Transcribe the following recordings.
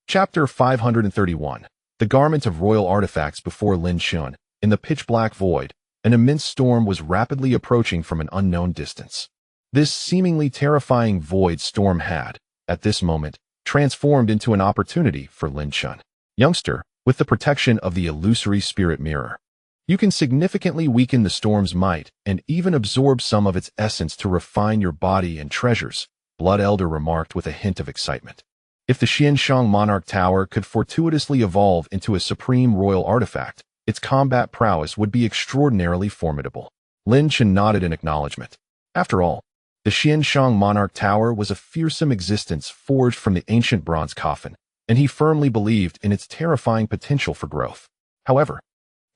Chapter 531. The Garment of Royal Artifacts before Lin Chen. In the pitch-black void, an immense storm was rapidly approaching from an unknown distance. This seemingly terrifying void storm had, at this moment, transformed into an opportunity for Lin Chen. Youngster, with the protection of the Illusory Spirit Mirror, you can significantly weaken the storm's might and even absorb some of its essence to refine your body and treasures, Blood Elder remarked with a hint of excitement. If the Xuan Shang Monarch Tower could fortuitously evolve into a supreme royal artifact, its combat prowess would be extraordinarily formidable. Lin Chen nodded in acknowledgment. After all, the Xuan Shang Monarch Tower was a fearsome existence forged from the ancient bronze coffin, and he firmly believed in its terrifying potential for growth. However,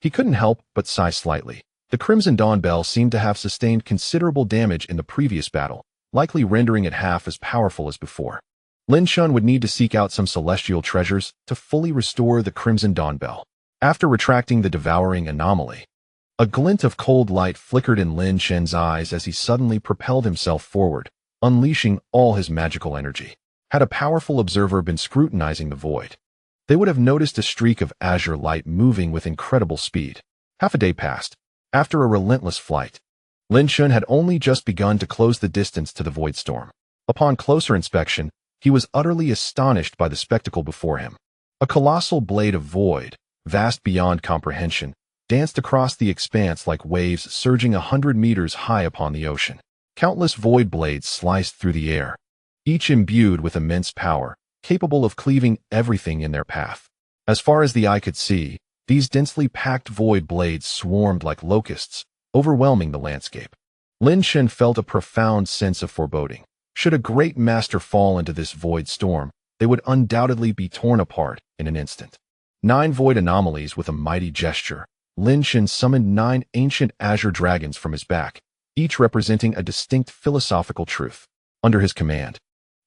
he couldn't help but sigh slightly. The Crimson Dawn Bell seemed to have sustained considerable damage in the previous battle, likely rendering it half as powerful as before. Lin Chen would need to seek out some celestial treasures to fully restore the Crimson Dawn Bell. After retracting the devouring anomaly, a glint of cold light flickered in Lin Chen's eyes as he suddenly propelled himself forward, unleashing all his magical energy. Had a powerful observer been scrutinizing the void, they would have noticed a streak of azure light moving with incredible speed. Half a day passed. After a relentless flight, Lin Chen had only just begun to close the distance to the void storm. Upon closer inspection, he was utterly astonished by the spectacle before him. A colossal blade of void, vast beyond comprehension, danced across the expanse like waves surging 100 meters high upon the ocean. Countless void blades sliced through the air, each imbued with immense power, capable of cleaving everything in their path. As far as the eye could see, these densely packed void blades swarmed like locusts, overwhelming the landscape. Lin Chen felt a profound sense of foreboding. Should a great master fall into this void storm, they would undoubtedly be torn apart in an instant. 9 void anomalies. With a mighty gesture, Lin Chen summoned 9 ancient azure dragons from his back, each representing a distinct philosophical truth. Under his command,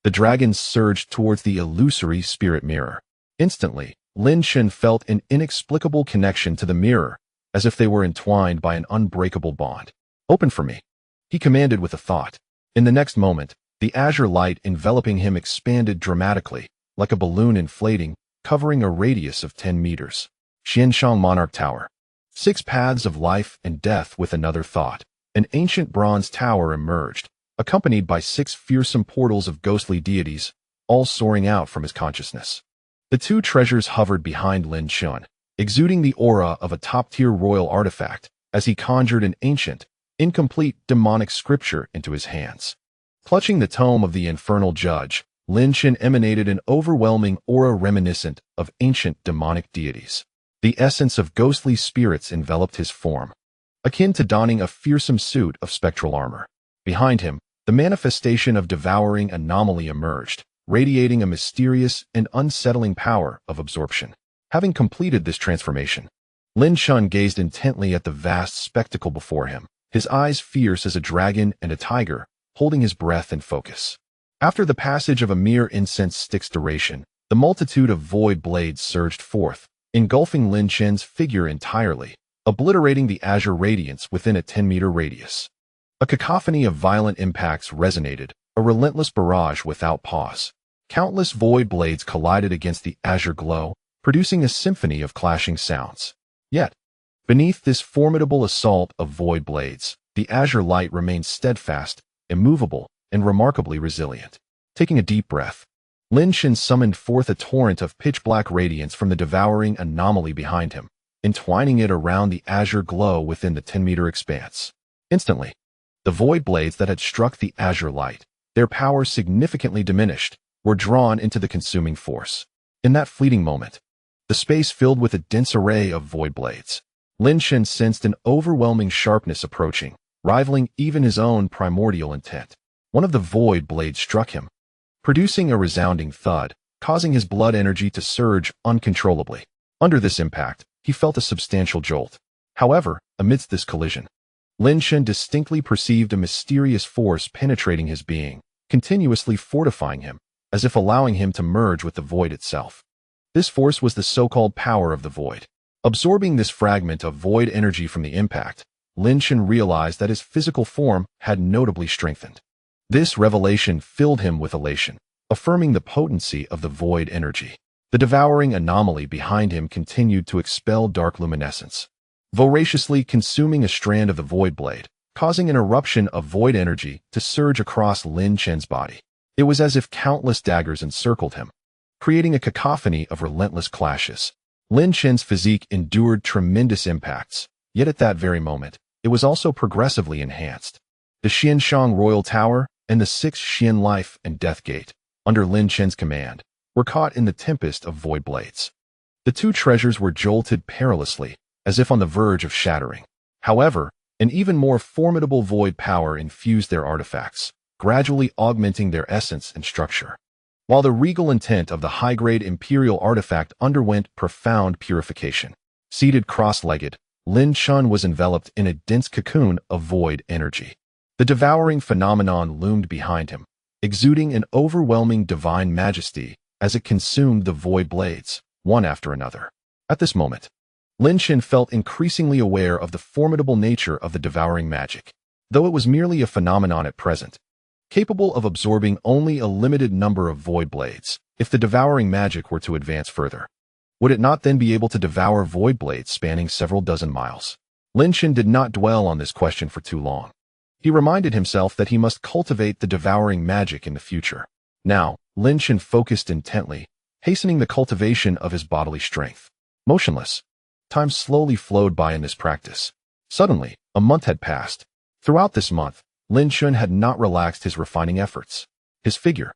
the dragons surged towards the Illusory Spirit Mirror. Instantly, Lin Chen felt an inexplicable connection to the mirror, as if they were entwined by an unbreakable bond. "Open for me," he commanded with a thought. In the next moment, the azure light enveloping him expanded dramatically, like a balloon inflating, covering a radius of 10 meters. Xuan Shang Monarch Tower. 6 paths of life and death. With another thought, an ancient bronze tower emerged, accompanied by 6 fearsome portals of ghostly deities, all soaring out from his consciousness. The 2 treasures hovered behind Lin Chen, exuding the aura of a top-tier royal artifact, as he conjured an ancient, incomplete demonic scripture into his hands. Clutching the tome of the infernal judge, Lin Chen emanated an overwhelming aura reminiscent of ancient demonic deities. The essence of ghostly spirits enveloped his form, akin to donning a fearsome suit of spectral armor. Behind him, the manifestation of devouring anomaly emerged, radiating a mysterious and unsettling power of absorption. Having completed this transformation, Lin Chen gazed intently at the vast spectacle before him, his eyes fierce as a dragon and a tiger, holding his breath in focus. After the passage of a mere incense stick's duration, the multitude of void blades surged forth, engulfing Lin Chen's figure entirely, obliterating the azure radiance within a 10-meter radius. A cacophony of violent impacts resonated, a relentless barrage without pause. Countless void blades collided against the azure glow, producing a symphony of clashing sounds. Yet, beneath this formidable assault of void blades, the azure light remained steadfast, immovable, and remarkably resilient. Taking a deep breath, Lin Chen summoned forth a torrent of pitch-black radiance from the devouring anomaly behind him, entwining it around the azure glow within the 10-meter expanse. Instantly, the void blades that had struck the azure light, their power significantly diminished, were drawn into the consuming force. In that fleeting moment, the space filled with a dense array of void blades. Lin Chen sensed an overwhelming sharpness approaching, rivaling even his own primordial intent. One of the void blades struck him, producing a resounding thud, causing his blood energy to surge uncontrollably. Under this impact, he felt a substantial jolt. However, amidst this collision, Lin Chen distinctly perceived a mysterious force penetrating his being, continuously fortifying him, as if allowing him to merge with the void itself. This force was the so-called power of the void. Absorbing this fragment of void energy from the impact, Lin Chen realized that his physical form had notably strengthened. This revelation filled him with elation, affirming the potency of the void energy. The devouring anomaly behind him continued to expel dark luminescence, voraciously consuming a strand of the void blade, causing an eruption of void energy to surge across Lin Chen's body. It was as if countless daggers encircled him, creating a cacophony of relentless clashes. Lin Chen's physique endured tremendous impacts, yet at that very moment, it was also progressively enhanced. The Xuan Shang Royal Tower and the 6 Xian Life and Death Gate, under Lin Chen's command, were caught in the tempest of void blades. The two treasures were jolted perilously, as if on the verge of shattering. However, an even more formidable void power infused their artifacts, gradually augmenting their essence and structure. While the regal intent of the high-grade imperial artifact underwent profound purification, seated cross-legged, Lin Chen was enveloped in a dense cocoon of void energy. The devouring phenomenon loomed behind him, exuding an overwhelming divine majesty as it consumed the void blades, one after another. At this moment, Lin Chen felt increasingly aware of the formidable nature of the devouring magic, though it was merely a phenomenon at present, capable of absorbing only a limited number of void blades. If the devouring magic were to advance further, would it not then be able to devour void blades spanning several dozen miles? Lin Chen did not dwell on this question for too long. He reminded himself that he must cultivate the devouring magic in the future. Now, Lin Chen focused intently, hastening the cultivation of his bodily strength. Motionless, time slowly flowed by in this practice. Suddenly, a month had passed. Throughout this month, Lin Chen had not relaxed his refining efforts. His figure,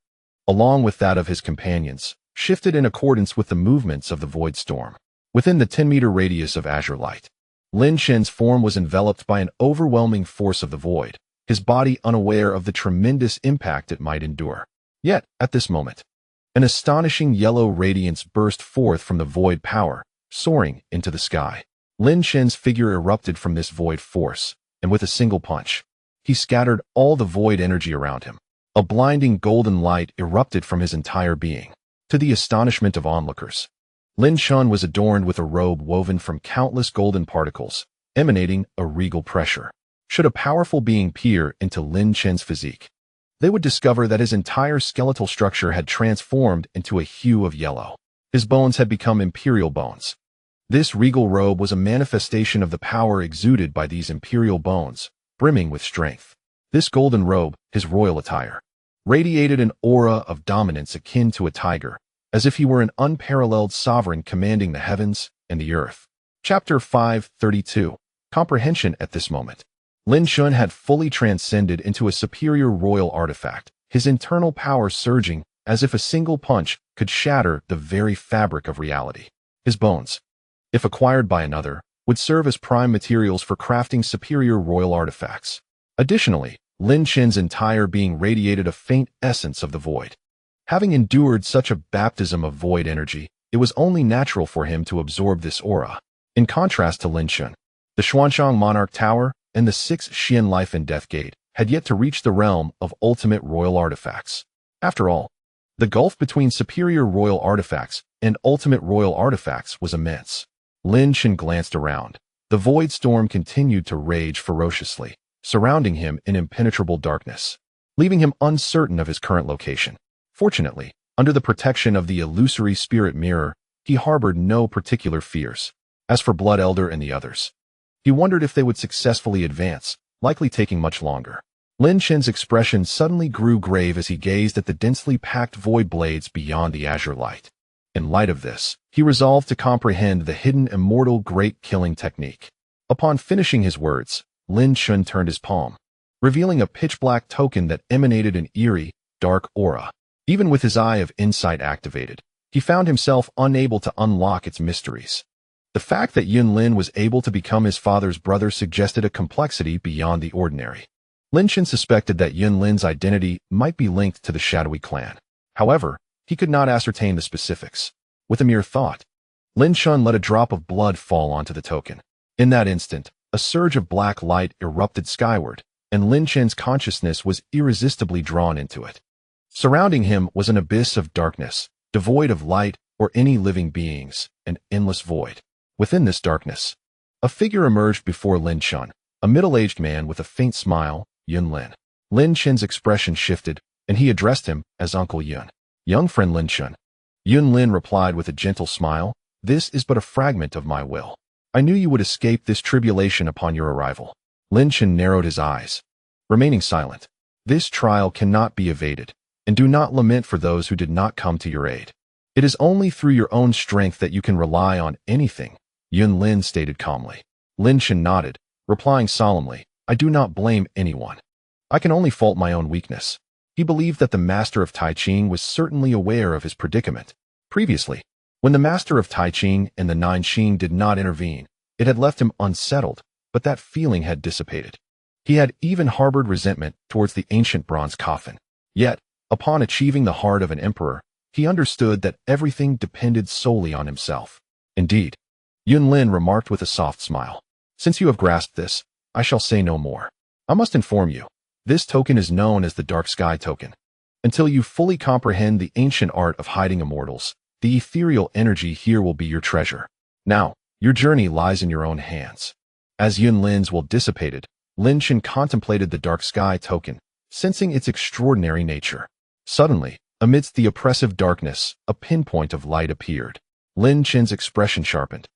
along with that of his companions, shifted in accordance with the movements of the void storm. Within the 10-meter radius of azure light, Lin Chen's form was enveloped by an overwhelming force of the void, his body unaware of the tremendous impact it might endure. Yet, at this moment, an astonishing yellow radiance burst forth from the void power, soaring into the sky. Lin Chen's figure erupted from this void force, and with a single punch, he scattered all the void energy around him. A blinding golden light erupted from his entire being. To the astonishment of onlookers, Lin Chen was adorned with a robe woven from countless golden particles, emanating a regal pressure. Should a powerful being peer into Lin Chen's physique, they would discover that his entire skeletal structure had transformed into a hue of yellow. His bones had become imperial bones. This regal robe was a manifestation of the power exuded by these imperial bones, brimming with strength. This golden robe, his royal attire, radiated an aura of dominance akin to a tiger, as if he were an unparalleled sovereign commanding the heavens and the earth. Chapter 532. Comprehension. At this moment, Lin Chen had fully transcended into a superior royal artifact, his internal power surging as if a single punch could shatter the very fabric of reality. His bones, if acquired by another, would serve as prime materials for crafting superior royal artifacts. Additionally, Lin Chen's entire being radiated a faint essence of the void. Having endured such a baptism of void energy, it was only natural for him to absorb this aura. In contrast to Lin Chen, the Xuan Shang Monarch Tower and the 6 Xian Life and Death Gate had yet to reach the realm of ultimate royal artifacts. After all, the gulf between superior royal artifacts and ultimate royal artifacts was immense. Lin Chen glanced around. The void storm continued to rage ferociously, surrounding him in impenetrable darkness, leaving him uncertain of his current location. Fortunately, under the protection of the Illusory Spirit Mirror, he harbored no particular fears. As for Blood Elder and the others, he wondered if they would successfully advance, likely taking much longer. Lin Chen's expression suddenly grew grave as he gazed at the densely packed void blades beyond the azure light. In light of this, he resolved to comprehend the hidden immortal great killing technique. Upon finishing his words, Lin Chen turned his palm, revealing a pitch-black token that emanated an eerie, dark aura. Even with his eye of insight activated, he found himself unable to unlock its mysteries. The fact that Yun Lin was able to become his father's brother suggested a complexity beyond the ordinary. Lin Chen suspected that Yun Lin's identity might be linked to the shadowy clan. However, he could not ascertain the specifics. With a mere thought, Lin Chen let a drop of blood fall onto the token. In that instant, a surge of black light erupted skyward, and Lin Chen's consciousness was irresistibly drawn into it. Surrounding him was an abyss of darkness, devoid of light or any living beings, an endless void. Within this darkness, a figure emerged before Lin Chen, a middle-aged man with a faint smile, Yun Lin. Lin Chen's expression shifted, and he addressed him as Uncle Yun. Young friend Lin Chen, Yun Lin replied with a gentle smile, "This is but a fragment of my will. I knew you would escape this tribulation upon your arrival." Lin Chen narrowed his eyes, remaining silent. "This trial cannot be evaded, and do not lament for those who did not come to your aid. It is only through your own strength that you can rely on anything," Yun Lin stated calmly. Lin Chen nodded, replying solemnly, "I do not blame anyone. I can only fault my own weakness." He believed that the master of Tai Ching was certainly aware of his predicament. Previously, when the master of Tai Ching and the Nine Xing did not intervene, it had left him unsettled, but that feeling had dissipated. He had even harbored resentment towards the ancient bronze coffin. Yet, upon achieving the heart of an emperor, he understood that everything depended solely on himself. Indeed, Yun Lin remarked with a soft smile, "Since you have grasped this, I shall say no more. I must inform you, this token is known as the Dark Sky Token. Until you fully comprehend the ancient art of hiding immortals, the ethereal energy here will be your treasure. Now, your journey lies in your own hands." As Yun Lin's will dissipated, Lin Chen contemplated the Dark Sky Token, sensing its extraordinary nature. Suddenly, amidst the oppressive darkness, a pinpoint of light appeared. Lin Chen's expression sharpened,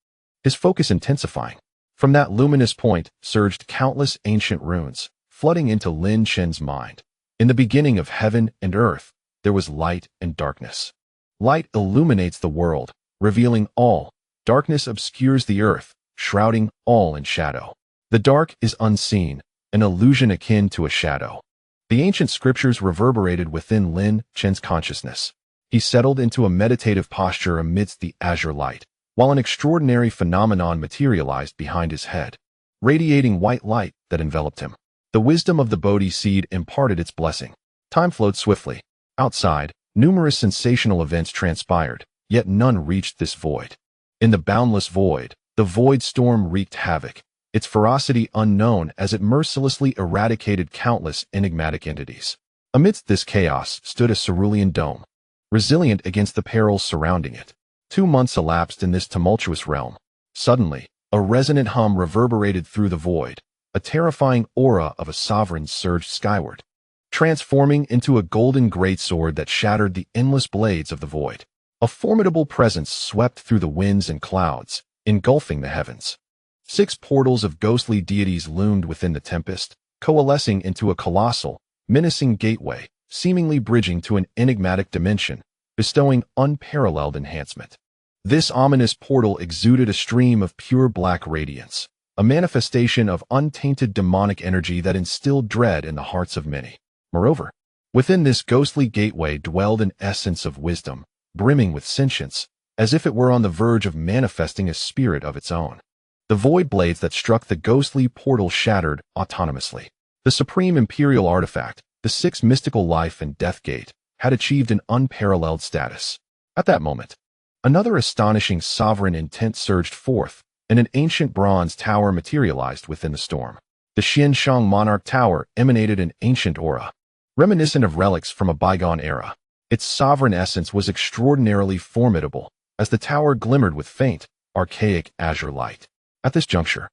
his focus intensifying. From that luminous point surged countless ancient runes, flooding into Lin Chen's mind. In the beginning of heaven and earth, there was light and darkness. Light illuminates the world, revealing all. Darkness obscures the earth, shrouding all in shadow. The dark is unseen, an illusion akin to a shadow. The ancient scriptures reverberated within Lin Chen's consciousness. He settled into a meditative posture amidst the azure light, while an extraordinary phenomenon materialized behind his head, radiating white light that enveloped him. The wisdom of the Bodhi seed imparted its blessing. Time flowed swiftly. Outside, numerous sensational events transpired, yet none reached this void. In the boundless void, the void storm wreaked havoc, its ferocity unknown as it mercilessly eradicated countless enigmatic entities. Amidst this chaos stood a cerulean dome, resilient against the perils surrounding it. 2 months elapsed in this tumultuous realm. Suddenly, a resonant hum reverberated through the void. A terrifying aura of a sovereign surged skyward, transforming into a golden greatsword that shattered the endless blades of the void. A formidable presence swept through the winds and clouds, engulfing the heavens. 6 portals of ghostly deities loomed within the tempest, coalescing into a colossal, menacing gateway, seemingly bridging to an enigmatic dimension, bestowing unparalleled enhancement. This ominous portal exuded a stream of pure black radiance, a manifestation of untainted demonic energy that instilled dread in the hearts of many. Moreover, within this ghostly gateway dwelled an essence of wisdom, brimming with sentience, as if it were on the verge of manifesting a spirit of its own. The void blades that struck the ghostly portal shattered autonomously. The supreme imperial artifact, the 6 mystical life and death gate, had achieved an unparalleled status. At that moment, another astonishing sovereign intent surged forth, and an ancient bronze tower materialized within the storm. The Xuan Shang Monarch Tower emanated an ancient aura, reminiscent of relics from a bygone era. Its sovereign essence was extraordinarily formidable, as the tower glimmered with faint, archaic azure light. At this juncture,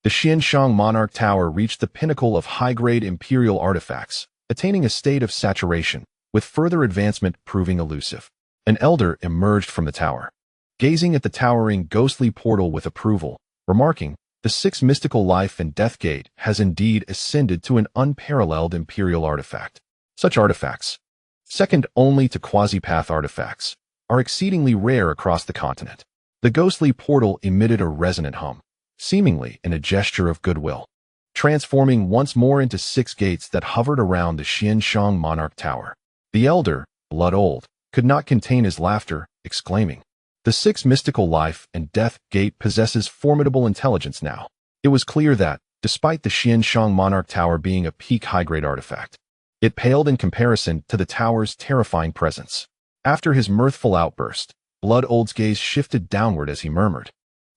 the Xuan Shang Monarch Tower reached the pinnacle of high-grade imperial artifacts, attaining a state of saturation, with further advancement proving elusive. An elder emerged from the tower, gazing at the towering ghostly portal with approval, remarking, "The 6 mystical life and death gate has indeed ascended to an unparalleled imperial artifact." Such artifacts, second only to quasi-path artifacts, are exceedingly rare across the continent. The ghostly portal emitted a resonant hum, seemingly in a gesture of goodwill, transforming once more into 6 gates that hovered around the Xuan Shang Monarch Tower. The elder, blood old, could not contain his laughter, exclaiming, "The 6 mystical life and death gate possesses formidable intelligence now." It was clear that, despite the Xuan Shang Monarch Tower being a peak high-grade artifact, it paled in comparison to the tower's terrifying presence. After his mirthful outburst, Blood Old's gaze shifted downward as he murmured,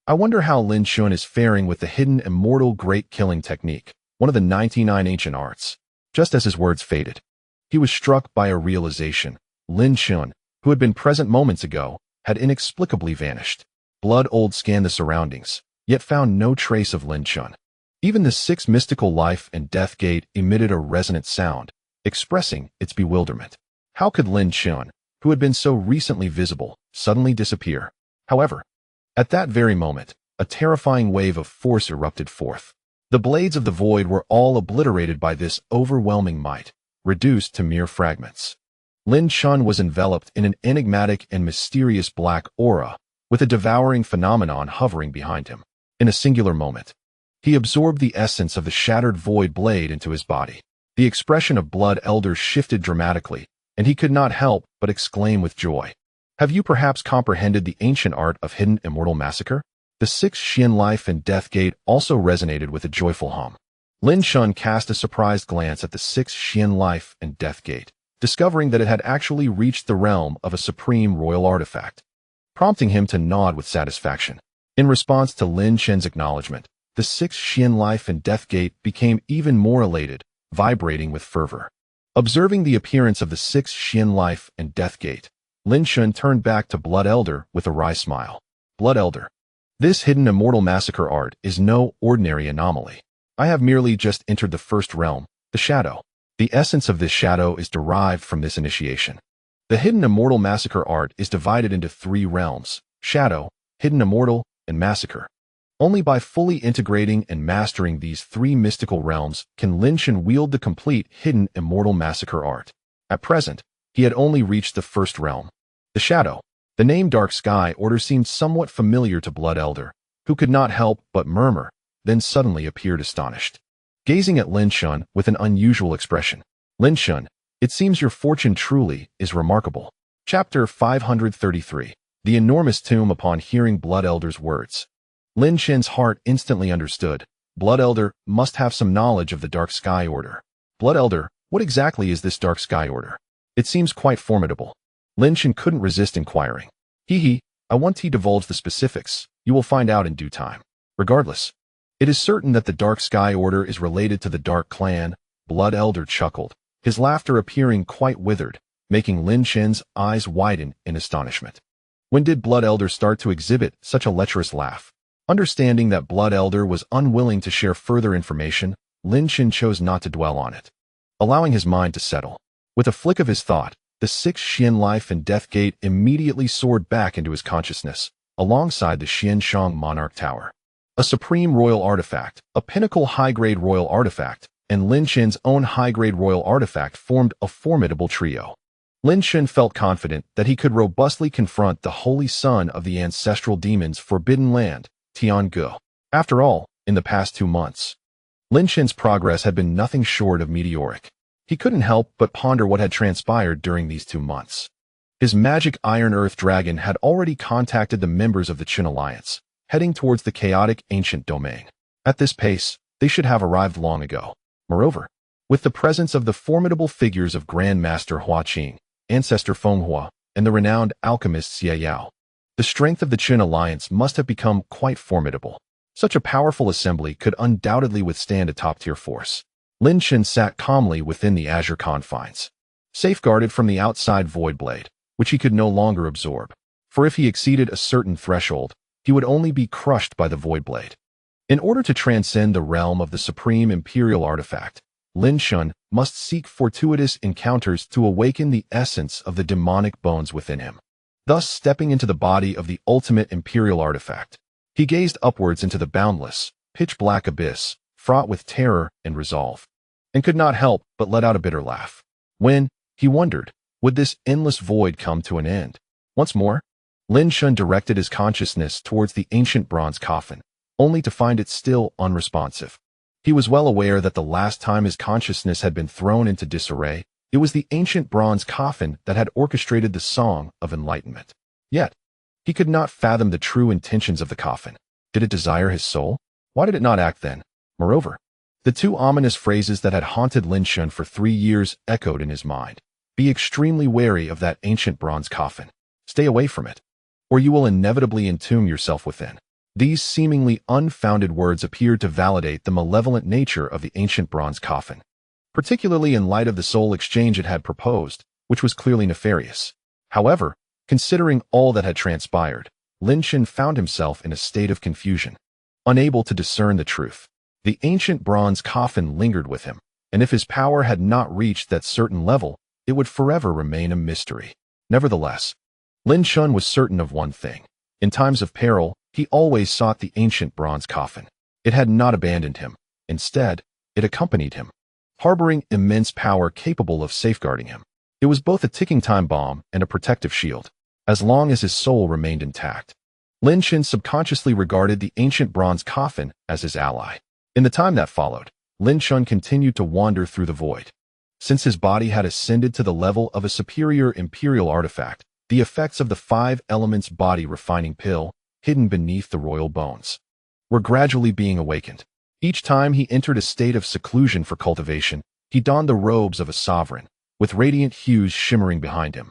"I wonder how Lin Chen is faring with the hidden immortal great killing technique, one of the 99 ancient arts." Just as his words faded, he was struck by a realization. Lin Chen, who had been present moments ago, had inexplicably vanished. Blood Old scanned the surroundings, yet found no trace of Lin Chen. Even the 6 mystical life and death gate emitted a resonant sound, expressing its bewilderment. How could Lin Chen, who had been so recently visible, suddenly disappear. However, at that very moment, a terrifying wave of force erupted forth. The blades of the void were all obliterated by this overwhelming might, reduced to mere fragments. Lin Chen was enveloped in an enigmatic and mysterious black aura, with a devouring phenomenon hovering behind him. In a singular moment, he absorbed the essence of the shattered void blade into his body. The expression of Blood Elder shifted dramatically, and he could not help but exclaim with joy. Have you perhaps comprehended the ancient art of hidden immortal massacre? The 6 Xian life and death gate also resonated with a joyful hum. Lin Chen cast a surprised glance at the 6 Xian life and death gate, discovering that it had actually reached the realm of a supreme royal artifact, prompting him to nod with satisfaction. In response to Lin Chen's acknowledgment, the 6 Xian life and death gate became even more elated, vibrating with fervor. Observing the appearance of the 6 Xian life and death gate, Lin Chen turned back to Blood Elder with a wry smile. Blood Elder, this hidden immortal massacre art is no ordinary anomaly. I have merely just entered the first realm, the shadow. The essence of this shadow is derived from this initiation. The hidden immortal massacre art is divided into 3 realms: shadow, hidden immortal, and massacre. Only by fully integrating and mastering these 3 mystical realms can Lin Chen wield the complete hidden immortal massacre art. At present, he had only reached the first realm, the shadow. The name Dark Sky Order seemed somewhat familiar to Blood Elder, who could not help but murmur, then suddenly appeared astonished, gazing at Lin Chen with an unusual expression. Lin Chen, it seems your fortune truly is remarkable. Chapter 533. The enormous tomb. Upon hearing Blood Elder's words, Lin Chen's heart instantly understood. Blood Elder must have some knowledge of the Dark Sky Order. Blood Elder, what exactly is this Dark Sky Order? It seems quite formidable. Lin Chen couldn't resist inquiring. I won't divulge the specifics. You will find out in due time. Regardless, it is certain that the Dark Sky Order is related to the Dark Clan. Blood Elder chuckled, his laughter appearing quite withered, making Lin Chen's eyes widen in astonishment. When did Blood Elder start to exhibit such a lecherous laugh? Understanding that Blood Elder was unwilling to share further information, Lin Chen chose not to dwell on it, allowing his mind to settle. With a flick of his thought, the 6 Xian life and death gate immediately soared back into his consciousness, alongside the Xuan Shang Monarch Tower. A supreme royal artifact, a pinnacle high-grade royal artifact, and Lin Chen's own high-grade royal artifact formed a formidable trio. Lin Chen felt confident that he could robustly confront the holy son of the ancestral demon's forbidden land, Tiange. After all, in the past 2 months, Lin Chen's progress had been nothing short of meteoric. He couldn't help but ponder what had transpired during these 2 months. His magic Iron Earth Dragon had already contacted the members of the Qin Alliance, heading towards the chaotic ancient domain. At this pace, they should have arrived long ago. Moreover, with the presence of the formidable figures of Grand Master Hua Qing, Ancestor Feng Hua, and the renowned alchemist Xie Yao, the strength of the Qin Alliance must have become quite formidable. Such a powerful assembly could undoubtedly withstand a top-tier force. Lin Chen sat calmly within the azure confines, safeguarded from the outside void blade, which he could no longer absorb. For if he exceeded a certain threshold, he would only be crushed by the void blade. In order to transcend the realm of the supreme imperial artifact, Lin Chen must seek fortuitous encounters to awaken the essence of the demonic bones within him. Thus, stepping into the body of the ultimate imperial artifact, he gazed upwards into the boundless, pitch-black abyss, fraught with terror and resolve, and could not help but let out a bitter laugh. When, he wondered, would this endless void come to an end? Once more, Lin Chen directed his consciousness towards the ancient bronze coffin, only to find it still unresponsive. He was well aware that the last time his consciousness had been thrown into disarray, it was the ancient bronze coffin that had orchestrated the Song of Enlightenment. Yet, he could not fathom the true intentions of the coffin. Did it desire his soul? Why did it not act then? Moreover, the 2 ominous phrases that had haunted Lin Chen for 3 years echoed in his mind. Be extremely wary of that ancient bronze coffin. Stay away from it, or you will inevitably entomb yourself within. These seemingly unfounded words appeared to validate the malevolent nature of the ancient bronze coffin, particularly in light of the soul exchange it had proposed, which was clearly nefarious. However, considering all that had transpired, Lin Chen found himself in a state of confusion, unable to discern the truth. The ancient bronze coffin lingered with him, and if his power had not reached that certain level, it would forever remain a mystery. Nevertheless, Lin Chen was certain of one thing. In times of peril, he always sought the ancient bronze coffin. It had not abandoned him. Instead, it accompanied him, harboring immense power capable of safeguarding him. It was both a ticking time bomb and a protective shield, as long as his soul remained intact. Lin Chen subconsciously regarded the ancient bronze coffin as his ally. In the time that followed, Lin Chen continued to wander through the void. Since his body had ascended to the level of a superior imperial artifact, the effects of the 5 elements body refining pill, hidden beneath the royal bones, were gradually being awakened. Each time he entered a state of seclusion for cultivation, he donned the robes of a sovereign, with radiant hues shimmering behind him,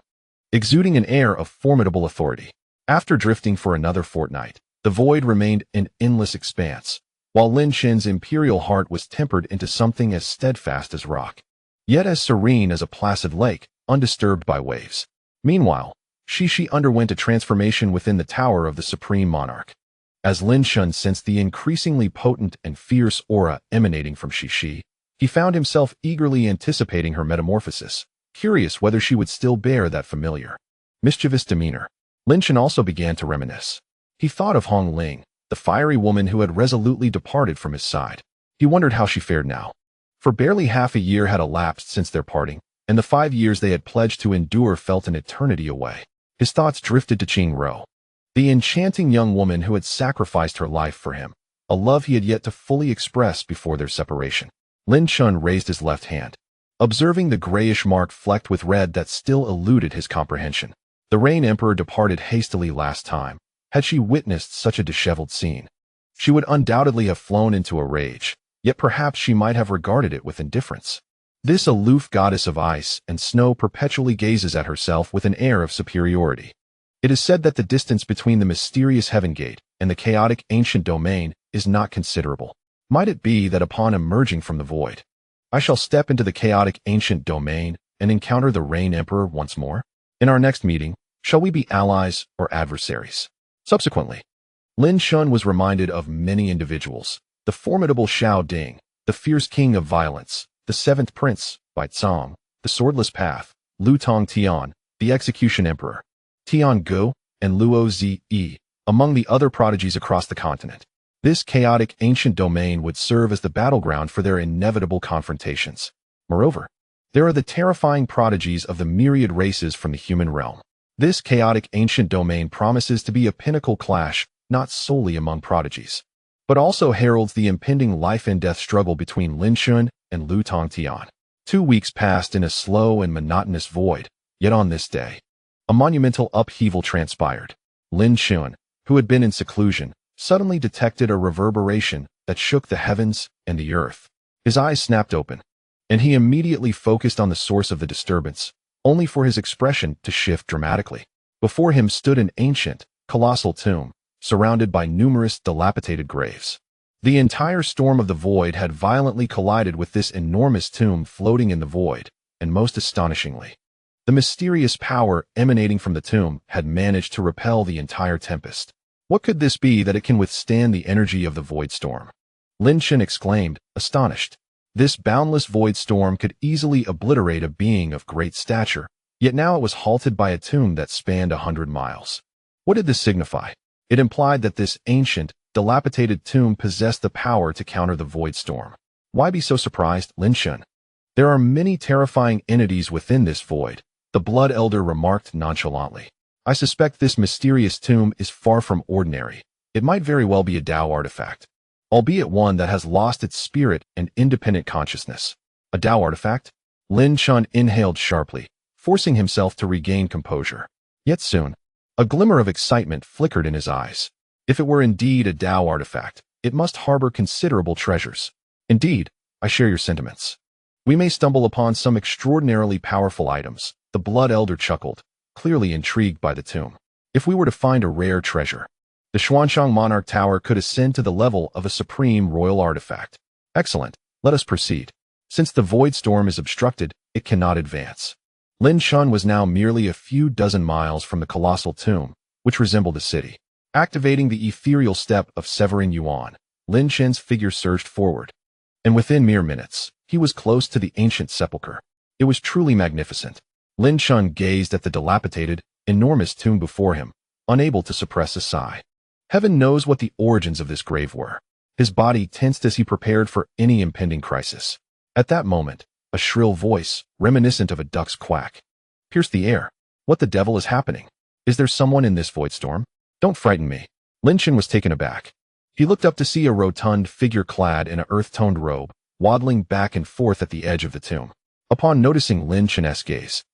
exuding an air of formidable authority. After drifting for another fortnight, the void remained an endless expanse, while Lin Chen's imperial heart was tempered into something as steadfast as rock, yet as serene as a placid lake, undisturbed by waves. Meanwhile, Shishi underwent a transformation within the tower of the supreme monarch. As Lin Chen sensed the increasingly potent and fierce aura emanating from Shishi, he found himself eagerly anticipating her metamorphosis, curious whether she would still bear that familiar, mischievous demeanor. Lin Chen also began to reminisce. He thought of Hong Ling, the fiery woman who had resolutely departed from his side. He wondered how she fared now. For barely half a year had elapsed since their parting, and the 5 years they had pledged to endure felt an eternity away. His thoughts drifted to Qing Ro, the enchanting young woman who had sacrificed her life for him, a love he had yet to fully express before their separation. Lin Chen raised his left hand, observing the grayish mark flecked with red that still eluded his comprehension. The Rain Emperor departed hastily last time. Had she witnessed such a disheveled scene, she would undoubtedly have flown into a rage, yet perhaps she might have regarded it with indifference. This aloof goddess of ice and snow perpetually gazes at herself with an air of superiority. It is said that the distance between the mysterious Heaven Gate and the chaotic ancient domain is not considerable. Might it be that upon emerging from the void, I shall step into the chaotic ancient domain and encounter the Rain Emperor once more? In our next meeting, shall we be allies or adversaries? Subsequently, Lin Chen was reminded of many individuals: the formidable Xiao Ding, the fierce king of violence, the 7th prince, Bai Zong, the swordless path, Lu Tong Tian, the execution emperor, Tian Gu, and Luo Zi, among the other prodigies across the continent. This chaotic ancient domain would serve as the battleground for their inevitable confrontations. Moreover, there are the terrifying prodigies of the myriad races from the human realm. This chaotic ancient domain promises to be a pinnacle clash, not solely among prodigies, but also heralds the impending life and death struggle between Lin Chen and Lu Tongtian. 2 weeks passed in a slow and monotonous void, yet on this day, a monumental upheaval transpired. Lin Chen, who had been in seclusion, suddenly detected a reverberation that shook the heavens and the earth. His eyes snapped open, and he immediately focused on the source of the disturbance, only for his expression to shift dramatically. Before him stood an ancient, colossal tomb, surrounded by numerous dilapidated graves. The entire storm of the void had violently collided with this enormous tomb floating in the void, and most astonishingly, the mysterious power emanating from the tomb had managed to repel the entire tempest. What could this be that it can withstand the energy of the void storm? Lin Chen exclaimed, astonished. This boundless void storm could easily obliterate a being of great stature, yet now it was halted by a tomb that spanned 100 miles. What did this signify? It implied that this ancient, dilapidated tomb possessed the power to counter the void storm. Why be so surprised, Lin Chen? There are many terrifying entities within this void, the Blood Elder remarked nonchalantly. I suspect this mysterious tomb is far from ordinary. It might very well be a Tao artifact, albeit one that has lost its spirit and independent consciousness. A Tao artifact? Lin Chen inhaled sharply, forcing himself to regain composure. Yet soon, a glimmer of excitement flickered in his eyes. If it were indeed a Tao artifact, it must harbor considerable treasures. Indeed, I share your sentiments. We may stumble upon some extraordinarily powerful items, the Blood Elder chuckled, clearly intrigued by the tomb. If we were to find a rare treasure, the Xuan Shang Monarch Tower could ascend to the level of a supreme royal artifact. Excellent, let us proceed. Since the void storm is obstructed, it cannot advance. Lin Chen was now merely a few dozen miles from the colossal tomb, which resembled a city. Activating the ethereal step of Severin Yuan, Lin Chen's figure surged forward, and within mere minutes, he was close to the ancient sepulchre. It was truly magnificent. Lin Chen gazed at the dilapidated, enormous tomb before him, unable to suppress a sigh. Heaven knows what the origins of this grave were. His body tensed as he prepared for any impending crisis. At that moment, a shrill voice, reminiscent of a duck's quack, pierced the air. What the devil is happening? Is there someone in this void storm? Don't frighten me. Lin Chen was taken aback. He looked up to see a rotund figure clad in an earth-toned robe, waddling back and forth at the edge of the tomb. Upon noticing Lin Chen's gaze,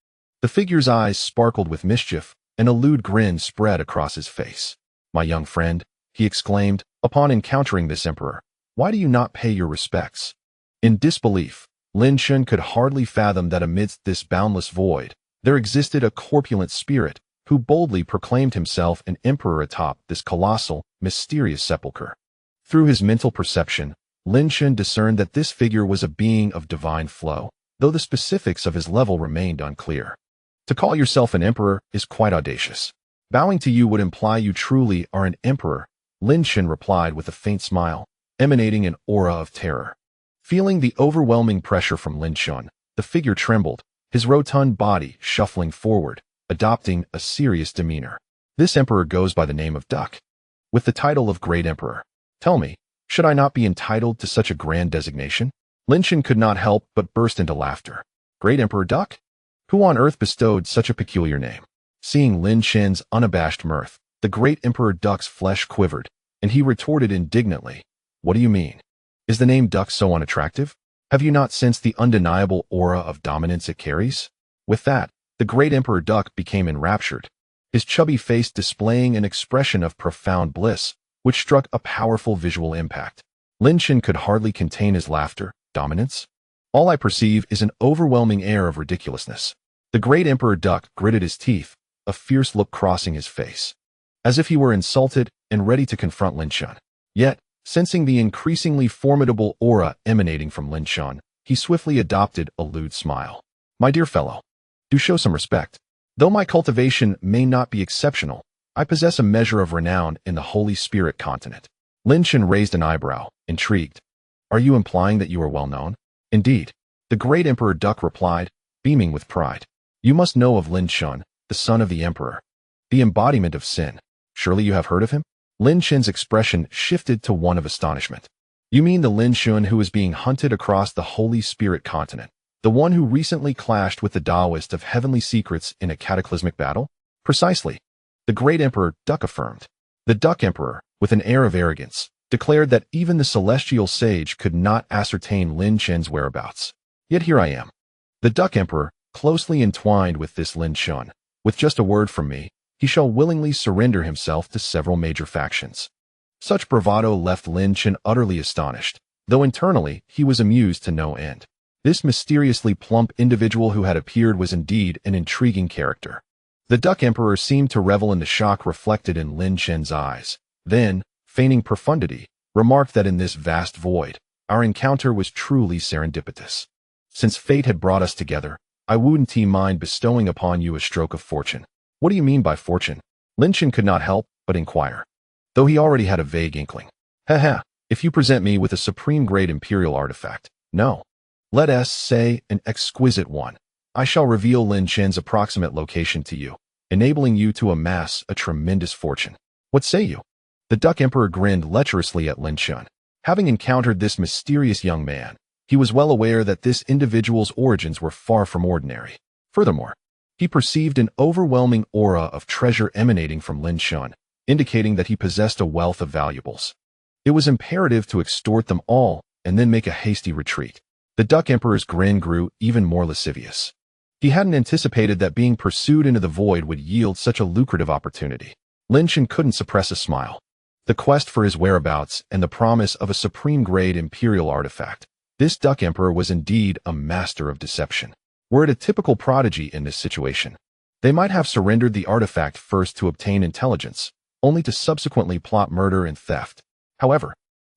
the figure's eyes sparkled with mischief, and a lewd grin spread across his face. My young friend, he exclaimed, upon encountering this emperor, why do you not pay your respects? In disbelief, Lin Chen could hardly fathom that amidst this boundless void, there existed a corpulent spirit who boldly proclaimed himself an emperor atop this colossal, mysterious sepulchre. Through his mental perception, Lin Chen discerned that this figure was a being of divine flow, though the specifics of his level remained unclear. To call yourself an emperor is quite audacious. Bowing to you would imply you truly are an emperor, Lin Chen replied with a faint smile, emanating an aura of terror. Feeling the overwhelming pressure from Lin Chen, the figure trembled, his rotund body shuffling forward, adopting a serious demeanor. This emperor goes by the name of Duck, with the title of Great Emperor. Tell me, should I not be entitled to such a grand designation? Lin Chen could not help but burst into laughter. Great Emperor Duck? Who on earth bestowed such a peculiar name? Seeing Lin Chen's unabashed mirth, the Great Emperor Duck's flesh quivered, and he retorted indignantly, what do you mean? Is the name Duck so unattractive? Have you not sensed the undeniable aura of dominance it carries? With that, the Great Emperor Duck became enraptured, his chubby face displaying an expression of profound bliss, which struck a powerful visual impact. Lin Chen could hardly contain his laughter. Dominance? All I perceive is an overwhelming air of ridiculousness. The Great Emperor Duck gritted his teeth, a fierce look crossing his face, as if he were insulted and ready to confront Lin Chen. Yet, sensing the increasingly formidable aura emanating from Lin Chen, he swiftly adopted a lewd smile. My dear fellow, do show some respect. Though my cultivation may not be exceptional, I possess a measure of renown in the Holy Spirit continent. Lin Chen raised an eyebrow, intrigued. Are you implying that you are well known? Indeed, the Great Emperor Duck replied, beaming with pride. You must know of Lin Chen, the son of the emperor, the embodiment of sin. Surely you have heard of him? Lin Chen's expression shifted to one of astonishment. You mean the Lin Chen who is being hunted across the Holy Spirit continent, the one who recently clashed with the Taoist of heavenly secrets in a cataclysmic battle? Precisely. The Great Emperor Duck affirmed. The Duck Emperor, with an air of arrogance, declared that even the celestial sage could not ascertain Lin Chen's whereabouts. Yet here I am. The Duck Emperor, closely entwined with this Lin Chen. With just a word from me, he shall willingly surrender himself to several major factions. Such bravado left Lin Chen utterly astonished, though internally he was amused to no end. This mysteriously plump individual who had appeared was indeed an intriguing character. The Duck Emperor seemed to revel in the shock reflected in Lin Chen's eyes. Then, feigning profundity, remarked that in this vast void, our encounter was truly serendipitous. Since fate had brought us together, I wouldn't mind bestowing upon you a stroke of fortune. What do you mean by fortune? Lin Chen could not help but inquire, though he already had a vague inkling. If you present me with a supreme grade imperial artifact, no. Let us say an exquisite one. I shall reveal Lin Chen's approximate location to you, enabling you to amass a tremendous fortune. What say you? The Duck Emperor grinned lecherously at Lin Chen. Having encountered this mysterious young man, he was well aware that this individual's origins were far from ordinary. Furthermore, he perceived an overwhelming aura of treasure emanating from Lin Chen, indicating that he possessed a wealth of valuables. It was imperative to extort them all and then make a hasty retreat. The Duck Emperor's grin grew even more lascivious. He hadn't anticipated that being pursued into the void would yield such a lucrative opportunity. Lin Chen couldn't suppress a smile. The quest for his whereabouts and the promise of a supreme-grade imperial artifact. This Duck Emperor was indeed a master of deception. Were it a typical prodigy in this situation, they might have surrendered the artifact first to obtain intelligence, only to subsequently plot murder and theft. However,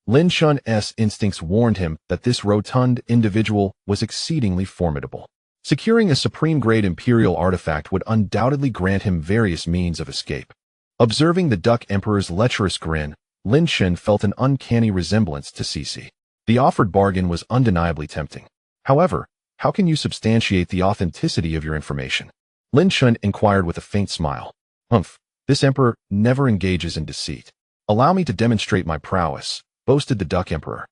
Lin Chen's instincts warned him that this rotund individual was exceedingly formidable. Securing a supreme-grade imperial artifact would undoubtedly grant him various means of escape. Observing the Duck Emperor's lecherous grin, Lin Chen felt an uncanny resemblance to Cici. The offered bargain was undeniably tempting. However, how can you substantiate the authenticity of your information? Lin Chen inquired with a faint smile. Humph, this emperor never engages in deceit. Allow me to demonstrate my prowess, boasted the Duck Emperor,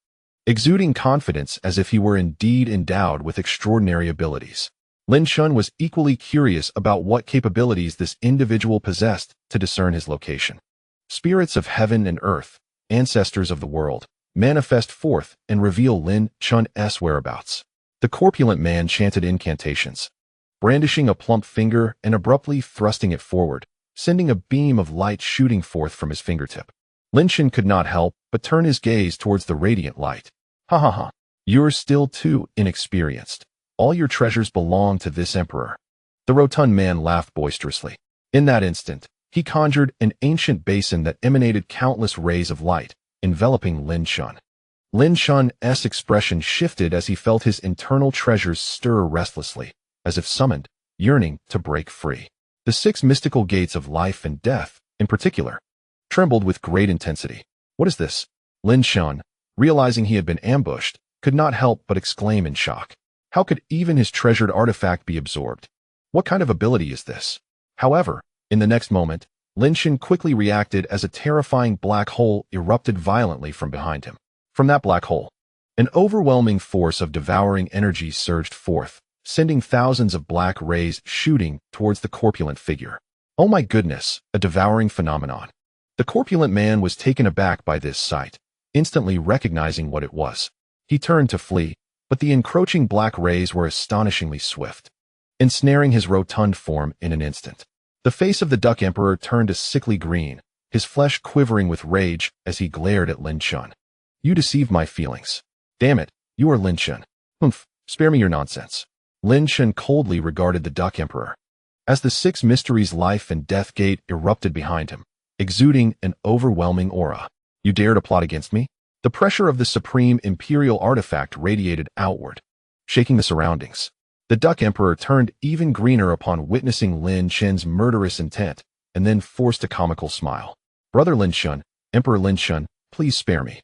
exuding confidence as if he were indeed endowed with extraordinary abilities. Lin Chen was equally curious about what capabilities this individual possessed to discern his location. Spirits of heaven and earth, ancestors of the world, manifest forth and reveal Lin Chen's whereabouts. The corpulent man chanted incantations, brandishing a plump finger and abruptly thrusting it forward, sending a beam of light shooting forth from his fingertip. Lin Chen could not help but turn his gaze towards the radiant light. Ha ha ha. You're still too inexperienced. All your treasures belong to this emperor. The rotund man laughed boisterously. In that instant, he conjured an ancient basin that emanated countless rays of light, enveloping Lin Chen. Lin Chen's expression shifted as he felt his internal treasures stir restlessly, as if summoned, yearning to break free. The 6 mystical gates of life and death, in particular, trembled with great intensity. What is this? Lin Chen, realizing he had been ambushed, could not help but exclaim in shock. How could even his treasured artifact be absorbed? What kind of ability is this? However, in the next moment, Lin Chen quickly reacted as a terrifying black hole erupted violently from behind him. From that black hole, an overwhelming force of devouring energy surged forth, sending thousands of black rays shooting towards the corpulent figure. Oh my goodness, a devouring phenomenon. The corpulent man was taken aback by this sight, instantly recognizing what it was. He turned to flee, but the encroaching black rays were astonishingly swift, ensnaring his rotund form in an instant. The face of the Duck Emperor turned a sickly green, his flesh quivering with rage as he glared at Lin Chen. You deceived my feelings. Damn it, you are Lin Chen. Humph, spare me your nonsense. Lin Chen coldly regarded the Duck Emperor. As the 6 mysteries life and death gate erupted behind him, exuding an overwhelming aura. You dare to plot against me? The pressure of the supreme imperial artifact radiated outward, shaking the surroundings. The Duck Emperor turned even greener upon witnessing Lin Chen's murderous intent, and then forced a comical smile. Brother Lin Chen, Emperor Lin Chen, please spare me.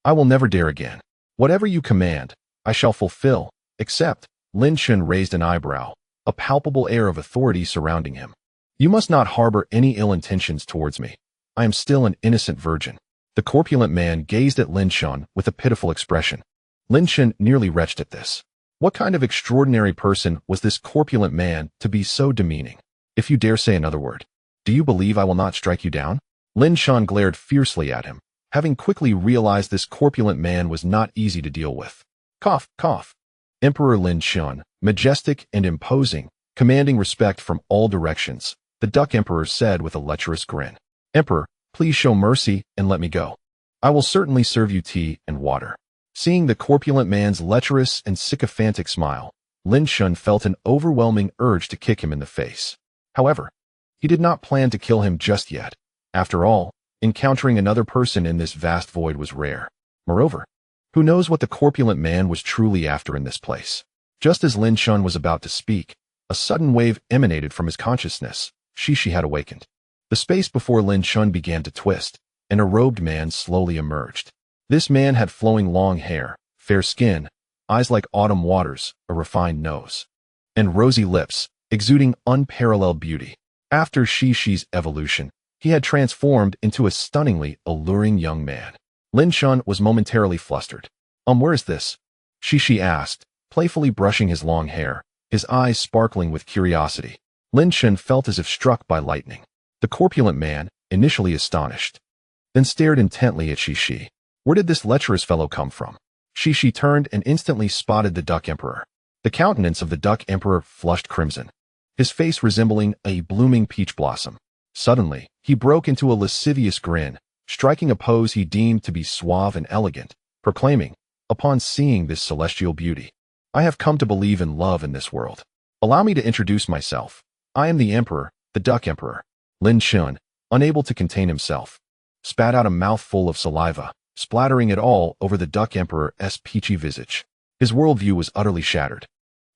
I will never dare again. Whatever you command, I shall fulfill, except, Lin Chen raised an eyebrow, a palpable air of authority surrounding him. You must not harbor any ill intentions towards me. I am still an innocent virgin. The corpulent man gazed at Lin Chen with a pitiful expression. Lin Chen nearly retched at this. What kind of extraordinary person was this corpulent man to be so demeaning? If you dare say another word, do you believe I will not strike you down? Lin Chen glared fiercely at him, having quickly realized this corpulent man was not easy to deal with. Cough, cough. Emperor Lin Chen, majestic and imposing, commanding respect from all directions, the Duck Emperor said with a lecherous grin. Emperor, please show mercy and let me go. I will certainly serve you tea and water. Seeing the corpulent man's lecherous and sycophantic smile, Lin Chen felt an overwhelming urge to kick him in the face. However, he did not plan to kill him just yet. After all, encountering another person in this vast void was rare. Moreover, who knows what the corpulent man was truly after in this place? Just as Lin Chen was about to speak, a sudden wave emanated from his consciousness. She had awakened. The space before Lin Chen began to twist, and a robed man slowly emerged. This man had flowing long hair, fair skin, eyes like autumn waters, a refined nose, and rosy lips, exuding unparalleled beauty. After Shi's evolution, he had transformed into a stunningly alluring young man. Lin Chen was momentarily flustered. Where is this? Shi asked, playfully brushing his long hair, his eyes sparkling with curiosity. Lin Chen felt as if struck by lightning. The corpulent man, initially astonished, then stared intently at Shi. Where did this lecherous fellow come from? Shi turned and instantly spotted the Duck Emperor. The countenance of the Duck Emperor flushed crimson, his face resembling a blooming peach blossom. Suddenly, he broke into a lascivious grin, striking a pose he deemed to be suave and elegant, proclaiming, upon seeing this celestial beauty, I have come to believe in love in this world. Allow me to introduce myself. I am the Emperor, the Duck Emperor. Lin Chen, unable to contain himself, spat out a mouthful of saliva, splattering it all over the Duck Emperor's peachy visage. His worldview was utterly shattered.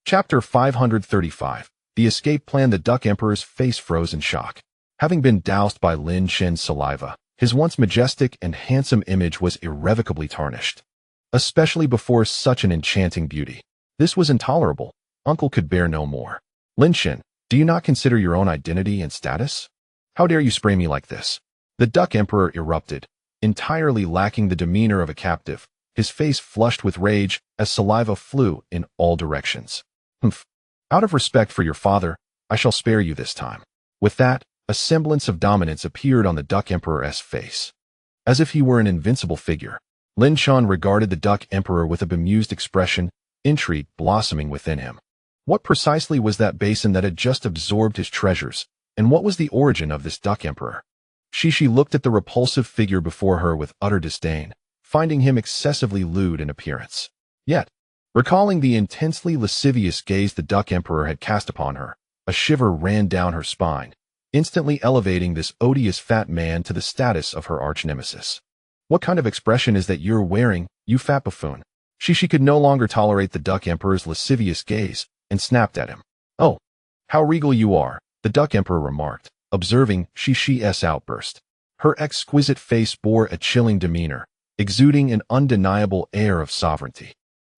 Chapter 535. The escape plan. The Duck Emperor's face froze in shock. Having been doused by Lin Chen's saliva, his once majestic and handsome image was irrevocably tarnished, especially before such an enchanting beauty. This was intolerable. Uncle could bear no more. Lin Chen, Do you not consider your own identity and status? How dare you spray me like this? The Duck Emperor erupted, entirely lacking the demeanor of a captive, his face flushed with rage as saliva flew in all directions. Humph. Out of respect for your father, I shall spare you this time. With that, a semblance of dominance appeared on the Duck Emperor's face. As if he were an invincible figure, Lin Chen regarded the Duck Emperor with a bemused expression, intrigue blossoming within him. What precisely was that basin that had just absorbed his treasures, and what was the origin of this Duck Emperor? She looked at the repulsive figure before her with utter disdain, finding him excessively lewd in appearance. Yet, recalling the intensely lascivious gaze the Duck Emperor had cast upon her, a shiver ran down her spine, instantly elevating this odious fat man to the status of her arch-nemesis. What kind of expression is that you're wearing, you fat buffoon? She could no longer tolerate the Duck Emperor's lascivious gaze, and snapped at him. Oh, how regal you are, the Duck Emperor remarked, observing she's outburst. Her exquisite face bore a chilling demeanor, exuding an undeniable air of sovereignty.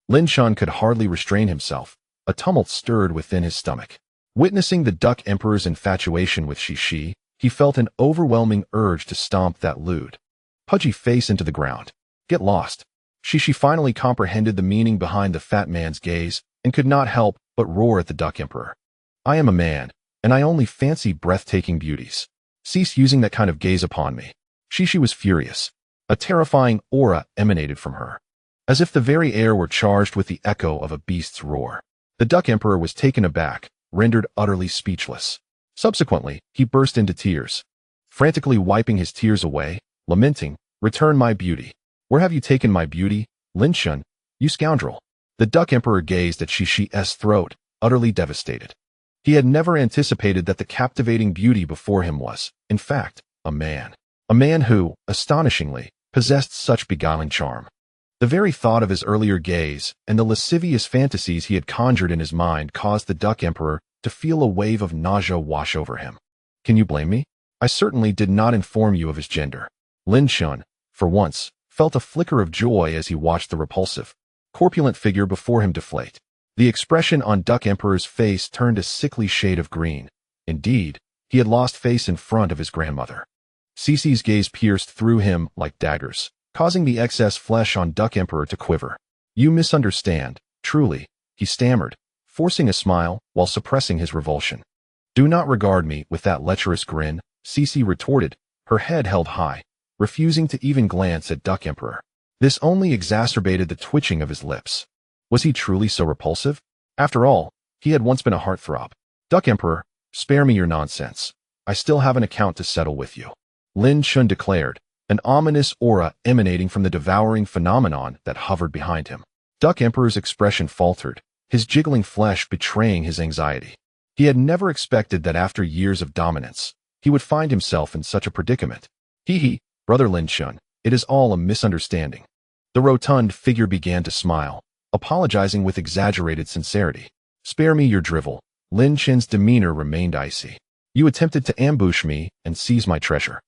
Lin Chen could hardly restrain himself. A tumult stirred within his stomach. Witnessing the Duck Emperor's infatuation with he felt an overwhelming urge to stomp that lewd, pudgy face into the ground. Get lost. She finally comprehended the meaning behind the fat man's gaze and could not help but roar at the Duck Emperor. I am a man, and I only fancy breathtaking beauties. Cease using that kind of gaze upon me. She was furious. A terrifying aura emanated from her, as if the very air were charged with the echo of a beast's roar. The Duck Emperor was taken aback, rendered utterly speechless. Subsequently, he burst into tears, frantically wiping his tears away, lamenting, "Return my beauty. Where have you taken my beauty, Lin Chen, you scoundrel?" The Duck Emperor gazed at she's throat, utterly devastated. He had never anticipated that the captivating beauty before him was, in fact, a man. A man who, astonishingly, possessed such beguiling charm. The very thought of his earlier gaze and the lascivious fantasies he had conjured in his mind caused the Duck Emperor to feel a wave of nausea wash over him. Can you blame me? I certainly did not inform you of his gender. Lin Chen, for once, felt a flicker of joy as he watched the repulsive, corpulent figure before him deflate. The expression on Duck Emperor's face turned a sickly shade of green. Indeed, he had lost face in front of his grandmother. Cece's gaze pierced through him like daggers, causing the excess flesh on Duck Emperor to quiver. You misunderstand, truly, he stammered, forcing a smile while suppressing his revulsion. Do not regard me with that lecherous grin, Cece retorted, her head held high, refusing to even glance at Duck Emperor. This only exacerbated the twitching of his lips. Was he truly so repulsive? After all, he had once been a heartthrob. Duck Emperor, spare me your nonsense. I still have an account to settle with you. Lin Chen declared, an ominous aura emanating from the devouring phenomenon that hovered behind him. Duck Emperor's expression faltered, his jiggling flesh betraying his anxiety. He had never expected that after years of dominance, he would find himself in such a predicament. Brother Lin Chen, it is all a misunderstanding. The rotund figure began to smile, apologizing with exaggerated sincerity. Spare me your drivel. Lin Chen's demeanor remained icy. You attempted to ambush me and seize my treasure.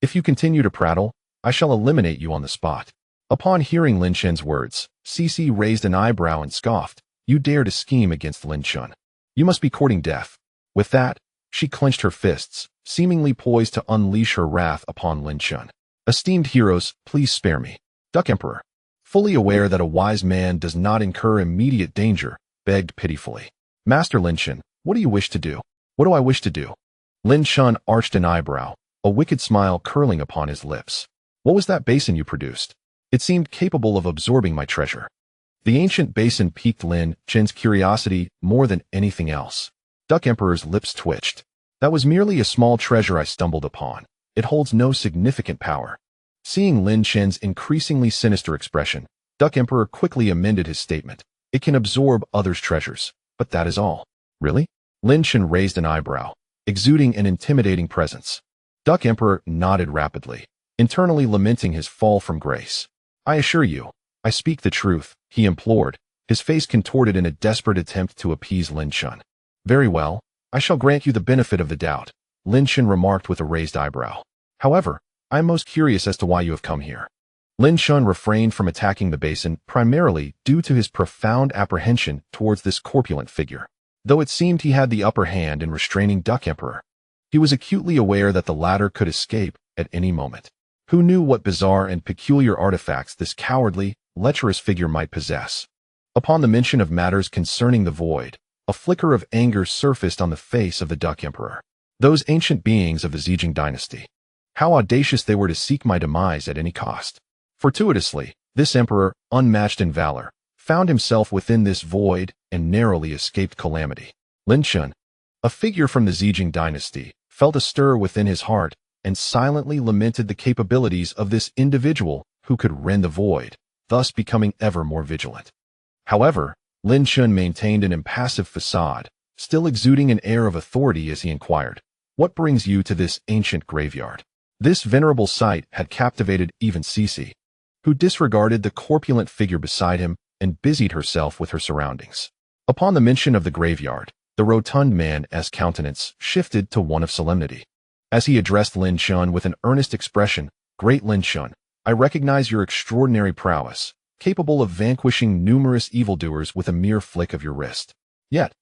If you continue to prattle, I shall eliminate you on the spot. Upon hearing Lin Chen's words, Cece raised an eyebrow and scoffed. You dare to scheme against Lin Chen. You must be courting death. With that, she clenched her fists, seemingly poised to unleash her wrath upon Lin Chen. Esteemed heroes, please spare me. Duck Emperor, fully aware that a wise man does not incur immediate danger, begged pitifully. Master Lin Chen, what do you wish to do? What do I wish to do? Lin Chen arched an eyebrow, a wicked smile curling upon his lips. What was that basin you produced? It seemed capable of absorbing my treasure. The ancient basin piqued Lin Chen's curiosity more than anything else. Duck Emperor's lips twitched. That was merely a small treasure I stumbled upon. It holds no significant power. Seeing Lin Chen's increasingly sinister expression, Duck Emperor quickly amended his statement. It can absorb others' treasures, but that is all. Really? Lin Chen raised an eyebrow, exuding an intimidating presence. Duck Emperor nodded rapidly, internally lamenting his fall from grace. I assure you, I speak the truth, he implored, his face contorted in a desperate attempt to appease Lin Chen. Very well, I shall grant you the benefit of the doubt, Lin Chen remarked with a raised eyebrow. However, I am most curious as to why you have come here. Lin Chen refrained from attacking the basin primarily due to his profound apprehension towards this corpulent figure. though it seemed he had the upper hand in restraining Duck Emperor. He was acutely aware that the latter could escape at any moment. Who knew what bizarre and peculiar artifacts this cowardly, lecherous figure might possess? Upon the mention of matters concerning the void, a flicker of anger surfaced on the face of the Duck Emperor. Those ancient beings of the Zhejiang dynasty. How audacious they were to seek my demise at any cost. Fortuitously, this emperor, unmatched in valor, found himself within this void and narrowly escaped calamity. Lin Chen, a figure from the Zhejiang dynasty, felt a stir within his heart and silently lamented the capabilities of this individual who could rend the void, thus becoming ever more vigilant. However, Lin Chen maintained an impassive facade, still exuding an air of authority as he inquired, "What brings you to this ancient graveyard?" This venerable sight had captivated even Cece, who disregarded the corpulent figure beside him and busied herself with her surroundings. Upon the mention of the graveyard, the rotund man's countenance shifted to one of solemnity. As he addressed Lin Chen with an earnest expression, "Great Lin Chen, I recognize your extraordinary prowess, capable of vanquishing numerous evildoers with a mere flick of your wrist. Yet,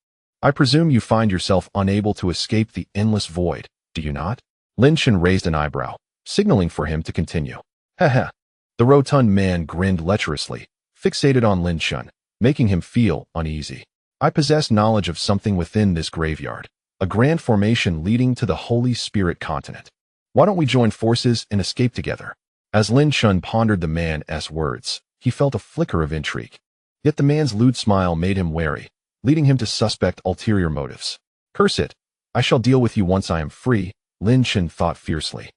I presume you find yourself unable to escape the endless void, do you not?" Lin Chen raised an eyebrow, signaling for him to continue. "Heh." The rotund man grinned lecherously, fixated on Lin Chen, making him feel uneasy. "I possess knowledge of something within this graveyard, a grand formation leading to the Holy Spirit continent. Why don't we join forces and escape together?" As Lin Chen pondered the man's words, he felt a flicker of intrigue. Yet the man's lewd smile made him wary, leading him to suspect ulterior motives. "Curse it, I shall deal with you once I am free," Lin Chen thought fiercely,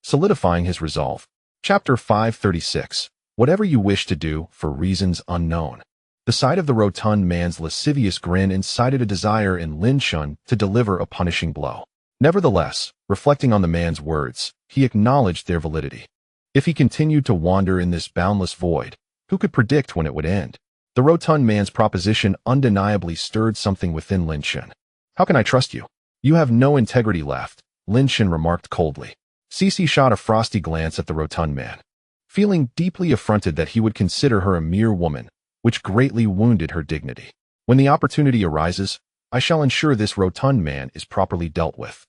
solidifying his resolve. Chapter 536. Whatever you wish to do for reasons unknown. The sight of the rotund man's lascivious grin incited a desire in Lin Chen to deliver a punishing blow. Nevertheless, reflecting on the man's words, he acknowledged their validity. If he continued to wander in this boundless void, who could predict when it would end? The rotund man's proposition undeniably stirred something within Lin Chen. "How can I trust you? You have no integrity left," Lin Chen remarked coldly. Cece shot a frosty glance at the rotund man, feeling deeply affronted that he would consider her a mere woman, which greatly wounded her dignity. "When the opportunity arises, I shall ensure this rotund man is properly dealt with."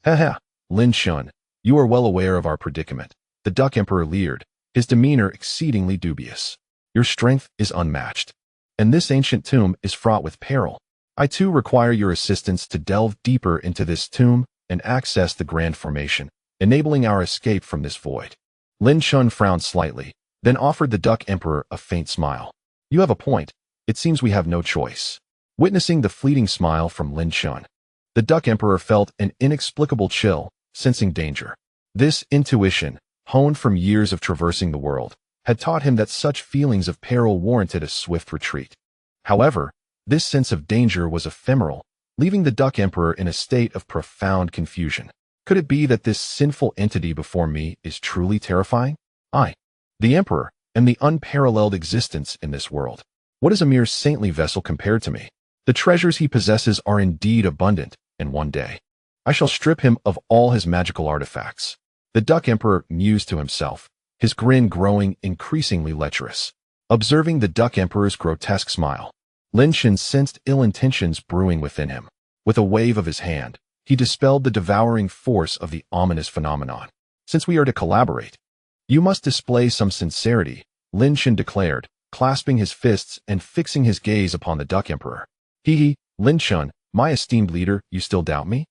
"Heh." Lin Chen, you are well aware of our predicament," the Duck Emperor leered, his demeanor exceedingly dubious. "Your strength is unmatched, and this ancient tomb is fraught with peril. I too require your assistance to delve deeper into this tomb and access the grand formation, enabling our escape from this void." Lin Chen frowned slightly, then offered the Duck Emperor a faint smile. "You have a point. It seems we have no choice." Witnessing the fleeting smile from Lin Chen, the Duck Emperor felt an inexplicable chill, sensing danger. This intuition, honed from years of traversing the world, had taught him that such feelings of peril warranted a swift retreat. However, this sense of danger was ephemeral, leaving the Duck Emperor in a state of profound confusion. Could it be that this sinful entity before me is truly terrifying? I, the Emperor, am the unparalleled existence in this world. What is a mere saintly vessel compared to me? The treasures he possesses are indeed abundant, and one day I shall strip him of all his magical artifacts. The Duck Emperor mused to himself, his grin growing increasingly lecherous. Observing the Duck Emperor's grotesque smile, Lin Chen sensed ill intentions brewing within him. With a wave of his hand, he dispelled the devouring force of the ominous phenomenon. "Since we are to collaborate, you must display some sincerity," Lin Chen declared, clasping his fists and fixing his gaze upon the Duck Emperor. "Hee, Lin Chen, my esteemed leader, you still doubt me?"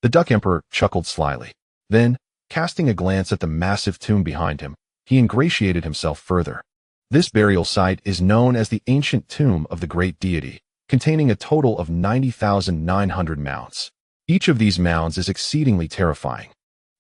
The Duck Emperor chuckled slyly. Then, casting a glance at the massive tomb behind him, he ingratiated himself further. "This burial site is known as the ancient tomb of the great deity, containing a total of 90,900 mounds. Each of these mounds is exceedingly terrifying.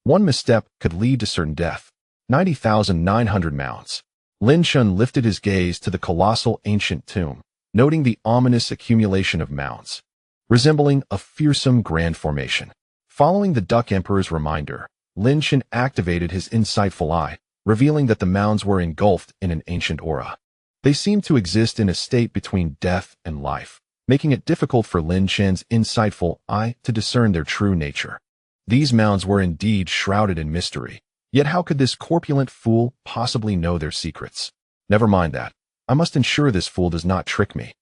One misstep could lead to certain death. 90,900 mounds." Lin Chen lifted his gaze to the colossal ancient tomb, noting the ominous accumulation of mounds, resembling a fearsome grand formation. Following the Duck Emperor's reminder, Lin Chen activated his insightful eye, revealing that the mounds were engulfed in an ancient aura. They seemed to exist in a state between death and life, making it difficult for Lin Chen's insightful eye to discern their true nature. These mounds were indeed shrouded in mystery, yet how could this corpulent fool possibly know their secrets? Never mind that. I must ensure this fool does not trick me.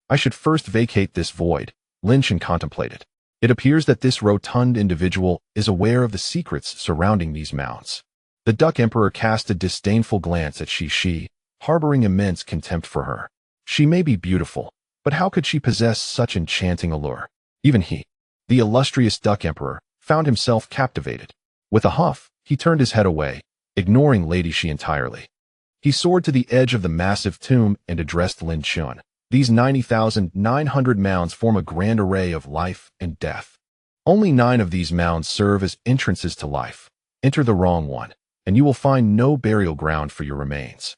I should first vacate this void, Lin Chen contemplated. It appears that this rotund individual is aware of the secrets surrounding these mounts. The Duck Emperor cast a disdainful glance at Shi, harboring immense contempt for her. She may be beautiful, but how could she possess such enchanting allure? Even he, the illustrious Duck Emperor, found himself captivated. With a huff, he turned his head away, ignoring Lady Shi entirely. He soared to the edge of the massive tomb and addressed Lin Chen. These 90,900 mounds form a grand array of life and death. Only 9 of these mounds serve as entrances to life. Enter the wrong one, and you will find no burial ground for your remains.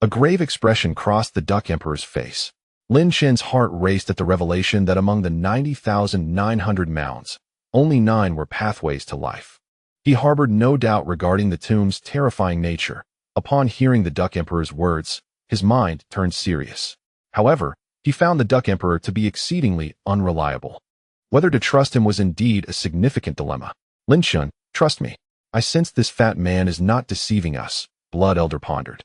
A grave expression crossed the Duck Emperor's face. Lin Chen's heart raced at the revelation that among the 90,900 mounds, only 9 were pathways to life. He harbored no doubt regarding the tomb's terrifying nature. Upon hearing the Duck Emperor's words, his mind turned serious. However, he found the Duck Emperor to be exceedingly unreliable. Whether to trust him was indeed a significant dilemma. Lin Chen, trust me. I sense this fat man is not deceiving us, Blood Elder pondered.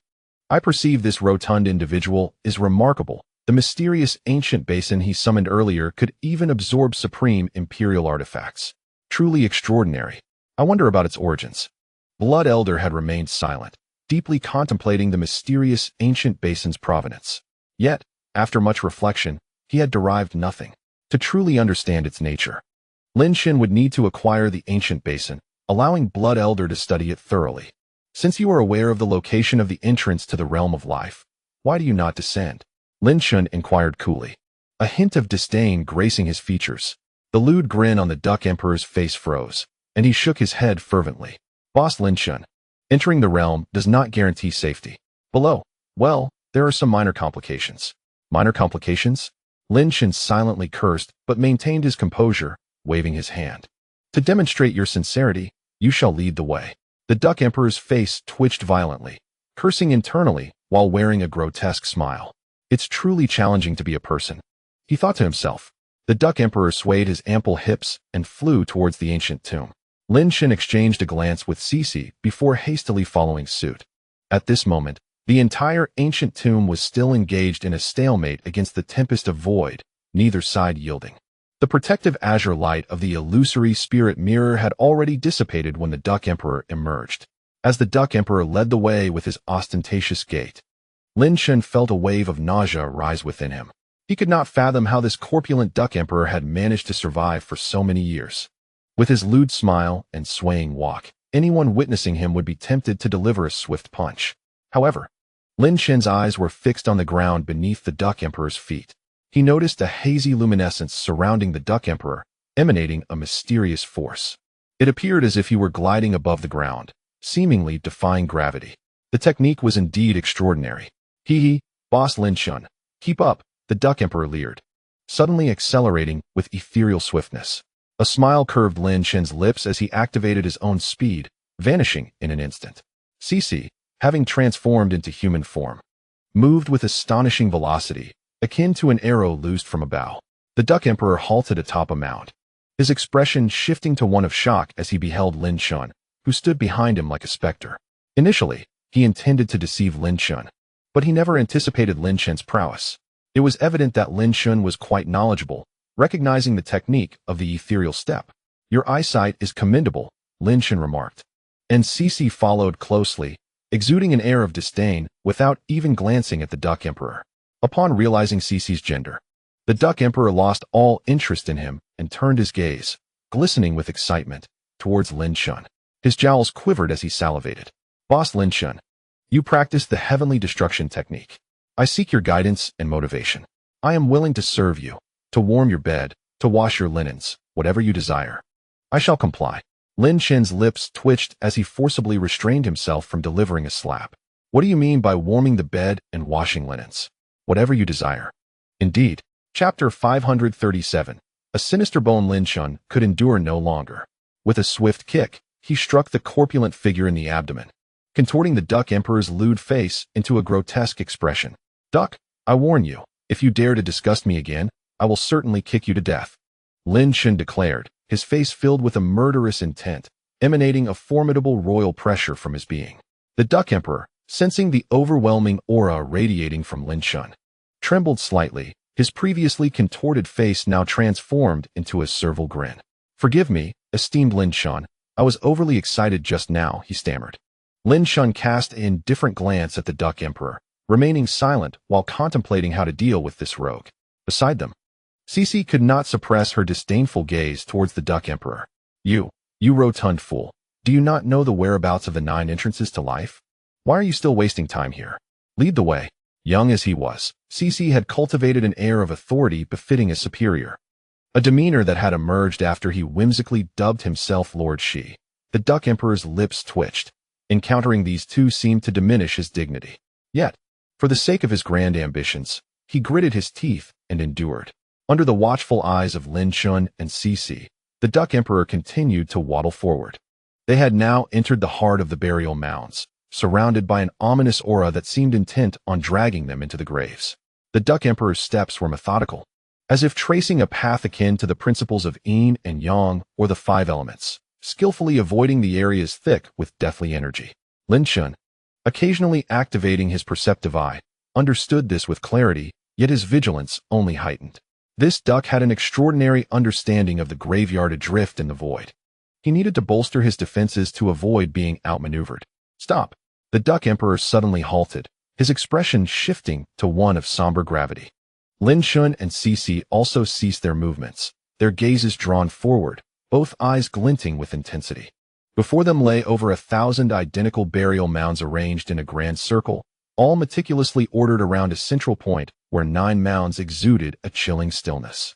I perceive this rotund individual is remarkable. The mysterious ancient basin he summoned earlier could even absorb supreme imperial artifacts. Truly extraordinary. I wonder about its origins. Blood Elder had remained silent, deeply contemplating the mysterious ancient basin's provenance. Yet, after much reflection, he had derived nothing. To truly understand its nature, Lin Chen would need to acquire the ancient basin, allowing Blood Elder to study it thoroughly. Since you are aware of the location of the entrance to the realm of life, why do you not descend? Lin Chen inquired coolly, a hint of disdain gracing his features. The lewd grin on the Duck Emperor's face froze, and he shook his head fervently. Boss Lin Chen, entering the realm does not guarantee safety. Below, well, there are some minor complications. Minor complications? Lin Chen silently cursed, but maintained his composure, waving his hand. To demonstrate your sincerity, you shall lead the way. The Duck Emperor's face twitched violently, cursing internally while wearing a grotesque smile. It's truly challenging to be a person, he thought to himself. The Duck Emperor swayed his ample hips and flew towards the ancient tomb. Lin Chen exchanged a glance with Cece before hastily following suit. At this moment, the entire ancient tomb was still engaged in a stalemate against the tempest of void, neither side yielding. The protective azure light of the Illusory Spirit Mirror had already dissipated when the Duck Emperor emerged. As the Duck Emperor led the way with his ostentatious gait, Lin Chen felt a wave of nausea rise within him. He could not fathom how this corpulent Duck Emperor had managed to survive for so many years. With his lewd smile and swaying walk, anyone witnessing him would be tempted to deliver a swift punch. However, Lin Chen's eyes were fixed on the ground beneath the Duck Emperor's feet. He noticed a hazy luminescence surrounding the Duck Emperor, emanating a mysterious force. It appeared as if he were gliding above the ground, seemingly defying gravity. The technique was indeed extraordinary. Hee, Boss Lin Chen, keep up, the Duck Emperor leered, suddenly accelerating with ethereal swiftness. A smile curved Lin Chen's lips as he activated his own speed, vanishing in an instant. Cece, having transformed into human form, moved with astonishing velocity, akin to an arrow loosed from a bow. The Duck Emperor halted atop a mound, his expression shifting to one of shock as he beheld Lin Chen, who stood behind him like a specter. Initially, he intended to deceive Lin Chen, but he never anticipated Lin Chen's prowess. It was evident that Lin Chen was quite knowledgeable, recognizing the technique of the ethereal step. Your eyesight is commendable, Lin Chen remarked. And Cece followed closely, exuding an air of disdain without even glancing at the Duck Emperor. Upon realizing Cece's gender, the Duck Emperor lost all interest in him and turned his gaze, glistening with excitement, towards Lin Chen. His jowls quivered as he salivated. Boss Lin Chen, you practice the heavenly destruction technique. I seek your guidance and motivation. I am willing to serve you, to warm your bed, to wash your linens, whatever you desire. I shall comply. Lin Chen's lips twitched as he forcibly restrained himself from delivering a slap. What do you mean by warming the bed and washing linens? Whatever you desire. Indeed. Chapter 537. A sinister bone Lin Chen could endure no longer. With a swift kick, he struck the corpulent figure in the abdomen, contorting the Duck Emperor's lewd face into a grotesque expression. Duck, I warn you, if you dare to disgust me again, I will certainly kick you to death. Lin Chen declared, his face filled with a murderous intent, emanating a formidable royal pressure from his being. The Duck Emperor, sensing the overwhelming aura radiating from Lin Chen, trembled slightly, his previously contorted face now transformed into a servile grin. "Forgive me, esteemed Lin Chen. I was overly excited just now," he stammered. Lin Chen cast an indifferent glance at the Duck Emperor, remaining silent while contemplating how to deal with this rogue. Beside them, Cece could not suppress her disdainful gaze towards the Duck Emperor. You rotund fool. Do you not know the whereabouts of the 9 entrances to life? Why are you still wasting time here? Lead the way." Young as he was, Cece had cultivated an air of authority befitting a superior. A demeanor that had emerged after he whimsically dubbed himself Lord Shi. The Duck Emperor's lips twitched. Encountering these two seemed to diminish his dignity. Yet, for the sake of his grand ambitions, he gritted his teeth and endured. Under the watchful eyes of Lin Chen and Cece, the Duck Emperor continued to waddle forward. They had now entered the heart of the burial mounds, surrounded by an ominous aura that seemed intent on dragging them into the graves. The Duck Emperor's steps were methodical, as if tracing a path akin to the principles of yin and yang or the 5 elements, skillfully avoiding the areas thick with deathly energy. Lin Chen, occasionally activating his perceptive eye, understood this with clarity, yet his vigilance only heightened. This duck had an extraordinary understanding of the graveyard adrift in the void. He needed to bolster his defenses to avoid being outmaneuvered. "Stop!" The Duck Emperor suddenly halted, his expression shifting to one of somber gravity. Lin Chen and Cece also ceased their movements, their gazes drawn forward, both eyes glinting with intensity. Before them lay over 1,000 identical burial mounds arranged in a grand circle, all meticulously ordered around a central point where 9 mounds exuded a chilling stillness.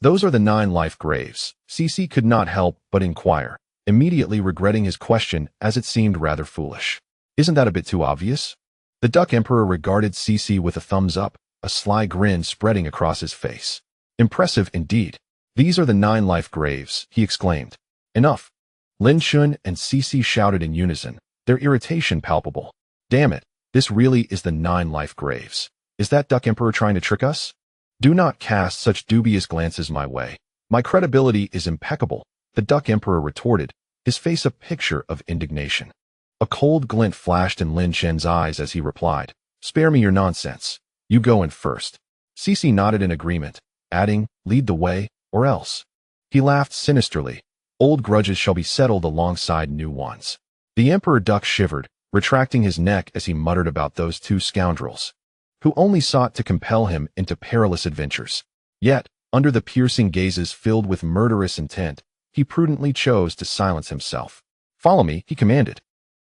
"Those are the 9 life graves," Cece could not help but inquire, immediately regretting his question as it seemed rather foolish. "Isn't that a bit too obvious?" The Duck Emperor regarded Cece with a thumbs up, a sly grin spreading across his face. "Impressive indeed. These are the 9 life graves," he exclaimed. "Enough." Lin Chen and Cece shouted in unison, their irritation palpable. "Damn it, this really is the 9 life graves. Is that Duck Emperor trying to trick us? Do not cast such dubious glances my way. My credibility is impeccable," the Duck Emperor retorted, his face a picture of indignation. A cold glint flashed in Lin Chen's eyes as he replied, "Spare me your nonsense. You go in first." Cece nodded in agreement, adding, "Lead the way, or else." He laughed sinisterly. "Old grudges shall be settled alongside new ones." The Emperor Duck shivered, retracting his neck as he muttered about those 2 scoundrels, who only sought to compel him into perilous adventures. Yet, under the piercing gazes filled with murderous intent, he prudently chose to silence himself. "Follow me," he commanded.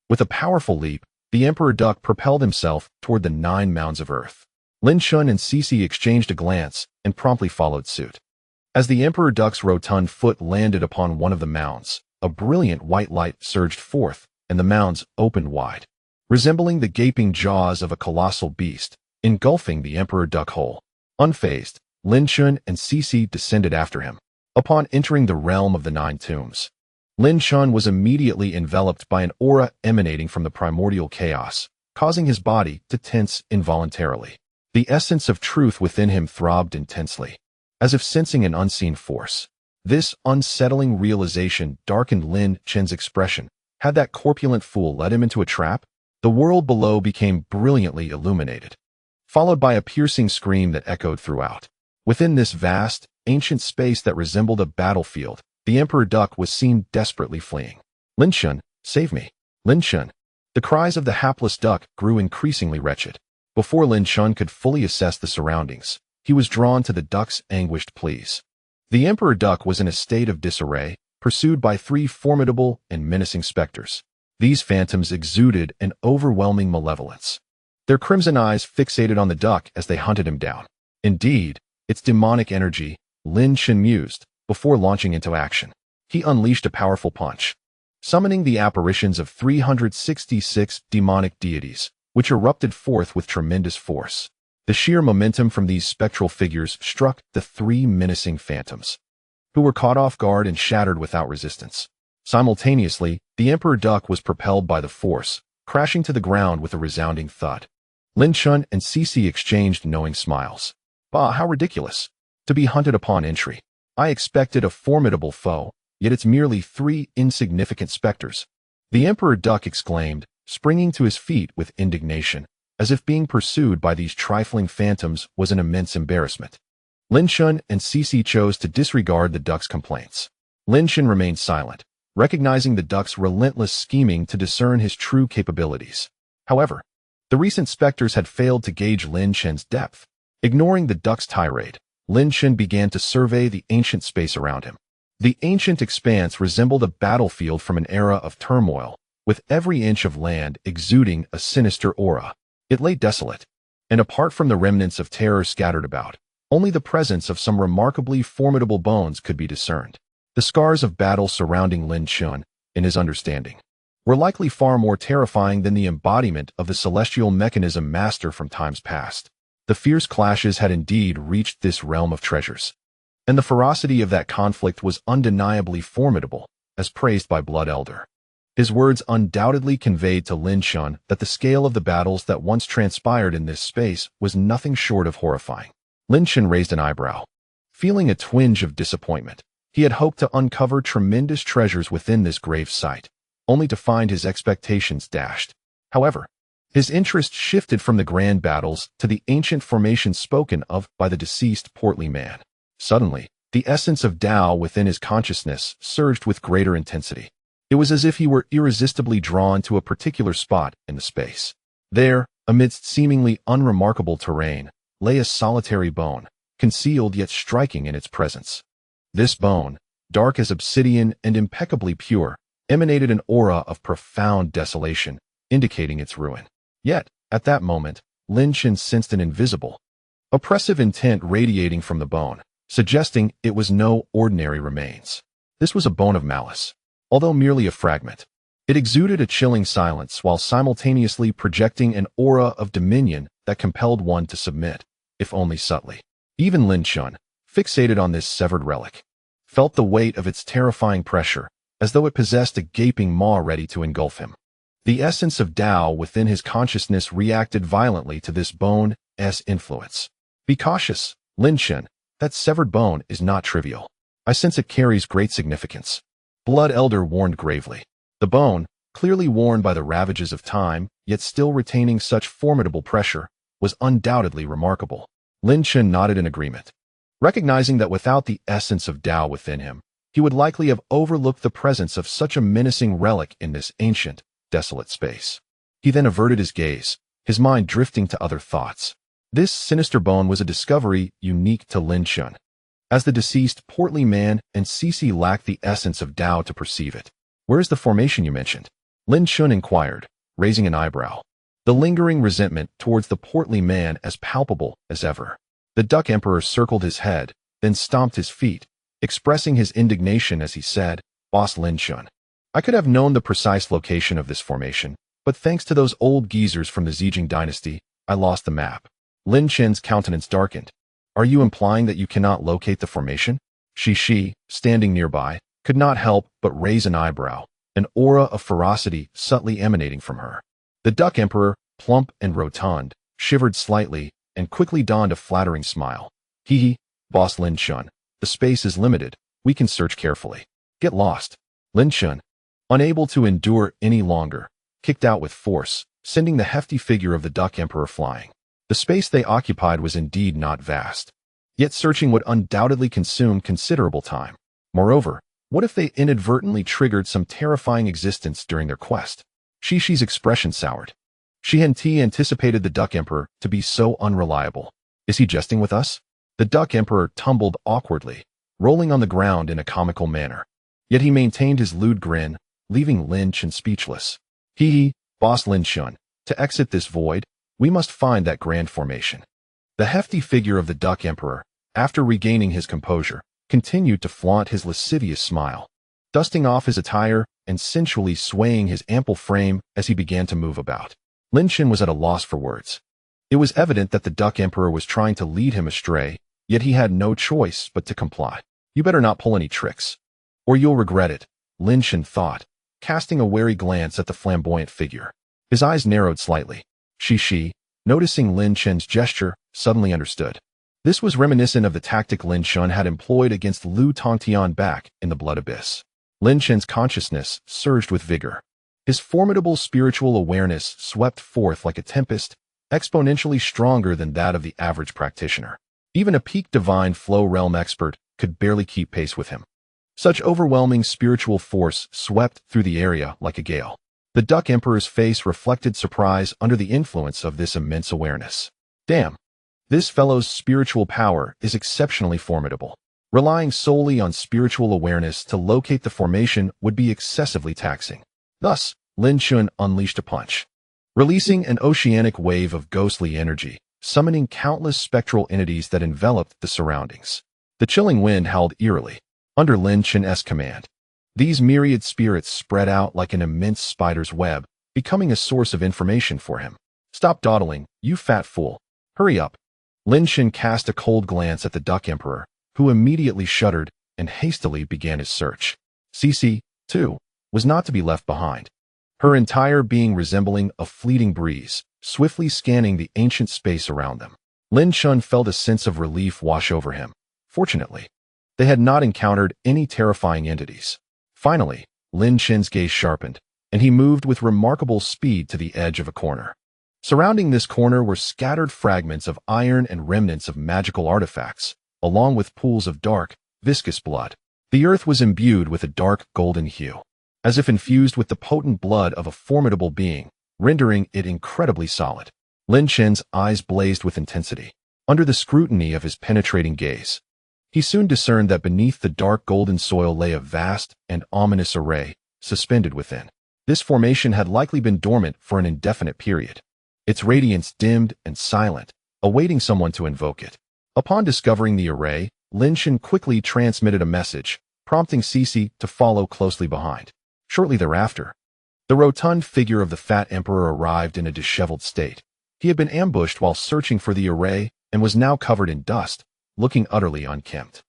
With a powerful leap, the Emperor Duck propelled himself toward the 9 mounds of earth. Lin Chen and Cece exchanged a glance and promptly followed suit. As the Emperor Duck's rotund foot landed upon one of the mounds, a brilliant white light surged forth, and the mounds opened wide, resembling the gaping jaws of a colossal beast, engulfing the Emperor Duck whole. Unfazed, Lin Chen and Cece descended after him. Upon entering the realm of the 9 tombs, Lin Chen was immediately enveloped by an aura emanating from the primordial chaos, causing his body to tense involuntarily. The essence of truth within him throbbed intensely, as if sensing an unseen force. This unsettling realization darkened Lin Chen's expression. Had that corpulent fool led him into a trap? The world below became brilliantly illuminated, followed by a piercing scream that echoed throughout. Within this vast, ancient space that resembled a battlefield, the Emperor Duck was seen desperately fleeing. "Lin Chen, save me! Lin Chen!" The cries of the hapless duck grew increasingly wretched. Before Lin Chen could fully assess the surroundings, he was drawn to the duck's anguished pleas. The Emperor Duck was in a state of disarray, pursued by 3 formidable and menacing specters. These phantoms exuded an overwhelming malevolence, their crimson eyes fixated on the duck as they hunted him down. Indeed, its demonic energy, Lin Chen mused, before launching into action. He unleashed a powerful punch, summoning the apparitions of 366 demonic deities, which erupted forth with tremendous force. The sheer momentum from these spectral figures struck the 3 menacing phantoms, who were caught off guard and shattered without resistance. Simultaneously, the Emperor Duck was propelled by the force, crashing to the ground with a resounding thud. Lin Chen and Cece exchanged knowing smiles. "Bah, how ridiculous! To be hunted upon entry. I expected a formidable foe, yet it's merely 3 insignificant specters," the Emperor Duck exclaimed, springing to his feet with indignation, as if being pursued by these trifling phantoms was an immense embarrassment. Lin Chen and Cece chose to disregard the duck's complaints. Lin Chen remained silent, recognizing the duck's relentless scheming to discern his true capabilities. However, the recent specters had failed to gauge Lin Chen's depth. Ignoring the duck's tirade, Lin Chen began to survey the ancient space around him. The ancient expanse resembled a battlefield from an era of turmoil, with every inch of land exuding a sinister aura. It lay desolate, and apart from the remnants of terror scattered about, only the presence of some remarkably formidable bones could be discerned. The scars of battle surrounding Lin Chen, in his understanding, were likely far more terrifying than the embodiment of the celestial mechanism master from times past. The fierce clashes had indeed reached this realm of treasures, and the ferocity of that conflict was undeniably formidable, as praised by Blood Elder. His words undoubtedly conveyed to Lin Chen that the scale of the battles that once transpired in this space was nothing short of horrifying. Lin Chen raised an eyebrow. Feeling a twinge of disappointment, he had hoped to uncover tremendous treasures within this grave site, only to find his expectations dashed. However, his interest shifted from the grand battles to the ancient formation spoken of by the deceased portly man. Suddenly, the essence of Tao within his consciousness surged with greater intensity. It was as if he were irresistibly drawn to a particular spot in the space. There, amidst seemingly unremarkable terrain, lay a solitary bone, concealed yet striking in its presence. This bone, dark as obsidian and impeccably pure, emanated an aura of profound desolation, indicating its ruin. Yet, at that moment, Lin Chen sensed an invisible, oppressive intent radiating from the bone, suggesting it was no ordinary remains. This was a bone of malice. Although merely a fragment, it exuded a chilling silence while simultaneously projecting an aura of dominion that compelled one to submit, if only subtly. Even Lin Chen, fixated on this severed relic, felt the weight of its terrifying pressure, as though it possessed a gaping maw ready to engulf him. The essence of Tao within his consciousness reacted violently to this bone's influence. Be cautious, Lin Chen. That severed bone is not trivial. I sense it carries great significance. Blood Elder warned gravely. The bone, clearly worn by the ravages of time, yet still retaining such formidable pressure, was undoubtedly remarkable. Lin Chen nodded in agreement, recognizing that without the essence of Tao within him, he would likely have overlooked the presence of such a menacing relic in this ancient, desolate space. He then averted his gaze, his mind drifting to other thoughts. This sinister bone was a discovery unique to Lin Chen, as the deceased portly man and Cece lacked the essence of Tao to perceive it. Where is the formation you mentioned? Lin Chen inquired, raising an eyebrow, the lingering resentment towards the portly man as palpable as ever. The Duck Emperor circled his head, then stomped his feet, expressing his indignation as he said, "Boss Lin Chen, I could have known the precise location of this formation, but thanks to those old geezers from the Zijing dynasty, I lost the map." Lin Chen's countenance darkened. Are you implying that you cannot locate the formation? Shi, standing nearby, could not help but raise an eyebrow, an aura of ferocity subtly emanating from her. The Duck Emperor, plump and rotund, shivered slightly and quickly donned a flattering smile. Boss Lin Chen, the space is limited. We can search carefully. Get lost. Lin Chen, unable to endure any longer, kicked out with force, sending the hefty figure of the Duck Emperor flying. The space they occupied was indeed not vast, yet searching would undoubtedly consume considerable time. Moreover, what if they inadvertently triggered some terrifying existence during their quest? Shishi's expression soured. She had anticipated the Duck Emperor to be so unreliable. Is he jesting with us? The Duck Emperor tumbled awkwardly, rolling on the ground in a comical manner. Yet he maintained his lewd grin, leaving Lin Chen speechless. Boss Lin Chen, to exit this void, we must find that grand formation. The hefty figure of the Duck Emperor, after regaining his composure, continued to flaunt his lascivious smile, dusting off his attire and sensually swaying his ample frame as he began to move about. Lin Chen was at a loss for words. It was evident that the Duck Emperor was trying to lead him astray, yet he had no choice but to comply. You better not pull any tricks, or you'll regret it, Lin Chen thought, casting a wary glance at the flamboyant figure. His eyes narrowed slightly. Shi, noticing Lin Chen's gesture, suddenly understood. This was reminiscent of the tactic Lin Chen had employed against Lu Tongtian back in the Blood Abyss. Lin Chen's consciousness surged with vigor. His formidable spiritual awareness swept forth like a tempest, exponentially stronger than that of the average practitioner. Even a peak divine flow realm expert could barely keep pace with him. Such overwhelming spiritual force swept through the area like a gale. The Duck Emperor's face reflected surprise under the influence of this immense awareness. Damn. This fellow's spiritual power is exceptionally formidable. Relying solely on spiritual awareness to locate the formation would be excessively taxing. Thus, Lin Chen unleashed a punch, releasing an oceanic wave of ghostly energy, summoning countless spectral entities that enveloped the surroundings. The chilling wind howled eerily under Lin Chen's command. These myriad spirits spread out like an immense spider's web, becoming a source of information for him. Stop dawdling, you fat fool. Hurry up. Lin Chen cast a cold glance at the Duck Emperor, who immediately shuddered and hastily began his search. Cece, too, was not to be left behind. Her entire being resembling a fleeting breeze, swiftly scanning the ancient space around them. Lin Chen felt a sense of relief wash over him. Fortunately, they had not encountered any terrifying entities. Finally, Lin Chen's gaze sharpened, and he moved with remarkable speed to the edge of a corner. Surrounding this corner were scattered fragments of iron and remnants of magical artifacts, along with pools of dark, viscous blood. The earth was imbued with a dark golden hue, as if infused with the potent blood of a formidable being, rendering it incredibly solid. Lin Chen's eyes blazed with intensity. Under the scrutiny of his penetrating gaze, he soon discerned that beneath the dark golden soil lay a vast and ominous array, suspended within. This formation had likely been dormant for an indefinite period, its radiance dimmed and silent, awaiting someone to invoke it. Upon discovering the array, Lin Chen quickly transmitted a message, prompting Cece to follow closely behind. Shortly thereafter, the rotund figure of the fat emperor arrived in a disheveled state. He had been ambushed while searching for the array and was now covered in dust, looking utterly unkempt.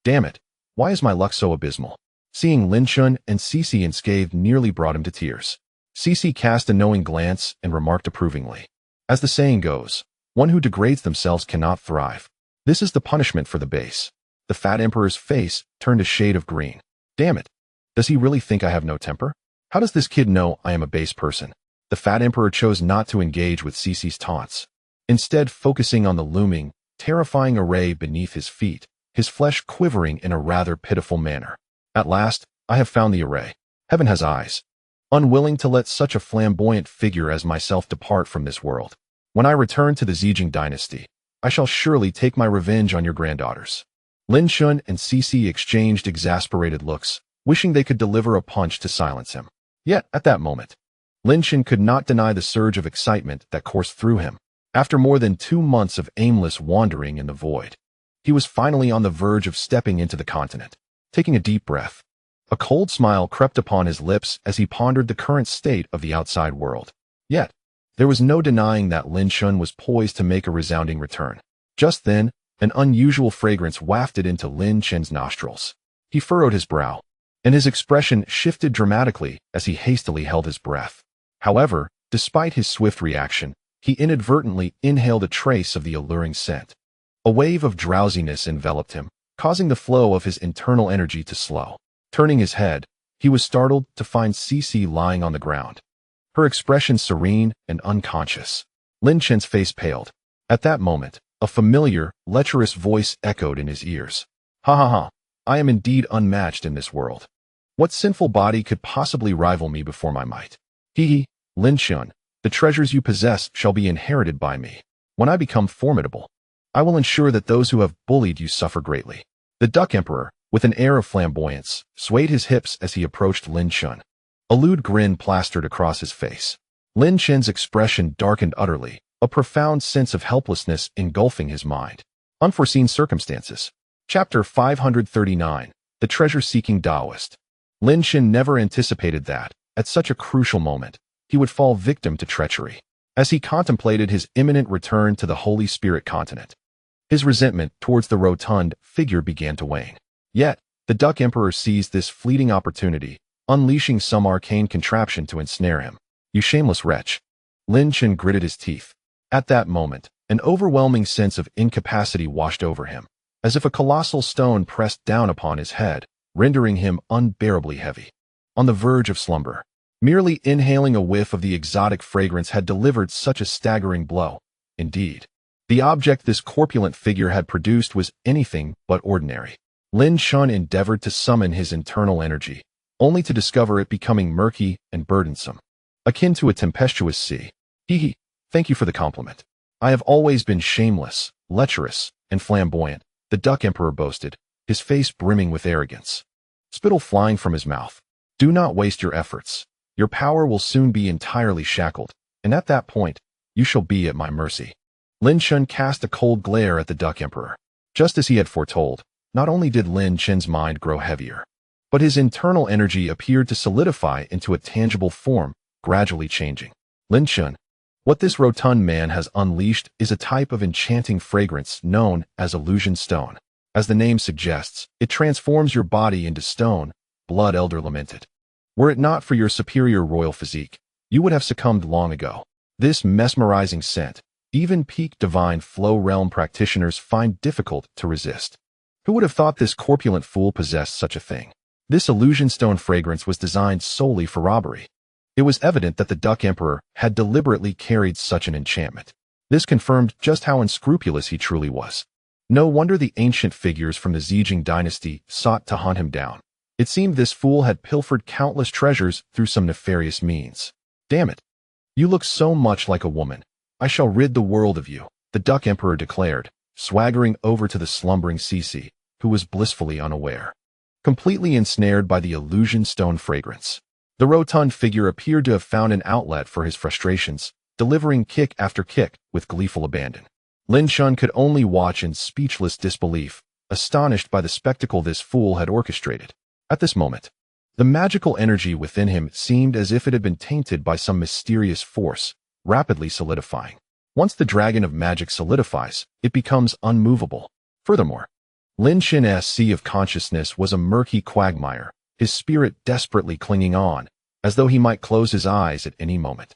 Damn it, why is my luck so abysmal? Seeing Lin Chen and Cece unscathed nearly brought him to tears. Cece cast a knowing glance and remarked approvingly. As the saying goes, one who degrades themselves cannot thrive. This is the punishment for the base. The fat emperor's face turned a shade of green. Damn it. Does he really think I have no temper? How does this kid know I am a base person? The fat emperor chose not to engage with Cece's taunts, instead focusing on the looming, terrifying array beneath his feet, his flesh quivering in a rather pitiful manner. At last, I have found the array. Heaven has eyes. Unwilling to let such a flamboyant figure as myself depart from this world. When I return to the Zijing dynasty, I shall surely take my revenge on your granddaughters. Lin Chen and Cece exchanged exasperated looks, wishing they could deliver a punch to silence him. Yet, at that moment, Lin Chen could not deny the surge of excitement that coursed through him. After more than 2 months of aimless wandering in the void, he was finally on the verge of stepping into the continent. Taking a deep breath, a cold smile crept upon his lips as he pondered the current state of the outside world. Yet, there was no denying that Lin Chen was poised to make a resounding return. Just then, an unusual fragrance wafted into Lin Chen's nostrils. He furrowed his brow, and his expression shifted dramatically as he hastily held his breath. However, despite his swift reaction, he inadvertently inhaled a trace of the alluring scent. A wave of drowsiness enveloped him, causing the flow of his internal energy to slow. Turning his head, he was startled to find Cece lying on the ground, her expression serene and unconscious. Lin Chen's face paled. At that moment, a familiar, lecherous voice echoed in his ears. Ha ha ha, I am indeed unmatched in this world. What sinful body could possibly rival me before my might? Hee hee, Lin Chen, the treasures you possess shall be inherited by me. When I become formidable, I will ensure that those who have bullied you suffer greatly. The Duck Emperor, with an air of flamboyance, swayed his hips as he approached Lin Chen. A lewd grin plastered across his face. Lin Chen's expression darkened utterly, a profound sense of helplessness engulfing his mind. Unforeseen circumstances. Chapter 539, The Treasure-Seeking Taoist. Lin Chen never anticipated that, at such a crucial moment, he would fall victim to treachery. As he contemplated his imminent return to the Holy Spirit continent, his resentment towards the rotund figure began to wane. Yet, the Duck Emperor seized this fleeting opportunity, unleashing some arcane contraption to ensnare him. You shameless wretch. Lin Chen gritted his teeth. At that moment, an overwhelming sense of incapacity washed over him, as if a colossal stone pressed down upon his head, rendering him unbearably heavy. On the verge of slumber, merely inhaling a whiff of the exotic fragrance had delivered such a staggering blow. Indeed, The object this corpulent figure had produced was anything but ordinary. Lin Chen endeavored to summon his internal energy, only to discover it becoming murky and burdensome, akin to a tempestuous sea. Hee, thank you for the compliment. I have always been shameless, lecherous, and flamboyant, the Duck Emperor boasted, his face brimming with arrogance. Spittle flying from his mouth. Do not waste your efforts. Your power will soon be entirely shackled, and at that point, you shall be at my mercy. Lin Chen cast a cold glare at the Duck Emperor. Just as he had foretold, not only did Lin Chen's mind grow heavier, but his internal energy appeared to solidify into a tangible form, gradually changing. Lin Chen, what this rotund man has unleashed is a type of enchanting fragrance known as illusion stone. As the name suggests, it transforms your body into stone, blood elder lamented. Were it not for your superior royal physique, you would have succumbed long ago. This mesmerizing scent, even peak divine flow realm practitioners find difficult to resist. Who would have thought this corpulent fool possessed such a thing? This illusion stone fragrance was designed solely for robbery. It was evident that the Duck Emperor had deliberately carried such an enchantment. This confirmed just how unscrupulous he truly was. No wonder the ancient figures from the Zhejiang dynasty sought to hunt him down. It seemed this fool had pilfered countless treasures through some nefarious means. Damn it. You look so much like a woman. I shall rid the world of you, the Duck Emperor declared, swaggering over to the slumbering Cici, who was blissfully unaware. Completely ensnared by the illusion stone fragrance, the rotund figure appeared to have found an outlet for his frustrations, delivering kick after kick with gleeful abandon. Lin Chen could only watch in speechless disbelief, astonished by the spectacle this fool had orchestrated. At this moment, the magical energy within him seemed as if it had been tainted by some mysterious force, rapidly solidifying. Once the dragon of magic solidifies, it becomes unmovable. Furthermore, Lin Chen's sea of consciousness was a murky quagmire, his spirit desperately clinging on, as though he might close his eyes at any moment.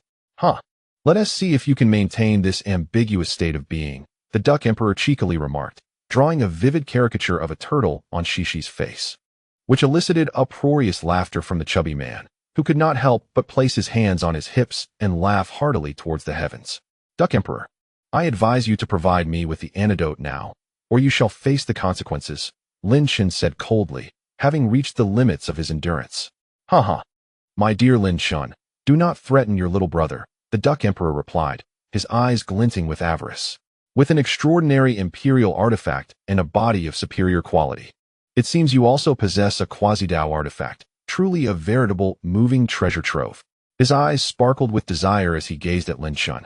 Let us see if you can maintain this ambiguous state of being, the Duck Emperor cheekily remarked, drawing a vivid caricature of a turtle on Shishi's face, which elicited uproarious laughter from the chubby man, who could not help but place his hands on his hips and laugh heartily towards the heavens. Duck Emperor, I advise you to provide me with the antidote now, or you shall face the consequences, Lin Chen said coldly, having reached the limits of his endurance. My dear Lin Chen, do not threaten your little brother, the Duck Emperor replied, his eyes glinting with avarice. With an extraordinary imperial artifact and a body of superior quality, it seems you also possess a quasi-Dao artifact, truly a veritable moving treasure trove. His eyes sparkled with desire as he gazed at Lin Chen,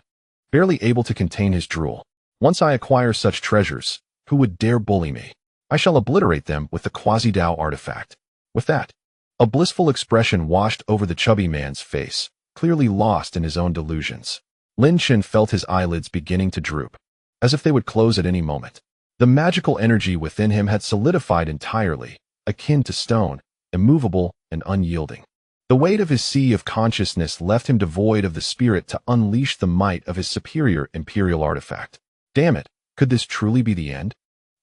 barely able to contain his drool. Once I acquire such treasures, who would dare bully me? I shall obliterate them with the quasi-Dao artifact. With that, a blissful expression washed over the chubby man's face, clearly lost in his own delusions. Lin Chen felt his eyelids beginning to droop, as if they would close at any moment. The magical energy within him had solidified entirely, akin to stone, immovable and unyielding. The weight of his sea of consciousness left him devoid of the spirit to unleash the might of his superior imperial artifact. Damn it, could this truly be the end?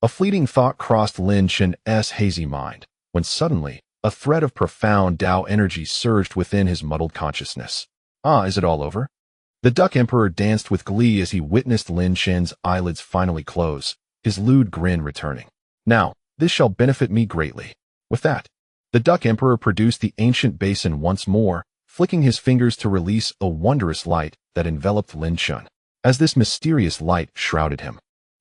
A fleeting thought crossed Lin Chen's hazy mind, when suddenly, a thread of profound Dao energy surged within his muddled consciousness. Is it all over? The Duck Emperor danced with glee as he witnessed Lin Chen's eyelids finally close, his lewd grin returning. Now, this shall benefit me greatly. With that, the Duck Emperor produced the ancient basin once more, flicking his fingers to release a wondrous light that enveloped Lin Chen. As this mysterious light shrouded him,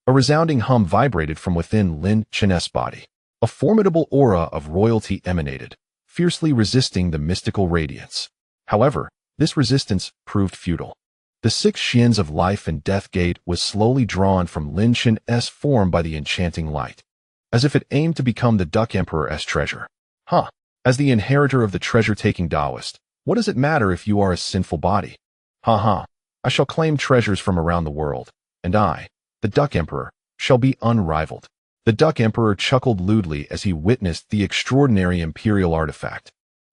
a resounding hum vibrated from within Lin Chen's body. A formidable aura of royalty emanated, fiercely resisting the mystical radiance. However, this resistance proved futile. The 6 xians of life and death gate was slowly drawn from Lin Chen's form by the enchanting light, as if it aimed to become the Duck Emperor's treasure. As the inheritor of the treasure-taking Taoist, what does it matter if you are a sinful body? I shall claim treasures from around the world, and I, the Duck Emperor, shall be unrivaled. The Duck Emperor chuckled lewdly as he witnessed the extraordinary imperial artifact,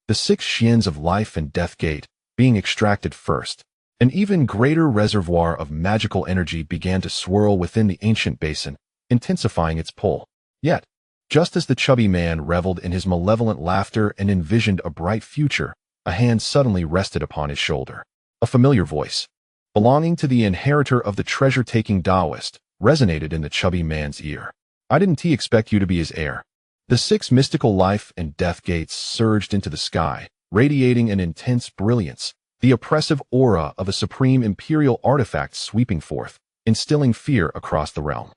the 6 xians of life and death gate, being extracted first. An even greater reservoir of magical energy began to swirl within the ancient basin, intensifying its pull. Yet, just as the chubby man reveled in his malevolent laughter and envisioned a bright future, a hand suddenly rested upon his shoulder. A familiar voice, belonging to the inheritor of the treasure-taking Taoist, resonated in the chubby man's ear. I didn't expect you to be his heir. The 6 mystical life and death gates surged into the sky, radiating an intense brilliance, the oppressive aura of a supreme imperial artifact sweeping forth, instilling fear across the realm.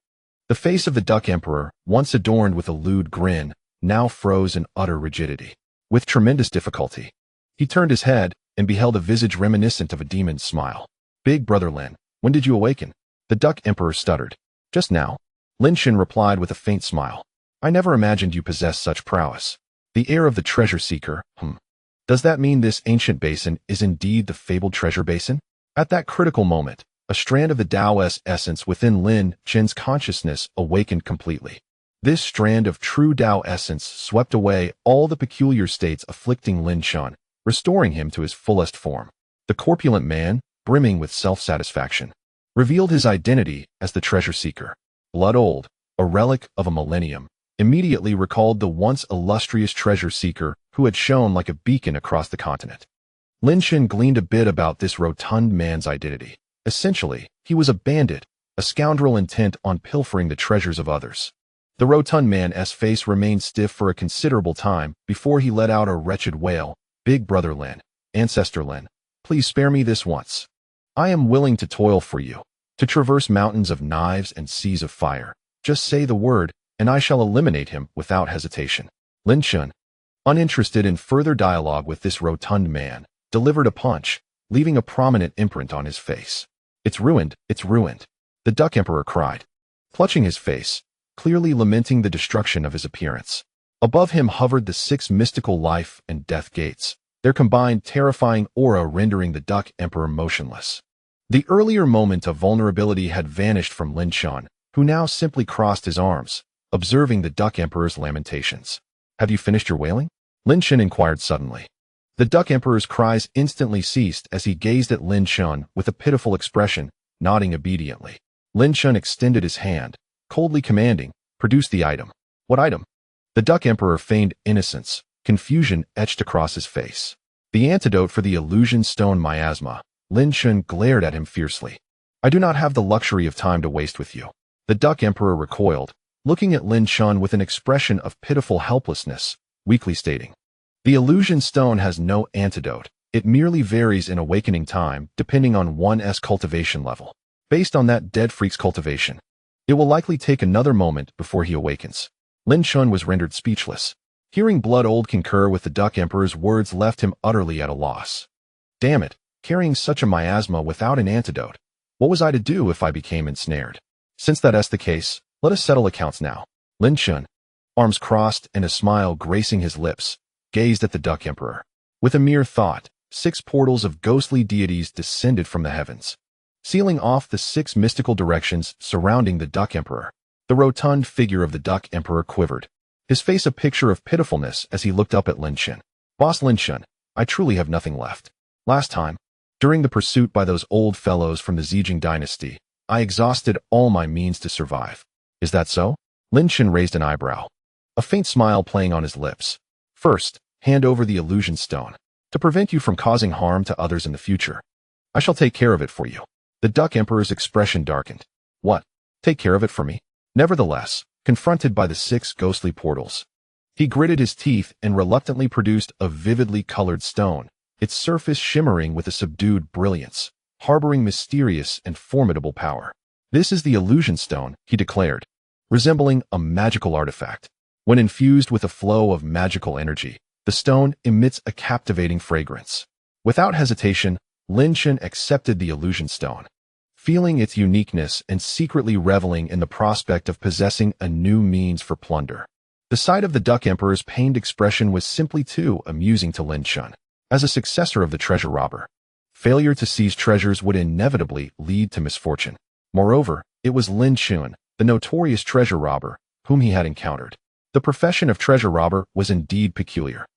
The face of the Duck Emperor, once adorned with a lewd grin, now froze in utter rigidity. With tremendous difficulty, he turned his head and beheld a visage reminiscent of a demon's smile. Big Brother Lin, when did you awaken? The Duck Emperor stuttered. Just now. Lin Chen replied with a faint smile. I never imagined you possessed such prowess. The heir of the treasure seeker, Does that mean this ancient basin is indeed the fabled treasure basin? At that critical moment, a strand of the Taoist essence within Lin Chen's consciousness awakened completely. This strand of true Tao essence swept away all the peculiar states afflicting Lin Chen, restoring him to his fullest form. The corpulent man, brimming with self-satisfaction, revealed his identity as the treasure seeker. Blood Old, a relic of a millennium, immediately recalled the once illustrious treasure seeker who had shone like a beacon across the continent. Lin Chen gleaned a bit about this rotund man's identity. Essentially, he was a bandit, a scoundrel intent on pilfering the treasures of others. The rotund man's face remained stiff for a considerable time before he let out a wretched wail. Big Brother Lin, Ancestor Lin, please spare me this once. I am willing to toil for you, to traverse mountains of knives and seas of fire. Just say the word, and I shall eliminate him without hesitation. Lin Chen, uninterested in further dialogue with this rotund man, delivered a punch, leaving a prominent imprint on his face. It's ruined, it's ruined, the Duck Emperor cried, clutching his face, clearly lamenting the destruction of his appearance. Above him hovered the 6 mystical life and death gates, their combined terrifying aura rendering the Duck Emperor motionless. The earlier moment of vulnerability had vanished from Lin Chen, who now simply crossed his arms, observing the Duck Emperor's lamentations. Have you finished your wailing? Lin Chen inquired suddenly. The Duck Emperor's cries instantly ceased as he gazed at Lin Chen with a pitiful expression, nodding obediently. Lin Chen extended his hand, coldly commanding, produce the item. What item? The Duck Emperor feigned innocence, confusion etched across his face. The antidote for the illusion stone miasma. Lin Chen glared at him fiercely. I do not have the luxury of time to waste with you. The Duck Emperor recoiled, looking at Lin Chen with an expression of pitiful helplessness, weakly stating, the illusion stone has no antidote. It merely varies in awakening time depending on one's cultivation level. Based on that dead freak's cultivation, it will likely take another moment before he awakens. Lin Chen was rendered speechless. Hearing Blood Old concur with the Duck Emperor's words left him utterly at a loss. Damn it, carrying such a miasma without an antidote. What was I to do if I became ensnared? Since that's the case, let us settle accounts now. Lin Chen, arms crossed and a smile gracing his lips, gazed at the Duck Emperor. With a mere thought, 6 portals of ghostly deities descended from the heavens, sealing off the 6 mystical directions surrounding the Duck Emperor. The rotund figure of the Duck Emperor quivered, his face a picture of pitifulness as he looked up at Lin Chen. Boss Lin Chen, I truly have nothing left. Last time, during the pursuit by those old fellows from the Zijing dynasty, I exhausted all my means to survive. Is that so? Lin Chen raised an eyebrow, a faint smile playing on his lips. First, hand over the illusion stone, to prevent you from causing harm to others in the future. I shall take care of it for you. The Duck Emperor's expression darkened. What? Take care of it for me? Nevertheless, confronted by the 6 ghostly portals, he gritted his teeth and reluctantly produced a vividly colored stone, its surface shimmering with a subdued brilliance, harboring mysterious and formidable power. This is the illusion stone, he declared, resembling a magical artifact. When infused with a flow of magical energy, the stone emits a captivating fragrance. Without hesitation, Lin Chen accepted the illusion stone, feeling its uniqueness and secretly reveling in the prospect of possessing a new means for plunder. The sight of the Duck Emperor's pained expression was simply too amusing to Lin Chen. As a successor of the treasure robber, failure to seize treasures would inevitably lead to misfortune. Moreover, it was Lin Chen, the notorious treasure robber, whom he had encountered. The profession of treasure robber was indeed peculiar.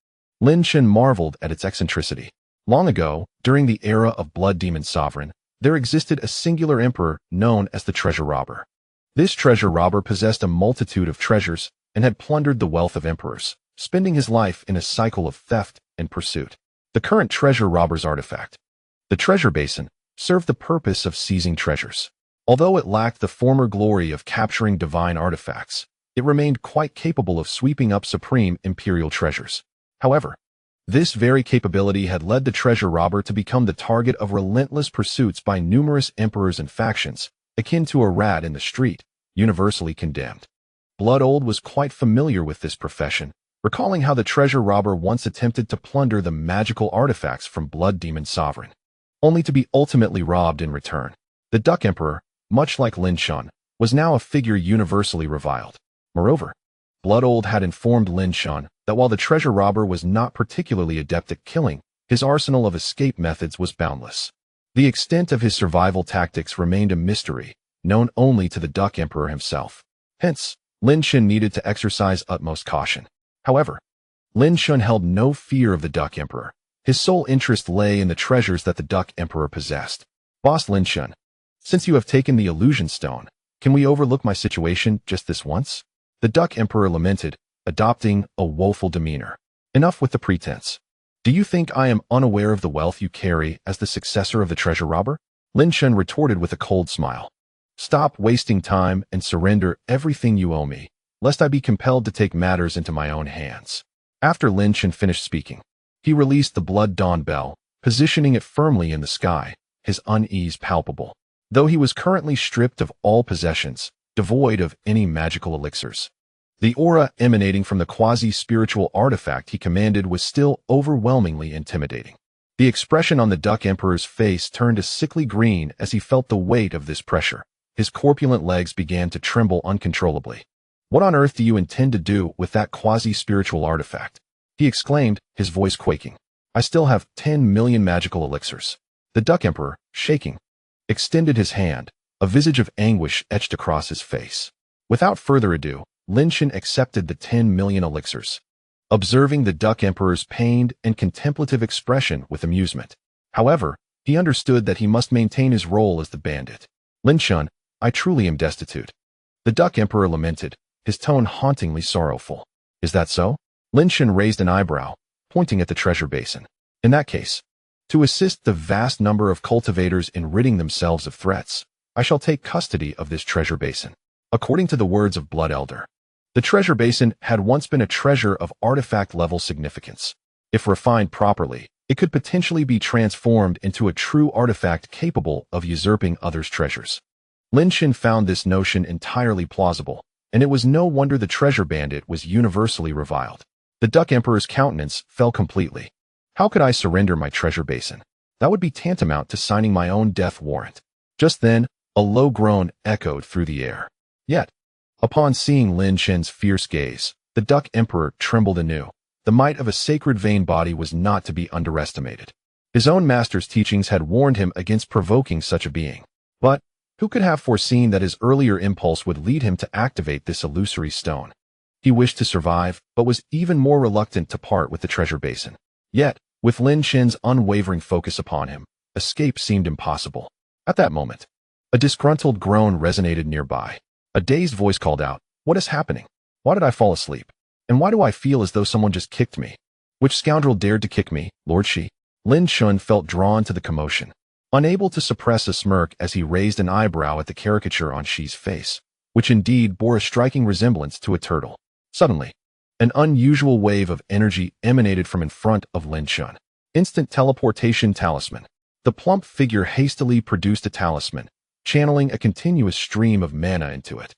Lin Chen marveled at its eccentricity. Long ago, during the era of Blood Demon Sovereign, there existed a singular emperor known as the treasure robber. This treasure robber possessed a multitude of treasures and had plundered the wealth of emperors, spending his life in a cycle of theft and pursuit. The current treasure robber's artifact, the treasure basin, served the purpose of seizing treasures. Although it lacked the former glory of capturing divine artifacts, it remained quite capable of sweeping up supreme imperial treasures. However, this very capability had led the treasure robber to become the target of relentless pursuits by numerous emperors and factions, akin to a rat in the street, universally condemned. Blood Old was quite familiar with this profession, recalling how the treasure robber once attempted to plunder the magical artifacts from Blood Demon Sovereign, only to be ultimately robbed in return. The Duck Emperor, much like Lin Chen, was now a figure universally reviled. Moreover, Blood Old had informed Lin Chen that while the treasure robber was not particularly adept at killing, his arsenal of escape methods was boundless. The extent of his survival tactics remained a mystery, known only to the Duck Emperor himself. Hence, Lin Chen needed to exercise utmost caution. However, Lin Chen held no fear of the Duck Emperor. His sole interest lay in the treasures that the Duck Emperor possessed. Boss Lin Chen, since you have taken the illusion stone, can we overlook my situation just this once? The Duck Emperor lamented, adopting a woeful demeanor. Enough with the pretense. Do you think I am unaware of the wealth you carry as the successor of the treasure robber? Lin Chen retorted with a cold smile. Stop wasting time and surrender everything you owe me, lest I be compelled to take matters into my own hands. After Lin Chen finished speaking, he released the Blood Dawn Bell, positioning it firmly in the sky, his unease palpable. Though he was currently stripped of all possessions, devoid of any magical elixirs, the aura emanating from the quasi-spiritual artifact he commanded was still overwhelmingly intimidating. The expression on the Duck Emperor's face turned a sickly green as he felt the weight of this pressure. His corpulent legs began to tremble uncontrollably. What on earth do you intend to do with that quasi-spiritual artifact? He exclaimed, his voice quaking. I still have 10 million magical elixirs. The Duck Emperor, shaking, extended his hand, a visage of anguish etched across his face. Without further ado, Lin Chen accepted the 10 million elixirs, observing the Duck Emperor's pained and contemplative expression with amusement. However, he understood that he must maintain his role as the bandit. Lin Chen, I truly am destitute. The Duck Emperor lamented, his tone hauntingly sorrowful. Is that so? Lin Chen raised an eyebrow, pointing at the treasure basin. In that case, to assist the vast number of cultivators in ridding themselves of threats, I shall take custody of this treasure basin. According to the words of Blood Elder, the treasure basin had once been a treasure of artifact-level significance. If refined properly, it could potentially be transformed into a true artifact capable of usurping others' treasures. Lin Chen found this notion entirely plausible, and it was no wonder the treasure bandit was universally reviled. The Duck Emperor's countenance fell completely. How could I surrender my treasure basin? That would be tantamount to signing my own death warrant. Just then, a low groan echoed through the air. Yet, upon seeing Lin Chen's fierce gaze, the Duck Emperor trembled anew. The might of a sacred vein body was not to be underestimated. His own master's teachings had warned him against provoking such a being. But who could have foreseen that his earlier impulse would lead him to activate this illusory stone? He wished to survive, but was even more reluctant to part with the treasure basin. Yet, with Lin Chen's unwavering focus upon him, escape seemed impossible. At that moment, a disgruntled groan resonated nearby. A dazed voice called out, "What is happening? Why did I fall asleep? And why do I feel as though someone just kicked me? Which scoundrel dared to kick me, Lord Shi?" Lin Chen felt drawn to the commotion, unable to suppress a smirk as he raised an eyebrow at the caricature on Shi's face, which indeed bore a striking resemblance to a turtle. Suddenly, an unusual wave of energy emanated from in front of Lin Chen. Instant teleportation talisman. The plump figure hastily produced a talisman, channeling a continuous stream of mana into it.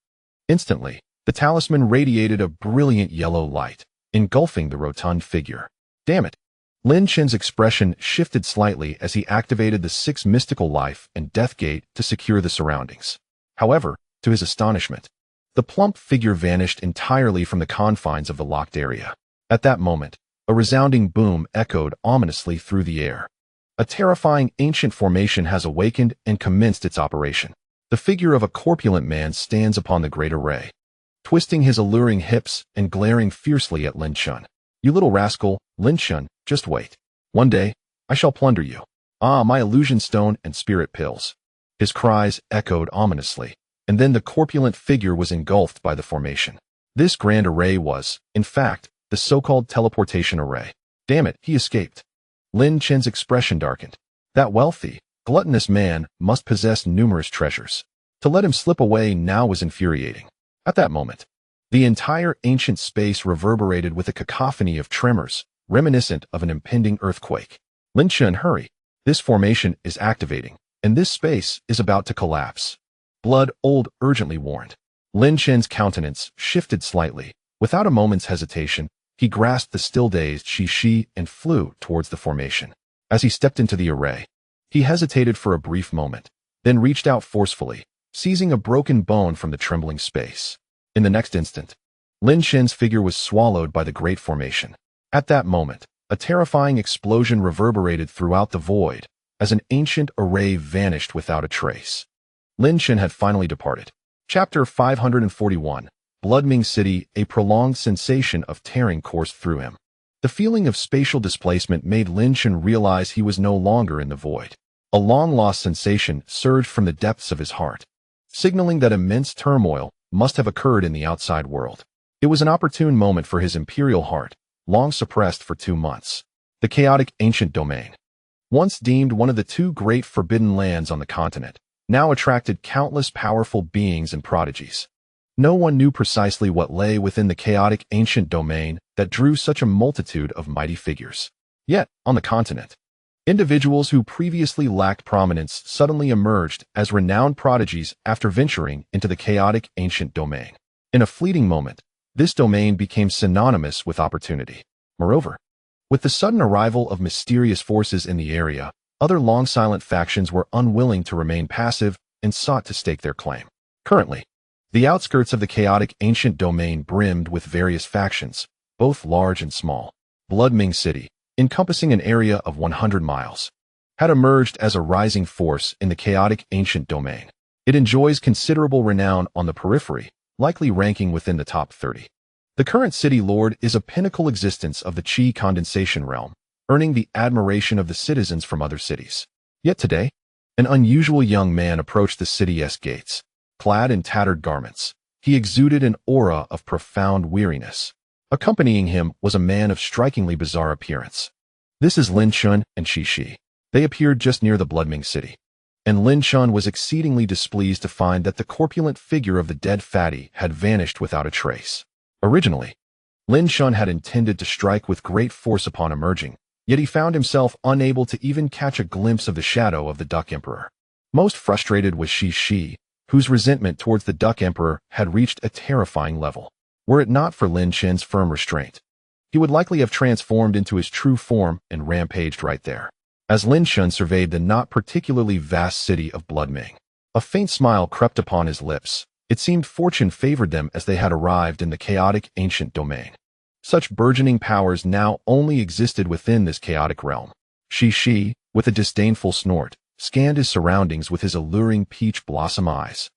Instantly, the talisman radiated a brilliant yellow light, engulfing the rotund figure. Damn it! Lin Chen's expression shifted slightly as he activated the 6 mystical life and death gate to secure the surroundings. However, to his astonishment, the plump figure vanished entirely from the confines of the locked area. At that moment, a resounding boom echoed ominously through the air. A terrifying ancient formation has awakened and commenced its operation. The figure of a corpulent man stands upon the great array, twisting his alluring hips and glaring fiercely at Lin Chen. You little rascal, Lin Chen, just wait. One day, I shall plunder you. Ah, my illusion stone and spirit pills. His cries echoed ominously, and then the corpulent figure was engulfed by the formation. This grand array was, in fact, the so-called teleportation array. Damn it, he escaped. Lin Chen's expression darkened. That wealthy, gluttonous man must possess numerous treasures. To let him slip away now was infuriating. At that moment, the entire ancient space reverberated with a cacophony of tremors, reminiscent of an impending earthquake. Lin Chen, hurry. This formation is activating, and this space is about to collapse. Blood Old urgently warned. Lin Chen's countenance shifted slightly. Without a moment's hesitation, he grasped the still-dazed Shi and flew towards the formation. As he stepped into the array, he hesitated for a brief moment, then reached out forcefully, seizing a broken bone from the trembling space. In the next instant, Lin Chen's figure was swallowed by the great formation. At that moment, a terrifying explosion reverberated throughout the void, as an ancient array vanished without a trace. Lin Chen had finally departed. Chapter 541. Bloodming City. A prolonged sensation of tearing coursed through him. The feeling of spatial displacement made Lin Chen realize he was no longer in the void. A long-lost sensation surged from the depths of his heart, signaling that immense turmoil must have occurred in the outside world. It was an opportune moment for his imperial heart, long suppressed for 2 months. The chaotic ancient domain, once deemed one of the 2 great forbidden lands on the continent, now attracted countless powerful beings and prodigies. No one knew precisely what lay within the chaotic ancient domain that drew such a multitude of mighty figures. Yet, on the continent, individuals who previously lacked prominence suddenly emerged as renowned prodigies after venturing into the chaotic ancient domain. In a fleeting moment, this domain became synonymous with opportunity. Moreover, with the sudden arrival of mysterious forces in the area, other long-silent factions were unwilling to remain passive and sought to stake their claim. Currently, the outskirts of the chaotic ancient domain brimmed with various factions, both large and small. Bloodming City, encompassing an area of 100 miles, had emerged as a rising force in the chaotic ancient domain. It enjoys considerable renown on the periphery, likely ranking within the top 30. The current city lord is a pinnacle existence of the Qi condensation realm, earning the admiration of the citizens from other cities. Yet today, an unusual young man approached the city's gates. Clad in tattered garments, he exuded an aura of profound weariness. Accompanying him was a man of strikingly bizarre appearance. This is Lin Chen and Shi. They appeared just near the Bloodming City, and Lin Chen was exceedingly displeased to find that the corpulent figure of the dead fatty had vanished without a trace. Originally, Lin Chen had intended to strike with great force upon emerging, yet he found himself unable to even catch a glimpse of the shadow of the Duck Emperor. Most frustrated was Shi, whose resentment towards the Duck Emperor had reached a terrifying level. Were it not for Lin Chen's firm restraint, he would likely have transformed into his true form and rampaged right there. As Lin Chen surveyed the not particularly vast city of Bloodming, a faint smile crept upon his lips. It seemed fortune favored them as they had arrived in the chaotic ancient domain. Such burgeoning powers now only existed within this chaotic realm. Shi, with a disdainful snort, scanned his surroundings with his alluring peach blossom eyes,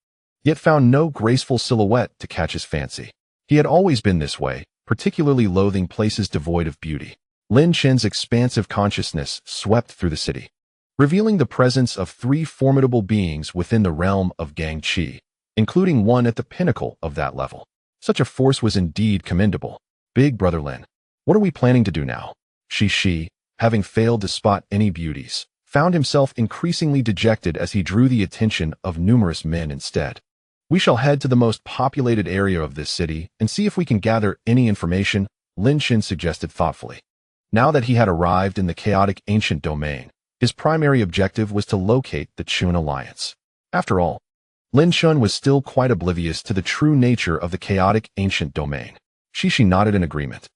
yet found no graceful silhouette to catch his fancy. He had always been this way, particularly loathing places devoid of beauty. Lin Chen's expansive consciousness swept through the city, revealing the presence of 3 formidable beings within the realm of Gang Qi, including one at the pinnacle of that level. Such a force was indeed commendable. Big Brother Lin, what are we planning to do now? Shi, having failed to spot any beauties, found himself increasingly dejected as he drew the attention of numerous men instead. We shall head to the most populated area of this city and see if we can gather any information, Lin Chen suggested thoughtfully. Now that he had arrived in the chaotic ancient domain, his primary objective was to locate the Chun Alliance. After all, Lin Chen was still quite oblivious to the true nature of the chaotic ancient domain. Shi nodded in agreement,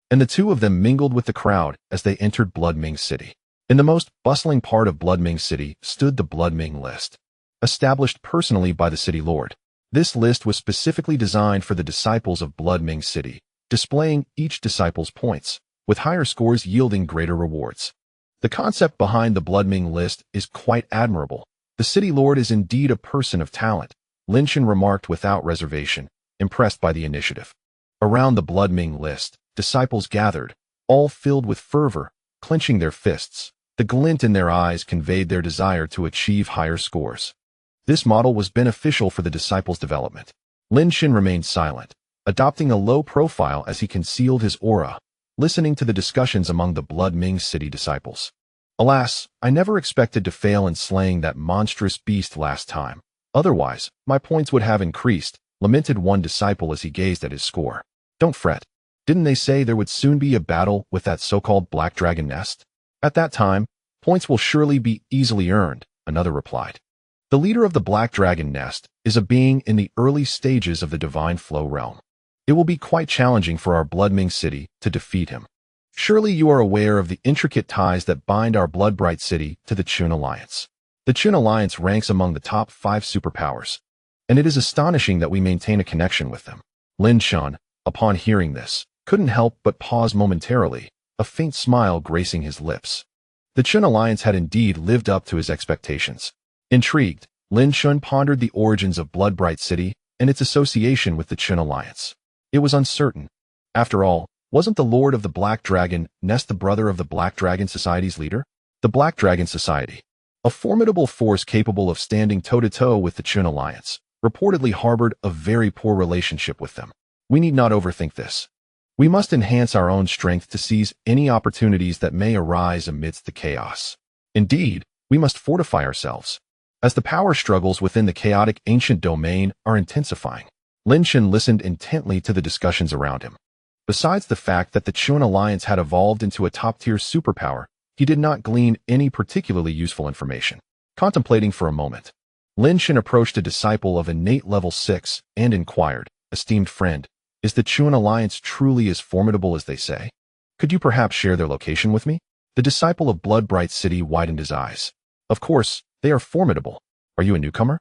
and the 2 of them mingled with the crowd as they entered Bloodming City. In the most bustling part of Bloodming City stood the Bloodming List, established personally by the city lord. This list was specifically designed for the disciples of Bloodming City, displaying each disciple's points, with higher scores yielding greater rewards. The concept behind the Bloodming List is quite admirable. The city lord is indeed a person of talent, Lin Chen remarked without reservation, impressed by the initiative. Around the Bloodming List, disciples gathered, all filled with fervor, clenching their fists. The glint in their eyes conveyed their desire to achieve higher scores. This model was beneficial for the disciples' development. Lin Chen remained silent, adopting a low profile as he concealed his aura, listening to the discussions among the Bloodming City disciples. Alas, I never expected to fail in slaying that monstrous beast last time, Otherwise, my points would have increased, lamented one disciple as he gazed at his score. Don't fret. Didn't they say there would soon be a battle with that so-called Black Dragon nest? At that time, points will surely be easily earned, another replied. The leader of the Black Dragon nest is a being in the early stages of the Divine Flow realm. It will be quite challenging for our Bloodming city to defeat him. Surely you are aware of the intricate ties that bind our Bloodbright city to the Chun Alliance. The Chun Alliance ranks among the top 5 superpowers, and it is astonishing that we maintain a connection with them. Lin Chen, upon hearing this, couldn't help but pause momentarily, a faint smile gracing his lips. The Chun Alliance had indeed lived up to his expectations. Intrigued, Lin Chen pondered the origins of Bloodbright City and its association with the Chun Alliance. It was uncertain. After all, wasn't the Lord of the Black Dragon nest the brother of the Black Dragon Society's leader? The Black Dragon Society, a formidable force capable of standing toe-to-toe with the Chun Alliance, reportedly harbored a very poor relationship with them. We need not overthink this. We must enhance our own strength to seize any opportunities that may arise amidst the chaos. Indeed, we must fortify ourselves, as the power struggles within the chaotic ancient domain are intensifying. Lin Chen listened intently to the discussions around him. Besides the fact that the Chun Alliance had evolved into a top-tier superpower, he did not glean any particularly useful information. Contemplating for a moment, Lin Chen approached a disciple of innate level 6 and inquired, "Esteemed friend, is the Chun Alliance truly as formidable as they say? Could you perhaps share their location with me?" The disciple of Bloodbright City widened his eyes. "Of course, they are formidable. Are you a newcomer?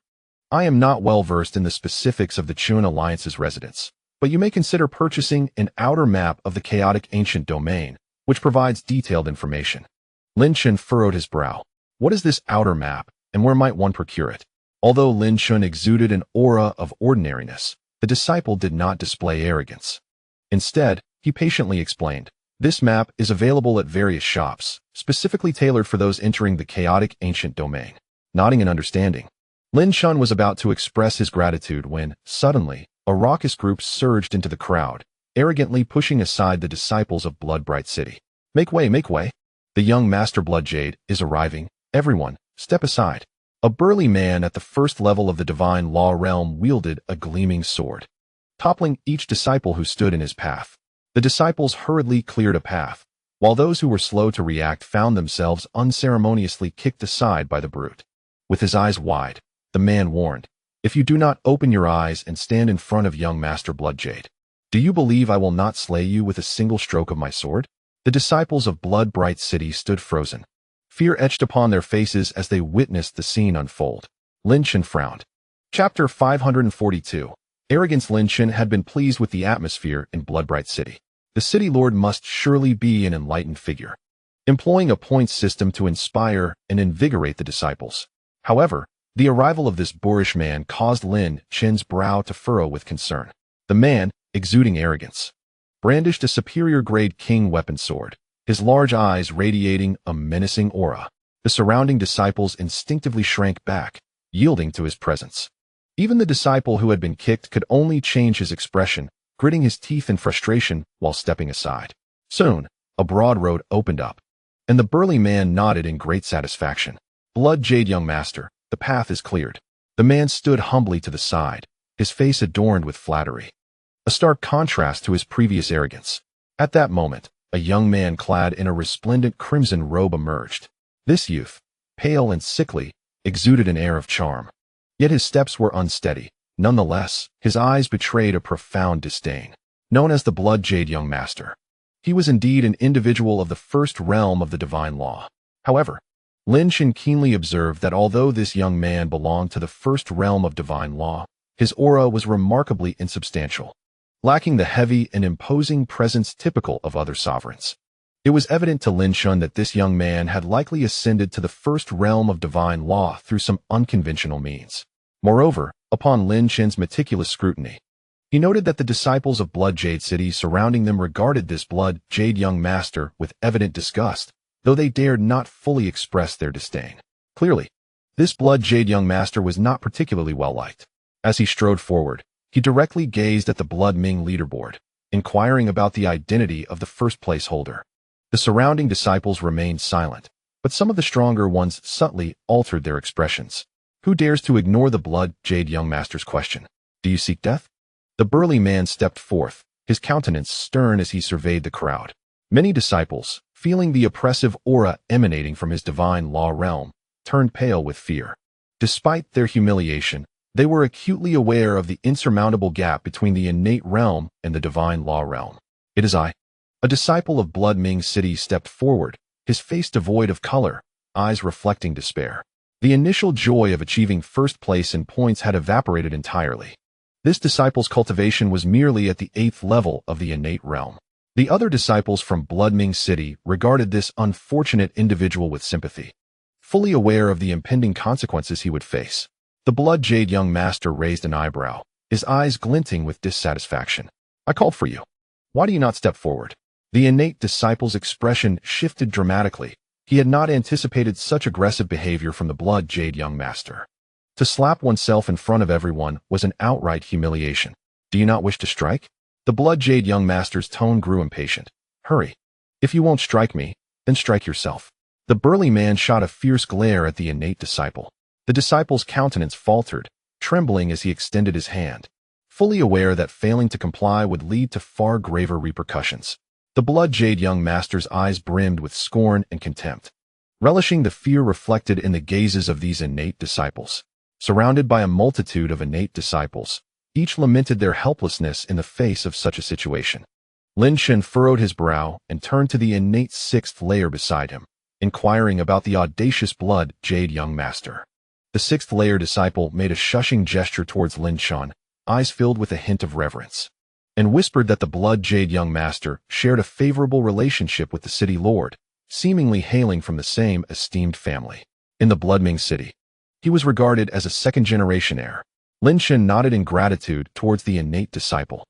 I am not well versed in the specifics of the Chun Alliance's residence, but you may consider purchasing an outer map of the chaotic ancient domain, which provides detailed information." Lin Chen furrowed his brow. What is this outer map, and where might one procure it? Although Lin Chen exuded an aura of ordinariness, the disciple did not display arrogance. Instead, he patiently explained, "This map is available at various shops, specifically tailored for those entering the chaotic ancient domain." Nodding in understanding, Lin Chen was about to express his gratitude when, suddenly, a raucous group surged into the crowd, arrogantly pushing aside the disciples of Bloodbright City. Make way, make way! The young Master Bloodjade is arriving. Everyone, step aside." A burly man at the first level of the Divine Law realm wielded a gleaming sword, toppling each disciple who stood in his path. The disciples hurriedly cleared a path, while those who were slow to react found themselves unceremoniously kicked aside by the brute. With his eyes wide, the man warned, "If you do not open your eyes and stand in front of young Master Bloodjade, do you believe I will not slay you with a single stroke of my sword?" The disciples of Bloodbright City stood frozen, fear etched upon their faces as they witnessed the scene unfold. Lin Chen frowned. Chapter 542. Arrogance. Lin Chen had been pleased with the atmosphere in Bloodbright City. The city lord must surely be an enlightened figure, employing a points system to inspire and invigorate the disciples. However, the arrival of this boorish man caused Lin Chen's brow to furrow with concern. The man, exuding arrogance, brandished a superior-grade king weapon sword, his large eyes radiating a menacing aura. The surrounding disciples instinctively shrank back, yielding to his presence. Even the disciple who had been kicked could only change his expression, gritting his teeth in frustration while stepping aside. Soon, a broad road opened up, and the burly man nodded in great satisfaction. "Bloodjade, young master, the path is cleared." The man stood humbly to the side, his face adorned with flattery, a stark contrast to his previous arrogance. At that moment, a young man clad in a resplendent crimson robe emerged. This youth, pale and sickly, exuded an air of charm. Yet his steps were unsteady. Nonetheless, his eyes betrayed a profound disdain. Known as the Bloodjade young master, he was indeed an individual of the first realm of the Divine Law. However, Lin Chen keenly observed that although this young man belonged to the first realm of Divine Law, his aura was remarkably insubstantial, lacking the heavy and imposing presence typical of other sovereigns. It was evident to Lin Chen that this young man had likely ascended to the first realm of Divine Law through some unconventional means. Moreover, upon Lin Chen's meticulous scrutiny, he noted that the disciples of Bloodjade City surrounding them regarded this Bloodjade young master with evident disgust, though they dared not fully express their disdain. Clearly, this Bloodjade young master was not particularly well liked. As he strode forward, he directly gazed at the Bloodming leaderboard, inquiring about the identity of the first-place holder. The surrounding disciples remained silent, but some of the stronger ones subtly altered their expressions. Who dares to ignore the blood jade young master's question? Do you seek death? The burly man stepped forth, his countenance stern as he surveyed the crowd. Many disciples, feeling the oppressive aura emanating from his divine law realm, turned pale with fear. Despite their humiliation, they were acutely aware of the insurmountable gap between the innate realm and the divine law realm. It is I. A disciple of Blood Ming City stepped forward, his face devoid of color, eyes reflecting despair. The initial joy of achieving first place in points had evaporated entirely. This disciple's cultivation was merely at the 8th level of the innate realm. The other disciples from Blood Ming City regarded this unfortunate individual with sympathy. Fully aware of the impending consequences he would face, the Blood Jade young master raised an eyebrow, his eyes glinting with dissatisfaction. I called for you. Why do you not step forward? The innate disciple's expression shifted dramatically. He had not anticipated such aggressive behavior from the Blood Jade young master. To slap oneself in front of everyone was an outright humiliation. Do you not wish to strike? The Blood Jade young master's tone grew impatient. Hurry. If you won't strike me, then strike yourself. The burly man shot a fierce glare at the innate disciple. The disciple's countenance faltered, trembling as he extended his hand, fully aware that failing to comply would lead to far graver repercussions. The Blood Jade young master's eyes brimmed with scorn and contempt, relishing the fear reflected in the gazes of these innate disciples. Surrounded by a multitude of innate disciples, each lamented their helplessness in the face of such a situation. Lin Chen furrowed his brow and turned to the innate 6th layer beside him, inquiring about the audacious Blood Jade young master. The 6th layer disciple made a shushing gesture towards Lin Chen, eyes filled with a hint of reverence, and whispered that the Blood Jade young master shared a favorable relationship with the city lord, seemingly hailing from the same esteemed family. In the Blood Ming City, he was regarded as a second-generation heir. Lin Chen nodded in gratitude towards the innate disciple.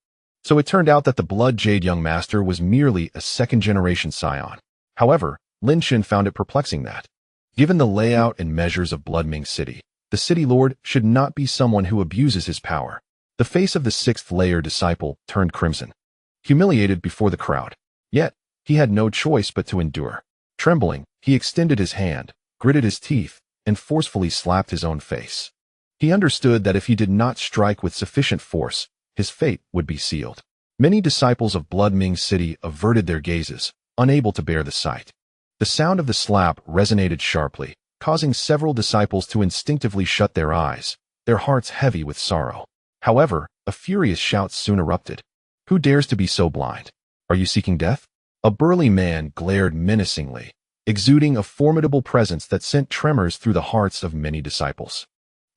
So it turned out that the Blood Jade young master was merely a second-generation scion. However, Lin Chen found it perplexing that, given the layout and measures of Blood Ming City, the city lord should not be someone who abuses his power. The face of the 6th layer disciple turned crimson, humiliated before the crowd. Yet, he had no choice but to endure. Trembling, he extended his hand, gritted his teeth, and forcefully slapped his own face. He understood that if he did not strike with sufficient force, his fate would be sealed. Many disciples of Blood Ming City averted their gazes, unable to bear the sight. The sound of the slap resonated sharply, causing several disciples to instinctively shut their eyes, their hearts heavy with sorrow. However, a furious shout soon erupted. Who dares to be so blind? Are you seeking death? A burly man glared menacingly, exuding a formidable presence that sent tremors through the hearts of many disciples.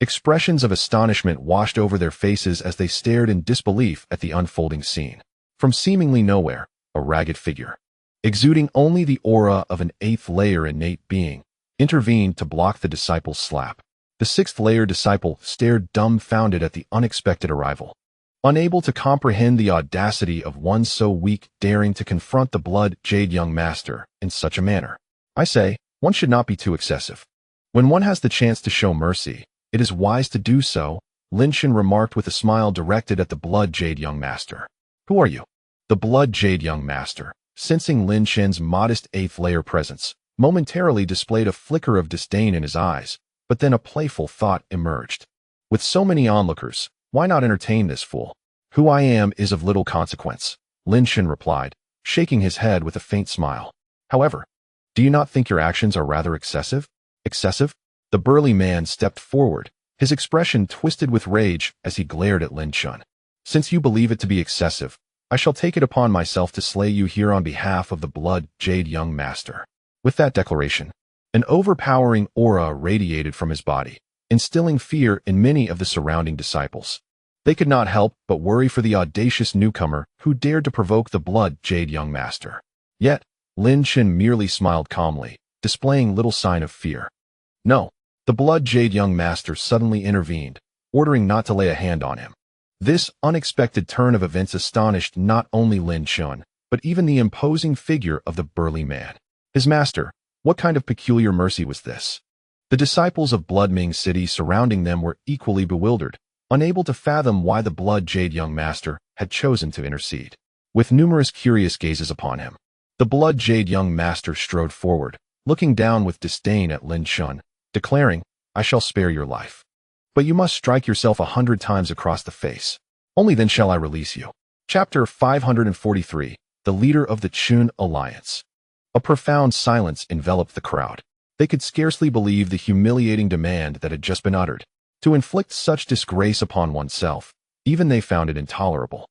Expressions of astonishment washed over their faces as they stared in disbelief at the unfolding scene. From seemingly nowhere, a ragged figure, exuding only the aura of an 8th layer innate being, intervened to block the disciple's slap. The 6th layer disciple stared dumbfounded at the unexpected arrival, unable to comprehend the audacity of one so weak daring to confront the Blood Jade young master in such a manner. I say, one should not be too excessive. When one has the chance to show mercy, it is wise to do so, Lin Chen remarked with a smile directed at the Blood Jade young master. Who are you? The Blood Jade young master, sensing Lin Chen's modest 8th layer presence, momentarily displayed a flicker of disdain in his eyes, but then a playful thought emerged. With so many onlookers, why not entertain this fool? Who I am is of little consequence, Lin Chen replied, shaking his head with a faint smile. However, do you not think your actions are rather excessive? Excessive? The burly man stepped forward, his expression twisted with rage as he glared at Lin Chen. Since you believe it to be excessive, I shall take it upon myself to slay you here on behalf of the Blood Jade young master. With that declaration, an overpowering aura radiated from his body, instilling fear in many of the surrounding disciples. They could not help but worry for the audacious newcomer who dared to provoke the Blood Jade young master. Yet, Lin Chen merely smiled calmly, displaying little sign of fear. No, the Blood Jade young master suddenly intervened, ordering not to lay a hand on him. This unexpected turn of events astonished not only Lin Chen, but even the imposing figure of the burly man. His master, what kind of peculiar mercy was this? The disciples of Blood Ming City surrounding them were equally bewildered, unable to fathom why the Blood Jade young master had chosen to intercede. With numerous curious gazes upon him, the Blood Jade young master strode forward, looking down with disdain at Lin Chen, declaring, I shall spare your life. but you must strike yourself 100 times across the face. Only then shall I release you. Chapter 543. The Leader of the Chun Alliance. A profound silence enveloped the crowd. They could scarcely believe the humiliating demand that had just been uttered. To inflict such disgrace upon oneself, even they found it intolerable.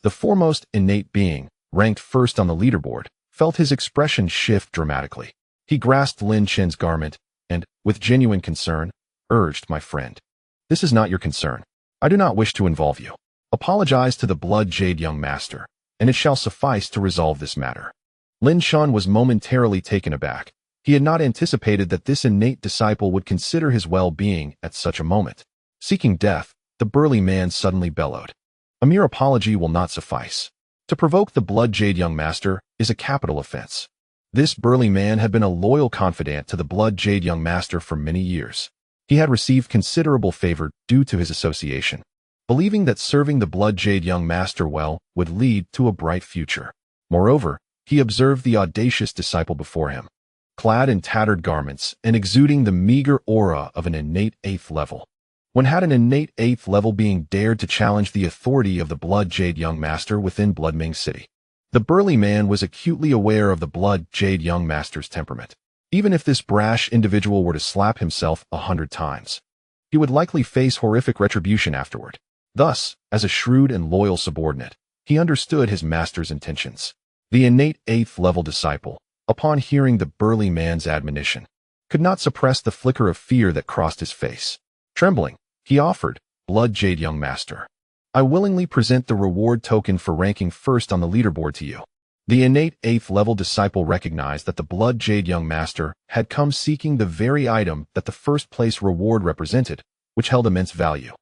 The foremost innate being, ranked first on the leaderboard, felt his expression shift dramatically. He grasped Lin Chen's garment and, with genuine concern, urged, "My friend, this is not your concern. I do not wish to involve you. Apologize to the Blood Jade young master, and it shall suffice to resolve this matter." Lin Chen was momentarily taken aback. He had not anticipated that this innate disciple would consider his well-being at such a moment. Seeking death, the burly man suddenly bellowed. "A mere apology will not suffice. To provoke the Blood Jade young master is a capital offense." This burly man had been a loyal confidant to the Blood Jade young master for many years. He had received considerable favor due to his association, believing that serving the Blood Jade young master well would lead to a bright future. Moreover, he observed the audacious disciple before him, clad in tattered garments and exuding the meager aura of an innate 8th level. When had an innate 8th level being dared to challenge the authority of the Blood Jade young master within Bloodming City? The burly man was acutely aware of the Blood Jade young master's temperament. Even if this brash individual were to slap himself 100 times, he would likely face horrific retribution afterward. Thus, as a shrewd and loyal subordinate, he understood his master's intentions. The innate 8th level disciple, upon hearing the burly man's admonition, could not suppress the flicker of fear that crossed his face. Trembling, he offered, "Blood Jade young master, I willingly present the reward token for ranking first on the leaderboard to you." The innate 8th level disciple recognized that the Blood Jade young master had come seeking the very item that the first place reward represented, which held immense value,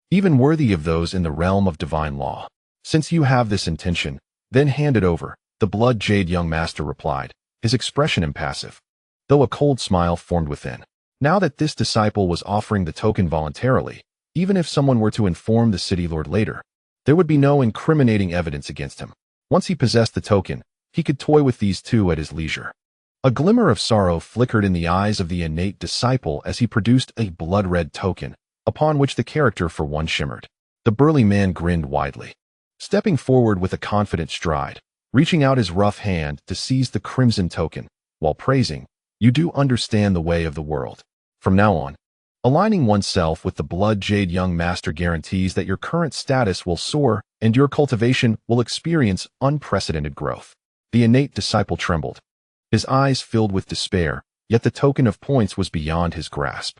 even worthy of those in the realm of divine law. "Since you have this intention, then hand it over," the Blood Jade young master replied, his expression impassive, though a cold smile formed within. Now that this disciple was offering the token voluntarily, even if someone were to inform the city lord later, there would be no incriminating evidence against him. Once he possessed the token, he could toy with these two at his leisure. A glimmer of sorrow flickered in the eyes of the innate disciple as he produced a blood-red token, upon which the character for one shimmered. The burly man grinned widely, stepping forward with a confident stride, reaching out his rough hand to seize the crimson token, while praising, "You do understand the way of the world. From now on, aligning oneself with the Blood Jade young master guarantees that your current status will soar and your cultivation will experience unprecedented growth." The innate disciple trembled. His eyes filled with despair, yet the token of points was beyond his grasp.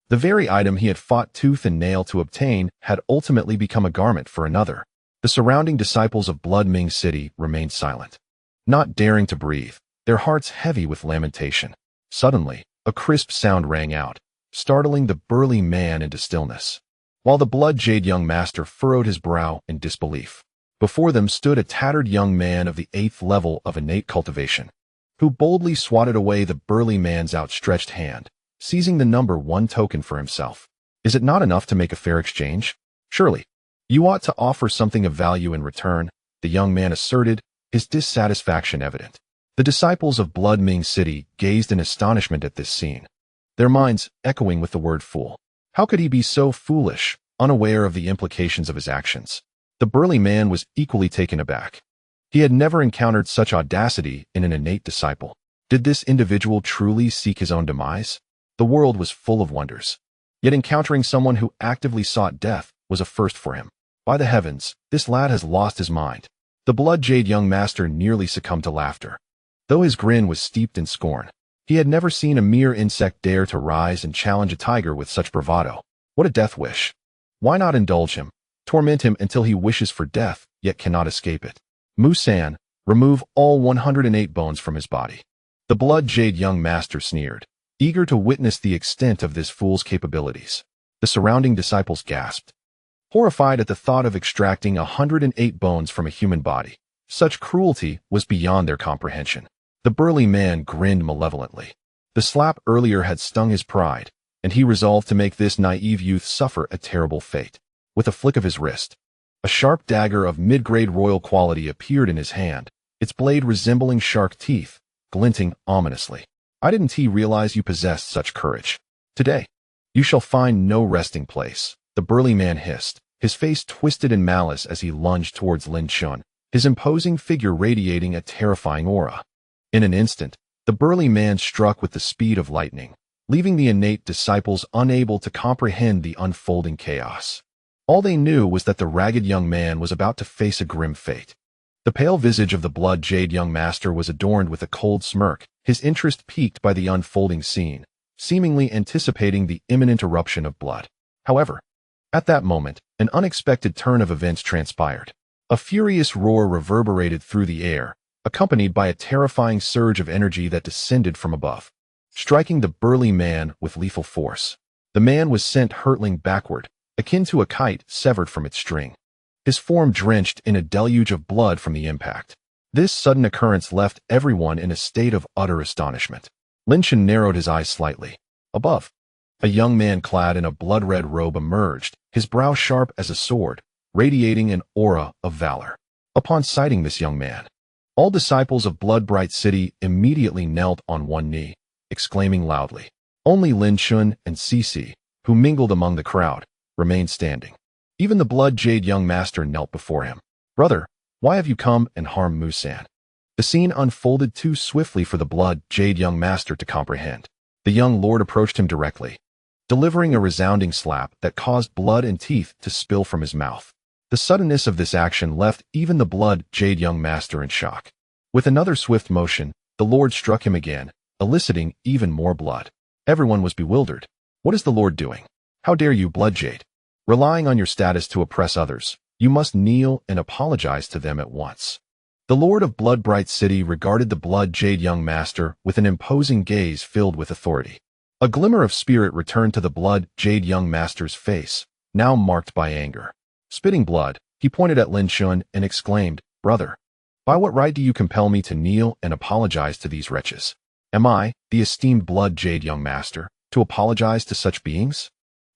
The very item he had fought tooth and nail to obtain had ultimately become a garment for another. The surrounding disciples of Bloodming City remained silent, not daring to breathe, their hearts heavy with lamentation. Suddenly, a crisp sound rang out, startling the burly man into stillness. While the Blood Jade young master furrowed his brow in disbelief, before them stood a tattered young man of the 8th level of innate cultivation, who boldly swatted away the burly man's outstretched hand, seizing the number 1 token for himself. "Is it not enough to make a fair exchange? Surely, you ought to offer something of value in return," the young man asserted, his dissatisfaction evident. The disciples of Bloodming City gazed in astonishment at this scene, their minds echoing with the word fool. How could he be so foolish, unaware of the implications of his actions? The burly man was equally taken aback. He had never encountered such audacity in an innate disciple. Did this individual truly seek his own demise? The world was full of wonders, yet encountering someone who actively sought death was a first for him. By the heavens, this lad has lost his mind. The Blood Jade young master nearly succumbed to laughter, though his grin was steeped in scorn. He had never seen a mere insect dare to rise and challenge a tiger with such bravado. What a death wish! Why not indulge him, torment him until he wishes for death, yet cannot escape it? Musan, remove all 108 bones from his body. The Blood Jade young master sneered, eager to witness the extent of this fool's capabilities. The surrounding disciples gasped, horrified at the thought of extracting 108 bones from a human body. Such cruelty was beyond their comprehension. The burly man grinned malevolently. The slap earlier had stung his pride, and he resolved to make this naive youth suffer a terrible fate. With a flick of his wrist, a sharp dagger of mid-grade royal quality appeared in his hand, its blade resembling shark teeth, glinting ominously. "I didn't realize you possessed such courage. Today, You shall find no resting place, the burly man hissed, his face twisted in malice as he lunged towards Lin Chen, his imposing figure radiating a terrifying aura. In an instant, the burly man struck with the speed of lightning, leaving the innate disciples unable to comprehend the unfolding chaos. All they knew was that the ragged young man was about to face a grim fate. The pale visage of the blood-jade young master was adorned with a cold smirk, his interest piqued by the unfolding scene, seemingly anticipating the imminent eruption of blood. However, at that moment, an unexpected turn of events transpired. A furious roar reverberated through the air, accompanied by a terrifying surge of energy that descended from above, striking the burly man with lethal force. The man was sent hurtling backward, akin to a kite severed from its string, his form drenched in a deluge of blood from the impact. This sudden occurrence left everyone in a state of utter astonishment. Lin Chen narrowed his eyes slightly. Above, a young man clad in a blood-red robe emerged, his brow sharp as a sword, radiating an aura of valor. Upon sighting this young man, all disciples of Blood-Bright City immediately knelt on one knee, exclaiming loudly. Only Lin Chen and Cici, who mingled among the crowd, remained standing. Even the blood-jade young master knelt before him. Brother, why have you come and harmed Musan? The scene unfolded too swiftly for the blood-jade young master to comprehend. The young lord approached him directly, delivering a resounding slap that caused blood and teeth to spill from his mouth. The suddenness of this action left even the blood-jade young master in shock. With another swift motion, the lord struck him again, eliciting even more blood. Everyone was bewildered. What is the lord doing? How dare you, blood-jade? Relying on your status to oppress others, you must kneel and apologize to them at once. The lord of Blood-Bright City regarded the blood-jade young master with an imposing gaze filled with authority. A glimmer of spirit returned to the blood-jade young master's face, now marked by anger. Spitting blood, he pointed at Lin Chen and exclaimed, Brother, by what right do you compel me to kneel and apologize to these wretches? Am I, the esteemed blood-jade young master, to apologize to such beings?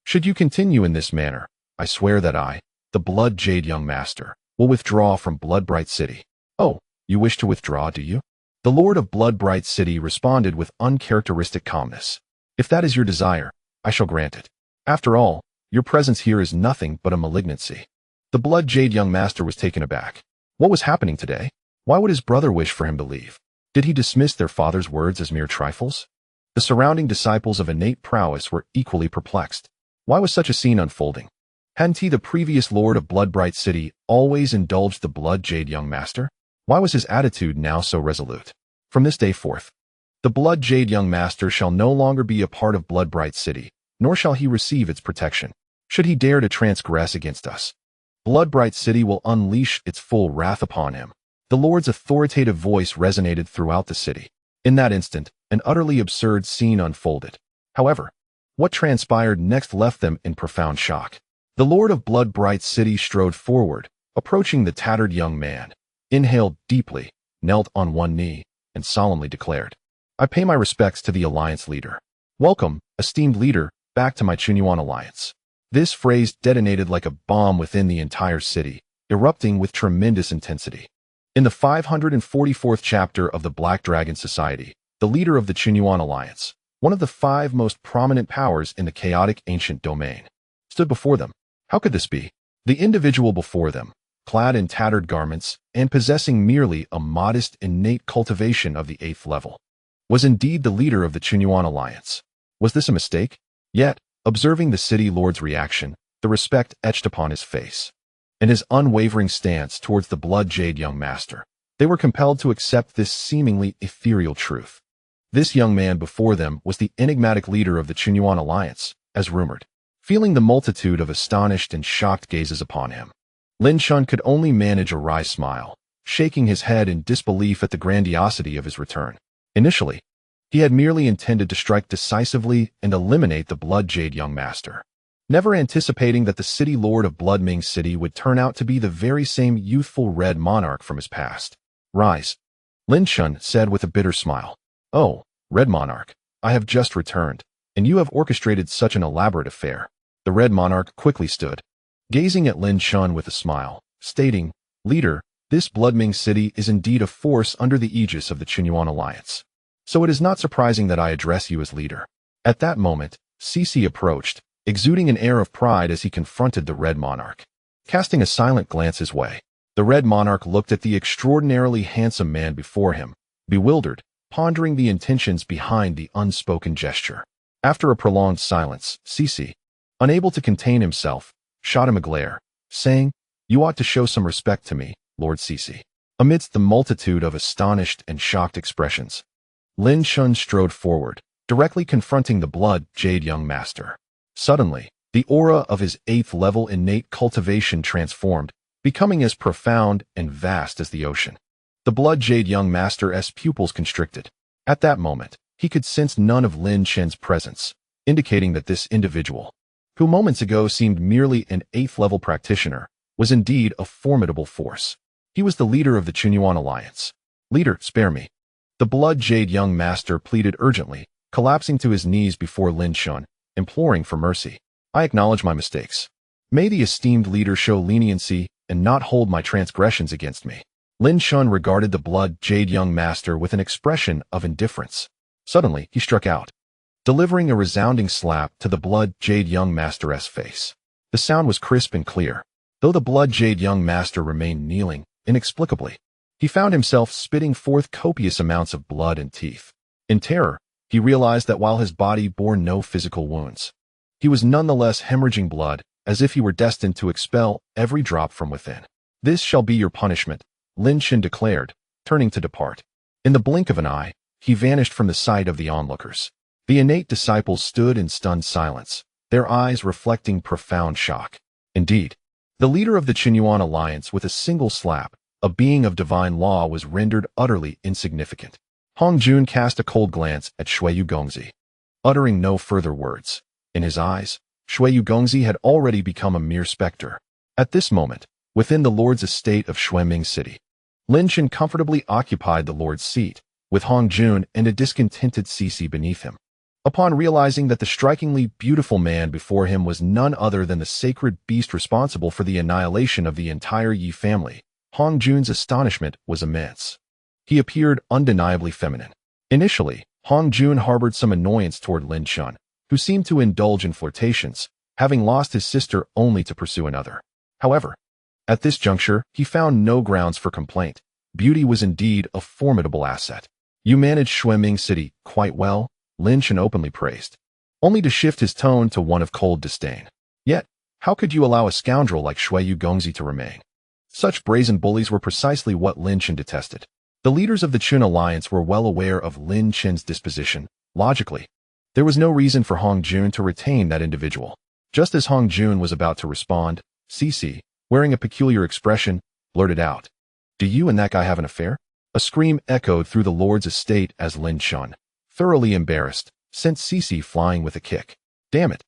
Should you continue in this manner, I swear that I, the blood-jade young master, will withdraw from Blood-Bright City. Oh, you wish to withdraw, do you? The lord of Blood-Bright City responded with uncharacteristic calmness. If that is your desire, I shall grant it. After all, your presence here is nothing but a malignancy. The blood-jade young master was taken aback. What was happening today? Why would his brother wish for him to leave? Did he dismiss their father's words as mere trifles? The surrounding disciples of innate prowess were equally perplexed. Why was such a scene unfolding? Hadn't he, the previous lord of Blood-Bright City, always indulged the blood-jade young master? Why was his attitude now so resolute? From this day forth, the blood-jade young master shall no longer be a part of Blood-Bright City, nor shall he receive its protection. Should he dare to transgress against us, Blood-Bright City will unleash its full wrath upon him. The lord's authoritative voice resonated throughout the city. In that instant, an utterly absurd scene unfolded. However, what transpired next left them in profound shock. The lord of Blood-Bright City strode forward, approaching the tattered young man, inhaled deeply, knelt on one knee, and solemnly declared, I pay my respects to the alliance leader. Welcome, esteemed leader, back to my Chunyuan alliance. This phrase detonated like a bomb within the entire city, erupting with tremendous intensity. In the 544th chapter of the Black Dragon Society, the leader of the Chunyuan alliance, one of the 5 most prominent powers in the chaotic ancient domain, stood before them. How could this be? The individual before them, clad in tattered garments and possessing merely a modest innate cultivation of the 8th level, was indeed the leader of the Chunyuan alliance. Was this a mistake? Yet, observing the city lord's reaction, the respect etched upon his face, and his unwavering stance towards the blood-jade young master, they were compelled to accept this seemingly ethereal truth. This young man before them was the enigmatic leader of the Chunyuan alliance, as rumored. Feeling the multitude of astonished and shocked gazes upon him, Lin Chen could only manage a wry smile, shaking his head in disbelief at the grandiosity of his return. Initially, he had merely intended to strike decisively and eliminate the blood-jade young master, never anticipating that the city lord of Bloodming City would turn out to be the very same youthful red monarch from his past. Rise, Lin Chen said with a bitter smile. Oh, Red Monarch, I have just returned, and you have orchestrated such an elaborate affair. The Red Monarch quickly stood, gazing at Lin Chen with a smile, stating, Leader, this Bloodming City is indeed a force under the aegis of the Chunyuan alliance. So it is not surprising that I address you as leader. At that moment, Cece approached, exuding an air of pride as he confronted the Red Monarch. Casting a silent glance his way, the Red Monarch looked at the extraordinarily handsome man before him, bewildered, pondering the intentions behind the unspoken gesture. After a prolonged silence, Cece, unable to contain himself, shot him a glare, saying, "You ought to show some respect to me, Lord Cece." Amidst the multitude of astonished and shocked expressions, Lin Chen strode forward, directly confronting the blood-jade young master. Suddenly, the aura of his 8th-level innate cultivation transformed, becoming as profound and vast as the ocean. The blood-jade young master's pupils constricted. At that moment, he could sense none of Lin Chen's presence, indicating that this individual, who moments ago seemed merely an 8th-level practitioner, was indeed a formidable force. He was the leader of the Chunyuan Alliance. "Leader, spare me." The blood-jade young master pleaded urgently, collapsing to his knees before Lin Chen, imploring for mercy. "I acknowledge my mistakes. May the esteemed leader show leniency and not hold my transgressions against me." Lin Chen regarded the blood-jade young master with an expression of indifference. Suddenly, he struck out, delivering a resounding slap to the blood-jade young master's face. The sound was crisp and clear, though the blood-jade young master remained kneeling, inexplicably. He found himself spitting forth copious amounts of blood and teeth. In terror, he realized that while his body bore no physical wounds, he was nonetheless hemorrhaging blood, as if he were destined to expel every drop from within. "This shall be your punishment," Lin Chen declared, turning to depart. In the blink of an eye, he vanished from the sight of the onlookers. The innate disciples stood in stunned silence, their eyes reflecting profound shock. Indeed, the leader of the Chunyuan Alliance, with a single slap, a being of divine law, was rendered utterly insignificant. Hong Jun cast a cold glance at Shui Gongzi, uttering no further words. In his eyes, Shui Gongzi had already become a mere specter. At this moment, within the Lord's estate of Xuanming City, Lin Chen comfortably occupied the Lord's seat, with Hong Jun and a discontented Cece beneath him. Upon realizing that the strikingly beautiful man before him was none other than the sacred beast responsible for the annihilation of the entire Yi family, Hong Jun's astonishment was immense. He appeared undeniably feminine. Initially, Hong Jun harbored some annoyance toward Lin Chen, who seemed to indulge in flirtations, having lost his sister only to pursue another. However, at this juncture, he found no grounds for complaint. Beauty was indeed a formidable asset. "You managed Xuanming City quite well," Lin Chen openly praised, only to shift his tone to one of cold disdain. "Yet, how could you allow a scoundrel like Shui Gongzi to remain?" Such brazen bullies were precisely what Lin Chen detested. The leaders of the Chun Alliance were well aware of Lin Chen's disposition. Logically, there was no reason for Hong Jun to retain that individual. Just as Hong Jun was about to respond, Cece, wearing a peculiar expression, blurted out, "Do you and that guy have an affair?" A scream echoed through the Lord's estate as Lin Chen, thoroughly embarrassed, sent Cece flying with a kick. "Damn it.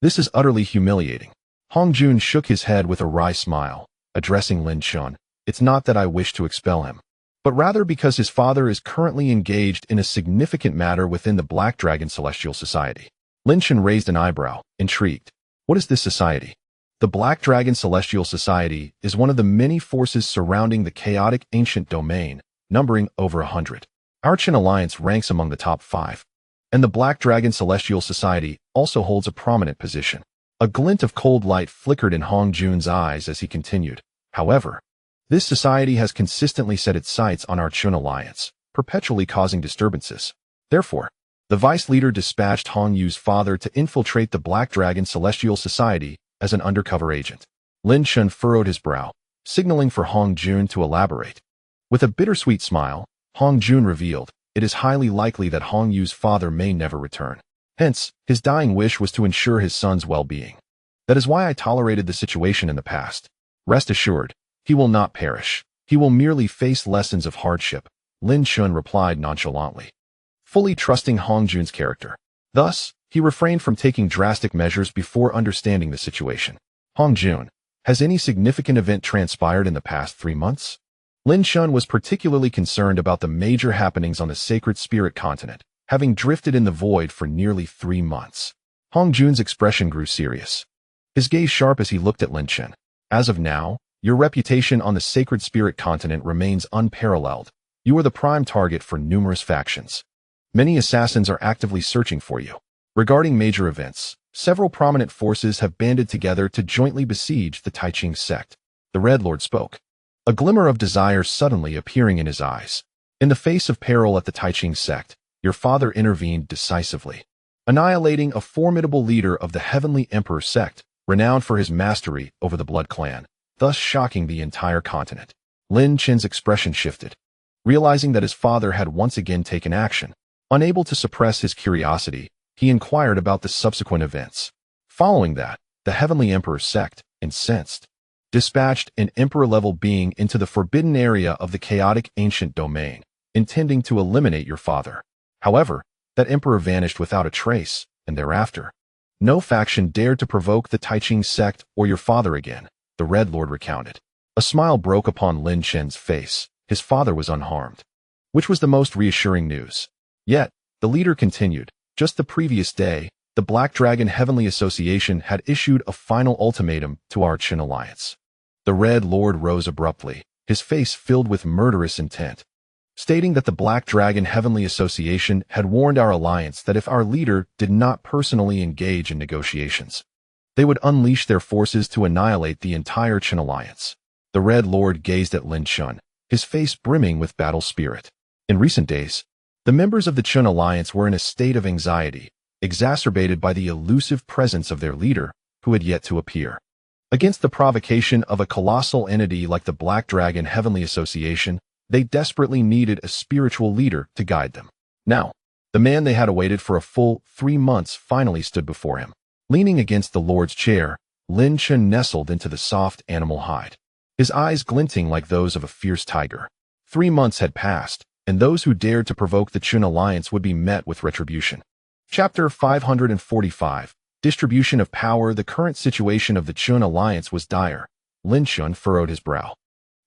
This is utterly humiliating." Hong Jun shook his head with a wry smile, addressing Lin Chen. "It's not that I wish to expel him, but rather because his father is currently engaged in a significant matter within the Black Dragon Celestial Society." Lin Chen raised an eyebrow, intrigued. "What is this society?" The Black Dragon Celestial Society is one of the many forces surrounding the chaotic ancient domain, numbering over 100. Our Chen Alliance ranks among the top 5, and the Black Dragon Celestial Society also holds a prominent position. A glint of cold light flickered in Hong Jun's eyes as he continued. "However, this society has consistently set its sights on our Chun Alliance, perpetually causing disturbances. Therefore, the vice leader dispatched Hong Yu's father to infiltrate the Black Dragon Celestial Society as an undercover agent." Lin Chen furrowed his brow, signaling for Hong Jun to elaborate. With a bittersweet smile, Hong Jun revealed, "It is highly likely that Hong Yu's father may never return. Hence, his dying wish was to ensure his son's well-being. That is why I tolerated the situation in the past. Rest assured, he will not perish. He will merely face lessons of hardship," Lin Chen replied nonchalantly, fully trusting Hong Jun's character. Thus, he refrained from taking drastic measures before understanding the situation. "Hong Jun, has any significant event transpired in the past 3 months?" Lin Chen was particularly concerned about the major happenings on the Sacred Spirit continent, having drifted in the void for nearly 3 months. Hong Jun's expression grew serious, his gaze sharp as he looked at Lin Chen. "As of now, your reputation on the Sacred Spirit continent remains unparalleled. You are the prime target for numerous factions. Many assassins are actively searching for you. Regarding major events, several prominent forces have banded together to jointly besiege the Taiqing sect. The Red Lord spoke, a glimmer of desire suddenly appearing in his eyes. In the face of peril at the Taiqing sect, your father intervened decisively, annihilating a formidable leader of the Heavenly Emperor sect, renowned for his mastery over the Blood Clan, thus shocking the entire continent. Lin Chen's expression shifted, realizing that his father had once again taken action. Unable to suppress his curiosity, he inquired about the subsequent events. Following that, the Heavenly Emperor sect, incensed, dispatched an emperor-level being into the forbidden area of the chaotic ancient domain, intending to eliminate your father. However, that emperor vanished without a trace, and thereafter, no faction dared to provoke the Taiqing sect or your father again, the Red Lord recounted. A smile broke upon Lin Chen's face. His father was unharmed, which was the most reassuring news. Yet, the leader continued, just the previous day, the Black Dragon Heavenly Association had issued a final ultimatum to our Qin alliance. The Red Lord rose abruptly, his face filled with murderous intent, stating that the Black Dragon Heavenly Association had warned our alliance that if our leader did not personally engage in negotiations, they would unleash their forces to annihilate the entire Qin alliance. The Red Lord gazed at Lin Chen, his face brimming with battle spirit. In recent days, the members of the Qin alliance were in a state of anxiety, exacerbated by the elusive presence of their leader, who had yet to appear. Against the provocation of a colossal entity like the Black Dragon Heavenly Association, they desperately needed a spiritual leader to guide them. Now, the man they had awaited for a full 3 months finally stood before him. Leaning against the Lord's chair, Lin Chen nestled into the soft animal hide, his eyes glinting like those of a fierce tiger. 3 months had passed, and those who dared to provoke the Qin alliance would be met with retribution. Chapter 545, Distribution of Power. The current situation of the Qin alliance was dire. Lin Chen furrowed his brow.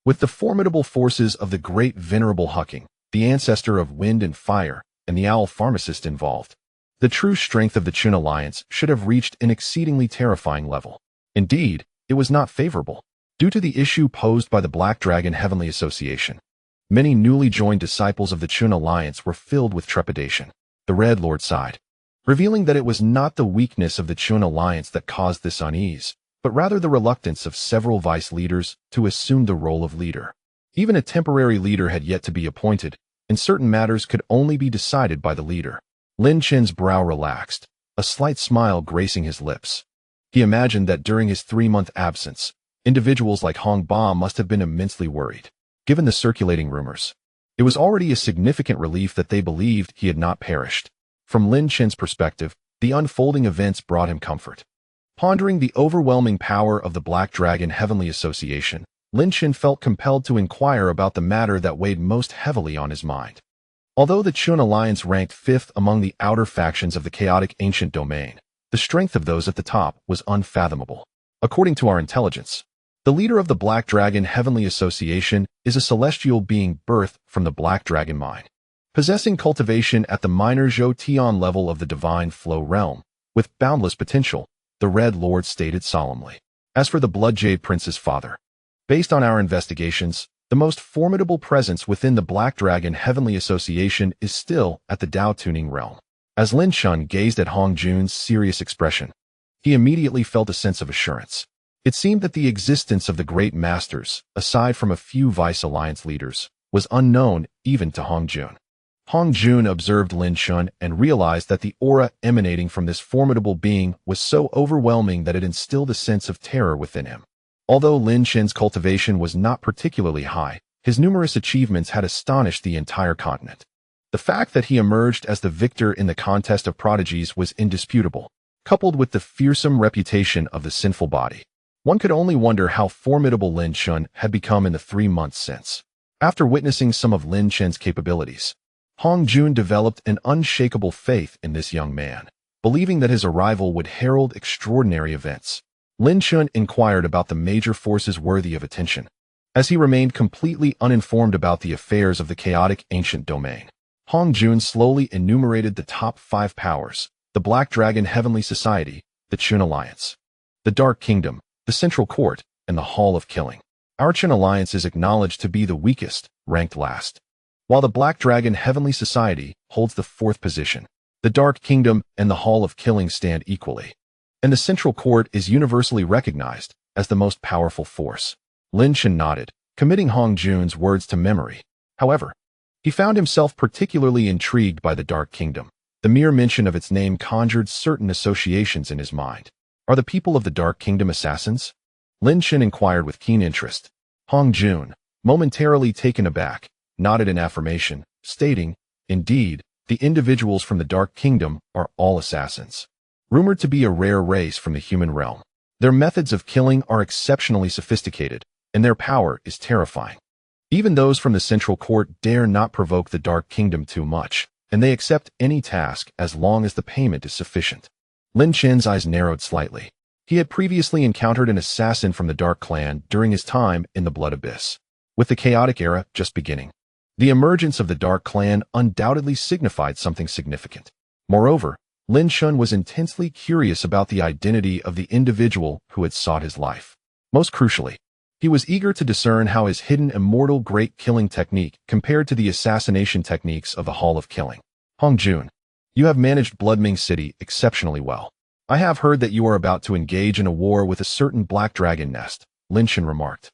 With the formidable forces of the great venerable Hucking, the ancestor of wind and fire, and the owl pharmacist involved, the true strength of the Qin alliance should have reached an exceedingly terrifying level. Indeed, it was not favorable. Due to the issue posed by the Black Dragon Heavenly Association, many newly joined disciples of the Qin alliance were filled with trepidation. The Red Lord sighed, revealing that it was not the weakness of the Qin alliance that caused this unease, but rather the reluctance of several vice leaders to assume the role of leader. Even a temporary leader had yet to be appointed, and certain matters could only be decided by the leader. Lin Chen's brow relaxed, a slight smile gracing his lips. He imagined that during his 3-month absence, individuals like Hong Ba must have been immensely worried. Given the circulating rumors, it was already a significant relief that they believed he had not perished. From Lin Chen's perspective, the unfolding events brought him comfort. Pondering the overwhelming power of the Black Dragon Heavenly Association, Lin Chen felt compelled to inquire about the matter that weighed most heavily on his mind. Although the Qin alliance ranked 5th among the outer factions of the chaotic ancient domain, the strength of those at the top was unfathomable. According to our intelligence, the leader of the Black Dragon Heavenly Association is a celestial being birthed from the Black Dragon Mine, possessing cultivation at the minor Zhou Tian level of the Divine Flow realm, with boundless potential, the Red Lord stated solemnly. As for the Blood Jade Prince's father, based on our investigations, the most formidable presence within the Black Dragon Heavenly Association is still at the Dao Tuning realm. As Lin Chen gazed at Hong Jun's serious expression, he immediately felt a sense of assurance. It seemed that the existence of the great masters, aside from a few Vice Alliance leaders, was unknown even to Hong Jun. Hong Jun observed Lin Chen and realized that the aura emanating from this formidable being was so overwhelming that it instilled a sense of terror within him. Although Lin Chen's cultivation was not particularly high, his numerous achievements had astonished the entire continent. The fact that he emerged as the victor in the contest of prodigies was indisputable, coupled with the fearsome reputation of the sinful body. One could only wonder how formidable Lin Chen had become in the 3 months since. After witnessing some of Lin Chen's capabilities, Hong Jun developed an unshakable faith in this young man, believing that his arrival would herald extraordinary events. Lin Chen inquired about the major forces worthy of attention, as he remained completely uninformed about the affairs of the chaotic ancient domain. Hong Jun slowly enumerated the top 5 powers: the Black Dragon Heavenly Society, the Qin Alliance, the Dark Kingdom, the Central Court, and the Hall of Killing. Our Qin Alliance is acknowledged to be the weakest, ranked last, while the Black Dragon Heavenly Society holds the 4th position. The Dark Kingdom and the Hall of Killing stand equally, and the Central Court is universally recognized as the most powerful force. Lin Chen nodded, committing Hong Jun's words to memory. However, he found himself particularly intrigued by the Dark Kingdom. The mere mention of its name conjured certain associations in his mind. Are the people of the Dark Kingdom assassins? Lin Chen inquired with keen interest. Hong Jun, momentarily taken aback, nodded in affirmation, stating, "Indeed, the individuals from the Dark Kingdom are all assassins, rumored to be a rare race from the human realm. Their methods of killing are exceptionally sophisticated, and their power is terrifying. Even those from the Central Court dare not provoke the Dark Kingdom too much, and they accept any task as long as the payment is sufficient." Lin Chen's eyes narrowed slightly. He had previously encountered an assassin from the Dark Clan during his time in the Blood Abyss. With the chaotic era just beginning, the emergence of the Dark Clan undoubtedly signified something significant. Moreover, Lin Chen was intensely curious about the identity of the individual who had sought his life. Most crucially, he was eager to discern how his hidden immortal great killing technique compared to the assassination techniques of the Hall of Killing. Hong Jun, you have managed Bloodming City exceptionally well. I have heard that you are about to engage in a war with a certain Black Dragon Nest, Lin Chen remarked.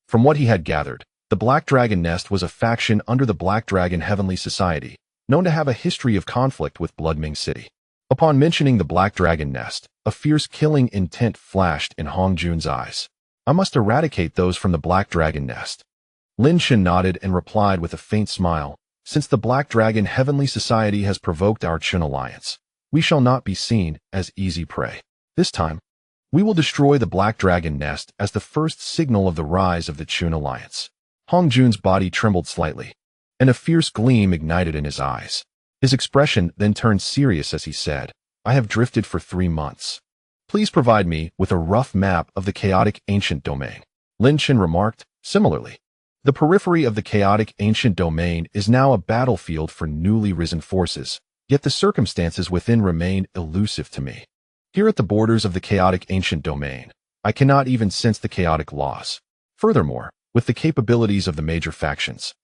From what he had gathered, the Black Dragon Nest was a faction under the Black Dragon Heavenly Society, known to have a history of conflict with Bloodming City. Upon mentioning the Black Dragon Nest, a fierce killing intent flashed in Hong Jun's eyes. I must eradicate those from the Black Dragon Nest. Lin Chen nodded and replied with a faint smile, since the Black Dragon Heavenly Society has provoked our Chun alliance, we shall not be seen as easy prey. This time, we will destroy the Black Dragon Nest as the first signal of the rise of the Chun alliance. Hong Jun's body trembled slightly, and a fierce gleam ignited in his eyes. His expression then turned serious as he said, I have drifted for 3 months. Please provide me with a rough map of the chaotic ancient domain. Lin Chen remarked. Similarly, the periphery of the chaotic ancient domain is now a battlefield for newly risen forces, yet the circumstances within remain elusive to me. Here at the borders of the chaotic ancient domain, I cannot even sense the chaotic laws. Furthermore, with the capabilities of the major factions,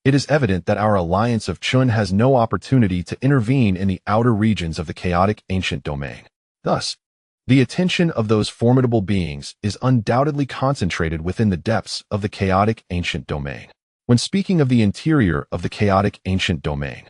it is evident that our alliance of Chun has no opportunity to intervene in the outer regions of the chaotic ancient domain. Thus, the attention of those formidable beings is undoubtedly concentrated within the depths of the chaotic ancient domain. When speaking of the interior of the chaotic ancient domain,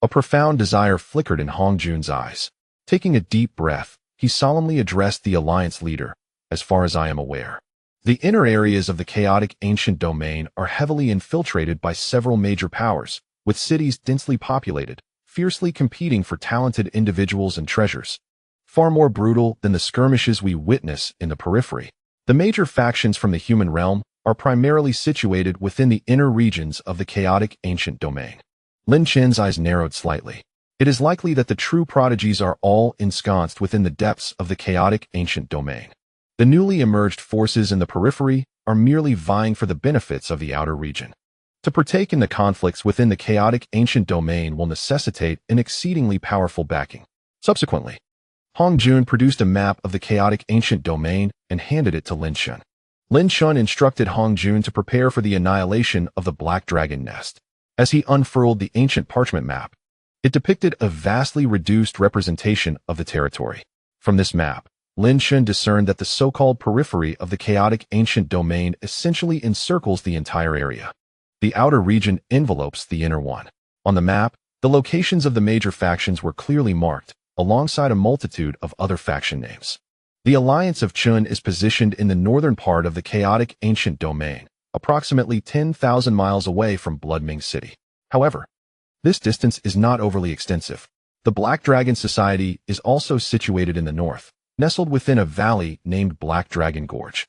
a profound desire flickered in Hong Jun's eyes. Taking a deep breath, he solemnly addressed the alliance leader. As far as I am aware, the inner areas of the chaotic ancient domain are heavily infiltrated by several major powers, with cities densely populated, fiercely competing for talented individuals and treasures. Far more brutal than the skirmishes we witness in the periphery, the major factions from the human realm are primarily situated within the inner regions of the chaotic ancient domain. Lin Chen's eyes narrowed slightly. It is likely that the true prodigies are all ensconced within the depths of the chaotic ancient domain. The newly emerged forces in the periphery are merely vying for the benefits of the outer region. To partake in the conflicts within the chaotic ancient domain will necessitate an exceedingly powerful backing. Subsequently, Hong Jun produced a map of the chaotic ancient domain and handed it to Lin Chen. Lin Chen instructed Hong Jun to prepare for the annihilation of the Black Dragon Nest. As he unfurled the ancient parchment map, it depicted a vastly reduced representation of the territory. From this map, Lin Chen discerned that the so-called periphery of the chaotic ancient domain essentially encircles the entire area. The outer region envelopes the inner one. On the map, the locations of the major factions were clearly marked, alongside a multitude of other faction names. The Alliance of Chun is positioned in the northern part of the chaotic ancient domain, approximately 10,000 miles away from Bloodming City. However, this distance is not overly extensive. The Black Dragon Society is also situated in the north, nestled within a valley named Black Dragon Gorge.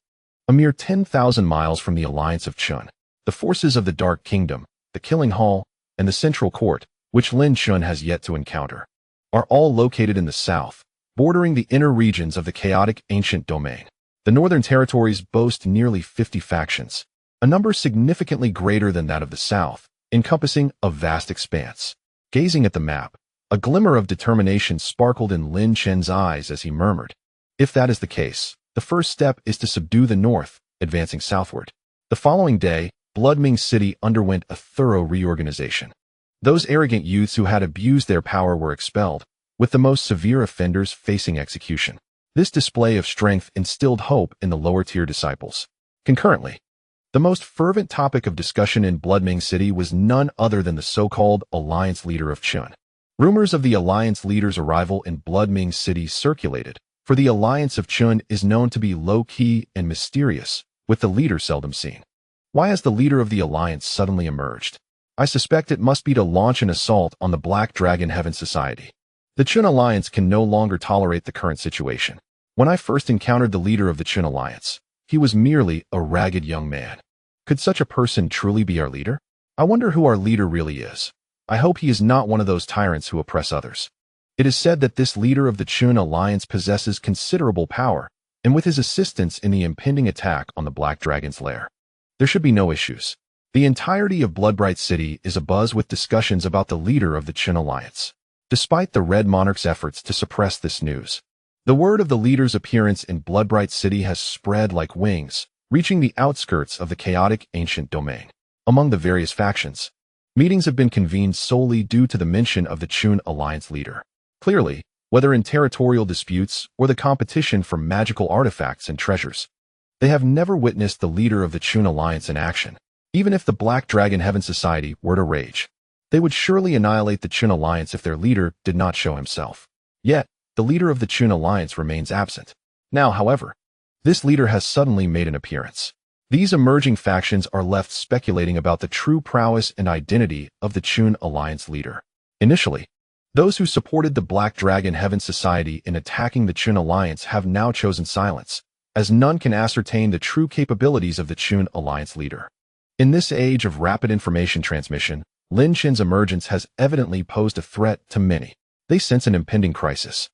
A mere 10,000 miles from the Alliance of Chun, the forces of the Dark Kingdom, the Killing Hall, and the Central Court, which Lin Chen has yet to encounter, are all located in the south, bordering the inner regions of the chaotic ancient domain. The northern territories boast nearly 50 factions, a number significantly greater than that of the south, encompassing a vast expanse. Gazing at the map, a glimmer of determination sparkled in Lin Chen's eyes as he murmured, if that is the case, the first step is to subdue the north, advancing southward. The following day, Bloodming City underwent a thorough reorganization. Those arrogant youths who had abused their power were expelled, with the most severe offenders facing execution. This display of strength instilled hope in the lower-tier disciples. Concurrently, the most fervent topic of discussion in Bloodming City was none other than the so-called Alliance leader of Chun. Rumors of the Alliance leader's arrival in Bloodming City circulated, for the Alliance of Chun is known to be low-key and mysterious, with the leader seldom seen. Why has the leader of the Alliance suddenly emerged? I suspect it must be to launch an assault on the Black Dragon Heaven Society. The Chun Alliance can no longer tolerate the current situation. When I first encountered the leader of the Chun Alliance, he was merely a ragged young man. Could such a person truly be our leader? I wonder who our leader really is. I hope he is not one of those tyrants who oppress others. It is said that this leader of the Chun Alliance possesses considerable power, and with his assistance in the impending attack on the Black Dragon's lair, there should be no issues. The entirety of Bloodbright City is abuzz with discussions about the leader of the Chun Alliance. Despite the Red Monarch's efforts to suppress this news, the word of the leader's appearance in Bloodbright City has spread like wings, reaching the outskirts of the chaotic ancient domain. Among the various factions, meetings have been convened solely due to the mention of the Chun Alliance leader. Clearly, whether in territorial disputes or the competition for magical artifacts and treasures, they have never witnessed the leader of the Chun Alliance in action. Even if the Black Dragon Heaven Society were to rage, they would surely annihilate the Chun Alliance if their leader did not show himself. Yet, the leader of the Chun Alliance remains absent. Now, however, this leader has suddenly made an appearance. These emerging factions are left speculating about the true prowess and identity of the Chun Alliance leader. Initially, those who supported the Black Dragon Heaven Society in attacking the Chun Alliance have now chosen silence, as none can ascertain the true capabilities of the Chun Alliance leader. In this age of rapid information transmission, Lin Chen's emergence has evidently posed a threat to many. They sense an impending crisis.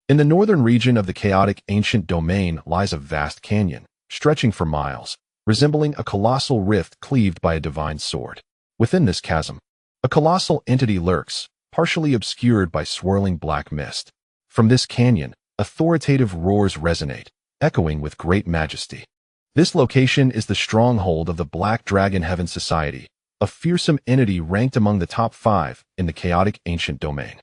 In the northern region of the chaotic ancient domain lies a vast canyon, stretching for miles, resembling a colossal rift cleaved by a divine sword. Within this chasm, a colossal entity lurks, partially obscured by swirling black mist. From this canyon, authoritative roars resonate, echoing with great majesty. This location is the stronghold of the Black Dragon Heaven Society, a fearsome entity ranked among the top 5 in the chaotic ancient domain.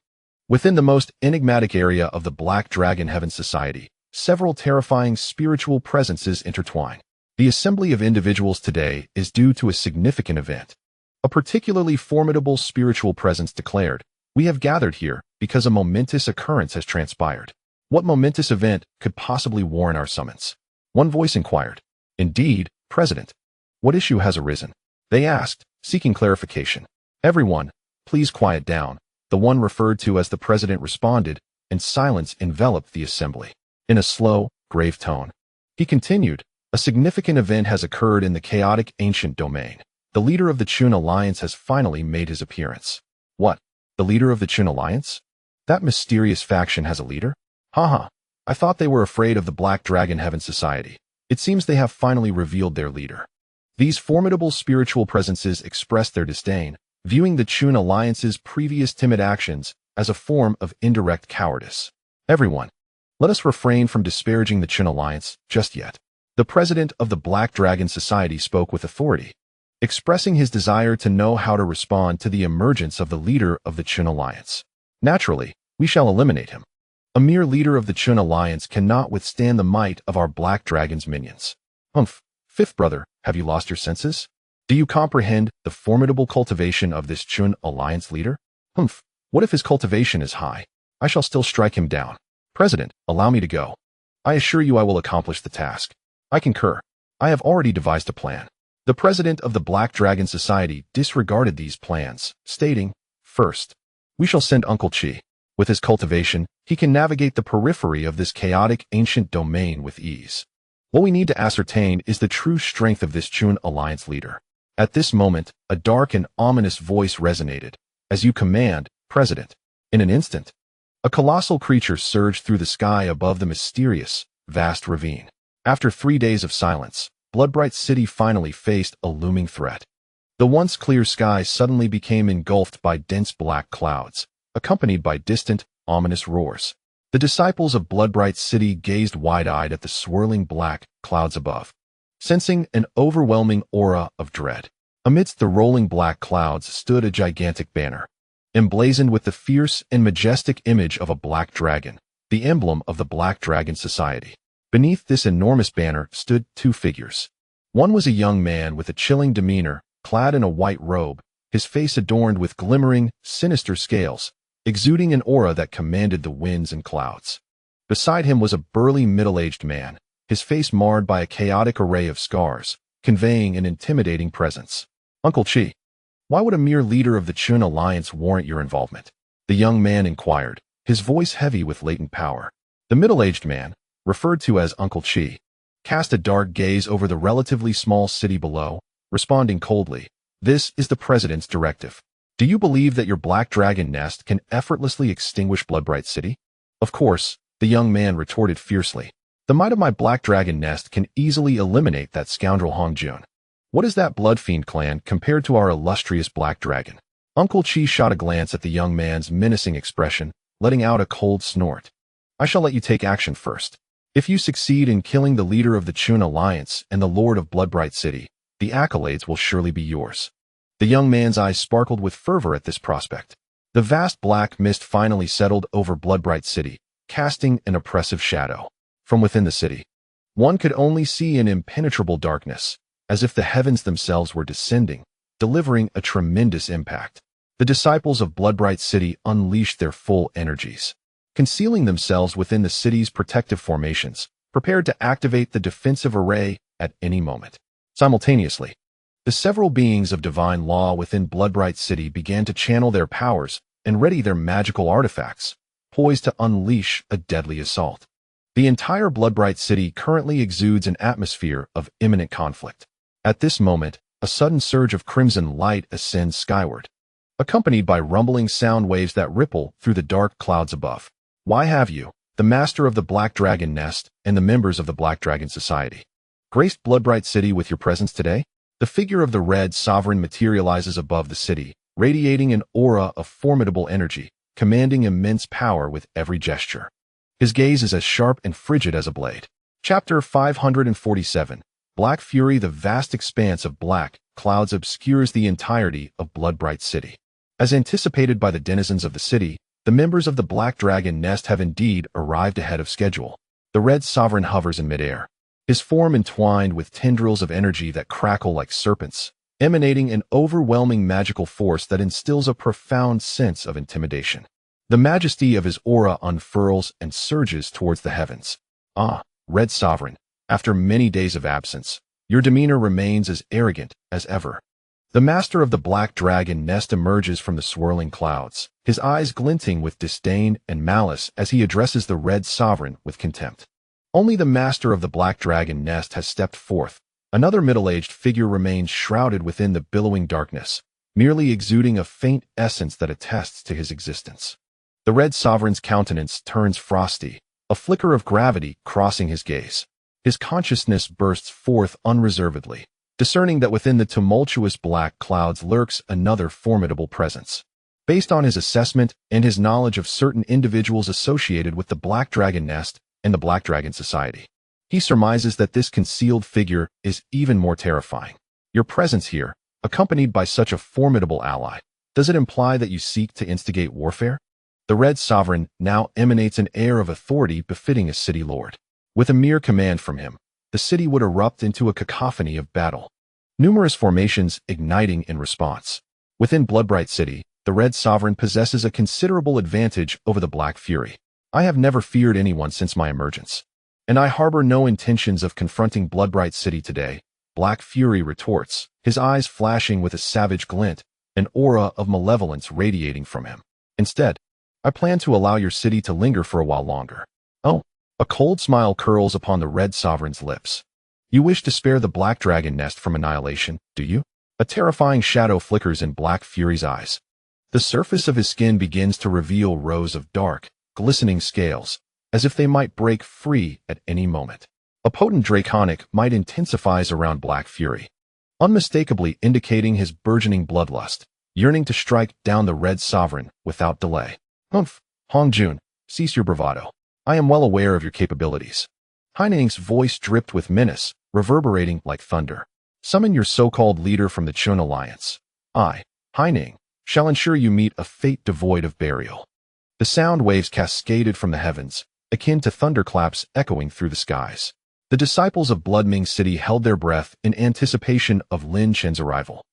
Within the most enigmatic area of the Black Dragon Heaven Society, several terrifying spiritual presences intertwine. The assembly of individuals today is due to a significant event. A particularly formidable spiritual presence declared, "We have gathered here because a momentous occurrence has transpired." What momentous event could possibly warrant our summons? One voice inquired. "Indeed, President. What issue has arisen?" they asked, seeking clarification. "Everyone, please quiet down," the one referred to as the President responded, and silence enveloped the assembly. In a slow, grave tone, he continued, "A significant event has occurred in the chaotic ancient domain. The leader of the Chun Alliance has finally made his appearance." "What? The leader of the Chun Alliance? That mysterious faction has a leader? Haha, I thought they were afraid of the Black Dragon Heaven Society. It seems they have finally revealed their leader." These formidable spiritual presences expressed their disdain, viewing the Chun Alliance's previous timid actions as a form of indirect cowardice. "Everyone, let us refrain from disparaging the Chun Alliance just yet." The president of the Black Dragon Society spoke with authority, expressing his desire to know how to respond to the emergence of the leader of the Chun Alliance. "Naturally, we shall eliminate him. A mere leader of the Chun Alliance cannot withstand the might of our Black Dragon's minions." "Humph, fifth brother, have you lost your senses? Do you comprehend the formidable cultivation of this Chun Alliance leader? Humph, what if his cultivation is high? I shall still strike him down. President, allow me to go. I assure you I will accomplish the task." "I concur. I have already devised a plan." The president of the Black Dragon Society disregarded these plans, stating, "First, we shall send Uncle Chi. With his cultivation, he can navigate the periphery of this chaotic ancient domain with ease. What we need to ascertain is the true strength of this Chun Alliance leader." At this moment, a dark and ominous voice resonated. "As you command, President." In an instant, a colossal creature surged through the sky above the mysterious, vast ravine. After 3 days of silence, Bloodbright City finally faced a looming threat. The once clear sky suddenly became engulfed by dense black clouds, accompanied by distant, ominous roars. The disciples of Bloodbright City gazed wide-eyed at the swirling black clouds above, sensing an overwhelming aura of dread. Amidst the rolling black clouds stood a gigantic banner. emblazoned with the fierce and majestic image of a black dragon, the emblem of the Black Dragon Society. Beneath this enormous banner stood two figures. One was a young man with a chilling demeanor, clad in a white robe, his face adorned with glimmering, sinister scales, exuding an aura that commanded the winds and clouds. Beside him was a burly middle-aged man, his face marred by a chaotic array of scars, conveying an intimidating presence. "Uncle Chi, why would a mere leader of the Chun Alliance warrant your involvement?" the young man inquired, his voice heavy with latent power. The middle-aged man, referred to as Uncle Chi, cast a dark gaze over the relatively small city below, responding coldly, "This is the President's directive. Do you believe that your Black Dragon nest can effortlessly extinguish Bloodbright City?" "Of course," the young man retorted fiercely. "The might of my Black Dragon nest can easily eliminate that scoundrel Hong Jun. What is that Bloodfiend clan compared to our illustrious Black Dragon?" Uncle Chi shot a glance at the young man's menacing expression, letting out a cold snort. "I shall let you take action first. If you succeed in killing the leader of the Chun Alliance and the Lord of Bloodbright City, the accolades will surely be yours." The young man's eyes sparkled with fervor at this prospect. The vast black mist finally settled over Bloodbright City, casting an oppressive shadow. From within the city, one could only see an impenetrable darkness, as if the heavens themselves were descending, delivering a tremendous impact. The disciples of Bloodbright City unleashed their full energies, concealing themselves within the city's protective formations, prepared to activate the defensive array at any moment. Simultaneously, the several beings of divine law within Bloodbright City began to channel their powers and ready their magical artifacts, poised to unleash a deadly assault. The entire Bloodbright City currently exudes an atmosphere of imminent conflict. At this moment, a sudden surge of crimson light ascends skyward, accompanied by rumbling sound waves that ripple through the dark clouds above. "Why have you, the master of the Black Dragon Nest and the members of the Black Dragon Society, graced Bloodbright City with your presence today?" The figure of the Red Sovereign materializes above the city, radiating an aura of formidable energy, commanding immense power with every gesture. His gaze is as sharp and frigid as a blade. Chapter 547. Black Fury. The vast expanse of black clouds obscures the entirety of Bloodbright City. As anticipated by the denizens of the city, the members of the Black Dragon Nest have indeed arrived ahead of schedule. The Red Sovereign hovers in midair, his form entwined with tendrils of energy that crackle like serpents, emanating an overwhelming magical force that instills a profound sense of intimidation. The majesty of his aura unfurls and surges towards the heavens. "Ah, Red Sovereign, after many days of absence, your demeanor remains as arrogant as ever." The master of the Black Dragon Nest emerges from the swirling clouds, his eyes glinting with disdain and malice as he addresses the Red Sovereign with contempt. Only the master of the Black Dragon Nest has stepped forth. Another middle-aged figure remains shrouded within the billowing darkness, merely exuding a faint essence that attests to his existence. The Red Sovereign's countenance turns frosty, a flicker of gravity crossing his gaze. His consciousness bursts forth unreservedly, discerning that within the tumultuous black clouds lurks another formidable presence. Based on his assessment and his knowledge of certain individuals associated with the Black Dragon Nest and the Black Dragon Society, he surmises that this concealed figure is even more terrifying. Your presence here, accompanied by such a formidable ally, does it imply that you seek to instigate warfare? The Red Sovereign now emanates an air of authority befitting a city lord. With a mere command from him, the city would erupt into a cacophony of battle, numerous formations igniting in response. Within Bloodbright City, the Red Sovereign possesses a considerable advantage over the Black Fury. "I have never feared anyone since my emergence, and I harbor no intentions of confronting Bloodbright City today," Black Fury retorts, his eyes flashing with a savage glint, an aura of malevolence radiating from him. "Instead, I plan to allow your city to linger for a while longer." "Oh," a cold smile curls upon the Red Sovereign's lips. "You wish to spare the Black Dragon Nest from annihilation, do you?" A terrifying shadow flickers in Black Fury's eyes. The surface of his skin begins to reveal rows of dark, glistening scales, as if they might break free at any moment. A potent draconic might intensifies around Black Fury, unmistakably indicating his burgeoning bloodlust, yearning to strike down the Red Sovereign without delay. "Humph, Hong Jun, cease your bravado. I am well aware of your capabilities." Haining's voice dripped with menace, reverberating like thunder. "Summon your so-called leader from the Chun Alliance. I, Haining, shall ensure you meet a fate devoid of burial." The sound waves cascaded from the heavens, akin to thunderclaps echoing through the skies. The disciples of Bloodming City held their breath in anticipation of Lin Chen's arrival.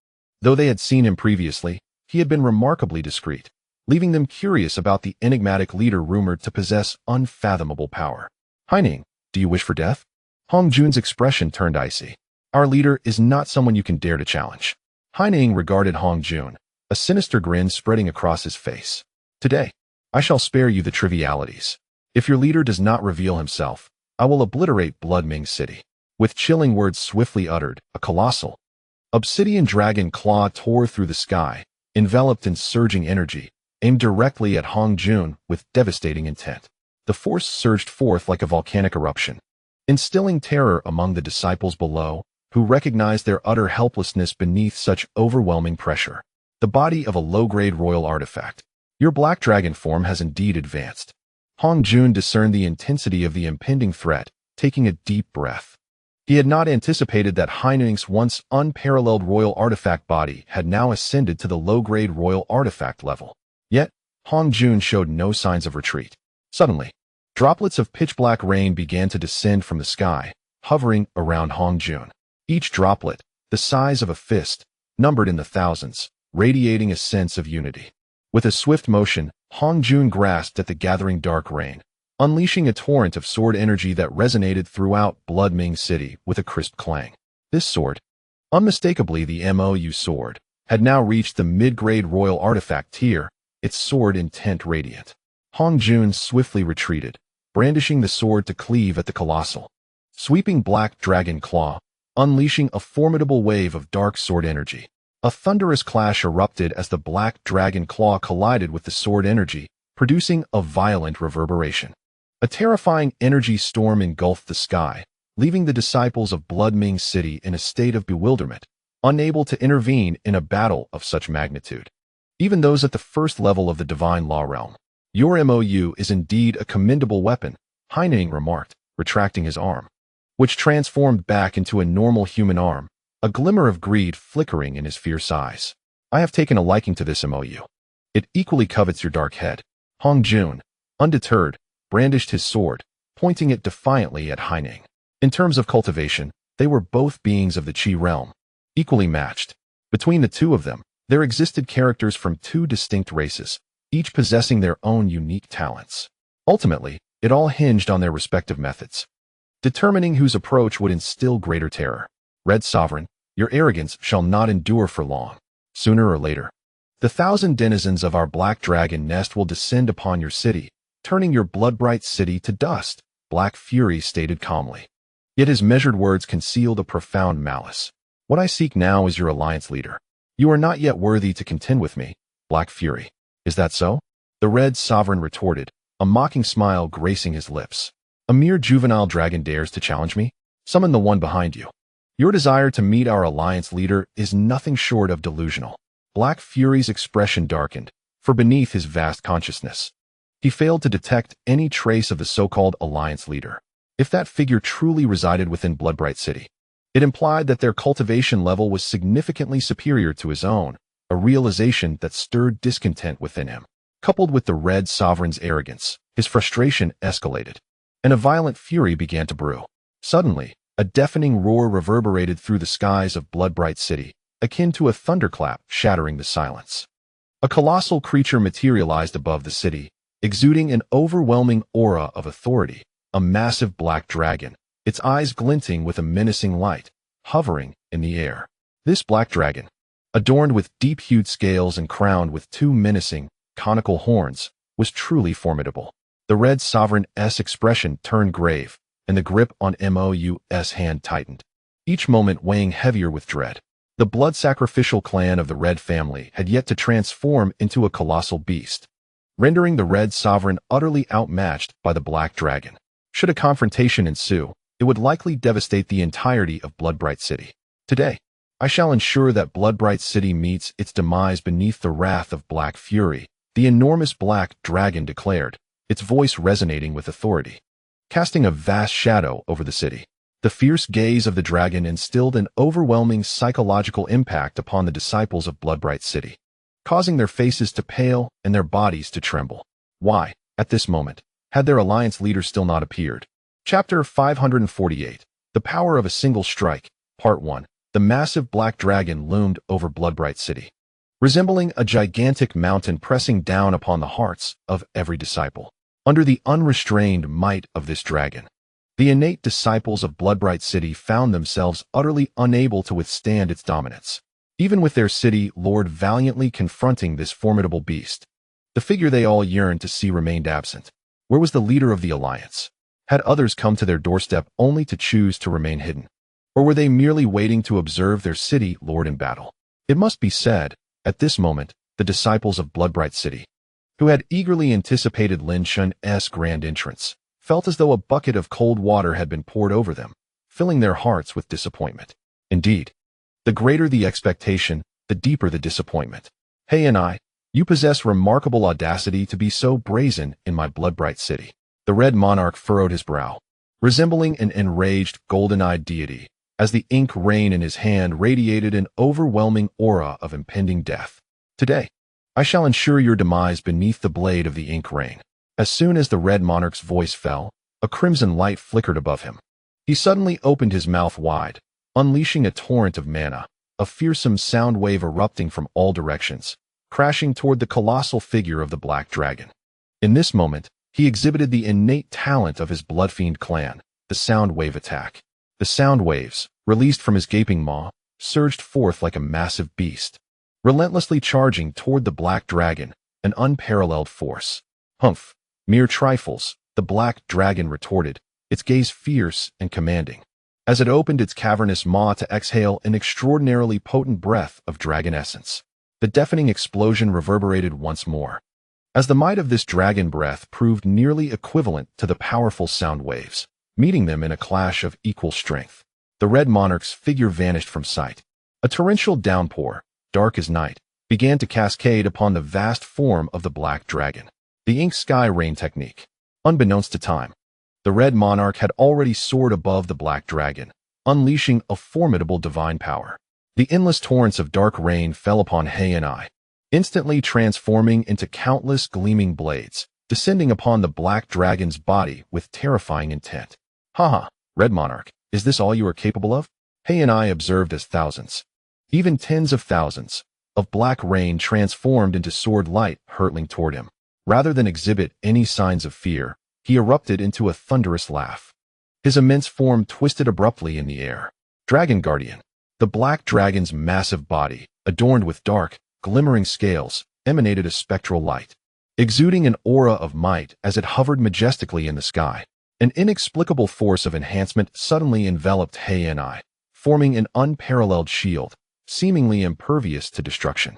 Though they had seen him previously, he had been remarkably discreet, leaving them curious about the enigmatic leader rumored to possess unfathomable power. "Haining, do you wish for death?" Hong Jun's expression turned icy. "Our leader is not someone you can dare to challenge." Haining regarded Hong Jun, a sinister grin spreading across his face. "Today, I shall spare you the trivialities. If your leader does not reveal himself, I will obliterate Bloodming City." With chilling words swiftly uttered, a colossal obsidian dragon claw tore through the sky, enveloped in surging energy, aimed directly at Hong Jun with devastating intent. The force surged forth like a volcanic eruption, instilling terror among the disciples below, who recognized their utter helplessness beneath such overwhelming pressure. The body of a low-grade royal artifact. "Your black dragon form has indeed advanced." Hong Jun discerned the intensity of the impending threat, taking a deep breath. He had not anticipated that Haining's once unparalleled royal artifact body had now ascended to the low-grade royal artifact level. Yet, Hong Jun showed no signs of retreat. Suddenly, droplets of pitch-black rain began to descend from the sky, hovering around Hong Jun. Each droplet, the size of a fist, numbered in the thousands, radiating a sense of unity. With a swift motion, Hong Jun grasped at the gathering dark rain, unleashing a torrent of sword energy that resonated throughout Bloodming City with a crisp clang. This sword, unmistakably the MOU sword, had now reached the mid-grade royal artifact tier, its sword intent radiant. Hong Jun swiftly retreated, brandishing the sword to cleave at the colossal, sweeping black dragon claw, unleashing a formidable wave of dark sword energy. A thunderous clash erupted as the black dragon claw collided with the sword energy, producing a violent reverberation. A terrifying energy storm engulfed the sky, leaving the disciples of Bloodming City in a state of bewilderment, unable to intervene in a battle of such magnitude. Even those at the first level of the divine law realm. "Your MOU is indeed a commendable weapon," Haining remarked, retracting his arm, which transformed back into a normal human arm, a glimmer of greed flickering in his fierce eyes. "I have taken a liking to this MOU. It equally covets your dark head." Hong Jun, undeterred, brandished his sword, pointing it defiantly at Haining. In terms of cultivation, they were both beings of the Qi realm, equally matched. Between the two of them, there existed characters from two distinct races, each possessing their own unique talents. Ultimately, it all hinged on their respective methods, determining whose approach would instill greater terror. "Red Sovereign, your arrogance shall not endure for long. Sooner or later, the 1,000 denizens of our black dragon nest will descend upon your city, turning your blood-bright city to dust," Black Fury stated calmly. Yet his measured words concealed a profound malice. "What I seek now is your alliance leader. You are not yet worthy to contend with me, Black Fury. Is that so?" The Red Sovereign retorted, a mocking smile gracing his lips. "A mere juvenile dragon dares to challenge me? Summon the one behind you. Your desire to meet our alliance leader is nothing short of delusional." Black Fury's expression darkened, for beneath his vast consciousness, he failed to detect any trace of the so-called alliance leader. If that figure truly resided within Bloodbright City, it implied that their cultivation level was significantly superior to his own, a realization that stirred discontent within him. Coupled with the Red Sovereign's arrogance, his frustration escalated, and a violent fury began to brew. Suddenly, a deafening roar reverberated through the skies of Bloodbright City, akin to a thunderclap shattering the silence. A colossal creature materialized above the city, exuding an overwhelming aura of authority, a massive black dragon, its eyes glinting with a menacing light, hovering in the air. This black dragon, adorned with deep-hued scales and crowned with two menacing, conical horns, was truly formidable. The Red Sovereign's expression turned grave, and the grip on MOU's hand tightened, each moment weighing heavier with dread. The blood-sacrificial clan of the Red family had yet to transform into a colossal beast, rendering the Red Sovereign utterly outmatched by the Black Dragon. Should a confrontation ensue, it would likely devastate the entirety of Bloodbright City. "Today, I shall ensure that Bloodbright City meets its demise beneath the wrath of Black Fury," the enormous Black Dragon declared, its voice resonating with authority, casting a vast shadow over the city. The fierce gaze of the dragon instilled an overwhelming psychological impact upon the disciples of Bloodbright City. causing their faces to pale and their bodies to tremble. Why, at this moment, had their alliance leader still not appeared? Chapter 548. The Power of a Single Strike, Part 1. The massive black dragon loomed over Bloodbright City, resembling a gigantic mountain pressing down upon the hearts of every disciple. Under the unrestrained might of this dragon, the innate disciples of Bloodbright City found themselves utterly unable to withstand its dominance. Even with their city lord valiantly confronting this formidable beast, the figure they all yearned to see remained absent. Where was the leader of the alliance? Had others come to their doorstep only to choose to remain hidden? Or were they merely waiting to observe their city lord in battle? It must be said, at this moment, the disciples of Bloodbright City, who had eagerly anticipated Lin Chen's grand entrance, felt as though a bucket of cold water had been poured over them, filling their hearts with disappointment. Indeed, the greater the expectation, the deeper the disappointment. Hey and I, you possess remarkable audacity to be so brazen in my Bloodbright City. The Red Monarch furrowed his brow, resembling an enraged, golden-eyed deity, as the ink rain in his hand radiated an overwhelming aura of impending death. Today, I shall ensure your demise beneath the blade of the ink rain. As soon as the Red Monarch's voice fell, a crimson light flickered above him. He suddenly opened his mouth wide, unleashing a torrent of mana, a fearsome sound wave erupting from all directions, crashing toward the colossal figure of the Black Dragon. In this moment, he exhibited the innate talent of his Bloodfiend clan, the sound wave attack. The sound waves, released from his gaping maw, surged forth like a massive beast, relentlessly charging toward the Black Dragon, an unparalleled force. Humph, mere trifles, the Black Dragon retorted, its gaze fierce and commanding, as it opened its cavernous maw to exhale an extraordinarily potent breath of dragon essence. The deafening explosion reverberated once more, as the might of this dragon breath proved nearly equivalent to the powerful sound waves, meeting them in a clash of equal strength. The Red Monarch's figure vanished from sight. A torrential downpour, dark as night, began to cascade upon the vast form of the Black Dragon. The ink sky rain technique. Unbeknownst to time, the Red Monarch had already soared above the Black Dragon, unleashing a formidable divine power. The endless torrents of dark rain fell upon He and I, instantly transforming into countless gleaming blades, descending upon the Black Dragon's body with terrifying intent. Haha, Red Monarch, is this all you are capable of? He and I observed as thousands, even tens of thousands, of black rain transformed into sword light hurtling toward him. Rather than exhibit any signs of fear, he erupted into a thunderous laugh. His immense form twisted abruptly in the air. Dragon Guardian. The Black Dragon's massive body, adorned with dark, glimmering scales, emanated a spectral light, exuding an aura of might as it hovered majestically in the sky. An inexplicable force of enhancement suddenly enveloped He and I, forming an unparalleled shield, seemingly impervious to destruction.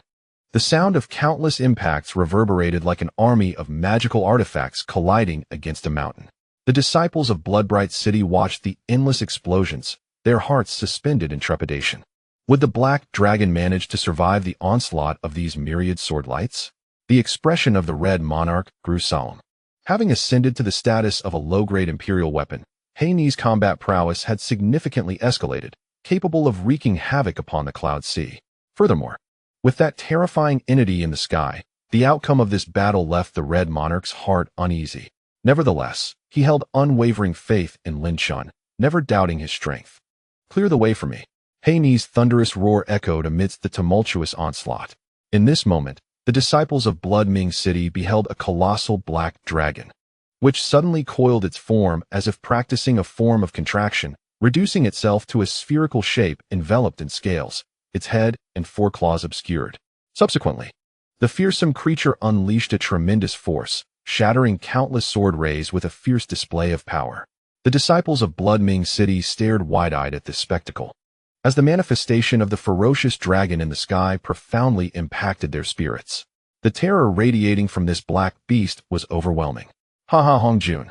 The sound of countless impacts reverberated like an army of magical artifacts colliding against a mountain. The disciples of Bloodbright City watched the endless explosions, their hearts suspended in trepidation. Would the Black Dragon manage to survive the onslaught of these myriad sword lights? The expression of the Red Monarch grew solemn. Having ascended to the status of a low-grade imperial weapon, Hei's combat prowess had significantly escalated, capable of wreaking havoc upon the cloud sea. Furthermore, with that terrifying entity in the sky, the outcome of this battle left the Red Monarch's heart uneasy. Nevertheless, he held unwavering faith in Lin Chen, never doubting his strength. Clear the way for me. Hei's thunderous roar echoed amidst the tumultuous onslaught. In this moment, the disciples of Blood Ming City beheld a colossal black dragon, which suddenly coiled its form as if practicing a form of contraction, reducing itself to a spherical shape enveloped in scales, its head and foreclaws obscured. Subsequently, the fearsome creature unleashed a tremendous force, shattering countless sword rays with a fierce display of power. The disciples of Blood Ming City stared wide-eyed at this spectacle, as the manifestation of the ferocious dragon in the sky profoundly impacted their spirits. The terror radiating from this black beast was overwhelming. Ha Hongjun,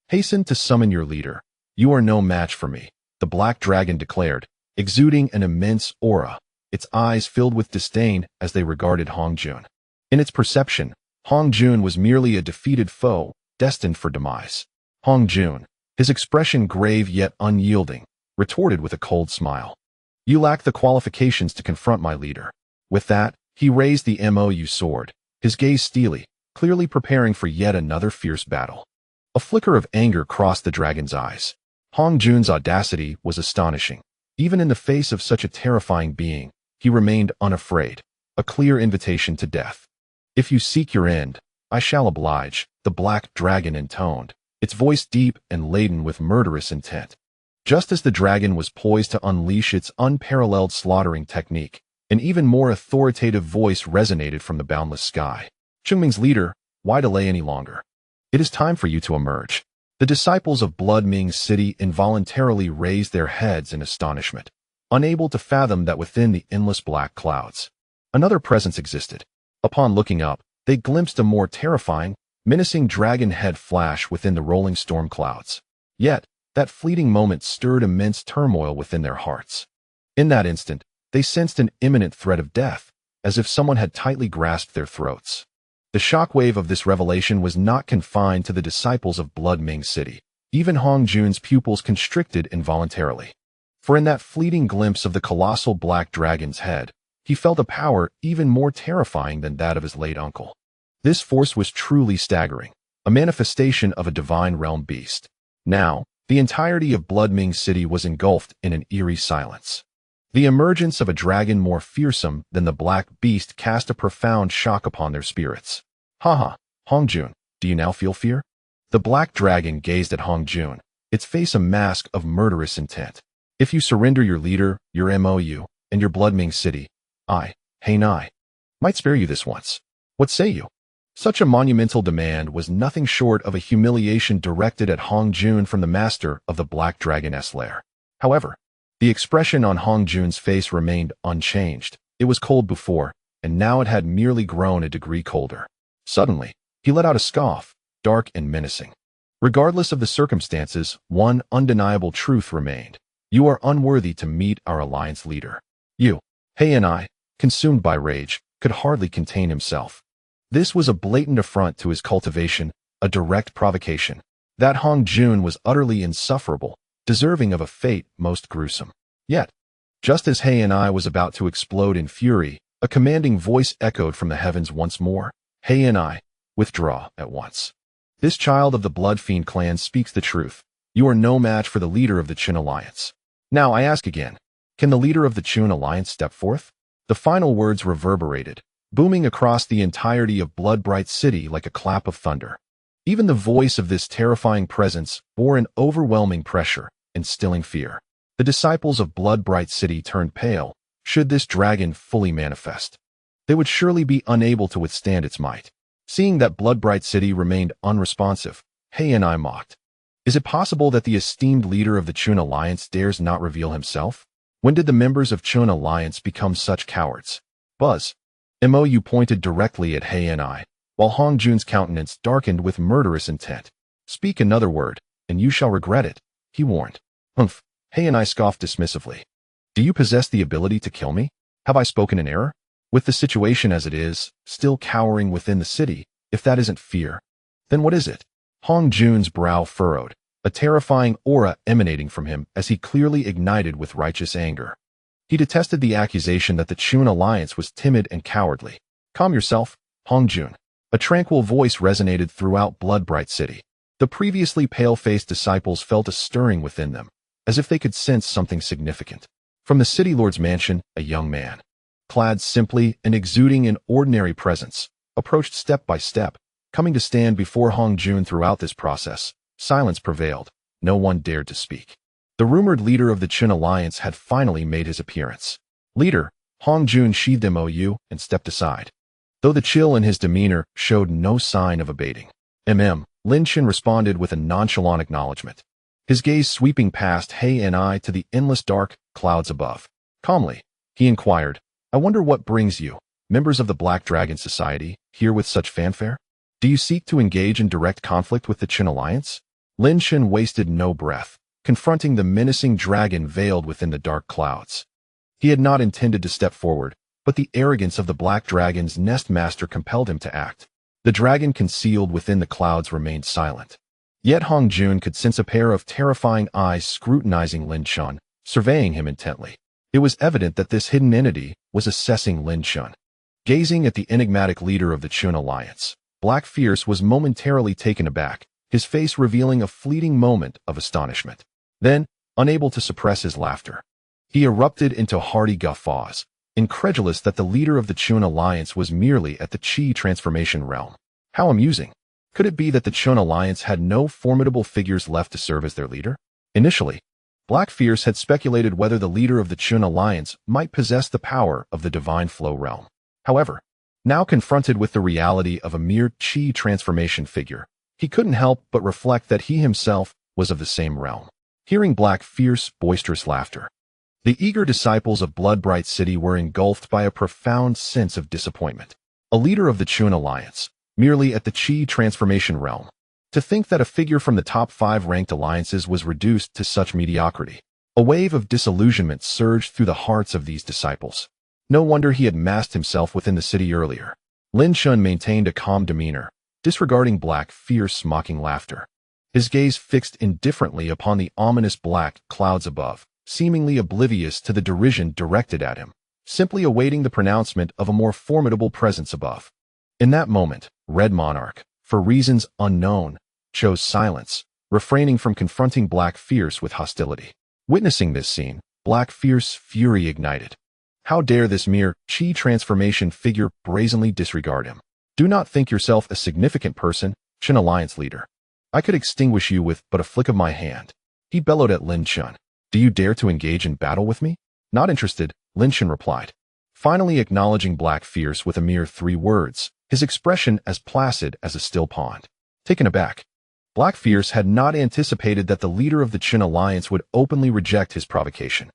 hasten to summon your leader. You are no match for me, the black dragon declared, exuding an immense aura, its eyes filled with disdain as they regarded Hongjun. In its perception, Hongjun was merely a defeated foe, destined for demise. Hongjun, his expression grave yet unyielding, retorted with a cold smile. You lack the qualifications to confront my leader. With that, He raised the MOU sword, his gaze steely, clearly preparing for yet another fierce battle. A flicker of anger crossed the dragon's eyes. Hong Jun's audacity was astonishing. Even in the face of such a terrifying being, he remained unafraid, a clear invitation to death. "If you seek your end, I shall oblige," the black dragon intoned, its voice deep and laden with murderous intent. Just as the dragon was poised to unleash its unparalleled slaughtering technique, an even more authoritative voice resonated from the boundless sky. "Chungming's leader, why delay any longer? It is time for you to emerge." The disciples of Blood Ming's city involuntarily raised their heads in astonishment, unable to fathom that within the endless black clouds, another presence existed. Upon looking up, they glimpsed a more terrifying, menacing dragon head flash within the rolling storm clouds. Yet, that fleeting moment stirred immense turmoil within their hearts. In that instant, they sensed an imminent threat of death, as if someone had tightly grasped their throats. The shockwave of this revelation was not confined to the disciples of Blood Ming City. Even Hong Jun's pupils constricted involuntarily. For in that fleeting glimpse of the colossal black dragon's head, he felt a power even more terrifying than that of his late uncle. This force was truly staggering, a manifestation of a divine realm beast. Now, the entirety of Blood Ming City was engulfed in an eerie silence. The emergence of a dragon more fearsome than the black beast cast a profound shock upon their spirits. "Haha, Hong Jun, do you now feel fear?" The black dragon gazed at Hong Jun, its face a mask of murderous intent. "If you surrender your leader, your MOU, and your Blood Ming City, I, Hainai, might spare you this once. What say you?" Such a monumental demand was nothing short of a humiliation directed at Hong Jun from the master of the Black Dragon's lair. However, the expression on Hong Jun's face remained unchanged. It was cold before, and now it had merely grown a degree colder. Suddenly, he let out a scoff, dark and menacing. "Regardless of the circumstances, one undeniable truth remained. You are unworthy to meet our alliance leader." You, Hei and I, consumed by rage, could hardly contain himself. This was a blatant affront to his cultivation, a direct provocation. That Hong Jun was utterly insufferable, deserving of a fate most gruesome. Yet, just as Hei and I was about to explode in fury, a commanding voice echoed from the heavens once more. "Hei and I, withdraw at once. This child of the Blood Fiend clan speaks the truth. You are no match for the leader of the Qin Alliance. Now I ask again, can the leader of the Qin Alliance step forth?" The final words reverberated, booming across the entirety of Bloodbright City like a clap of thunder. Even the voice of this terrifying presence bore an overwhelming pressure, instilling fear. The disciples of Bloodbright City turned pale. Should this dragon fully manifest, they would surely be unable to withstand its might. Seeing that Bloodbright City remained unresponsive, Hei and I mocked. Is it possible that the esteemed leader of the Qun Alliance dares not reveal himself? When did the members of Qun Alliance become such cowards? Buzz. MOU pointed directly at Hei and I, while Hong Jun's countenance darkened with murderous intent. "Speak another word, and you shall regret it," he warned. "Humph," Hei and I scoffed dismissively. "Do you possess the ability to kill me? Have I spoken in error? With the situation as it is, still cowering within the city, if that isn't fear, then what is it?" Hong Jun's brow furrowed, a terrifying aura emanating from him as he clearly ignited with righteous anger. He detested the accusation that the Qun Alliance was timid and cowardly. "Calm yourself, Hong Jun." A tranquil voice resonated throughout Bloodbright City. The previously pale-faced disciples felt a stirring within them, as if they could sense something significant. From the city lord's mansion, a young man, clad simply and exuding an ordinary presence, approached step by step, coming to stand before Hong Jun. Throughout this process, silence prevailed. No one dared to speak. The rumored leader of the Qin Alliance had finally made his appearance. "Leader," Hong Jun sheathed MOU and stepped aside, though the chill in his demeanor showed no sign of abating. Lin Chen responded with a nonchalant acknowledgment, his gaze sweeping past Hei and I to the endless dark clouds above. Calmly, he inquired, "I wonder what brings you, members of the Black Dragon Society, here with such fanfare? Do you seek to engage in direct conflict with the Qin Alliance?" Lin Chen wasted no breath, confronting the menacing dragon veiled within the dark clouds. He had not intended to step forward, but the arrogance of the Black Dragon's nest master compelled him to act. The dragon concealed within the clouds remained silent. Yet Hong Jun could sense a pair of terrifying eyes scrutinizing Lin Chen, surveying him intently. It was evident that this hidden entity was assessing Lin Chen. Gazing at the enigmatic leader of the Chun alliance, Black Fierce was momentarily taken aback, his face revealing a fleeting moment of astonishment. Then, unable to suppress his laughter, he erupted into hearty guffaws, incredulous that the leader of the Chun alliance was merely at the Qi transformation realm. How amusing! Could it be that the Chun alliance had no formidable figures left to serve as their leader? Initially, Black Fierce had speculated whether the leader of the Chun alliance might possess the power of the divine flow realm. However, now confronted with the reality of a mere Qi transformation figure, he couldn't help but reflect that he himself was of the same realm. Hearing Black Fierce's boisterous laughter, the eager disciples of Bloodbright City were engulfed by a profound sense of disappointment. A leader of the Chun alliance, merely at the Qi transformation realm. To think that a figure from the top 5 ranked alliances was reduced to such mediocrity. A wave of disillusionment surged through the hearts of these disciples. No wonder he had masked himself within the city earlier. Lin Chen maintained a calm demeanor, disregarding Black Fierce's mocking laughter. His gaze fixed indifferently upon the ominous black clouds above, seemingly oblivious to the derision directed at him, simply awaiting the pronouncement of a more formidable presence above. In that moment, Red Monarch, for reasons unknown, chose silence, refraining from confronting Black Fierce with hostility. Witnessing this scene, Black Fierce's fury ignited. How dare this mere Qi transformation figure brazenly disregard him? Do not think yourself a significant person, Chun Alliance leader. I could extinguish you with but a flick of my hand. He bellowed at Lin Chen. Do you dare to engage in battle with me? Not interested, Lin Chen replied, finally acknowledging Black Fierce with a mere 3 words, his expression as placid as a still pond. Taken aback, Black Fierce had not anticipated that the leader of the Chun alliance would openly reject his provocation.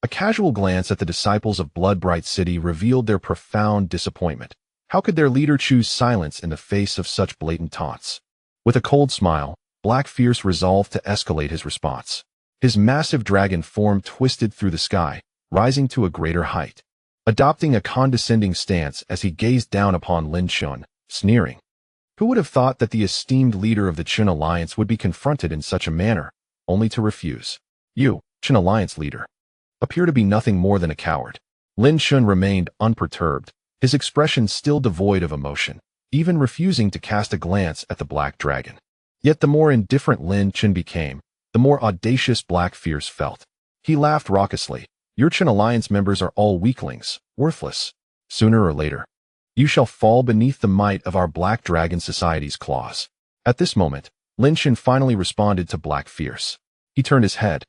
A casual glance at the disciples of Bloodbright City revealed their profound disappointment. How could their leader choose silence in the face of such blatant taunts? With a cold smile, Black Fierce resolved to escalate his response. His massive dragon form twisted through the sky, rising to a greater height, adopting a condescending stance as he gazed down upon Lin Chen, sneering. Who would have thought that the esteemed leader of the Chun alliance would be confronted in such a manner, only to refuse? You, Chun alliance leader, appear to be nothing more than a coward. Lin Chen remained unperturbed, his expression still devoid of emotion, even refusing to cast a glance at the black dragon. Yet the more indifferent Lin Chen became, the more audacious Black Fierce felt. He laughed raucously. Your Chun alliance members are all weaklings, worthless. Sooner or later, you shall fall beneath the might of our Black Dragon Society's claws. At this moment, Lin Chen finally responded to Black Fierce. He turned his head,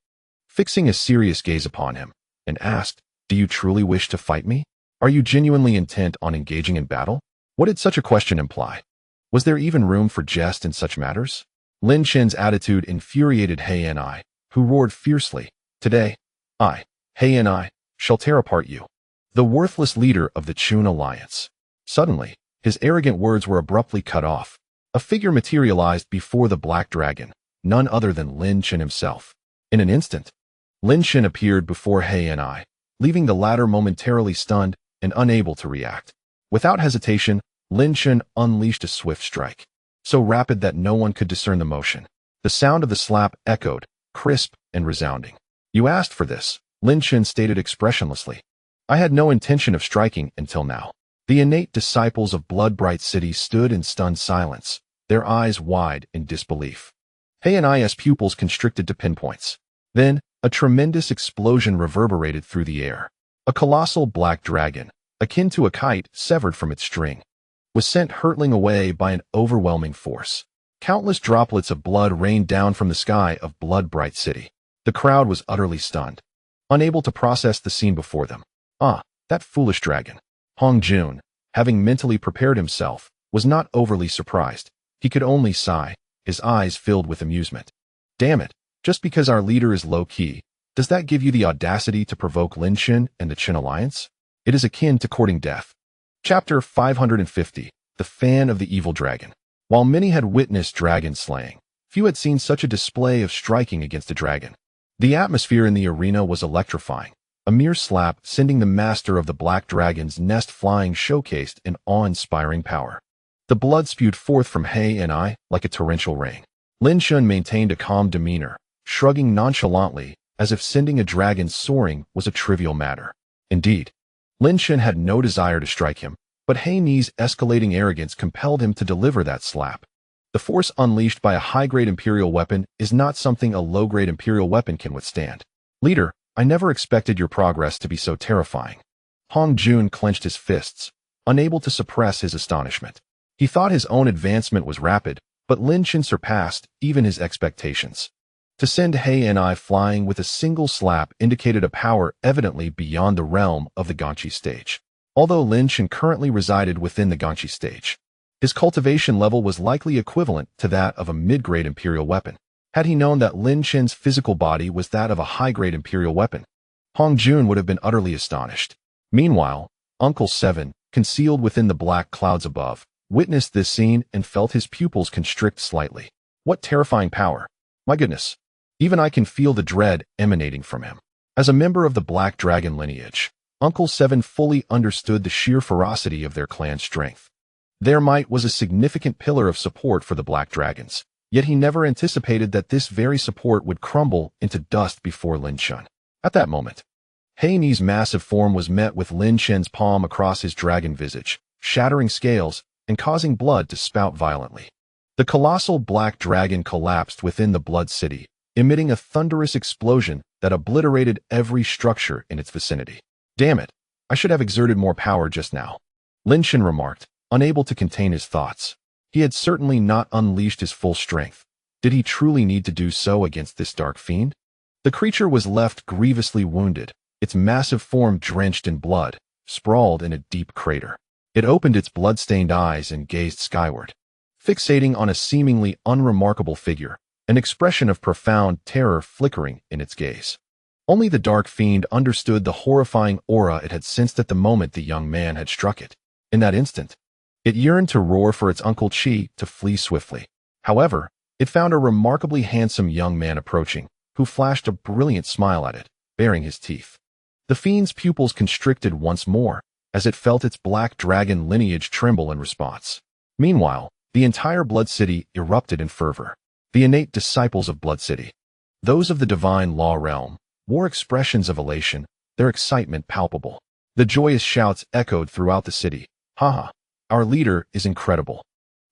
fixing a serious gaze upon him, and asked, Do you truly wish to fight me? Are you genuinely intent on engaging in battle? What did such a question imply? Was there even room for jest in such matters? Lin Chen's attitude infuriated He Ni, who roared fiercely, Today, He Ni, shall tear apart you, the worthless leader of the Chun alliance. Suddenly, his arrogant words were abruptly cut off. A figure materialized before the black dragon, none other than Lin Chen himself. In an instant, Lin Chen appeared before He Ni, leaving the latter momentarily stunned and unable to react. Without hesitation, Lin Chen unleashed a swift strike, so rapid that no one could discern the motion. The sound of the slap echoed, crisp and resounding. You asked for this, Lin Chen stated expressionlessly. I had no intention of striking until now. The innate disciples of Bloodbright City stood in stunned silence, their eyes wide in disbelief. He Ni's pupils constricted to pinpoints. Then, a tremendous explosion reverberated through the air. A colossal black dragon, akin to a kite severed from its string, was sent hurtling away by an overwhelming force. Countless droplets of blood rained down from the sky of Bloodbright City. The crowd was utterly stunned, unable to process the scene before them. That foolish dragon. Hong Jun, having mentally prepared himself, was not overly surprised. He could only sigh, his eyes filled with amusement. Damn it, just because our leader is low-key, does that give you the audacity to provoke Lin Chen and the Chun alliance? It is akin to courting death. Chapter 550, The Fan of the Evil Dragon. While many had witnessed dragon slaying, few had seen such a display of striking against a dragon. The atmosphere in the arena was electrifying. A mere slap sending the master of the black dragon's nest flying showcased an awe-inspiring power. The blood spewed forth from He Ni like a torrential rain. Lin Chen maintained a calm demeanor, shrugging nonchalantly as if sending a dragon soaring was a trivial matter. Indeed, Lin Chen had no desire to strike him, But He Ni's escalating arrogance compelled him to deliver that slap. The force unleashed by a high-grade Imperial weapon is not something a low-grade Imperial weapon can withstand. Leader, I never expected your progress to be so terrifying. Hong Jun clenched his fists, unable to suppress his astonishment. He thought his own advancement was rapid, but Lin Chen surpassed even his expectations. To send He Ni flying with a single slap indicated a power evidently beyond the realm of the Ganqi stage. Although Lin Chen currently resided within the Ganqi stage, his cultivation level was likely equivalent to that of a mid-grade Imperial weapon. Had he known that Lin Chen's physical body was that of a high-grade Imperial weapon, Hong Jun would have been utterly astonished. Meanwhile, Uncle Seven, concealed within the black clouds above, witnessed this scene and felt his pupils constrict slightly. What terrifying power! My goodness! Even I can feel the dread emanating from him. As a member of the Black Dragon lineage, Uncle Seven fully understood the sheer ferocity of their clan's strength. Their might was a significant pillar of support for the Black Dragons, yet he never anticipated that this very support would crumble into dust before Lin Chen. At that moment, He Ni's massive form was met with Lin Chen's palm across his dragon visage, shattering scales and causing blood to spout violently. The colossal black dragon collapsed within the Blood City, emitting a thunderous explosion that obliterated every structure in its vicinity. Damn it, I should have exerted more power just now, Lin Chen remarked, unable to contain his thoughts. He had certainly not unleashed his full strength. Did he truly need to do so against this dark fiend? The creature was left grievously wounded, its massive form drenched in blood, sprawled in a deep crater. It opened its blood-stained eyes and gazed skyward, fixating on a seemingly unremarkable figure, an expression of profound terror flickering in its gaze. Only the dark fiend understood the horrifying aura it had sensed at the moment the young man had struck it. In that instant, it yearned to roar for its Uncle Qi to flee swiftly. However, it found a remarkably handsome young man approaching, who flashed a brilliant smile at it, baring his teeth. The fiend's pupils constricted once more, as it felt its black dragon lineage tremble in response. Meanwhile, the entire Blood City erupted in fervor. The innate disciples of Blood City, those of the divine law realm, wore expressions of elation, their excitement palpable. The joyous shouts echoed throughout the city. Haha, our leader is incredible.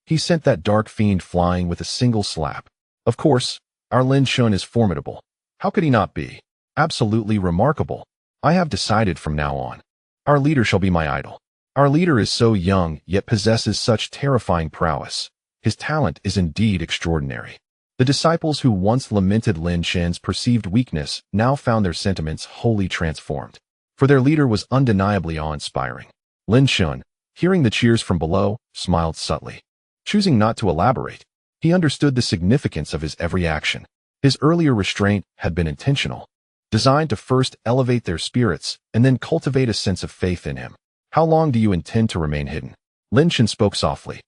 He sent that dark fiend flying with a single slap. Of course, our Lin Chen is formidable. How could he not be? Absolutely remarkable. I have decided from now on, our leader shall be my idol. Our leader is so young, yet possesses such terrifying prowess. His talent is indeed extraordinary. The disciples who once lamented Lin Chen's perceived weakness now found their sentiments wholly transformed, for their leader was undeniably awe-inspiring. Lin Chen, hearing the cheers from below, smiled subtly. Choosing not to elaborate, he understood the significance of his every action. His earlier restraint had been intentional, designed to first elevate their spirits and then cultivate a sense of faith in him. How long do you intend to remain hidden? Lin Chen spoke softly,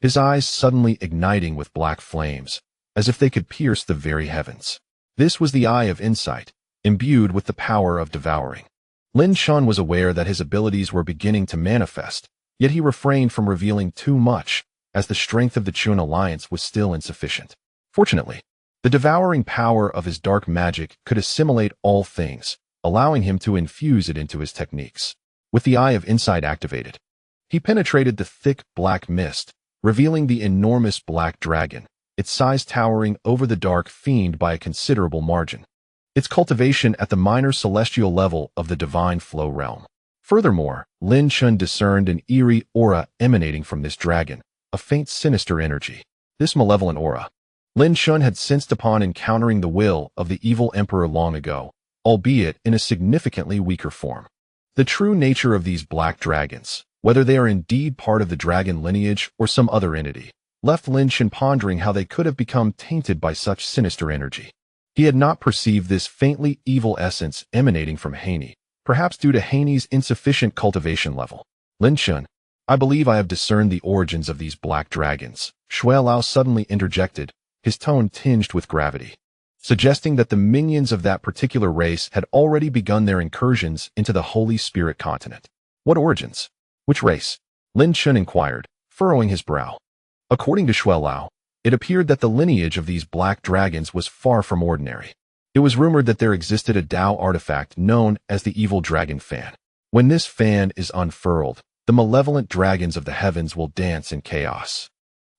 his eyes suddenly igniting with black flames, as if they could pierce the very heavens. This was the eye of insight, imbued with the power of devouring. Lin Chen was aware that his abilities were beginning to manifest, yet he refrained from revealing too much, as the strength of the Chun alliance was still insufficient. Fortunately, the devouring power of his dark magic could assimilate all things, allowing him to infuse it into his techniques. With the eye of insight activated, he penetrated the thick black mist, revealing the enormous black dragon, its size towering over the dark fiend by a considerable margin. Its cultivation at the minor celestial level of the divine flow realm. Furthermore, Lin Chen discerned an eerie aura emanating from this dragon, a faint sinister energy. This malevolent aura, Lin Chen had sensed upon encountering the will of the evil emperor long ago, albeit in a significantly weaker form. The true nature of these black dragons, whether they are indeed part of the dragon lineage or some other entity, left Lin Chen pondering how they could have become tainted by such sinister energy. He had not perceived this faintly evil essence emanating from He Ni, perhaps due to He Ni's insufficient cultivation level. Lin Chen, I believe I have discerned the origins of these black dragons, Shui Lao suddenly interjected, his tone tinged with gravity, suggesting that the minions of that particular race had already begun their incursions into the Holy Spirit continent. What origins? Which race? Lin Chen inquired, furrowing his brow. According to Shui Lao, it appeared that the lineage of these black dragons was far from ordinary. It was rumored that there existed a Tao artifact known as the Evil Dragon Fan. When this fan is unfurled, the The malevolent dragons of the heavens will dance in chaos.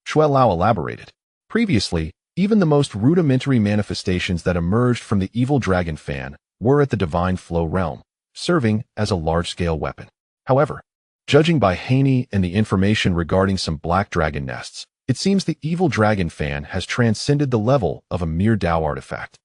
Shui Lao elaborated. Previously, even the most rudimentary manifestations that emerged from the evil dragon fan were at the divine flow realm, serving as a large-scale weapon. However, judging by Haney and the information regarding some black dragon nests, it seems the evil dragon fan has transcended the level of a mere Dao artifact.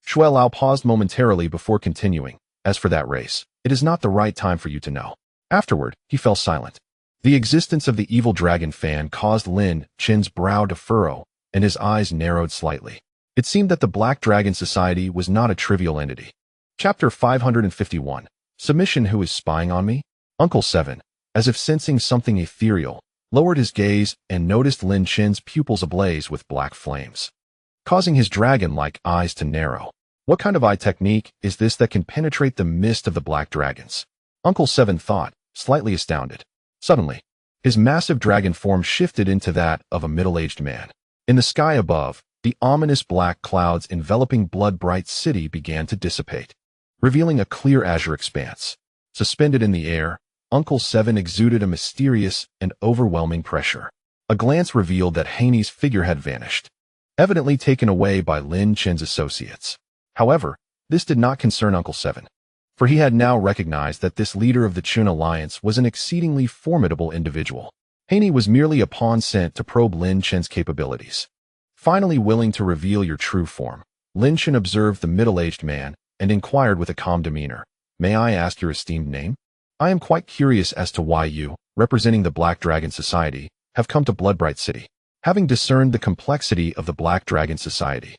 Shui Lao paused momentarily before continuing. As for that race, it is not the right time for you to know. Afterward, he fell silent. The existence of the evil dragon fan caused Lin Chen's brow to furrow, and his eyes narrowed slightly. It seemed that the Black Dragon Society was not a trivial entity. Chapter 551. Submission. Who is spying on me? Uncle Seven, as if sensing something ethereal, lowered his gaze and noticed Lin Chen's pupils ablaze with black flames, causing his dragon-like eyes to narrow. What kind of eye technique is this that can penetrate the mist of the black dragons? Uncle Seven thought, slightly astounded. Suddenly, his massive dragon form shifted into that of a middle-aged man. In the sky above, the ominous black clouds enveloping Blood-Bright City began to dissipate, revealing a clear azure expanse. Suspended in the air, Uncle Seven exuded a mysterious and overwhelming pressure. A glance revealed that Haney's figure had vanished, evidently taken away by Lin Chen's associates. However, this did not concern Uncle Seven, for he had now recognized that this leader of the Chun Alliance was an exceedingly formidable individual. Haney was merely a pawn sent to probe Lin Chen's capabilities. Finally willing to reveal your true form, Lin Chen observed the middle-aged man and inquired with a calm demeanor, "May I ask your esteemed name? I am quite curious as to why you, representing the Black Dragon Society, have come to Blood-Bright City." Having discerned the complexity of the Black Dragon Society,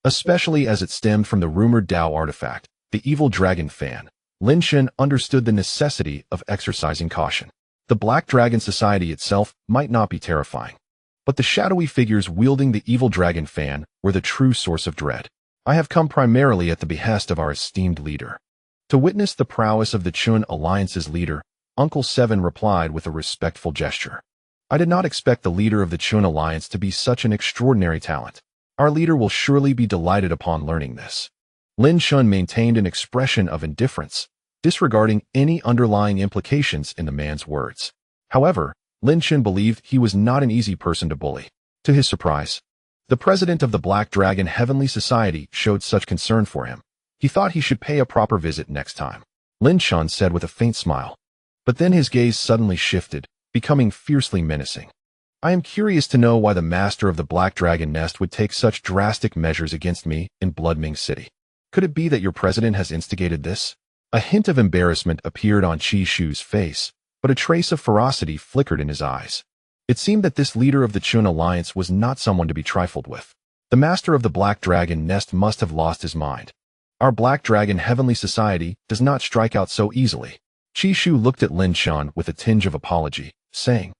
especially as it stemmed from the rumored Dao artifact, the evil dragon fan, Lin Chen understood the necessity of exercising caution. The Black Dragon Society itself might not be terrifying, but the shadowy figures wielding the evil dragon fan were the true source of dread. I have come primarily at the behest of our esteemed leader. To witness the prowess of the Chun Alliance's leader, Uncle Seven replied with a respectful gesture. I did not expect the leader of the Chun Alliance to be such an extraordinary talent. Our leader will surely be delighted upon learning this. Lin Chen maintained an expression of indifference, disregarding any underlying implications in the man's words. However, Lin Chen believed he was not an easy person to bully. To his surprise, the president of the Black Dragon Heavenly Society showed such concern for him. He thought he should pay a proper visit next time. Lin Chen said with a faint smile. But then his gaze suddenly shifted, becoming fiercely menacing. I am curious to know why the master of the Black Dragon Nest would take such drastic measures against me in Bloodming City. Could it be that your president has instigated this? A hint of embarrassment appeared on Qi Shu's face, but a trace of ferocity flickered in his eyes. It seemed that this leader of the Chun Alliance was not someone to be trifled with. The master of the Black Dragon Nest must have lost his mind. Our Black Dragon Heavenly Society does not strike out so easily. Qi Shu looked at Lin Chen with a tinge of apology, saying,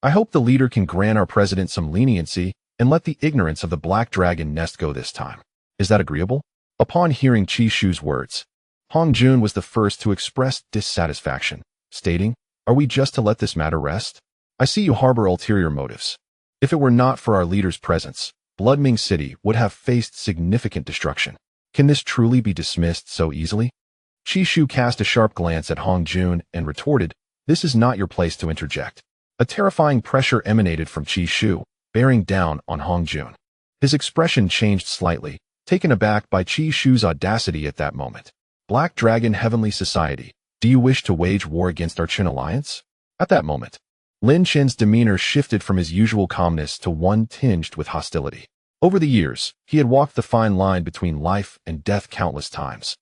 I hope the leader can grant our president some leniency and let the ignorance of the Black Dragon Nest go this time. Is that agreeable? Upon hearing Qi Shu's words, Hong Jun was the first to express dissatisfaction, stating, Are we just to let this matter rest? I see you harbor ulterior motives. If it were not for our leader's presence, Bloodming City would have faced significant destruction. Can this truly be dismissed so easily? Qi Shu cast a sharp glance at Hong Jun and retorted, This is not your place to interject. A terrifying pressure emanated from Qi Shu, bearing down on Hong Jun. His expression changed slightly, taken aback by Qi Shu's audacity at that moment. Black Dragon Heavenly Society, do you wish to wage war against our Chun Alliance? At that moment, Lin Chen's demeanor shifted from his usual calmness to one tinged with hostility. Over the years, he had walked the fine line between life and death countless times,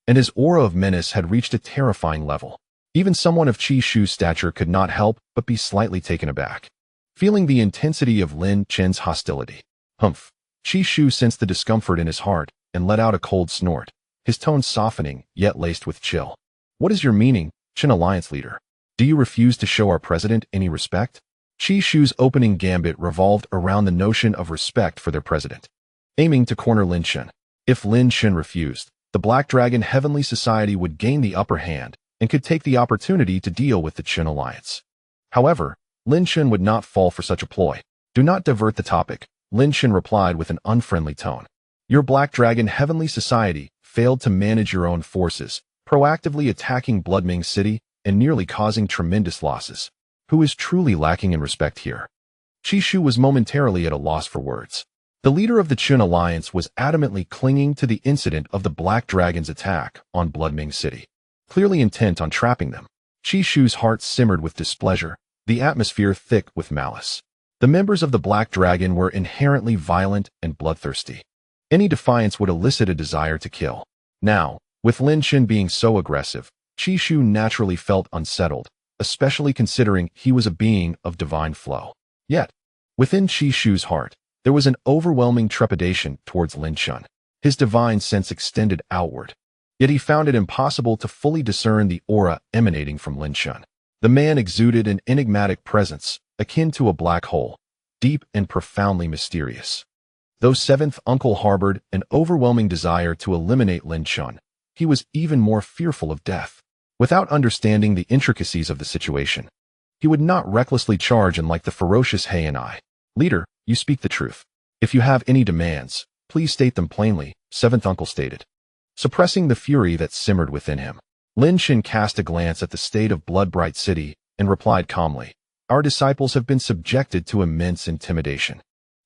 and his aura of menace had reached a terrifying level. Even someone of Qi Shu's stature could not help but be slightly taken aback, feeling the intensity of Lin Chen's hostility. Humph! Qi Shu sensed the discomfort in his heart and let out a cold snort, his tone softening yet laced with chill. What is your meaning, Chun Alliance leader? Do you refuse to show our president any respect? Qi Shu's opening gambit revolved around the notion of respect for their president, aiming to corner Lin Chen. If Lin Chen refused, the Black Dragon Heavenly Society would gain the upper hand and could take the opportunity to deal with the Chun Alliance. However, Lin Chen would not fall for such a ploy. Do not divert the topic, Lin Chen replied with an unfriendly tone. Your Black Dragon Heavenly Society failed to manage your own forces, proactively attacking Bloodming City and nearly causing tremendous losses. Who is truly lacking in respect here? Qishu was momentarily at a loss for words. The leader of the Chun alliance was adamantly clinging to the incident of the Black Dragon's attack on Bloodming City, clearly intent on trapping them. Qishu's heart simmered with displeasure, the atmosphere thick with malice. The members of the Black Dragon were inherently violent and bloodthirsty. Any defiance would elicit a desire to kill. Now, with Lin Chen being so aggressive, Qishu naturally felt unsettled, especially considering he was a being of divine flow. Yet, within Qishu's heart, there was an overwhelming trepidation towards Lin Chen. His divine sense extended outward. Yet he found it impossible to fully discern the aura emanating from Lin Chen. The man exuded an enigmatic presence, akin to a black hole, deep and profoundly mysterious. Though Seventh Uncle harbored an overwhelming desire to eliminate Lin Chen, he was even more fearful of death. Without understanding the intricacies of the situation, he would not recklessly charge in like the ferocious He and I. Leader, you speak the truth. If you have any demands, please state them plainly, Seventh Uncle stated. Suppressing the fury that simmered within him, Lin Chen cast a glance at the state of Bloodbright City and replied calmly, Our disciples have been subjected to immense intimidation.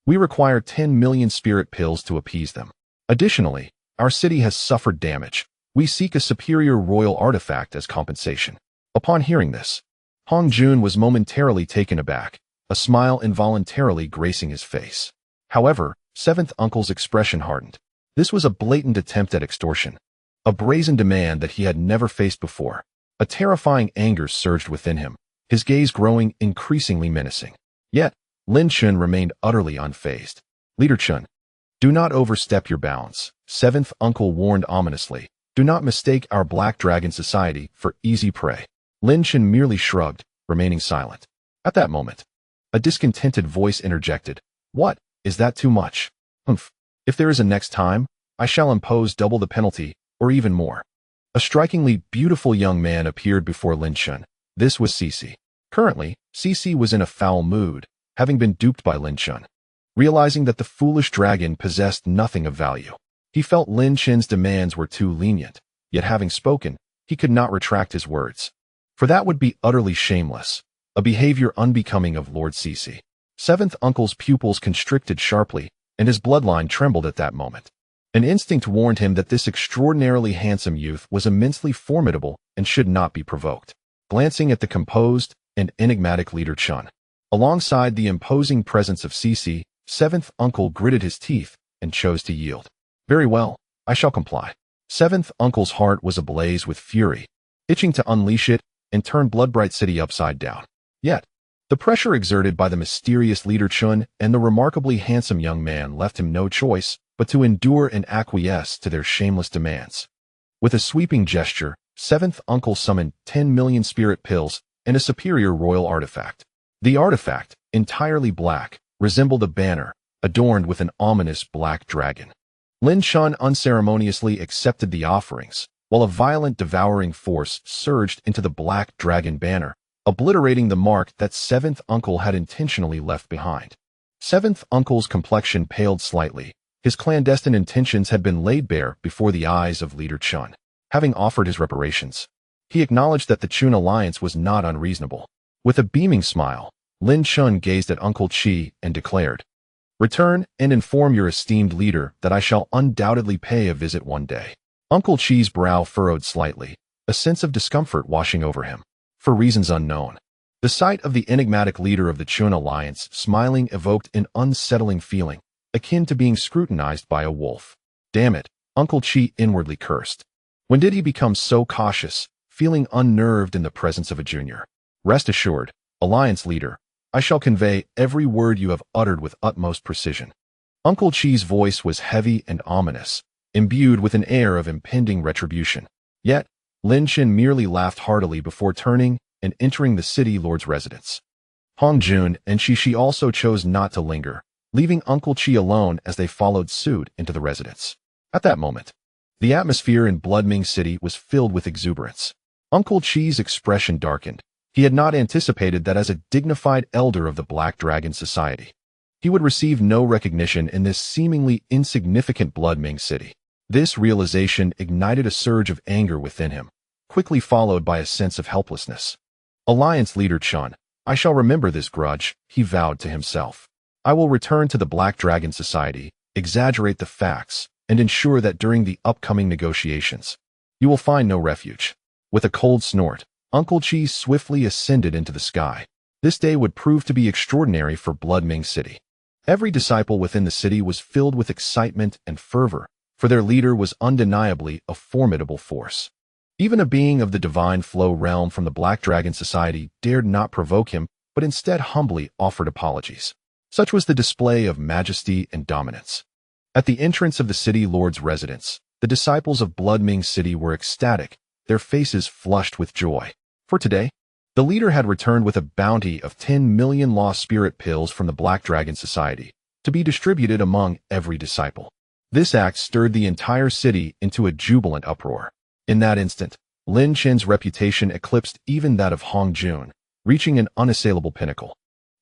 We require 10 million spirit pills to appease them. Additionally, our city has suffered damage. We seek a superior royal artifact as compensation. Upon hearing this, Hong Jun was momentarily taken aback, a smile involuntarily gracing his face. However, Seventh Uncle's expression hardened. This was a blatant attempt at extortion, a brazen demand that he had never faced before. A terrifying anger surged within him, his gaze growing increasingly menacing. Yet, Lin Chen remained utterly unfazed. Leader Chen, do not overstep your bounds, Seventh Uncle warned ominously. Do not mistake our Black Dragon Society for easy prey. Lin Chen merely shrugged, remaining silent. At that moment, a discontented voice interjected. What, is that too much? Humph. If there is a next time, I shall impose double the penalty, or even more. A strikingly beautiful young man appeared before Lin Chen. This was Cici. Currently, Cici was in a foul mood, having been duped by Lin Chen. Realizing that the foolish dragon possessed nothing of value, he felt Lin Chen's demands were too lenient, yet having spoken, he could not retract his words. For that would be utterly shameless, a behavior unbecoming of Lord Cici. Seventh Uncle's pupils constricted sharply, and his bloodline trembled at that moment. An instinct warned him that this extraordinarily handsome youth was immensely formidable and should not be provoked. Glancing at the composed and enigmatic leader Chen, alongside the imposing presence of Cici, Seventh Uncle gritted his teeth and chose to yield. Very well, I shall comply. Seventh Uncle's heart was ablaze with fury, itching to unleash it and turn Bloodbright City upside down. Yet, the pressure exerted by the mysterious leader Chun and the remarkably handsome young man left him no choice but to endure and acquiesce to their shameless demands. With a sweeping gesture, Seventh Uncle summoned 10 million spirit pills and a superior royal artifact. The artifact, entirely black, resembled a banner, adorned with an ominous black dragon. Lin Chen unceremoniously accepted the offerings, while a violent devouring force surged into the black dragon banner, obliterating the mark that Seventh Uncle had intentionally left behind. Seventh Uncle's complexion paled slightly. His clandestine intentions had been laid bare before the eyes of leader Chun. Having offered his reparations, he acknowledged that the Chun alliance was not unreasonable. With a beaming smile, Lin Chen gazed at Uncle Qi and declared, Return and inform your esteemed leader that I shall undoubtedly pay a visit one day. Uncle Qi's brow furrowed slightly, a sense of discomfort washing over him. For reasons unknown, the sight of the enigmatic leader of the Chun alliance smiling evoked an unsettling feeling, akin to being scrutinized by a wolf. Damn it, Uncle Qi inwardly cursed. When did he become so cautious, feeling unnerved in the presence of a junior? Rest assured, alliance leader, I shall convey every word you have uttered with utmost precision. Uncle Qi's voice was heavy and ominous, imbued with an air of impending retribution. Yet, Lin Chen merely laughed heartily before turning and entering the city lord's residence. Hong Jun and Shi also chose not to linger, leaving Uncle Qi alone as they followed suit into the residence. At that moment, the atmosphere in Bloodming City was filled with exuberance. Uncle Qi's expression darkened. He had not anticipated that as a dignified elder of the Black Dragon Society, he would receive no recognition in this seemingly insignificant Bloodming City. This realization ignited a surge of anger within him, quickly followed by a sense of helplessness. Alliance leader Chun, I shall remember this grudge, he vowed to himself. I will return to the Black Dragon Society, exaggerate the facts, and ensure that during the upcoming negotiations, you will find no refuge. With a cold snort, Uncle Chi swiftly ascended into the sky. This day would prove to be extraordinary for Blood Ming City. Every disciple within the city was filled with excitement and fervor, for their leader was undeniably a formidable force. Even a being of the divine flow realm from the Black Dragon Society dared not provoke him, but instead humbly offered apologies. Such was the display of majesty and dominance. At the entrance of the city lord's residence, the disciples of Blood Ming City were ecstatic, their faces flushed with joy. For today, the leader had returned with a bounty of 10 million lost spirit pills from the Black Dragon Society, to be distributed among every disciple. This act stirred the entire city into a jubilant uproar. In that instant, Lin Chen's reputation eclipsed even that of Hong Jun, reaching an unassailable pinnacle.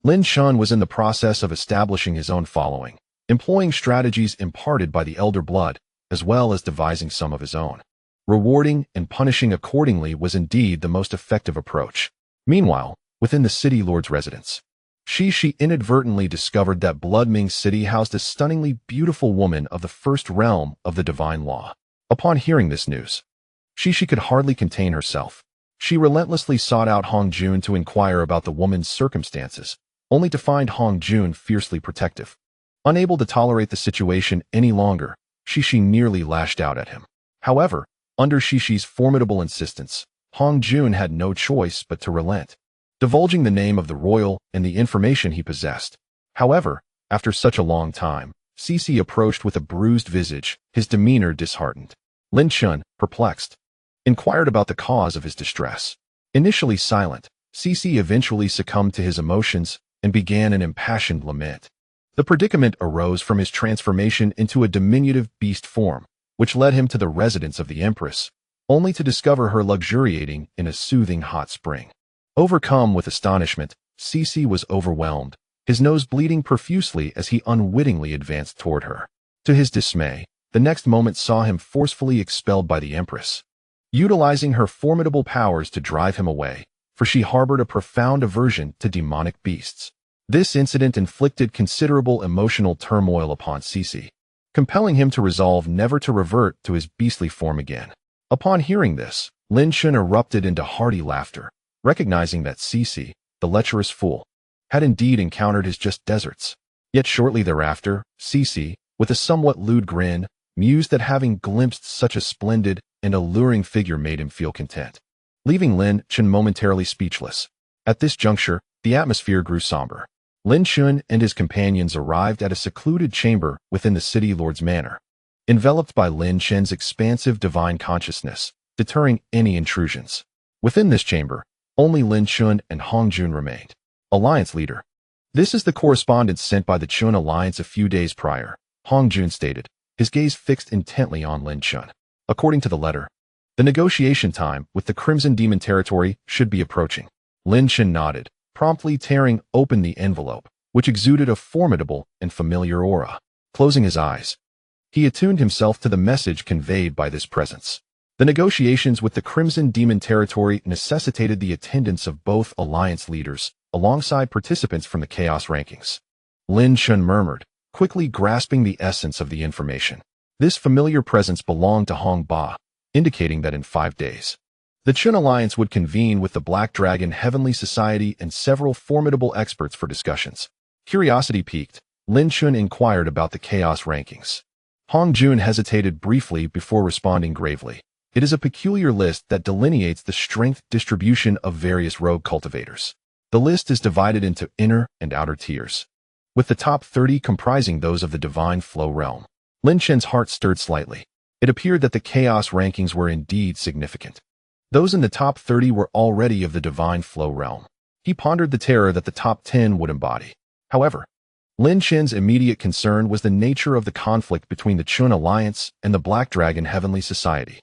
Lin Chen was in the process of establishing his own following, employing strategies imparted by the elder blood, as well as devising some of his own. Rewarding and punishing accordingly was indeed the most effective approach. Meanwhile, within the city lord's residence, she inadvertently discovered that Blood Ming City housed a stunningly beautiful woman of the first realm of the divine law. Upon hearing this news, she could hardly contain herself. She relentlessly sought out Hong Jun to inquire about the woman's circumstances, only to find Hong Jun fiercely protective. Unable to tolerate the situation any longer, she nearly lashed out at him. However, under Shishi's formidable insistence, Hong Jun had no choice but to relent, divulging the name of the royal and the information he possessed. However, after such a long time, Cici approached with a bruised visage, his demeanor disheartened. Lin Chen, perplexed, inquired about the cause of his distress. Initially silent, Cici eventually succumbed to his emotions and began an impassioned lament. The predicament arose from his transformation into a diminutive beast form, which led him to the residence of the Empress, only to discover her luxuriating in a soothing hot spring. Overcome with astonishment, Cici was overwhelmed, his nose bleeding profusely as he unwittingly advanced toward her. To his dismay, the next moment saw him forcefully expelled by the Empress, utilizing her formidable powers to drive him away, for she harbored a profound aversion to demonic beasts. This incident inflicted considerable emotional turmoil upon Cici, compelling him to resolve never to revert to his beastly form again. Upon hearing this, Lin Chen erupted into hearty laughter, recognizing that Cici, the lecherous fool, had indeed encountered his just deserts. Yet shortly thereafter, Cici, with a somewhat lewd grin, mused that having glimpsed such a splendid and alluring figure made him feel content, leaving Lin Chen momentarily speechless. At this juncture, the atmosphere grew somber. Lin Chen and his companions arrived at a secluded chamber within the city lord's manor, enveloped by Lin Chen's expansive divine consciousness, deterring any intrusions. Within this chamber, only Lin Chen and Hong Jun remained. Alliance leader. This is the correspondence sent by the Chun Alliance a few days prior, Hong Jun stated, his gaze fixed intently on Lin Chen. According to the letter, the negotiation time with the Crimson Demon territory should be approaching. Lin Chen nodded, promptly tearing open the envelope, which exuded a formidable and familiar aura. Closing his eyes, he attuned himself to the message conveyed by this presence. The negotiations with the Crimson Demon territory necessitated the attendance of both alliance leaders, alongside participants from the Chaos rankings. Lin Chen murmured, quickly grasping the essence of the information. This familiar presence belonged to Hong Ba, indicating that in 5 days, the Chun Alliance would convene with the Black Dragon Heavenly Society and several formidable experts for discussions. Curiosity piqued, Lin Chen inquired about the Chaos rankings. Hong Jun hesitated briefly before responding gravely. It is a peculiar list that delineates the strength distribution of various rogue cultivators. The list is divided into inner and outer tiers, with the top 30 comprising those of the divine flow realm. Lin Chen's heart stirred slightly. It appeared that the Chaos rankings were indeed significant. Those in the top 30 were already of the divine flow realm. He pondered the terror that the top 10 would embody. However, Lin Chen's immediate concern was the nature of the conflict between the Chun Alliance and the Black Dragon Heavenly Society.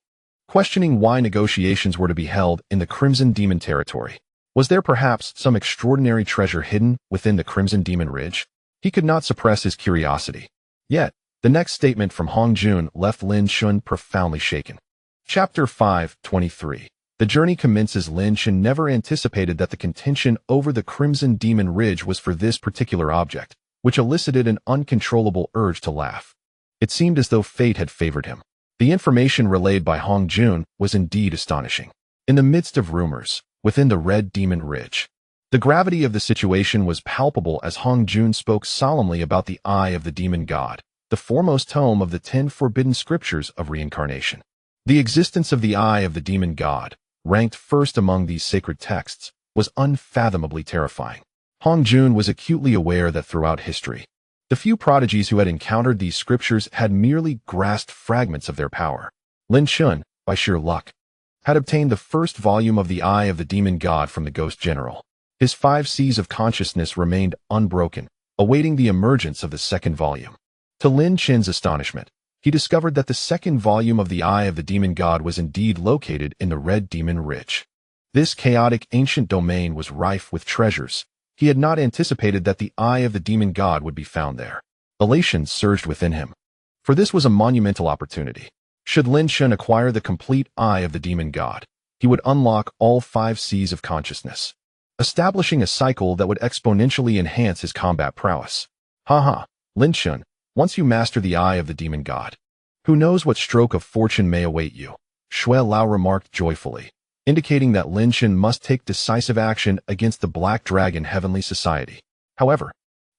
Questioning why negotiations were to be held in the Crimson Demon territory. Was there perhaps some extraordinary treasure hidden within the Crimson Demon Ridge? He could not suppress his curiosity. Yet, the next statement from Hong Jun left Lin Chen profoundly shaken. Chapter 5:23. The journey commences. Lin Chen never anticipated that the contention over the Crimson Demon Ridge was for this particular object, which elicited an uncontrollable urge to laugh. It seemed as though fate had favored him. The information relayed by Hong Jun was indeed astonishing. In the midst of rumors, within the Red Demon Ridge, the gravity of the situation was palpable as Hong Jun spoke solemnly about the Eye of the Demon God, the foremost tome of the 10 forbidden scriptures of reincarnation. The existence of the Eye of the Demon God, ranked first among these sacred texts, was unfathomably terrifying. Hong Jun was acutely aware that throughout history, the few prodigies who had encountered these scriptures had merely grasped fragments of their power. Lin Chen, by sheer luck, had obtained the first volume of the Eye of the Demon God from the Ghost General. His 5 C's of consciousness remained unbroken, awaiting the emergence of the second volume. To Lin Chen's astonishment, he discovered that the second volume of the Eye of the Demon God was indeed located in the Red Demon Ridge. This chaotic ancient domain was rife with treasures. He had not anticipated that the Eye of the Demon God would be found there. Elation surged within him, for this was a monumental opportunity. Should Lin Chen acquire the complete Eye of the Demon God, he would unlock all 5 C's of consciousness, establishing a cycle that would exponentially enhance his combat prowess. Lin Chen, once you master the Eye of the Demon God, who knows what stroke of fortune may await you, Shui Lao remarked joyfully, indicating that Lin Chen must take decisive action against the Black Dragon Heavenly Society. However,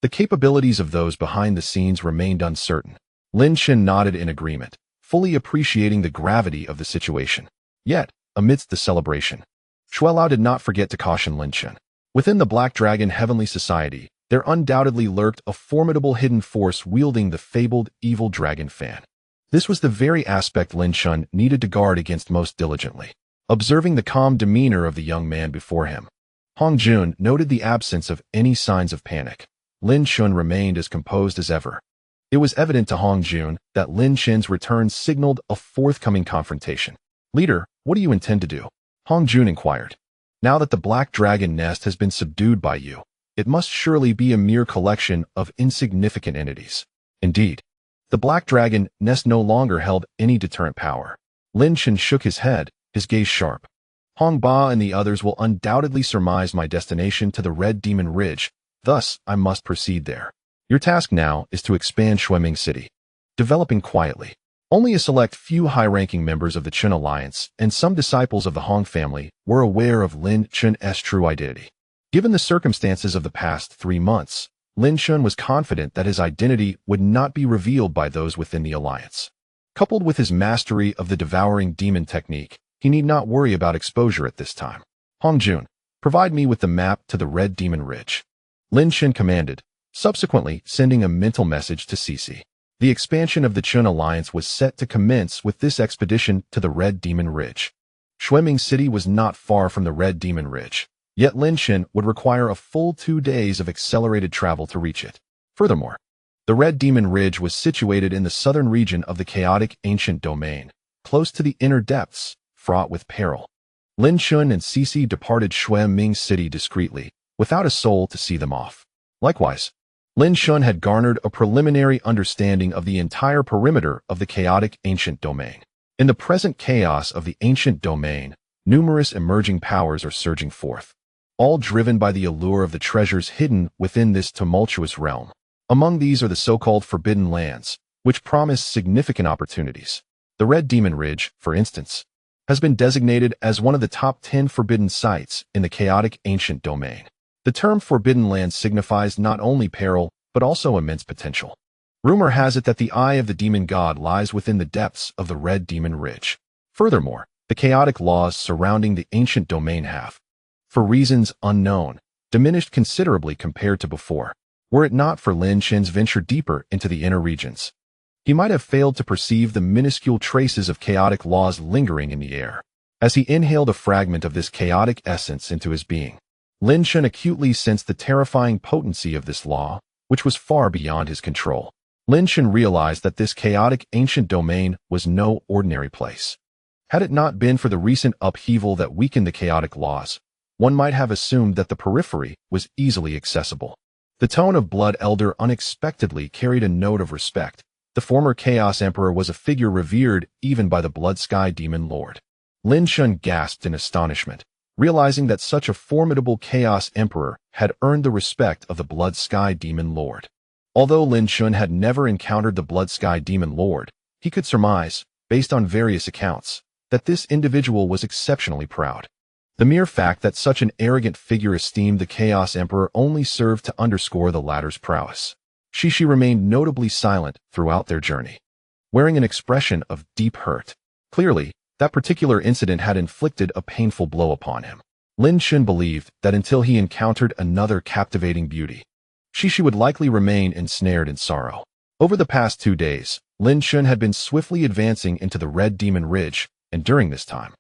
the capabilities of those behind the scenes remained uncertain. Lin Chen nodded in agreement, fully appreciating the gravity of the situation. Yet, amidst the celebration, Shui Lao did not forget to caution Lin Chen. Within the Black Dragon Heavenly Society, there undoubtedly lurked a formidable hidden force wielding the fabled evil dragon fan. This was the very aspect Lin Chen needed to guard against most diligently. Observing the calm demeanor of the young man before him, Hong Jun noted the absence of any signs of panic. Lin Chen remained as composed as ever. It was evident to Hong Jun that Lin Chen's return signaled a forthcoming confrontation. "Leader, what do you intend to do?" Hong Jun inquired. "Now that the Black Dragon nest has been subdued by you, it must surely be a mere collection of insignificant entities." Indeed, the Black Dragon nest no longer held any deterrent power. Lin Chen shook his head, his gaze sharp. "Hong Ba and the others will undoubtedly surmise my destination to the Red Demon Ridge, thus I must proceed there. Your task now is to expand Xueming City, developing quietly. Only a select few high-ranking members of the Chen Alliance and some disciples of the Hong family were aware of Lin Chen's true identity. Given the circumstances of the past 3 months, Lin Chen was confident that his identity would not be revealed by those within the Alliance. Coupled with his mastery of the devouring demon technique, he need not worry about exposure at this time. "Hong Jun, provide me with the map to the Red Demon Ridge," Lin Chen commanded, subsequently sending a mental message to Cici. The expansion of the Chen Alliance was set to commence with this expedition to the Red Demon Ridge. Xueming City was not far from the Red Demon Ridge, yet Lin Chen would require a full 2 days of accelerated travel to reach it. Furthermore, the Red Demon Ridge was situated in the southern region of the chaotic ancient domain, close to the inner depths, fraught with peril. Lin Chen and Cici departed Xueming City discreetly, without a soul to see them off. Likewise, Lin Chen had garnered a preliminary understanding of the entire perimeter of the chaotic ancient domain. In the present chaos of the ancient domain, numerous emerging powers are surging forth, all driven by the allure of the treasures hidden within this tumultuous realm. Among these are the so-called Forbidden Lands, which promise significant opportunities. The Red Demon Ridge, for instance, has been designated as one of the top 10 forbidden sites in the chaotic ancient domain. The term Forbidden Land signifies not only peril, but also immense potential. Rumor has it that the Eye of the Demon God lies within the depths of the Red Demon Ridge. Furthermore, the chaotic laws surrounding the ancient domain have, for reasons unknown, diminished considerably compared to before. Were it not for Lin Chen's venture deeper into the inner regions, he might have failed to perceive the minuscule traces of chaotic laws lingering in the air. As he inhaled a fragment of this chaotic essence into his being, Lin Chen acutely sensed the terrifying potency of this law, which was far beyond his control. Lin Chen realized that this chaotic ancient domain was no ordinary place. Had it not been for the recent upheaval that weakened the chaotic laws, one might have assumed that the periphery was easily accessible. The tone of Blood Elder unexpectedly carried a note of respect. The former Chaos Emperor was a figure revered even by the Blood Sky Demon Lord. Lin Chen gasped in astonishment, realizing that such a formidable Chaos Emperor had earned the respect of the Blood Sky Demon Lord. Although Lin Chen had never encountered the Blood Sky Demon Lord, he could surmise, based on various accounts, that this individual was exceptionally proud. The mere fact that such an arrogant figure esteemed the Chaos Emperor only served to underscore the latter's prowess. Xixi remained notably silent throughout their journey, wearing an expression of deep hurt. Clearly, that particular incident had inflicted a painful blow upon him. Lin Chen believed that until he encountered another captivating beauty, Xixi would likely remain ensnared in sorrow. Over the past 2 days, Lin Chen had been swiftly advancing into the Red Demon Ridge, and during this time,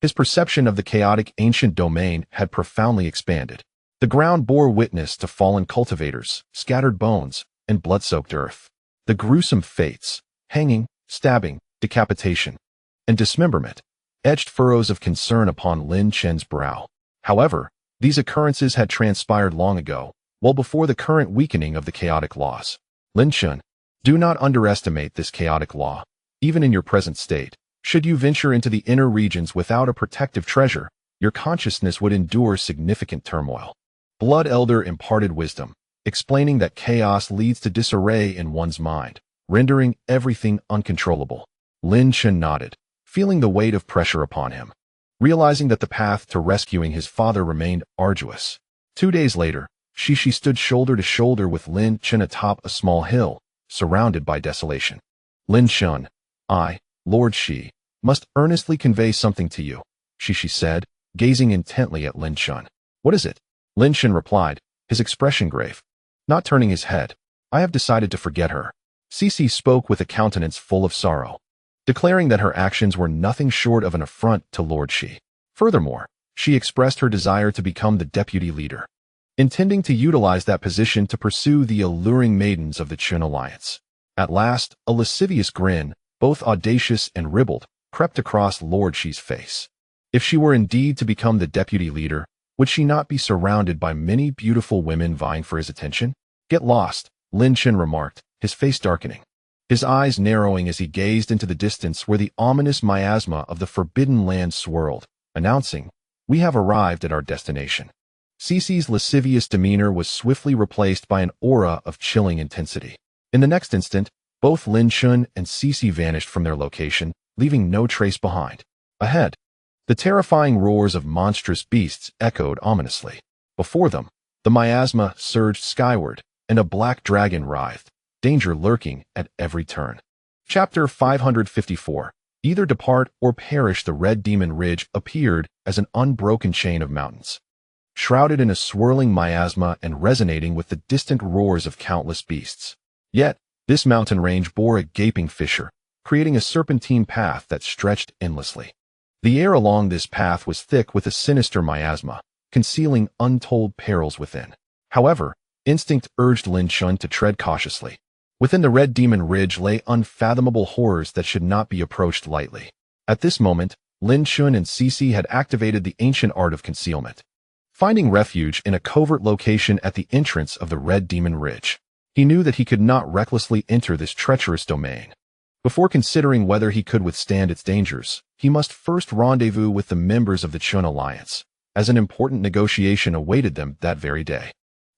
his perception of the chaotic ancient domain had profoundly expanded. The ground bore witness to fallen cultivators, scattered bones, and blood-soaked earth. The gruesome fates, hanging, stabbing, decapitation, and dismemberment, etched furrows of concern upon Lin Chen's brow. However, these occurrences had transpired long ago, well before the current weakening of the chaotic laws. Lin Chen, do not underestimate this chaotic law. Even in your present state, should you venture into the inner regions without a protective treasure, your consciousness would endure significant turmoil. Blood Elder imparted wisdom, explaining that chaos leads to disarray in one's mind, rendering everything uncontrollable. Lin Chen nodded, feeling the weight of pressure upon him, realizing that the path to rescuing his father remained arduous. 2 days later, Xixi stood shoulder to shoulder with Lin Chen atop a small hill, surrounded by desolation. Lin Chen, I, Lord Xi, must earnestly convey something to you, Xixi said, gazing intently at Lin Chen. What is it? Lin Chen replied, his expression grave. Not turning his head. I have decided to forget her. Xixi spoke with a countenance full of sorrow, declaring that her actions were nothing short of an affront to Lord Xi. Furthermore, she expressed her desire to become the deputy leader, intending to utilize that position to pursue the alluring maidens of the Chen Alliance. At last, a lascivious grin, both audacious and ribald, crept across Lord Xi's face. If she were indeed to become the deputy leader, would she not be surrounded by many beautiful women vying for his attention? Get lost, Lin Chen remarked, his face darkening, his eyes narrowing as he gazed into the distance where the ominous miasma of the Forbidden Land swirled, announcing, we have arrived at our destination. Xixi's lascivious demeanor was swiftly replaced by an aura of chilling intensity. In the next instant, both Lin Chen and Xixi vanished from their location, leaving no trace behind. Ahead, the terrifying roars of monstrous beasts echoed ominously. Before them, the miasma surged skyward, and a black dragon writhed, danger lurking at every turn. Chapter 554. Either depart or perish. The Red Demon Ridge appeared as an unbroken chain of mountains, shrouded in a swirling miasma and resonating with the distant roars of countless beasts. Yet, this mountain range bore a gaping fissure, creating a serpentine path that stretched endlessly. The air along this path was thick with a sinister miasma, concealing untold perils within. However, instinct urged Lin Chen to tread cautiously. Within the Red Demon Ridge lay unfathomable horrors that should not be approached lightly. At this moment, Lin Chen and Xixi had activated the ancient art of concealment, finding refuge in a covert location at the entrance of the Red Demon Ridge. He knew that he could not recklessly enter this treacherous domain. Before considering whether he could withstand its dangers, he must first rendezvous with the members of the Chen Alliance, as an important negotiation awaited them that very day.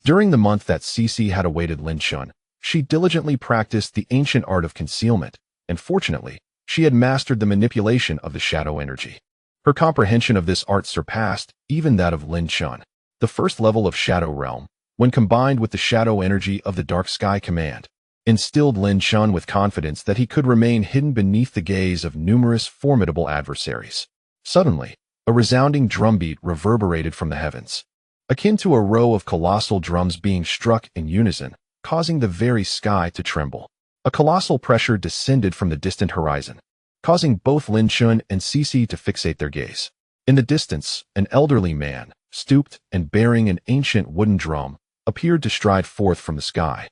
During the month that Xixi had awaited Lin Chen, she diligently practiced the ancient art of concealment, and fortunately, she had mastered the manipulation of the shadow energy. Her comprehension of this art surpassed even that of Lin Chen. The first level of Shadow Realm, when combined with the shadow energy of the Dark Sky Command, instilled Lin Chen with confidence that he could remain hidden beneath the gaze of numerous formidable adversaries. Suddenly, a resounding drumbeat reverberated from the heavens, akin to a row of colossal drums being struck in unison, causing the very sky to tremble. A colossal pressure descended from the distant horizon, causing both Lin Chen and Xixi to fixate their gaze. In the distance, an elderly man, stooped and bearing an ancient wooden drum, appeared to stride forth from the sky,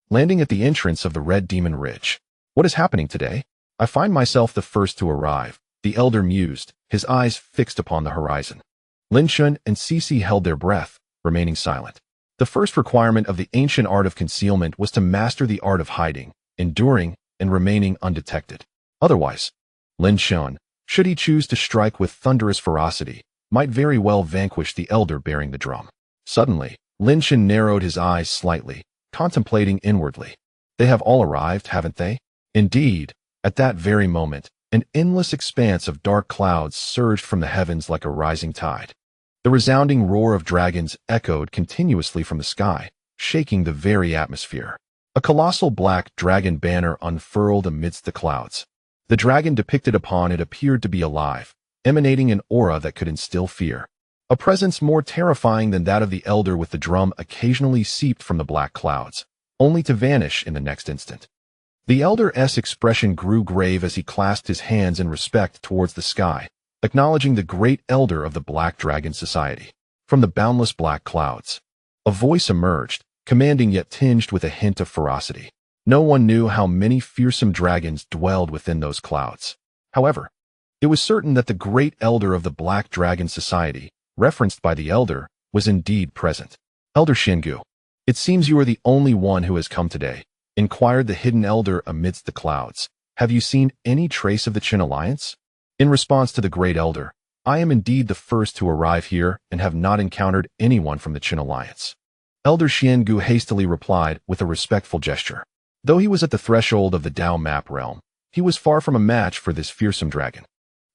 landing at the entrance of the Red Demon Ridge. What is happening today? I find myself the first to arrive, the elder mused, his eyes fixed upon the horizon. Lin Chen and Xixi held their breath, remaining silent. The first requirement of the ancient art of concealment was to master the art of hiding, enduring, and remaining undetected. Otherwise, Lin Chen, should he choose to strike with thunderous ferocity, might very well vanquish the elder bearing the drum. Suddenly, Lin Chen narrowed his eyes slightly, contemplating inwardly. They have all arrived, haven't they? Indeed, at that very moment, an endless expanse of dark clouds surged from the heavens like a rising tide. The resounding roar of dragons echoed continuously from the sky, shaking the very atmosphere. A colossal black dragon banner unfurled amidst the clouds. The dragon depicted upon it appeared to be alive, emanating an aura that could instill fear. A presence more terrifying than that of the elder with the drum occasionally seeped from the black clouds, only to vanish in the next instant. The elder's expression grew grave as he clasped his hands in respect towards the sky, acknowledging the great elder of the Black Dragon Society. From the boundless black clouds, a voice emerged, commanding yet tinged with a hint of ferocity. No one knew how many fearsome dragons dwelled within those clouds. However, it was certain that the great elder of the Black Dragon Society, referenced by the elder, was indeed present. Elder Xingu, it seems you are the only one who has come today, inquired the hidden elder amidst the clouds. Have you seen any trace of the Qin alliance? In response to the great elder, I am indeed the first to arrive here and have not encountered anyone from the Qin alliance. Elder Xiangu hastily replied with a respectful gesture. Though he was at the threshold of the Dao map realm, he was far from a match for this fearsome dragon.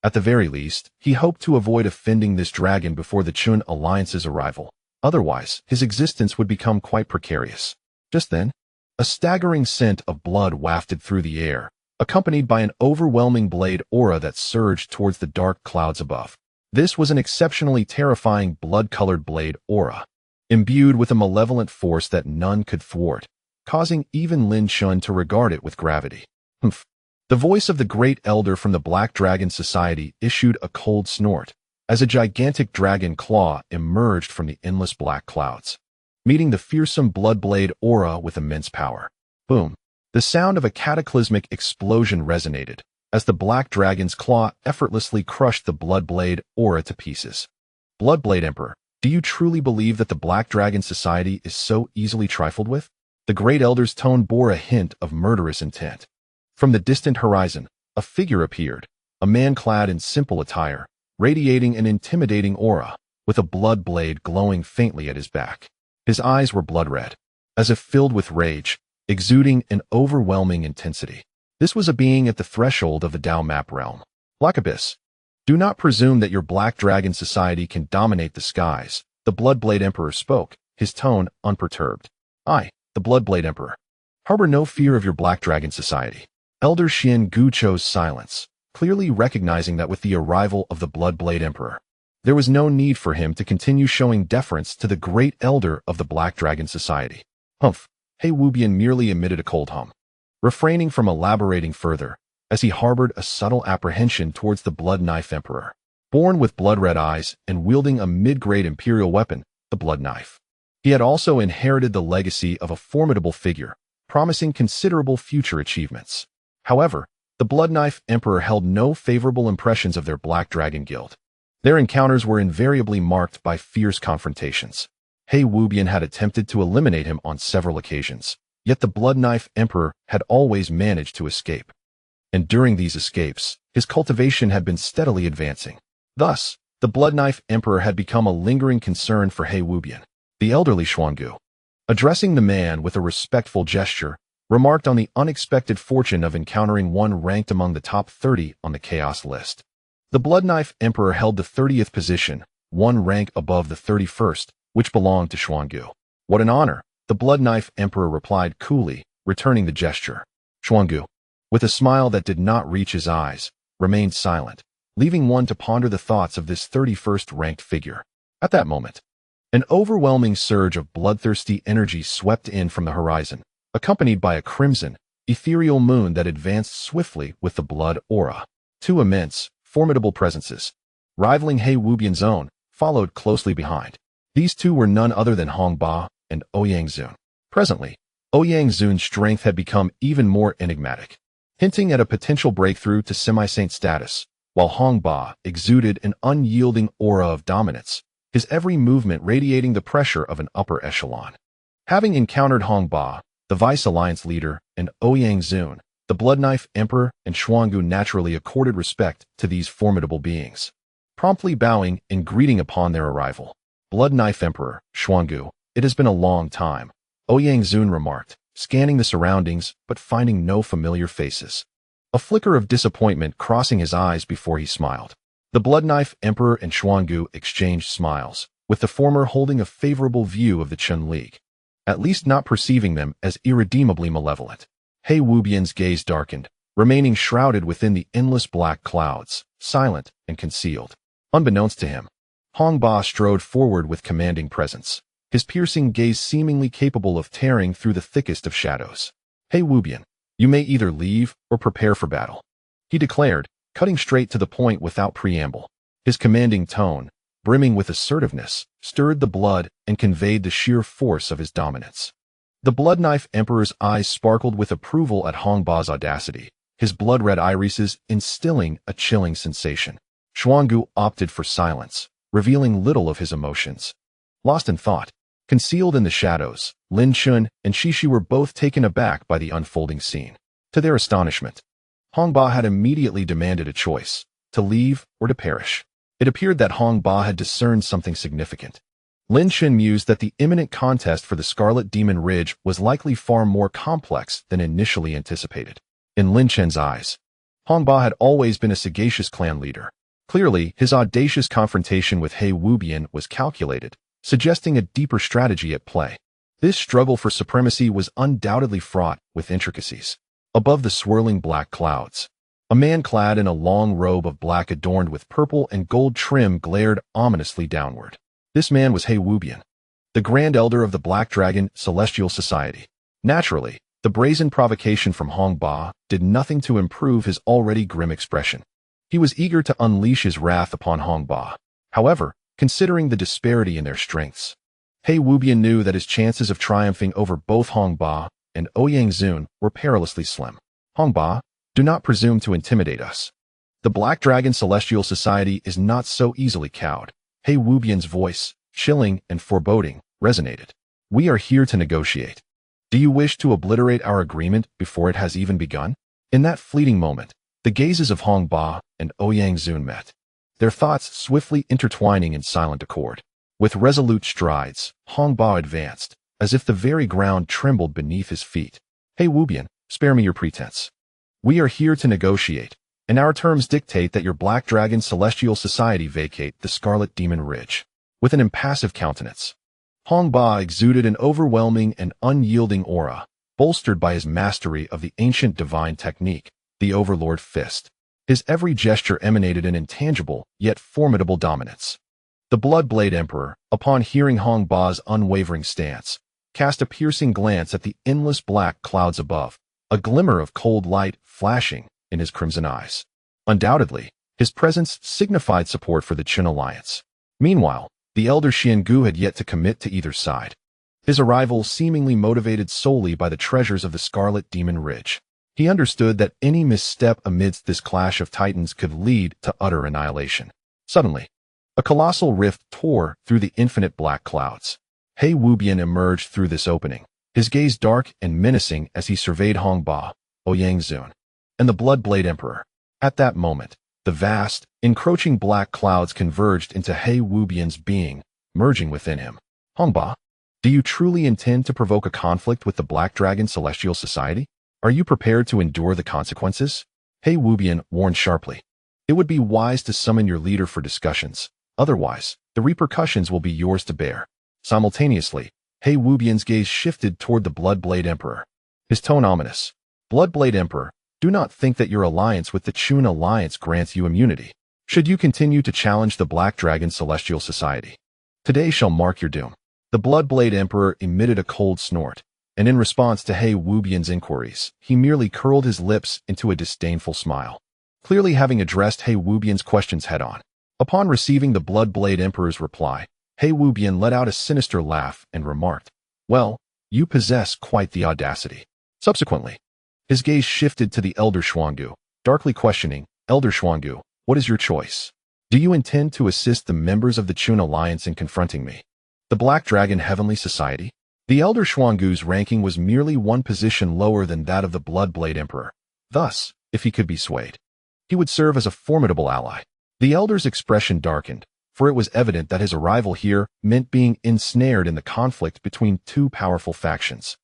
At the very least, he hoped to avoid offending this dragon before the Qin alliance's arrival. Otherwise, his existence would become quite precarious. Just then, a staggering scent of blood wafted through the air, accompanied by an overwhelming blade aura that surged towards the dark clouds above. This was an exceptionally terrifying blood-colored blade aura, imbued with a malevolent force that none could thwart, causing even Lin Chen to regard it with gravity. Humph. The voice of the great elder from the Black Dragon Society issued a cold snort, as a gigantic dragon claw emerged from the endless black clouds, meeting the fearsome bloodblade aura with immense power. Boom! The sound of a cataclysmic explosion resonated, as the black dragon's claw effortlessly crushed the bloodblade aura to pieces. Bloodblade Emperor, do you truly believe that the Black Dragon Society is so easily trifled with? The great elder's tone bore a hint of murderous intent. From the distant horizon, a figure appeared, a man clad in simple attire, radiating an intimidating aura, with a blood blade glowing faintly at his back. His eyes were blood-red, as if filled with rage, exuding an overwhelming intensity. This was a being at the threshold of the Dao map realm. Black Abyss, do not presume that your Black Dragon Society can dominate the skies, the Bloodblade Emperor spoke, his tone unperturbed. I, the Bloodblade Emperor, harbor no fear of your Black Dragon Society. Elder Xiangu chose silence, clearly recognizing that with the arrival of the Bloodblade Emperor, there was no need for him to continue showing deference to the great elder of the Black Dragon Society. Humph! He Wubian merely emitted a cold hum, refraining from elaborating further, as he harbored a subtle apprehension towards the Blood Knife Emperor, born with blood-red eyes and wielding a mid-grade imperial weapon, the Blood Knife. He had also inherited the legacy of a formidable figure, promising considerable future achievements. However, the Blood Knife Emperor held no favorable impressions of their Black Dragon Guild. Their encounters were invariably marked by fierce confrontations. He Wubian had attempted to eliminate him on several occasions, yet the Blood Knife Emperor had always managed to escape. And during these escapes, his cultivation had been steadily advancing. Thus, the Blood Knife Emperor had become a lingering concern for He Wubian. The elderly Xuangu, addressing the man with a respectful gesture, remarked on the unexpected fortune of encountering one ranked among the top 30 on the chaos list. The Blood Knife Emperor held the 30th position, one rank above the 31st, which belonged to Xuangu. What an honor, the Blood Knife Emperor replied coolly, returning the gesture. Xuangu, with a smile that did not reach his eyes, remained silent, leaving one to ponder the thoughts of this 31st ranked figure. At that moment, an overwhelming surge of bloodthirsty energy swept in from the horizon, accompanied by a crimson, ethereal moon that advanced swiftly with the blood aura. Two immense, formidable presences, rivaling He Wubian's own, followed closely behind. These two were none other than Hong Ba and Ouyang Zun. Presently, Ouyang Zun's strength had become even more enigmatic, hinting at a potential breakthrough to semi-saint status, while Hong Ba exuded an unyielding aura of dominance, his every movement radiating the pressure of an upper echelon. Having encountered Hong Ba, the Vice Alliance leader, and Ouyang Zun, The Blood Knife Emperor and Xuan naturally accorded respect to these formidable beings, promptly bowing in greeting upon their arrival. Blood Knife Emperor, Xuan, it has been a long time, Yang remarked, scanning the surroundings but finding no familiar faces. A flicker of disappointment crossing his eyes before he smiled. The Blood Knife Emperor and Xuan exchanged smiles, with the former holding a favorable view of the Chen League, at least not perceiving them as irredeemably malevolent. He Wubian's gaze darkened, remaining shrouded within the endless black clouds, silent and concealed. Unbeknownst to him, Hong Ba strode forward with commanding presence, his piercing gaze seemingly capable of tearing through the thickest of shadows. He Wubian, you may either leave or prepare for battle, he declared, cutting straight to the point without preamble. His commanding tone, brimming with assertiveness, stirred the blood and conveyed the sheer force of his dominance. The Blood Knife Emperor's eyes sparkled with approval at Hong Ba's audacity, his blood-red irises instilling a chilling sensation. Xuan opted for silence, revealing little of his emotions. Lost in thought, concealed in the shadows, Lin Chen and Shishi were both taken aback by the unfolding scene. To their astonishment, Hong Ba had immediately demanded a choice, to leave or to perish. It appeared that Hong Ba had discerned something significant. Lin Chen mused that the imminent contest for the Scarlet Demon Ridge was likely far more complex than initially anticipated. In Lin Chen's eyes, Hong Ba had always been a sagacious clan leader. Clearly, his audacious confrontation with He Wubian was calculated, suggesting a deeper strategy at play. This struggle for supremacy was undoubtedly fraught with intricacies. Above the swirling black clouds, a man clad in a long robe of black adorned with purple and gold trim glared ominously downward. This man was He Wubian, the Grand Elder of the Black Dragon Celestial Society. Naturally, the brazen provocation from Hong Ba did nothing to improve his already grim expression. He was eager to unleash his wrath upon Hong Ba. However, considering the disparity in their strengths, He Wubian knew that his chances of triumphing over both Hong Ba and Yang were perilously slim. Hong Ba, do not presume to intimidate us. The Black Dragon Celestial Society is not so easily cowed. He Wubian's voice, chilling and foreboding, resonated. We are here to negotiate. Do you wish to obliterate our agreement before it has even begun? In that fleeting moment, the gazes of Hong Ba and Yang met, their thoughts swiftly intertwining in silent accord. With resolute strides, Hong Ba advanced, as if the very ground trembled beneath his feet. He Wubian, spare me your pretense. We are here to negotiate, and our terms dictate that your Black Dragon Celestial Society vacate the Scarlet Demon Ridge. With an impassive countenance, Hong Ba exuded an overwhelming and unyielding aura, bolstered by his mastery of the ancient divine technique, the Overlord Fist. His every gesture emanated an intangible, yet formidable dominance. The Bloodblade Emperor, upon hearing Hong Ba's unwavering stance, cast a piercing glance at the endless black clouds above, a glimmer of cold light flashing in his crimson eyes. Undoubtedly, his presence signified support for the Qin alliance. Meanwhile, the elder Xiangu had yet to commit to either side. His arrival seemingly motivated solely by the treasures of the Scarlet Demon Ridge. He understood that any misstep amidst this clash of titans could lead to utter annihilation. Suddenly, a colossal rift tore through the infinite black clouds. He Wubian emerged through this opening, his gaze dark and menacing as he surveyed Hong Ba, Yang and the Bloodblade Emperor. At that moment, the vast, encroaching black clouds converged into He Wubian's being, merging within him. Hong Ba, do you truly intend to provoke a conflict with the Black Dragon Celestial Society? Are you prepared to endure the consequences? He Wubian warned sharply. It would be wise to summon your leader for discussions. Otherwise, the repercussions will be yours to bear. Simultaneously, He Wubian's gaze shifted toward the Bloodblade Emperor, his tone ominous. Bloodblade Emperor, do not think that your alliance with the Qun Alliance grants you immunity. Should you continue to challenge the Black Dragon Celestial Society, today shall mark your doom. The Bloodblade Emperor emitted a cold snort, and in response to He Wubian's inquiries, he merely curled his lips into a disdainful smile, clearly having addressed He Wubian's questions head-on. Upon receiving the Bloodblade Emperor's reply, He Wubian let out a sinister laugh and remarked, "Well, you possess quite the audacity." Subsequently, his gaze shifted to the Elder Xuan, darkly questioning, "Elder Xuan, what is your choice? Do you intend to assist the members of the Qun Alliance in confronting me, the Black Dragon Heavenly Society?" The Elder Xuan's ranking was merely one position lower than that of the Bloodblade Emperor, Thus, if he could be swayed, he would serve as a formidable ally. The elder's expression darkened, for it was evident that his arrival here meant being ensnared in the conflict between two powerful factions.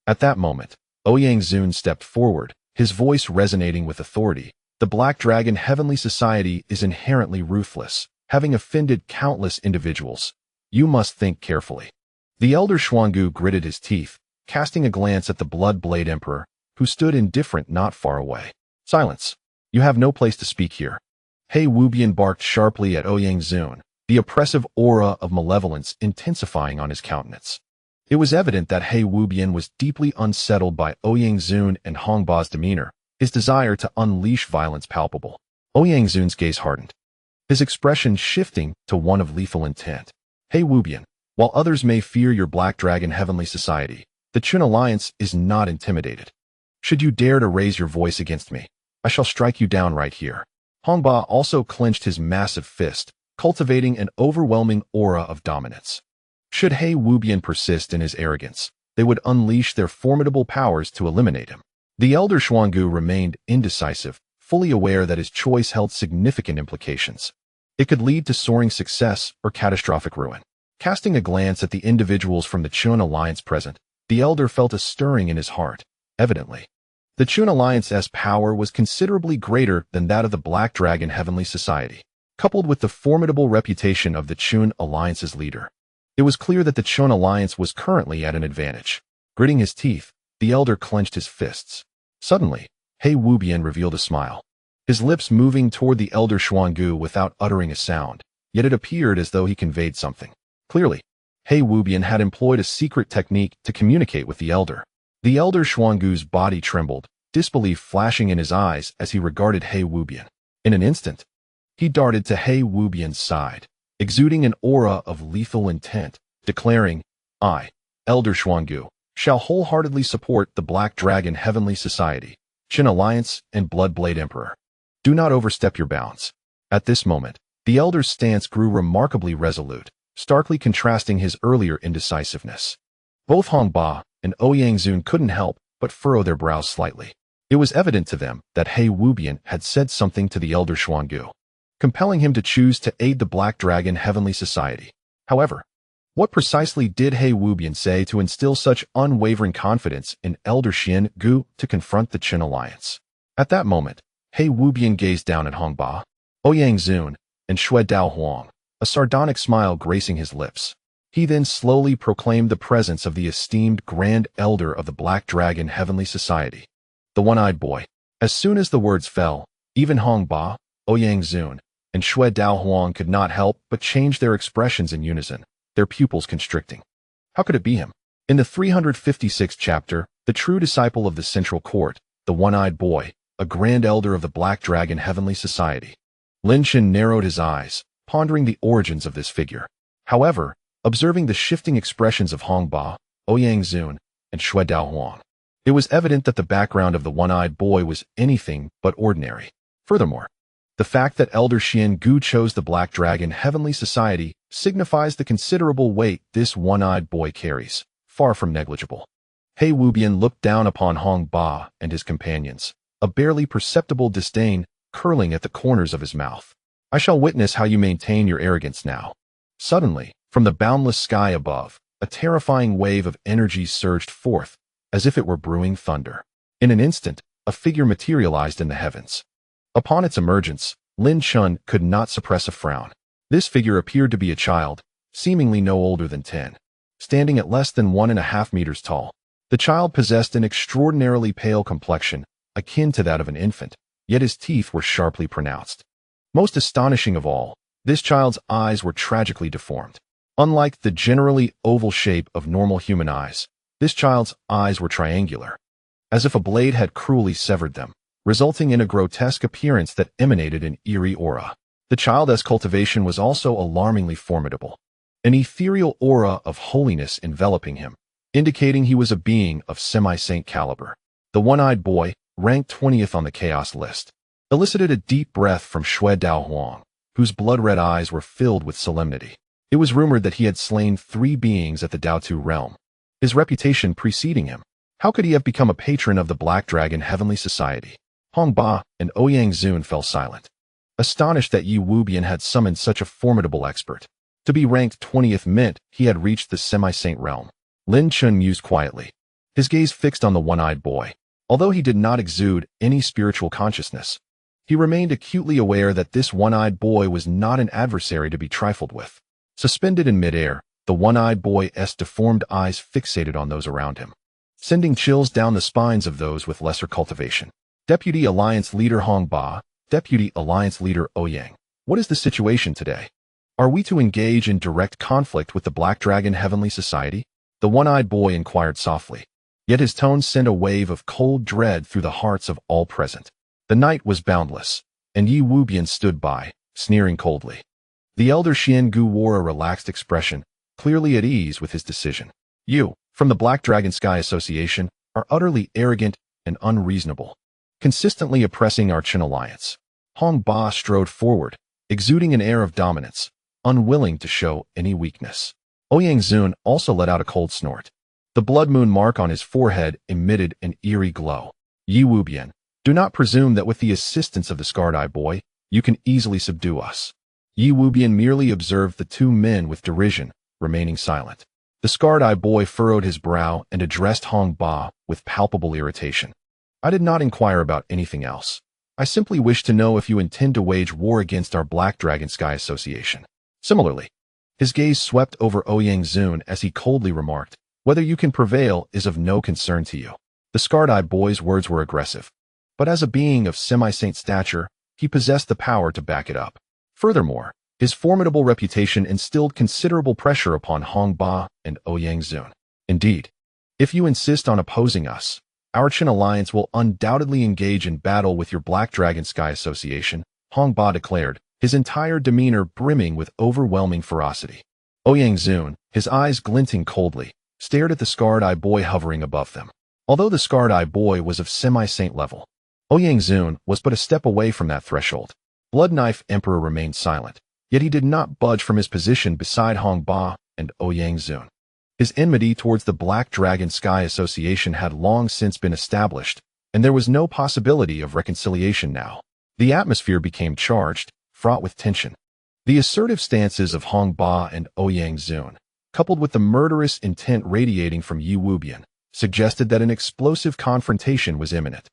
At that moment, Ouyang stepped forward, his voice resonating with authority. The Black Dragon Heavenly Society is inherently ruthless, having offended countless individuals. You must think carefully. The elder Xuangu gritted his teeth, casting a glance at the Blood-Blade Emperor, who stood indifferent not far away. Silence. You have no place to speak here. He Wubian barked sharply at Ouyang, the oppressive aura of malevolence intensifying on his countenance. It was evident that He Wubian was deeply unsettled by Ouyang and Hongba's demeanor, his desire to unleash violence palpable. Ouyang gaze hardened, his expression shifting to one of lethal intent. He Wubian, while others may fear your Black Dragon Heavenly Society, the Chun Alliance is not intimidated. Should you dare to raise your voice against me, I shall strike you down right here. Hongba also clenched his massive fist, cultivating an overwhelming aura of dominance. Should He Wubian persist in his arrogance, they would unleash their formidable powers to eliminate him. The elder Xuangu remained indecisive, fully aware that his choice held significant implications. It could lead to soaring success or catastrophic ruin. Casting a glance at the individuals from the Chun Alliance present, the elder felt a stirring in his heart. Evidently, the Chun Alliance's power was considerably greater than that of the Black Dragon Heavenly Society. Coupled with the formidable reputation of the Chun Alliance's leader, it was clear that the Chun Alliance was currently at an advantage. Gritting his teeth, the elder clenched his fists. Suddenly, He Wubian revealed a smile, his lips moving toward the elder Xuangu without uttering a sound, yet it appeared as though he conveyed something. Clearly, He Wubian had employed a secret technique to communicate with the elder. The elder Xuangu's body trembled, disbelief flashing in his eyes as he regarded He Wubian. In an instant, he darted to He Wubian's side, exuding an aura of lethal intent, declaring, I, Elder Xuangu, shall wholeheartedly support the Black Dragon Heavenly Society, Chun Alliance, and Blood-Blade Emperor. Do not overstep your bounds. At this moment, the elder's stance grew remarkably resolute, starkly contrasting his earlier indecisiveness. Both Hongba and Ouyang couldn't help but furrow their brows slightly. It was evident to them that He Wubian had said something to the elder Xuangu, compelling him to choose to aid the Black Dragon Heavenly Society. However, what precisely did He Wubian say to instill such unwavering confidence in Elder Xian Gu to confront the Chun Alliance? At that moment, He Wubian gazed down at Hongba, Ouyang and Shui Dao Huang, a sardonic smile gracing his lips. He then slowly proclaimed the presence of the esteemed Grand Elder of the Black Dragon Heavenly Society, the One-Eyed Boy. As soon as the words fell, even Hongba, Ouyang and Shui Dao Huang could not help but change their expressions in unison, their pupils constricting. How could it be him? In the 356th chapter, the true disciple of the Central Court, the One-Eyed Boy, a Grand Elder of the Black Dragon Heavenly Society. Lin Chen narrowed his eyes, pondering the origins of this figure. However, observing the shifting expressions of Hongba, Ouyang and Shui Dao Huang, it was evident that the background of the One-Eyed Boy was anything but ordinary. Furthermore, the fact that Elder Xian Gu chose the Black Dragon Heavenly Society signifies the considerable weight this One-Eyed Boy carries, far from negligible. He Wubian looked down upon Hongba and his companions, a barely perceptible disdain curling at the corners of his mouth. I shall witness how you maintain your arrogance now. Suddenly, from the boundless sky above, a terrifying wave of energy surged forth, as if it were brewing thunder. In an instant, a figure materialized in the heavens. Upon its emergence, Lin Chen could not suppress a frown. This figure appeared to be a child, seemingly no older than 10, standing at less than 1.5 meters tall. The child possessed an extraordinarily pale complexion, akin to that of an infant, yet his teeth were sharply pronounced. Most astonishing of all, this child's eyes were tragically deformed. Unlike the generally oval shape of normal human eyes, this child's eyes were triangular, as if a blade had cruelly severed them, resulting in a grotesque appearance that emanated an eerie aura. The child's cultivation was also alarmingly formidable, an ethereal aura of holiness enveloping him, indicating he was a being of semi-saint caliber. The One-Eyed Boy, ranked 20th on the chaos list, elicited a deep breath from Shui Dao Huang, whose blood-red eyes were filled with solemnity. It was rumored that he had slain 3 beings at the Daotu realm, his reputation preceding him. How could he have become a patron of the Black Dragon Heavenly Society? Hong Ba and Ouyang Zun fell silent, astonished that Yi Wubian had summoned such a formidable expert. To be ranked 20th meant he had reached the semi-saint realm. Lin Chen mused quietly, his gaze fixed on the one-eyed boy. Although he did not exude any spiritual consciousness, he remained acutely aware that this one-eyed boy was not an adversary to be trifled with. Suspended in midair, the one-eyed boy's deformed eyes fixated on those around him, sending chills down the spines of those with lesser cultivation. Deputy Alliance Leader Hong Ba, Deputy Alliance Leader Ouyang, what is the situation today? Are we to engage in direct conflict with the Black Dragon Heavenly Society? The one-eyed boy inquired softly, yet his tones sent a wave of cold dread through the hearts of all present. The night was boundless, and Yi Wubian stood by, sneering coldly. The elder Xian Gu wore a relaxed expression, clearly at ease with his decision. You, from the Black Dragon Sky Association, are utterly arrogant and unreasonable, consistently oppressing our Qin alliance. Hong Ba strode forward, exuding an air of dominance, unwilling to show any weakness. Ouyang Zun also let out a cold snort. The blood moon mark on his forehead emitted an eerie glow. Yi Wubian, do not presume that with the assistance of the scarred-eyed boy, you can easily subdue us. Yi Wubian merely observed the two men with derision, remaining silent. The scarred-eyed boy furrowed his brow and addressed Hong Ba with palpable irritation. I did not inquire about anything else. I simply wish to know if you intend to wage war against our Black Dragon Sky Association. Similarly, his gaze swept over Ouyang Zun as he coldly remarked, whether you can prevail is of no concern to you. The scarred-eyed boy's words were aggressive, but as a being of semi-saint stature, he possessed the power to back it up. Furthermore, his formidable reputation instilled considerable pressure upon Hong Ba and Ouyang Zun. Indeed, if you insist on opposing us, our Qin alliance will undoubtedly engage in battle with your Black Dragon Sky Association, Hong Ba declared, his entire demeanor brimming with overwhelming ferocity. Ouyang Zun, his eyes glinting coldly, stared at the scarred-eyed boy hovering above them. Although the scarred-eyed boy was of semi-saint level, Ouyang Zun was but a step away from that threshold. Blood Knife Emperor remained silent, yet he did not budge from his position beside Hong Ba and Ouyang Zun. His enmity towards the Black Dragon Sky Association had long since been established, and there was no possibility of reconciliation now. The atmosphere became charged, fraught with tension. The assertive stances of Hong Ba and Ouyang Zun, coupled with the murderous intent radiating from Yi Wubian, suggested that an explosive confrontation was imminent.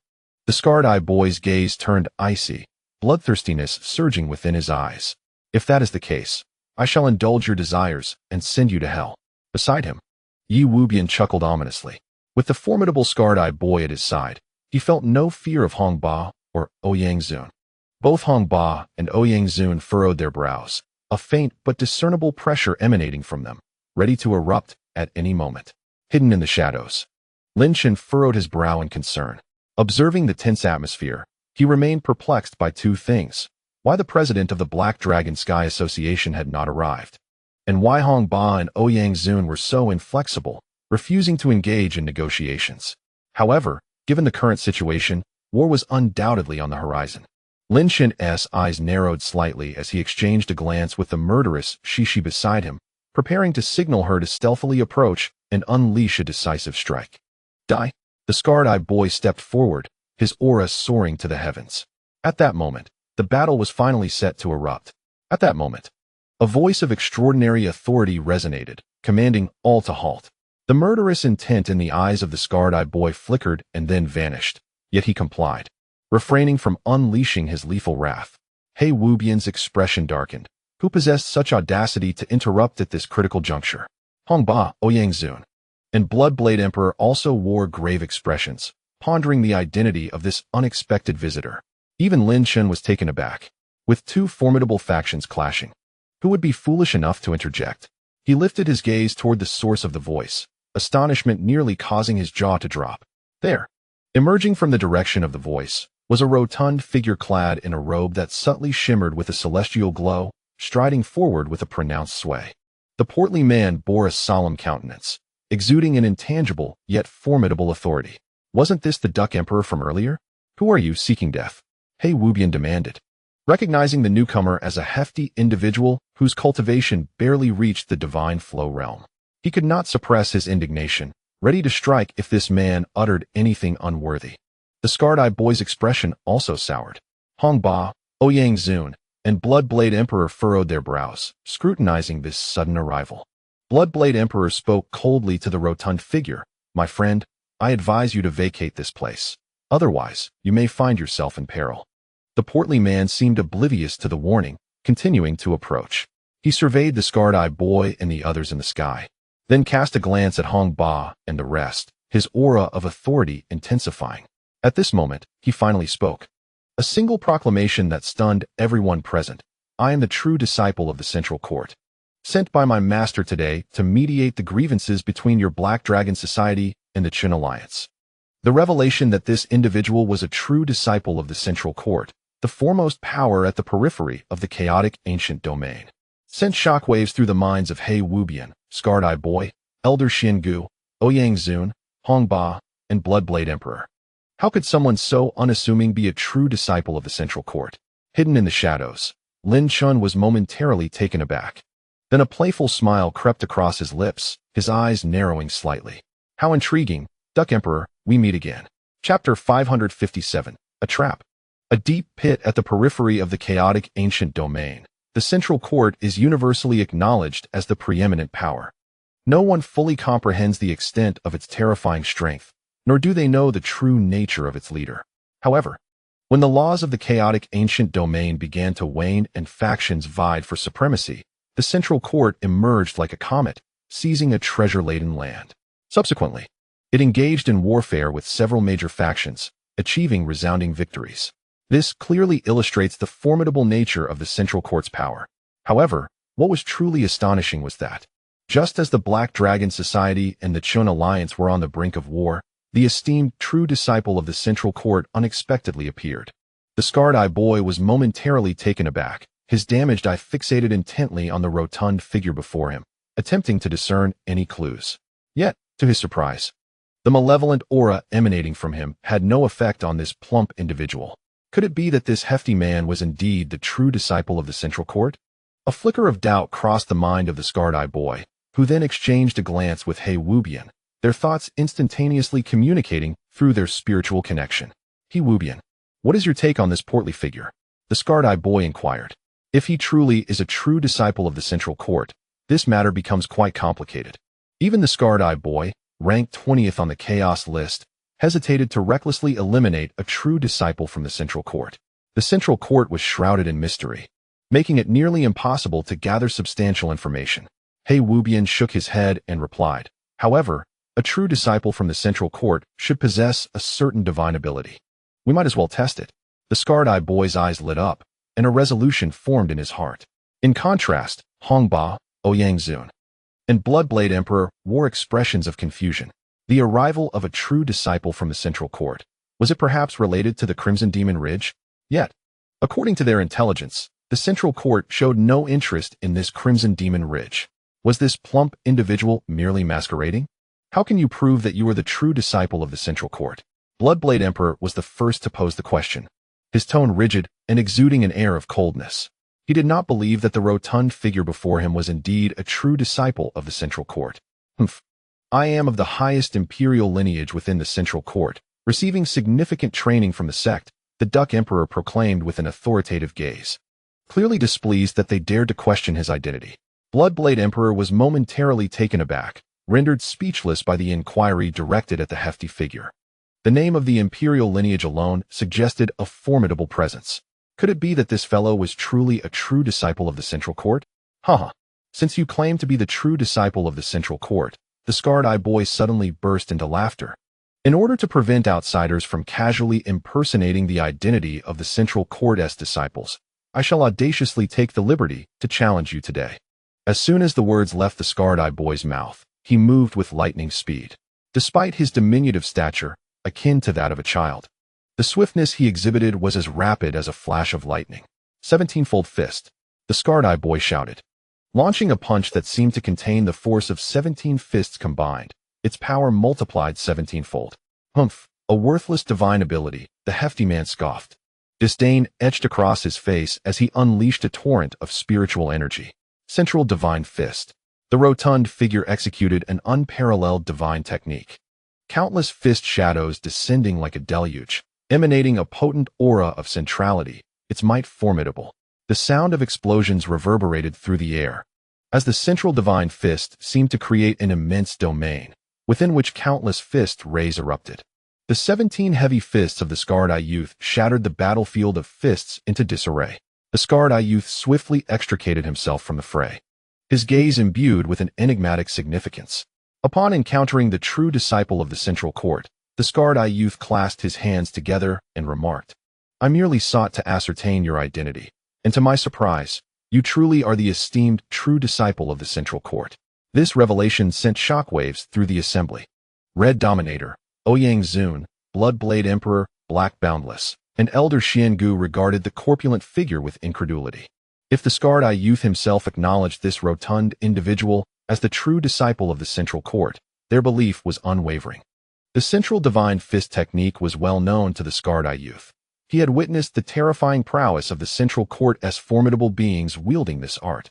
The scarred-eyed boy's gaze turned icy, bloodthirstiness surging within his eyes. If that is the case, I shall indulge your desires and send you to hell. Beside him, Yi Wubian chuckled ominously. With the formidable scarred-eyed boy at his side, he felt no fear of Hong Ba or Ouyang Zun. Both Hong Ba and Ouyang Zun furrowed their brows, a faint but discernible pressure emanating from them, ready to erupt at any moment. Hidden in the shadows, Lin Chen furrowed his brow in concern. Observing the tense atmosphere, he remained perplexed by two things: why the president of the Black Dragon Sky Association had not arrived, and why Hong Ba and Ouyang Zun were so inflexible, refusing to engage in negotiations. However, given the current situation, war was undoubtedly on the horizon. Lin Chen's eyes narrowed slightly as he exchanged a glance with the murderous Shishi beside him, preparing to signal her to stealthily approach and unleash a decisive strike. Die! The scarred-eyed boy stepped forward, his aura soaring to the heavens. At that moment, the battle was finally set to erupt. At that moment, a voice of extraordinary authority resonated, commanding all to halt. The murderous intent in the eyes of the scarred-eyed boy flickered and then vanished, yet he complied, refraining from unleashing his lethal wrath. He Wubian's expression darkened. Who possessed such audacity to interrupt at this critical juncture? Hong Ba, Ouyang Zun, and Bloodblade Emperor also wore grave expressions, pondering the identity of this unexpected visitor. Even Lin Chen was taken aback. With two formidable factions clashing, who would be foolish enough to interject? He lifted his gaze toward the source of the voice, astonishment nearly causing his jaw to drop. There, emerging from the direction of the voice, was a rotund figure clad in a robe that subtly shimmered with a celestial glow, striding forward with a pronounced sway. The portly man bore a solemn countenance, exuding an intangible yet formidable authority. Wasn't this the Duck Emperor from earlier? Who are you seeking death? He Wubian demanded, recognizing the newcomer as a hefty individual whose cultivation barely reached the divine flow realm. He could not suppress his indignation, ready to strike if this man uttered anything unworthy. The scarred-eyed boy's expression also soured. Hong Ba, Ouyang Zun, and Bloodblade Emperor furrowed their brows, scrutinizing this sudden arrival. Bloodblade Emperor spoke coldly to the rotund figure. My friend, I advise you to vacate this place. Otherwise, you may find yourself in peril. The portly man seemed oblivious to the warning, continuing to approach. He surveyed the scarred-eyed boy and the others in the sky, then cast a glance at Hong Ba and the rest, his aura of authority intensifying. At this moment, he finally spoke. A single proclamation that stunned everyone present. I am the true disciple of the Central Court, sent by my master today to mediate the grievances between your Black Dragon Society and the Qin Alliance. The revelation that this individual was a true disciple of the Central Court, the foremost power at the periphery of the chaotic ancient domain, sent shockwaves through the minds of He Wubian, Scarred-Eyed Boy, Elder Xingu, Ouyang Zun, Hong Ba, and Bloodblade Emperor. How could someone so unassuming be a true disciple of the Central Court? Hidden in the shadows, Lin Chen was momentarily taken aback. Then a playful smile crept across his lips, his eyes narrowing slightly. How intriguing, Duck Emperor, we meet again. Chapter 557, A Trap. A deep pit at the periphery of the chaotic ancient domain. The Central Court is universally acknowledged as the preeminent power. No one fully comprehends the extent of its terrifying strength, nor do they know the true nature of its leader. However, when the laws of the chaotic ancient domain began to wane and factions vied for supremacy, the Central Court emerged like a comet, seizing a treasure-laden land. Subsequently, it engaged in warfare with several major factions, achieving resounding victories. This clearly illustrates the formidable nature of the Central Court's power. However, what was truly astonishing was that, just as the Black Dragon Society and the Qin Alliance were on the brink of war, the esteemed true disciple of the Central Court unexpectedly appeared. The scarred-eyed boy was momentarily taken aback, his damaged eye fixated intently on the rotund figure before him, attempting to discern any clues. Yet, to his surprise, the malevolent aura emanating from him had no effect on this plump individual. Could it be that this hefty man was indeed the true disciple of the Central Court? A flicker of doubt crossed the mind of the scarred-eyed boy, who then exchanged a glance with He Wubian, their thoughts instantaneously communicating through their spiritual connection. He Wubian, what is your take on this portly figure? The scarred-eyed boy inquired. If he truly is a true disciple of the Central Court, this matter becomes quite complicated. Even the scarred-eyed boy, ranked 20th on the chaos list, hesitated to recklessly eliminate a true disciple from the Central Court. The Central Court was shrouded in mystery, making it nearly impossible to gather substantial information. He Wubian shook his head and replied, however, a true disciple from the Central Court should possess a certain divine ability. We might as well test it. The scarred-eyed boy's eyes lit up, and a resolution formed in his heart. In contrast, Hong Ba, Ouyang Zun, and Bloodblade Emperor wore expressions of confusion. The arrival of a true disciple from the Central Court, was it perhaps related to the Crimson Demon Ridge? Yet, according to their intelligence, the Central Court showed no interest in this Crimson Demon Ridge. Was this plump individual merely masquerading? How can you prove that you are the true disciple of the Central Court? Bloodblade Emperor was the first to pose the question, his tone rigid and exuding an air of coldness. He did not believe that the rotund figure before him was indeed a true disciple of the Central Court. I am of the highest imperial lineage within the Central Court, receiving significant training from the sect, the Duck Emperor proclaimed with an authoritative gaze, clearly displeased that they dared to question his identity. Bloodblade Emperor was momentarily taken aback, rendered speechless by the inquiry directed at the hefty figure. The name of the imperial lineage alone suggested a formidable presence. Could it be that this fellow was truly a true disciple of the Central Court? Since you claim to be the true disciple of the Central Court, the scarred-eyed boy suddenly burst into laughter. In order to prevent outsiders from casually impersonating the identity of the Central Court's disciples, I shall audaciously take the liberty to challenge you today. As soon as the words left the scarred-eyed boy's mouth, he moved with lightning speed. Despite his diminutive stature, akin to that of a child, the swiftness he exhibited was as rapid as a flash of lightning. 17-fold fist, the scarred-eyed boy shouted, launching a punch that seemed to contain the force of 17 fists combined. Its power multiplied 17-fold. A worthless divine ability, the hefty man scoffed. Disdain etched across his face as he unleashed a torrent of spiritual energy. Central divine fist. The rotund figure executed an unparalleled divine technique. Countless fist shadows descending like a deluge, emanating a potent aura of centrality, its might formidable. The sound of explosions reverberated through the air, as the central divine fist seemed to create an immense domain, within which countless fist rays erupted. The 17 heavy fists of the Scarred Eye youth shattered the battlefield of fists into disarray. The Scarred Eye youth swiftly extricated himself from the fray, his gaze imbued with an enigmatic significance. Upon encountering the true disciple of the central court, the Scarred Eye youth clasped his hands together and remarked, "I merely sought to ascertain your identity, and to my surprise, you truly are the esteemed true disciple of the central court." This revelation sent shockwaves through the assembly. Red Dominator, Ouyang Zun, Bloodblade Emperor, Black Boundless, and Elder Xiangu regarded the corpulent figure with incredulity. If the Scarred Eye youth himself acknowledged this rotund individual as the true disciple of the central court, their belief was unwavering. The central divine fist technique was well known to the Scarred Eye youth. He had witnessed the terrifying prowess of the central court as formidable beings wielding this art,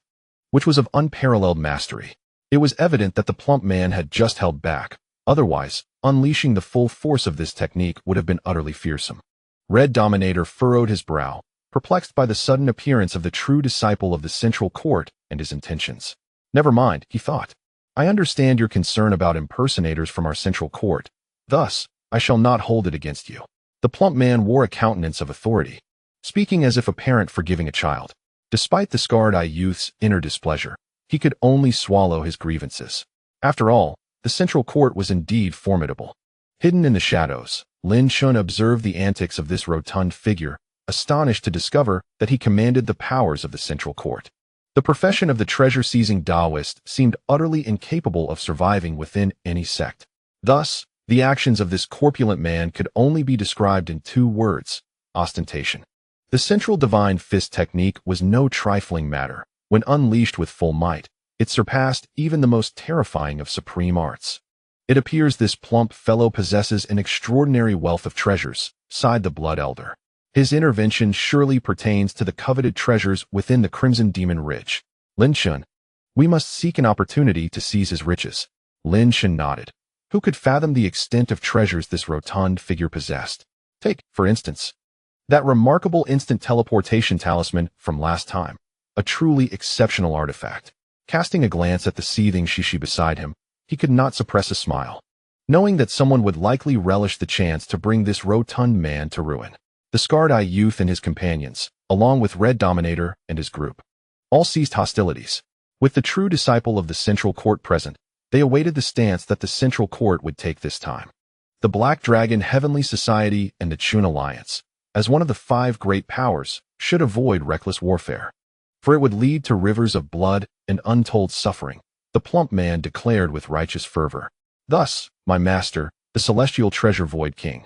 which was of unparalleled mastery. It was evident that the plump man had just held back. Otherwise, unleashing the full force of this technique would have been utterly fearsome. Red Dominator furrowed his brow, perplexed by the sudden appearance of the true disciple of the central court and his intentions. "Never mind," he thought. "I understand your concern about impersonators from our central court. Thus, I shall not hold it against you." The plump man wore a countenance of authority, speaking as if a parent forgiving a child. Despite the Scarred Eye youth's inner displeasure, he could only swallow his grievances. After all, the central court was indeed formidable. Hidden in the shadows, Lin Chen observed the antics of this rotund figure, astonished to discover that he commanded the powers of the central court. The profession of the treasure-seizing Taoist seemed utterly incapable of surviving within any sect. Thus, the actions of this corpulent man could only be described in 2 words: ostentation. The central divine fist technique was no trifling matter. When unleashed with full might, it surpassed even the most terrifying of supreme arts. "It appears this plump fellow possesses an extraordinary wealth of treasures," sighed the Blood Elder. "His intervention surely pertains to the coveted treasures within the Crimson Demon Ridge. Lin Chen, we must seek an opportunity to seize his riches." Lin Chen nodded. Who could fathom the extent of treasures this rotund figure possessed? Take, for instance, that remarkable instant teleportation talisman from last time, a truly exceptional artifact. Casting a glance at the seething Shishi beside him, he could not suppress a smile, knowing that someone would likely relish the chance to bring this rotund man to ruin. The Scarred Eye youth and his companions, along with Red Dominator and his group, all ceased hostilities. With the true disciple of the central court present, they awaited the stance that the central court would take this time. The Black Dragon Heavenly Society and the Chun Alliance, as one of the 5 great powers, should avoid reckless warfare, for it would lead to rivers of blood and untold suffering, the plump man declared with righteous fervor. "Thus, my master, the Celestial Treasure Void King,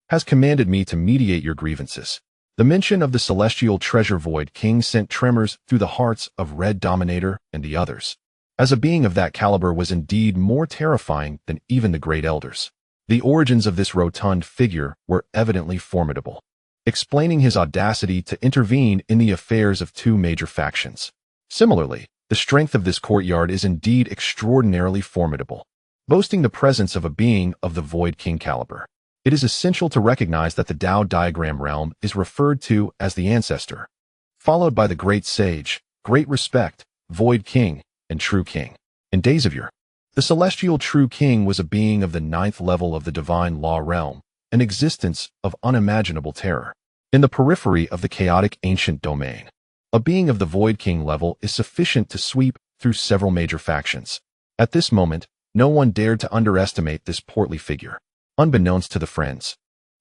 has commanded me to mediate your grievances." The mention of the Celestial Treasure Void King sent tremors through the hearts of Red Dominator and the others, as a being of that caliber was indeed more terrifying than even the great elders. The origins of this rotund figure were evidently formidable, explaining his audacity to intervene in the affairs of 2 major factions. Similarly, the strength of this courtyard is indeed extraordinarily formidable, boasting the presence of a being of the Void King caliber. It is essential to recognize that the Tao diagram realm is referred to as the Ancestor, followed by the Great Sage, Great Respect, Void King, and True King. In days of yore, the Celestial True King was a being of the 9th level of the Divine Law realm, an existence of unimaginable terror. In the periphery of the chaotic ancient domain, a being of the Void King level is sufficient to sweep through several major factions. At this moment, no one dared to underestimate this portly figure. Unbeknownst to the friends,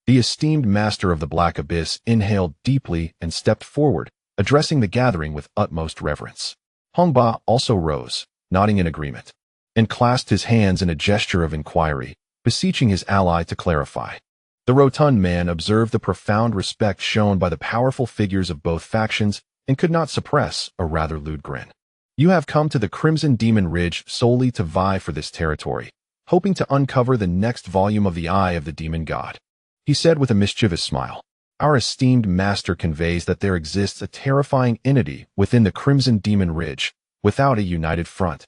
the esteemed master of the Black Abyss inhaled deeply and stepped forward, addressing the gathering with utmost reverence. Hong Ba also rose, nodding in agreement, and clasped his hands in a gesture of inquiry, beseeching his ally to clarify. The rotund man observed the profound respect shown by the powerful figures of both factions and could not suppress a rather lewd grin. "You have come to the Crimson Demon Ridge solely to vie for this territory, hoping to uncover the next volume of the Eye of the Demon God," he said with a mischievous smile. "Our esteemed master conveys that there exists a terrifying entity within the Crimson Demon Ridge, without a united front.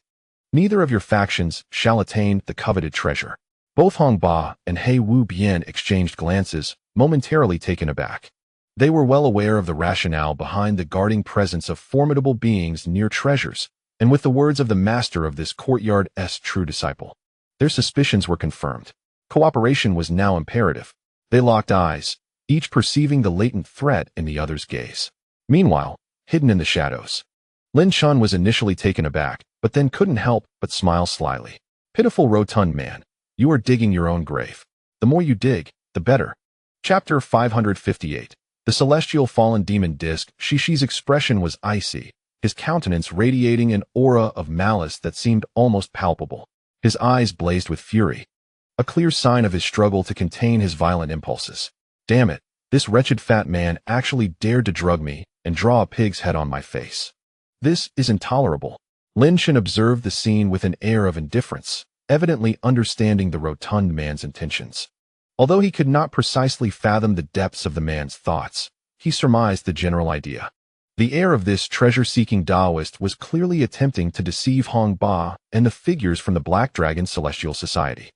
Neither of your factions shall attain the coveted treasure." Both Hong Ba and He Wu Bian exchanged glances, momentarily taken aback. They were well aware of the rationale behind the guarding presence of formidable beings near treasures, and with the words of the master of this courtyard's true disciple, their suspicions were confirmed. Cooperation was now imperative. They locked eyes, each perceiving the latent threat in the other's gaze. Meanwhile, hidden in the shadows, Lin Chen was initially taken aback, but then couldn't help but smile slyly. Pitiful rotund man, you are digging your own grave. The more you dig, the better. Chapter 558. The celestial fallen demon disc, Shishi's expression was icy, his countenance radiating an aura of malice that seemed almost palpable. His eyes blazed with fury, a clear sign of his struggle to contain his violent impulses. Damn it, this wretched fat man actually dared to drug me and draw a pig's head on my face. This is intolerable. Lin Chen observed the scene with an air of indifference, evidently understanding the rotund man's intentions. Although he could not precisely fathom the depths of the man's thoughts, he surmised the general idea. The air of this treasure-seeking Taoist was clearly attempting to deceive Hong Ba and the figures from the Black Dragon Celestial Society.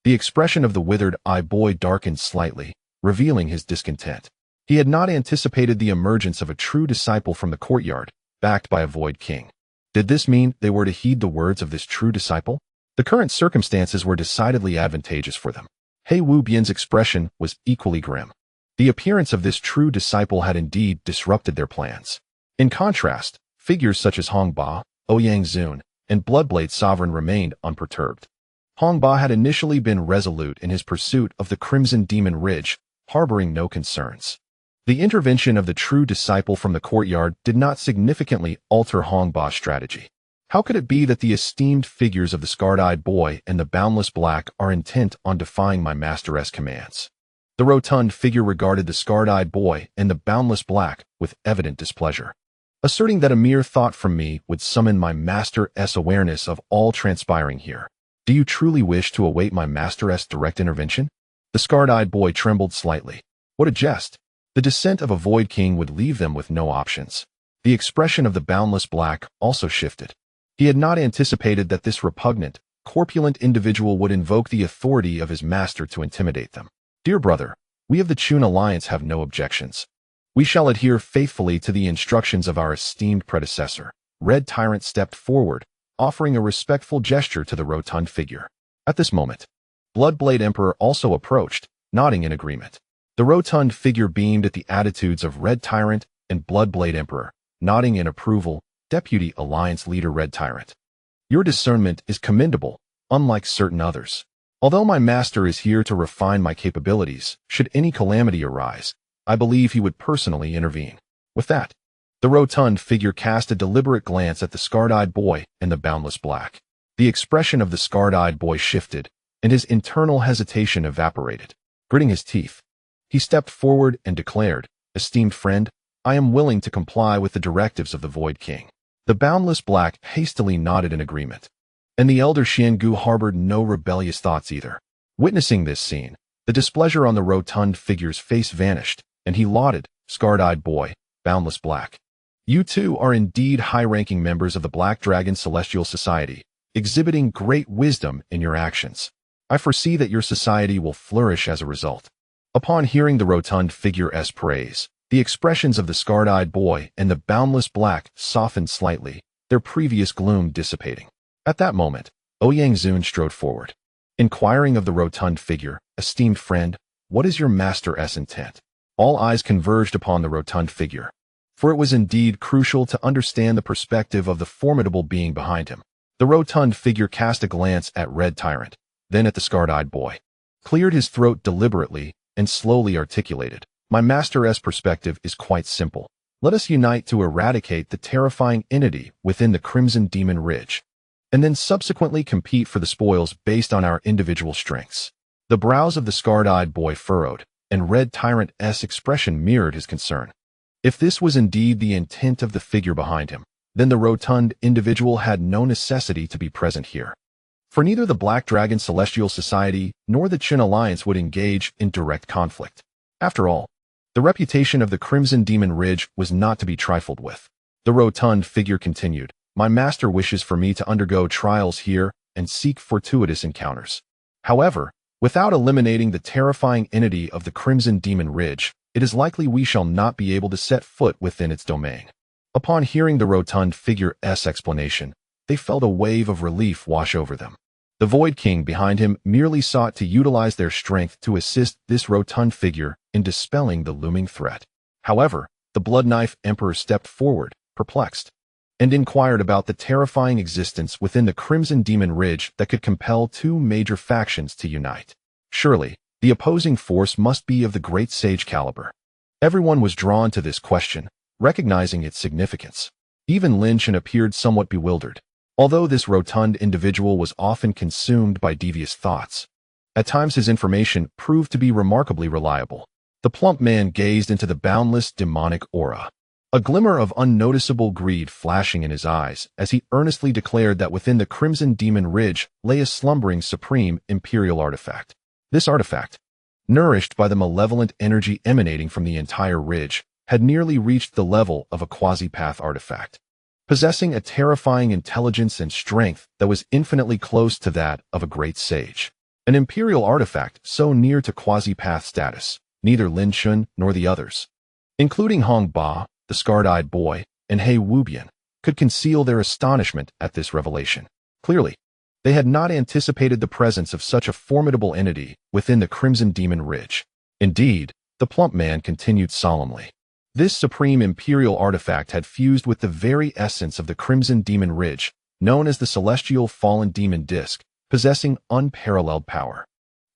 The expression of the withered-eyed boy darkened slightly, revealing his discontent. He had not anticipated the emergence of a true disciple from the courtyard, backed by a Void King. Did this mean they were to heed the words of this true disciple? The current circumstances were decidedly advantageous for them. He Wu Bian's expression was equally grim. The appearance of this true disciple had indeed disrupted their plans. In contrast, figures such as Hong Ba, Ouyang Zun, and Bloodblade Sovereign remained unperturbed. Hong Ba had initially been resolute in his pursuit of the Crimson Demon Ridge, harboring no concerns. The intervention of the true disciple from the courtyard did not significantly alter Hong Ba's strategy. How could it be that the esteemed figures of the scarred-eyed boy and the boundless black are intent on defying my master's commands? The rotund figure regarded the scarred-eyed boy and the boundless black with evident displeasure, asserting that a mere thought from me would summon my master's awareness of all transpiring here. Do you truly wish to await my master's direct intervention? The scarred-eyed boy trembled slightly. What a jest! The descent of a Void King would leave them with no options. The expression of the boundless black also shifted. He had not anticipated that this repugnant, corpulent individual would invoke the authority of his master to intimidate them. Dear brother, we of the Chun Alliance have no objections. We shall adhere faithfully to the instructions of our esteemed predecessor. Red Tyrant stepped forward, offering a respectful gesture to the rotund figure. At this moment, Bloodblade Emperor also approached, nodding in agreement. The rotund figure beamed at the attitudes of Red Tyrant and Bloodblade Emperor, nodding in approval. Deputy Alliance Leader Red Tyrant, your discernment is commendable, unlike certain others. Although my master is here to refine my capabilities, should any calamity arise, I believe he would personally intervene. With that, the rotund figure cast a deliberate glance at the scarred-eyed boy and the boundless black. The expression of the scarred-eyed boy shifted, and his internal hesitation evaporated. Gritting his teeth, he stepped forward and declared, "Esteemed friend, I am willing to comply with the directives of the Void King." The boundless black hastily nodded in agreement, and the elder Xiangu harbored no rebellious thoughts either. Witnessing this scene, the displeasure on the rotund figure's face vanished, and he lauded, "Scarred-eyed boy, boundless black. You two are indeed high-ranking members of the Black Dragon Celestial Society, exhibiting great wisdom in your actions. I foresee that your society will flourish as a result." Upon hearing the rotund figure's praise, the expressions of the scarred-eyed boy and the boundless black softened slightly, their previous gloom dissipating. At that moment, Ouyang Zun strode forward, inquiring of the rotund figure, "Esteemed friend, what is your master's intent?" All eyes converged upon the rotund figure, for it was indeed crucial to understand the perspective of the formidable being behind him. The rotund figure cast a glance at Red Tyrant, then at the scarred-eyed boy, cleared his throat deliberately, and slowly articulated, "My master's perspective is quite simple. Let us unite to eradicate the terrifying entity within the Crimson Demon Ridge, and then subsequently compete for the spoils based on our individual strengths." The brows of the scarred-eyed boy furrowed, and Red Tyrant's expression mirrored his concern. If this was indeed the intent of the figure behind him, then the rotund individual had no necessity to be present here. For neither the Black Dragon Celestial Society nor the Chun Alliance would engage in direct conflict. After all, the reputation of the Crimson Demon Ridge was not to be trifled with. The rotund figure continued, "My master wishes for me to undergo trials here and seek fortuitous encounters. However, Without eliminating the terrifying entity of the Crimson Demon Ridge, it is likely we shall not be able to set foot within its domain. Upon hearing the rotund figure's explanation, they felt a wave of relief wash over them. The Void King behind him merely sought to utilize their strength to assist this rotund figure in dispelling the looming threat. However, the Blood Knife Emperor stepped forward, perplexed, and inquired about the terrifying existence within the Crimson Demon Ridge that could compel two major factions to unite. Surely, the opposing force must be of the great sage caliber. Everyone was drawn to this question, recognizing its significance. Even Lin Chen appeared somewhat bewildered. Although this rotund individual was often consumed by devious thoughts, at times his information proved to be remarkably reliable. The plump man gazed into the boundless demonic aura, a glimmer of unnoticeable greed flashing in his eyes as he earnestly declared that within the Crimson Demon Ridge lay a slumbering supreme imperial artifact. This artifact, nourished by the malevolent energy emanating from the entire ridge, had nearly reached the level of a quasi-path artifact, possessing a terrifying intelligence and strength that was infinitely close to that of a great sage. An imperial artifact so near to quasi-path status, neither Lin Chen nor the others, including Hong Ba, the scarred-eyed boy, and He Wubian, could conceal their astonishment at this revelation. Clearly, they had not anticipated the presence of such a formidable entity within the Crimson Demon Ridge. Indeed, the plump man continued solemnly. This supreme imperial artifact had fused with the very essence of the Crimson Demon Ridge, known as the Celestial Fallen Demon Disk, possessing unparalleled power.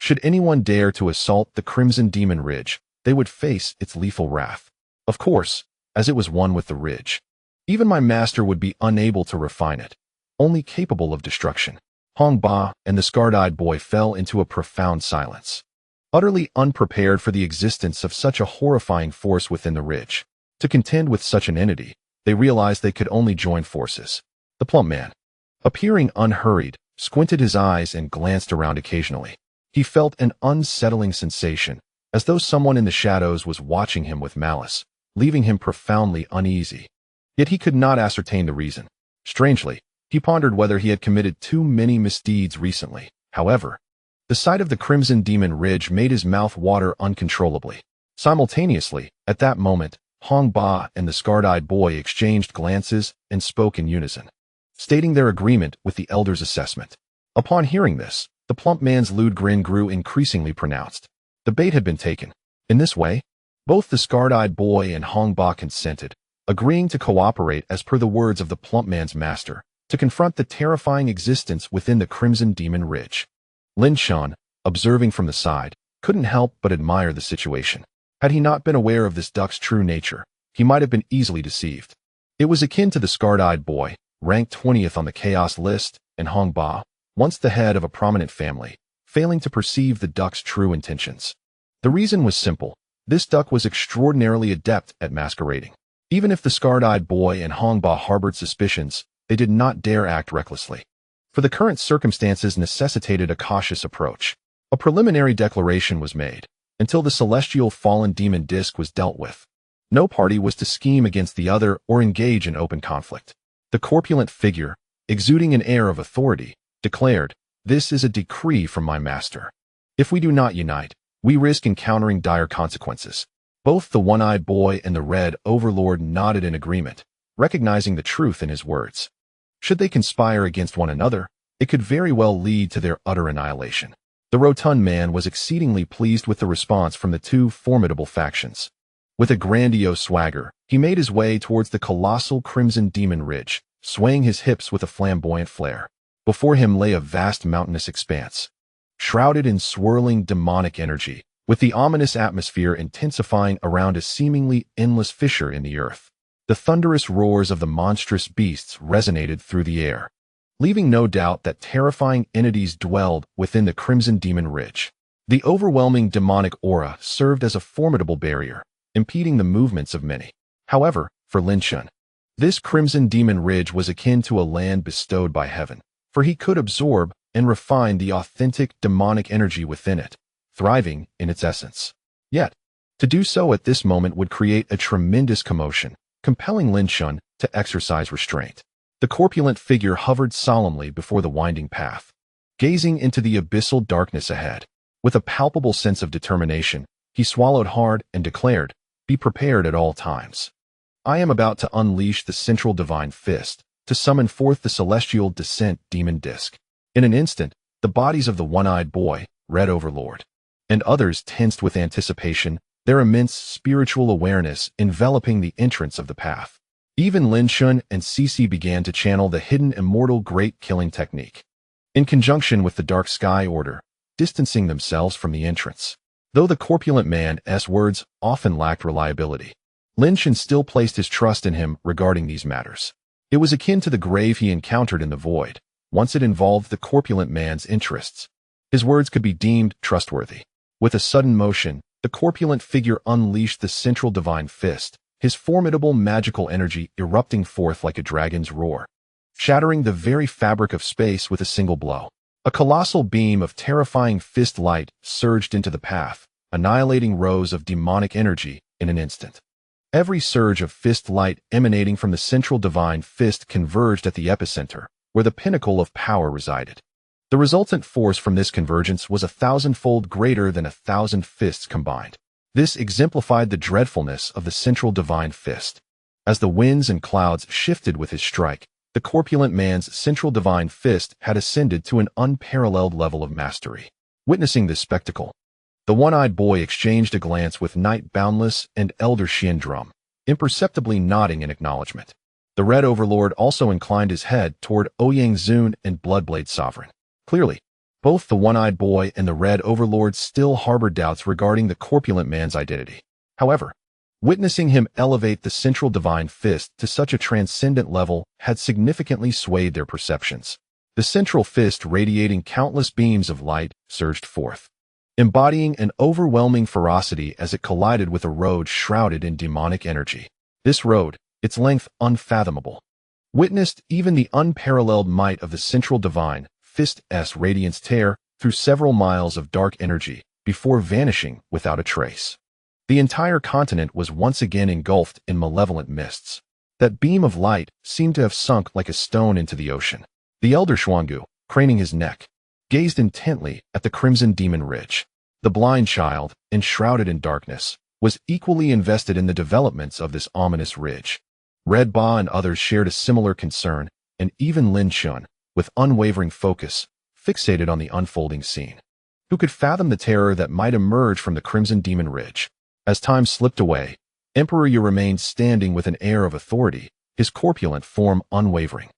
Should anyone dare to assault the Crimson Demon Ridge, they would face its lethal wrath. Of course, as it was one with the ridge. Even my master would be unable to refine it, only capable of destruction. Hong Ba and the scarred-eyed boy fell into a profound silence, utterly unprepared for the existence of such a horrifying force within the ridge. To contend with such an entity, they realized they could only join forces. The plump man, appearing unhurried, squinted his eyes and glanced around occasionally. He felt an unsettling sensation, as though someone in the shadows was watching him with malice, leaving him profoundly uneasy. Yet he could not ascertain the reason. Strangely, he pondered whether he had committed too many misdeeds recently. However, the sight of the Crimson Demon Ridge made his mouth water uncontrollably. Simultaneously, at that moment, Hong Ba and the scarred-eyed boy exchanged glances and spoke in unison, stating their agreement with the elder's assessment. Upon hearing this, the plump man's lewd grin grew increasingly pronounced. The bait had been taken. In this way, both the scarred-eyed boy and Hong Ba consented, agreeing to cooperate as per the words of the plump man's master, to confront the terrifying existence within the Crimson Demon Ridge. Lin Chen, observing from the side, couldn't help but admire the situation. Had he not been aware of this duck's true nature, he might have been easily deceived. It was akin to the scarred-eyed boy, ranked 20th on the chaos list, and Hong Ba, once the head of a prominent family, failing to perceive the duck's true intentions. The reason was simple. This duck was extraordinarily adept at masquerading. Even if the scarred-eyed boy and Hong Ba harbored suspicions, they did not dare act recklessly, for the current circumstances necessitated a cautious approach. A preliminary declaration was made. Until the Celestial Fallen Demon Disk was dealt with, no party was to scheme against the other or engage in open conflict. The corpulent figure, exuding an air of authority, declared, "This is a decree from my master. If we do not unite, we risk encountering dire consequences." Both the one-eyed boy and the red overlord nodded in agreement, recognizing the truth in his words. Should they conspire against one another, it could very well lead to their utter annihilation. The rotund man was exceedingly pleased with the response from the two formidable factions. With a grandiose swagger, he made his way towards the colossal Crimson Demon Ridge, swaying his hips with a flamboyant flair. Before him lay a vast mountainous expanse, shrouded in swirling demonic energy, with the ominous atmosphere intensifying around a seemingly endless fissure in the earth. The thunderous roars of the monstrous beasts resonated through the air, leaving no doubt that terrifying entities dwelled within the Crimson Demon Ridge. The overwhelming demonic aura served as a formidable barrier, impeding the movements of many. However, for Lin Chen, this Crimson Demon Ridge was akin to a land bestowed by heaven, for he could absorb and refine the authentic demonic energy within it, thriving in its essence. Yet, to do so at this moment would create a tremendous commotion, compelling Lin Chen to exercise restraint. The corpulent figure hovered solemnly before the winding path, gazing into the abyssal darkness ahead. With a palpable sense of determination, he swallowed hard and declared, "Be prepared at all times. I am about to unleash the central divine fist, to summon forth the celestial descent demon disc." In an instant, the bodies of the one-eyed boy, Red Overlord, and others tensed with anticipation, their immense spiritual awareness enveloping the entrance of the path. Even Lin Chen and Cece began to channel the hidden immortal great killing technique, in conjunction with the dark sky order, distancing themselves from the entrance. Though the corpulent man's words often lacked reliability, Lin Chen still placed his trust in him regarding these matters. It was akin to the grave he encountered in the void. Once it involved the corpulent man's interests, his words could be deemed trustworthy. With a sudden motion, the corpulent figure unleashed the central divine fist, his formidable magical energy erupting forth like a dragon's roar, shattering the very fabric of space with a single blow. A colossal beam of terrifying fist light surged into the path, annihilating rows of demonic energy in an instant. Every surge of fist light emanating from the central divine fist converged at the epicenter, where the pinnacle of power resided. The resultant force from this convergence was 1,000-fold greater than 1,000 fists combined. This exemplified the dreadfulness of the central divine fist. As the winds and clouds shifted with his strike, the corpulent man's central divine fist had ascended to an unparalleled level of mastery. Witnessing this spectacle, the one-eyed boy exchanged a glance with Knight Boundless and Elder Xiandrum, imperceptibly nodding in acknowledgment. The Red Overlord also inclined his head toward Ouyang Zun and Bloodblade Sovereign. Clearly, both the one-eyed boy and the Red Overlord still harbored doubts regarding the corpulent man's identity. However, witnessing him elevate the central divine fist to such a transcendent level had significantly swayed their perceptions. The central fist, radiating countless beams of light, surged forth, embodying an overwhelming ferocity as it collided with a road shrouded in demonic energy. This road, its length unfathomable, witnessed even the unparalleled might of the central divine fist's radiance tear through several miles of dark energy before vanishing without a trace. The entire continent was once again engulfed in malevolent mists. That beam of light seemed to have sunk like a stone into the ocean. The elder Xuangu, craning his neck, gazed intently at the crimson demon ridge. The blind child, enshrouded in darkness, was equally invested in the developments of this ominous ridge. Red Ba and others shared a similar concern, and even Lin Chen, with unwavering focus, fixated on the unfolding scene. Who could fathom the terror that might emerge from the crimson demon ridge? As time slipped away, Emperor Yi remained standing with an air of authority, his corpulent form unwavering.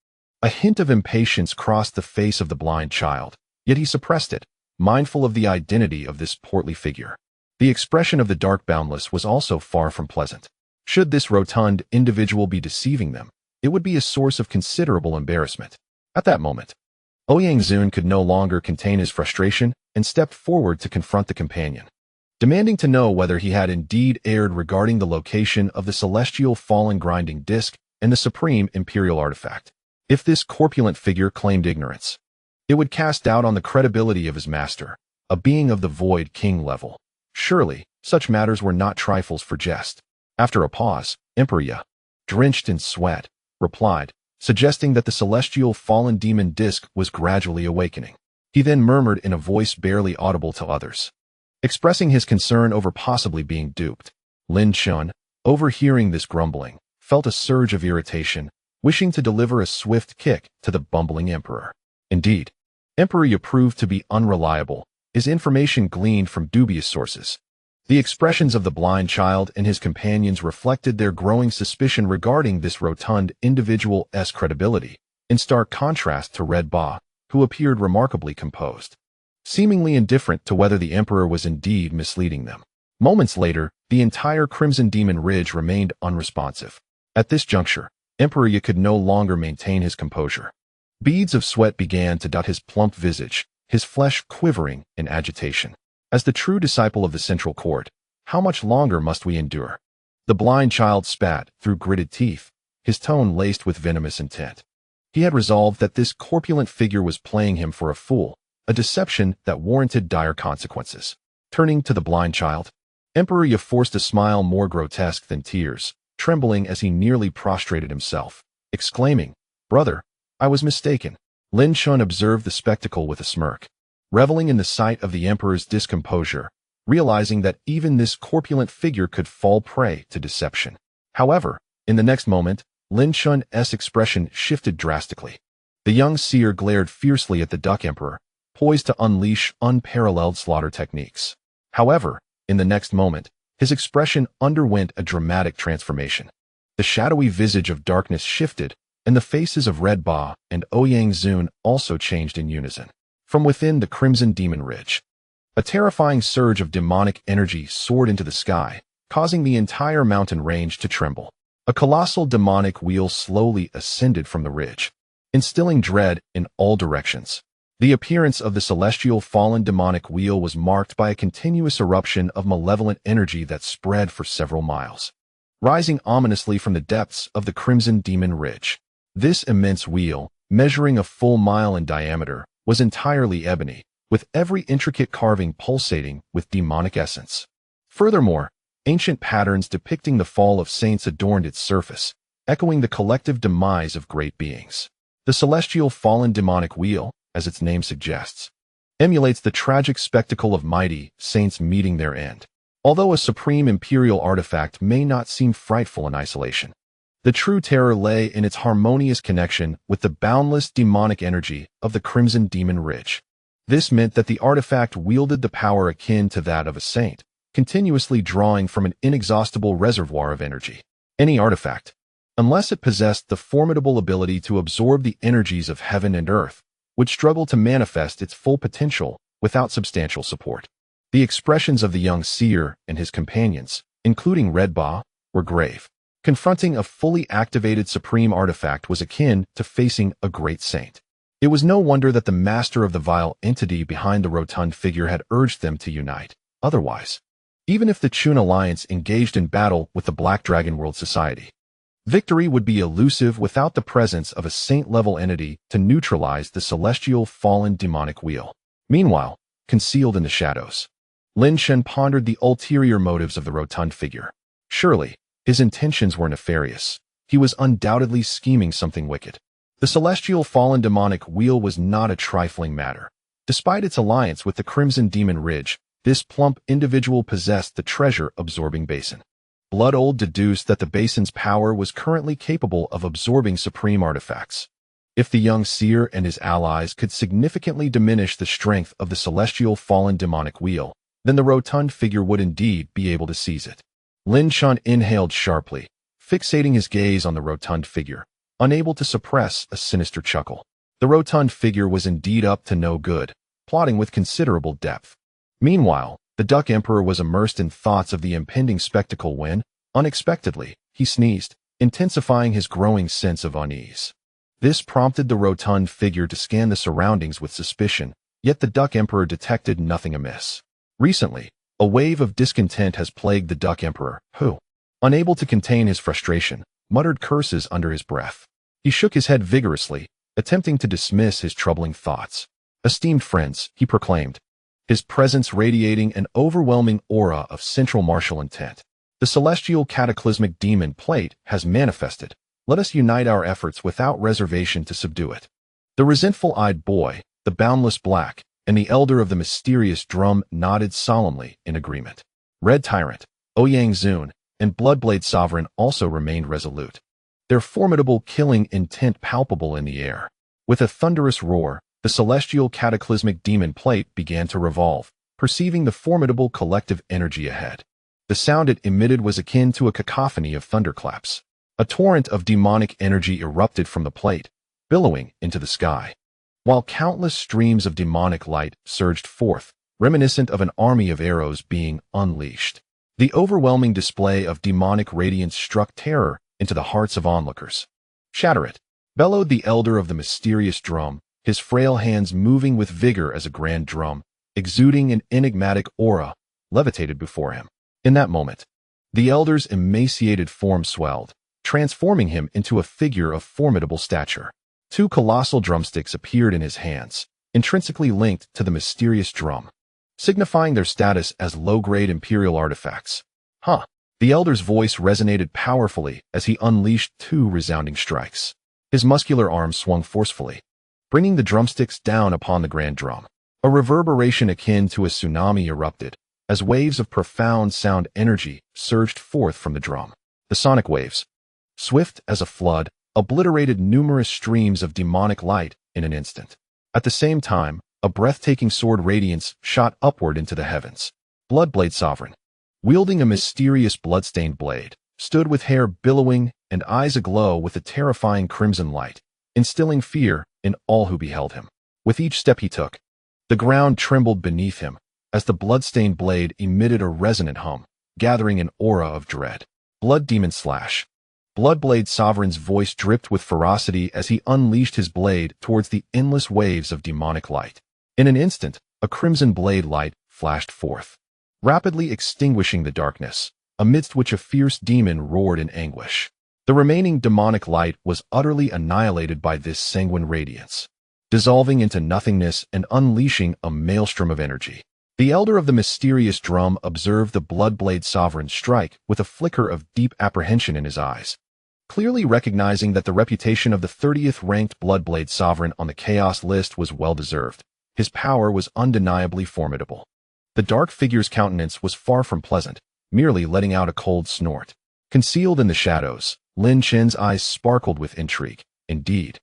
A hint of impatience crossed the face of the blind child, yet he suppressed it, mindful of the identity of this portly figure. The expression of the dark Boundless was also far from pleasant. Should this rotund individual be deceiving them, it would be a source of considerable embarrassment. At that moment, Ouyang Zun could no longer contain his frustration and stepped forward to confront the companion, demanding to know whether he had indeed erred regarding the location of the celestial fallen grinding disc and the supreme imperial artifact. If this corpulent figure claimed ignorance, it would cast doubt on the credibility of his master, a being of the Void King level. Surely, such matters were not trifles for jest. After a pause, Emperor Yi, drenched in sweat, replied, suggesting that the celestial fallen demon disc was gradually awakening. He then murmured in a voice barely audible to others, expressing his concern over possibly being duped. Lin Chen, overhearing this grumbling, felt a surge of irritation, wishing to deliver a swift kick to the bumbling emperor. Indeed, Emperor Yi proved to be unreliable, his information gleaned from dubious sources. The expressions of the blind child and his companions reflected their growing suspicion regarding this rotund individual's credibility, in stark contrast to Red Ba, who appeared remarkably composed, seemingly indifferent to whether the emperor was indeed misleading them. Moments later, the entire Crimson Demon Ridge remained unresponsive. At this juncture, Emperor Yi could no longer maintain his composure. Beads of sweat began to dot his plump visage, his flesh quivering in agitation. As the true disciple of the central court, how much longer must we endure? The blind child spat through gritted teeth, his tone laced with venomous intent. He had resolved that this corpulent figure was playing him for a fool, a deception that warranted dire consequences. Turning to the blind child, Emperor Yi forced a smile more grotesque than tears, trembling as he nearly prostrated himself, exclaiming, "Brother, I was mistaken." Lin Chen observed the spectacle with a smirk. reveling in the sight of the emperor's discomposure, realizing that even this corpulent figure could fall prey to deception. However, in the next moment, Lin Chen's expression shifted drastically. The young seer glared fiercely at the Duck Emperor, poised to unleash unparalleled slaughter techniques. However, in the next moment, his expression underwent a dramatic transformation. The shadowy visage of darkness shifted, and the faces of Red Ba and Ouyang Zun also changed in unison. From within the Crimson Demon Ridge, a terrifying surge of demonic energy soared into the sky, causing the entire mountain range to tremble. A colossal demonic wheel slowly ascended from the ridge, instilling dread in all directions. The appearance of the celestial fallen demonic wheel was marked by a continuous eruption of malevolent energy that spread for several miles, rising ominously from the depths of the Crimson Demon Ridge. This immense wheel, measuring a full mile in diameter, was entirely ebony, with every intricate carving pulsating with demonic essence. Furthermore, ancient patterns depicting the fall of saints adorned its surface, echoing the collective demise of great beings. The celestial fallen demonic wheel, as its name suggests, emulates the tragic spectacle of mighty saints meeting their end. Although a supreme imperial artifact may not seem frightful in isolation, the true terror lay in its harmonious connection with the boundless demonic energy of the Crimson Demon Ridge. This meant that the artifact wielded the power akin to that of a saint, continuously drawing from an inexhaustible reservoir of energy. Any artifact, unless it possessed the formidable ability to absorb the energies of heaven and earth, would struggle to manifest its full potential without substantial support. The expressions of the young seer and his companions, including Red Ba, were grave. Confronting a fully activated supreme artifact was akin to facing a great saint. It was no wonder that the master of the vile entity behind the rotund figure had urged them to unite. Otherwise, even if the Chun Alliance engaged in battle with the Black Dragon World Society, victory would be elusive without the presence of a saint-level entity to neutralize the celestial fallen demonic wheel. Meanwhile, concealed in the shadows, Lin Chen pondered the ulterior motives of the rotund figure. Surely, his intentions were nefarious. He was undoubtedly scheming something wicked. The celestial fallen demonic wheel was not a trifling matter. Despite its alliance with the Crimson Demon Ridge, this plump individual possessed the treasure-absorbing basin. Blood Old deduced that the basin's power was currently capable of absorbing supreme artifacts. If the young seer and his allies could significantly diminish the strength of the celestial fallen demonic wheel, then the rotund figure would indeed be able to seize it. Lin Chen inhaled sharply, fixating his gaze on the rotund figure, unable to suppress a sinister chuckle. The rotund figure was indeed up to no good, plotting with considerable depth. Meanwhile, the Duck Emperor was immersed in thoughts of the impending spectacle when, unexpectedly, he sneezed, intensifying his growing sense of unease. This prompted the rotund figure to scan the surroundings with suspicion, yet the Duck Emperor detected nothing amiss. Recently, a wave of discontent has plagued the Duck Emperor, who, unable to contain his frustration, muttered curses under his breath. He shook his head vigorously, attempting to dismiss his troubling thoughts. "Esteemed friends," he proclaimed, his presence radiating an overwhelming aura of central martial intent. "The celestial cataclysmic demon plate has manifested. Let us unite our efforts without reservation to subdue it." The resentful-eyed boy, the boundless black, and the elder of the mysterious drum nodded solemnly in agreement. Red Tyrant, Ouyang Zun, and Bloodblade Sovereign also remained resolute, their formidable killing intent palpable in the air. With a thunderous roar, the celestial cataclysmic demon plate began to revolve, perceiving the formidable collective energy ahead. The sound it emitted was akin to a cacophony of thunderclaps. A torrent of demonic energy erupted from the plate, billowing into the sky, while countless streams of demonic light surged forth, reminiscent of an army of arrows being unleashed. The overwhelming display of demonic radiance struck terror into the hearts of onlookers. "Shatter it!" bellowed the elder of the mysterious drum, his frail hands moving with vigor as a grand drum, exuding an enigmatic aura, levitated before him. In that moment, the elder's emaciated form swelled, transforming him into a figure of formidable stature. Two colossal drumsticks appeared in his hands, intrinsically linked to the mysterious drum, signifying their status as low-grade imperial artifacts. "Huh!" The elder's voice resonated powerfully as he unleashed two resounding strikes. His muscular arms swung forcefully, bringing the drumsticks down upon the grand drum. A reverberation akin to a tsunami erupted, as waves of profound sound energy surged forth from the drum. The sonic waves, swift as a flood, obliterated numerous streams of demonic light in an instant. At the same time, a breathtaking sword radiance shot upward into the heavens. Bloodblade Sovereign, wielding a mysterious bloodstained blade, stood with hair billowing and eyes aglow with a terrifying crimson light, instilling fear in all who beheld him. With each step he took, the ground trembled beneath him as the bloodstained blade emitted a resonant hum, gathering an aura of dread. Blood Demon Slash. Bloodblade Sovereign's voice dripped with ferocity as he unleashed his blade towards the endless waves of demonic light. In an instant, a crimson blade light flashed forth, rapidly extinguishing the darkness, amidst which a fierce demon roared in anguish. The remaining demonic light was utterly annihilated by this sanguine radiance, dissolving into nothingness and unleashing a maelstrom of energy. The Elder of the Mysterious Drum observed the Bloodblade Sovereign strike with a flicker of deep apprehension in his eyes, clearly recognizing that the reputation of the 30th ranked Bloodblade Sovereign on the Chaos list was well-deserved. His power was undeniably formidable. The dark figure's countenance was far from pleasant, merely letting out a cold snort. Concealed in the shadows, Lin Chen's eyes sparkled with intrigue. Indeed,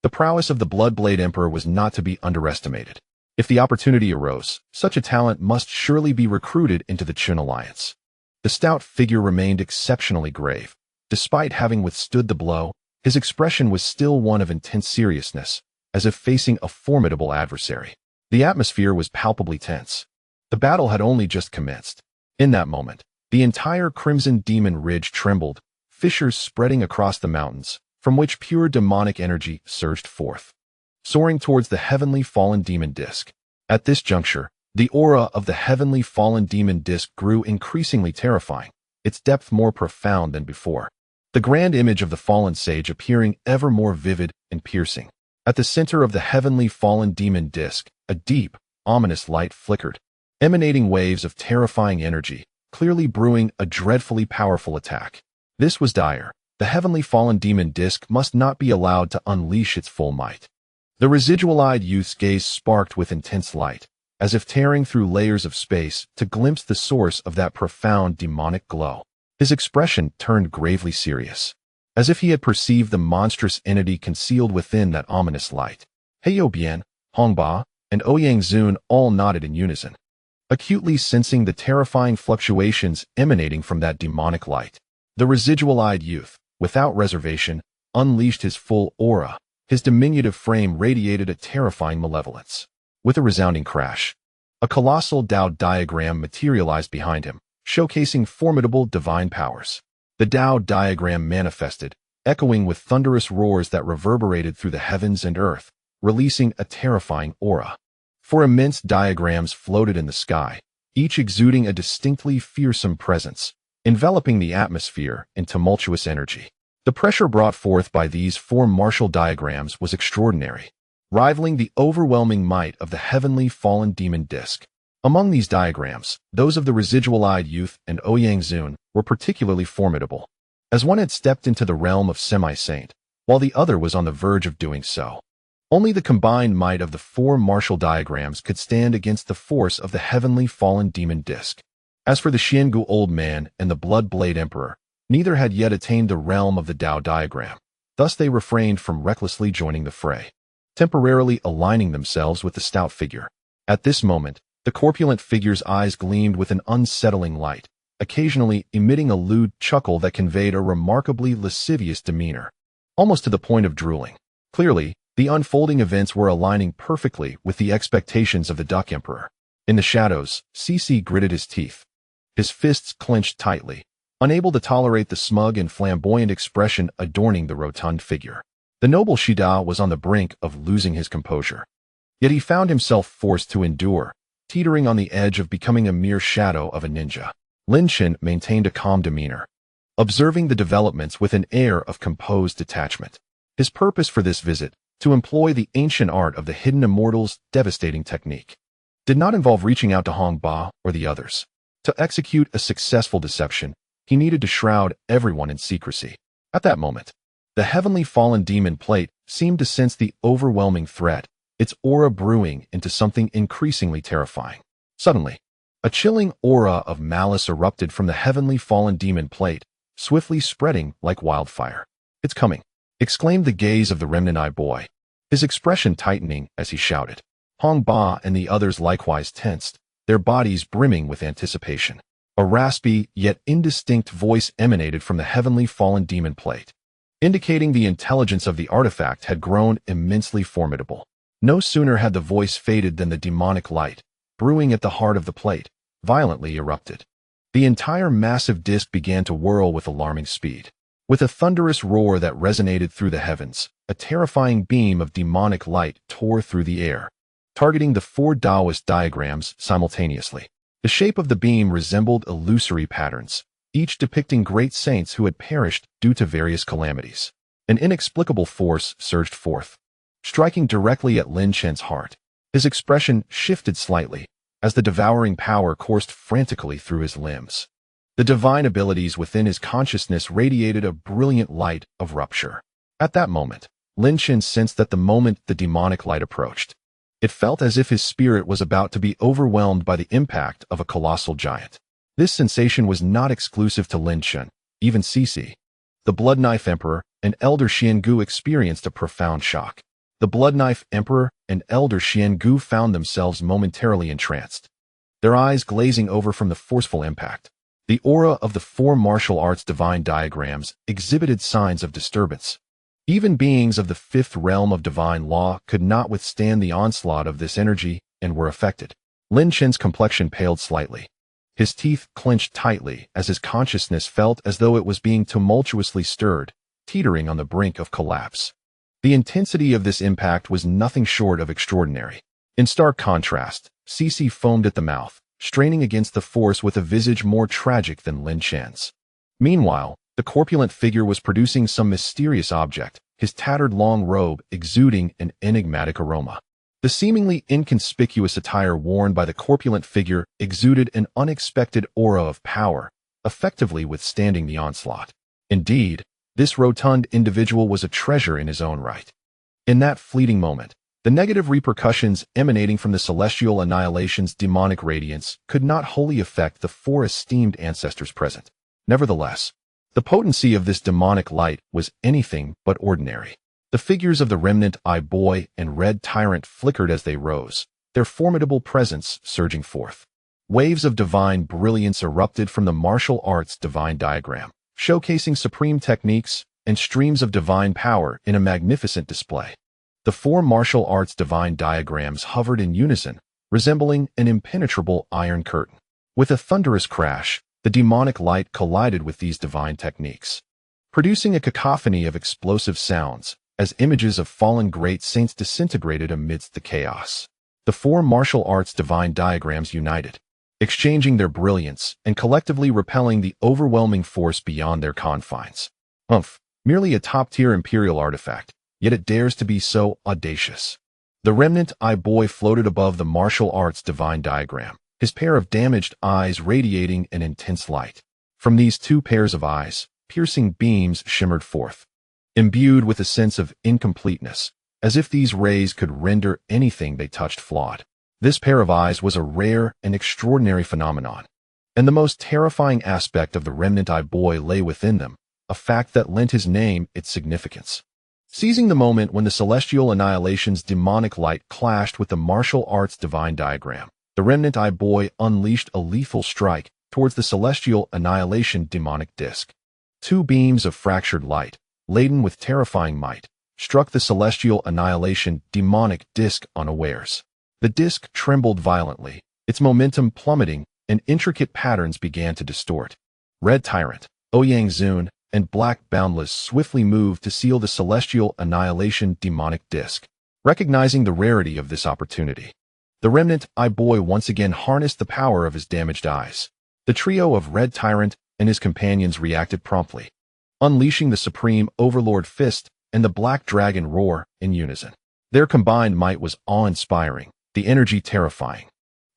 the prowess of the Bloodblade Emperor was not to be underestimated. If the opportunity arose, such a talent must surely be recruited into the Chen alliance. The stout figure remained exceptionally grave. Despite having withstood the blow, his expression was still one of intense seriousness, as if facing a formidable adversary. The atmosphere was palpably tense. The battle had only just commenced. In that moment, the entire Crimson Demon Ridge trembled, fissures spreading across the mountains, from which pure demonic energy surged forth, soaring towards the heavenly fallen demon disk. At this juncture, the aura of the heavenly fallen demon disk grew increasingly terrifying, its depth more profound than before. The grand image of the fallen sage appearing ever more vivid and piercing. At the center of the heavenly fallen demon disk, a deep, ominous light flickered, emanating waves of terrifying energy, clearly brewing a dreadfully powerful attack. This was dire. The heavenly fallen demon disk must not be allowed to unleash its full might. The residual-eyed youth's gaze sparked with intense light, as if tearing through layers of space to glimpse the source of that profound demonic glow. His expression turned gravely serious, as if he had perceived the monstrous entity concealed within that ominous light. Heyo Bian, Hongba, and Ouyang Zun all nodded in unison, acutely sensing the terrifying fluctuations emanating from that demonic light. The residual-eyed youth, without reservation, unleashed his full aura. His diminutive frame radiated a terrifying malevolence. With a resounding crash, a colossal Tao diagram materialized behind him, showcasing formidable divine powers. The Tao diagram manifested, echoing with thunderous roars that reverberated through the heavens and earth, releasing a terrifying aura. Four immense diagrams floated in the sky, each exuding a distinctly fearsome presence, enveloping the atmosphere in tumultuous energy. The pressure brought forth by these four martial diagrams was extraordinary, rivaling the overwhelming might of the heavenly fallen demon disk. Among these diagrams, those of the residual-eyed youth and Ouyang Zun were particularly formidable, as one had stepped into the realm of semi-saint, while the other was on the verge of doing so. Only the combined might of the four martial diagrams could stand against the force of the heavenly fallen demon disk. As for the Xiangu Old Man and the Bloodblade Emperor, neither had yet attained the realm of the Tao diagram. Thus they refrained from recklessly joining the fray, temporarily aligning themselves with the stout figure. At this moment, the corpulent figure's eyes gleamed with an unsettling light, occasionally emitting a lewd chuckle that conveyed a remarkably lascivious demeanor, almost to the point of drooling. Clearly, the unfolding events were aligning perfectly with the expectations of the Duck Emperor. In the shadows, CC gritted his teeth, his fists clenched tightly, unable to tolerate the smug and flamboyant expression adorning the rotund figure. The noble Shida was on the brink of losing his composure. Yet he found himself forced to endure, teetering on the edge of becoming a mere shadow of a ninja. Lin Chen maintained a calm demeanor, observing the developments with an air of composed detachment. His purpose for this visit, to employ the ancient art of the hidden immortal's devastating technique, did not involve reaching out to Hong Ba or the others. To execute a successful deception, he needed to shroud everyone in secrecy. At that moment, the heavenly fallen demon plate seemed to sense the overwhelming threat, its aura brewing into something increasingly terrifying. Suddenly, a chilling aura of malice erupted from the heavenly fallen demon plate, swiftly spreading like wildfire. "It's coming!" exclaimed the gaze of the remnant eye boy, his expression tightening as he shouted. Hong Ba and the others likewise tensed, their bodies brimming with anticipation. A raspy, yet indistinct voice emanated from the heavenly fallen demon plate, indicating the intelligence of the artifact had grown immensely formidable. No sooner had the voice faded than the demonic light, brewing at the heart of the plate, violently erupted. The entire massive disk began to whirl with alarming speed. With a thunderous roar that resonated through the heavens, a terrifying beam of demonic light tore through the air, targeting the 4 Taoist diagrams simultaneously. The shape of the beam resembled illusory patterns, each depicting great saints who had perished due to various calamities. An inexplicable force surged forth, striking directly at Lin Chen's heart. His expression shifted slightly as the devouring power coursed frantically through his limbs. The divine abilities within his consciousness radiated a brilliant light of rupture. At that moment, Lin Chen sensed that the moment the demonic light approached, it felt as if his spirit was about to be overwhelmed by the impact of a colossal giant. This sensation was not exclusive to Lin Chen. Even Cece, the Blood Knife Emperor, and Elder Xiangu experienced a profound shock. The Blood Knife Emperor and Elder Xiangu found themselves momentarily entranced, their eyes glazing over from the forceful impact. The aura of the 4 martial arts divine diagrams exhibited signs of disturbance. Even beings of the 5th realm of divine law could not withstand the onslaught of this energy and were affected. Lin Chen's complexion paled slightly. His teeth clenched tightly as his consciousness felt as though it was being tumultuously stirred, teetering on the brink of collapse. The intensity of this impact was nothing short of extraordinary. In stark contrast, Cece foamed at the mouth, straining against the force with a visage more tragic than Lin Chen's. Meanwhile, the corpulent figure was producing some mysterious object, his tattered long robe exuding an enigmatic aroma. The seemingly inconspicuous attire worn by the corpulent figure exuded an unexpected aura of power, effectively withstanding the onslaught. Indeed, this rotund individual was a treasure in his own right. In that fleeting moment, the negative repercussions emanating from the celestial annihilation's demonic radiance could not wholly affect the 4 esteemed ancestors present. Nevertheless, the potency of this demonic light was anything but ordinary. The figures of the remnant eye boy and red tyrant flickered as they rose, their formidable presence surging forth. Waves of divine brilliance erupted from the martial arts divine diagram, showcasing supreme techniques and streams of divine power in a magnificent display. The 4 martial arts divine diagrams hovered in unison, resembling an impenetrable iron curtain. With a thunderous crash, the demonic light collided with these divine techniques, producing a cacophony of explosive sounds as images of fallen great saints disintegrated amidst the chaos. The 4 martial arts divine diagrams united, exchanging their brilliance and collectively repelling the overwhelming force beyond their confines. Merely a top-tier imperial artifact, yet it dares to be so audacious. The remnant eye boy floated above the martial arts divine diagram, his pair of damaged eyes radiating an intense light. From these 2 pairs of eyes, piercing beams shimmered forth, imbued with a sense of incompleteness, as if these rays could render anything they touched flawed. This pair of eyes was a rare and extraordinary phenomenon, and the most terrifying aspect of the remnant eye boy lay within them, a fact that lent his name its significance. Seizing the moment when the celestial annihilation's demonic light clashed with the martial arts divine diagram, the remnant eye boy unleashed a lethal strike towards the celestial annihilation demonic disk. 2 beams of fractured light, laden with terrifying might, struck the celestial annihilation demonic disk unawares. The disk trembled violently, its momentum plummeting, and intricate patterns began to distort. Red Tyrant, Ouyang Zun, and Black Boundless swiftly moved to seal the celestial annihilation demonic disk. Recognizing the rarity of this opportunity, the remnant eye boy once again harnessed the power of his damaged eyes. The trio of Red Tyrant and his companions reacted promptly, unleashing the supreme Overlord Fist and the Black Dragon Roar in unison. Their combined might was awe-inspiring, the energy terrifying,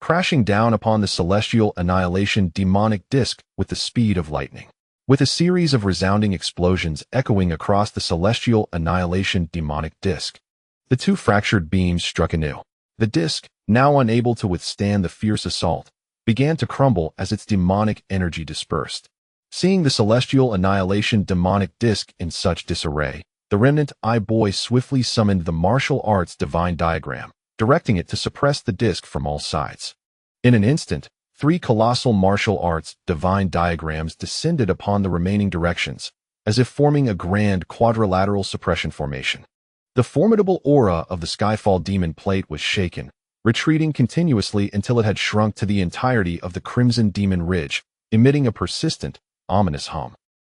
crashing down upon the celestial annihilation demonic disk with the speed of lightning. With a series of resounding explosions echoing across the celestial annihilation demonic disk, The two fractured beams struck anew. The disc, now unable to withstand the fierce assault, began to crumble as its demonic energy dispersed. Seeing the celestial annihilation demonic disc in such disarray, the remnant boy swiftly summoned the martial arts divine diagram, directing it to suppress the disc from all sides. In an instant, 3 colossal martial arts divine diagrams descended upon the remaining directions, as if forming a grand quadrilateral suppression formation. The formidable aura of the Skyfall demon plate was shaken, retreating continuously until it had shrunk to the entirety of the Crimson Demon Ridge, emitting a persistent, ominous hum,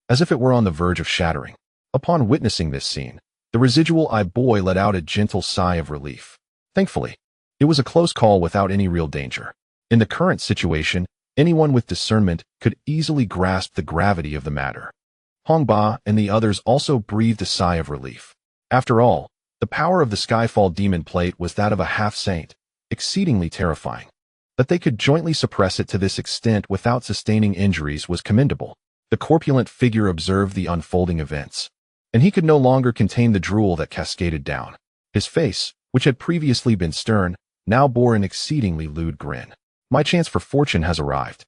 as if it were on the verge of shattering. Upon witnessing this scene, the residual boy let out a gentle sigh of relief. Thankfully, it was a close call without any real danger. In the current situation, anyone with discernment could easily grasp the gravity of the matter. Hong Ba and the others also breathed a sigh of relief. After all, the power of the Skyfall demon plate was that of a half-saint, exceedingly terrifying. That they could jointly suppress it to this extent without sustaining injuries was commendable. The corpulent figure observed the unfolding events, and he could no longer contain the drool that cascaded down. His face, which had previously been stern, now bore an exceedingly lewd grin. My chance for fortune has arrived.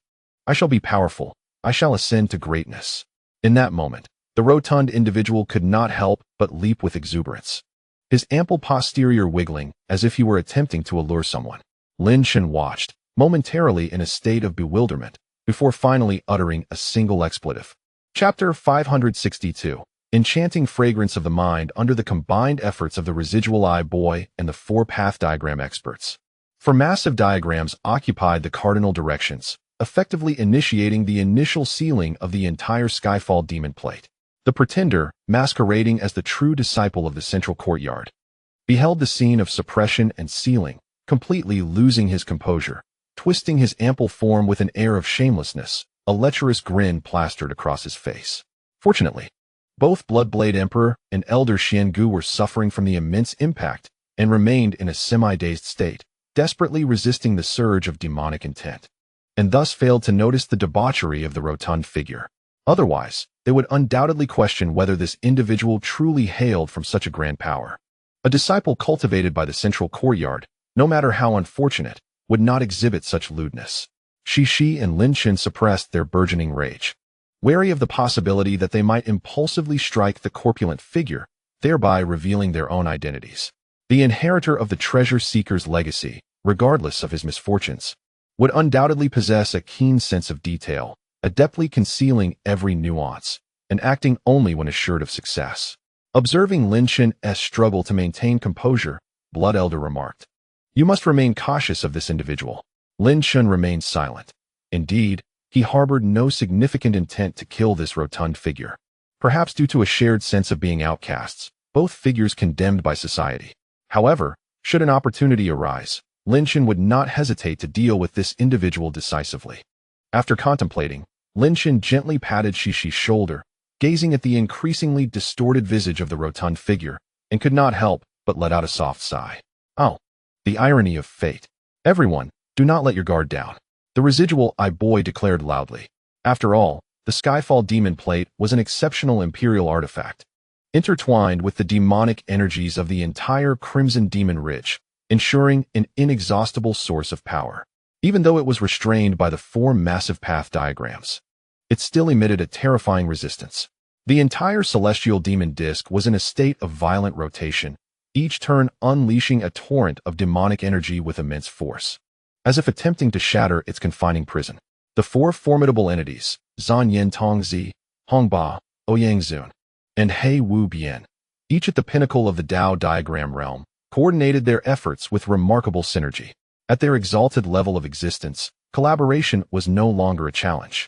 I shall be powerful. I shall ascend to greatness. In that moment, the rotund individual could not help but leap with exuberance, his ample posterior wiggling as if he were attempting to allure someone. Lin Chen watched, momentarily in a state of bewilderment, before finally uttering a single expletive. Chapter 562. Enchanting fragrance of the mind under the combined efforts of the residual boy and the 4-path diagram experts. For massive diagrams occupied the cardinal directions, effectively initiating the initial sealing of the entire Skyfall demon plate. The pretender, masquerading as the true disciple of the central courtyard, beheld the scene of suppression and sealing, completely losing his composure, twisting his ample form with an air of shamelessness, a lecherous grin plastered across his face. Fortunately, both Bloodblade Emperor and Elder Xiangu were suffering from the immense impact and remained in a semi-dazed state, desperately resisting the surge of demonic intent, and thus failed to notice the debauchery of the rotund figure. Otherwise, they would undoubtedly question whether this individual truly hailed from such a grand power. A disciple cultivated by the central courtyard, no matter how unfortunate, would not exhibit such lewdness. Shi and Lin Chen suppressed their burgeoning rage, wary of the possibility that they might impulsively strike the corpulent figure, thereby revealing their own identities. The inheritor of the treasure seeker's legacy, regardless of his misfortunes, would undoubtedly possess a keen sense of detail, adeptly concealing every nuance, and acting only when assured of success. Observing Lin Chen's struggle to maintain composure, Blood Elder remarked, "You must remain cautious of this individual." Lin Chen remained silent. Indeed, he harbored no significant intent to kill this rotund figure. Perhaps due to a shared sense of being outcasts, both figures condemned by society. However, should an opportunity arise, Lin Chen would not hesitate to deal with this individual decisively. After contemplating, Lin Chen gently patted Shishi's shoulder, gazing at the increasingly distorted visage of the rotund figure, and could not help but let out a soft sigh. Oh, the irony of fate. Everyone, do not let your guard down. The residual boy declared loudly. After all, the Skyfall demon plate was an exceptional imperial artifact, intertwined with the demonic energies of the entire Crimson Demon Ridge, ensuring an inexhaustible source of power. Even though it was restrained by the 4 massive path diagrams, it still emitted a terrifying resistance. The entire celestial demon disk was in a state of violent rotation, each turn unleashing a torrent of demonic energy with immense force, as if attempting to shatter its confining prison. The 4 formidable entities, Zan Yen Tongzi, Hongba, Ouyang Zun, and He Wu Bian, each at the pinnacle of the Dao diagram realm, coordinated their efforts with remarkable synergy. At their exalted level of existence, collaboration was no longer a challenge.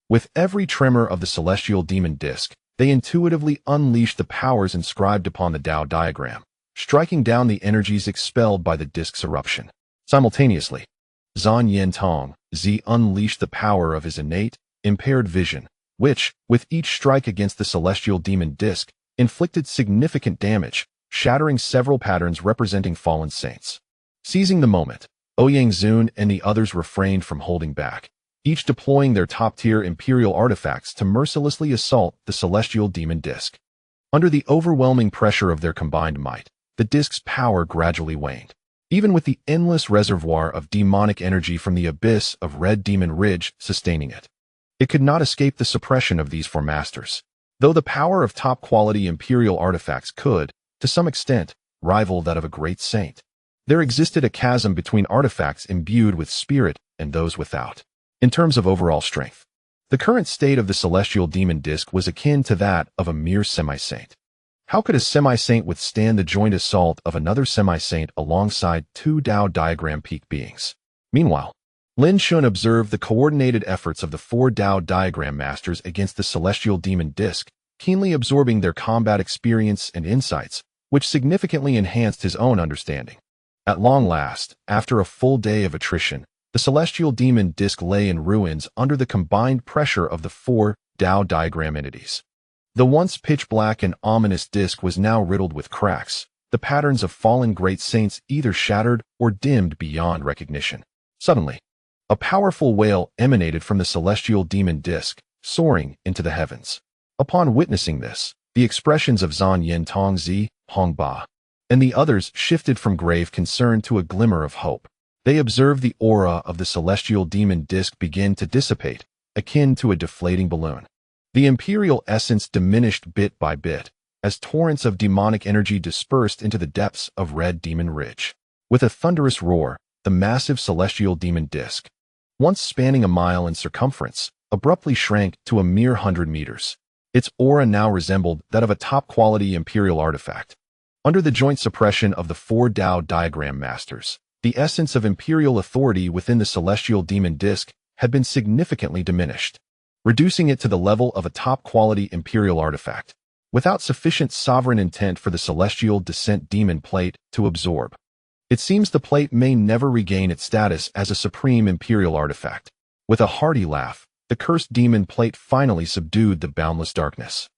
With every tremor of the celestial demon disk, they intuitively unleashed the powers inscribed upon the Dao diagram, striking down the energies expelled by the disk's eruption. Simultaneously, Zan Yen Tong Zi unleashed the power of his innate, impaired vision, which, with each strike against the celestial demon disk, inflicted significant damage, shattering several patterns representing fallen saints. Seizing the moment, Ouyang Zun and the others refrained from holding back, each deploying their top-tier imperial artifacts to mercilessly assault the celestial demon disk. Under the overwhelming pressure of their combined might, the disk's power gradually waned. Even with the endless reservoir of demonic energy from the abyss of Red Demon Ridge sustaining it, it could not escape the suppression of these four masters. Though the power of top-quality imperial artifacts could, to some extent, rival that of a great saint, there existed a chasm between artifacts imbued with spirit and those without. In terms of overall strength, the current state of the celestial demon disk was akin to that of a mere semi-saint. How could a semi-saint withstand the joint assault of another semi-saint alongside two Tao diagram peak beings? Meanwhile, Lin Chen observed the coordinated efforts of the four Tao diagram masters against the celestial demon disk, keenly absorbing their combat experience and insights, which significantly enhanced his own understanding. At long last, after a full day of attrition, the celestial demon disk lay in ruins under the combined pressure of the four Tao diagram entities. The once pitch-black and ominous disk was now riddled with cracks, the patterns of fallen great saints either shattered or dimmed beyond recognition. Suddenly, a powerful wail emanated from the celestial demon disk, soaring into the heavens. Upon witnessing this, the expressions of Zhan Yin Tongzi, Hong Ba, and the others shifted from grave concern to a glimmer of hope. They observed the aura of the celestial demon disk begin to dissipate, akin to a deflating balloon. The imperial essence diminished bit by bit, as torrents of demonic energy dispersed into the depths of Red Demon Ridge. With a thunderous roar, the massive celestial demon disk, once spanning a mile in circumference, abruptly shrank to a mere 100 meters. Its aura now resembled that of a top-quality imperial artifact. Under the joint suppression of the four Tao diagram masters, the essence of imperial authority within the celestial demon disk had been significantly diminished, reducing it to the level of a top-quality imperial artifact, without sufficient sovereign intent for the celestial descent demon plate to absorb. It seems the plate may never regain its status as a supreme imperial artifact. With a hearty laugh, the cursed demon plate finally subdued the boundless darkness,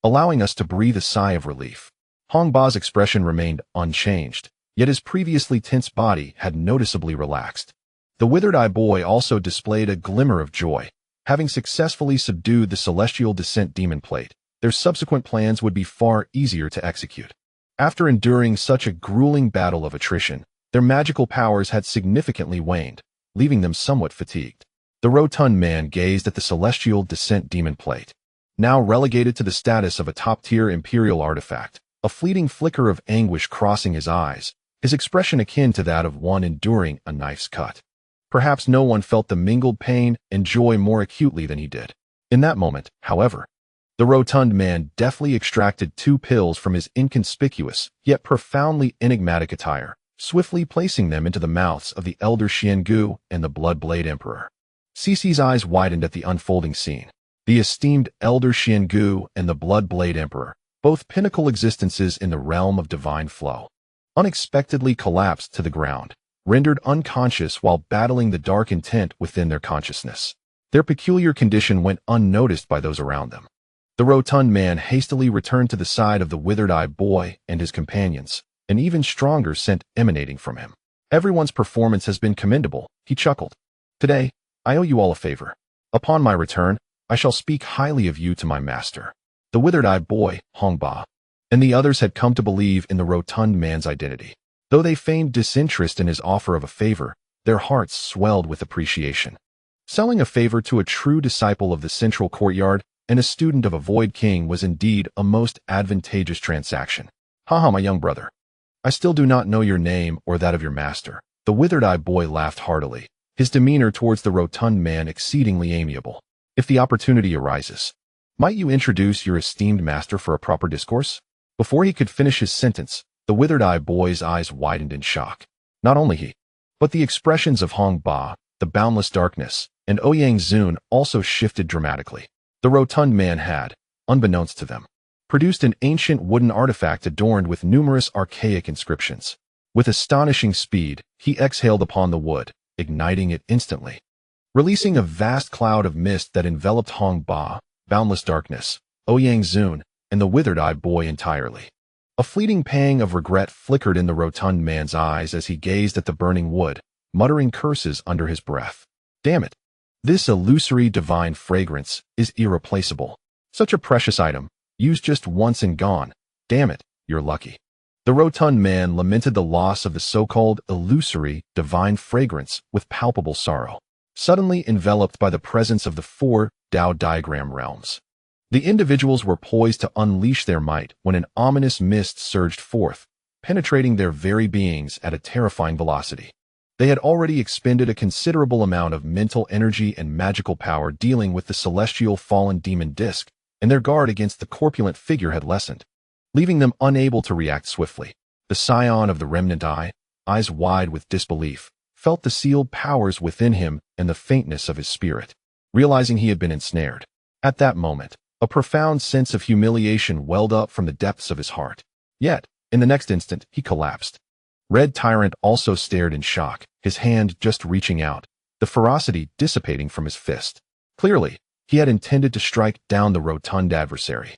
allowing us to breathe a sigh of relief. Hong Ba's expression remained unchanged, yet his previously tense body had noticeably relaxed. The withered-eye boy also displayed a glimmer of joy. Having successfully subdued the celestial descent demon plate, their subsequent plans would be far easier to execute. After enduring such a grueling battle of attrition, their magical powers had significantly waned, leaving them somewhat fatigued. The rotund man gazed at the celestial descent demon plate, now relegated to the status of a top-tier imperial artifact, a fleeting flicker of anguish crossing his eyes, his expression akin to that of one enduring a knife's cut. Perhaps no one felt the mingled pain and joy more acutely than he did. In that moment, however, the rotund man deftly extracted two pills from his inconspicuous, yet profoundly enigmatic attire, swiftly placing them into the mouths of the elder Xiangu and the Blood-Blade Emperor. Cece's eyes widened at the unfolding scene. The esteemed elder Xiangu and the Blood-Blade Emperor, both pinnacle existences in the realm of divine flow, unexpectedly collapsed to the ground, rendered unconscious while battling the dark intent within their consciousness. Their peculiar condition went unnoticed by those around them. The rotund man hastily returned to the side of the withered-eyed boy and his companions, an even stronger scent emanating from him. Everyone's performance has been commendable, he chuckled. Today, I owe you all a favor. Upon my return, I shall speak highly of you to my master. The withered-eyed boy, Hong Ba, and the others had come to believe in the rotund man's identity. Though they feigned disinterest in his offer of a favor, their hearts swelled with appreciation. Selling a favor to a true disciple of the central courtyard and a student of a void king was indeed a most advantageous transaction. Haha, my young brother. I still do not know your name or that of your master. The withered-eyed boy laughed heartily, his demeanor towards the rotund man exceedingly amiable. If the opportunity arises, might you introduce your esteemed master for a proper discourse? Before he could finish his sentence, the withered-eyed boy's eyes widened in shock. Not only he, but the expressions of Hong Ba, the boundless darkness, and Ouyang Zun also shifted dramatically. The rotund man had, unbeknownst to them, produced an ancient wooden artifact adorned with numerous archaic inscriptions. With astonishing speed, he exhaled upon the wood, igniting it instantly, releasing a vast cloud of mist that enveloped Hong Ba, boundless darkness, Ouyang Zun, and the withered-eyed boy entirely. A fleeting pang of regret flickered in the rotund man's eyes as he gazed at the burning wood, muttering curses under his breath. Damn it! This illusory divine fragrance is irreplaceable. Such a precious item, used just once and gone. Damn it, you're lucky. The rotund man lamented the loss of the so-called illusory divine fragrance with palpable sorrow, suddenly enveloped by the presence of the four Tao diagram realms. The individuals were poised to unleash their might when an ominous mist surged forth, penetrating their very beings at a terrifying velocity. They had already expended a considerable amount of mental energy and magical power dealing with the celestial fallen demon disk, and their guard against the corpulent figure had lessened, leaving them unable to react swiftly. The scion of the remnant eyes wide with disbelief, felt the sealed powers within him and the faintness of his spirit, realizing he had been ensnared. At that moment, a profound sense of humiliation welled up from the depths of his heart. Yet, in the next instant, he collapsed. Red Tyrant also stared in shock, his hand just reaching out, the ferocity dissipating from his fist. Clearly, he had intended to strike down the rotund adversary.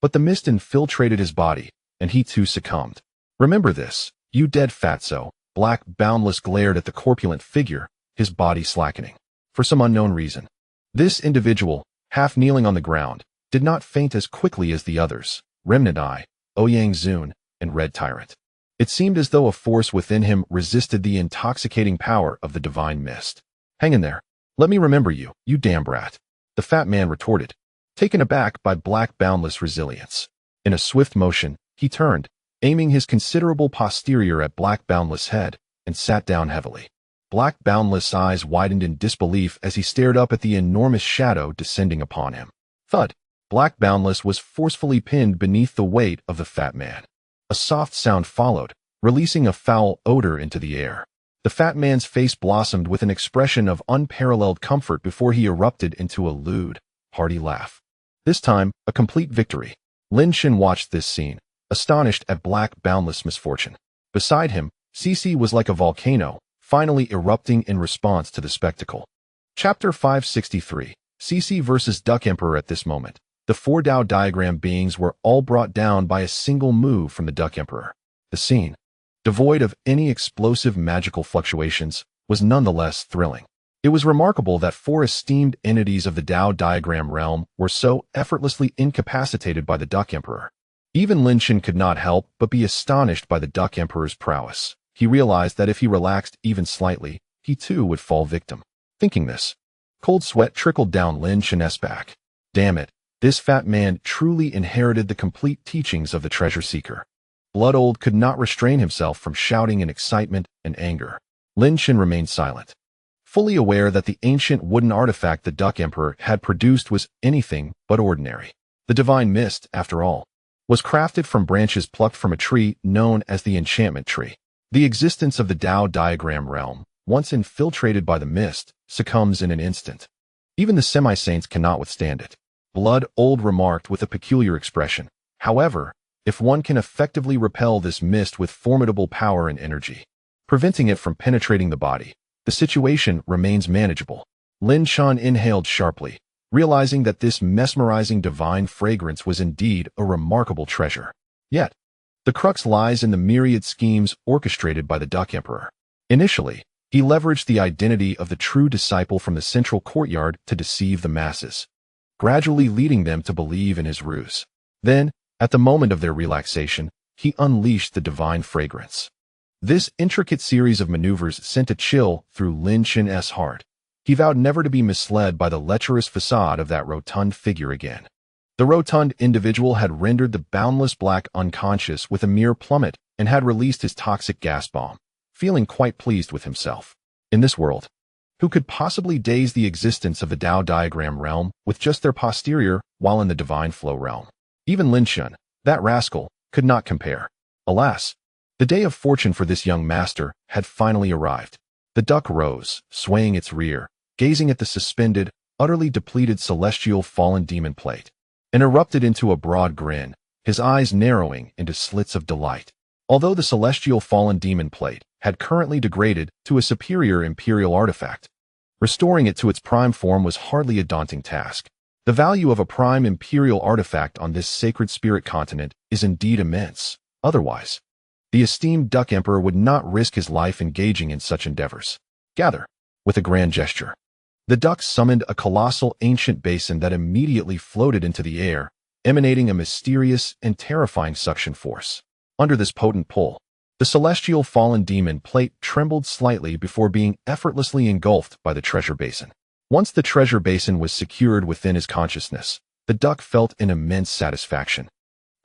But the mist infiltrated his body, and he too succumbed. "Remember this, you dead fatso," Black Boundless glared at the corpulent figure, his body slackening. For some unknown reason, this individual, half kneeling on the ground, did not faint as quickly as the others, Remnant Eye, Ouyang Zun, and Red Tyrant. It seemed as though a force within him resisted the intoxicating power of the divine mist. "Hang in there. Let me remember you, you damn brat," the fat man retorted, taken aback by Black Boundless' resilience. In a swift motion, he turned, aiming his considerable posterior at Black Boundless' head, and sat down heavily. Black Boundless' eyes widened in disbelief as he stared up at the enormous shadow descending upon him. Thud! Black Boundless was forcefully pinned beneath the weight of the fat man. A soft sound followed, releasing a foul odor into the air. The fat man's face blossomed with an expression of unparalleled comfort before he erupted into a lewd, hearty laugh. This time, a complete victory. Lin Chen watched this scene, astonished at Black Boundless' misfortune. Beside him, Cece was like a volcano, finally erupting in response to the spectacle. Chapter 563, Cece versus Duck Emperor. At this moment, the four Tao diagram beings were all brought down by a single move from the Duck Emperor. The scene, devoid of any explosive magical fluctuations, was nonetheless thrilling. It was remarkable that four esteemed entities of the Tao diagram realm were so effortlessly incapacitated by the Duck Emperor. Even Lin Chen could not help but be astonished by the Duck Emperor's prowess. He realized that if he relaxed even slightly, he too would fall victim. Thinking this, cold sweat trickled down Lin Chen's back. Damn it, this fat man truly inherited the complete teachings of the treasure seeker. Blood Old could not restrain himself from shouting in excitement and anger. Lin Chen remained silent, fully aware that the ancient wooden artifact the Duck Emperor had produced was anything but ordinary. The divine mist, after all, was crafted from branches plucked from a tree known as the enchantment tree. The existence of the Tao diagram realm, once infiltrated by the mist, succumbs in an instant. Even the semi-saints cannot withstand it. Blood Old remarked with a peculiar expression. However, if one can effectively repel this mist with formidable power and energy, preventing it from penetrating the body, the situation remains manageable. Lin Chen inhaled sharply, realizing that this mesmerizing divine fragrance was indeed a remarkable treasure. Yet, the crux lies in the myriad schemes orchestrated by the Duck Emperor. Initially, he leveraged the identity of the true disciple from the central courtyard to deceive the masses, gradually leading them to believe in his ruse. Then, at the moment of their relaxation, he unleashed the divine fragrance. This intricate series of maneuvers sent a chill through Lin Chen's heart. He vowed never to be misled by the lecherous facade of that rotund figure again. The rotund individual had rendered the boundless Black unconscious with a mere plummet and had released his toxic gas bomb, feeling quite pleased with himself. In this world, who could possibly daze the existence of the Tao diagram realm with just their posterior while in the divine flow realm? Even Lin Chen, that rascal, could not compare. Alas, the day of fortune for this young master had finally arrived. The duck rose, swaying its rear, gazing at the suspended, utterly depleted celestial fallen demon plate, and erupted into a broad grin, his eyes narrowing into slits of delight. Although the celestial fallen demon plate had currently degraded to a superior imperial artifact, restoring it to its prime form was hardly a daunting task. The value of a prime imperial artifact on this sacred spirit continent is indeed immense. Otherwise, the esteemed Duck Emperor would not risk his life engaging in such endeavors. Gather. With a grand gesture, the duck summoned a colossal ancient basin that immediately floated into the air, emanating a mysterious and terrifying suction force. Under this potent pull, the celestial fallen demon plate trembled slightly before being effortlessly engulfed by the treasure basin. Once the treasure basin was secured within his consciousness, the duck felt an immense satisfaction.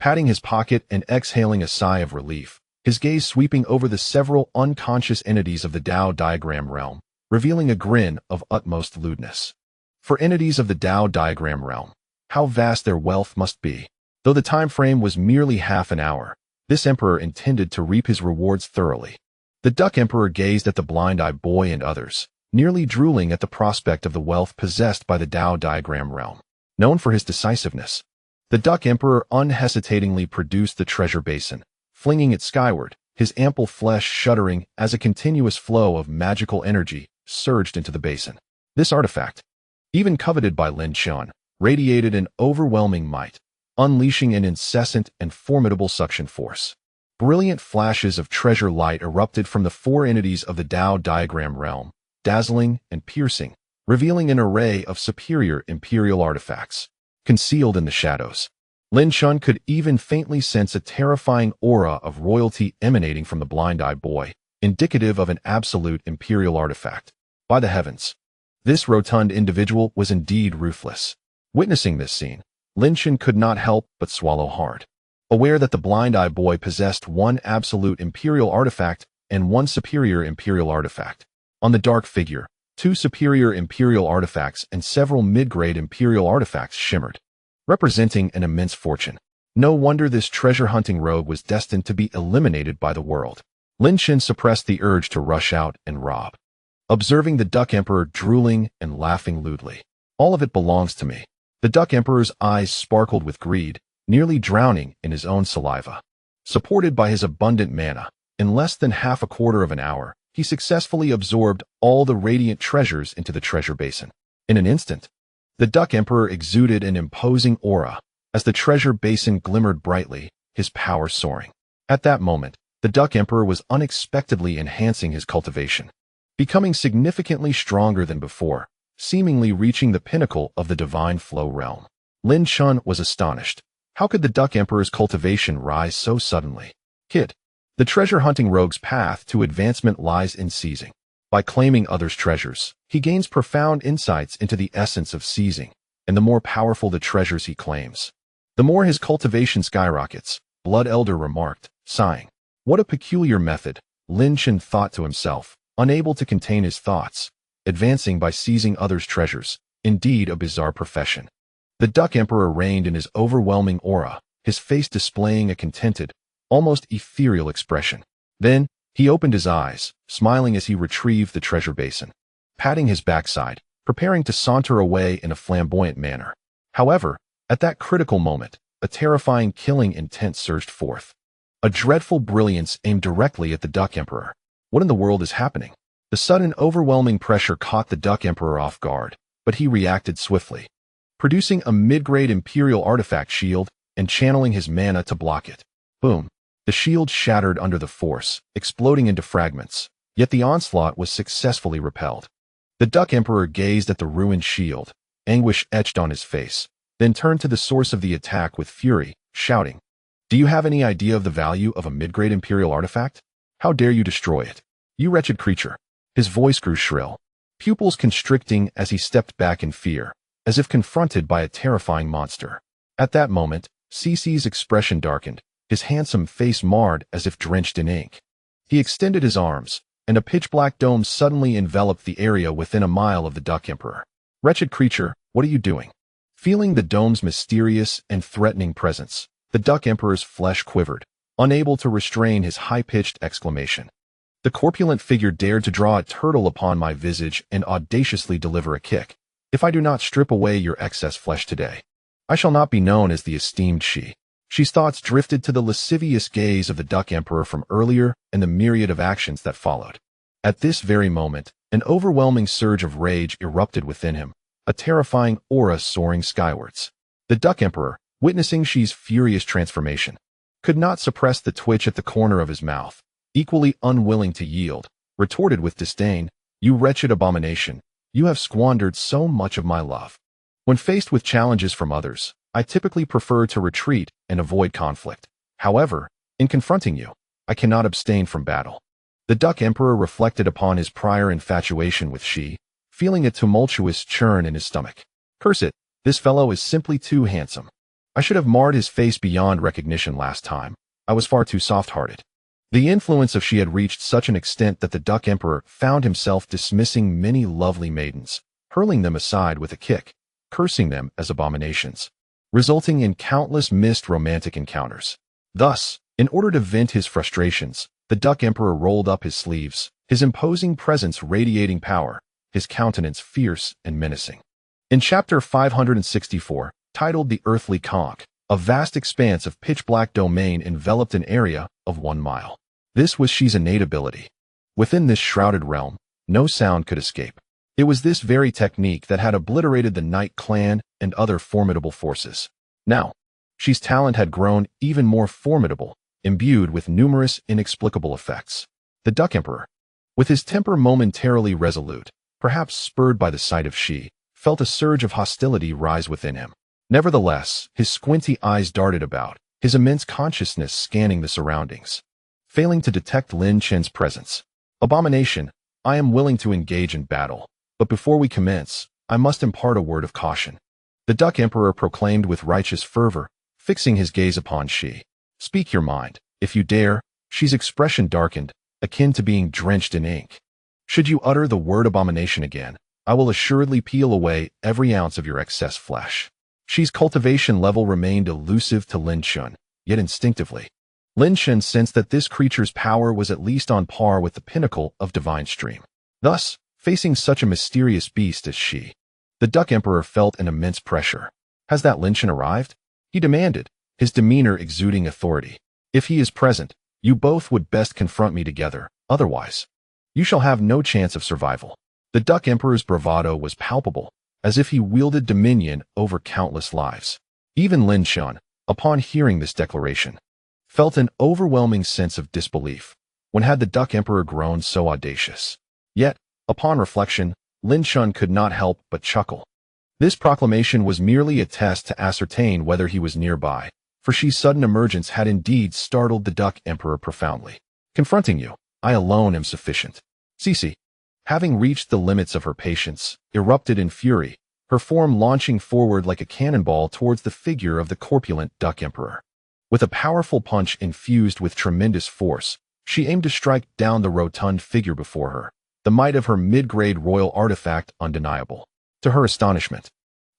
Patting his pocket and exhaling a sigh of relief, his gaze sweeping over the several unconscious entities of the Tao diagram realm, revealing a grin of utmost lewdness. For entities of the Tao diagram realm, how vast their wealth must be. Though the time frame was merely half an hour, this emperor intended to reap his rewards thoroughly. The Duck Emperor gazed at the blind-eyed boy and others, nearly drooling at the prospect of the wealth possessed by the Tao diagram realm. Known for his decisiveness, the Duck Emperor unhesitatingly produced the treasure basin, flinging it skyward, his ample flesh shuddering as a continuous flow of magical energy surged into the basin. This artifact, even coveted by Lin Chen, radiated an overwhelming might, unleashing an incessant and formidable suction force. Brilliant flashes of treasure light erupted from the four entities of the Tao diagram realm, dazzling and piercing, revealing an array of superior imperial artifacts. Concealed in the shadows, Lin Chen could even faintly sense a terrifying aura of royalty emanating from the blind-eyed boy, indicative of an absolute imperial artifact. By the heavens, this rotund individual was indeed ruthless. Witnessing this scene, Lin Chen could not help but swallow hard. Aware that the blind-eyed boy possessed one absolute imperial artifact and one superior imperial artifact. On the dark figure, two superior imperial artifacts and several mid-grade imperial artifacts shimmered, representing an immense fortune. No wonder this treasure-hunting rogue was destined to be eliminated by the world. Lin Chen suppressed the urge to rush out and rob. Observing the Duck Emperor drooling and laughing lewdly. All of it belongs to me. The Duck Emperor's eyes sparkled with greed, nearly drowning in his own saliva. Supported by his abundant mana, in less than half a quarter of an hour, he successfully absorbed all the radiant treasures into the treasure basin. In an instant, the Duck Emperor exuded an imposing aura. As the treasure basin glimmered brightly, his power soaring. At that moment, the Duck Emperor was unexpectedly enhancing his cultivation, becoming significantly stronger than before, seemingly reaching the pinnacle of the divine flow realm. Lin Chen was astonished. How could the Duck Emperor's cultivation rise so suddenly? Kid. The treasure-hunting rogue's path to advancement lies in seizing. By claiming others' treasures, he gains profound insights into the essence of seizing, and the more powerful the treasures he claims, the more his cultivation skyrockets, Blood Elder remarked, sighing. What a peculiar method, Lin Chen thought to himself, unable to contain his thoughts. Advancing by seizing others' treasures, indeed a bizarre profession. The Duck Emperor reigned in his overwhelming aura, his face displaying a contented, almost ethereal expression. Then, he opened his eyes, smiling as he retrieved the treasure basin, patting his backside, preparing to saunter away in a flamboyant manner. However, at that critical moment, a terrifying killing intent surged forth. A dreadful brilliance aimed directly at the Duck Emperor. What in the world is happening? The sudden overwhelming pressure caught the Duck Emperor off guard, but he reacted swiftly, producing a mid-grade imperial artifact shield and channeling his mana to block it. Boom. The shield shattered under the force, exploding into fragments, yet the onslaught was successfully repelled. The Duck Emperor gazed at the ruined shield, anguish etched on his face, then turned to the source of the attack with fury, shouting, "Do you have any idea of the value of a mid-grade imperial artifact? How dare you destroy it? You wretched creature!" His voice grew shrill, pupils constricting as he stepped back in fear, as if confronted by a terrifying monster. At that moment, CC's expression darkened, his handsome face marred as if drenched in ink. He extended his arms, and a pitch-black dome suddenly enveloped the area within a mile of the Duck Emperor. Wretched creature, what are you doing? Feeling the dome's mysterious and threatening presence, the Duck Emperor's flesh quivered, unable to restrain his high-pitched exclamation. The corpulent figure dared to draw a turtle upon my visage and audaciously deliver a kick. If I do not strip away your excess flesh today, I shall not be known as the esteemed she. She's thoughts drifted to the lascivious gaze of the Duck Emperor from earlier and the myriad of actions that followed. At this very moment, an overwhelming surge of rage erupted within him, a terrifying aura soaring skywards. The Duck Emperor, witnessing She's furious transformation, could not suppress the twitch at the corner of his mouth. Equally unwilling to yield, retorted with disdain, "You wretched abomination, you have squandered so much of my love." When faced with challenges from others, I typically prefer to retreat and avoid conflict. However, In confronting you, I cannot abstain from battle. The Duck Emperor reflected upon his prior infatuation with she, feeling a tumultuous churn in his stomach. Curse it, this fellow is simply too handsome. I should have marred his face beyond recognition last time. I was far too soft-hearted. The influence of she had reached such an extent that the Duck Emperor found himself dismissing many lovely maidens, hurling them aside with a kick, cursing them as abominations, resulting in countless missed romantic encounters. Thus, in order to vent his frustrations, the Duck Emperor rolled up his sleeves, his imposing presence radiating power, his countenance fierce and menacing. In Chapter 564, titled The Earthly Conch, a vast expanse of pitch-black domain enveloped an area of 1 mile. This was she's innate ability. Within this shrouded realm, no sound could escape. It was this very technique that had obliterated the Night Clan and other formidable forces. Now, she's talent had grown even more formidable, imbued with numerous inexplicable effects. The Duck Emperor, with his temper momentarily resolute, perhaps spurred by the sight of she, felt a surge of hostility rise within him. Nevertheless, his squinty eyes darted about, his immense consciousness scanning the surroundings, failing to detect Lin Chen's presence. Abomination, I am willing to engage in battle, but before we commence, I must impart a word of caution. The Duck Emperor proclaimed with righteous fervor, fixing his gaze upon she. Speak your mind, if you dare. She's expression darkened, akin to being drenched in ink. Should you utter the word abomination again, I will assuredly peel away every ounce of your excess flesh. She's cultivation level remained elusive to Lin Chen, yet instinctively, Lin Chen sensed that this creature's power was at least on par with the pinnacle of divine stream. Thus, facing such a mysterious beast as she, the Duck Emperor felt an immense pressure. Has that Lin Chen arrived? He demanded, his demeanor exuding authority. If he is present, you both would best confront me together, otherwise, you shall have no chance of survival. The Duck Emperor's bravado was palpable, as if he wielded dominion over countless lives. Even Lin Chen, upon hearing this declaration, felt an overwhelming sense of disbelief. When had the Duck Emperor grown so audacious? Yet, upon reflection, Lin Chen could not help but chuckle. This proclamation was merely a test to ascertain whether he was nearby, for she's sudden emergence had indeed startled the Duck Emperor profoundly. Confronting you, I alone am sufficient. Cece, having reached the limits of her patience, erupted in fury, her form launching forward like a cannonball towards the figure of the corpulent Duck Emperor. With a powerful punch infused with tremendous force, she aimed to strike down the rotund figure before her, the might of her mid-grade royal artifact undeniable. To her astonishment,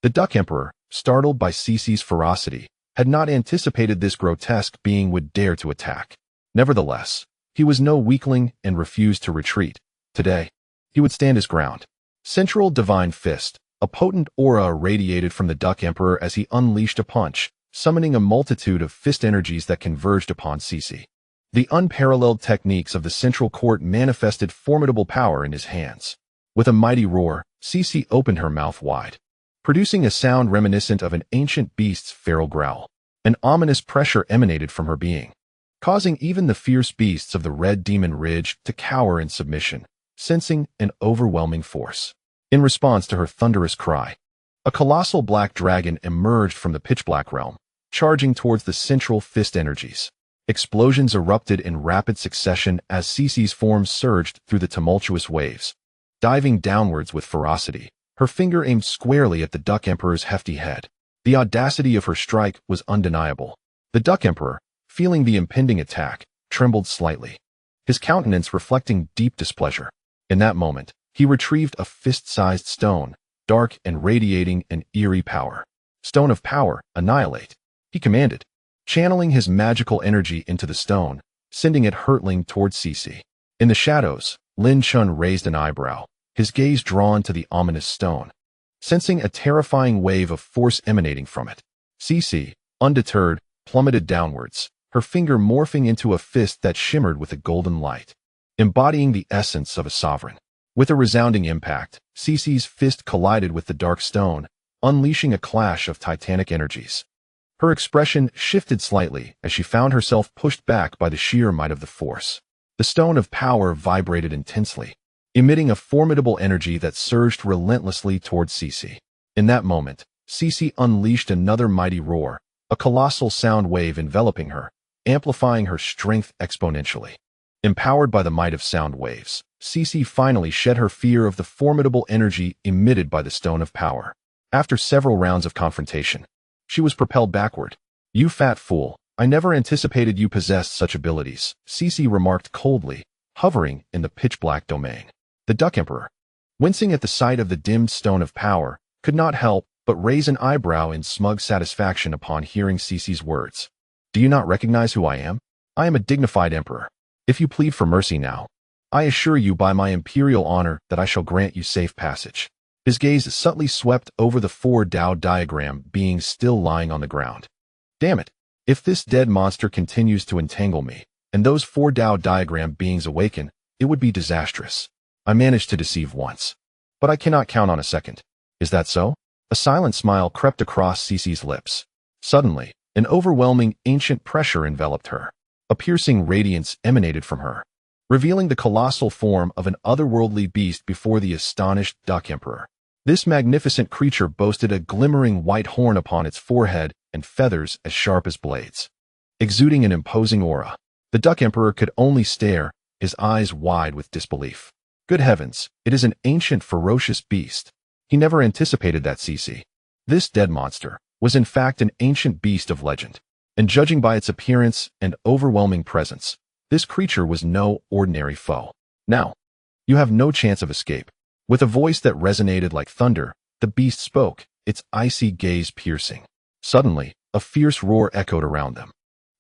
the Duck Emperor, startled by Cece's ferocity, had not anticipated this grotesque being would dare to attack. Nevertheless, he was no weakling and refused to retreat. Today, he would stand his ground. Central Divine Fist, a potent aura radiated from the Duck Emperor as he unleashed a punch, summoning a multitude of fist energies that converged upon Cece. The unparalleled techniques of the Central Court manifested formidable power in his hands. With a mighty roar, Cece opened her mouth wide, producing a sound reminiscent of an ancient beast's feral growl. An ominous pressure emanated from her being, causing even the fierce beasts of the Red Demon Ridge to cower in submission, sensing an overwhelming force. In response to her thunderous cry, a colossal black dragon emerged from the pitch-black realm, charging towards the central fist energies. Explosions erupted in rapid succession as Cece's form surged through the tumultuous waves, diving downwards with ferocity, her finger aimed squarely at the Duck Emperor's hefty head. The audacity of her strike was undeniable. The Duck Emperor, feeling the impending attack, trembled slightly, his countenance reflecting deep displeasure. In that moment, he retrieved a fist-sized stone, dark and radiating an eerie power. Stone of Power, annihilate, he commanded, channeling his magical energy into the stone, sending it hurtling towards Cece. In the shadows, Lin Chen raised an eyebrow, his gaze drawn to the ominous stone, sensing a terrifying wave of force emanating from it. Cece, undeterred, plummeted downwards, her finger morphing into a fist that shimmered with a golden light, embodying the essence of a sovereign. With a resounding impact, Cece's fist collided with the dark stone, unleashing a clash of titanic energies. Her expression shifted slightly as she found herself pushed back by the sheer might of the force. The Stone of Power vibrated intensely, emitting a formidable energy that surged relentlessly towards Cece. In that moment, Cece unleashed another mighty roar, a colossal sound wave enveloping her, amplifying her strength exponentially. Empowered by the might of sound waves, Cece finally shed her fear of the formidable energy emitted by the Stone of Power. After several rounds of confrontation, she was propelled backward. "You fat fool, I never anticipated you possessed such abilities," Cece remarked coldly, hovering in the pitch-black domain. The Duck Emperor, wincing at the sight of the dimmed Stone of Power, could not help but raise an eyebrow in smug satisfaction upon hearing Cece's words. "Do you not recognize who I am? I am a dignified emperor. If you plead for mercy now, I assure you by my imperial honor that I shall grant you safe passage." His gaze subtly swept over the 4 Tao diagram beings still lying on the ground. "Damn it! If this dead monster continues to entangle me, and those 4 Tao diagram beings awaken, it would be disastrous. I managed to deceive once, but I cannot count on a second. Is that so?" A silent smile crept across Cece's lips. Suddenly, an overwhelming ancient pressure enveloped her. A piercing radiance emanated from her, revealing the colossal form of an otherworldly beast before the astonished Duck Emperor. This magnificent creature boasted a glimmering white horn upon its forehead and feathers as sharp as blades. Exuding an imposing aura, the Duck Emperor could only stare, his eyes wide with disbelief. Good heavens, it is an ancient ferocious beast. He never anticipated that, Cece. This dead monster was in fact an ancient beast of legend, and judging by its appearance and overwhelming presence, this creature was no ordinary foe. "Now, you have no chance of escape." With a voice that resonated like thunder, the beast spoke, its icy gaze piercing. Suddenly, a fierce roar echoed around them.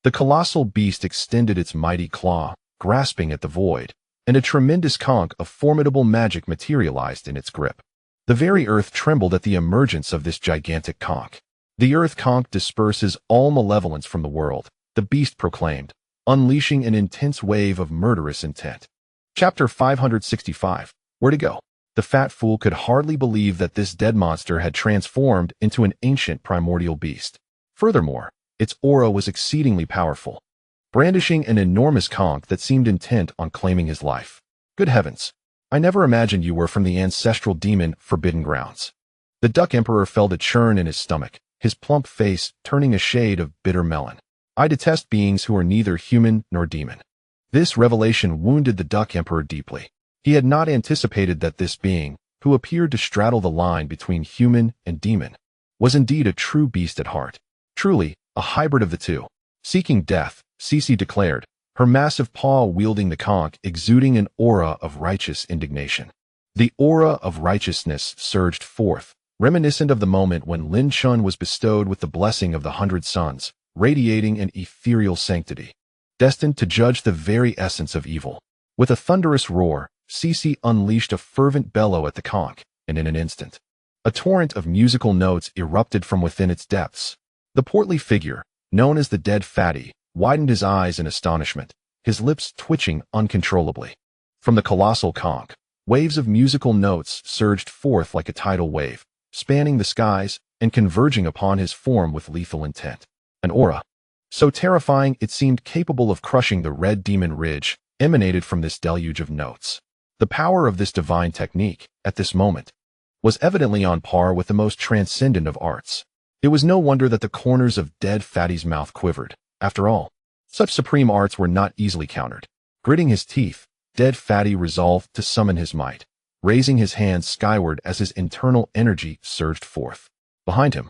The colossal beast extended its mighty claw, grasping at the void, and a tremendous conch of formidable magic materialized in its grip. The very earth trembled at the emergence of this gigantic conch. "The earth conch disperses all malevolence from the world," the beast proclaimed, unleashing an intense wave of murderous intent. Chapter 565. Where to go? The fat fool could hardly believe that this dead monster had transformed into an ancient primordial beast. Furthermore, its aura was exceedingly powerful, brandishing an enormous conch that seemed intent on claiming his life. "Good heavens! I never imagined you were from the ancestral demon Forbidden Grounds." The Duck Emperor felt a churn in his stomach, his plump face turning a shade of bitter melon. "I detest beings who are neither human nor demon." This revelation wounded the Duck Emperor deeply. He had not anticipated that this being, who appeared to straddle the line between human and demon, was indeed a true beast at heart. Truly, a hybrid of the two. Seeking death, Cece declared, her massive paw wielding the conch exuding an aura of righteous indignation. The aura of righteousness surged forth, reminiscent of the moment when Lin Chen was bestowed with the blessing of the 100 Suns, radiating an ethereal sanctity, destined to judge the very essence of evil. With a thunderous roar, Cece unleashed a fervent bellow at the conch, and in an instant, a torrent of musical notes erupted from within its depths. The portly figure, known as the Dead Fatty, widened his eyes in astonishment, his lips twitching uncontrollably. From the colossal conch, waves of musical notes surged forth like a tidal wave, spanning the skies and converging upon his form with lethal intent. An aura, so terrifying it seemed capable of crushing the Red Demon Ridge, emanated from this deluge of notes. The power of this divine technique, at this moment, was evidently on par with the most transcendent of arts. It was no wonder that the corners of Dead Fatty's mouth quivered. After all, such supreme arts were not easily countered. Gritting his teeth, Dead Fatty resolved to summon his might, raising his hands skyward as his internal energy surged forth. Behind him,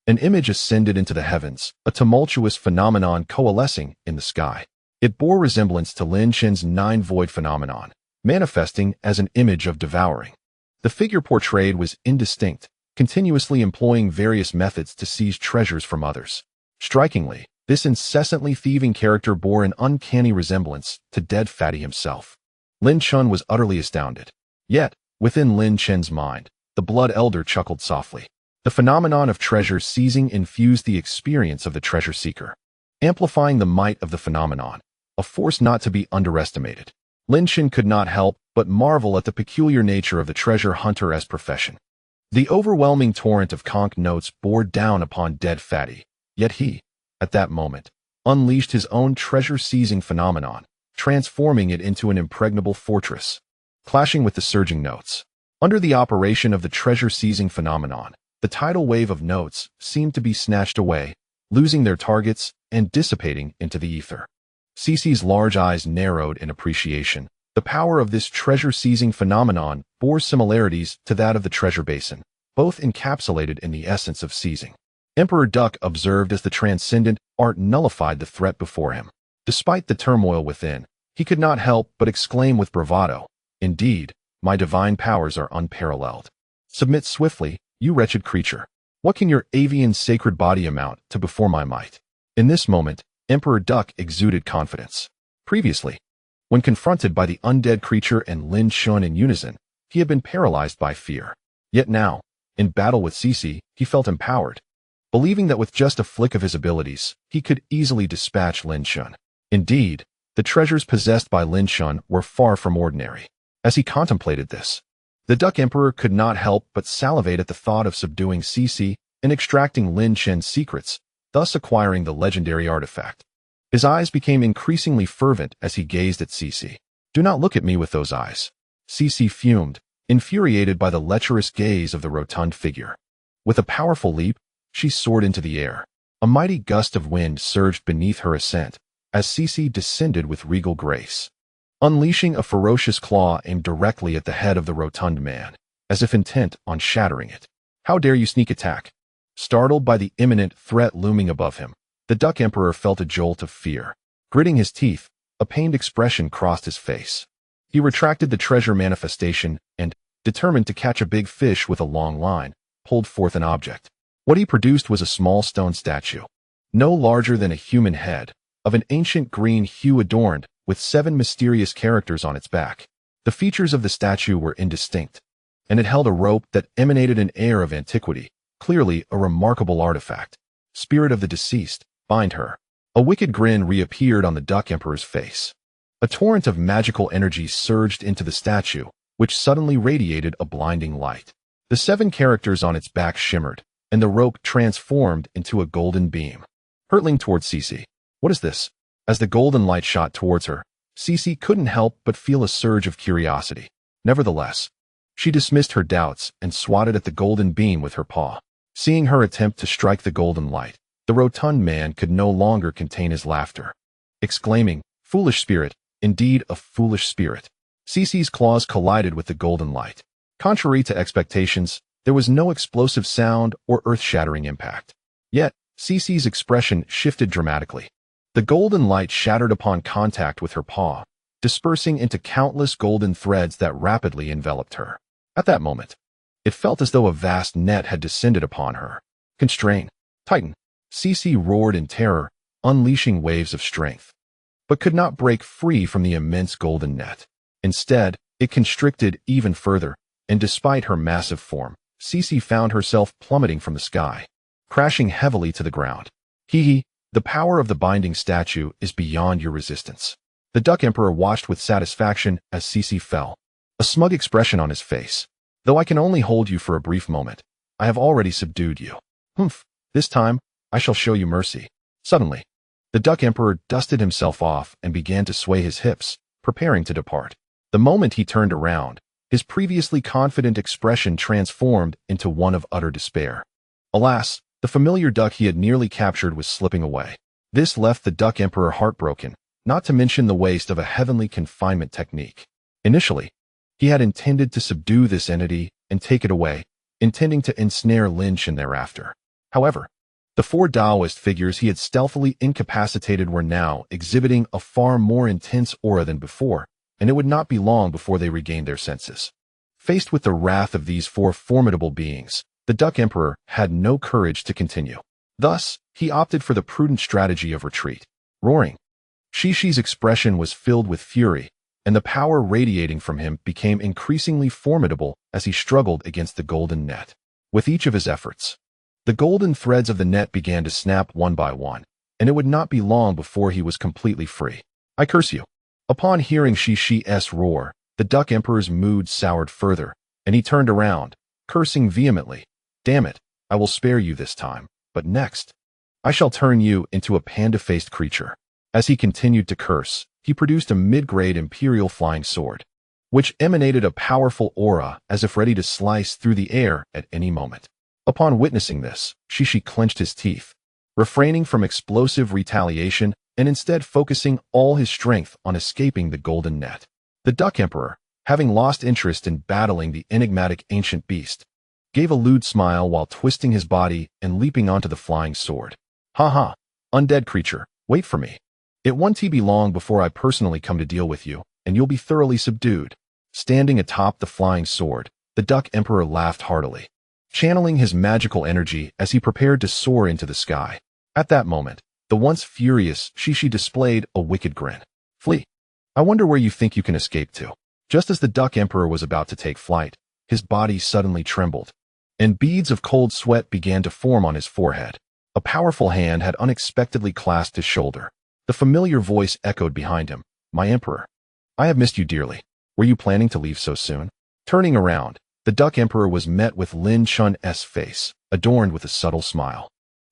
an image ascended into the heavens, a tumultuous phenomenon coalescing in the sky. It bore resemblance to Lin Chen's 9 Void phenomenon, manifesting as an image of devouring. The figure portrayed was indistinct, continuously employing various methods to seize treasures from others. Strikingly, this incessantly thieving character bore an uncanny resemblance to Dead Fatty himself. Lin Chen was utterly astounded. Yet, within Lin Chen's mind, the Blood Elder chuckled softly. The phenomenon of treasure seizing infused the experience of the treasure seeker, amplifying the might of the phenomenon, a force not to be underestimated. Lin Chen could not help but marvel at the peculiar nature of the treasure hunter as profession. The overwhelming torrent of conch notes bore down upon Dead Fatty, yet he, at that moment, unleashed his own treasure-seizing phenomenon, transforming it into an impregnable fortress. Clashing with the surging notes, under the operation of the treasure-seizing phenomenon, the tidal wave of notes seemed to be snatched away, losing their targets and dissipating into the ether. Cece's large eyes narrowed in appreciation. The power of this treasure-seizing phenomenon bore similarities to that of the treasure basin, both encapsulated in the essence of seizing. Emperor Duck observed as the transcendent art nullified the threat before him. Despite the turmoil within, he could not help but exclaim with bravado, "Indeed, my divine powers are unparalleled. Submit swiftly, you wretched creature. What can your avian sacred body amount to before my might?" In this moment, Emperor Duck exuded confidence. Previously, when confronted by the undead creature and Lin Chen in unison, he had been paralyzed by fear. Yet now, in battle with Cece, he felt empowered, believing that with just a flick of his abilities, he could easily dispatch Lin Chen. Indeed, the treasures possessed by Lin Chen were far from ordinary. As he contemplated this, the Duck Emperor could not help but salivate at the thought of subduing Cece and extracting Lin Chen's secrets, thus acquiring the legendary artifact. His eyes became increasingly fervent as he gazed at Cece. "Do not look at me with those eyes," Cece fumed, infuriated by the lecherous gaze of the rotund figure. With a powerful leap, she soared into the air. A mighty gust of wind surged beneath her ascent as Cece descended with regal grace, unleashing a ferocious claw aimed directly at the head of the rotund man, as if intent on shattering it. "How dare you sneak attack?" Startled by the imminent threat looming above him, the Duck Emperor felt a jolt of fear. Gritting his teeth, a pained expression crossed his face. He retracted the treasure manifestation and, determined to catch a big fish with a long line, pulled forth an object. What he produced was a small stone statue, no larger than a human head, of an ancient green hue adorned with 7 mysterious characters on its back. The features of the statue were indistinct, and it held a rope that emanated an air of antiquity, clearly a remarkable artifact. "Spirit of the deceased, bind her." A wicked grin reappeared on the Duck Emperor's face. A torrent of magical energy surged into the statue, which suddenly radiated a blinding light. The 7 characters on its back shimmered, and the rope transformed into a golden beam, hurtling towards Cece. "What is this?" As the golden light shot towards her, Cece couldn't help but feel a surge of curiosity. Nevertheless, she dismissed her doubts and swatted at the golden beam with her paw. Seeing her attempt to strike the golden light, the rotund man could no longer contain his laughter, exclaiming, "Foolish spirit, indeed a foolish spirit." Cece's claws collided with the golden light. Contrary to expectations, there was no explosive sound or earth-shattering impact. Yet, Cece's expression shifted dramatically. The golden light shattered upon contact with her paw, dispersing into countless golden threads that rapidly enveloped her. At that moment, it felt as though a vast net had descended upon her. "Constrain, Titan!" Cece roared in terror, unleashing waves of strength, but could not break free from the immense golden net. Instead, it constricted even further, and despite her massive form, Cece found herself plummeting from the sky, crashing heavily to the ground. "Hee, the power of the binding statue is beyond your resistance." The Duck Emperor watched with satisfaction as Cece fell, a smug expression on his face. "Though I can only hold you for a brief moment, I have already subdued you. Humph, this time, I shall show you mercy." Suddenly, the Duck Emperor dusted himself off and began to sway his hips, preparing to depart. The moment he turned around, his previously confident expression transformed into one of utter despair. Alas, the familiar duck he had nearly captured was slipping away. This left the Duck Emperor heartbroken, not to mention the waste of a heavenly confinement technique. Initially, he had intended to subdue this entity and take it away, intending to ensnare Lin Chen thereafter. However, the 4 Taoist figures he had stealthily incapacitated were now exhibiting a far more intense aura than before, and it would not be long before they regained their senses. Faced with the wrath of these 4 formidable beings, the Duck Emperor had no courage to continue. Thus, he opted for the prudent strategy of retreat. Roaring, Shishi's expression was filled with fury, and the power radiating from him became increasingly formidable as he struggled against the golden net. With each of his efforts, the golden threads of the net began to snap one by one, and it would not be long before he was completely free. "I curse you." Upon hearing Shishi's roar, the Duck Emperor's mood soured further, and he turned around, cursing vehemently. "Damn it, I will spare you this time, but next, I shall turn you into a panda-faced creature." As he continued to curse, he produced a mid-grade imperial flying sword, which emanated a powerful aura as if ready to slice through the air at any moment. Upon witnessing this, Shishi clenched his teeth, refraining from explosive retaliation and instead focusing all his strength on escaping the golden net. The Duck Emperor, having lost interest in battling the enigmatic ancient beast, gave a lewd smile while twisting his body and leaping onto the flying sword. "Ha ha, undead creature, wait for me. It won't be long before I personally come to deal with you, and you'll be thoroughly subdued." Standing atop the flying sword, the Duck Emperor laughed heartily, channeling his magical energy as he prepared to soar into the sky. At that moment, the once furious Shishi displayed a wicked grin. "Flee. I wonder where you think you can escape to." Just as the Duck Emperor was about to take flight, his body suddenly trembled, and beads of cold sweat began to form on his forehead. A powerful hand had unexpectedly clasped his shoulder. The familiar voice echoed behind him. "My Emperor, I have missed you dearly. Were you planning to leave so soon?" Turning around, the Duck Emperor was met with Lin Chen's face, adorned with a subtle smile,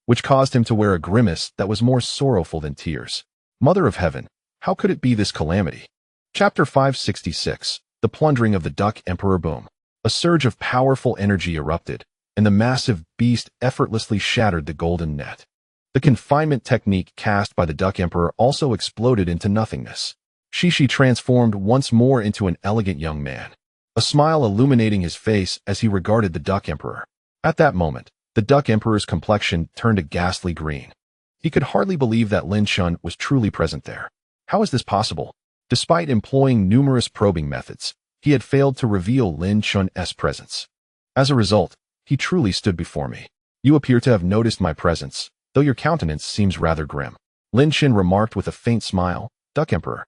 which caused him to wear a grimace that was more sorrowful than tears. Mother of Heaven, how could it be this calamity? Chapter 566, The Plundering of the Duck Emperor. Boom. A surge of powerful energy erupted, and the massive beast effortlessly shattered the golden net. The confinement technique cast by the Duck Emperor also exploded into nothingness. Shishi transformed once more into an elegant young man, a smile illuminating his face as he regarded the Duck Emperor. At that moment, the Duck Emperor's complexion turned a ghastly green. He could hardly believe that Lin Chen was truly present there. How is this possible? Despite employing numerous probing methods, he had failed to reveal Lin Chen's presence. As a result, he truly stood before me. "You appear to have noticed my presence, though your countenance seems rather grim," Lin Chen remarked with a faint smile. "Duck Emperor,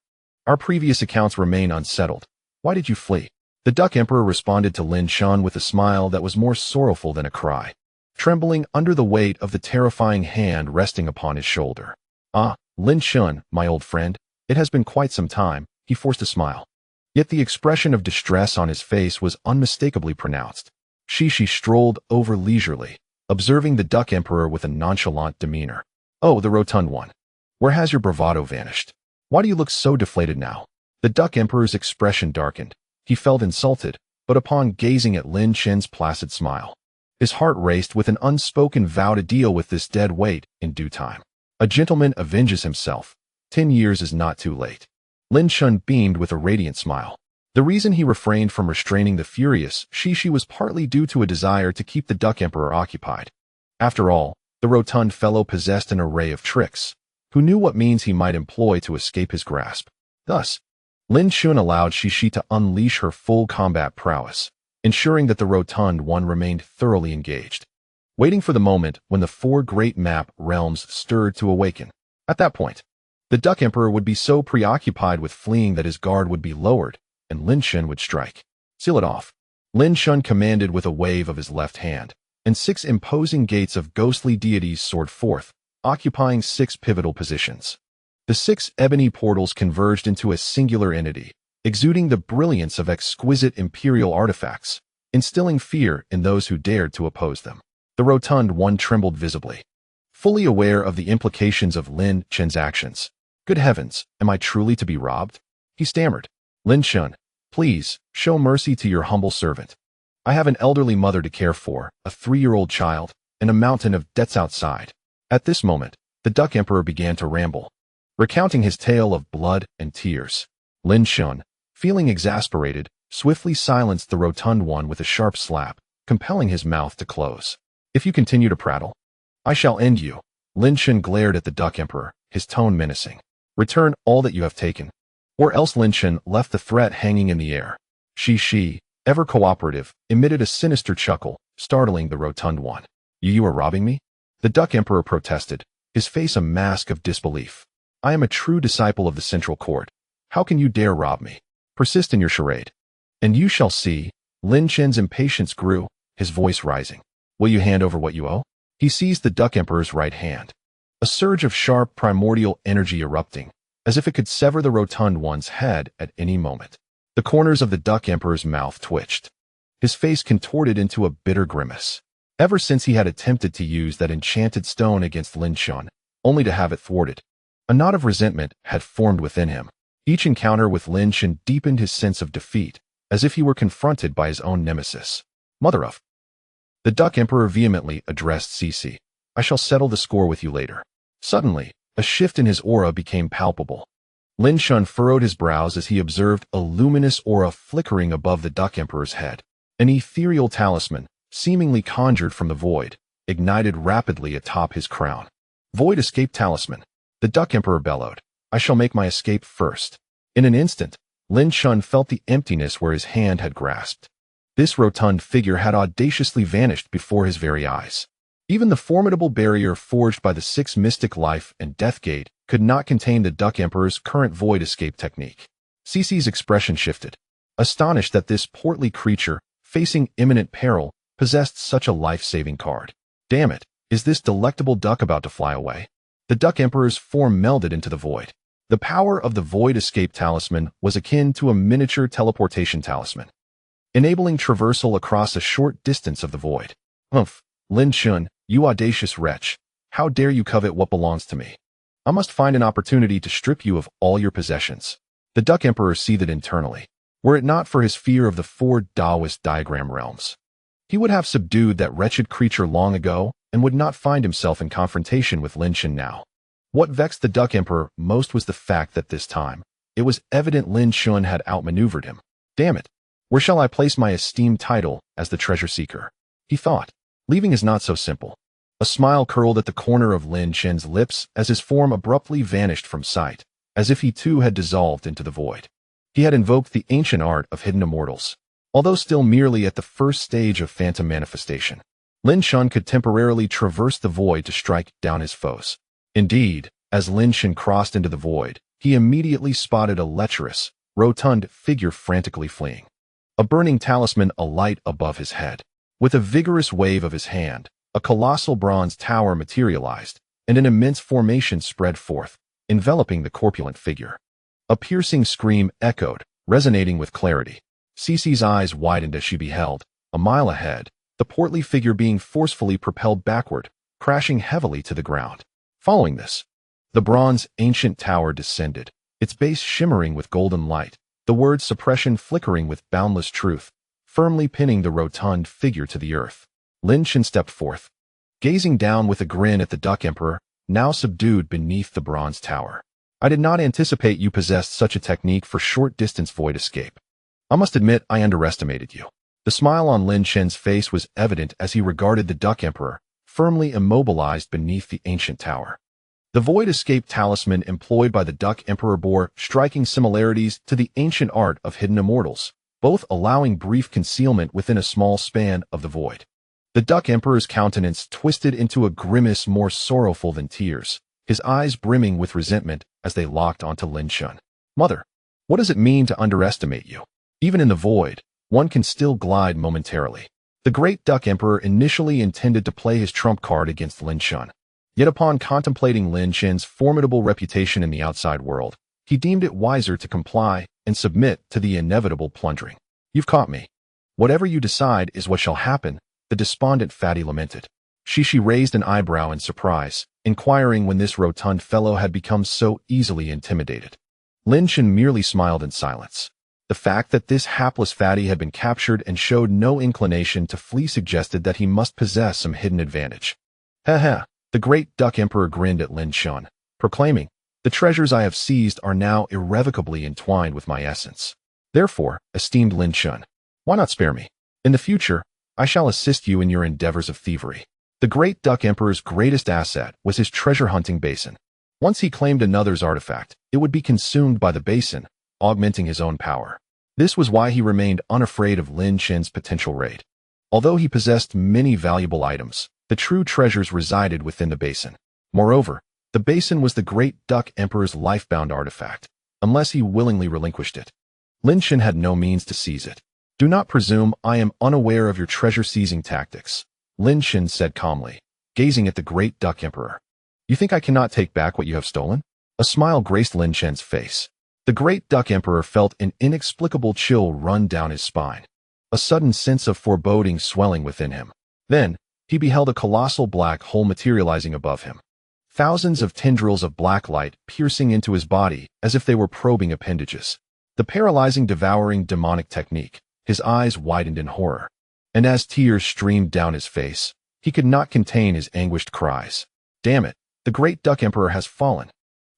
our previous accounts remain unsettled. Why did you flee?" The Duck Emperor responded to Lin Chen with a smile that was more sorrowful than a cry, trembling under the weight of the terrifying hand resting upon his shoulder. "Ah, Lin Chen, my old friend, it has been quite some time," he forced a smile. Yet the expression of distress on his face was unmistakably pronounced. Shishi strolled over leisurely, observing the Duck Emperor with a nonchalant demeanor. "Oh, the rotund one. Where has your bravado vanished? Why do you look so deflated now?" The Duck Emperor's expression darkened. He felt insulted, but upon gazing at Lin Chen's placid smile, his heart raced with an unspoken vow to deal with this dead weight in due time. A gentleman avenges himself. 10 years is not too late. Lin Chen beamed with a radiant smile. The reason he refrained from restraining the furious Shishi was partly due to a desire to keep the Duck Emperor occupied. After all, the rotund fellow possessed an array of tricks. Who knew what means he might employ to escape his grasp? Thus, Lin Chen allowed Shishi to unleash her full combat prowess, ensuring that the rotund one remained thoroughly engaged, waiting for the moment when the 4 great map realms stirred to awaken. At that point, the Duck Emperor would be so preoccupied with fleeing that his guard would be lowered, and Lin Chen would strike. "Seal it off," Lin Chen commanded with a wave of his left hand, and 6 imposing gates of ghostly deities soared forth, occupying 6 pivotal positions. The 6 ebony portals converged into a singular entity, exuding the brilliance of exquisite imperial artifacts, instilling fear in those who dared to oppose them. The rotund one trembled visibly, fully aware of the implications of Lin Chen's actions. "Good heavens, am I truly to be robbed?" he stammered. "Lin Chen, please, show mercy to your humble servant. I have an elderly mother to care for, a 3-year-old child, and a mountain of debts outside." At this moment, the Duck Emperor began to ramble, recounting his tale of blood and tears. Lin Chen, feeling exasperated, swiftly silenced the rotund one with a sharp slap, compelling his mouth to close. "If you continue to prattle, I shall end you." Lin Chen glared at the Duck Emperor, his tone menacing. "Return all that you have taken, or else." Lin Chen left the threat hanging in the air. Shishi, ever cooperative, emitted a sinister chuckle, startling the rotund one. You are robbing me?" The Duck Emperor protested, his face a mask of disbelief. "I am a true disciple of the Central Court. How can you dare rob me? Persist in your charade, and you shall see." Lin Chen's impatience grew, his voice rising. "Will you hand over what you owe?" He seized the Duck Emperor's right hand, a surge of sharp primordial energy erupting, as if it could sever the rotund one's head at any moment. The corners of the Duck Emperor's mouth twitched. His face contorted into a bitter grimace. Ever since he had attempted to use that enchanted stone against Lin Chen, only to have it thwarted, a knot of resentment had formed within him. Each encounter with Lin Chen deepened his sense of defeat, as if he were confronted by his own nemesis. "Mother of..." The Duck Emperor vehemently addressed Cece. I shall settle the score with you later. Suddenly, a shift in his aura became palpable. Lin Chen furrowed his brows as he observed a luminous aura flickering above the Duck Emperor's head. An ethereal talisman, seemingly conjured from the void, ignited rapidly atop his crown. Void escape talisman. The Duck Emperor bellowed. I shall make my escape first. In an instant, Lin Chen felt the emptiness where his hand had grasped. This rotund figure had audaciously vanished before his very eyes. Even the formidable barrier forged by the 6 mystic life and death gate could not contain the Duck Emperor's current void escape technique. Cece's expression shifted, astonished that this portly creature, facing imminent peril, possessed such a life-saving card. Damn it, is this delectable duck about to fly away? The Duck Emperor's form melded into the void. The power of the void escape talisman was akin to a miniature teleportation talisman, enabling traversal across a short distance of the void. Humph, Lin Chen, you audacious wretch, how dare you covet what belongs to me? I must find an opportunity to strip you of all your possessions. The Duck Emperor seethed internally. Were it not for his fear of the 4 Taoist diagram realms, he would have subdued that wretched creature long ago and would not find himself in confrontation with Lin Chen now. What vexed the Duck Emperor most was the fact that this time, it was evident Lin Chen had outmaneuvered him. Damn it, where shall I place my esteemed title as the treasure seeker? He thought. Leaving is not so simple. A smile curled at the corner of Lin Chen's lips as his form abruptly vanished from sight, as if he too had dissolved into the void. He had invoked the ancient art of hidden immortals. Although still merely at the first stage of phantom manifestation, Lin Chen could temporarily traverse the void to strike down his foes. Indeed, as Lin Chen crossed into the void, he immediately spotted a lecherous, rotund figure frantically fleeing. A burning talisman alight above his head. With a vigorous wave of his hand, a colossal bronze tower materialized, and an immense formation spread forth, enveloping the corpulent figure. A piercing scream echoed, resonating with clarity. Cece's eyes widened as she beheld, a mile ahead, the portly figure being forcefully propelled backward, crashing heavily to the ground. Following this, the bronze ancient tower descended, its base shimmering with golden light, the word suppression flickering with boundless truth, firmly pinning the rotund figure to the earth. Lin Chen stepped forth, gazing down with a grin at the Duck Emperor, now subdued beneath the bronze tower. I did not anticipate you possessed such a technique for short-distance void escape. I must admit I underestimated you. The smile on Lin Chen's face was evident as he regarded the Duck Emperor, firmly immobilized beneath the ancient tower. The void escape talisman employed by the Duck Emperor bore striking similarities to the ancient art of hidden immortals, both allowing brief concealment within a small span of the void. The Duck Emperor's countenance twisted into a grimace more sorrowful than tears, his eyes brimming with resentment as they locked onto Lin Chen. Mother, what does it mean to underestimate you? Even in the void, one can still glide momentarily. The great Duck Emperor initially intended to play his trump card against Lin Chen. Yet upon contemplating Lin Chen's formidable reputation in the outside world, he deemed it wiser to comply and submit to the inevitable plundering. You've caught me. Whatever you decide is what shall happen, the despondent fatty lamented. She raised an eyebrow in surprise, inquiring when this rotund fellow had become so easily intimidated. Lin Chen merely smiled in silence. The fact that this hapless fatty had been captured and showed no inclination to flee suggested that he must possess some hidden advantage. Ha! The great Duck Emperor grinned at Lin Chen, proclaiming, the treasures I have seized are now irrevocably entwined with my essence. Therefore, esteemed Lin Chen, why not spare me? In the future, I shall assist you in your endeavors of thievery. The great Duck Emperor's greatest asset was his treasure-hunting basin. Once he claimed another's artifact, it would be consumed by the basin, augmenting his own power. This was why he remained unafraid of Lin Chen's potential raid. Although he possessed many valuable items, the true treasures resided within the basin. Moreover, the basin was the great Duck Emperor's life-bound artifact, unless he willingly relinquished it. Lin Chen had no means to seize it. Do not presume I am unaware of your treasure-seizing tactics, Lin Chen said calmly, gazing at the great Duck Emperor. You think I cannot take back what you have stolen? A smile graced Lin Chen's face. The great Duck Emperor felt an inexplicable chill run down his spine, a sudden sense of foreboding swelling within him. Then, he beheld a colossal black hole materializing above him. Thousands of tendrils of black light piercing into his body as if they were probing appendages. The paralyzing devouring demonic technique. His eyes widened in horror. And as tears streamed down his face, He could not contain his anguished cries. Damn it, the great Duck Emperor has fallen.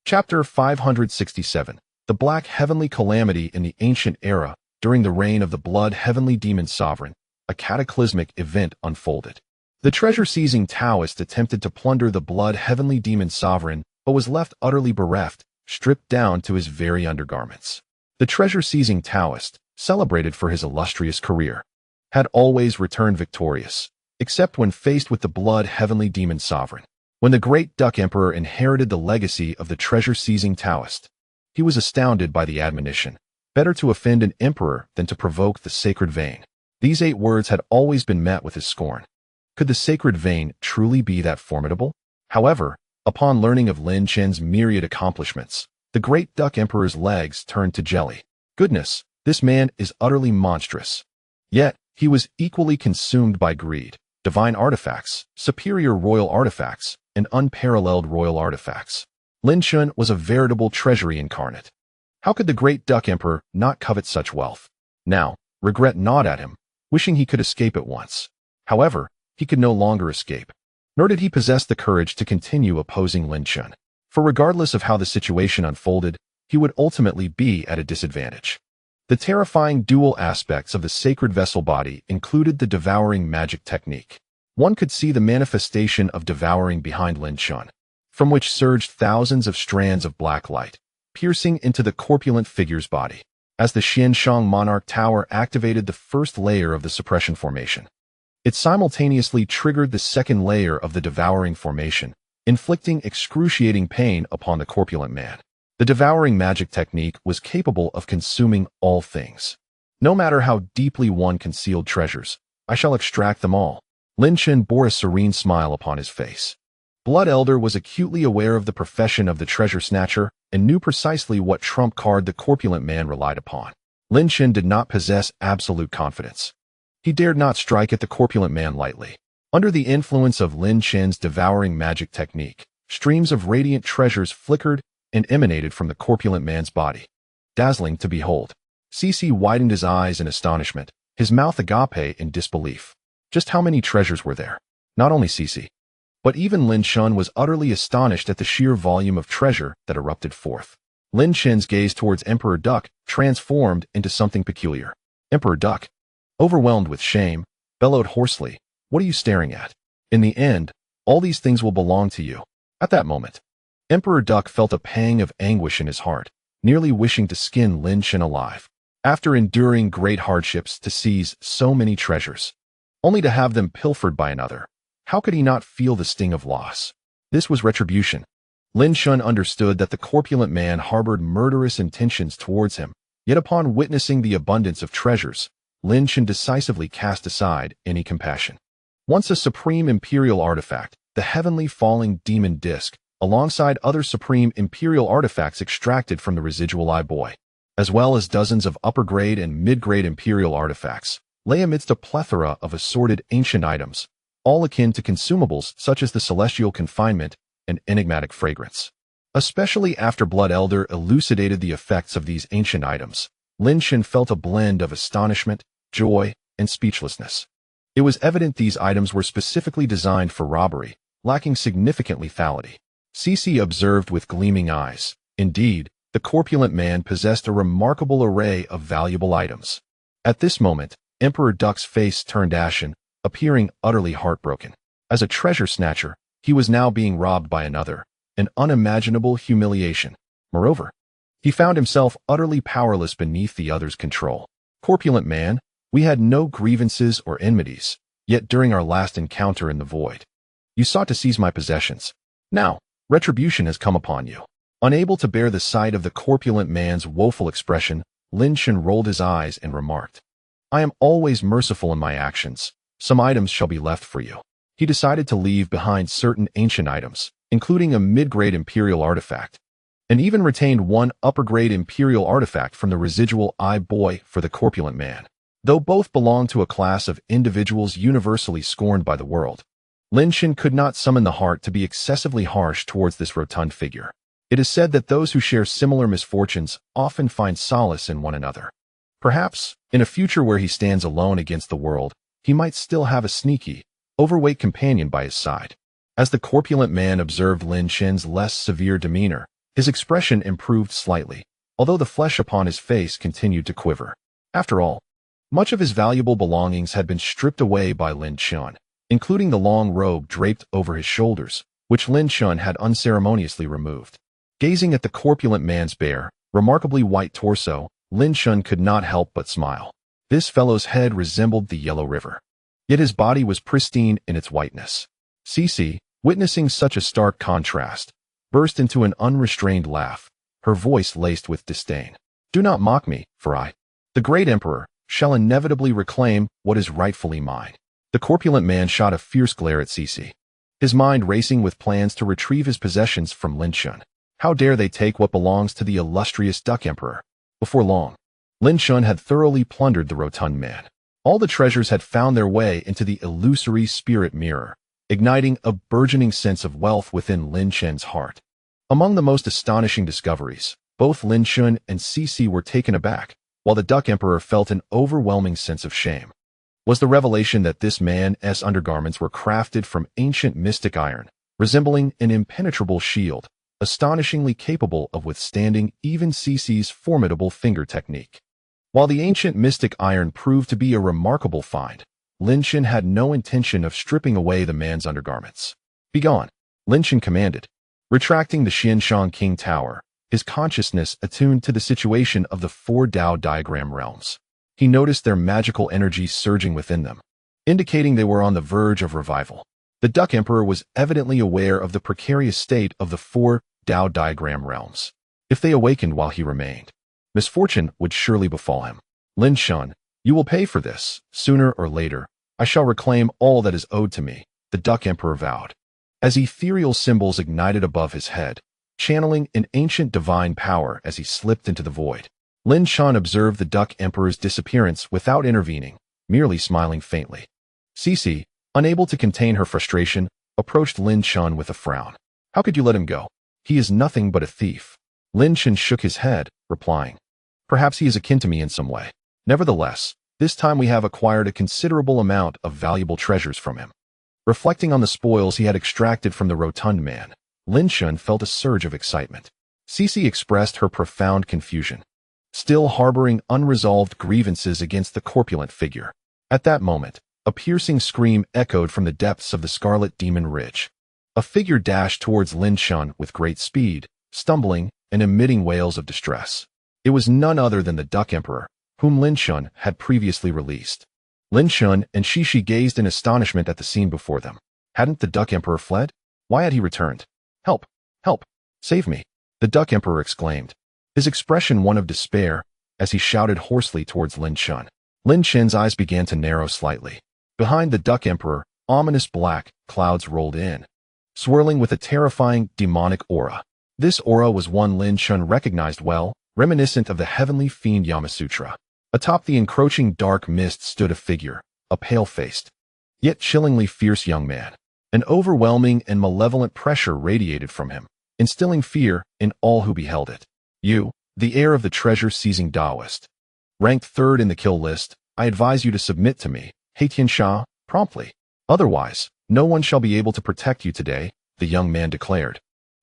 Chapter 567. The Black Heavenly Calamity in the Ancient Era. During the reign of the Blood Heavenly Demon Sovereign, a cataclysmic event unfolded. The treasure-seizing Taoist attempted to plunder the Blood Heavenly Demon Sovereign, but was left utterly bereft, stripped down to his very undergarments. The treasure-seizing Taoist, celebrated for his illustrious career, had always returned victorious, except when faced with the Blood Heavenly Demon Sovereign. When the great Duck Emperor inherited the legacy of the treasure-seizing Taoist, he was astounded by the admonition, "Better to offend an emperor than to provoke the sacred vein." These 8 words had always been met with his scorn. Could the sacred vein truly be that formidable? However, upon learning of Lin Chen's myriad accomplishments, the great Duck Emperor's legs turned to jelly. Goodness, this man is utterly monstrous. Yet, he was equally consumed by greed. Divine artifacts, superior royal artifacts, and unparalleled royal artifacts. Lin Chen was a veritable treasury incarnate. How could the great Duck Emperor not covet such wealth? Now, regret gnawed at him, wishing he could escape at once. However, he could no longer escape. Nor did he possess the courage to continue opposing Lin Chen. For regardless of how the situation unfolded, he would ultimately be at a disadvantage. The terrifying dual aspects of the sacred vessel body included the devouring magic technique. One could see the manifestation of devouring behind Lin Chen, from which surged thousands of strands of black light, piercing into the corpulent figure's body. As the Xuan Shang Monarch Tower activated the first layer of the suppression formation, it simultaneously triggered the second layer of the devouring formation, inflicting excruciating pain upon the corpulent man. The devouring magic technique was capable of consuming all things. No matter how deeply one concealed treasures, I shall extract them all. Lin Chen bore a serene smile upon his face. Blood Elder was acutely aware of the profession of the treasure snatcher and knew precisely what trump card the corpulent man relied upon. Lin Chen did not possess absolute confidence. He dared not strike at the corpulent man lightly. Under the influence of Lin Chen's devouring magic technique, streams of radiant treasures flickered and emanated from the corpulent man's body. Dazzling to behold. CC widened his eyes in astonishment, his mouth agape in disbelief. Just how many treasures were there? Not only CC, but even Lin Chen was utterly astonished at the sheer volume of treasure that erupted forth. Lin Chen's gaze towards Emperor Duck transformed into something peculiar. Emperor Duck, overwhelmed with shame, bellowed hoarsely, "What are you staring at? In the end, all these things will belong to you." At that moment, Emperor Duck felt a pang of anguish in his heart, nearly wishing to skin Lin Chen alive. After enduring great hardships to seize so many treasures, only to have them pilfered by another, how could he not feel the sting of loss? This was retribution. Lin Chen understood that the corpulent man harbored murderous intentions towards him, yet upon witnessing the abundance of treasures, Lin Chen decisively cast aside any compassion. Once a supreme imperial artifact, the heavenly falling demon disc, alongside other supreme imperial artifacts extracted from the residual eye boy, as well as dozens of upper-grade and mid-grade imperial artifacts, lay amidst a plethora of assorted ancient items, all akin to consumables such as the celestial confinement and enigmatic fragrance. Especially after Blood Elder elucidated the effects of these ancient items, Lin Chen felt a blend of astonishment, joy, and speechlessness. It was evident these items were specifically designed for robbery, lacking significant lethality. CC observed with gleaming eyes. Indeed, the corpulent man possessed a remarkable array of valuable items. At this moment, Emperor Duck's face turned ashen, appearing utterly heartbroken. As a treasure snatcher, he was now being robbed by another, an unimaginable humiliation. Moreover, he found himself utterly powerless beneath the other's control. Corpulent man, we had no grievances or enmities, yet during our last encounter in the void, you sought to seize my possessions. Now, retribution has come upon you. Unable to bear the sight of the corpulent man's woeful expression, Lin Chen rolled his eyes and remarked, "I am always merciful in my actions. Some items shall be left for you." He decided to leave behind certain ancient items, including a mid-grade imperial artifact, and even retained one upper-grade imperial artifact from the residual eye boy for the corpulent man. Though both belonged to a class of individuals universally scorned by the world, Lin Chen could not summon the heart to be excessively harsh towards this rotund figure. It is said that those who share similar misfortunes often find solace in one another. Perhaps, in a future where he stands alone against the world, he might still have a sneaky, overweight companion by his side. As the corpulent man observed Lin Chen's less severe demeanor, his expression improved slightly, although the flesh upon his face continued to quiver. After all, much of his valuable belongings had been stripped away by Lin Chen, including the long robe draped over his shoulders, which Lin Chen had unceremoniously removed. Gazing at the corpulent man's bare, remarkably white torso, Lin Chen could not help but smile. This fellow's head resembled the Yellow River. Yet his body was pristine in its whiteness. Cece, witnessing such a stark contrast, burst into an unrestrained laugh, her voice laced with disdain. Do not mock me, for I, the great emperor, shall inevitably reclaim what is rightfully mine. The corpulent man shot a fierce glare at Cece, his mind racing with plans to retrieve his possessions from Lin Chen. How dare they take what belongs to the illustrious Duck Emperor? Before long, Lin Chen had thoroughly plundered the rotund man. All the treasures had found their way into the Illusory Spirit Mirror, igniting a burgeoning sense of wealth within Lin Chen's heart. Among the most astonishing discoveries, both Lin Chen and Cece were taken aback, while the Duck Emperor felt an overwhelming sense of shame. Was the revelation that this man's undergarments were crafted from ancient mystic iron, resembling an impenetrable shield, astonishingly capable of withstanding even Cece's formidable finger technique. While the ancient mystic iron proved to be a remarkable find, Lin Chen had no intention of stripping away the man's undergarments. Begone, Lin Chen commanded. Retracting the Xuan Shang King Tower, his consciousness attuned to the situation of the four Tao diagram realms. He noticed their magical energy surging within them, indicating they were on the verge of revival. The Duck Emperor was evidently aware of the precarious state of the four Tao diagram realms. If they awakened while he remained, misfortune would surely befall him. Lin Chen, you will pay for this. Sooner or later, I shall reclaim all that is owed to me, the Duck Emperor vowed. As ethereal symbols ignited above his head, channeling an ancient divine power as he slipped into the void, Lin Chen observed the Duck Emperor's disappearance without intervening, merely smiling faintly. Cece, unable to contain her frustration, approached Lin Chen with a frown. How could you let him go? He is nothing but a thief. Lin Chen shook his head, replying, perhaps he is akin to me in some way. Nevertheless, this time we have acquired a considerable amount of valuable treasures from him. Reflecting on the spoils he had extracted from the rotund man, Lin Chen felt a surge of excitement. Cece expressed her profound confusion, still harboring unresolved grievances against the corpulent figure. At that moment, a piercing scream echoed from the depths of the Scarlet Demon Ridge. A figure dashed towards Lin Chen with great speed, stumbling and emitting wails of distress. It was none other than the Duck Emperor, whom Lin Chen had previously released. Lin Chen and Cece gazed in astonishment at the scene before them. Hadn't the Duck Emperor fled? Why had he returned? Help! Help! Save me! The Duck Emperor exclaimed, his expression one of despair, as he shouted hoarsely towards Lin Chen. Lin Chen's eyes began to narrow slightly. Behind the Duck Emperor, ominous black clouds rolled in, swirling with a terrifying, demonic aura. This aura was one Lin Chen recognized well, reminiscent of the heavenly fiend Yamasutra. Atop the encroaching dark mist stood a figure, a pale-faced, yet chillingly fierce young man. An overwhelming and malevolent pressure radiated from him, instilling fear in all who beheld it. You, the heir of the treasure-seizing Taoist, ranked third in the kill list, I advise you to submit to me, Haitian Shah, promptly. Otherwise, no one shall be able to protect you today, the young man declared,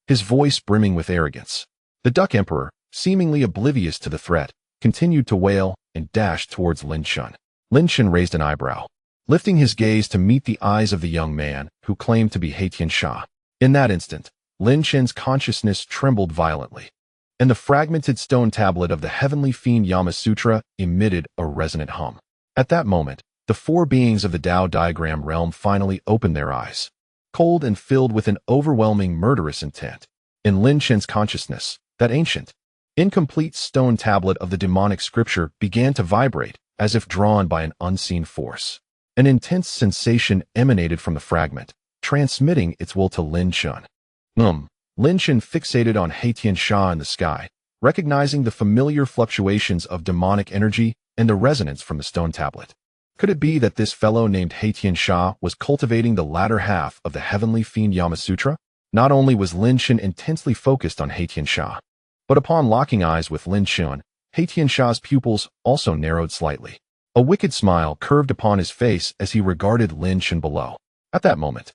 his voice brimming with arrogance. The Duck Emperor, seemingly oblivious to the threat, continued to wail and dashed towards Lin Chen. Lin Chen raised an eyebrow, lifting his gaze to meet the eyes of the young man who claimed to be Haitian Shah. In that instant, Lin Chen's consciousness trembled violently, and the fragmented stone tablet of the heavenly fiend Yamasutra emitted a resonant hum. At that moment, the four beings of the Tao diagram realm finally opened their eyes, cold and filled with an overwhelming murderous intent. In Lin Chen's consciousness, that ancient, incomplete stone tablet of the demonic scripture began to vibrate, as if drawn by an unseen force. An intense sensation emanated from the fragment, transmitting its will to Lin Chen. Lin Chen fixated on Haitian Shah in the sky, recognizing the familiar fluctuations of demonic energy and the resonance from the stone tablet. Could it be that this fellow named Haitian Shah was cultivating the latter half of the heavenly fiend Yamasutra? Not only was Lin Chen intensely focused on Haitian Shah, but upon locking eyes with Lin Chen, Haitian Shah's pupils also narrowed slightly. A wicked smile curved upon his face as he regarded Lin Chen below. At that moment,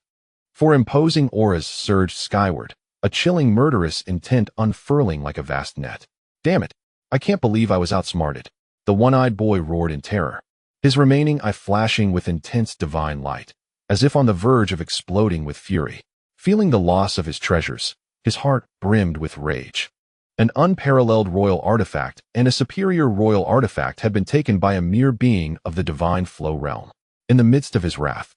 four imposing auras surged skyward, a chilling murderous intent unfurling like a vast net. Damn it! I can't believe I was outsmarted. The one-eyed boy roared in terror, his remaining eye flashing with intense divine light, as if on the verge of exploding with fury. Feeling the loss of his treasures, his heart brimmed with rage. An unparalleled royal artifact and a superior royal artifact had been taken by a mere being of the divine flow realm. In the midst of his wrath,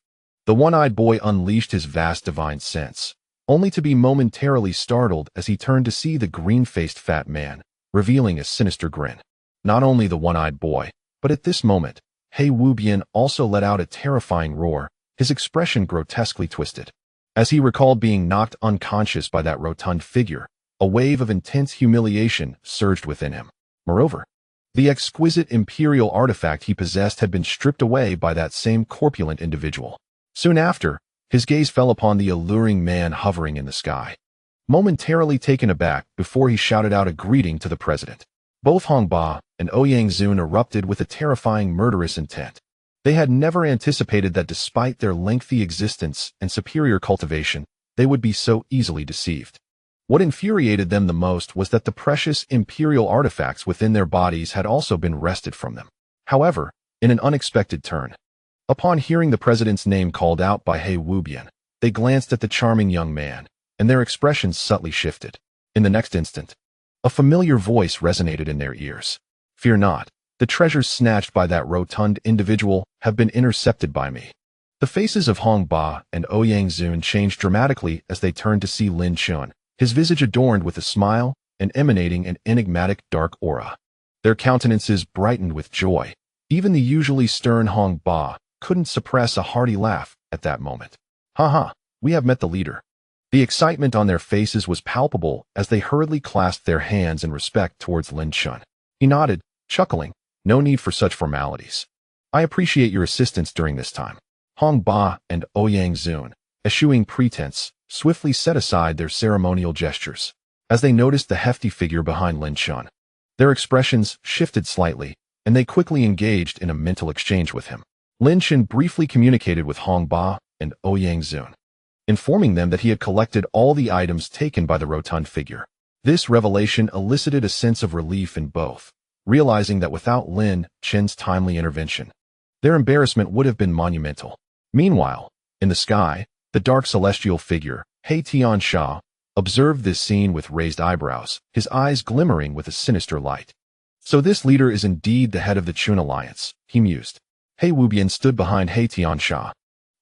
the one-eyed boy unleashed his vast divine sense, only to be momentarily startled as he turned to see the green-faced fat man, revealing a sinister grin. Not only the one-eyed boy, but at this moment, He Wubian also let out a terrifying roar, his expression grotesquely twisted. As he recalled being knocked unconscious by that rotund figure, a wave of intense humiliation surged within him. Moreover, the exquisite imperial artifact he possessed had been stripped away by that same corpulent individual. Soon after, his gaze fell upon the alluring man hovering in the sky. Momentarily taken aback before he shouted out a greeting to the president, both Hong Ba and Ouyang Zun erupted with a terrifying murderous intent. They had never anticipated that despite their lengthy existence and superior cultivation, they would be so easily deceived. What infuriated them the most was that the precious imperial artifacts within their bodies had also been wrested from them. However, in an unexpected turn, upon hearing the president's name called out by He Wubian, they glanced at the charming young man, and their expressions subtly shifted. In the next instant, a familiar voice resonated in their ears. Fear not, the treasures snatched by that rotund individual have been intercepted by me. The faces of Hong Ba and Ouyang Zun changed dramatically as they turned to see Lin Chen, his visage adorned with a smile and emanating an enigmatic dark aura. Their countenances brightened with joy. Even the usually stern Hong Ba couldn't suppress a hearty laugh at that moment. Ha, we have met the leader. The excitement on their faces was palpable as they hurriedly clasped their hands in respect towards Lin Chen. He nodded, chuckling, no need for such formalities. I appreciate your assistance during this time. Hong Ba and Ouyang Zun, eschewing pretense, swiftly set aside their ceremonial gestures. As they noticed the hefty figure behind Lin Chen, their expressions shifted slightly, and they quickly engaged in a mental exchange with him. Lin Chen briefly communicated with Hong Ba and Ouyang Zun, informing them that he had collected all the items taken by the rotund figure. This revelation elicited a sense of relief in both, realizing that without Lin Chen's timely intervention, their embarrassment would have been monumental. Meanwhile, in the sky, the dark celestial figure, He Tiansha, observed this scene with raised eyebrows, his eyes glimmering with a sinister light. So this leader is indeed the head of the Chun Alliance, he mused. He Wubian stood behind He Tiansha,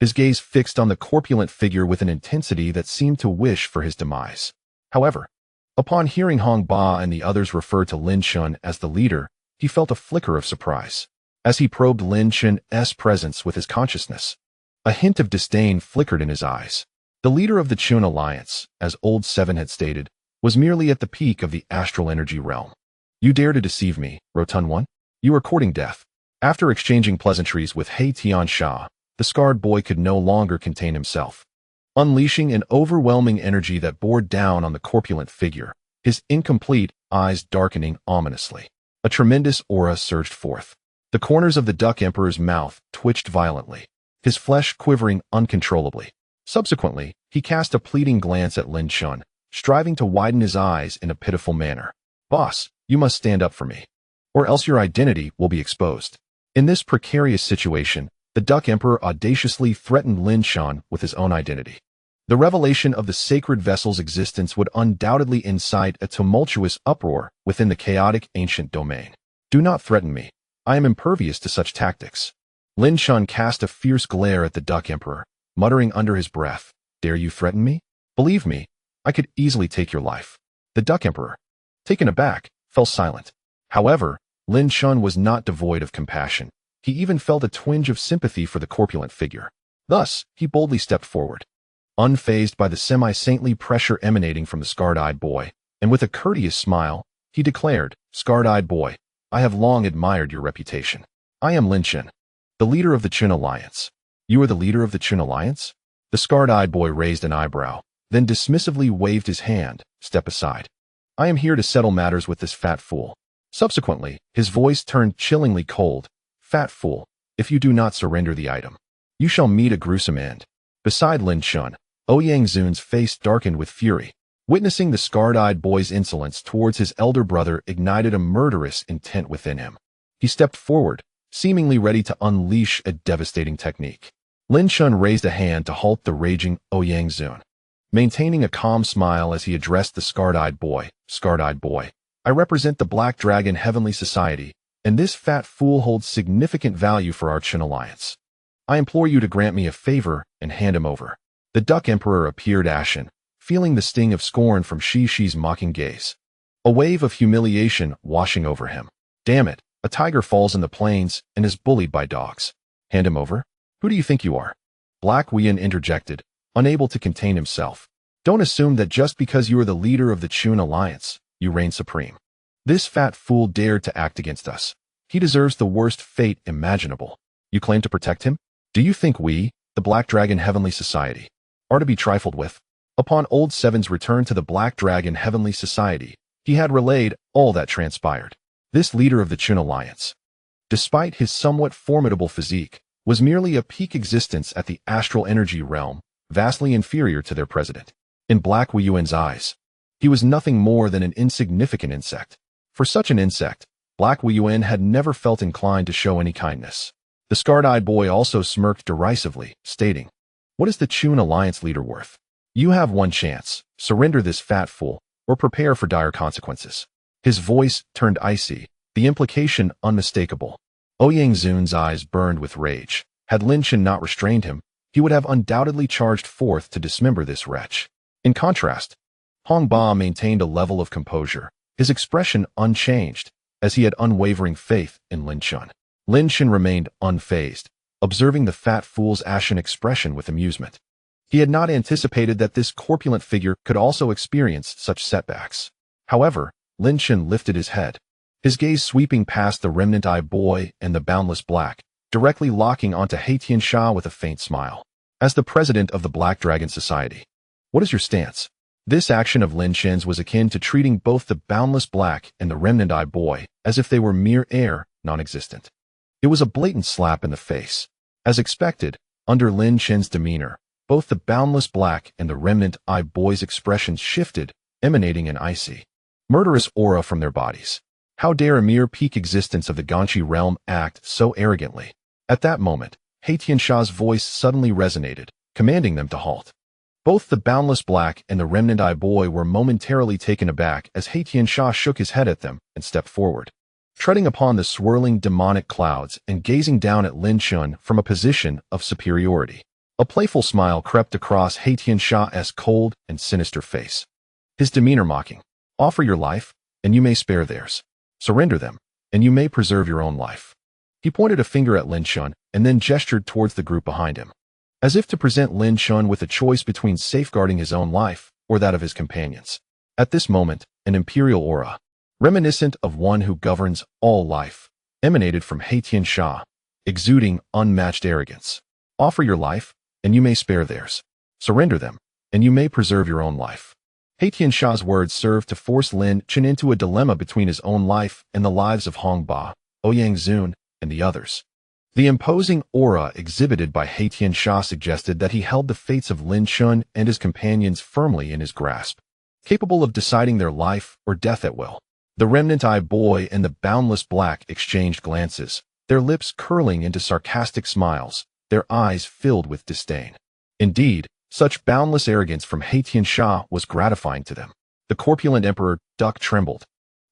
his gaze fixed on the corpulent figure with an intensity that seemed to wish for his demise. However, upon hearing Hong Ba and the others refer to Lin Chen as the leader, he felt a flicker of surprise. As he probed Lin Chen's presence with his consciousness, a hint of disdain flickered in his eyes. The leader of the Chun Alliance, as Old Seven had stated, was merely at the peak of the astral energy realm. You dare to deceive me, Rotund One? You are courting death. After exchanging pleasantries with He Tiansha, the scarred boy could no longer contain himself. Unleashing an overwhelming energy that bore down on the corpulent figure, his incomplete eyes darkening ominously. A tremendous aura surged forth. The corners of the Duck Emperor's mouth twitched violently, his flesh quivering uncontrollably. Subsequently, he cast a pleading glance at Lin Chen, striving to widen his eyes in a pitiful manner. Boss, you must stand up for me, or else your identity will be exposed. In this precarious situation, the Duck Emperor audaciously threatened Lin Chen with his own identity. The revelation of the sacred vessel's existence would undoubtedly incite a tumultuous uproar within the chaotic ancient domain. Do not threaten me. I am impervious to such tactics. Lin Chen cast a fierce glare at the Duck Emperor, muttering under his breath, Dare you threaten me? Believe me, I could easily take your life. The Duck Emperor, taken aback, fell silent. However, Lin Chen was not devoid of compassion. He even felt a twinge of sympathy for the corpulent figure. Thus, he boldly stepped forward. Unfazed by the semi-saintly pressure emanating from the scarred-eyed boy, and with a courteous smile, he declared, Scarred-eyed boy, I have long admired your reputation. I am Lin Chen, the leader of the Chun Alliance. You are the leader of the Chun Alliance? The scarred-eyed boy raised an eyebrow, then dismissively waved his hand, Step aside. I am here to settle matters with this fat fool. Subsequently, his voice turned chillingly cold. Fat fool, if you do not surrender the item, you shall meet a gruesome end. Beside Lin Chen, Ouyang Zun's face darkened with fury. Witnessing the scarred-eyed boy's insolence towards his elder brother ignited a murderous intent within him. He stepped forward, seemingly ready to unleash a devastating technique. Lin Chen raised a hand to halt the raging Ouyang Zun. Maintaining a calm smile as he addressed the scarred-eyed boy, I represent the Black Dragon Heavenly Society, and this fat fool holds significant value for our Chen alliance. I implore you to grant me a favor and hand him over. The Duck Emperor appeared ashen, feeling the sting of scorn from Shi's mocking gaze. A wave of humiliation washing over him. Damn it, a tiger falls in the plains and is bullied by dogs. Hand him over? Who do you think you are? Black Wuyan interjected, unable to contain himself. Don't assume that just because you are the leader of the Chun alliance, you reign supreme. This fat fool dared to act against us. He deserves the worst fate imaginable. You claim to protect him? Do you think we, the Black Dragon Heavenly Society, are to be trifled with? Upon Old Seven's return to the Black Dragon Heavenly Society, he had relayed all that transpired. This leader of the Chun alliance, despite his somewhat formidable physique, was merely a peak existence at the astral energy realm, vastly inferior to their president. In Black Wuyuan's eyes, he was nothing more than an insignificant insect. For such an insect, Black Wuyuan had never felt inclined to show any kindness. The scarred-eyed boy also smirked derisively, stating, "What is the Chun alliance leader worth? You have one chance. Surrender this fat fool, or prepare for dire consequences." His voice turned icy, the implication unmistakable. Ouyang Zun's eyes burned with rage. Had Lin Chen not restrained him, he would have undoubtedly charged forth to dismember this wretch. In contrast, Hong Ba maintained a level of composure, his expression unchanged, as he had unwavering faith in Lin Chen. Lin Chen remained unfazed, observing the fat fool's ashen expression with amusement. He had not anticipated that this corpulent figure could also experience such setbacks. However, Lin Chen lifted his head, his gaze sweeping past the remnant-eyed boy and the boundless black, directly locking onto Haitian Sha with a faint smile. As the president of the Black Dragon Society, what is your stance? This action of Lin Chen's was akin to treating both the boundless black and the remnant-eyed boy as if they were mere air, non-existent. It was a blatant slap in the face. As expected, under Lin Chen's demeanor, both the boundless black and the remnant-eyed boy's expressions shifted, emanating an icy, murderous aura from their bodies. How dare a mere peak existence of the Ganchi realm act so arrogantly? At that moment, Haitian Sha's voice suddenly resonated, commanding them to halt. Both the boundless black and the remnant-eyed boy were momentarily taken aback as Haitian Sha shook his head at them and stepped forward. Treading upon the swirling demonic clouds and gazing down at Lin Chen from a position of superiority, a playful smile crept across Haitian Sha's cold and sinister face. His demeanor mocking. Offer your life, and you may spare theirs. Surrender them, and you may preserve your own life. He pointed a finger at Lin Chen and then gestured towards the group behind him, as if to present Lin Chen with a choice between safeguarding his own life or that of his companions. At this moment, an imperial aura, reminiscent of one who governs all life, emanated from Haitian Sha, exuding unmatched arrogance. Offer your life, and you may spare theirs. Surrender them, and you may preserve your own life. Haitian Sha's words served to force Lin Chen into a dilemma between his own life and the lives of Hong Ba, Ouyang Zun, and the others. The imposing aura exhibited by Haitian Sha suggested that he held the fates of Lin Chen and his companions firmly in his grasp, capable of deciding their life or death at will. The remnant-eyed boy and the boundless black exchanged glances, their lips curling into sarcastic smiles, their eyes filled with disdain. Indeed, such boundless arrogance from Haitian Sha was gratifying to them. The corpulent Emperor Duck trembled,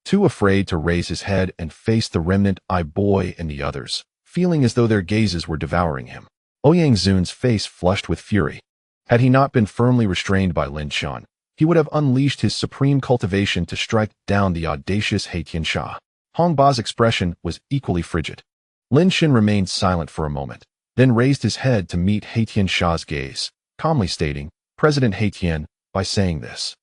too afraid to raise his head and face the remnant-eyed boy and the others, feeling as though their gazes were devouring him. Ouyang Zun's face flushed with fury. Had he not been firmly restrained by Lin Chen, he would have unleashed his supreme cultivation to strike down the audacious Haitian Sha. Hong Ba's expression was equally frigid. Lin Chen remained silent for a moment, then raised his head to meet Haitian Sha's gaze, calmly stating, "President Haitian, by saying this,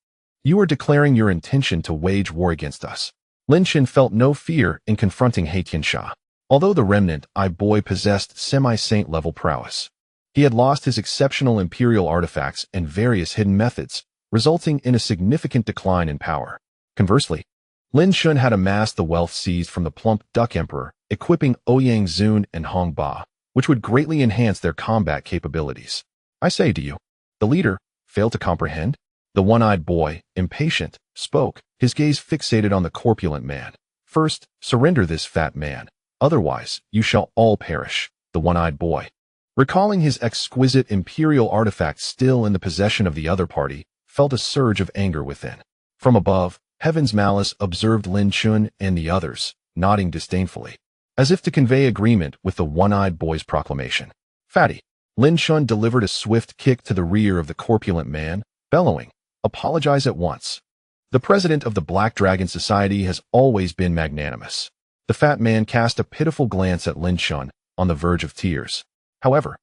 you are declaring your intention to wage war against us." Lin Chen felt no fear in confronting Haitian Sha. Although the remnant-eyed boy possessed semi-saint level prowess, he had lost his exceptional imperial artifacts and various hidden methods, resulting in a significant decline in power. Conversely, Lin Chen had amassed the wealth seized from the plump Duck Emperor, equipping Ouyang Zun and Hong Ba, which would greatly enhance their combat capabilities. I say, do you? The leader failed to comprehend. The one-eyed boy, impatient, spoke, his gaze fixated on the corpulent man. First, surrender this fat man. Otherwise, you shall all perish. The one-eyed boy, recalling his exquisite imperial artifact still in the possession of the other party, felt a surge of anger within. From above, Heaven's Malice observed Lin Chen and the others, nodding disdainfully, as if to convey agreement with the one-eyed boy's proclamation. Fatty. Lin Chen delivered a swift kick to the rear of the corpulent man, bellowing, apologize at once. The president of the Black Dragon Society has always been magnanimous. The fat man cast a pitiful glance at Lin Chen, on the verge of tears. However,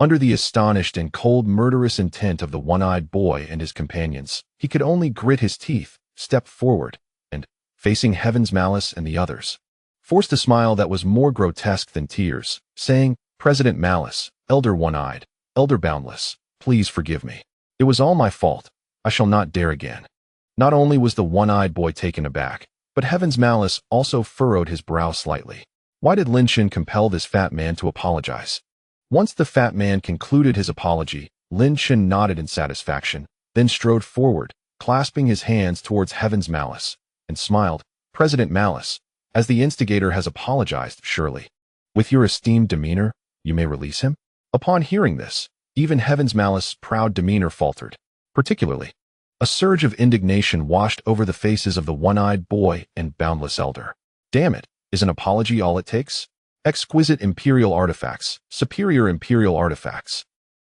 under the astonished and cold murderous intent of the one-eyed boy and his companions, he could only grit his teeth, step forward, and, facing Heaven's Malice and the others, forced a smile that was more grotesque than tears, saying, President Malice, Elder One-Eyed, Elder Boundless, please forgive me. It was all my fault. I shall not dare again. Not only was the one-eyed boy taken aback, but Heaven's Malice also furrowed his brow slightly. Why did Lin Chen compel this fat man to apologize? Once the fat man concluded his apology, Lin Chen nodded in satisfaction, then strode forward, clasping his hands towards Heaven's Malice, and smiled, President Malice, as the instigator has apologized, surely. With your esteemed demeanor, you may release him? Upon hearing this, even Heaven's Malice's proud demeanor faltered. Particularly, a surge of indignation washed over the faces of the one-eyed boy and boundless elder. Damn it, is an apology all it takes? Exquisite imperial artifacts, superior imperial artifacts,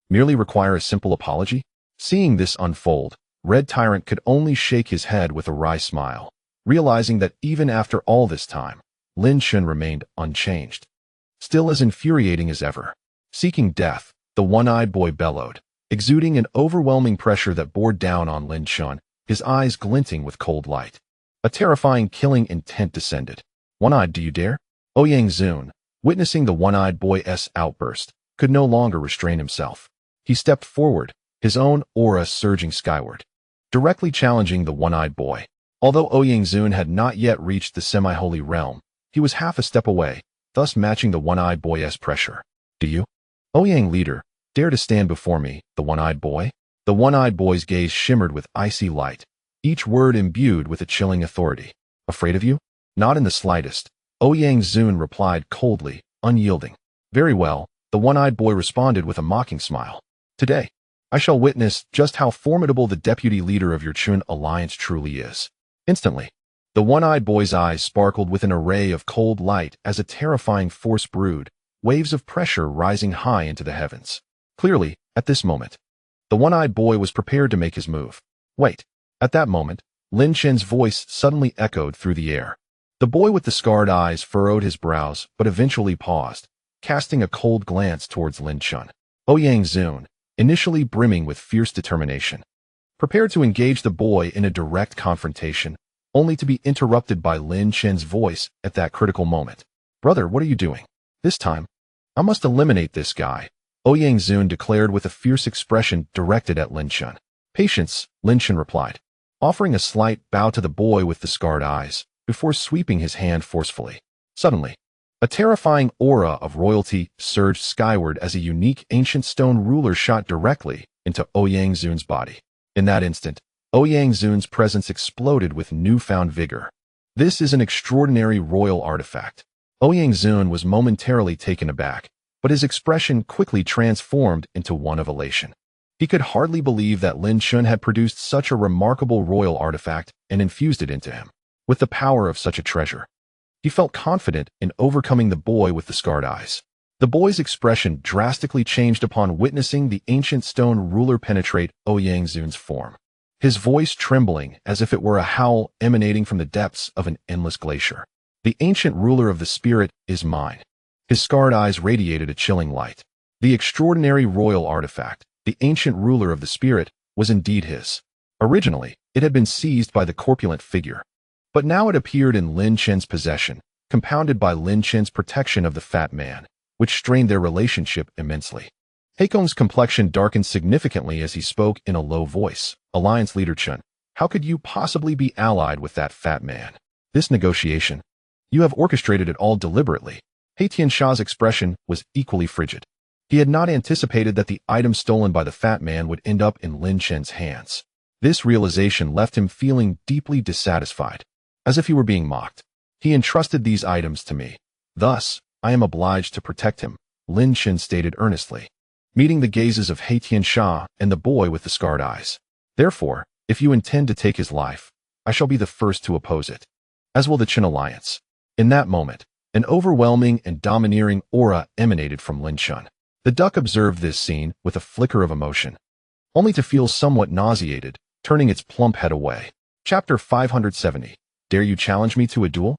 merely require a simple apology? Seeing this unfold, Red Tyrant could only shake his head with a wry smile, realizing that even after all this time, Lin Chen remained unchanged, still as infuriating as ever. Seeking death, the one-eyed boy bellowed, exuding an overwhelming pressure that bore down on Lin Chen, his eyes glinting with cold light. A terrifying killing intent descended. One-eyed, do you dare? Ouyang Zun, witnessing the one-eyed boy's outburst, could no longer restrain himself. He stepped forward, his own aura surging skyward, directly challenging the one-eyed boy. Although Ouyang Zun had not yet reached the semi-holy realm, he was half a step away, thus matching the one-eyed boy's pressure. Do you, Ouyang leader, dare to stand before me, the one-eyed boy? The one-eyed boy's gaze shimmered with icy light, each word imbued with a chilling authority. Afraid of you? Not in the slightest, Ouyang Zun replied coldly, unyielding. Very well, the one-eyed boy responded with a mocking smile. Today, I shall witness just how formidable the deputy leader of your Chun alliance truly is. Instantly, the one-eyed boy's eyes sparkled with an array of cold light as a terrifying force brewed, waves of pressure rising high into the heavens. Clearly, at this moment, the one-eyed boy was prepared to make his move. Wait. At that moment, Lin Chen's voice suddenly echoed through the air. The boy with the scarred eyes furrowed his brows but eventually paused, casting a cold glance towards Lin Chen. Ouyang Zun, initially brimming with fierce determination, prepared to engage the boy in a direct confrontation, only to be interrupted by Lin Chen's voice at that critical moment. Brother, what are you doing? This time, I must eliminate this guy, Ouyang Zun declared with a fierce expression directed at Lin Chen. Patience, Lin Chen replied, offering a slight bow to the boy with the scarred eyes, before sweeping his hand forcefully. Suddenly, a terrifying aura of royalty surged skyward as a unique ancient stone ruler shot directly into Ouyang Zun's body. In that instant, Ouyang Zun's presence exploded with newfound vigor. This is an extraordinary royal artifact. Ouyang Zun was momentarily taken aback, but his expression quickly transformed into one of elation. He could hardly believe that Lin Chen had produced such a remarkable royal artifact and infused it into him. With the power of such a treasure, he felt confident in overcoming the boy with the scarred eyes. The boy's expression drastically changed upon witnessing the ancient stone ruler penetrate Ouyang Zun's form, his voice trembling as if it were a howl emanating from the depths of an endless glacier. The ancient ruler of the spirit is mine. His scarred eyes radiated a chilling light. The extraordinary royal artifact, the ancient ruler of the spirit, was indeed his. Originally, it had been seized by the corpulent figure, but now it appeared in Lin Chen's possession, compounded by Lin Chen's protection of the fat man, which strained their relationship immensely. Heikong's complexion darkened significantly as he spoke in a low voice. Alliance leader Chen, how could you possibly be allied with that fat man? This negotiation, you have orchestrated it all deliberately. He Tiansha's expression was equally frigid. He had not anticipated that the item stolen by the fat man would end up in Lin Chen's hands. This realization left him feeling deeply dissatisfied, as if he were being mocked. He entrusted these items to me. Thus, I am obliged to protect him, Lin Chen stated earnestly, meeting the gazes of Tian Sha and the boy with the scarred eyes. Therefore, if you intend to take his life, I shall be the first to oppose it, as will the Chen Alliance. In that moment, an overwhelming and domineering aura emanated from Lin Chen. The duck observed this scene with a flicker of emotion, only to feel somewhat nauseated, turning its plump head away. Chapter 570. Dare you challenge me to a duel?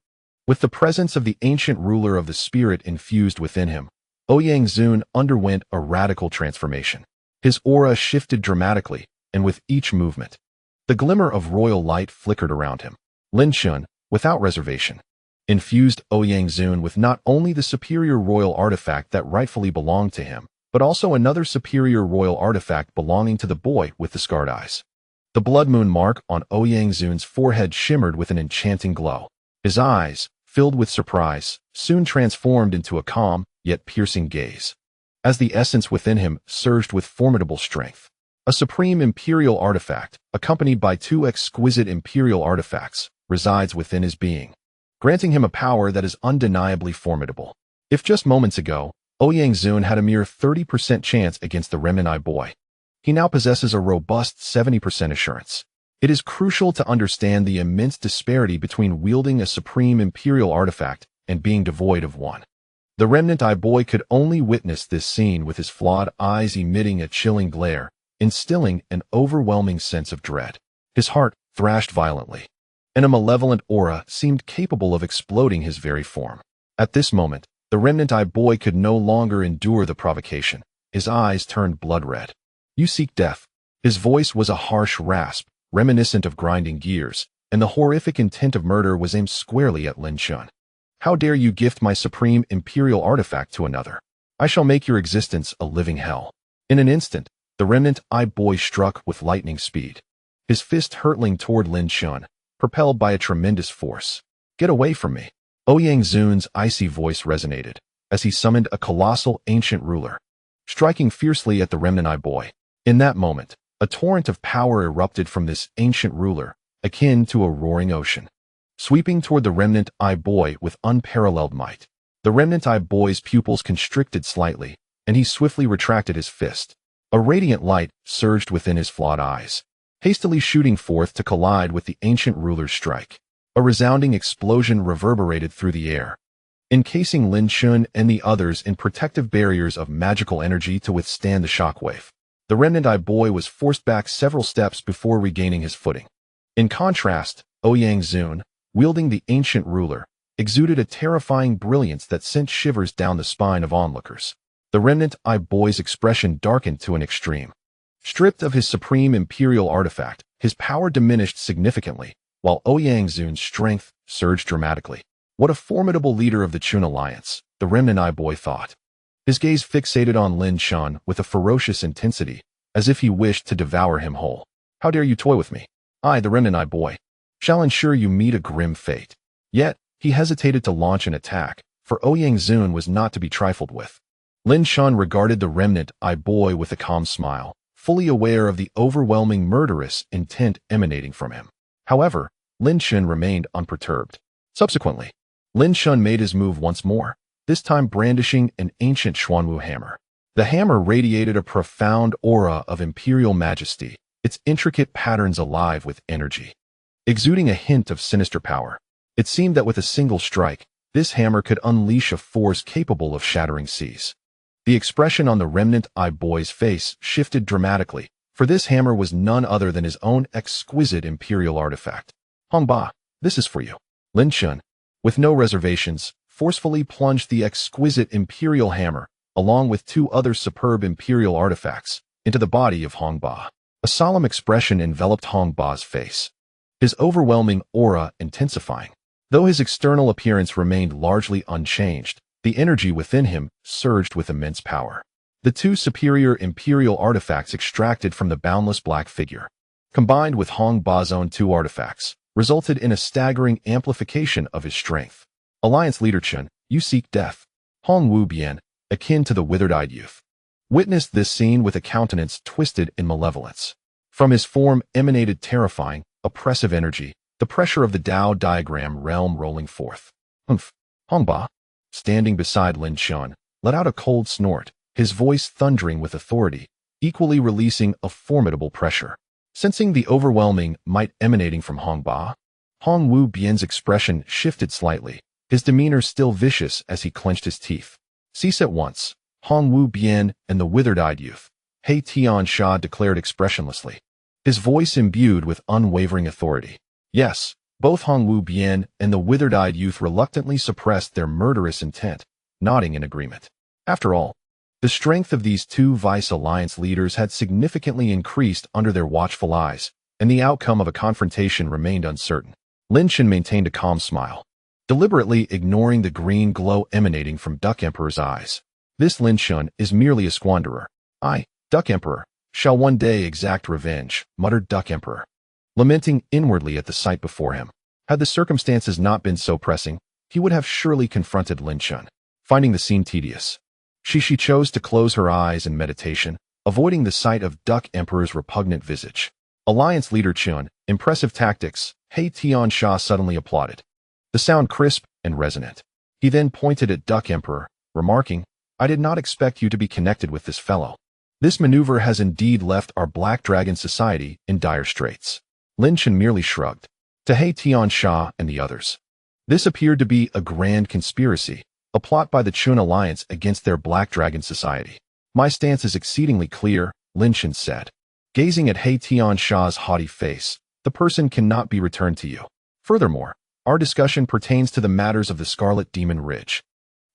With the presence of the ancient ruler of the spirit infused within him, Ouyang Zun underwent a radical transformation. His aura shifted dramatically, and with each movement, the glimmer of royal light flickered around him. Lin Chen, without reservation, infused Ouyang Zun with not only the superior royal artifact that rightfully belonged to him, but also another superior royal artifact belonging to the boy with the scarred eyes. The blood moon mark on Ouyang Zun's forehead shimmered with an enchanting glow. His eyes, filled with surprise, soon transformed into a calm, yet piercing gaze, as the essence within him surged with formidable strength. A supreme imperial artifact, accompanied by two exquisite imperial artifacts, resides within his being, granting him a power that is undeniably formidable. If just moments ago, Ouyang Zun had a mere 30% chance against the remnant boy, he now possesses a robust 70% assurance. It is crucial to understand the immense disparity between wielding a supreme imperial artifact and being devoid of one. The remnant boy could only witness this scene with his flawed eyes emitting a chilling glare, instilling an overwhelming sense of dread. His heart thrashed violently, and a malevolent aura seemed capable of exploding his very form. At this moment, the remnant boy could no longer endure the provocation. His eyes turned blood red. You seek death. His voice was a harsh rasp, reminiscent of grinding gears, and the horrific intent of murder was aimed squarely at Lin Chen. How dare you gift my supreme imperial artifact to another? I shall make your existence a living hell. In an instant, the remnant boy struck with lightning speed, his fist hurtling toward Lin Chen, propelled by a tremendous force. Get away from me. Ouyang Zun's icy voice resonated, as he summoned a colossal ancient ruler, striking fiercely at the remnant boy. In that moment, a torrent of power erupted from this ancient ruler, akin to a roaring ocean, sweeping toward the remnant boy with unparalleled might. The remnant boy's pupils constricted slightly, and he swiftly retracted his fist. A radiant light surged within his flawed eyes, hastily shooting forth to collide with the ancient ruler's strike. A resounding explosion reverberated through the air, encasing Lin Chen and the others in protective barriers of magical energy to withstand the shockwave. The remnant boy was forced back several steps before regaining his footing. In contrast, Ouyang Zun, wielding the ancient ruler, exuded a terrifying brilliance that sent shivers down the spine of onlookers. The remnant boy's expression darkened to an extreme. Stripped of his supreme imperial artifact, his power diminished significantly, while Ouyang Zun's strength surged dramatically. What a formidable leader of the Chun Alliance, the remnant boy thought. His gaze fixated on Lin Chen with a ferocious intensity, as if he wished to devour him whole. How dare you toy with me? I, the remnant boy, shall ensure you meet a grim fate. Yet, he hesitated to launch an attack, for Ouyang Zun was not to be trifled with. Lin Chen regarded the remnant boy with a calm smile, fully aware of the overwhelming murderous intent emanating from him. However, Lin Chen remained unperturbed. Subsequently, Lin Chen made his move once more, this time brandishing an ancient Xuanwu hammer. The hammer radiated a profound aura of imperial majesty, its intricate patterns alive with energy, exuding a hint of sinister power. It seemed that with a single strike, this hammer could unleash a force capable of shattering seas. The expression on the remnant boy's face shifted dramatically, for this hammer was none other than his own exquisite imperial artifact. Hongba, this is for you. Lin Chen, with no reservations, forcefully plunged the exquisite imperial hammer, along with two other superb imperial artifacts, into the body of Hongba. A solemn expression enveloped Hongba's face, his overwhelming aura intensifying. Though his external appearance remained largely unchanged, the energy within him surged with immense power. The two superior imperial artifacts extracted from the boundless black figure, combined with Hongba's own two artifacts, resulted in a staggering amplification of his strength. Alliance leader Chen, you seek death. Hong Wu Bian, akin to the withered-eyed youth, witnessed this scene with a countenance twisted in malevolence. From his form emanated terrifying, oppressive energy, the pressure of the Tao diagram realm rolling forth. Humph! Hongba, standing beside Lin Chen, let out a cold snort, his voice thundering with authority, equally releasing a formidable pressure. Sensing the overwhelming might emanating from Hongba, Hong Wu Bian's expression shifted slightly, his demeanor still vicious as he clenched his teeth. Cease at once, Hong Wu Bian and the withered-eyed youth, He Tiansha declared expressionlessly, his voice imbued with unwavering authority. Yes, both Hong Wu Bian and the withered-eyed youth reluctantly suppressed their murderous intent, nodding in agreement. After all, the strength of these two Vice Alliance leaders had significantly increased under their watchful eyes, and the outcome of a confrontation remained uncertain. Lin Chen maintained a calm smile, deliberately ignoring the green glow emanating from Duck Emperor's eyes. This Lin Chen is merely a squanderer. I, Duck Emperor, shall one day exact revenge, muttered Duck Emperor, lamenting inwardly at the sight before him. Had the circumstances not been so pressing, he would have surely confronted Lin Chen. Finding the scene tedious, she chose to close her eyes in meditation, avoiding the sight of Duck Emperor's repugnant visage. Alliance leader Chen, impressive tactics, He Tiansha suddenly applauded, the sound crisp and resonant. He then pointed at Duck Emperor, remarking, I did not expect you to be connected with this fellow. This maneuver has indeed left our Black Dragon Society in dire straits. Lin Chen merely shrugged. To He Tiansha and the others, this appeared to be a grand conspiracy, a plot by the Chun Alliance against their Black Dragon Society. My stance is exceedingly clear, Lin Chen said. Gazing at He Tiansha's haughty face, the person cannot be returned to you. Furthermore, our discussion pertains to the matters of the Scarlet Demon Ridge.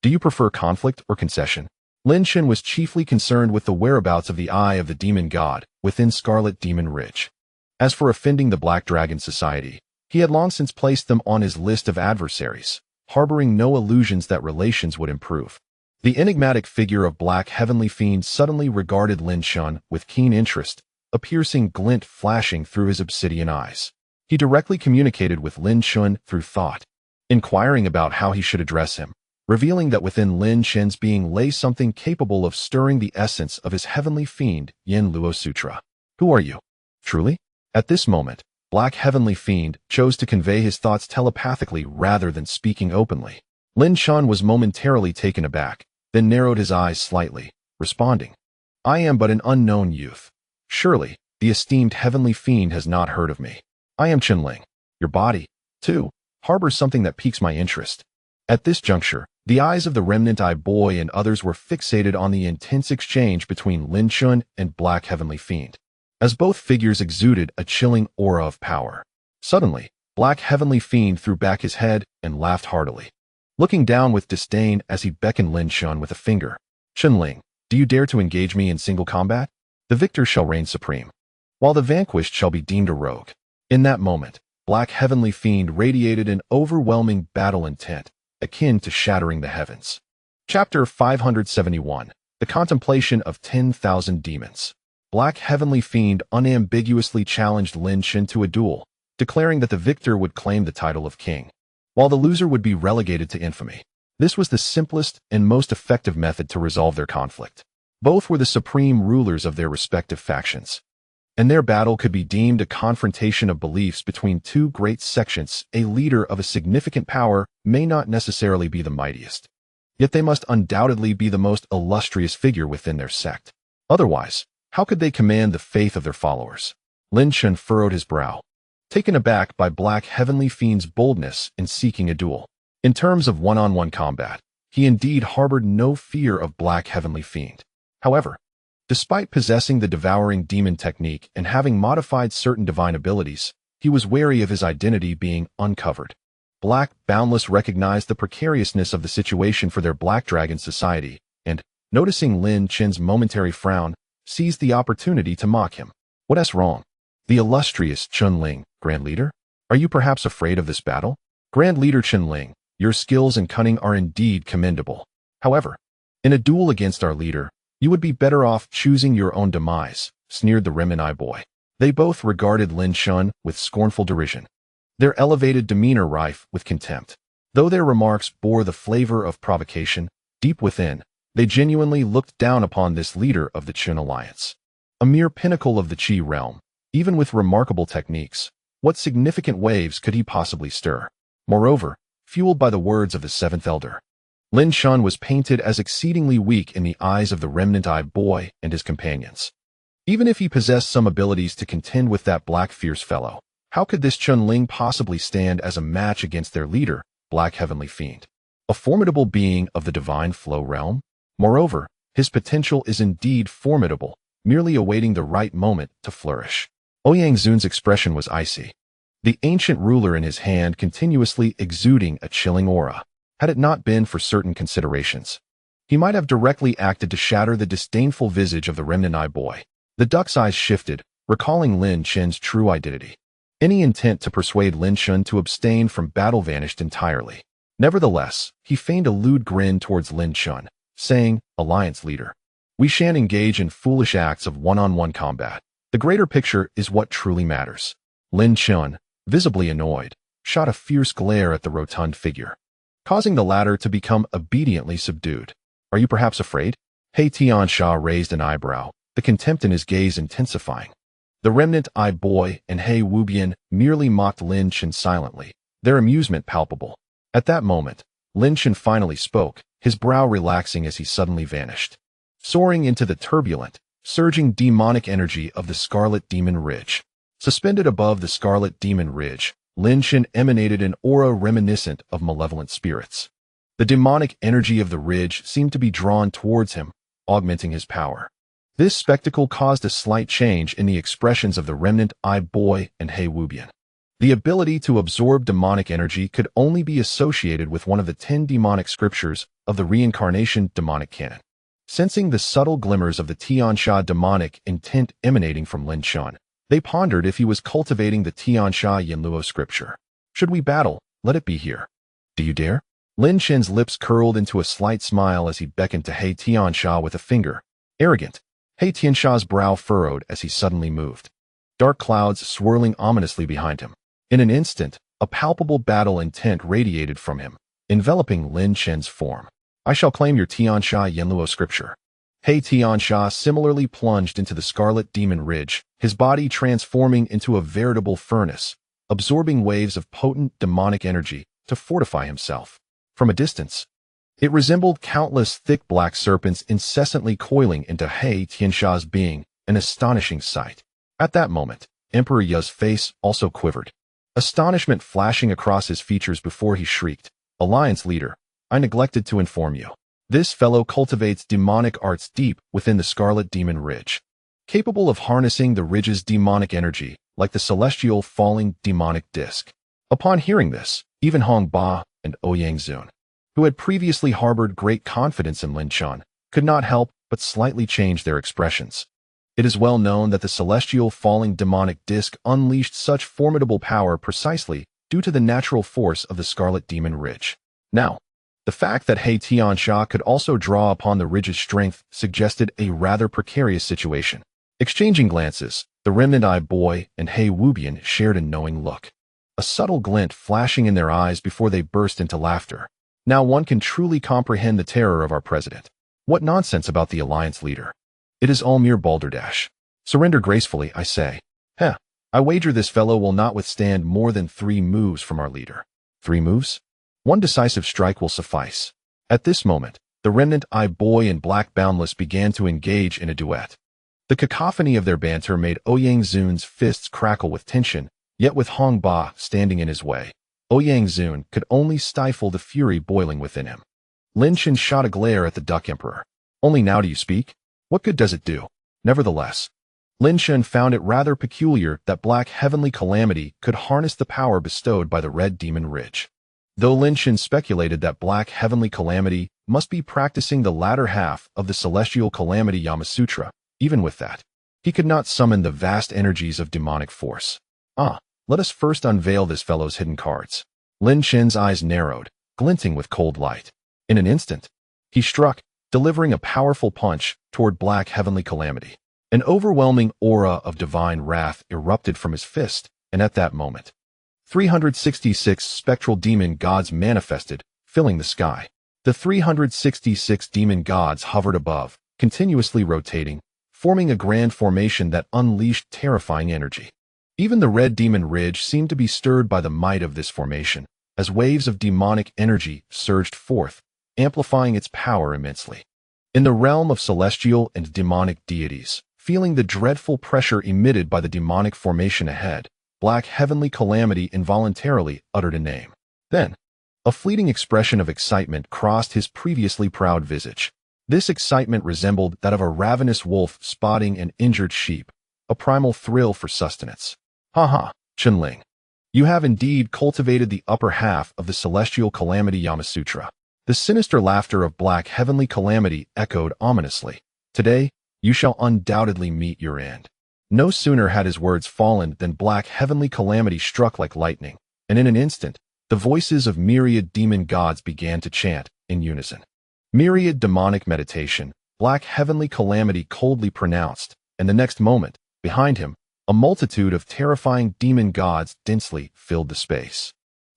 Do you prefer conflict or concession? Lin Chen was chiefly concerned with the whereabouts of the Eye of the Demon God within Scarlet Demon Ridge. As for offending the Black Dragon Society, he had long since placed them on his list of adversaries, harboring no illusions that relations would improve. The enigmatic figure of Black Heavenly Fiend suddenly regarded Lin Chen with keen interest, a piercing glint flashing through his obsidian eyes. He directly communicated with Lin Chen through thought, inquiring about how he should address him, revealing that within Lin Chen's being lay something capable of stirring the essence of his heavenly fiend, Yin Luo Sutra. Who are you? Truly? At this moment, Black Heavenly Fiend chose to convey his thoughts telepathically rather than speaking openly. Lin Chen was momentarily taken aback, then narrowed his eyes slightly, responding, I am but an unknown youth. Surely, the esteemed Heavenly Fiend has not heard of me. I am Chenling. Your body, too, harbors something that piques my interest. At this juncture, the eyes of the Remnant Eye Boy and others were fixated on the intense exchange between Lin Chen and Black Heavenly Fiend, as both figures exuded a chilling aura of power. Suddenly, Black Heavenly Fiend threw back his head and laughed heartily, looking down with disdain as he beckoned Lin Chen with a finger. Chenling, do you dare to engage me in single combat? The victor shall reign supreme, while the vanquished shall be deemed a rogue. In that moment, Black Heavenly Fiend radiated an overwhelming battle intent, akin to shattering the heavens. Chapter 571, The Contemplation of 10,000 Demons. Black Heavenly Fiend unambiguously challenged Lin Chen to a duel, declaring that the victor would claim the title of king, while the loser would be relegated to infamy. This was the simplest and most effective method to resolve their conflict. Both were the supreme rulers of their respective factions, and their battle could be deemed a confrontation of beliefs between two great sections. A leader of a significant power may not necessarily be the mightiest, yet they must undoubtedly be the most illustrious figure within their sect. Otherwise, how could they command the faith of their followers? Lin Chen furrowed his brow, taken aback by Black Heavenly Fiend's boldness in seeking a duel. In terms of one-on-one combat, he indeed harbored no fear of Black Heavenly Fiend. However, despite possessing the devouring demon technique and having modified certain divine abilities, he was wary of his identity being uncovered. Black Boundless recognized the precariousness of the situation for their Black Dragon Society, and, noticing Lin Chen's momentary frown, seized the opportunity to mock him. What's wrong? The illustrious Chenling, Grand Leader? Are you perhaps afraid of this battle? Grand Leader Chenling, your skills and cunning are indeed commendable. However, in a duel against our leader, you would be better off choosing your own demise, sneered the Remnant Eye Boy. They both regarded Lin Chen with scornful derision, their elevated demeanor rife with contempt. Though their remarks bore the flavor of provocation, deep within, They genuinely looked down upon this leader of the Qin alliance. A mere pinnacle of the Qi realm, even with remarkable techniques, what significant waves could he possibly stir? Moreover, fueled by the words of the seventh elder, Lin Chen was painted as exceedingly weak in the eyes of the remnant-eyed boy and his companions. Even if he possessed some abilities to contend with that black fierce fellow, how could this Chunling possibly stand as a match against their leader, Black Heavenly Fiend? A formidable being of the divine flow realm? Moreover, his potential is indeed formidable, merely awaiting the right moment to flourish. Ouyang Zun's expression was icy, the ancient ruler in his hand continuously exuding a chilling aura. Had it not been for certain considerations, he might have directly acted to shatter the disdainful visage of the remnant-eyed boy. The duck's eyes shifted, recalling Lin Chen's true identity. Any intent to persuade Lin Chen to abstain from battle vanished entirely. Nevertheless, he feigned a lewd grin towards Lin Chen, saying, "Alliance leader, we shan't engage in foolish acts of one-on-one combat. The greater picture is what truly matters." Lin Chen, visibly annoyed, shot a fierce glare at the rotund figure, causing the latter to become obediently subdued. "Are you perhaps afraid?" He Tiansha raised an eyebrow, the contempt in his gaze intensifying. The remnant-eyed boy and He Wubian merely mocked Lin Chen silently, their amusement palpable. At that moment, Lin Chen finally spoke, his brow relaxing as he suddenly vanished, soaring into the turbulent, surging demonic energy of the Scarlet Demon Ridge. Suspended above the Scarlet Demon Ridge, Lin Chen emanated an aura reminiscent of malevolent spirits. The demonic energy of the ridge seemed to be drawn towards him, augmenting his power. This spectacle caused a slight change in the expressions of the remnant-eyed boy and He Wubian. The ability to absorb demonic energy could only be associated with one of the 10 demonic scriptures of the reincarnation demonic canon. Sensing the subtle glimmers of the Tiansha demonic intent emanating from Lin Chen, they pondered if he was cultivating the Tiansha Yinluo scripture. "Should we battle? Let it be here." "Do you dare?" Lin Chen's lips curled into a slight smile as he beckoned to He Tiansha with a finger. Arrogant. He Tiansha's brow furrowed as he suddenly moved, dark clouds swirling ominously behind him. In an instant, a palpable battle intent radiated from him, enveloping Lin Chen's form. "I shall claim your Tiansha Yinluo scripture." He Tiansha similarly plunged into the Scarlet Demon Ridge, his body transforming into a veritable furnace, absorbing waves of potent demonic energy to fortify himself. From a distance, it resembled countless thick black serpents incessantly coiling into He Tiansha's being, an astonishing sight. At that moment, Emperor Ya's face also quivered, astonishment flashing across his features before he shrieked, "Alliance leader, I neglected to inform you. This fellow cultivates demonic arts deep within the Scarlet Demon Ridge, capable of harnessing the ridge's demonic energy like the celestial falling demonic disk." Upon hearing this, even Hong Ba and Ouyang Zun, who had previously harbored great confidence in Lin Chen, could not help but slightly change their expressions. It is well known that the celestial falling demonic disk unleashed such formidable power precisely due to the natural force of the Scarlet Demon Ridge. Now, the fact that He Tiansha could also draw upon the ridge's strength suggested a rather precarious situation. Exchanging glances, the remnant-eyed boy and He Wubian shared a knowing look, a subtle glint flashing in their eyes before they burst into laughter. "Now one can truly comprehend the terror of our president. What nonsense about the alliance leader. It is all mere balderdash. Surrender gracefully, I say. I wager this fellow will not withstand more than 3 moves from our leader." 3 moves? One decisive strike will suffice. At this moment, the remnant-eyed boy and Black Boundless began to engage in a duet. The cacophony of their banter made Ouyang Zun's fists crackle with tension, yet with Hong Ba standing in his way, Ouyang Zun could only stifle the fury boiling within him. Lin Chen shot a glare at the Duck Emperor. "Only now do you speak? What good does it do?" Nevertheless, Lin Chen found it rather peculiar that Black Heavenly Calamity could harness the power bestowed by the Red Demon Ridge. Though Lin Chen speculated that Black Heavenly Calamity must be practicing the latter half of the Celestial Calamity Yamasutra, even with that, he could not summon the vast energies of demonic force. Let us first unveil this fellow's hidden cards. Lin Chen's eyes narrowed, glinting with cold light. In an instant, he struck, delivering a powerful punch toward Black Heavenly Calamity. An overwhelming aura of divine wrath erupted from his fist, and at that moment, 366 spectral demon gods manifested, filling the sky. The 366 demon gods hovered above, continuously rotating, forming a grand formation that unleashed terrifying energy. Even the red demon ridge seemed to be stirred by the might of this formation, as waves of demonic energy surged forth, amplifying its power immensely. In the realm of celestial and demonic deities, feeling the dreadful pressure emitted by the demonic formation ahead, Black Heavenly Calamity involuntarily uttered a name. Then, a fleeting expression of excitement crossed his previously proud visage. This excitement resembled that of a ravenous wolf spotting an injured sheep, a primal thrill for sustenance. Ha, Chen. You have indeed cultivated the upper half of the celestial calamity Yamasutra. The sinister laughter of Black Heavenly Calamity echoed ominously. Today, you shall undoubtedly meet your end. No sooner had his words fallen than Black Heavenly Calamity struck like lightning, and in an instant, the voices of myriad demon gods began to chant in unison. Myriad demonic meditation, Black Heavenly Calamity coldly pronounced, and the next moment, behind him, a multitude of terrifying demon gods densely filled the space.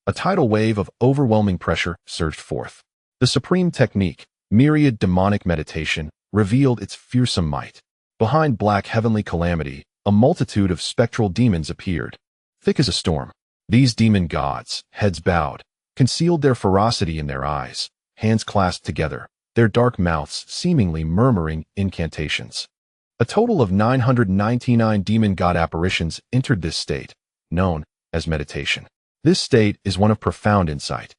A tidal wave of overwhelming pressure surged forth. The supreme technique, myriad demonic meditation, revealed its fearsome might. Behind Black Heavenly Calamity, a multitude of spectral demons appeared. Thick as a storm, these demon gods, heads bowed, concealed their ferocity in their eyes, hands clasped together, their dark mouths seemingly murmuring incantations. A total of 999 demon god apparitions entered this state, known as meditation. This state is one of profound insight,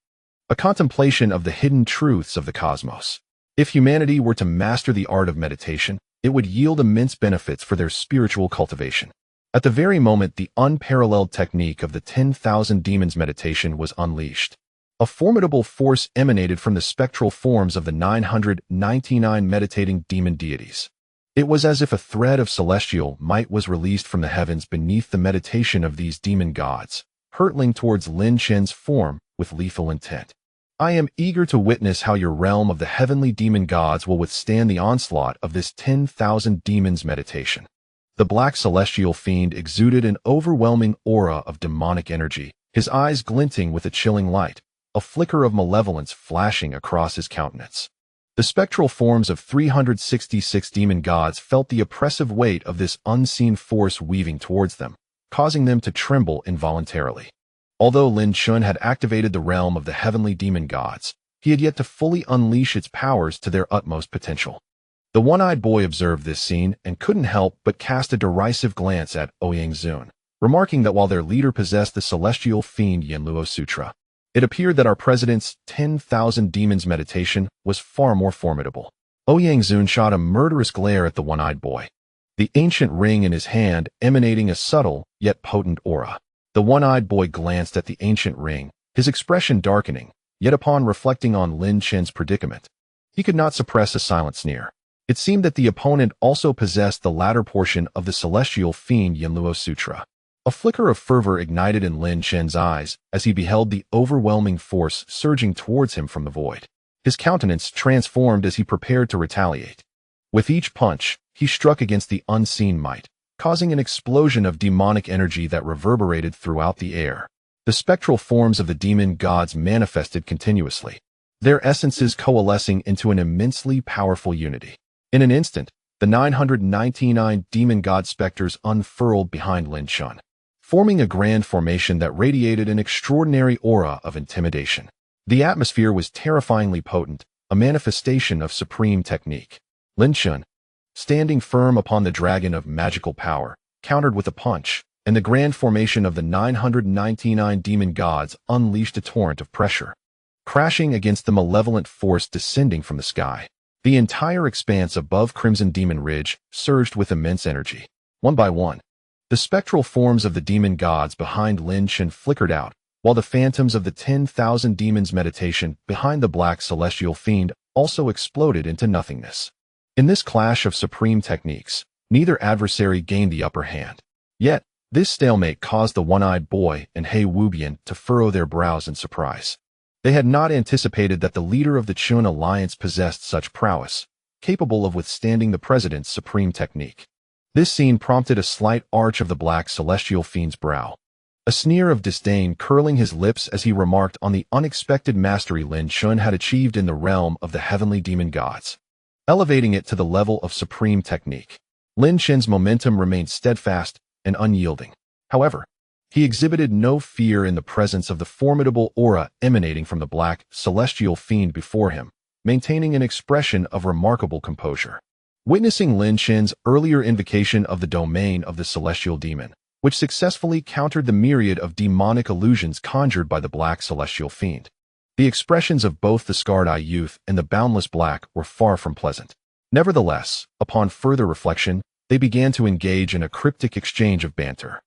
a contemplation of the hidden truths of the cosmos. If humanity were to master the art of meditation, it would yield immense benefits for their spiritual cultivation. At the very moment the unparalleled technique of the 10,000 demons meditation was unleashed, a formidable force emanated from the spectral forms of the 999 meditating demon deities. It was as if a thread of celestial might was released from the heavens beneath the meditation of these demon gods, hurtling towards Lin Chen's form with lethal intent. I am eager to witness how your realm of the heavenly demon gods will withstand the onslaught of this 10,000 demons meditation. The black celestial fiend exuded an overwhelming aura of demonic energy, his eyes glinting with a chilling light, a flicker of malevolence flashing across his countenance. The spectral forms of 366 demon gods felt the oppressive weight of this unseen force weaving towards them, causing them to tremble involuntarily. Although Lin Chen had activated the realm of the heavenly demon gods, he had yet to fully unleash its powers to their utmost potential. The one-eyed boy observed this scene and couldn't help but cast a derisive glance at Ouyang, remarking that while their leader possessed the celestial fiend Yanluo Sutra, it appeared that our president's 10,000 demons meditation was far more formidable. Ouyang shot a murderous glare at the one-eyed boy, the ancient ring in his hand emanating a subtle yet potent aura. The one-eyed boy glanced at the ancient ring, his expression darkening, yet upon reflecting on Lin Chen's predicament, he could not suppress a silent sneer. It seemed that the opponent also possessed the latter portion of the celestial fiend Yanluo Sutra. A flicker of fervor ignited in Lin Chen's eyes as he beheld the overwhelming force surging towards him from the void. His countenance transformed as he prepared to retaliate. With each punch, he struck against the unseen might, causing an explosion of demonic energy that reverberated throughout the air. The spectral forms of the demon gods manifested continuously, their essences coalescing into an immensely powerful unity. In an instant, the 999 demon god specters unfurled behind Lin Chen, forming a grand formation that radiated an extraordinary aura of intimidation. The atmosphere was terrifyingly potent, a manifestation of supreme technique. Lin Chen, standing firm upon the dragon of magical power, countered with a punch, and the grand formation of the 999 demon gods unleashed a torrent of pressure, crashing against the malevolent force descending from the sky. The entire expanse above Crimson Demon Ridge surged with immense energy. One by one, the spectral forms of the demon gods behind Lin Chen flickered out, while the phantoms of the 10,000 demons meditation behind the black celestial fiend also exploded into nothingness. In this clash of supreme techniques, neither adversary gained the upper hand. Yet, this stalemate caused the one-eyed boy and He Wubian to furrow their brows in surprise. They had not anticipated that the leader of the Chun alliance possessed such prowess, capable of withstanding the president's supreme technique. This scene prompted a slight arch of the black celestial fiend's brow. a sneer of disdain curling his lips as he remarked on the unexpected mastery Lin Chen had achieved in the realm of the heavenly demon gods, elevating it to the level of supreme technique. Lin Chen's momentum remained steadfast and unyielding. However, he exhibited no fear in the presence of the formidable aura emanating from the black, celestial fiend before him, maintaining an expression of remarkable composure. Witnessing Lin Chen's earlier invocation of the domain of the celestial demon, which successfully countered the myriad of demonic illusions conjured by the black celestial fiend, the expressions of both the scarred-eye youth and the boundless black were far from pleasant. Nevertheless, upon further reflection, they began to engage in a cryptic exchange of banter.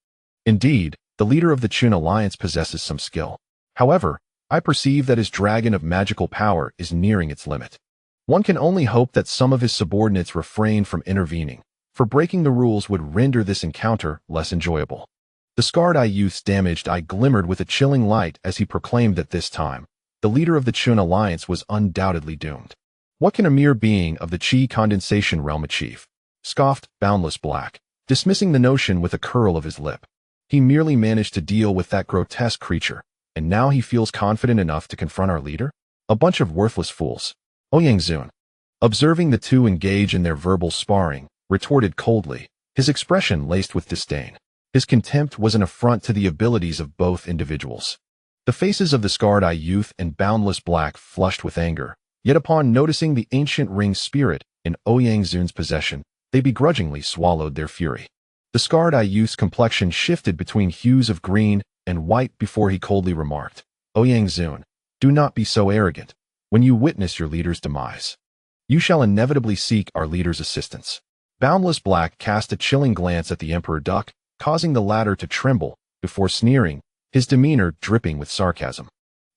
Indeed, the leader of the Chun Alliance possesses some skill. However, I perceive that his dragon of magical power is nearing its limit. One can only hope that some of his subordinates refrain from intervening, for breaking the rules would render this encounter less enjoyable. The scarred-eye youth's damaged eye glimmered with a chilling light as he proclaimed that this time, the leader of the Chun Alliance was undoubtedly doomed. What can a mere being of the Qi condensation realm achieve? Scoffed Boundless Black, dismissing the notion with a curl of his lip. He merely managed to deal with that grotesque creature, and now he feels confident enough to confront our leader? A bunch of worthless fools. Ouyang, observing the two engage in their verbal sparring, retorted coldly, his expression laced with disdain. His contempt was an affront to the abilities of both individuals. The faces of the scarred-eye youth and Boundless Black flushed with anger, yet upon noticing the ancient ring spirit in Ouyang's possession, they begrudgingly swallowed their fury. The scarred-eye youth's complexion shifted between hues of green and white before he coldly remarked, Ouyang, do not be so arrogant. When you witness your leader's demise, you shall inevitably seek our leader's assistance. Boundless Black cast a chilling glance at the Emperor Duck, causing the latter to tremble, before sneering, his demeanor dripping with sarcasm,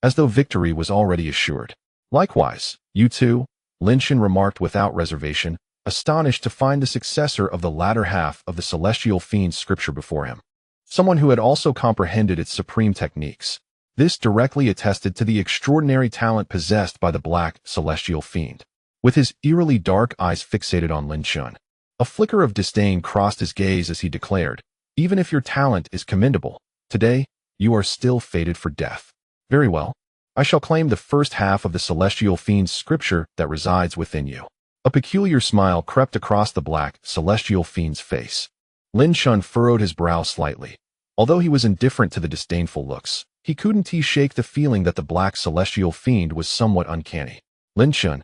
as though victory was already assured. Likewise, you too, Lin Chen remarked without reservation, astonished to find the successor of the latter half of the celestial fiend's scripture before him, someone who had also comprehended its supreme techniques. This directly attested to the extraordinary talent possessed by the black celestial fiend. With his eerily dark eyes fixated on Lin Chen, a flicker of disdain crossed his gaze as he declared, even if your talent is commendable, today, you are still fated for death. Very well. I shall claim the first half of the celestial fiend's scripture that resides within you. A peculiar smile crept across the black celestial fiend's face. Lin Chen furrowed his brow slightly. Although he was indifferent to the disdainful looks, he couldn't shake the feeling that the black celestial fiend was somewhat uncanny. Lin Chen,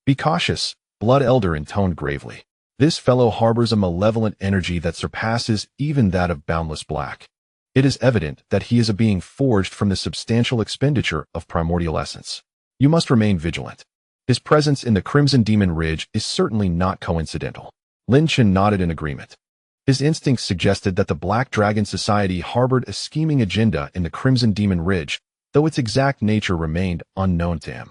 be cautious, Blood Elder intoned gravely. This fellow harbors a malevolent energy that surpasses even that of Boundless Black. It is evident that he is a being forged from the substantial expenditure of primordial essence. You must remain vigilant. His presence in the Crimson Demon Ridge is certainly not coincidental. Lin Chen nodded in agreement. His instincts suggested that the Black Dragon Society harbored a scheming agenda in the Crimson Demon Ridge, though its exact nature remained unknown to him.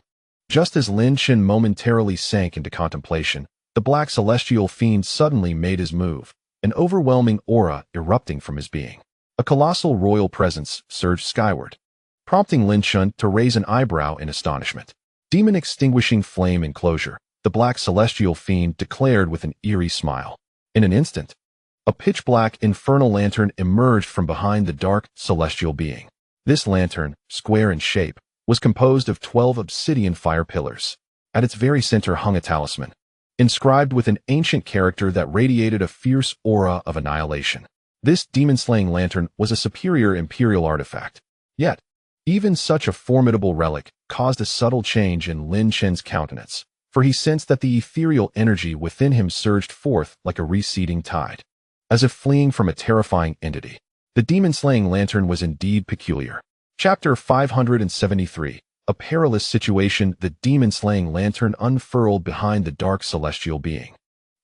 Just as Lin Chen momentarily sank into contemplation, the Black Celestial Fiend suddenly made his move, an overwhelming aura erupting from his being. A colossal royal presence surged skyward, prompting Lin Chen to raise an eyebrow in astonishment. Demon extinguishing flame enclosure, the Black Celestial Fiend declared with an eerie smile. In an instant, a pitch-black infernal lantern emerged from behind the dark celestial being. This lantern, square in shape, was composed of 12 obsidian fire pillars. At its very center hung a talisman, inscribed with an ancient character that radiated a fierce aura of annihilation. This demon-slaying lantern was a superior imperial artifact. Yet, even such a formidable relic caused a subtle change in Lin Chen's countenance, for he sensed that the ethereal energy within him surged forth like a receding tide, as if fleeing from a terrifying entity. The demon-slaying lantern was indeed peculiar. Chapter 573, A Perilous Situation. The demon-slaying lantern unfurled behind the dark celestial being,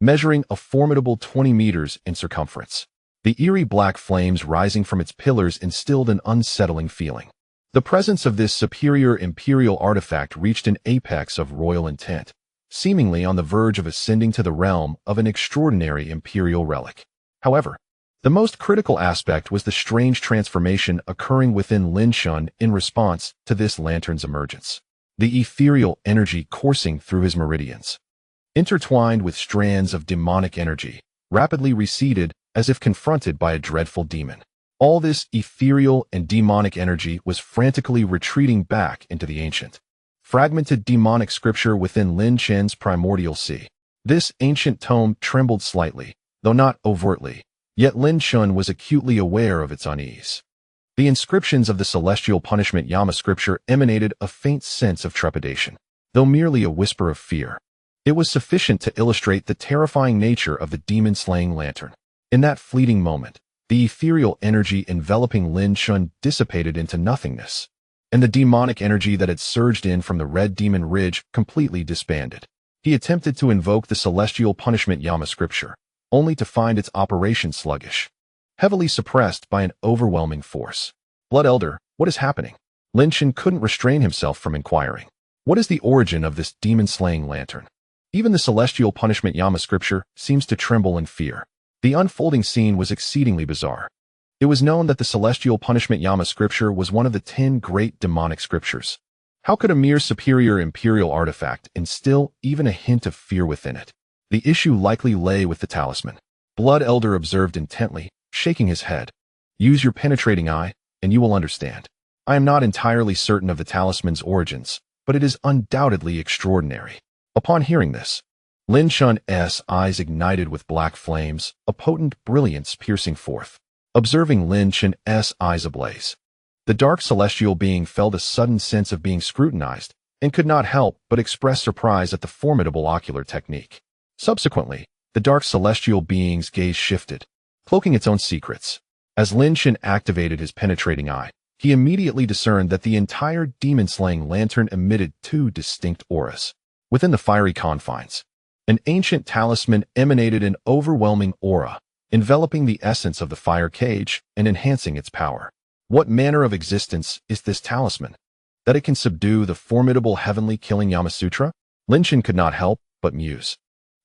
measuring a formidable 20 meters in circumference. The eerie black flames rising from its pillars instilled an unsettling feeling. The presence of this superior imperial artifact reached an apex of royal intent, seemingly on the verge of ascending to the realm of an extraordinary imperial relic. However, the most critical aspect was the strange transformation occurring within Lin Chen in response to this lantern's emergence. The ethereal energy coursing through his meridians, intertwined with strands of demonic energy, rapidly receded as if confronted by a dreadful demon. All this ethereal and demonic energy was frantically retreating back into the ancient, fragmented demonic scripture within Lin Chen's primordial sea. This ancient tome trembled slightly, though not overtly, yet Lin Chen was acutely aware of its unease. The inscriptions of the celestial punishment Yama scripture emanated a faint sense of trepidation, though merely a whisper of fear. It was sufficient to illustrate the terrifying nature of the demon-slaying lantern. In that fleeting moment, the ethereal energy enveloping Lin Chen dissipated into nothingness, and the demonic energy that had surged in from the Red Demon Ridge completely disbanded. He attempted to invoke the celestial punishment Yama scripture, only to find its operation sluggish, heavily suppressed by an overwhelming force. Blood Elder, what is happening? Lin Chen couldn't restrain himself from inquiring. What is the origin of this demon-slaying lantern? Even the celestial punishment Yama scripture seems to tremble in fear. The unfolding scene was exceedingly bizarre. It was known that the celestial punishment Yama scripture was one of the 10 great demonic scriptures. How could a mere superior imperial artifact instill even a hint of fear within it? The issue likely lay with the talisman. Blood Elder observed intently, shaking his head. Use your penetrating eye, and you will understand. I am not entirely certain of the talisman's origins, but it is undoubtedly extraordinary. Upon hearing this, Lin Chen's eyes ignited with black flames, a potent brilliance piercing forth. Observing Lin Chen's eyes ablaze, the dark celestial being felt a sudden sense of being scrutinized and could not help but express surprise at the formidable ocular technique. Subsequently, the dark celestial being's gaze shifted, cloaking its own secrets. As Lin Chen activated his penetrating eye, he immediately discerned that the entire demon-slaying lantern emitted 2 distinct auras. Within the fiery confines, an ancient talisman emanated an overwhelming aura, enveloping the essence of the fire cage and enhancing its power. What manner of existence is this talisman, that it can subdue the formidable heavenly killing Yama Sutra? Lin Chen could not help but muse,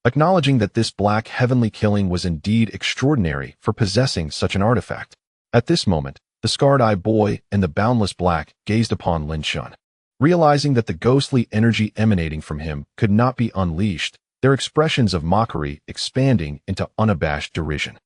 acknowledging that this black heavenly killing was indeed extraordinary for possessing such an artifact. At this moment, the scarred-eyed boy and the boundless black gazed upon Lin Chen. Realizing that the ghostly energy emanating from him could not be unleashed, their expressions of mockery expanding into unabashed derision.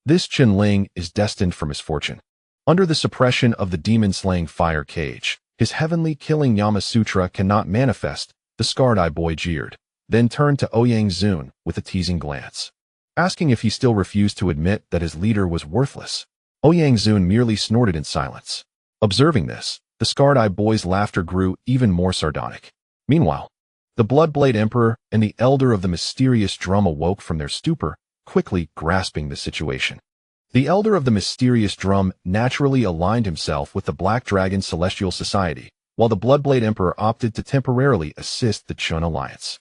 This Chen-Ling is destined for misfortune. Under the suppression of the demon-slaying fire cage, his heavenly killing Yama Sutra cannot manifest, the scarred-eyed boy jeered, then turned to Ouyang Zun with a teasing glance, asking if he still refused to admit that his leader was worthless. Ouyang Zun merely snorted in silence. Observing this, the scarred-eyed boy's laughter grew even more sardonic. Meanwhile, the Bloodblade Emperor and the Elder of the Mysterious Drum awoke from their stupor, quickly grasping the situation. The Elder of the Mysterious Drum naturally aligned himself with the Black Dragon Celestial Society, while the Bloodblade Emperor opted to temporarily assist the Chun Alliance.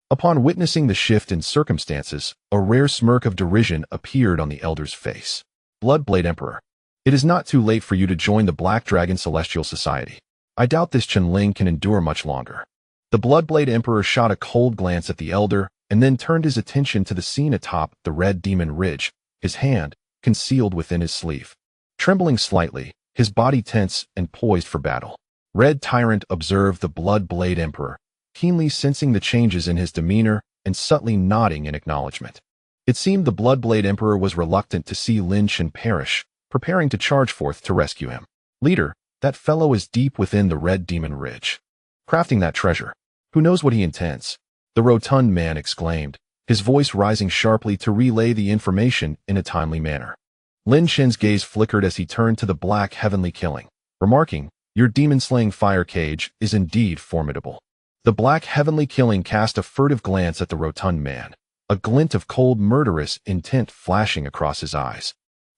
Upon witnessing the shift in circumstances, a rare smirk of derision appeared on the Elder's face. Bloodblade Emperor, it is not too late for you to join the Black Dragon Celestial Society. I doubt this Chen-Ling can endure much longer. The Bloodblade Emperor shot a cold glance at the Elder and then turned his attention to the scene atop the Red Demon Ridge, his hand concealed within his sleeve. Trembling slightly, his body tense and poised for battle. Red Tyrant observed the Bloodblade Emperor, keenly sensing the changes in his demeanor and subtly nodding in acknowledgement. It seemed the Bloodblade Emperor was reluctant to see Lin Chen perish, preparing to charge forth to rescue him. Leader, that fellow is deep within the Red Demon Ridge, crafting that treasure. Who knows what he intends? The rotund man exclaimed, his voice rising sharply to relay the information in a timely manner. Lin Chen's gaze flickered as he turned to the black heavenly killing, remarking, your demon-slaying fire cage is indeed formidable. The black heavenly killing cast a furtive glance at the rotund man, a glint of cold murderous intent flashing across his eyes,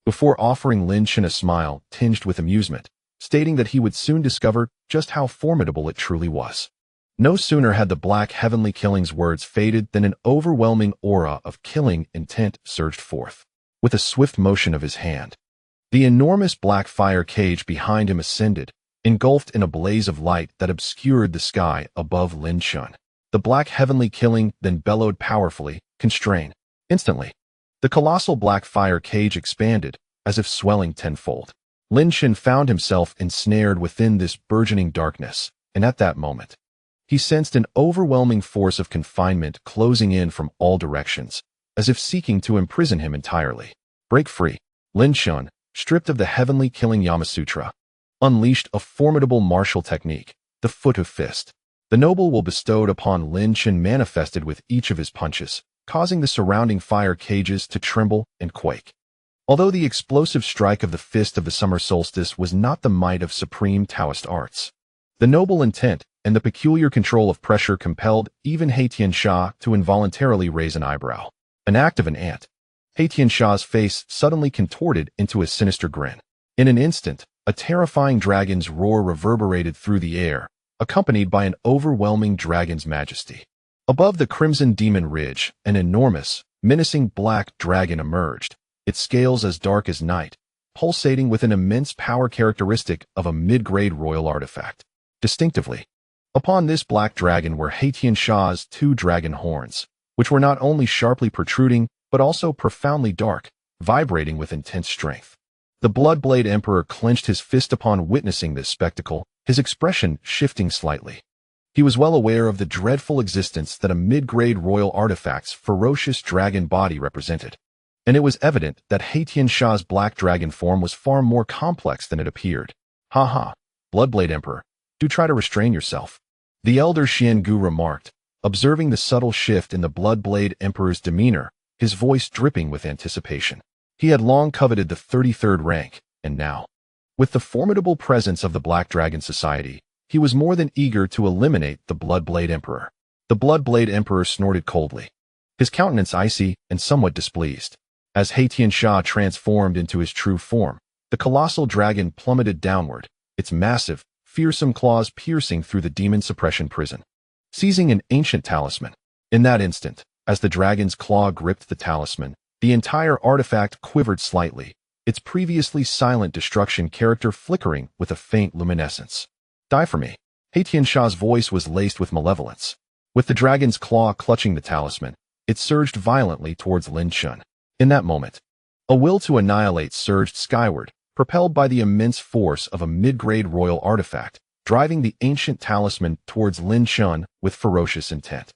before offering Lin Chen a smile tinged with amusement, stating that he would soon discover just how formidable it truly was. No sooner had the black heavenly killing's words faded than an overwhelming aura of killing intent surged forth. With a swift motion of his hand, the enormous black fire cage behind him ascended, engulfed in a blaze of light that obscured the sky above Lin Chen. The black heavenly killing then bellowed powerfully, constrained. Instantly, the colossal black fire cage expanded, as if swelling tenfold. Lin Chen found himself ensnared within this burgeoning darkness, and at that moment, he sensed an overwhelming force of confinement closing in from all directions, as if seeking to imprison him entirely. Break free. Lin Chen, stripped of the heavenly killing Yamasutra, unleashed a formidable martial technique, the foot of fist. The noble will bestowed upon Lin Chen manifested with each of his punches, causing the surrounding fire cages to tremble and quake. Although the explosive strike of the fist of the summer solstice was not the might of supreme Taoist arts, the noble intent and the peculiar control of pressure compelled even Tiansha to involuntarily raise an eyebrow, an act of an ant. Tiansha's face suddenly contorted into a sinister grin. In an instant, a terrifying dragon's roar reverberated through the air, accompanied by an overwhelming dragon's majesty. Above the crimson demon ridge, an enormous, menacing black dragon emerged, its scales as dark as night, pulsating with an immense power characteristic of a mid-grade royal artifact. Distinctively, upon this black dragon were Tiansha's 2 dragon horns, which were not only sharply protruding, but also profoundly dark, vibrating with intense strength. The Bloodblade Emperor clenched his fist upon witnessing this spectacle, his expression shifting slightly. He was well aware of the dreadful existence that a mid-grade royal artifact's ferocious dragon body represented, and it was evident that Tiansha's black dragon form was far more complex than it appeared. "Ha ha, Bloodblade Emperor, do try to restrain yourself," the elder Xiangu remarked, observing the subtle shift in the Bloodblade Emperor's demeanor, his voice dripping with anticipation. He had long coveted the 33rd rank, and now, with the formidable presence of the Black Dragon Society, he was more than eager to eliminate the Bloodblade Emperor. The Bloodblade Emperor snorted coldly, his countenance icy and somewhat displeased. As Tiansha transformed into his true form, the colossal dragon plummeted downward, its massive, fearsome claws piercing through the demon suppression prison. Seizing an ancient talisman. In that instant, as the dragon's claw gripped the talisman, the entire artifact quivered slightly, its previously silent destruction character flickering with a faint luminescence. "Die for me." Tiansha's voice was laced with malevolence. With the dragon's claw clutching the talisman, it surged violently towards Lin Chen. In that moment, a will to annihilate surged skyward, propelled by the immense force of a mid-grade royal artifact, driving the ancient talisman towards Lin Chen with ferocious intent.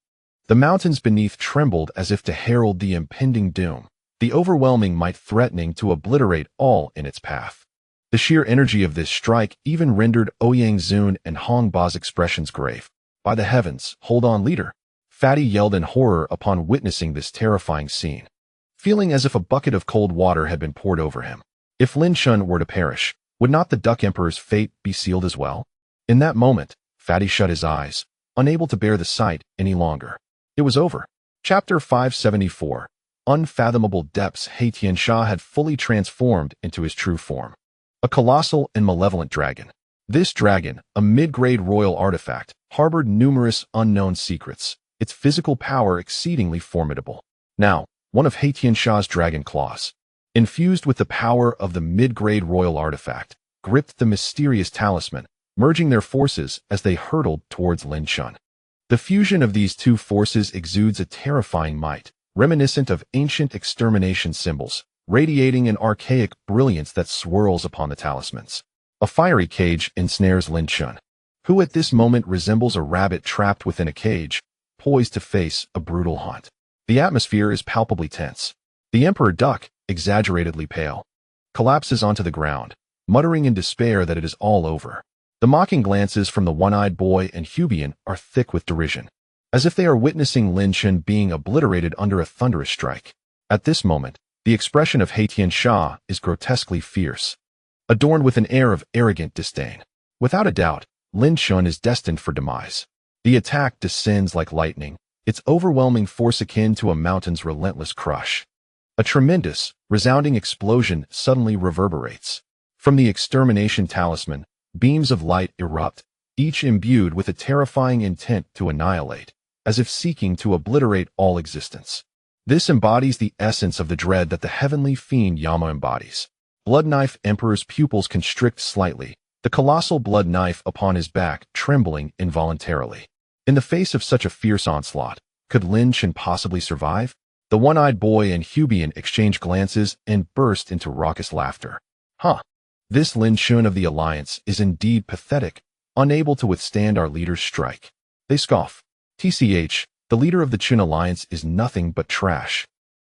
The mountains beneath trembled as if to herald the impending doom, the overwhelming might threatening to obliterate all in its path. The sheer energy of this strike even rendered Ouyang Zun and Hong Ba's expressions grave. "By the heavens, hold on, leader!" Fatty yelled in horror upon witnessing this terrifying scene, feeling as if a bucket of cold water had been poured over him. If Lin Chen were to perish, would not the Duck Emperor's fate be sealed as well? In that moment, Fatty shut his eyes, unable to bear the sight any longer. It was over. Chapter 574. Unfathomable depths. Tiansha had fully transformed into his true form. A colossal and malevolent dragon. This dragon, a mid-grade royal artifact, harbored numerous unknown secrets, its physical power exceedingly formidable. Now, one of Tiansha's dragon claws, infused with the power of the mid-grade royal artifact, gripped the mysterious talisman, merging their forces as they hurtled towards Lin Chen. The fusion of these two forces exudes a terrifying might, reminiscent of ancient extermination symbols, radiating an archaic brilliance that swirls upon the talismans. A fiery cage ensnares Lin Chen, who at this moment resembles a rabbit trapped within a cage, poised to face a brutal hunt. The atmosphere is palpably tense. The Emperor Duck, exaggeratedly pale, collapses onto the ground, muttering in despair that it is all over. The mocking glances from the one-eyed boy and Hubian are thick with derision, as if they are witnessing Lin Chen being obliterated under a thunderous strike. At this moment, the expression of Tiansha is grotesquely fierce, adorned with an air of arrogant disdain. Without a doubt, Lin Chen is destined for demise. The attack descends like lightning, its overwhelming force akin to a mountain's relentless crush. A tremendous, resounding explosion suddenly reverberates. From the extermination talisman, beams of light erupt, each imbued with a terrifying intent to annihilate, as if seeking to obliterate all existence. This embodies the essence of the dread that the heavenly fiend Yama embodies. Bloodknife Emperor's pupils constrict slightly, the colossal blood knife upon his back trembling involuntarily. In the face of such a fierce onslaught, could Lin Chen possibly survive? The one-eyed boy and Hubian exchange glances and burst into raucous laughter. "Huh. This Lin Chen of the Alliance is indeed pathetic, unable to withstand our leader's strike." They scoff. "TCH, the leader of the Chen Alliance is nothing but trash.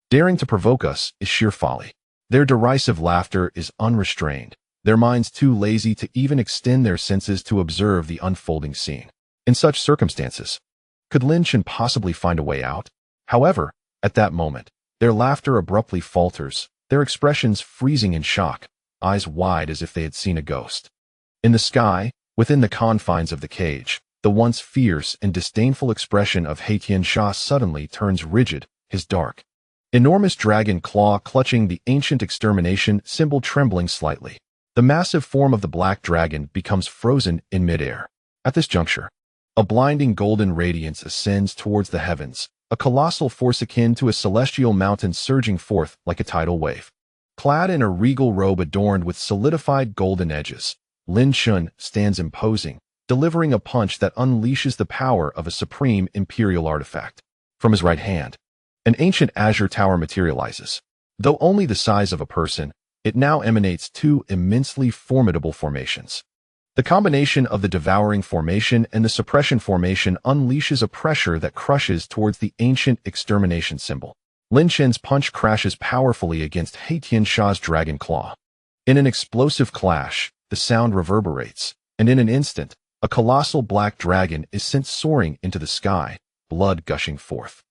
Daring to provoke us is sheer folly." Their derisive laughter is unrestrained, their minds too lazy to even extend their senses to observe the unfolding scene. In such circumstances, could Lin Chen possibly find a way out? However, at that moment, their laughter abruptly falters, their expressions freezing in shock, eyes wide as if they had seen a ghost. In the sky, within the confines of the cage, the once fierce and disdainful expression of Haitian Sha suddenly turns rigid, his dark, enormous dragon claw clutching the ancient extermination symbol trembling slightly. The massive form of the black dragon becomes frozen in midair. At this juncture, a blinding golden radiance ascends towards the heavens, a colossal force akin to a celestial mountain surging forth like a tidal wave. Clad in a regal robe adorned with solidified golden edges, Lin Chen stands imposing, delivering a punch that unleashes the power of a supreme imperial artifact. From his right hand, an ancient azure tower materializes. Though only the size of a person, it now emanates two immensely formidable formations. The combination of the devouring formation and the suppression formation unleashes a pressure that crushes towards the ancient extermination symbol. Lin Chen's punch crashes powerfully against Haitian Sha's dragon claw. In an explosive clash, the sound reverberates, and in an instant, a colossal black dragon is sent soaring into the sky, blood gushing forth.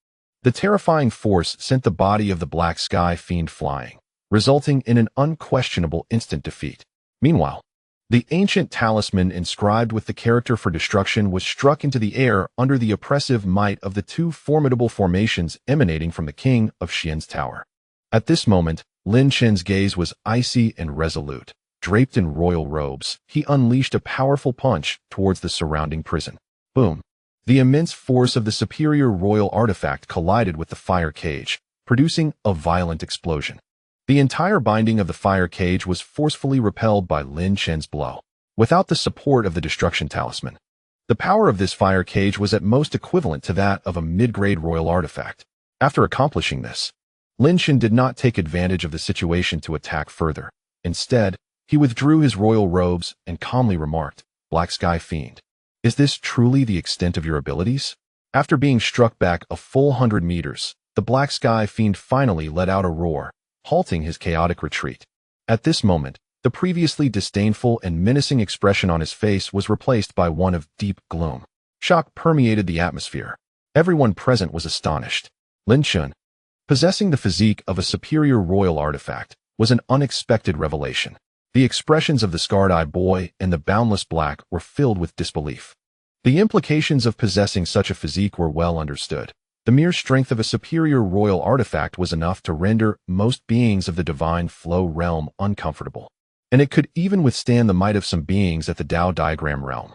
The terrifying force sent the body of the black sky fiend flying, resulting in an unquestionable instant defeat. Meanwhile, the ancient talisman inscribed with the character for destruction was struck into the air under the oppressive might of the two formidable formations emanating from the king of Xian's tower. At this moment, Lin Chen's gaze was icy and resolute. Draped in royal robes, he unleashed a powerful punch towards the surrounding prison. Boom! The immense force of the superior royal artifact collided with the fire cage, producing a violent explosion. The entire binding of the fire cage was forcefully repelled by Lin Chen's blow. Without the support of the destruction talisman, the power of this fire cage was at most equivalent to that of a mid-grade royal artifact. After accomplishing this, Lin Chen did not take advantage of the situation to attack further. Instead, he withdrew his royal robes and calmly remarked, "Black Sky Fiend, is this truly the extent of your abilities?" After being struck back a full 100 meters, the Black Sky Fiend finally let out a roar, halting his chaotic retreat. At this moment, the previously disdainful and menacing expression on his face was replaced by one of deep gloom. Shock permeated the atmosphere. Everyone present was astonished. Lin Chen, possessing the physique of a superior royal artifact, was an unexpected revelation. The expressions of the scarred-eyed boy and the boundless black were filled with disbelief. The implications of possessing such a physique were well understood. The mere strength of a superior royal artifact was enough to render most beings of the divine flow realm uncomfortable, and it could even withstand the might of some beings at the Tao diagram realm.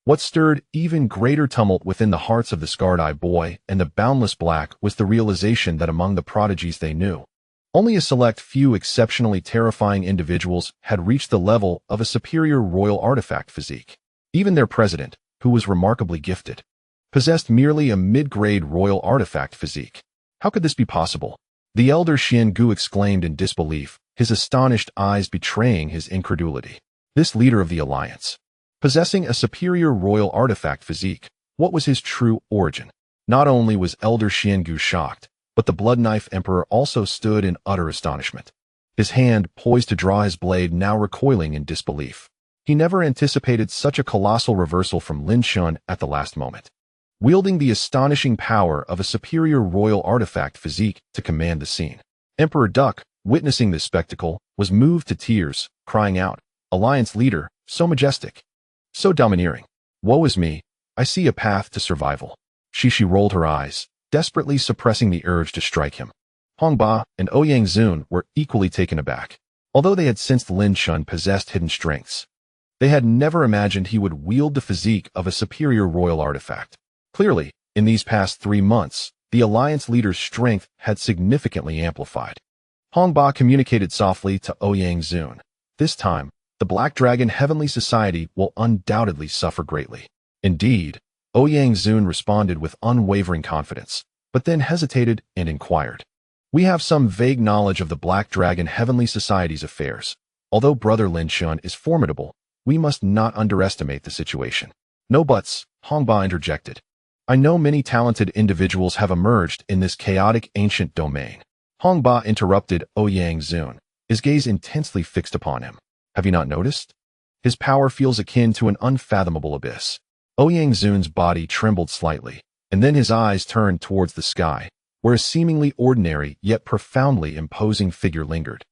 What stirred even greater tumult within the hearts of the scarred-eyed boy and the boundless black was the realization that among the prodigies they knew, only a select few exceptionally terrifying individuals had reached the level of a superior royal artifact physique. Even their president, who was remarkably gifted, possessed merely a mid-grade royal artifact physique. How could this be possible? The elder Xian Gu exclaimed in disbelief, his astonished eyes betraying his incredulity. This leader of the alliance, possessing a superior royal artifact physique, what was his true origin? Not only was elder Xian Gu shocked, but the Blood Knife Emperor also stood in utter astonishment. His hand, poised to draw his blade, now recoiling in disbelief. He never anticipated such a colossal reversal from Lin Chen at the last moment. Wielding the astonishing power of a superior royal artifact physique to command the scene, Emperor Duck, witnessing this spectacle, was moved to tears, crying out, "Alliance leader, so majestic, so domineering. Woe is me, I see a path to survival." She rolled her eyes, desperately suppressing the urge to strike him. Hong Ba and Ouyang Zun were equally taken aback. Although they had sensed Lin Chen possessed hidden strengths, they had never imagined he would wield the physique of a superior royal artifact. Clearly, in these past 3 months, the alliance leader's strength had significantly amplified. Hong Ba communicated softly to Ouyang Zun. This time, the Black Dragon Heavenly Society will undoubtedly suffer greatly. Indeed, Ouyang Zun responded with unwavering confidence, but then hesitated and inquired. "We have some vague knowledge of the Black Dragon Heavenly Society's affairs. Although Brother Lin Chen is formidable, we must not underestimate the situation." "No buts," Hong Ba interjected. "I know many talented individuals have emerged in this chaotic ancient domain." Hong Ba interrupted Ouyang Zun. his gaze intensely fixed upon him. Have you not noticed? His power feels akin to an unfathomable abyss. Ouyang Zun's body trembled slightly, and then his eyes turned towards the sky, where a seemingly ordinary yet profoundly imposing figure lingered,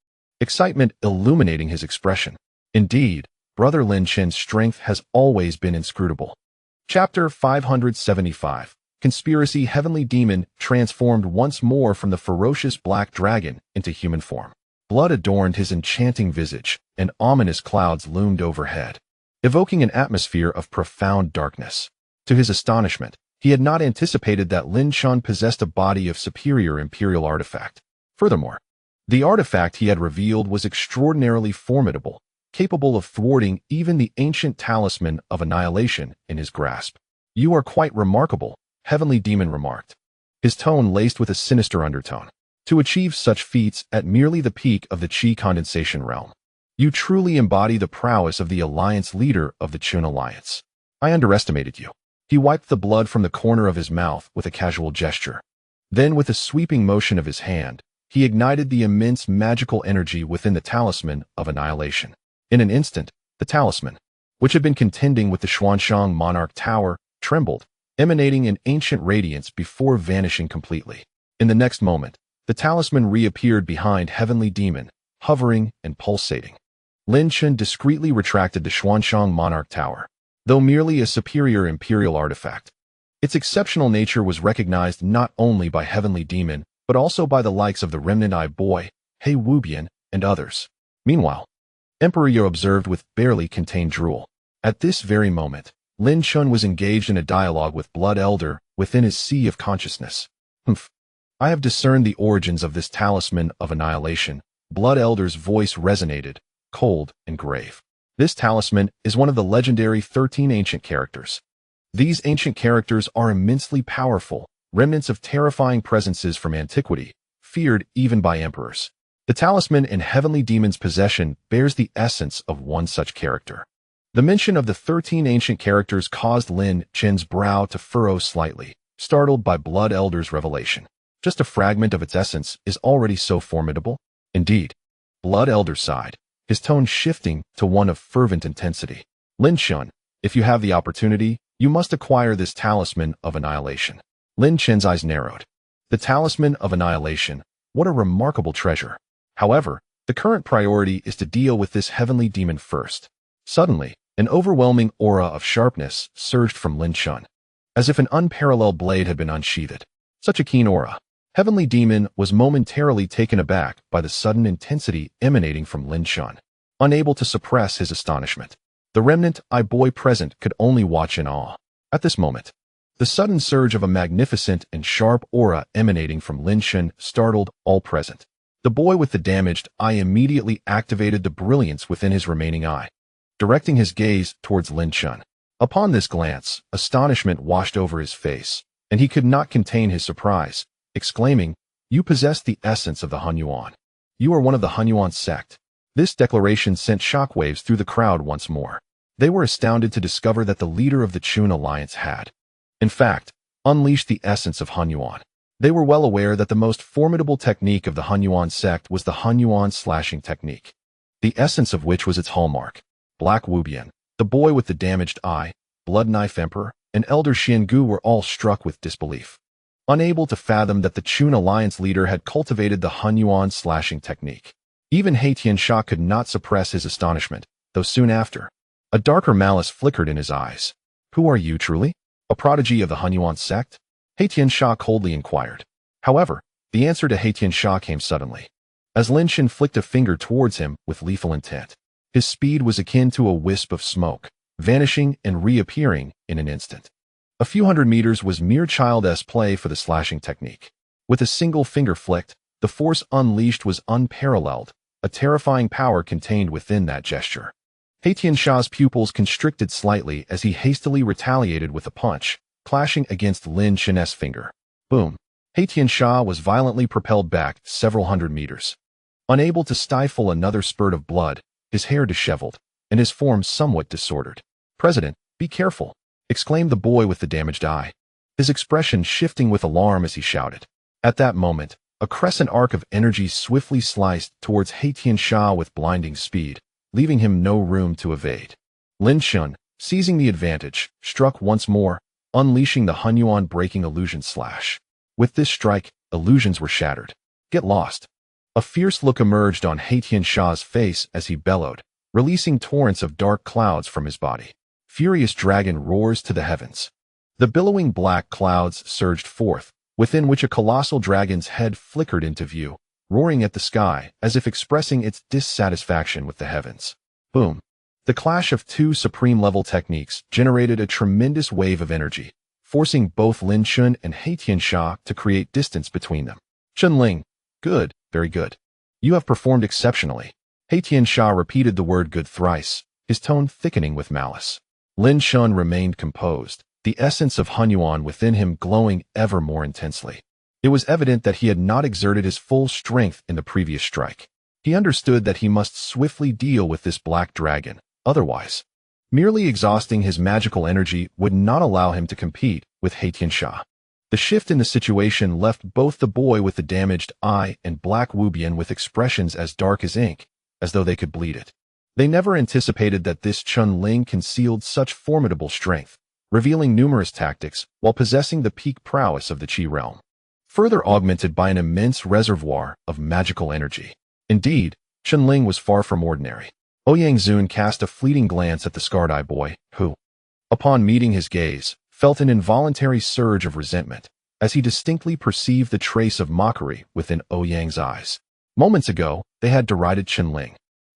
excitement illuminating his expression. Indeed, Brother Lin Chen's strength has always been inscrutable. Chapter 575. Conspiracy. Heavenly Demon transformed once more from the ferocious black dragon into human form. Blood adorned his enchanting visage, and ominous clouds loomed overhead, evoking an atmosphere of profound darkness. To his astonishment, he had not anticipated that Lin Chen possessed a body of superior imperial artifact. Furthermore, the artifact he had revealed was extraordinarily formidable, capable of thwarting even the ancient talisman of annihilation in his grasp. You are quite remarkable, Heavenly Demon remarked, his tone laced with a sinister undertone. To achieve such feats at merely the peak of the Qi condensation realm. You truly embody the prowess of the alliance leader of the Chun Alliance. I underestimated you. He wiped the blood from the corner of his mouth with a casual gesture. Then, with a sweeping motion of his hand, he ignited the immense magical energy within the talisman of annihilation. In an instant, the talisman, which had been contending with the Xuan Shang Monarch Tower, trembled, emanating an ancient radiance before vanishing completely. In the next moment, the talisman reappeared behind Heavenly Demon, hovering and pulsating. Lin Chen discreetly retracted the Xuan Shang Monarch Tower. Though merely a superior imperial artifact, its exceptional nature was recognized not only by Heavenly Demon, but also by the likes of the Remnant Eye Boy, He Wubian, and others. Meanwhile, Emperor Yo observed with barely contained drool. At this very moment, Lin Chen was engaged in a dialogue with Blood Elder within his sea of consciousness. I have discerned the origins of this talisman of annihilation. Blood Elder's voice resonated, cold and grave. This talisman is one of the legendary 13 ancient characters. These ancient characters are immensely powerful, remnants of terrifying presences from antiquity, feared even by emperors. The talisman in Heavenly Demon's possession bears the essence of one such character. The mention of the 13 ancient characters caused Lin Chen's brow to furrow slightly, startled by Blood Elder's revelation. Just a fragment of its essence is already so formidable? Indeed. Blood Elder sighed, his tone shifting to one of fervent intensity. Lin Chen, if you have the opportunity, you must acquire this talisman of annihilation. Lin Chen's eyes narrowed. The talisman of annihilation, what a remarkable treasure. However, the current priority is to deal with this Heavenly Demon first. Suddenly, an overwhelming aura of sharpness surged from Lin Chen, as if an unparalleled blade had been unsheathed. Such a keen aura. Heavenly Demon was momentarily taken aback by the sudden intensity emanating from Lin Chen, unable to suppress his astonishment. The Remnant Eye Boy present could only watch in awe. At this moment, the sudden surge of a magnificent and sharp aura emanating from Lin Chen startled all present. The boy with the damaged eye immediately activated the brilliance within his remaining eye, directing his gaze towards Lin Chen. Upon this glance, astonishment washed over his face, and he could not contain his surprise, exclaiming, "You possess the essence of the Hunyuan. You are one of the Hunyuan sect." This declaration sent shockwaves through the crowd once more. They were astounded to discover that the leader of the Chun Alliance had, in fact, unleashed the essence of Hunyuan. They were well aware that the most formidable technique of the Hunyuan sect was the Hunyuan slashing technique, the essence of which was its hallmark. Black Wubian, the boy with the damaged eye, Blood Knife Emperor, and Elder Xiangu were all struck with disbelief, unable to fathom that the Chun Alliance leader had cultivated the Hunyuan slashing technique. Even He Tiansha could not suppress his astonishment, though soon after, a darker malice flickered in his eyes. "Who are you truly? A prodigy of the Hunyuan sect?" He Tiansha coldly inquired. However, the answer to He Tiansha came suddenly, as Lin Chen flicked a finger towards him with lethal intent. His speed was akin to a wisp of smoke, vanishing and reappearing in an instant. A few hundred meters was mere childish play for the slashing technique. With a single finger flicked, the force unleashed was unparalleled, a terrifying power contained within that gesture. He Tiansha's pupils constricted slightly as he hastily retaliated with a punch, clashing against Lin Chen's finger. Boom! He Tiansha was violently propelled back several hundred meters. Unable to stifle another spurt of blood, his hair disheveled, and his form somewhat disordered. "President, be careful!" exclaimed the boy with the damaged eye, his expression shifting with alarm as he shouted. At that moment, A crescent arc of energy swiftly sliced towards Haitian Sha with blinding speed, leaving him no room to evade. Lin Chen, seizing the advantage, struck once more, unleashing the Hunyuan breaking illusion slash. With this strike, illusions were shattered. Get lost. A fierce look emerged on Haitian Sha's face as he bellowed, releasing torrents of dark clouds from his body. Furious dragon roars to the heavens. The billowing black clouds surged forth, within which a colossal dragon's head flickered into view, roaring at the sky as if expressing its dissatisfaction with the heavens. Boom. The clash of two supreme-level techniques generated a tremendous wave of energy, forcing both Lin Chen and Haitian Sha to create distance between them. Chunling, good, very good. You have performed exceptionally. Haitian Sha repeated the word good thrice, his tone thickening with malice. Lin Chen remained composed, the essence of Hunyuan within him glowing ever more intensely. It was evident that he had not exerted his full strength in the previous strike. He understood that he must swiftly deal with this black dragon, otherwise, merely exhausting his magical energy would not allow him to compete with Haitian Sha. The shift in the situation left both the boy with the damaged eye and Black Wubian with expressions as dark as ink, as though they could bleed it. They never anticipated that this Chun Ling concealed such formidable strength, revealing numerous tactics while possessing the peak prowess of the Qi realm, further augmented by an immense reservoir of magical energy. Indeed, Chun Ling was far from ordinary. Ouyang Zun cast a fleeting glance at the scarred-eyed boy, who, upon meeting his gaze, felt an involuntary surge of resentment, as he distinctly perceived the trace of mockery within Ouyang's eyes. Moments ago, they had derided Chun Ling,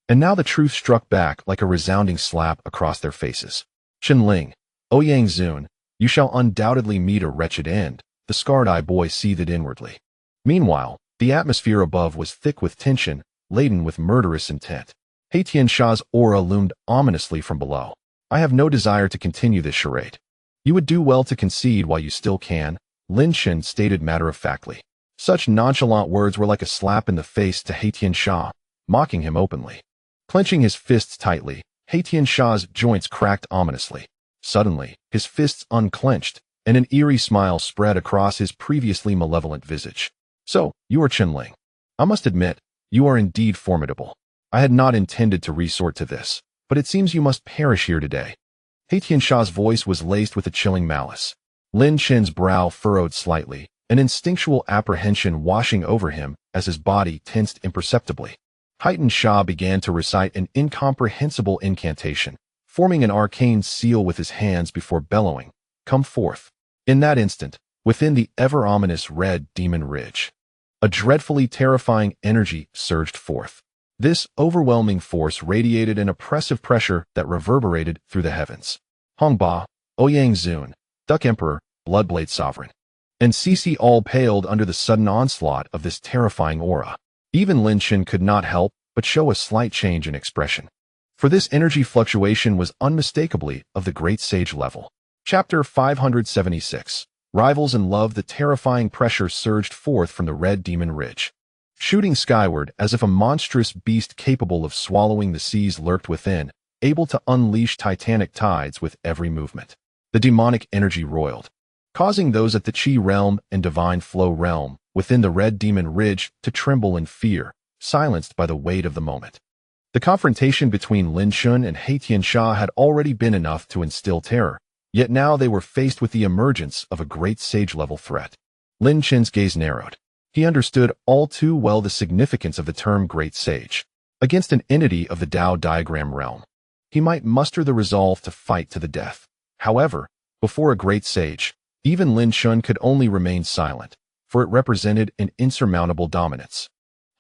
and now the truth struck back like a resounding slap across their faces. Chun Ling, Ouyang Zun, you shall undoubtedly meet a wretched end, the scarred-eyed boy seethed inwardly. Meanwhile, the atmosphere above was thick with tension, laden with murderous intent. Haitian Sha's aura loomed ominously from below. I have no desire to continue this charade. You would do well to concede while you still can, Lin Chen stated matter-of-factly. Such nonchalant words were like a slap in the face to Haitian Sha, mocking him openly. Clenching his fists tightly, Haitian Sha's joints cracked ominously. Suddenly, his fists unclenched, and an eerie smile spread across his previously malevolent visage. So, you are Chun Ling. I must admit, you are indeed formidable. I had not intended to resort to this, but it seems you must perish here today. Haitian Sha's voice was laced with a chilling malice. Lin Chen's brow furrowed slightly, an instinctual apprehension washing over him as his body tensed imperceptibly. Haitian Sha began to recite an incomprehensible incantation, forming an arcane seal with his hands before bellowing, "Come forth." In that instant, within the ever-ominous red demon ridge, a dreadfully terrifying energy surged forth. This overwhelming force radiated an oppressive pressure that reverberated through the heavens. Hongba, Ouyang Zun, Duck Emperor, Bloodblade Sovereign, and Cece all paled under the sudden onslaught of this terrifying aura. Even Lin Chen could not help but show a slight change in expression, for this energy fluctuation was unmistakably of the great sage level. Chapter 576. Rivals in Love. The terrifying pressure surged forth from the red demon ridge, shooting skyward as if a monstrous beast capable of swallowing the seas lurked within, able to unleash titanic tides with every movement. The demonic energy roiled, causing those at the Qi realm and divine flow realm within the red demon ridge to tremble in fear, silenced by the weight of the moment. The confrontation between Lin Chen and Haitian Sha had already been enough to instill terror, yet now they were faced with the emergence of a great sage-level threat. Lin Chen's gaze narrowed. He understood all too well the significance of the term Great Sage. Against an entity of the Tao diagram realm, he might muster the resolve to fight to the death. However, before a great sage, even Lin Chen could only remain silent, for it represented an insurmountable dominance.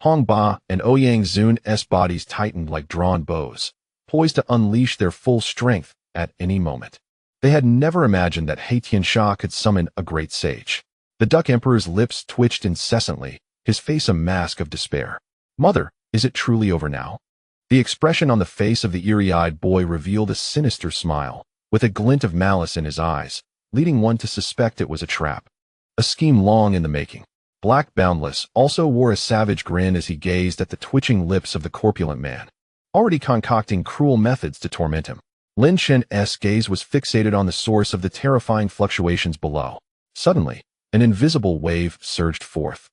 Hongba and Ouyang Zun's bodies tightened like drawn bows, poised to unleash their full strength at any moment. They had never imagined that Haitian Sha could summon a great sage. The Duck Emperor's lips twitched incessantly, his face a mask of despair. Mother, is it truly over now? The expression on the face of the eerie-eyed boy revealed a sinister smile, with a glint of malice in his eyes, leading one to suspect it was a trap. A scheme long in the making. Black Boundless also wore a savage grin as he gazed at the twitching lips of the corpulent man, already concocting cruel methods to torment him. Lin Chen's gaze was fixated on the source of the terrifying fluctuations below. Suddenly, an invisible wave surged forth.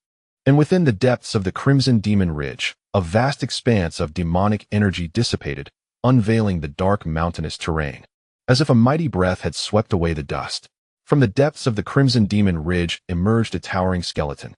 And within the depths of the Crimson Demon Ridge, a vast expanse of demonic energy dissipated, unveiling the dark mountainous terrain. As if a mighty breath had swept away the dust. From the depths of the Crimson Demon Ridge emerged a towering skeleton.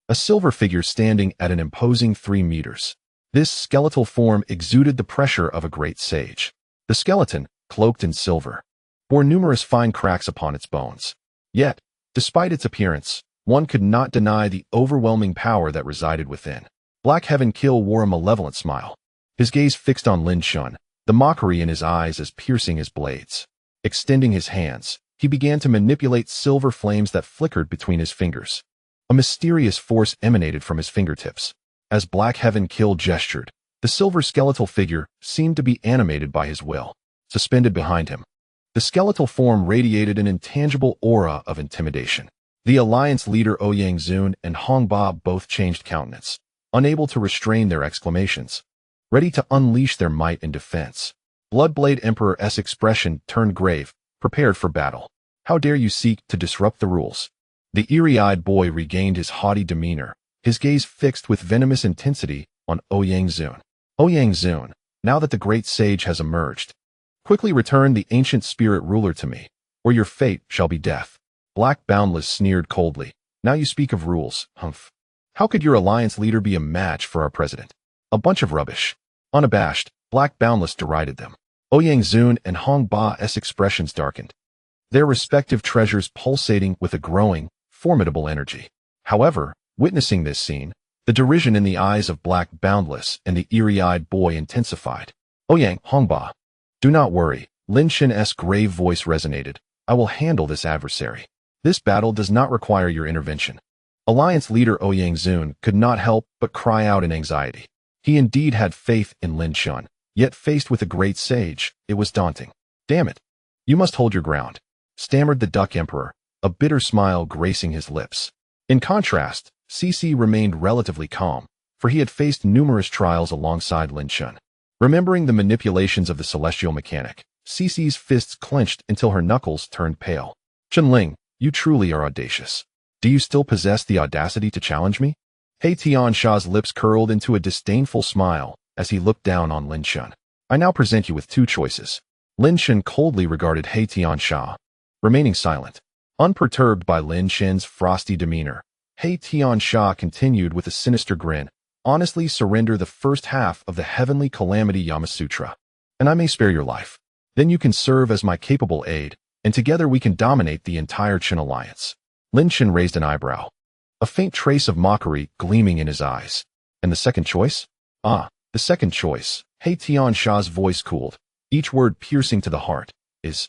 A silver figure standing at an imposing 3 meters. This skeletal form exuded the pressure of a great sage. The skeleton, cloaked in silver, bore numerous fine cracks upon its bones. Yet, despite its appearance, one could not deny the overwhelming power that resided within. Black Heaven Kill wore a malevolent smile. His gaze fixed on Lin Chen, the mockery in his eyes as piercing as blades. Extending his hands, he began to manipulate silver flames that flickered between his fingers. A mysterious force emanated from his fingertips. As Black Heaven Kill gestured, the silver skeletal figure seemed to be animated by his will. Suspended behind him, the skeletal form radiated an intangible aura of intimidation. The alliance leader Ouyang and Hong Ba both changed countenance, unable to restrain their exclamations, ready to unleash their might in defense. Bloodblade Emperor's expression turned grave, prepared for battle. How dare you seek to disrupt the rules? The eerie-eyed boy regained his haughty demeanor, his gaze fixed with venomous intensity on Ouyang. Ouyang, now that the great sage has emerged, quickly return the ancient spirit ruler to me, or your fate shall be death. Black Boundless sneered coldly. Now you speak of rules, humph. How could your alliance leader be a match for our president? A bunch of rubbish. Unabashed, Black Boundless derided them. Ouyang and Hong Ba's expressions darkened, their respective treasures pulsating with a growing, formidable energy. However, witnessing this scene, the derision in the eyes of Black Boundless and the eerie-eyed boy intensified. Ouyang, Hong Ba, do not worry, Lin Chen's grave voice resonated. I will handle this adversary. This battle does not require your intervention. Alliance leader Ouyang could not help but cry out in anxiety. He indeed had faith in Lin Chen, yet faced with a great sage, it was daunting. Damn it. You must hold your ground, stammered the Duck Emperor, a bitter smile gracing his lips. In contrast, CC remained relatively calm, for he had faced numerous trials alongside Lin Chen. Remembering the manipulations of the celestial mechanic, CC's fists clenched until her knuckles turned pale. Chunling, you truly are audacious. Do you still possess the audacity to challenge me? He Tiansha's lips curled into a disdainful smile as he looked down on Lin Chen. I now present you with 2 choices. Lin Chen coldly regarded He Tiansha, remaining silent. Unperturbed by Lin Chen's frosty demeanor, He Tiansha continued with a sinister grin. Honestly surrender the first half of the Heavenly Calamity Yamasutra, and I may spare your life. Then you can serve as my capable aide, and together we can dominate the entire Chen alliance. Lin Chen raised an eyebrow, a faint trace of mockery gleaming in his eyes. And the second choice? The second choice, He Tiansha's voice cooled, each word piercing to the heart, is,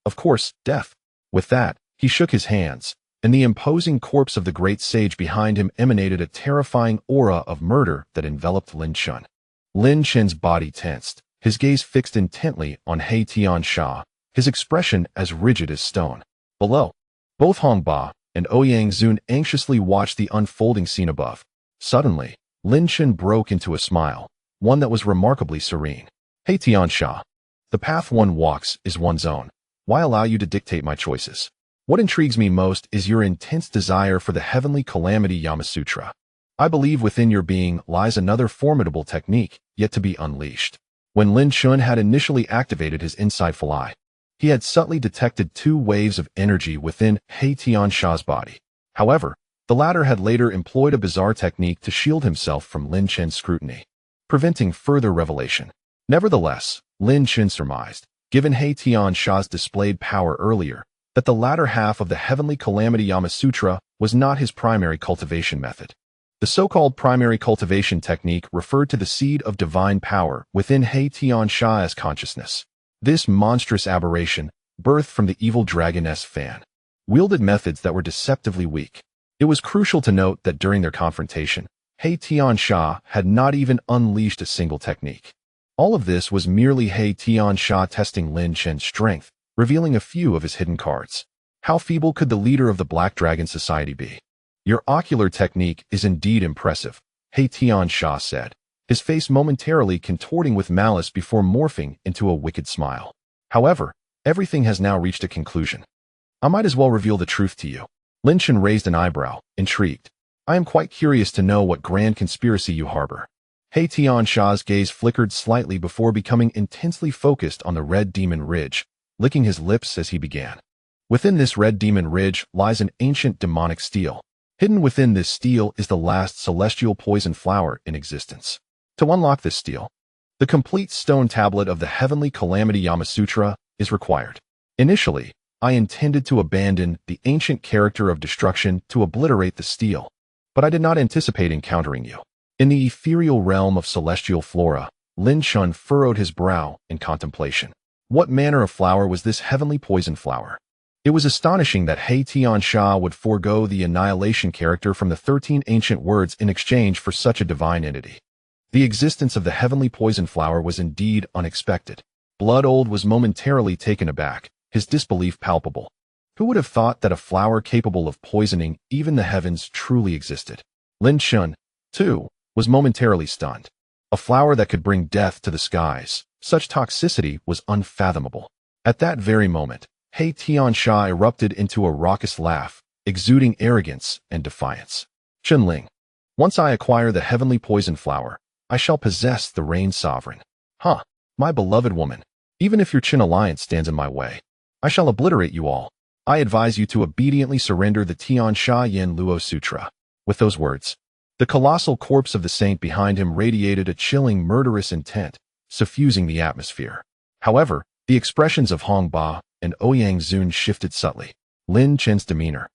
of course, death. With that, he shook his hands, and the imposing corpse of the great sage behind him emanated a terrifying aura of murder that enveloped Lin Chen. Lin Chen's body tensed, his gaze fixed intently on He Tiansha, his expression as rigid as stone. Below, both Hong Ba and Ouyang anxiously watched the unfolding scene above. Suddenly, Lin Chen broke into a smile, one that was remarkably serene. He Tiansha, the path one walks is one's own. Why allow you to dictate my choices? What intrigues me most is your intense desire for the Heavenly Calamity Yamasutra. I believe within your being lies another formidable technique, yet to be unleashed. When Lin Chen had initially activated his insightful eye, he had subtly detected 2 waves of energy within He Tiansha's body. However, the latter had later employed a bizarre technique to shield himself from Lin Chen's scrutiny, preventing further revelation. Nevertheless, Lin Chen surmised, given He Tiansha's displayed power earlier, that the latter half of the Heavenly Calamity Yamasutra was not his primary cultivation method. The so-called primary cultivation technique referred to the seed of divine power within He Tiansha's consciousness. This monstrous aberration, birthed from the evil dragoness Fan, wielded methods that were deceptively weak. It was crucial to note that during their confrontation, He Tiansha had not even unleashed a single technique. All of this was merely He Tiansha testing Lin Chen's strength, revealing a few of his hidden cards. How feeble could the leader of the Black Dragon Society be? Your ocular technique is indeed impressive, He Tiansha said, his face momentarily contorting with malice before morphing into a wicked smile. However, everything has now reached a conclusion. I might as well reveal the truth to you. Lin Chen raised an eyebrow, intrigued. I am quite curious to know what grand conspiracy you harbor. He Tiansha's gaze flickered slightly before becoming intensely focused on the red demon ridge, licking his lips as he began. Within this red demon ridge lies an ancient demonic stele. Hidden within this stele is the last celestial poison flower in existence. To unlock this stele, the complete stone tablet of the Heavenly Calamity Yamasutra is required. Initially, I intended to abandon the ancient character of destruction to obliterate the stele, but I did not anticipate encountering you. In the ethereal realm of celestial flora, Lin Chen furrowed his brow in contemplation. What manner of flower was this heavenly poison flower? It was astonishing that He Tiansha would forego the annihilation character from the 13 ancient words in exchange for such a divine entity. The existence of the heavenly poison flower was indeed unexpected. Blood Old was momentarily taken aback, his disbelief palpable. Who would have thought that a flower capable of poisoning even the heavens truly existed? Lin Chen, too, was momentarily stunned. A flower that could bring death to the skies. Such toxicity was unfathomable. At that very moment, He Tiansha erupted into a raucous laugh, exuding arrogance and defiance. Chenling, once I acquire the heavenly poison flower, I shall possess the Rain Sovereign. Huh, my beloved woman, even if your Qin alliance stands in my way, I shall obliterate you all. I advise you to obediently surrender the Tiansha Yin Luo Sutra. With those words, the colossal corpse of the saint behind him radiated a chilling murderous intent, suffusing the atmosphere. However, the expressions of Hong Ba and Ouyang Zun shifted subtly. Lin Chen's demeanor,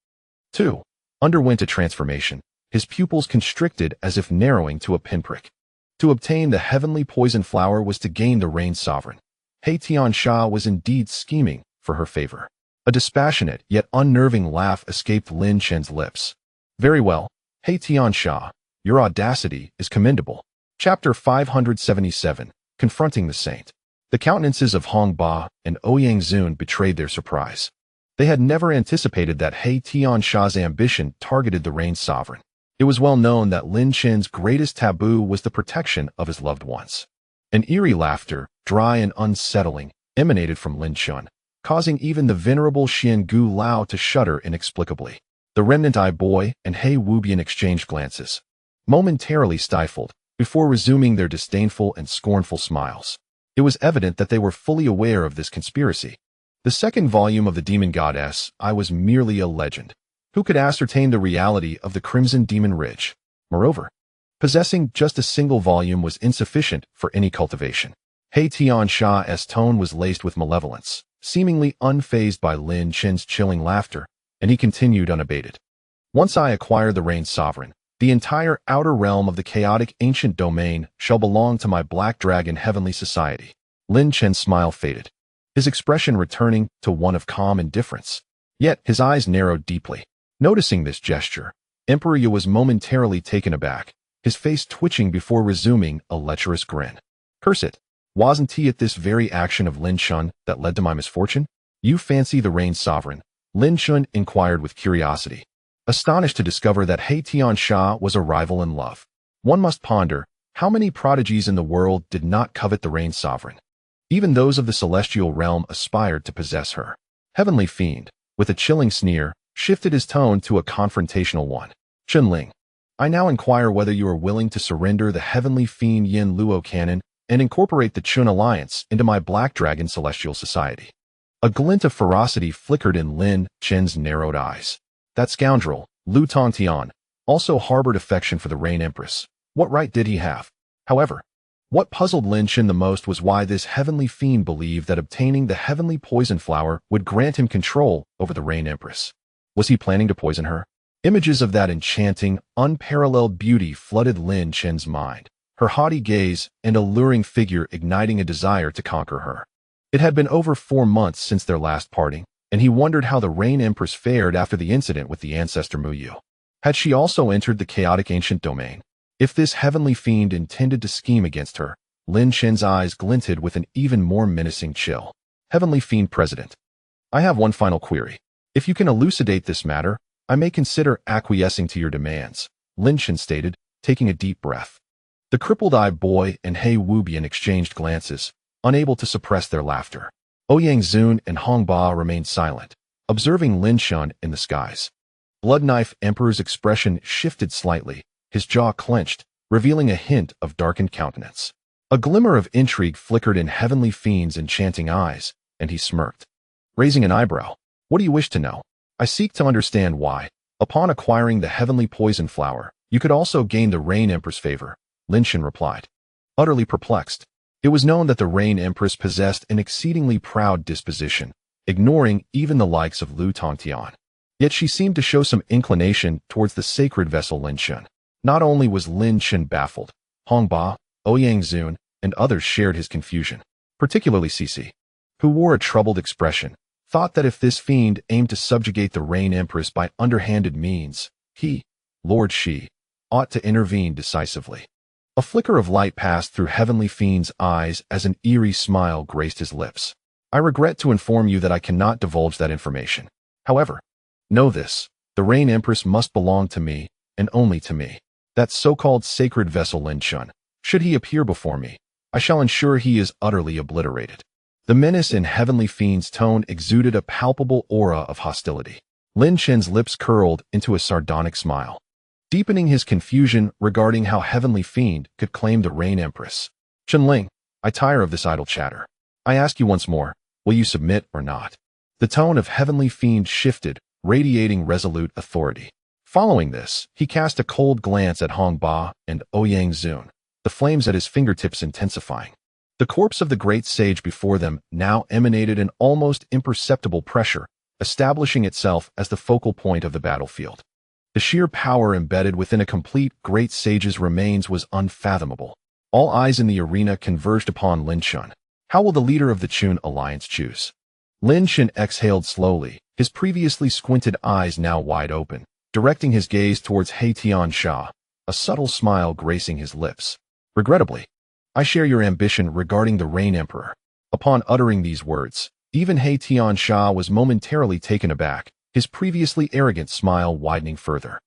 too, underwent a transformation, his pupils constricted as if narrowing to a pinprick. To obtain the heavenly poison flower was to gain the Rain Sovereign. He Tiansha was indeed scheming for her favor. A dispassionate yet unnerving laugh escaped Lin Chen's lips. Very well, He Tiansha, your audacity is commendable. Chapter 577, Confronting the Saint. The countenances of Hong Ba and Ouyang Zun betrayed their surprise. They had never anticipated that He Tiansha's ambition targeted the Rain Sovereign. It was well known that Lin Chen's greatest taboo was the protection of his loved ones. An eerie laughter, dry and unsettling, emanated from Lin Chen, causing even the venerable Xian Gu Lao to shudder inexplicably. The remnant eye boy and He Wubian exchanged glances, momentarily stifled, before resuming their disdainful and scornful smiles. It was evident that they were fully aware of this conspiracy. The second volume of the Demon Goddess I was merely a legend. Who could ascertain the reality of the Crimson Demon Ridge? Moreover, possessing just a single volume was insufficient for any cultivation. He Tiansha's tone was laced with malevolence, seemingly unfazed by Lin Chen's chilling laughter, and he continued unabated. Once I acquire the Rain Sovereign, the entire outer realm of the chaotic ancient domain shall belong to my Black Dragon Heavenly Society. Lin Chen's smile faded, his expression returning to one of calm indifference. Yet his eyes narrowed deeply. Noticing this gesture, Emperor Yu was momentarily taken aback, his face twitching before resuming a lecherous grin. Curse it, wasn't it this very action of Lin Chen that led to my misfortune? You fancy the Rain Sovereign? Lin Chen inquired with curiosity, astonished to discover that He Tiansha was a rival in love. One must ponder, how many prodigies in the world did not covet the Rain Sovereign? Even those of the celestial realm aspired to possess her. Heavenly Fiend, with a chilling sneer, shifted his tone to a confrontational one. Chenling, I now inquire whether you are willing to surrender the Heavenly Fiend Yin Luo canon and incorporate the Chun Alliance into my Black Dragon Celestial Society. A glint of ferocity flickered in Lin Chen's narrowed eyes. That scoundrel, Lu Tongtian, also harbored affection for the Rain Empress. What right did he have? However, what puzzled Lin Chen the most was why this heavenly fiend believed that obtaining the heavenly poison flower would grant him control over the Rain Empress. Was he planning to poison her? Images of that enchanting, unparalleled beauty flooded Lin Chen's mind, her haughty gaze and alluring figure igniting a desire to conquer her. It had been over 4 months since their last parting, and he wondered how the Rain Empress fared after the incident with the ancestor Muyu. Had she also entered the chaotic ancient domain? If this heavenly fiend intended to scheme against her, Lin Chen's eyes glinted with an even more menacing chill. Heavenly Fiend President, I have one final query. If you can elucidate this matter, I may consider acquiescing to your demands, Lin Chen stated, taking a deep breath. The crippled-eyed boy and He Wubian exchanged glances, unable to suppress their laughter. Ouyang Zun and Hong Ba remained silent, observing Lin Chen in the skies. Blood Knife Emperor's expression shifted slightly, his jaw clenched, revealing a hint of darkened countenance. A glimmer of intrigue flickered in Heavenly Fiend's enchanting eyes, and he smirked. Raising an eyebrow. What do you wish to know? I seek to understand why, upon acquiring the Heavenly Poison Flower, you could also gain the Rain Empress' favor, Lin Chen replied. Utterly perplexed. It was known that the Rain Empress possessed an exceedingly proud disposition, ignoring even the likes of Lu Tongtian. Yet she seemed to show some inclination towards the sacred vessel Lin Chen. Not only was Lin Chen baffled, Hong Ba, Ouyang Zun, and others shared his confusion, particularly Cici, who wore a troubled expression, thought that if this fiend aimed to subjugate the Rain Empress by underhanded means, he, Lord Shi, ought to intervene decisively. A flicker of light passed through Heavenly Fiend's eyes as an eerie smile graced his lips. I regret to inform you that I cannot divulge that information. However, know this, the Rain Empress must belong to me, and only to me. That so-called sacred vessel Lin Chen, should he appear before me, I shall ensure he is utterly obliterated. The menace in Heavenly Fiend's tone exuded a palpable aura of hostility. Lin Chen's lips curled into a sardonic smile, deepening his confusion regarding how Heavenly Fiend could claim the Rain Empress. Chenling, I tire of this idle chatter. I ask you once more, will you submit or not? The tone of Heavenly Fiend shifted, radiating resolute authority. Following this, he cast a cold glance at Hong Ba and Ouyang Zun, the flames at his fingertips intensifying. The corpse of the great sage before them now emanated an almost imperceptible pressure, establishing itself as the focal point of the battlefield. The sheer power embedded within a complete great sage's remains was unfathomable. All eyes in the arena converged upon Lin Chen. How will the leader of the Chun alliance choose? Lin Chen exhaled slowly, his previously squinted eyes now wide open, directing his gaze towards He Tiansha, a subtle smile gracing his lips. Regrettably, I share your ambition regarding the Rain Emperor. Upon uttering these words, even He Tiansha was momentarily taken aback, his previously arrogant smile widening further.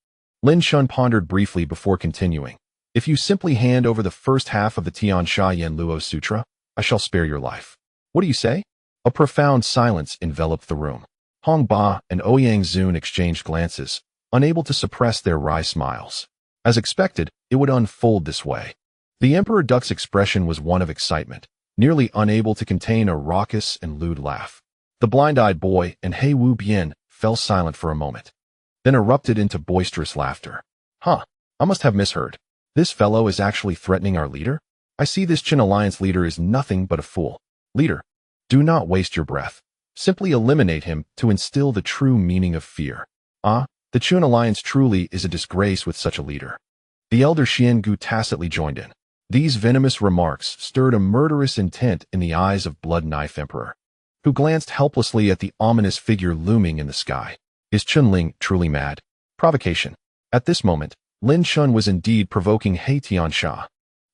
Lin Chen pondered briefly before continuing. If you simply hand over the first half of the Tiansha Yanluo Sutra, I shall spare your life. What do you say? A profound silence enveloped the room. Hong Ba and Ouyang Zun exchanged glances, unable to suppress their wry smiles. As expected, it would unfold this way. The Emperor Duck's expression was one of excitement, nearly unable to contain a raucous and lewd laugh. The blind-eyed boy and He Wu Bian fell silent for a moment, then erupted into boisterous laughter. Huh, I must have misheard. This fellow is actually threatening our leader? I see this Qin Alliance leader is nothing but a fool. Leader, do not waste your breath. Simply eliminate him to instill the true meaning of fear. The Qin Alliance truly is a disgrace with such a leader. The elder Xian Gu tacitly joined in. These venomous remarks stirred a murderous intent in the eyes of Blood Knife Emperor, who glanced helplessly at the ominous figure looming in the sky. Is Chunling truly mad? Provocation. At this moment, Lin Chen was indeed provoking He Tiansha.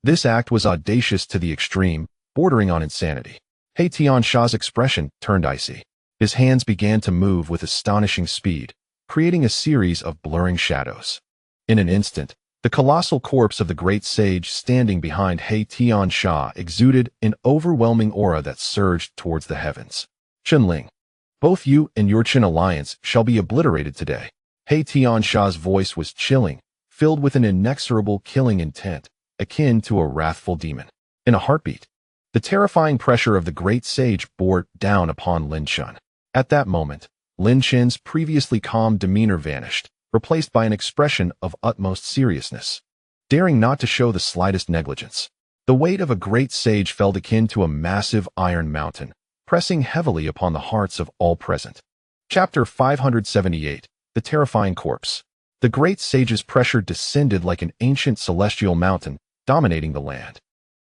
This act was audacious to the extreme, bordering on insanity. He Tiansha's expression turned icy. His hands began to move with astonishing speed, creating a series of blurring shadows. In an instant, the colossal corpse of the great sage standing behind He Tiansha exuded an overwhelming aura that surged towards the heavens. Chenling, both you and your Qin Alliance shall be obliterated today. He Tiansha's voice was chilling, filled with an inexorable killing intent, akin to a wrathful demon. In a heartbeat, the terrifying pressure of the great sage bore down upon Lin Chen. At that moment, Lin Chen's previously calm demeanor vanished, replaced by an expression of utmost seriousness. Daring not to show the slightest negligence, the weight of a great sage felt akin to a massive iron mountain, pressing heavily upon the hearts of all present. Chapter 578, The Terrifying Corpse. The great sage's pressure descended like an ancient celestial mountain, dominating the land.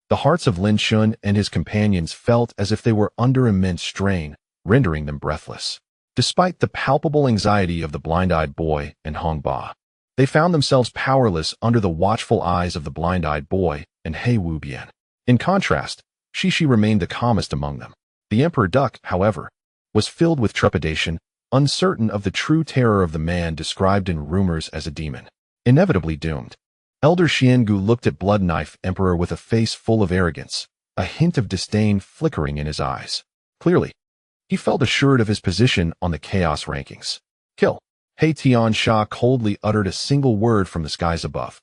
The hearts of Lin Chen and his companions felt as if they were under immense strain, rendering them breathless. Despite the palpable anxiety of the blind-eyed boy and Hong Ba, they found themselves powerless under the watchful eyes of the blind-eyed boy and He Wu Bian. In contrast, Shishi remained the calmest among them. The Emperor Duck, however, was filled with trepidation, uncertain of the true terror of the man described in rumors as a demon, inevitably doomed. Elder Xiangu looked at Blood Knife Emperor with a face full of arrogance, a hint of disdain flickering in his eyes. Clearly, he felt assured of his position on the chaos rankings. Kill. Xuan Shang coldly uttered a single word from the skies above.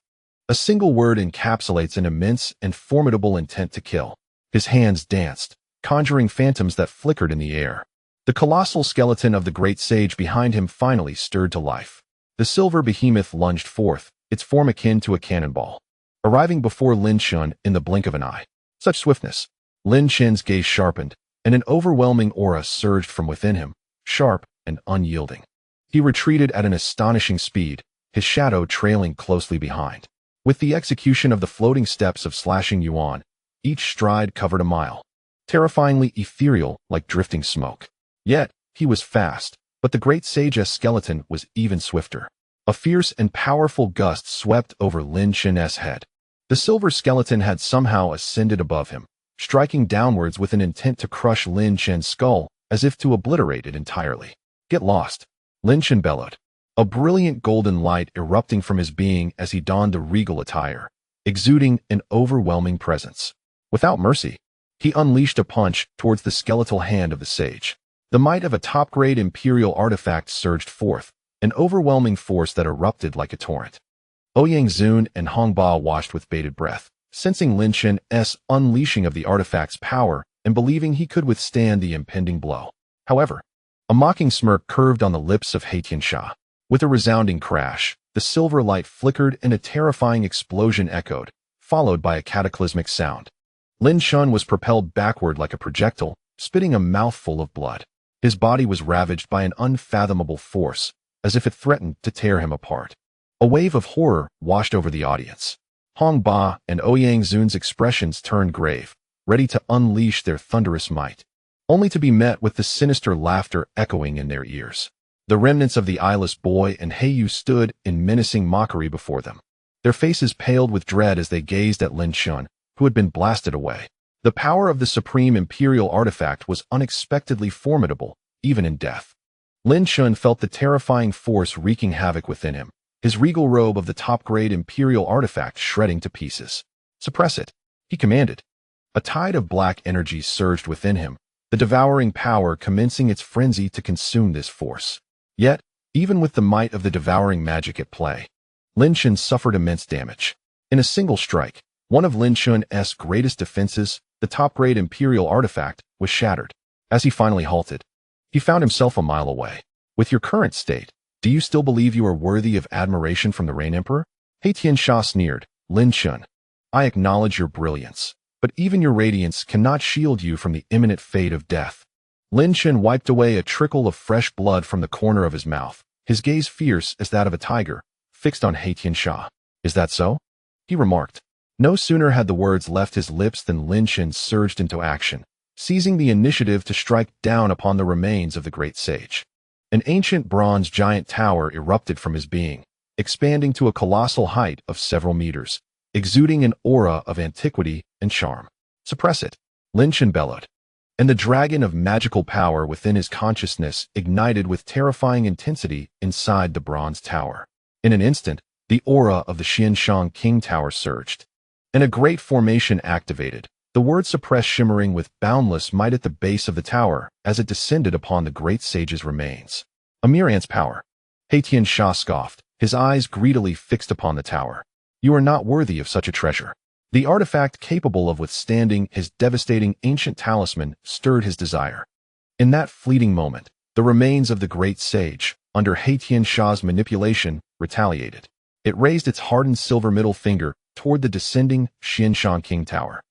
A single word encapsulates an immense and formidable intent to kill. His hands danced, conjuring phantoms that flickered in the air. The colossal skeleton of the great sage behind him finally stirred to life. The silver behemoth lunged forth, its form akin to a cannonball, arriving before Lin Chen in the blink of an eye. Such swiftness! Lin Chen's gaze sharpened, and an overwhelming aura surged from within him, sharp and unyielding. He retreated at an astonishing speed, his shadow trailing closely behind. With the execution of the floating steps of slashing Yuan, each stride covered a mile, terrifyingly ethereal like drifting smoke. Yet, he was fast, but the great sage's skeleton was even swifter. A fierce and powerful gust swept over Lin Chen's head. The silver skeleton had somehow ascended above him, striking downwards with an intent to crush Lin Chen's skull, as if to obliterate it entirely. Get lost! Lin Chen bellowed, a brilliant golden light erupting from his being as he donned the regal attire, exuding an overwhelming presence. Without mercy, he unleashed a punch towards the skeletal hand of the sage. The might of a top-grade imperial artifact surged forth, an overwhelming force that erupted like a torrent. Ouyang Zun and Hong Ba watched with bated breath, sensing Lin Chen's unleashing of the artifact's power and believing he could withstand the impending blow. However, a mocking smirk curved on the lips of Xuan Shang. With a resounding crash, the silver light flickered and a terrifying explosion echoed, followed by a cataclysmic sound. Lin Chen was propelled backward like a projectile, spitting a mouthful of blood. His body was ravaged by an unfathomable force, as if it threatened to tear him apart. A wave of horror washed over the audience. Hong Ba and Ouyang Zun's expressions turned grave, ready to unleash their thunderous might, only to be met with the sinister laughter echoing in their ears. The remnants of the eyeless boy and Heiyu stood in menacing mockery before them. Their faces paled with dread as they gazed at Lin Chen, who had been blasted away. The power of the supreme imperial artifact was unexpectedly formidable, even in death. Lin Chen felt the terrifying force wreaking havoc within him, his regal robe of the top-grade imperial artifact shredding to pieces. Suppress it, he commanded. A tide of black energy surged within him, the devouring power commencing its frenzy to consume this force. Yet, even with the might of the devouring magic at play, Lin Chen suffered immense damage. In a single strike, one of Lin Chen's greatest defenses, the top-grade imperial artifact, was shattered. As he finally halted, he found himself a mile away. With your current state, do you still believe you are worthy of admiration from the Reign Emperor? Xuan Shang sneered. Lin Chen, I acknowledge your brilliance, but even your radiance cannot shield you from the imminent fate of death. Lin Chen wiped away a trickle of fresh blood from the corner of his mouth, his gaze fierce as that of a tiger, fixed on Xuan Shang. Is that so? He remarked. No sooner had the words left his lips than Lin Chen surged into action, seizing the initiative to strike down upon the remains of the great sage. An ancient bronze giant tower erupted from his being, expanding to a colossal height of several meters, exuding an aura of antiquity and charm. Suppress it, Lin Chen bellowed. And the dragon of magical power within his consciousness ignited with terrifying intensity inside the bronze tower. In an instant, the aura of the Xianshang King Tower surged, and a great formation activated, the word suppress shimmering with boundless might at the base of the tower as it descended upon the great sage's remains. A mere ant's power. Xuan Shang scoffed, his eyes greedily fixed upon the tower. You are not worthy of such a treasure. The artifact capable of withstanding his devastating ancient talisman stirred his desire. In that fleeting moment, the remains of the great sage, under Xuan Shang's manipulation, retaliated. It raised its hardened silver middle finger toward the descending Xianshang King Tower,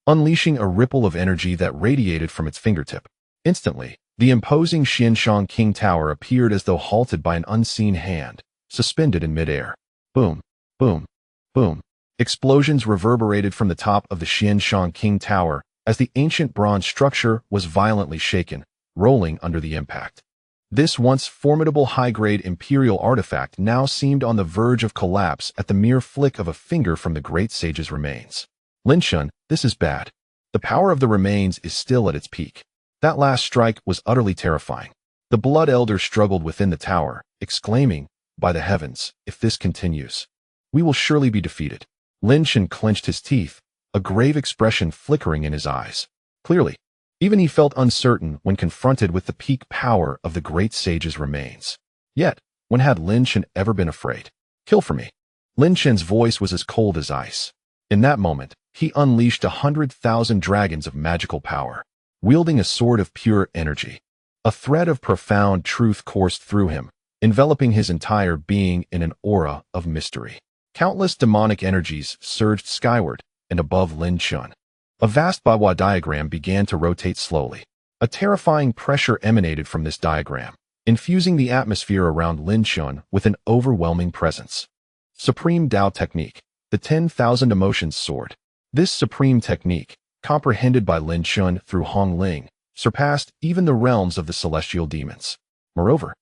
unleashing a ripple of energy that radiated from its fingertip. Instantly, the imposing Xianshang King Tower appeared as though halted by an unseen hand, suspended in midair. Boom, boom, boom. Explosions reverberated from the top of the Xianshang King Tower as the ancient bronze structure was violently shaken, rolling under the impact. This once formidable high-grade imperial artifact now seemed on the verge of collapse at the mere flick of a finger from the great sage's remains. Lin Chen, this is bad. The power of the remains is still at its peak. That last strike was utterly terrifying. The Blood Elder struggled within the tower, exclaiming, by the heavens, if this continues, we will surely be defeated. Lin Chen clenched his teeth, a grave expression flickering in his eyes. Clearly, even he felt uncertain when confronted with the peak power of the great sage's remains. Yet, When had Lin Chen ever been afraid? Kill for me. Lin Chen's voice was as cold as ice. In that moment, he unleashed 100,000 dragons of magical power, wielding a sword of pure energy. A thread of profound truth coursed through him, enveloping his entire being in an aura of mystery. Countless demonic energies surged skyward and above Lin Chen. A vast Bagua diagram began to rotate slowly. A terrifying pressure emanated from this diagram, infusing the atmosphere around Lin Chen with an overwhelming presence. Supreme Tao Technique, the 10,000 Emotions Sword. This supreme technique, comprehended by Lin Chen through Hong Ling, surpassed even the realms of the celestial demons. Moreover,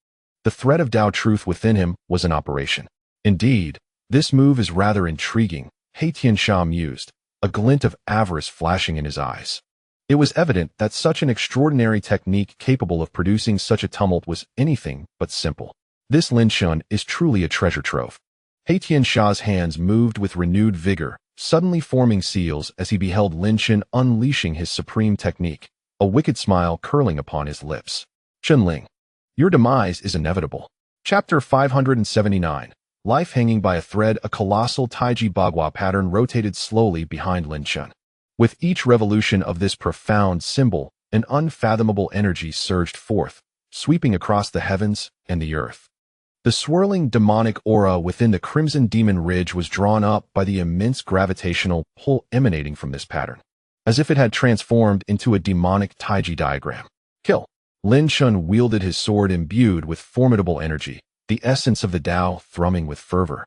the thread of Tao truth within him was in operation. Indeed, this move is rather intriguing, Tiansha mused, a glint of avarice flashing in his eyes. It was evident that such an extraordinary technique capable of producing such a tumult was anything but simple. This Lin Chen is truly a treasure trove. Tiansha's hands moved with renewed vigor, suddenly forming seals as he beheld Lin Chen unleashing his supreme technique, a wicked smile curling upon his lips. Chenling, your demise is inevitable. Chapter 579. Life hanging by a thread. A colossal Taiji Bagua pattern rotated slowly behind Lin Chen. With each revolution of this profound symbol, an unfathomable energy surged forth, sweeping across the heavens and the earth. The swirling demonic aura within the Crimson Demon Ridge was drawn up by the immense gravitational pull emanating from this pattern, as if it had transformed into a demonic Taiji diagram. Kill. Lin Chen wielded his sword imbued with formidable energy, the essence of the Tao thrumming with fervor,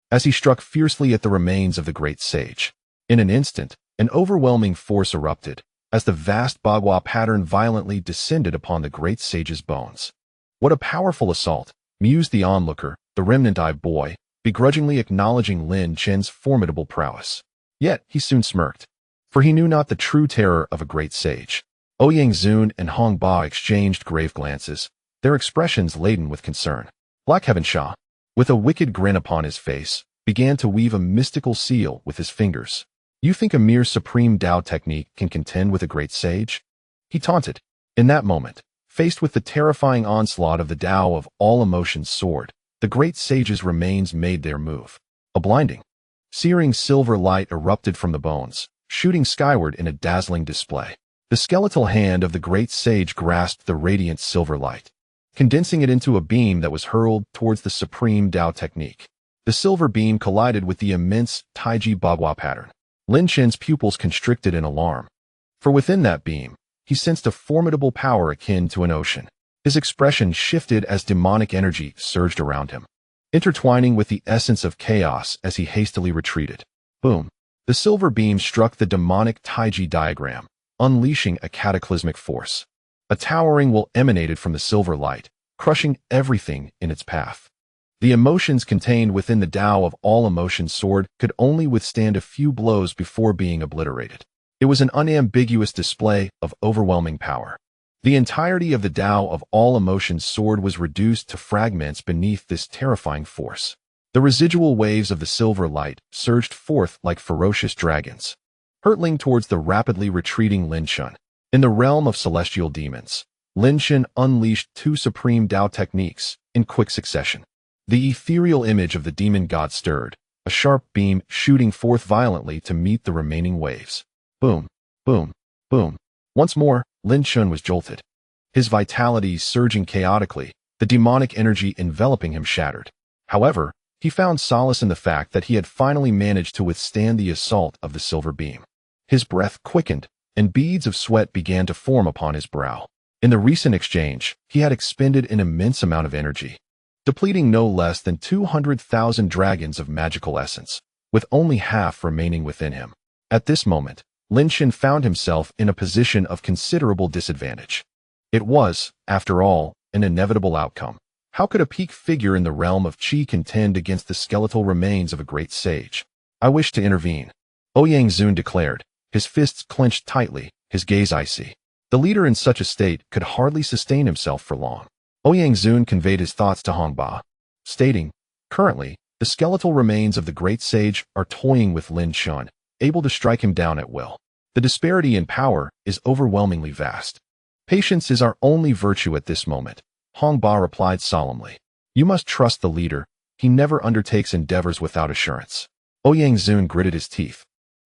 as he struck fiercely at the remains of the great sage. In an instant, an overwhelming force erupted, as the vast Bagua pattern violently descended upon the great sage's bones. What a powerful assault, mused the onlooker, the remnant-eyed boy, begrudgingly acknowledging Lin Chen's formidable prowess. Yet he soon smirked, for he knew not the true terror of a great sage. Ouyang Zun and Hong Ba exchanged grave glances, their expressions laden with concern. Black Heaven Sha, with a wicked grin upon his face, began to weave a mystical seal with his fingers. You think a mere supreme Tao technique can contend with a great sage? He taunted. In that moment, faced with the terrifying onslaught of the Tao of all emotions sword, the great sage's remains made their move. A blinding, searing silver light erupted from the bones, shooting skyward in a dazzling display. The skeletal hand of the great sage grasped the radiant silver light, condensing it into a beam that was hurled towards the supreme Tao technique. The silver beam collided with the immense Taiji Bagua pattern. Lin Chen's pupils constricted in alarm, for within that beam, he sensed a formidable power akin to an ocean. His expression shifted as demonic energy surged around him, intertwining with the essence of chaos as he hastily retreated. Boom! The silver beam struck the demonic Taiji diagram, unleashing a cataclysmic force. A towering will emanated from the silver light, crushing everything in its path. The emotions contained within the Tao of all emotions sword could only withstand a few blows before being obliterated. It was an unambiguous display of overwhelming power. The entirety of the Tao of all emotions sword was reduced to fragments beneath this terrifying force. The residual waves of the silver light surged forth like ferocious dragons, hurtling towards the rapidly retreating Lin Chen. In the realm of celestial demons, Lin Chen unleashed two supreme Tao techniques in quick succession. The ethereal image of the demon god stirred, a sharp beam shooting forth violently to meet the remaining waves. Boom, boom, boom. Once more, Lin Chen was jolted. His vitality surging chaotically, the demonic energy enveloping him shattered. However, he found solace in the fact that he had finally managed to withstand the assault of the silver beam. His breath quickened, and beads of sweat began to form upon his brow. In the recent exchange, he had expended an immense amount of energy, depleting no less than 200,000 dragons of magical essence, with only half remaining within him. At this moment, Lin Chen found himself in a position of considerable disadvantage. It was, after all, an inevitable outcome. How could a peak figure in the realm of Qi contend against the skeletal remains of a great sage? I wish to intervene, Ouyang Zun declared, his fists clenched tightly, his gaze icy. The leader in such a state could hardly sustain himself for long. Ouyang Zun conveyed his thoughts to Hong Ba, stating, currently, the skeletal remains of the great sage are toying with Lin Chen, able to strike him down at will. The disparity in power is overwhelmingly vast. Patience is our only virtue at this moment, Hong Ba replied solemnly. You must trust the leader. He never undertakes endeavors without assurance. Ouyang Zun gritted his teeth,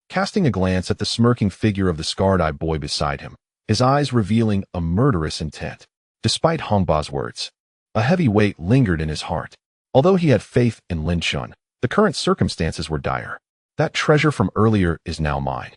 casting a glance at the smirking figure of the scarred-eyed boy beside him, his eyes revealing a murderous intent. Despite Hongba's words, a heavy weight lingered in his heart. Although he had faith in Lin Chen, the current circumstances were dire. That treasure from earlier is now mine,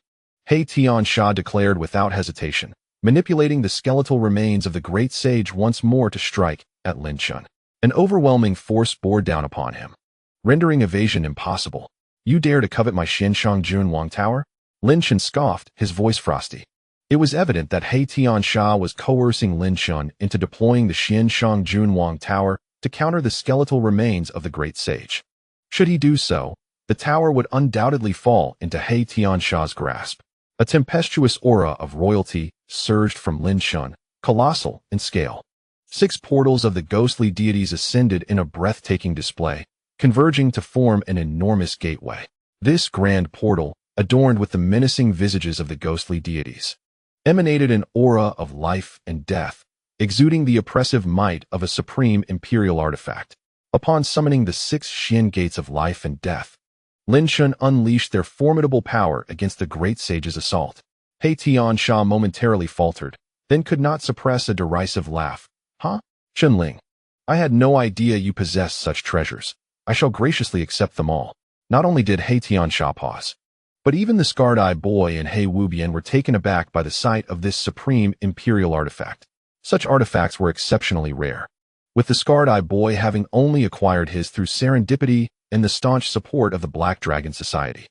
He Tiansha declared without hesitation, manipulating the skeletal remains of the great sage once more to strike at Lin Chen. An overwhelming force bore down upon him, rendering evasion impossible. You dare to covet my Xianshang Junwang Tower? Lin Chen scoffed, his voice frosty. It was evident that He Tiansha was coercing Lin Chen into deploying the Xianshang Junwang Tower to counter the skeletal remains of the great sage. Should he do so, the tower would undoubtedly fall into He Tiansha's grasp. A tempestuous aura of royalty surged from Lin Chen, colossal in scale. 6 portals of the ghostly deities ascended in a breathtaking display, converging to form an enormous gateway. This grand portal, adorned with the menacing visages of the ghostly deities, emanated an aura of life and death, exuding the oppressive might of a supreme imperial artifact. Upon summoning the 6 Xian gates of life and death, Lin Chen unleashed their formidable power against the great sage's assault. He Tiansha momentarily faltered, then could not suppress a derisive laugh. Huh? Chunling, I had no idea you possessed such treasures. I shall graciously accept them all. Not only did He Tiansha pause, but even the scarred-eyed boy and He Wubian were taken aback by the sight of this supreme imperial artifact. Such artifacts were exceptionally rare, with the scarred-eyed boy having only acquired his through serendipity and the staunch support of the Black Dragon Society.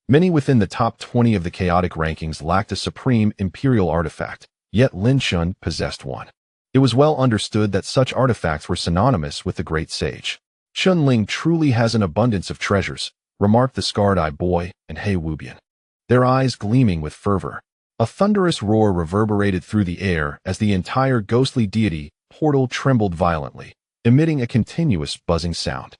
Many within the top 20 of the chaotic rankings lacked a supreme imperial artifact, yet Lin Chen possessed one. It was well understood that such artifacts were synonymous with the great sage. Chunling truly has an abundance of treasures, remarked the scarred-eyed boy and He Wubian, their eyes gleaming with fervor. A thunderous roar reverberated through the air as the entire ghostly deity portal trembled violently, emitting a continuous buzzing sound.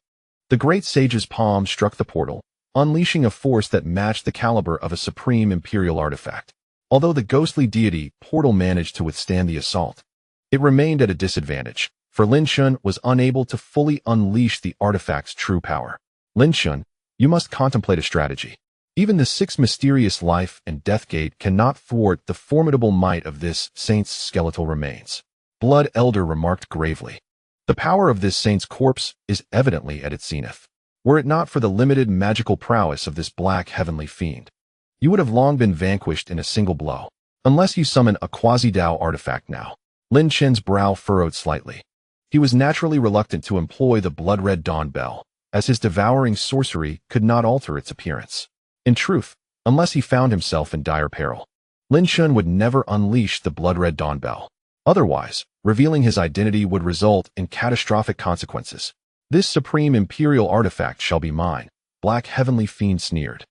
The great sage's palm struck the portal, unleashing a force that matched the caliber of a supreme imperial artifact. Although the ghostly deity portal managed to withstand the assault, it remained at a disadvantage, for Lin Chen was unable to fully unleash the artifact's true power. Lin Chen, you must contemplate a strategy. Even the 6 mysterious life and death gate cannot thwart the formidable might of this saint's skeletal remains. Blood Elder remarked gravely. The power of this saint's corpse is evidently at its zenith. Were it not for the limited magical prowess of this black heavenly fiend, you would have long been vanquished in a single blow. Unless you summon a quasi-Dao artifact now. Lin Chen's brow furrowed slightly. He was naturally reluctant to employ the blood-red dawn bell, as his devouring sorcery could not alter its appearance. In truth, unless he found himself in dire peril, Lin Chen would never unleash the blood-red dawn bell. Otherwise, revealing his identity would result in catastrophic consequences. This supreme imperial artifact shall be mine, Black Heavenly Fiend sneered,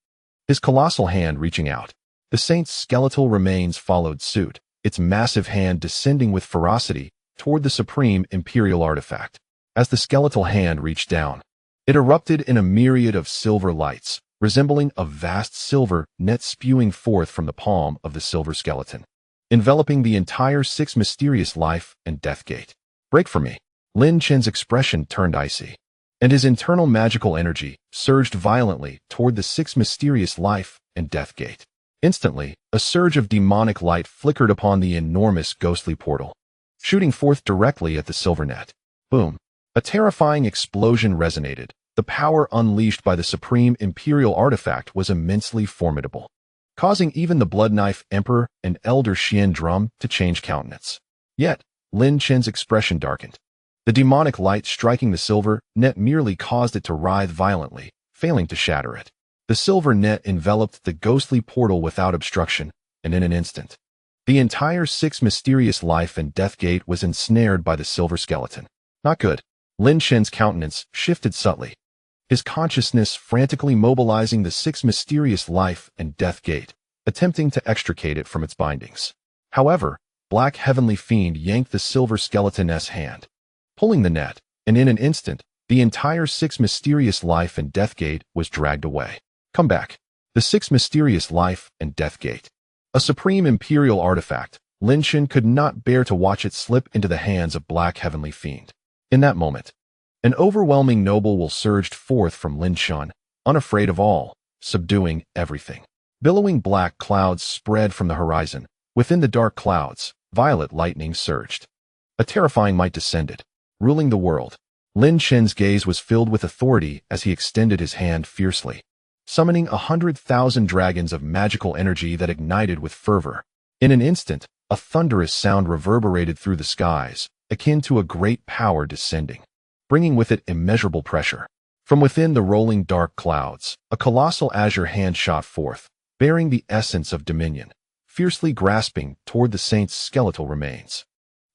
his colossal hand reaching out. The saint's skeletal remains followed suit, its massive hand descending with ferocity toward the supreme imperial artifact. As the skeletal hand reached down, it erupted in a myriad of silver lights, resembling a vast silver net spewing forth from the palm of the silver skeleton, enveloping the entire 6 mysterious life and death gate. Break for me. Lin Chen's expression turned icy, and his internal magical energy surged violently toward the 6 mysterious life and death gate. Instantly, a surge of demonic light flickered upon the enormous ghostly portal, shooting forth directly at the silver net. Boom! A terrifying explosion resonated. The power unleashed by the supreme imperial artifact was immensely formidable, causing even the Blood Knife Emperor and Elder Xian Drum to change countenance. Yet, Lin Chen's expression darkened. The demonic light striking the silver net merely caused it to writhe violently, failing to shatter it. The silver net enveloped the ghostly portal without obstruction, and in an instant, the entire 6 mysterious life and death gate was ensnared by the silver skeleton. Not good. Lin Chen's countenance shifted subtly, his consciousness frantically mobilizing the 6 mysterious life and death gate, attempting to extricate it from its bindings. However, Black Heavenly Fiend yanked the silver skeleton's hand, pulling the net, and in an instant, the entire 6 mysterious life and death gate was dragged away. Come back. The 6 mysterious life and death gate. A supreme imperial artifact, Lin Chen could not bear to watch it slip into the hands of Black Heavenly Fiend. In that moment, An overwhelming noble will surged forth from Lin Chen, unafraid of all, subduing everything. Billowing black clouds spread from the horizon. Within the dark clouds, violet lightning surged. A terrifying might descended, ruling the world. Lin Chen's gaze was filled with authority as he extended his hand fiercely, summoning 100,000 dragons of magical energy that ignited with fervor. In an instant, a thunderous sound reverberated through the skies, akin to a great power descending, bringing with it immeasurable pressure. From within the rolling dark clouds, a colossal azure hand shot forth, bearing the essence of dominion, fiercely grasping toward the saint's skeletal remains.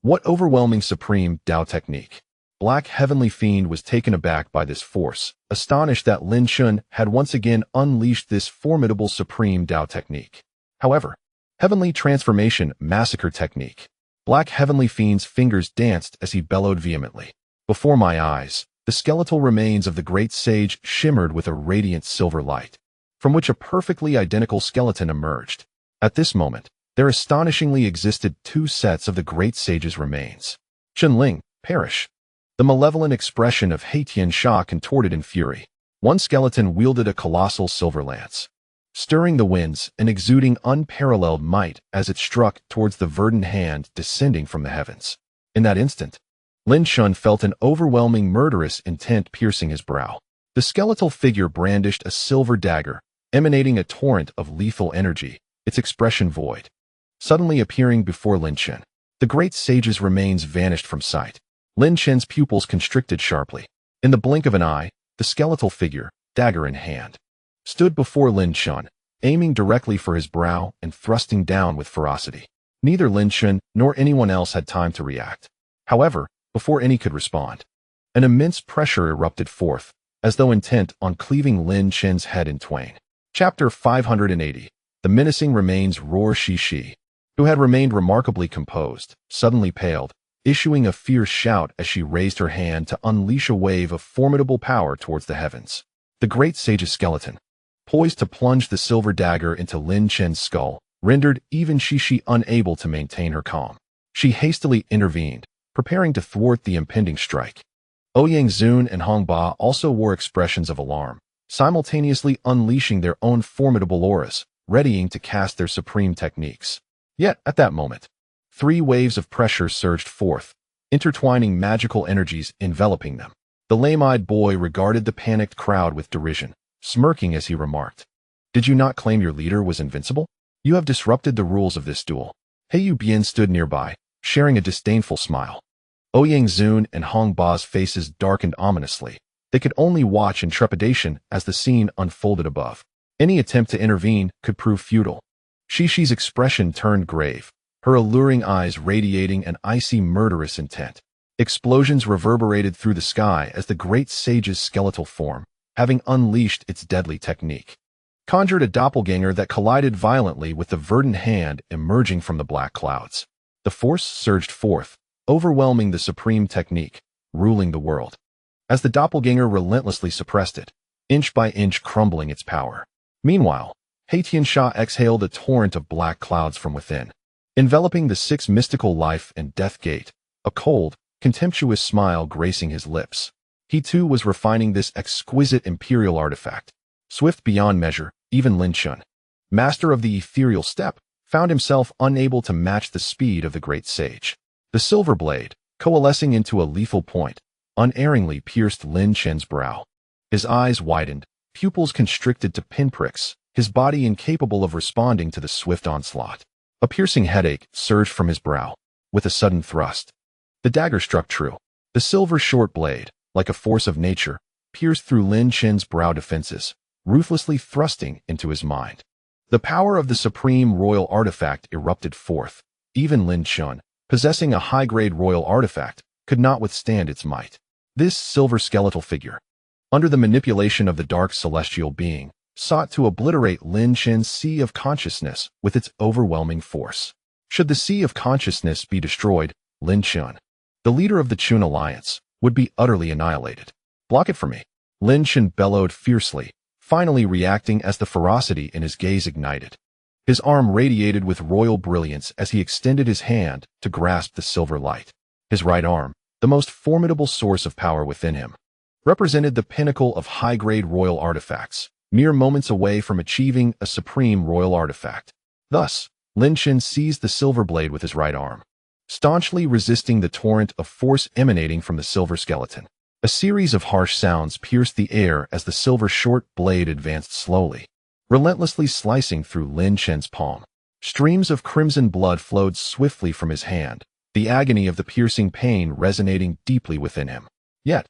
What overwhelming supreme Tao technique! Black Heavenly Fiend was taken aback by this force, astonished that Lin Chen had once again unleashed this formidable supreme Tao technique. However, Heavenly Transformation Massacre Technique. Black Heavenly Fiend's fingers danced as he bellowed vehemently. Before my eyes, the skeletal remains of the great sage shimmered with a radiant silver light, from which a perfectly identical skeleton emerged. At this moment, there astonishingly existed two sets of the great sage's remains. Chen perish. The malevolent expression of Haitian Sha contorted in fury. One skeleton wielded a colossal silver lance, stirring the winds and exuding unparalleled might as it struck towards the verdant hand descending from the heavens. In that instant, Lin Chen felt an overwhelming murderous intent piercing his brow. The skeletal figure brandished a silver dagger, emanating a torrent of lethal energy, its expression void. Suddenly appearing before Lin Chen, the great sage's remains vanished from sight. Lin Chen's pupils constricted sharply. In the blink of an eye, the skeletal figure, dagger in hand, stood before Lin Chen, aiming directly for his brow and thrusting down with ferocity. Neither Lin Chen nor anyone else had time to react. However, before any could respond, an immense pressure erupted forth, as though intent on cleaving Lin Chen's head in twain. Chapter 580. The menacing remains roar Shi, who had remained remarkably composed, suddenly paled, issuing a fierce shout as she raised her hand to unleash a wave of formidable power towards the heavens. The great sage's skeleton, poised to plunge the silver dagger into Lin Chen's skull, rendered even Shi unable to maintain her calm. She hastily intervened, preparing to thwart the impending strike. Ouyang Zun and Hong Ba also wore expressions of alarm, simultaneously unleashing their own formidable auras, readying to cast their supreme techniques. Yet, at that moment, three waves of pressure surged forth, intertwining magical energies enveloping them. The lame-eyed boy regarded the panicked crowd with derision, smirking as he remarked, "Did you not claim your leader was invincible? You have disrupted the rules of this duel." Heyu Bian stood nearby, sharing a disdainful smile. Ouyang Zun and Hong Ba's faces darkened ominously. They could only watch in trepidation as the scene unfolded above. Any attempt to intervene could prove futile. Shi's expression turned grave, her alluring eyes radiating an icy murderous intent. Explosions reverberated through the sky as the great sage's skeletal form, having unleashed its deadly technique, conjured a doppelganger that collided violently with the verdant hand emerging from the black clouds. The force surged forth, overwhelming the supreme technique, ruling the world. As the doppelganger relentlessly suppressed it, inch by inch crumbling its power. Meanwhile, Haitian Sha exhaled a torrent of black clouds from within, enveloping the sixth mystical life and death gate, a cold, contemptuous smile gracing his lips. He too was refining this exquisite imperial artifact. Swift beyond measure, even Lin Chen, master of the ethereal step, found himself unable to match the speed of the great sage. The silver blade, coalescing into a lethal point, unerringly pierced Lin Chen's brow. His eyes widened, pupils constricted to pinpricks, his body incapable of responding to the swift onslaught. A piercing headache surged from his brow. With a sudden thrust, the dagger struck true. The silver short blade, like a force of nature, pierced through Lin Chen's brow defenses, ruthlessly thrusting into his mind. The power of the supreme royal artifact erupted forth. Even Lin Chen, possessing a high-grade royal artifact, could not withstand its might. This silver skeletal figure, under the manipulation of the dark celestial being, sought to obliterate Lin Chen's sea of consciousness with its overwhelming force. Should the sea of consciousness be destroyed, Lin Chen, the leader of the Chun Alliance, would be utterly annihilated. "Block it for me," Lin Chen bellowed fiercely, finally reacting as the ferocity in his gaze ignited. His arm radiated with royal brilliance as he extended his hand to grasp the silver light. His right arm, the most formidable source of power within him, represented the pinnacle of high-grade royal artifacts, mere moments away from achieving a supreme royal artifact. Thus, Lin Chen seized the silver blade with his right arm, staunchly resisting the torrent of force emanating from the silver skeleton. A series of harsh sounds pierced the air as the silver short blade advanced slowly, relentlessly slicing through Lin Chen's palm. Streams of crimson blood flowed swiftly from his hand, the agony of the piercing pain resonating deeply within him. Yet,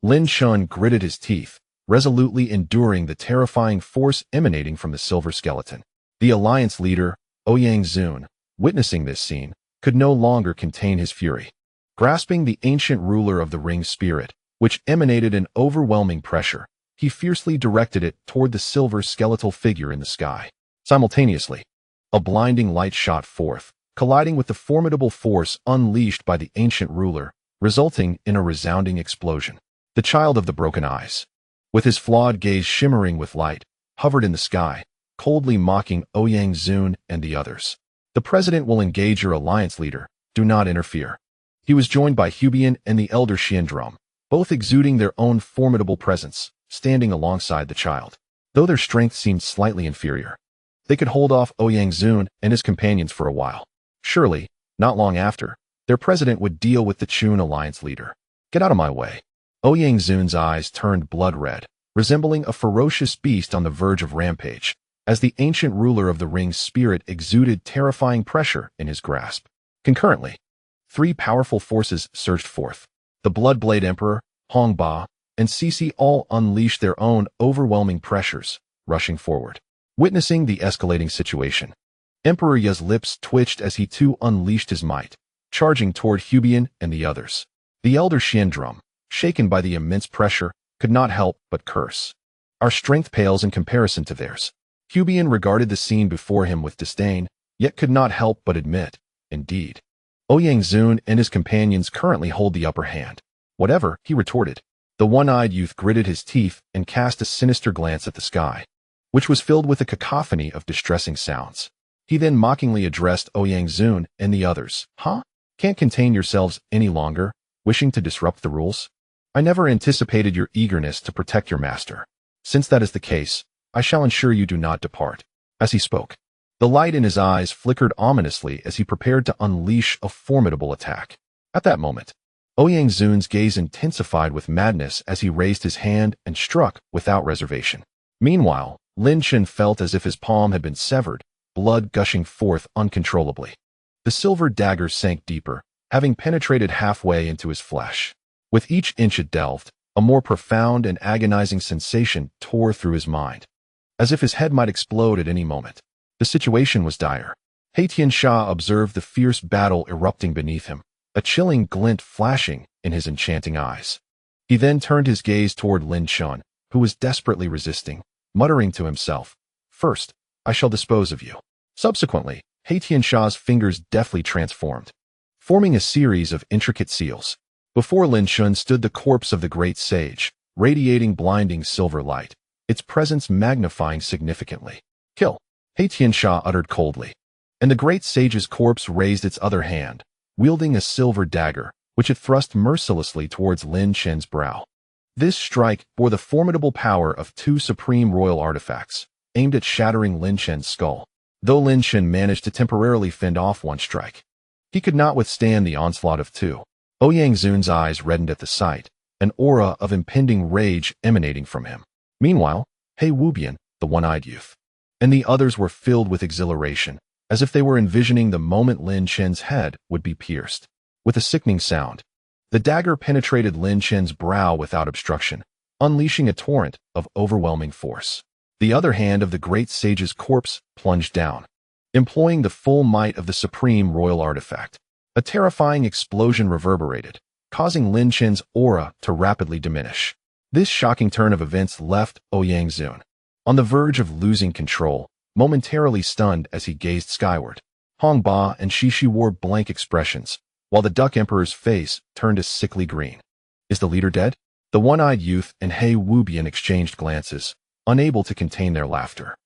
Lin Chen gritted his teeth, resolutely enduring the terrifying force emanating from the silver skeleton. The alliance leader, Ouyang, witnessing this scene, could no longer contain his fury. Grasping the ancient ruler of the ring spirit, which emanated an overwhelming pressure, he fiercely directed it toward the silver skeletal figure in the sky. Simultaneously, a blinding light shot forth, colliding with the formidable force unleashed by the ancient ruler, resulting in a resounding explosion. The child of the broken eyes, with his flawed gaze shimmering with light, hovered in the sky, coldly mocking Ouyang and the others. The president will engage your alliance leader. Do not interfere. He was joined by Hubian and the elder Xiandrum, both exuding their own formidable presence, standing alongside the child. Though their strength seemed slightly inferior, they could hold off Ouyang and his companions for a while. Surely, not long after, their president would deal with the Chun alliance leader. Get out of my way. Ouyang eyes turned blood red, resembling a ferocious beast on the verge of rampage, as the ancient ruler of the ring's spirit exuded terrifying pressure in his grasp. Concurrently, three powerful forces surged forth. The Bloodblade Emperor, Hong Ba, and Cece all unleashed their own overwhelming pressures, rushing forward. Witnessing the escalating situation, Emperor Ya's lips twitched as he too unleashed his might, charging toward Hubian and the others. The elder Xiandrum, shaken by the immense pressure, could not help but curse. Our strength pales in comparison to theirs. Hubian regarded the scene before him with disdain, yet could not help but admit, indeed, Ouyang and his companions currently hold the upper hand. Whatever, he retorted. The one-eyed youth gritted his teeth and cast a sinister glance at the sky, which was filled with a cacophony of distressing sounds. He then mockingly addressed Ouyang and the others. Huh? Can't contain yourselves any longer, wishing to disrupt the rules? I never anticipated your eagerness to protect your master. Since that is the case, I shall ensure you do not depart. As he spoke, the light in his eyes flickered ominously as he prepared to unleash a formidable attack. At that moment, Ouyang gaze intensified with madness as he raised his hand and struck without reservation. Meanwhile, Lin Chen felt as if his palm had been severed, blood gushing forth uncontrollably. The silver dagger sank deeper, having penetrated halfway into his flesh. With each inch it delved, a more profound and agonizing sensation tore through his mind, as if his head might explode at any moment. The situation was dire. Tianxia observed the fierce battle erupting beneath him, a chilling glint flashing in his enchanting eyes. He then turned his gaze toward Lin Chen, who was desperately resisting, muttering to himself, "First, I shall dispose of you." Subsequently, Tianxia's fingers deftly transformed, forming a series of intricate seals. Before Lin Chen stood the corpse of the great sage, radiating blinding silver light, its presence magnifying significantly. "Kill," Tianxia uttered coldly, and the great sage's corpse raised its other hand, wielding a silver dagger, which it thrust mercilessly towards Lin Chen's brow. This strike bore the formidable power of two supreme royal artifacts, aimed at shattering Lin Chen's skull. Though Lin Chen managed to temporarily fend off one strike, he could not withstand the onslaught of two. Ouyang eyes reddened at the sight, an aura of impending rage emanating from him. Meanwhile, Wubian, the one-eyed youth, and the others were filled with exhilaration, as if they were envisioning the moment Lin Chen's head would be pierced. With a sickening sound, the dagger penetrated Lin Chen's brow without obstruction, unleashing a torrent of overwhelming force. The other hand of the great sage's corpse plunged down, employing the full might of the supreme royal artifact. A terrifying explosion reverberated, causing Lin Chen's aura to rapidly diminish. This shocking turn of events left Ouyang on the verge of losing control, momentarily stunned as he gazed skyward. Hong Ba and Shishi wore blank expressions, while the Duck Emperor's face turned a sickly green. Is the leader dead? The one-eyed youth and Wubian exchanged glances, unable to contain their laughter.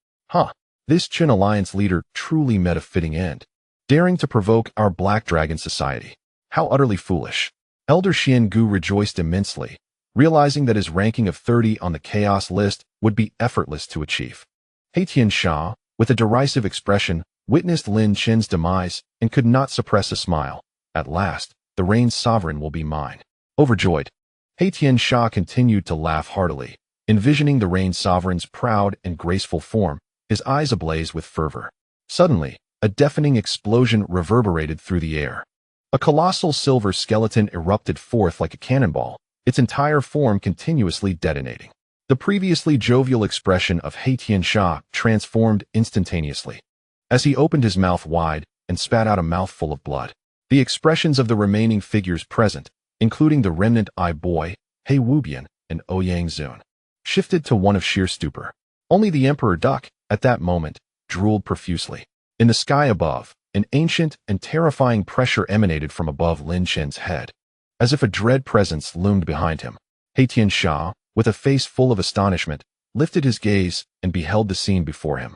This Chun Alliance leader truly met a fitting end, daring to provoke our Black Dragon Society. How utterly foolish. Elder Xian Gu rejoiced immensely, realizing that his ranking of 30 on the chaos list would be effortless to achieve. Tian Sha, with a derisive expression, witnessed Lin Chen's demise and could not suppress a smile. At last, the reign's sovereign will be mine. Overjoyed, Tian Sha continued to laugh heartily, envisioning the reign's sovereign's proud and graceful form, his eyes ablaze with fervor. Suddenly, a deafening explosion reverberated through the air. A colossal silver skeleton erupted forth like a cannonball, its entire form continuously detonating. The previously jovial expression of Tian Sha transformed instantaneously. As he opened his mouth wide and spat out a mouthful of blood, the expressions of the remaining figures present, including the remnant Eye Boy, He Wubian, and Ouyang Zun, shifted to one of sheer stupor. Only the Emperor Duck, at that moment, drooled profusely. In the sky above, an ancient and terrifying pressure emanated from above Lin Chen's head. As if a dread presence loomed behind him, Tian Sha, with a face full of astonishment, lifted his gaze and beheld the scene before him.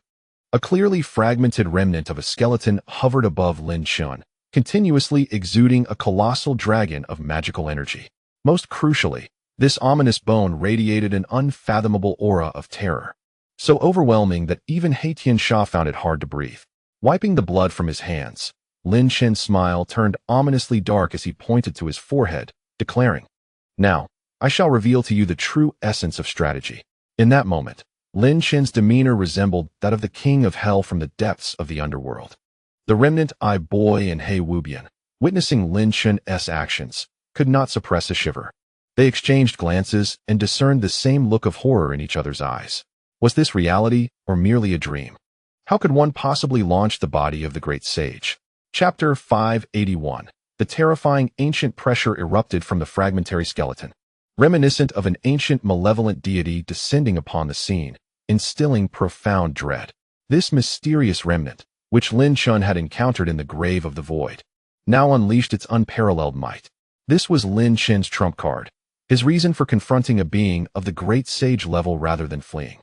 A clearly fragmented remnant of a skeleton hovered above Lin Chen, continuously exuding a colossal dragon of magical energy. Most crucially, this ominous bone radiated an unfathomable aura of terror, so overwhelming that even Tian Sha found it hard to breathe. Wiping the blood from his hands, Lin Chen's smile turned ominously dark as he pointed to his forehead, declaring, "Now, I shall reveal to you the true essence of strategy." In that moment, Lin Chen's demeanor resembled that of the king of hell from the depths of the underworld. The remnant Eye Boy and He Wubian, witnessing Lin Chen's actions, could not suppress a shiver. They exchanged glances and discerned the same look of horror in each other's eyes. Was this reality or merely a dream? How could one possibly launch the body of the great sage? Chapter 581. The terrifying ancient pressure erupted from the fragmentary skeleton, reminiscent of an ancient malevolent deity descending upon the scene, instilling profound dread. This mysterious remnant, which Lin Chen had encountered in the grave of the void, now unleashed its unparalleled might. This was Lin Chen's trump card, his reason for confronting a being of the great sage level rather than fleeing.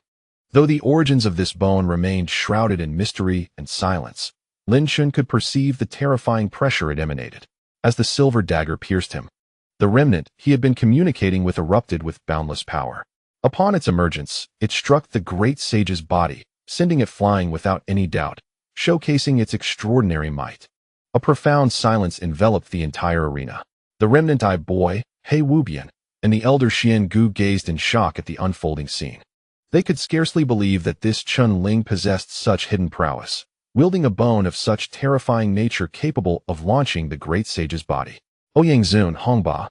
Though the origins of this bone remained shrouded in mystery and silence, Lin Chen could perceive the terrifying pressure it emanated. As the silver dagger pierced him, the remnant he had been communicating with erupted with boundless power. Upon its emergence, it struck the great sage's body, sending it flying without any doubt, showcasing its extraordinary might. A profound silence enveloped the entire arena. The remnant Eye Boy, He Wubian, and the elder Xian Gu gazed in shock at the unfolding scene. They could scarcely believe that this Chun Ling possessed such hidden prowess, wielding a bone of such terrifying nature capable of launching the great sage's body. Ouyang Zun, Hongba,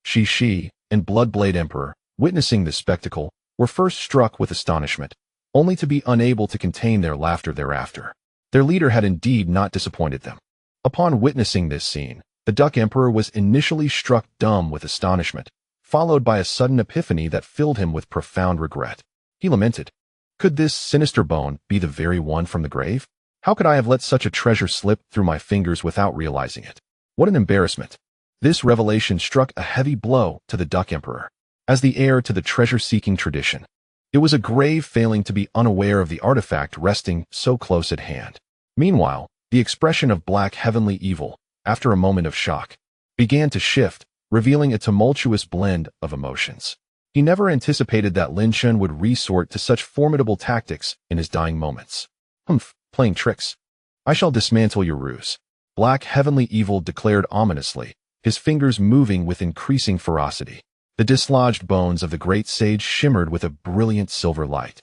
Shi, and Bloodblade Emperor, witnessing this spectacle, were first struck with astonishment, only to be unable to contain their laughter thereafter. Their leader had indeed not disappointed them. Upon witnessing this scene, the Duck Emperor was initially struck dumb with astonishment, followed by a sudden epiphany that filled him with profound regret. He lamented, "Could this sinister bone be the very one from the grave? How could I have let such a treasure slip through my fingers without realizing it? What an embarrassment!" This revelation struck a heavy blow to the Duck Emperor. As the heir to the treasure-seeking tradition, it was a grave failing to be unaware of the artifact resting so close at hand. Meanwhile, the expression of black heavenly evil, after a moment of shock, began to shift, revealing a tumultuous blend of emotions. He never anticipated that Lin Chen would resort to such formidable tactics in his dying moments. "Humph, playing tricks. I shall dismantle your ruse," Black Heavenly Evil declared ominously, his fingers moving with increasing ferocity. The dislodged bones of the great sage shimmered with a brilliant silver light,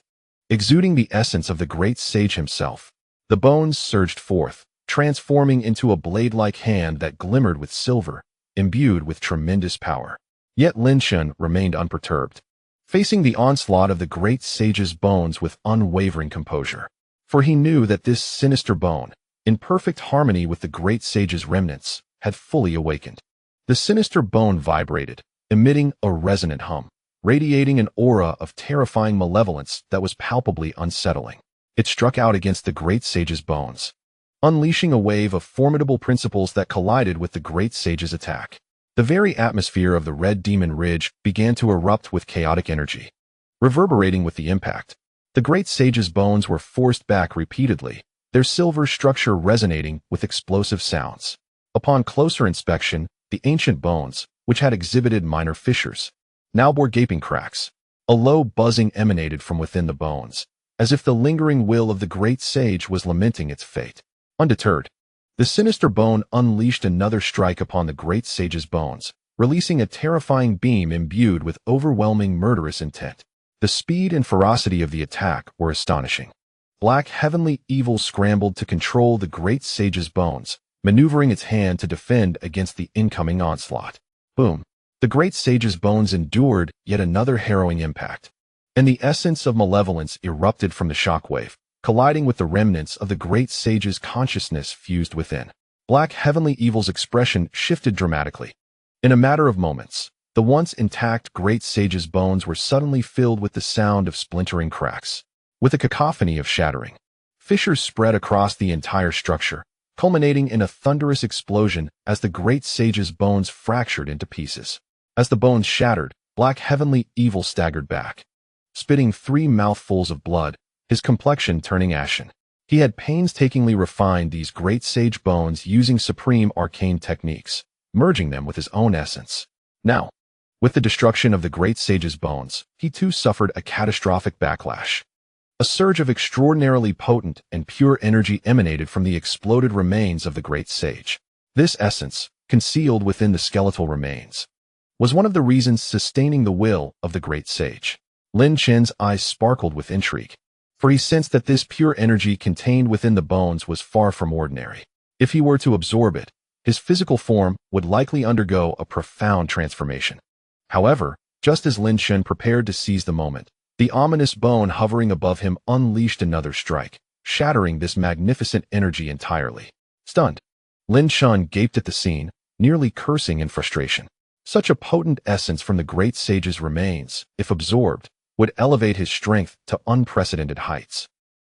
exuding the essence of the great sage himself. The bones surged forth, transforming into a blade-like hand that glimmered with silver, imbued with tremendous power. Yet Lin Chen remained unperturbed, facing the onslaught of the great sage's bones with unwavering composure. For he knew that this sinister bone, in perfect harmony with the great sage's remnants, had fully awakened. The sinister bone vibrated, emitting a resonant hum, radiating an aura of terrifying malevolence that was palpably unsettling. It struck out against the great sage's bones, unleashing a wave of formidable principles that collided with the great sage's attack. The very atmosphere of the Red Demon Ridge began to erupt with chaotic energy. Reverberating with the impact, the great sage's bones were forced back repeatedly, their silver structure resonating with explosive sounds. Upon closer inspection, the ancient bones, which had exhibited minor fissures, now bore gaping cracks. A low buzzing emanated from within the bones, as if the lingering will of the great sage was lamenting its fate. Undeterred, the sinister bone unleashed another strike upon the great sage's bones, releasing a terrifying beam imbued with overwhelming murderous intent. The speed and ferocity of the attack were astonishing. Black heavenly evil scrambled to control the great sage's bones, maneuvering its hand to defend against the incoming onslaught. Boom! The great sage's bones endured yet another harrowing impact, and the essence of malevolence erupted from the shockwave, colliding with the remnants of the great sage's consciousness fused within. Black heavenly evil's expression shifted dramatically. In a matter of moments, the once intact great sage's bones were suddenly filled with the sound of splintering cracks. With a cacophony of shattering, fissures spread across the entire structure, culminating in a thunderous explosion as the great sage's bones fractured into pieces. As the bones shattered, Black heavenly evil staggered back, spitting 3 mouthfuls of blood, his complexion turning ashen. He had painstakingly refined these great sage bones using supreme arcane techniques, merging them with his own essence. Now, with the destruction of the great sage's bones, he too suffered a catastrophic backlash. A surge of extraordinarily potent and pure energy emanated from the exploded remains of the great sage. This essence, concealed within the skeletal remains, was one of the reasons sustaining the will of the great sage. Lin Chen's eyes sparkled with intrigue, for he sensed that this pure energy contained within the bones was far from ordinary. If he were to absorb it, his physical form would likely undergo a profound transformation. However, just as Lin Chen prepared to seize the moment, the ominous bone hovering above him unleashed another strike, shattering this magnificent energy entirely. Stunned, Lin Chen gaped at the scene, nearly cursing in frustration. Such a potent essence from the great sage's remains, if absorbed, would elevate his strength to unprecedented heights.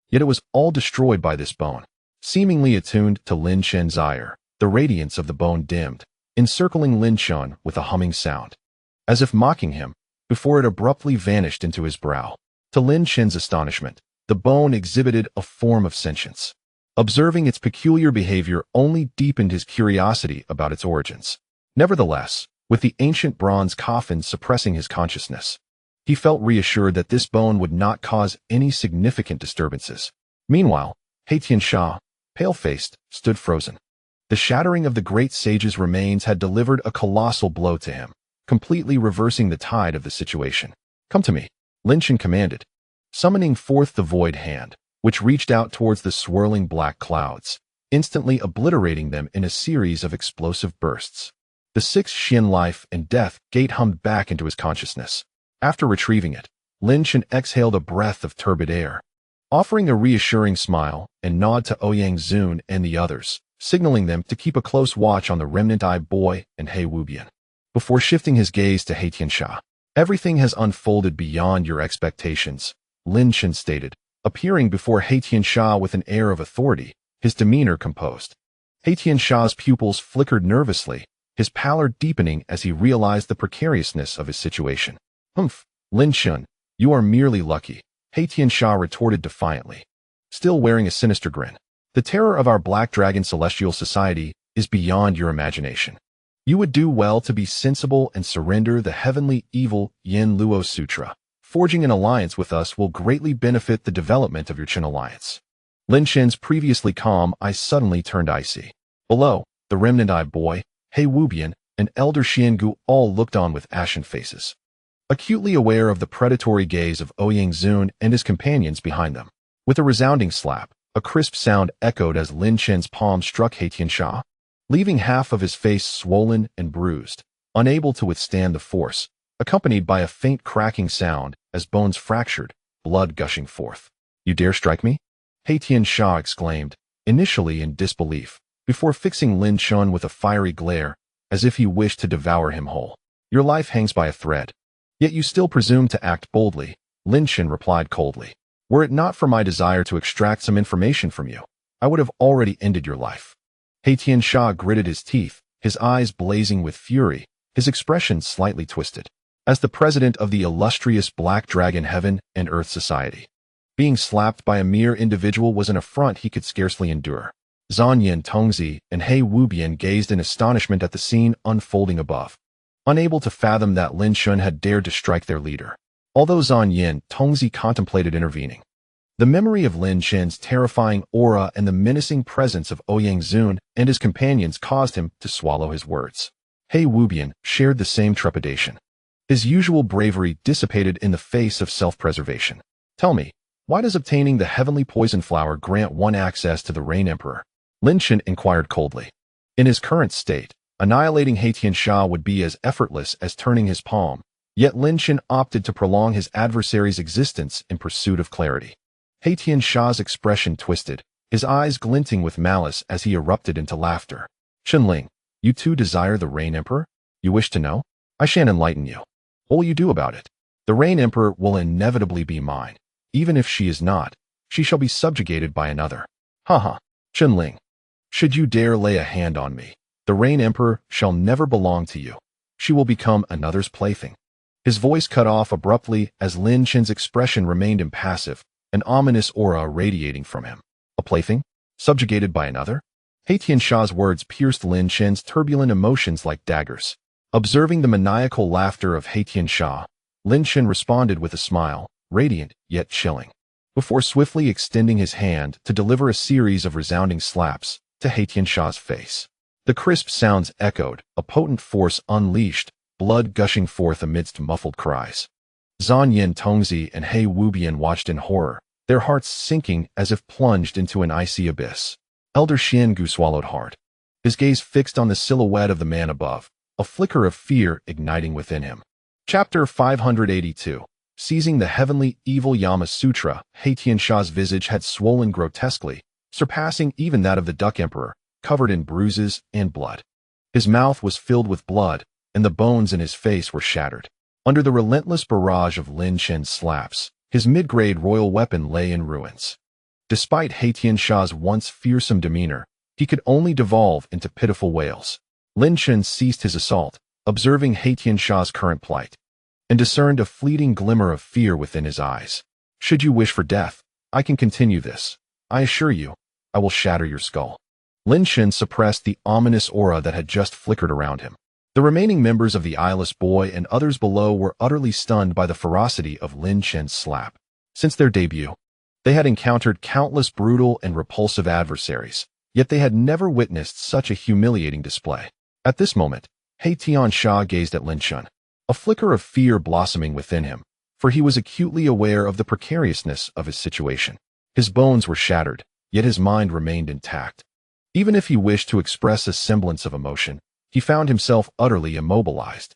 Yet it was all destroyed by this bone. Seemingly attuned to Lin Chen's ire, the radiance of the bone dimmed, encircling Lin Chen with a humming sound, as if mocking him, before it abruptly vanished into his brow. To Lin Chen's astonishment, the bone exhibited a form of sentience. Observing its peculiar behavior only deepened his curiosity about its origins. Nevertheless, with the ancient bronze coffin suppressing his consciousness, he felt reassured that this bone would not cause any significant disturbances. Meanwhile, Tiansha, pale-faced, stood frozen. The shattering of the great sage's remains had delivered a colossal blow to him, completely reversing the tide of the situation. "Come to me," Lin Chen commanded, summoning forth the void hand, which reached out towards the swirling black clouds, instantly obliterating them in a series of explosive bursts. The 6 Xian life and death gate hummed back into his consciousness. After retrieving it, Lin Chen exhaled a breath of turbid air, offering a reassuring smile and nod to Ouyang Zun and the others, signaling them to keep a close watch on the remnant Eye Boy and He Wubian. Before shifting his gaze to Tiansha, "Everything has unfolded beyond your expectations," Lin Chen stated, appearing before Tiansha with an air of authority, his demeanor composed. Tiansha's pupils flickered nervously, his pallor deepening as he realized the precariousness of his situation. "Humph, Lin Chen, you are merely lucky," Tiansha retorted defiantly, still wearing a sinister grin. "The terror of our Black Dragon Celestial Society is beyond your imagination. You would do well to be sensible and surrender the heavenly evil Yin Luo Sutra. Forging an alliance with us will greatly benefit the development of your Chen alliance." Lin Chen's previously calm eyes suddenly turned icy. Below, the remnant Eye Boy, He Wubian, and Elder Xiangu all looked on with ashen faces, acutely aware of the predatory gaze of Ouyang Zun and his companions behind them. With a resounding slap, a crisp sound echoed as Lin Chen's palm struck Tiansha, leaving half of his face swollen and bruised, unable to withstand the force, accompanied by a faint cracking sound as bones fractured, blood gushing forth. "You dare strike me?" Tiansha exclaimed, initially in disbelief, before fixing Lin Chen with a fiery glare, as if he wished to devour him whole. "Your life hangs by a thread. Yet you still presume to act boldly," Lin Chen replied coldly. "Were it not for my desire to extract some information from you, I would have already ended your life." Tiansha gritted his teeth, his eyes blazing with fury, his expression slightly twisted. As the president of the illustrious Black Dragon Heaven and Earth Society, being slapped by a mere individual was an affront he could scarcely endure. Zhanyan Tongzi and He Wubian gazed in astonishment at the scene unfolding above. unable to fathom that Lin Chen had dared to strike their leader. Although Zan Yin Tongzi contemplated intervening, the memory of Lin Chen's terrifying aura and the menacing presence of Ouyang Zun and his companions caused him to swallow his words. He Wubian shared the same trepidation. His usual bravery dissipated in the face of self-preservation. Tell me, why does obtaining the heavenly poison flower grant one access to the Rain Emperor? Lin Chen inquired coldly. In his current state, annihilating He Tiansha would be as effortless as turning his palm, yet Lin Chen opted to prolong his adversary's existence in pursuit of clarity. He Tiansha's expression twisted, his eyes glinting with malice as he erupted into laughter. Chenling, you too desire the Rain Emperor? You wish to know? I shan't enlighten you. What will you do about it? The Rain Emperor will inevitably be mine. Even if she is not, she shall be subjugated by another. Haha, Chenling. Should you dare lay a hand on me, the Rain Emperor shall never belong to you. She will become another's plaything. His voice cut off abruptly as Lin Chen's expression remained impassive, an ominous aura radiating from him. A plaything? Subjugated by another? He Tiansha's words pierced Lin Chen's turbulent emotions like daggers. Observing the maniacal laughter of He Tiansha, Lin Chen responded with a smile, radiant yet chilling, before swiftly extending his hand to deliver a series of resounding slaps to He Tiansha's face. The crisp sounds echoed, a potent force unleashed, blood gushing forth amidst muffled cries. Zan Yin Tongzi and He Wubian watched in horror, their hearts sinking as if plunged into an icy abyss. Elder Xiangu swallowed hard, his gaze fixed on the silhouette of the man above, a flicker of fear igniting within him. Chapter 582. Seizing the heavenly evil Yama Sutra, He Tiansha's visage had swollen grotesquely, surpassing even that of the Duck Emperor, covered in bruises and blood. His mouth was filled with blood, and the bones in his face were shattered. Under the relentless barrage of Lin Chen's slaps, his mid-grade royal weapon lay in ruins. Despite He Tiansha's once fearsome demeanor, he could only devolve into pitiful wails. Lin Chen ceased his assault, observing He Tiansha's current plight, and discerned a fleeting glimmer of fear within his eyes. Should you wish for death, I can continue this. I assure you, I will shatter your skull. Lin Chen suppressed the ominous aura that had just flickered around him. The remaining members of the eyeless boy and others below were utterly stunned by the ferocity of Lin Chen's slap. Since their debut, they had encountered countless brutal and repulsive adversaries, yet they had never witnessed such a humiliating display. At this moment, He Tiansha gazed at Lin Chen, a flicker of fear blossoming within him, for he was acutely aware of the precariousness of his situation. His bones were shattered, yet his mind remained intact. Even if he wished to express a semblance of emotion, he found himself utterly immobilized.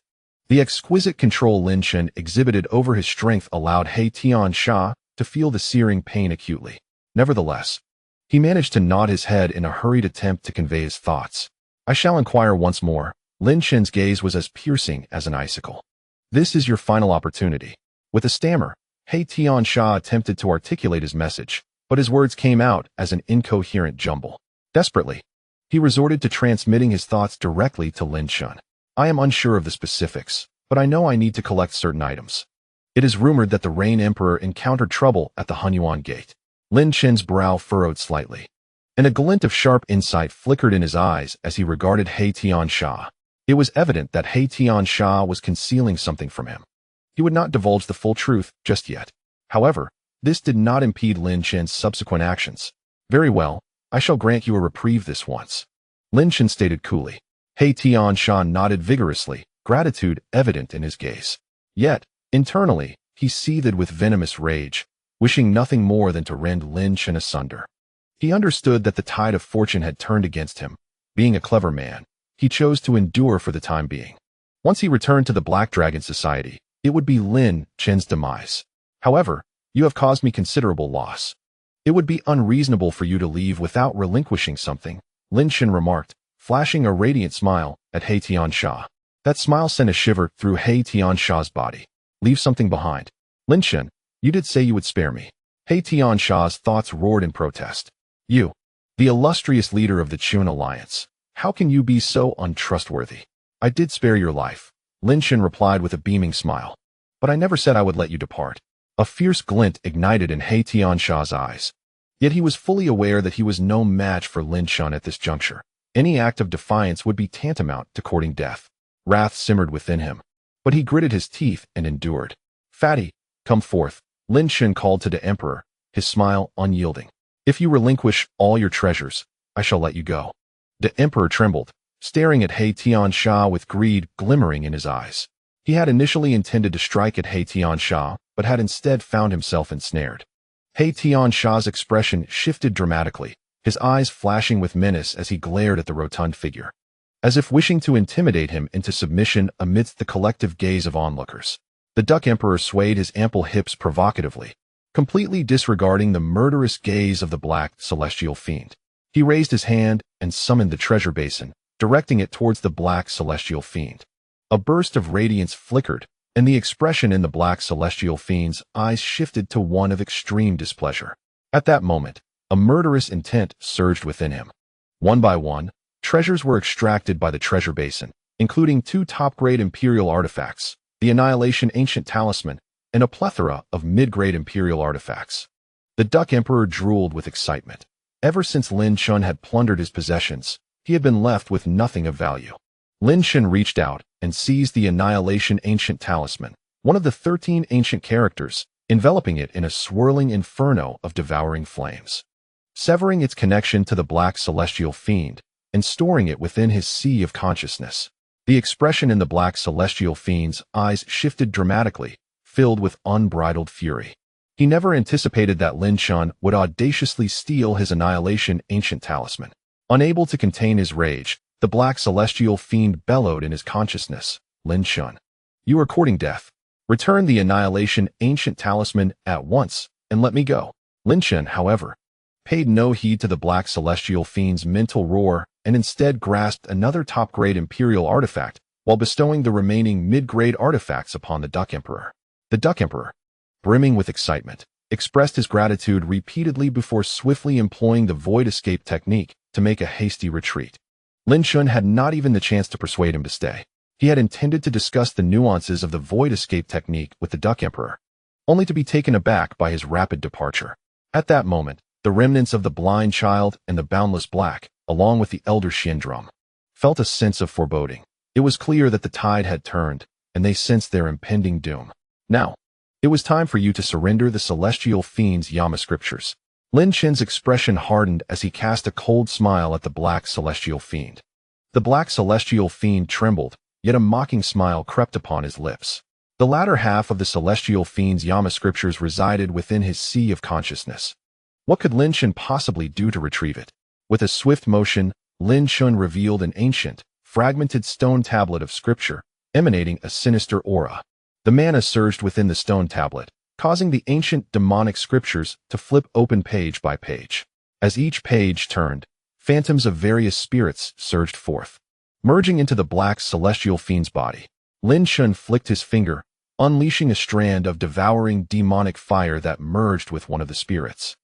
The exquisite control Lin Chen exhibited over his strength allowed He Tiansha to feel the searing pain acutely. Nevertheless, he managed to nod his head in a hurried attempt to convey his thoughts. I shall inquire once more. Lin Chen's gaze was as piercing as an icicle. This is your final opportunity. With a stammer, He Tiansha attempted to articulate his message, but his words came out as an incoherent jumble. Desperately, he resorted to transmitting his thoughts directly to Lin Chen. I am unsure of the specifics, but I know I need to collect certain items. It is rumored that the Rain Emperor encountered trouble at the Hunyuan Gate. Lin Chen's brow furrowed slightly, and a glint of sharp insight flickered in his eyes as he regarded He Tiansha. It was evident that He Tiansha was concealing something from him. He would not divulge the full truth just yet. However, this did not impede Lin Chen's subsequent actions. Very well, I shall grant you a reprieve this once, Lin Chen stated coolly. He Tiansha nodded vigorously, gratitude evident in his gaze. Yet, internally, he seethed with venomous rage, wishing nothing more than to rend Lin Chen asunder. He understood that the tide of fortune had turned against him. Being a clever man, he chose to endure for the time being. Once he returned to the Black Dragon Society, it would be Lin Chen's demise. However, you have caused me considerable loss. It would be unreasonable for you to leave without relinquishing something, Lin Chen remarked, flashing a radiant smile at He Tiansha. That smile sent a shiver through He Tiansha's body. Leave something behind. Lin Chen, you did say you would spare me. He Tiansha's thoughts roared in protest. You, the illustrious leader of the Chun Alliance. How can you be so untrustworthy? I did spare your life, Lin Chen replied with a beaming smile. But I never said I would let you depart. A fierce glint ignited in He Tiansha's eyes. Yet he was fully aware that he was no match for Lin Chen at this juncture. Any act of defiance would be tantamount to courting death. Wrath simmered within him, but he gritted his teeth and endured. "Fatty, come forth," Lin Chen called to the emperor, his smile unyielding. "If you relinquish all your treasures, I shall let you go." The emperor trembled, staring at He Tiansha with greed glimmering in his eyes. He had initially intended to strike at He Tiansha, but had instead found himself ensnared. He Tiansha's expression shifted dramatically, his eyes flashing with menace as he glared at the rotund figure, as if wishing to intimidate him into submission amidst the collective gaze of onlookers. The Duck Emperor swayed his ample hips provocatively, completely disregarding the murderous gaze of the black celestial fiend. He raised his hand and summoned the treasure basin, directing it towards the black celestial fiend. A burst of radiance flickered, and the expression in the black celestial fiend's eyes shifted to one of extreme displeasure. At that moment, a murderous intent surged within him. One by one, treasures were extracted by the treasure basin, including 2 top-grade imperial artifacts, the Annihilation Ancient Talisman, and a plethora of mid-grade imperial artifacts. The Duck Emperor drooled with excitement. Ever since Lin Chen had plundered his possessions, he had been left with nothing of value. Lin Chen reached out and seized the Annihilation Ancient Talisman, one of the 13 ancient characters, enveloping it in a swirling inferno of devouring flames. Severing its connection to the black celestial fiend, and storing it within his sea of consciousness. The expression in the black celestial fiend's eyes shifted dramatically, filled with unbridled fury. He never anticipated that Lin Chen would audaciously steal his Annihilation Ancient Talisman. Unable to contain his rage, the black celestial fiend bellowed in his consciousness, "Lin Chen, you are courting death. Return the Annihilation Ancient Talisman at once, and let me go." Lin Chen, however, paid no heed to the black celestial fiend's mental roar and instead grasped another top-grade imperial artifact while bestowing the remaining mid-grade artifacts upon the Duck Emperor. The Duck Emperor, brimming with excitement, expressed his gratitude repeatedly before swiftly employing the void escape technique to make a hasty retreat. Lin Chen had not even the chance to persuade him to stay. He had intended to discuss the nuances of the void escape technique with the Duck Emperor, only to be taken aback by his rapid departure. At that moment, the remnants of the blind child and the boundless black, along with the elder Xiandrum, felt a sense of foreboding. It was clear that the tide had turned, and they sensed their impending doom. Now, it was time for you to surrender the celestial fiend's Yama scriptures. Lin Chen's expression hardened as he cast a cold smile at the black celestial fiend. The black celestial fiend trembled, yet a mocking smile crept upon his lips. The latter half of the celestial fiend's Yama scriptures resided within his sea of consciousness. What could Lin Chen possibly do to retrieve it? With a swift motion, Lin Chen revealed an ancient, fragmented stone tablet of scripture, emanating a sinister aura. The mana surged within the stone tablet, causing the ancient demonic scriptures to flip open page by page. As each page turned, phantoms of various spirits surged forth, merging into the black celestial fiend's body. Lin Chen flicked his finger, unleashing a strand of devouring demonic fire that merged with one of the spirits,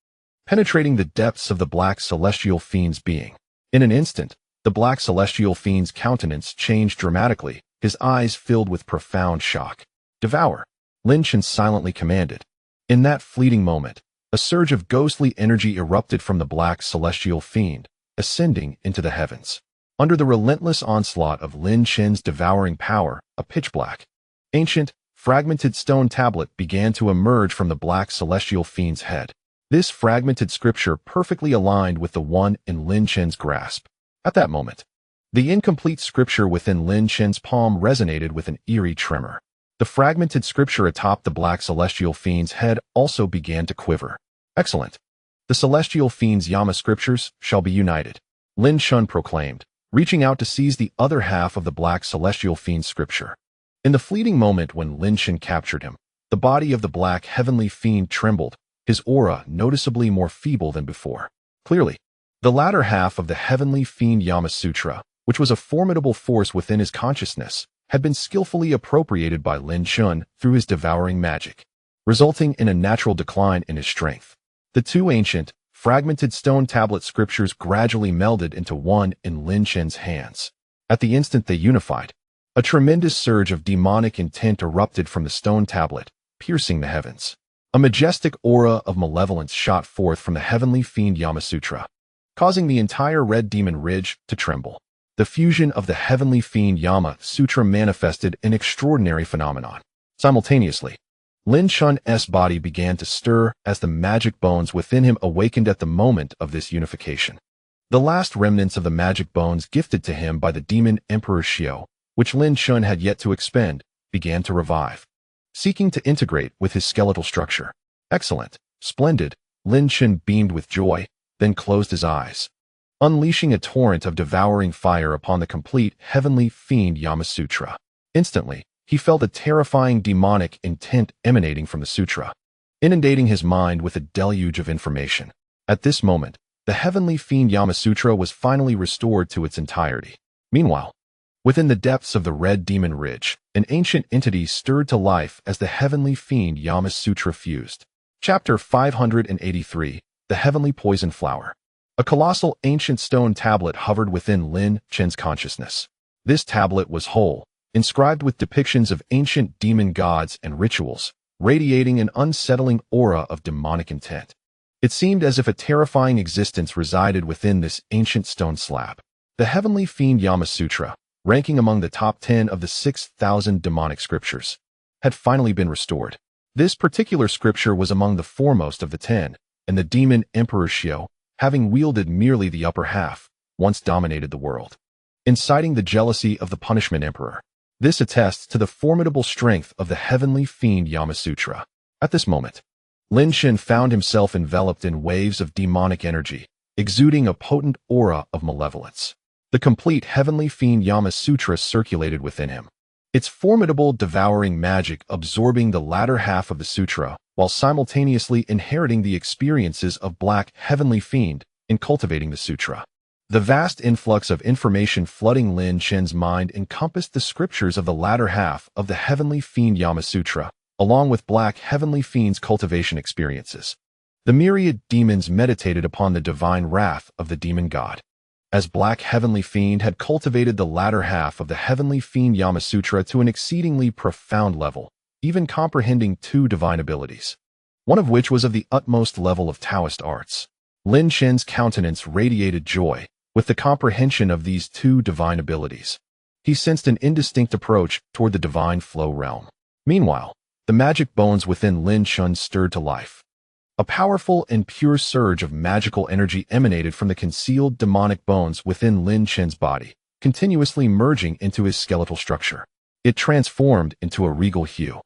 penetrating the depths of the black celestial fiend's being. In an instant, the black celestial fiend's countenance changed dramatically, his eyes filled with profound shock. "Devour," Lin Chen silently commanded. In that fleeting moment, a surge of ghostly energy erupted from the black celestial fiend, ascending into the heavens. Under the relentless onslaught of Lin Chen's devouring power, a pitch-black, ancient, fragmented stone tablet began to emerge from the black celestial fiend's head. This fragmented scripture perfectly aligned with the one in Lin Chen's grasp. At that moment, the incomplete scripture within Lin Chen's palm resonated with an eerie tremor. The fragmented scripture atop the black celestial fiend's head also began to quiver. "Excellent. The celestial fiend's Yama scriptures shall be united," Lin Chen proclaimed, reaching out to seize the other half of the black celestial fiend's scripture. In the fleeting moment when Lin Chen captured him, the body of the black heavenly fiend trembled, his aura noticeably more feeble than before. Clearly, the latter half of the heavenly fiend Yama Sutra, which was a formidable force within his consciousness, had been skillfully appropriated by Lin Chen through his devouring magic, resulting in a natural decline in his strength. The two ancient, fragmented stone tablet scriptures gradually melded into one in Lin Chen's hands. At the instant they unified, a tremendous surge of demonic intent erupted from the stone tablet, piercing the heavens. A majestic aura of malevolence shot forth from the heavenly fiend Yama Sutra, causing the entire Red Demon Ridge to tremble. The fusion of the heavenly fiend Yama Sutra manifested an extraordinary phenomenon. Simultaneously, Lin Chen's body began to stir as the magic bones within him awakened at the moment of this unification. The last remnants of the magic bones gifted to him by the demon Emperor Xiao, which Lin Chen had yet to expend, began to revive, seeking to integrate with his skeletal structure. Excellent, splendid, Lin Chen beamed with joy, then closed his eyes, unleashing a torrent of devouring fire upon the complete heavenly fiend Yama Sutra. Instantly, he felt a terrifying demonic intent emanating from the sutra, inundating his mind with a deluge of information. At this moment, the heavenly fiend Yama Sutra was finally restored to its entirety. Meanwhile, within the depths of the Red Demon Ridge, an ancient entity stirred to life as the heavenly fiend Yama Sutra fused. Chapter 583, The Heavenly Poison Flower. A colossal ancient stone tablet hovered within Lin Chen's consciousness. This tablet was whole, inscribed with depictions of ancient demon gods and rituals, radiating an unsettling aura of demonic intent. It seemed as if a terrifying existence resided within this ancient stone slab. The heavenly fiend Yama Sutra, ranking among the top 10 of the 6,000 demonic scriptures, had finally been restored. This particular scripture was among the foremost of the 10, and the demon Emperor Xiao, having wielded merely the upper half, once dominated the world, inciting the jealousy of the Punishment Emperor. This attests to the formidable strength of the heavenly fiend Yama Sutra. At this moment, Lin Chen found himself enveloped in waves of demonic energy, exuding a potent aura of malevolence. The complete heavenly fiend Yama Sutra circulated within him, its formidable devouring magic absorbing the latter half of the sutra, while simultaneously inheriting the experiences of Black Heavenly Fiend in cultivating the sutra. The vast influx of information flooding Lin Chen's mind encompassed the scriptures of the latter half of the Heavenly Fiend Yama Sutra, along with Black Heavenly Fiend's cultivation experiences. The myriad demons meditated upon the divine wrath of the demon god. As Black Heavenly Fiend had cultivated the latter half of the Heavenly Fiend Yama Sutra to an exceedingly profound level, even comprehending 2 divine abilities, one of which was of the utmost level of Taoist arts. Lin Chen's countenance radiated joy with the comprehension of these 2 divine abilities. He sensed an indistinct approach toward the divine flow realm. Meanwhile, the magic bones within Lin Chen stirred to life. A powerful and pure surge of magical energy emanated from the concealed demonic bones within Lin Chen's body, continuously merging into his skeletal structure. It transformed into a regal hue.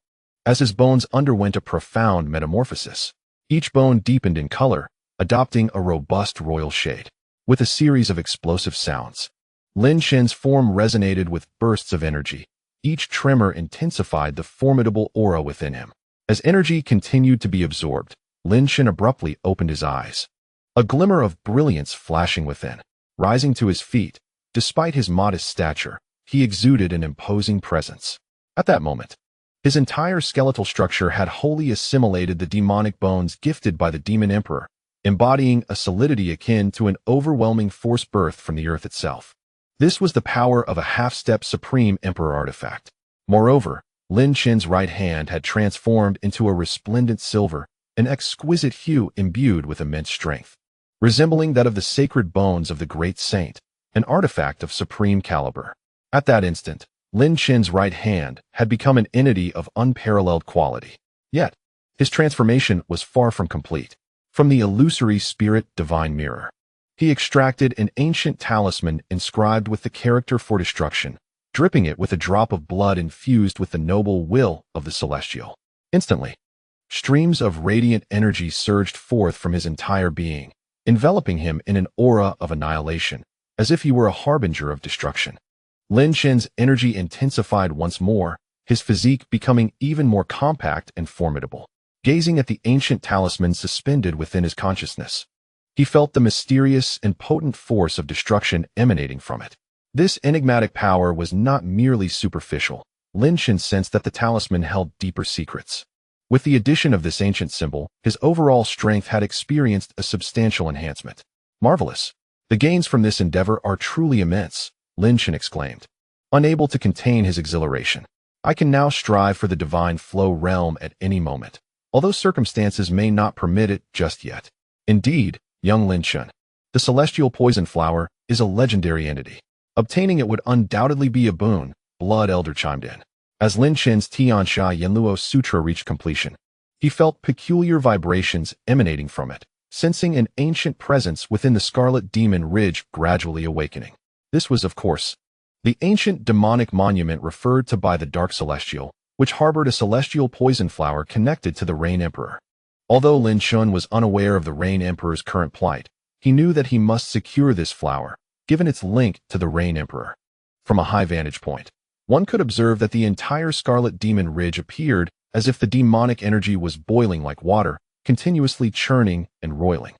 As his bones underwent a profound metamorphosis, each bone deepened in color, adopting a robust royal shade. With a series of explosive sounds, Lin Chen's form resonated with bursts of energy. Each tremor intensified the formidable aura within him. As energy continued to be absorbed, Lin Chen abruptly opened his eyes, a glimmer of brilliance flashing within. Rising to his feet, despite his modest stature, he exuded an imposing presence. At that moment, his entire skeletal structure had wholly assimilated the demonic bones gifted by the demon emperor, embodying a solidity akin to an overwhelming force birthed from the earth itself. This was the power of a half-step supreme emperor artifact. Moreover, Lin Chen's right hand had transformed into a resplendent silver, an exquisite hue imbued with immense strength, resembling that of the sacred bones of the great saint, an artifact of supreme caliber. At that instant, Lin Chen's right hand had become an entity of unparalleled quality. Yet, his transformation was far from complete. From the Illusory Spirit Divine Mirror, he extracted an ancient talisman inscribed with the character for destruction, dripping it with a drop of blood infused with the noble will of the celestial. Instantly, streams of radiant energy surged forth from his entire being, enveloping him in an aura of annihilation, as if he were a harbinger of destruction. Lin Chen's energy intensified once more, his physique becoming even more compact and formidable. Gazing at the ancient talisman suspended within his consciousness, he felt the mysterious and potent force of destruction emanating from it. This enigmatic power was not merely superficial. Lin Chen sensed that the talisman held deeper secrets. With the addition of this ancient symbol, his overall strength had experienced a substantial enhancement. Marvelous! The gains from this endeavor are truly immense, Lin Chen exclaimed, unable to contain his exhilaration. I can now strive for the divine flow realm at any moment, although circumstances may not permit it just yet. Indeed, young Lin Chen, the celestial poison flower is a legendary entity, Obtaining it would undoubtedly be a boon, Blood Elder chimed in. As Lin Chen's Tiansha Yanluo Sutra reached completion, he felt peculiar vibrations emanating from it, sensing an ancient presence within the Scarlet Demon Ridge gradually awakening. This was, of course, the ancient demonic monument referred to by the Dark Celestial, which harbored a celestial poison flower connected to the Rain Emperor. Although Lin Chen was unaware of the Rain Emperor's current plight, he knew that he must secure this flower, given its link to the Rain Emperor. From a high vantage point, one could observe that the entire Scarlet Demon Ridge appeared as if the demonic energy was boiling like water, continuously churning and roiling.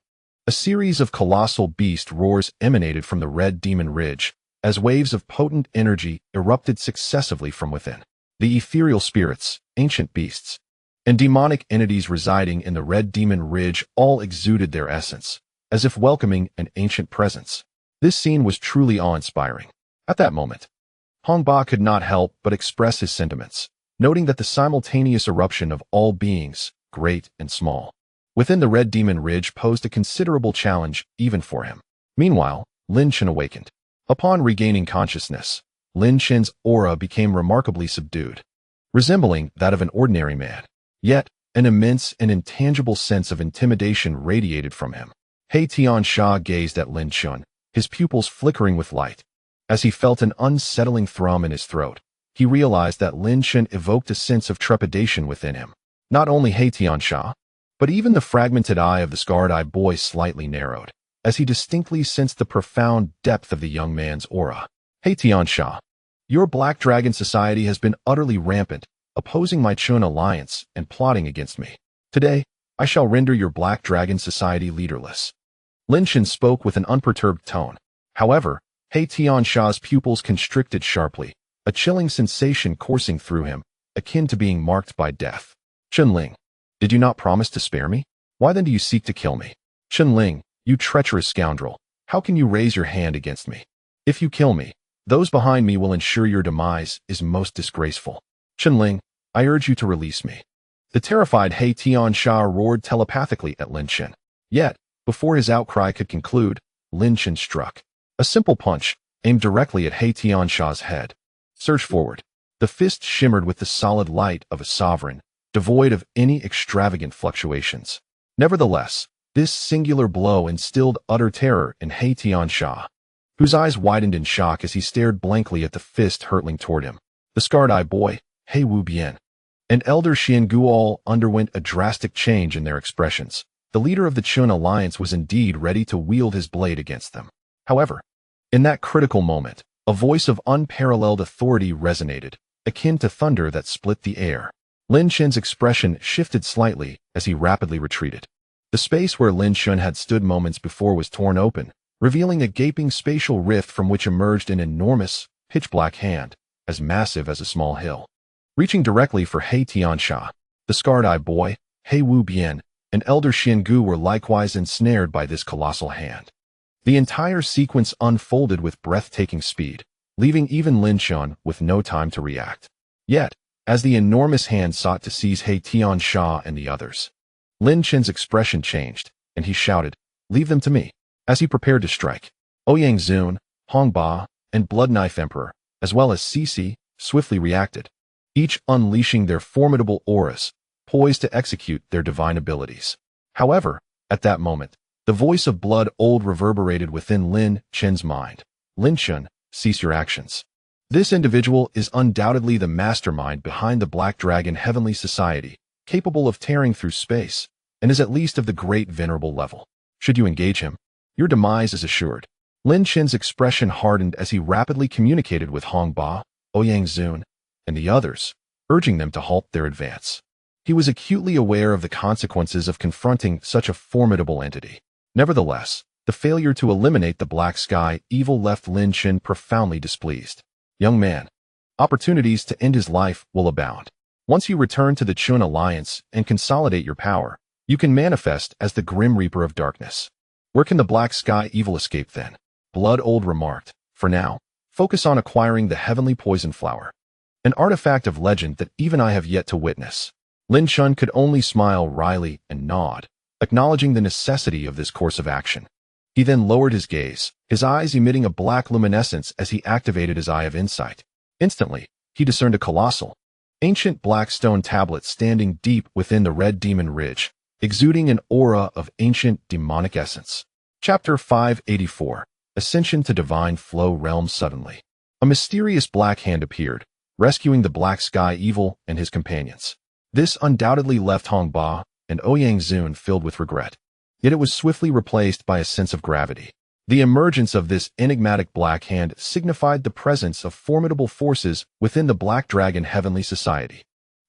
A series of colossal beast roars emanated from the Red Demon Ridge, as waves of potent energy erupted successively from within. The ethereal spirits, ancient beasts, and demonic entities residing in the Red Demon Ridge all exuded their essence, as if welcoming an ancient presence. This scene was truly awe-inspiring. At that moment, Hongba could not help but express his sentiments, noting that the simultaneous eruption of all beings, great and small, within the Red Demon Ridge posed a considerable challenge even for him. Meanwhile, Lin Chen awakened. Upon regaining consciousness, Lin Chen's aura became remarkably subdued, resembling that of an ordinary man. Yet, an immense and intangible sense of intimidation radiated from him. He Tiansha gazed at Lin Chen, his pupils flickering with light. As he felt an unsettling thrum in his throat, he realized that Lin Chen evoked a sense of trepidation within him. Not only He Tiansha, but even the fragmented eye of the scarred-eyed boy slightly narrowed, as he distinctly sensed the profound depth of the young man's aura. He Tiansha, your Black Dragon Society has been utterly rampant, opposing my Chun alliance and plotting against me. Today, I shall render your Black Dragon Society leaderless. Lin Chen spoke with an unperturbed tone. However, He Tiansha's pupils constricted sharply, a chilling sensation coursing through him, akin to being marked by death. Chunling, did you not promise to spare me? Why then do you seek to kill me? Chunling, you treacherous scoundrel, how can you raise your hand against me? If you kill me, those behind me will ensure your demise is most disgraceful. Chunling, I urge you to release me. The terrified He Tiansha roared telepathically at Lin Chen. Yet, before his outcry could conclude, Lin Chen struck. A simple punch, aimed directly at He Tiansha's head. Surge forward. The fist shimmered with the solid light of a sovereign, devoid of any extravagant fluctuations. Nevertheless, this singular blow instilled utter terror in He Tiansha, whose eyes widened in shock as he stared blankly at the fist hurtling toward him. The scarred-eyed boy, He Wu Bian, and Elder Xian Gu all underwent a drastic change in their expressions. The leader of the Chun alliance was indeed ready to wield his blade against them. However, in that critical moment, a voice of unparalleled authority resonated, akin to thunder that split the air. Lin Chen's expression shifted slightly as he rapidly retreated. The space where Lin Chen had stood moments before was torn open, revealing a gaping spatial rift from which emerged an enormous, pitch-black hand, as massive as a small hill. Reaching directly for He Tiansha, the scarred-eyed boy, He Wu Bian, and Elder Xian Gu were likewise ensnared by this colossal hand. The entire sequence unfolded with breathtaking speed, leaving even Lin Chen with no time to react. Yet, as the enormous hand sought to seize He Tiansha and the others, Lin Chen's expression changed, and he shouted, "Leave them to me." As he prepared to strike, Ouyang Zun, Hongba, and Blood Knife Emperor, as well as Cici, swiftly reacted, each unleashing their formidable auras, poised to execute their divine abilities. However, at that moment, the voice of Blood Old reverberated within Lin Chen's mind. Lin Chen, cease your actions. This individual is undoubtedly the mastermind behind the Black Dragon Heavenly Society, capable of tearing through space, and is at least of the great venerable level. Should you engage him, your demise is assured. Lin Chen's expression hardened as he rapidly communicated with Hongba, Ouyang Zun, and the others, urging them to halt their advance. He was acutely aware of the consequences of confronting such a formidable entity. Nevertheless, the failure to eliminate the Black Sky evil left Lin Chen profoundly displeased. Young man, opportunities to end his life will abound. Once you return to the Chun Alliance and consolidate your power, you can manifest as the Grim Reaper of Darkness. Where can the Black Sky evil escape then? Blood Old remarked. For now, focus on acquiring the Heavenly Poison Flower, an artifact of legend that even I have yet to witness. Lin Chen could only smile wryly and nod, acknowledging the necessity of this course of action. He then lowered his gaze, his eyes emitting a black luminescence as he activated his Eye of Insight. Instantly, he discerned a colossal, ancient black stone tablet standing deep within the Red Demon Ridge, exuding an aura of ancient demonic essence. Chapter 584. Ascension to Divine Flow Realm. Suddenly, a mysterious black hand appeared, rescuing the Black Sky Evil and his companions. This undoubtedly left Hong Ba and Ouyang Zun filled with regret. Yet it was swiftly replaced by a sense of gravity. The emergence of this enigmatic black hand signified the presence of formidable forces within the Black Dragon Heavenly Society.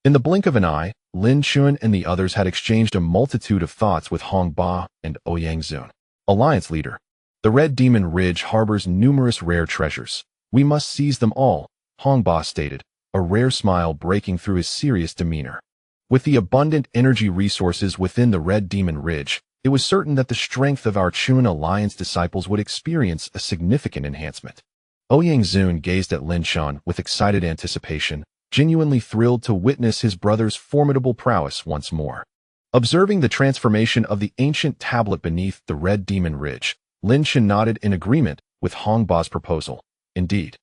In the blink of an eye, Lin Chen and the others had exchanged a multitude of thoughts with Hong Ba and Ouyang Zun. Alliance leader. The Red Demon Ridge harbors numerous rare treasures. We must seize them all, Hong Ba stated, a rare smile breaking through his serious demeanor. With the abundant energy resources within the Red Demon Ridge, it was certain that the strength of our Chuan Alliance disciples would experience a significant enhancement. Ouyang Zun gazed at Lin Chen with excited anticipation, genuinely thrilled to witness his brother's formidable prowess once more. Observing the transformation of the ancient tablet beneath the Red Demon Ridge, Lin Chen nodded in agreement with Hong Ba's proposal. Indeed,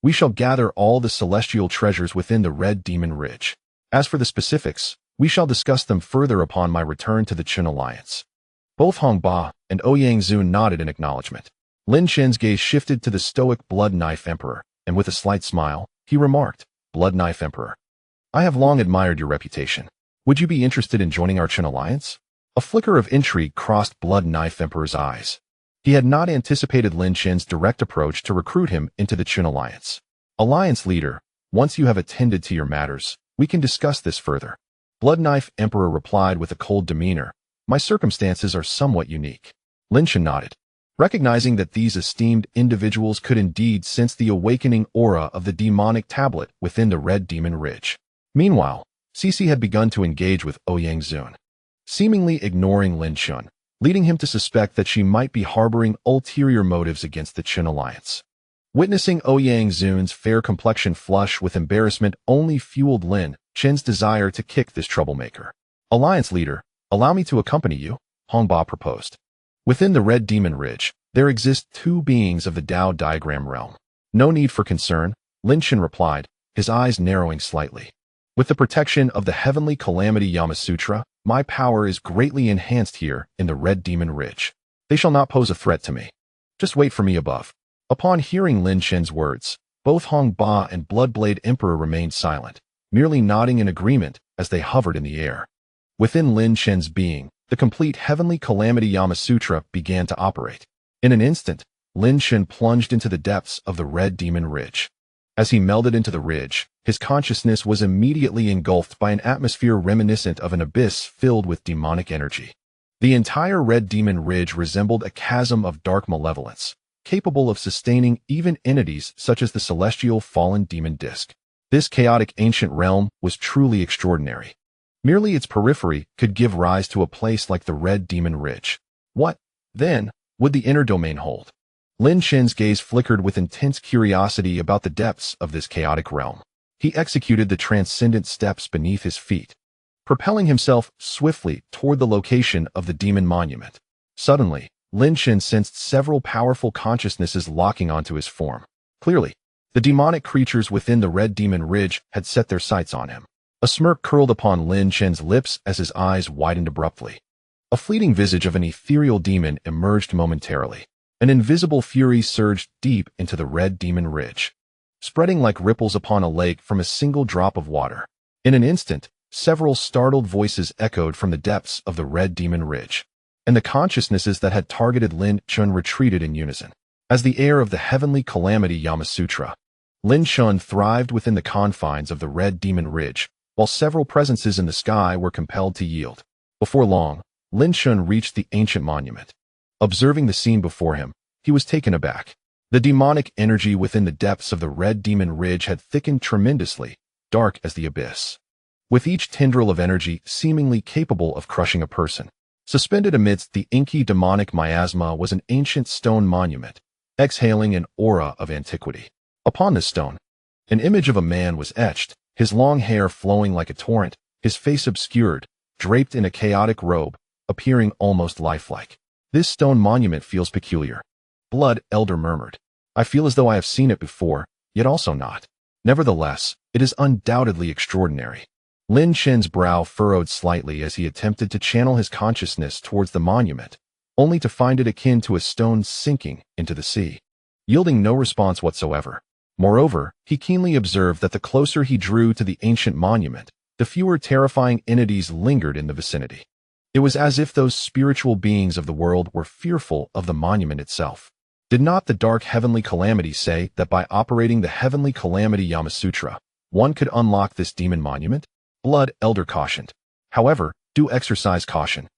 we shall gather all the celestial treasures within the Red Demon Ridge. As for the specifics, we shall discuss them further upon my return to the Chuan Alliance. Both Hong Ba and Ouyang Zun nodded in acknowledgement. Lin Chen's gaze shifted to the stoic Blood Knife Emperor, and with a slight smile, he remarked, "Blood Knife Emperor, I have long admired your reputation. Would you be interested in joining our Chuan Alliance?" A flicker of intrigue crossed Blood Knife Emperor's eyes. He had not anticipated Lin Chen's direct approach to recruit him into the Chuan Alliance. "Alliance leader, once you have attended to your matters, we can discuss this further." Blood Knife Emperor replied with a cold demeanor, "My circumstances are somewhat unique." Lin Chen nodded, recognizing that these esteemed individuals could indeed sense the awakening aura of the demonic tablet within the Red Demon Ridge. Meanwhile, Cece had begun to engage with Ouyang Zun, seemingly ignoring Lin Chen, leading him to suspect that she might be harboring ulterior motives against the Chuan Alliance. Witnessing Ouyang Zun's fair complexion flush with embarrassment only fueled Lin Chen's desire to kick this troublemaker. "Alliance leader, allow me to accompany you," Hong Ba proposed. Within the Red Demon Ridge, there exist two beings of the Dao diagram realm. "No need for concern," Lin Chen replied, his eyes narrowing slightly. "With the protection of the Heavenly Calamity Yamasutra, my power is greatly enhanced here in the Red Demon Ridge. They shall not pose a threat to me. Just wait for me above." Upon hearing Lin Chen's words, both Hong Ba and Bloodblade Emperor remained silent, merely nodding in agreement as they hovered in the air. Within Lin Chen's being, the complete Heavenly Calamity Yamasutra began to operate. In an instant, Lin Chen plunged into the depths of the Red Demon Ridge. As he melded into the ridge, his consciousness was immediately engulfed by an atmosphere reminiscent of an abyss filled with demonic energy. The entire Red Demon Ridge resembled a chasm of dark malevolence, capable of sustaining even entities such as the celestial fallen demon disk. This chaotic ancient realm was truly extraordinary. Merely its periphery could give rise to a place like the Red Demon Ridge. What, then, would the inner domain hold? Lin Chen's gaze flickered with intense curiosity about the depths of this chaotic realm. He executed the transcendent steps beneath his feet, propelling himself swiftly toward the location of the demon monument. Suddenly, Lin Chen sensed several powerful consciousnesses locking onto his form. Clearly, the demonic creatures within the Red Demon Ridge had set their sights on him. A smirk curled upon Lin Chen's lips as his eyes widened abruptly. A fleeting visage of an ethereal demon emerged momentarily. An invisible fury surged deep into the Red Demon Ridge, spreading like ripples upon a lake from a single drop of water. In an instant, several startled voices echoed from the depths of the Red Demon Ridge, and the consciousnesses that had targeted Lin Chen retreated in unison. As the heir of the Heavenly Calamity Yamasutra, Lin Chen thrived within the confines of the Red Demon Ridge, while several presences in the sky were compelled to yield. Before long, Lin Chen reached the ancient monument. Observing the scene before him, he was taken aback. The demonic energy within the depths of the Red Demon Ridge had thickened tremendously, dark as the abyss, with each tendril of energy seemingly capable of crushing a person. Suspended amidst the inky demonic miasma was an ancient stone monument, exhaling an aura of antiquity. Upon this stone, an image of a man was etched, his long hair flowing like a torrent, his face obscured, draped in a chaotic robe, appearing almost lifelike. This stone monument feels peculiar. Blood Elder murmured. I feel as though I have seen it before, yet also not. Nevertheless, it is undoubtedly extraordinary. Lin Chen's brow furrowed slightly as he attempted to channel his consciousness towards the monument, only to find it akin to a stone sinking into the sea, yielding no response whatsoever. Moreover, he keenly observed that the closer he drew to the ancient monument, the fewer terrifying entities lingered in the vicinity. It was as if those spiritual beings of the world were fearful of the monument itself. Did not the dark heavenly calamity say that by operating the heavenly calamity Yamasutra, one could unlock this demon monument? Blood Elder cautioned. However, do exercise caution.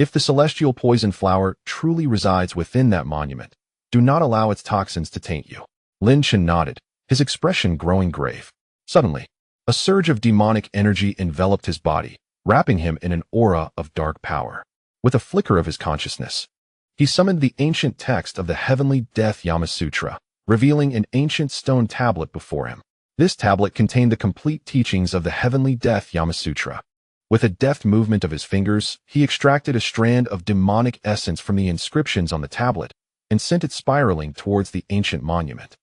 If the celestial poison flower truly resides within that monument, do not allow its toxins to taint you. Lin Chen nodded, his expression growing grave. Suddenly, a surge of demonic energy enveloped his body, wrapping him in an aura of dark power. With a flicker of his consciousness, he summoned the ancient text of the Heavenly Death Yamasutra, revealing an ancient stone tablet before him. This tablet contained the complete teachings of the Heavenly Death Yamasutra. With a deft movement of his fingers, he extracted a strand of demonic essence from the inscriptions on the tablet and sent it spiraling towards the ancient monument.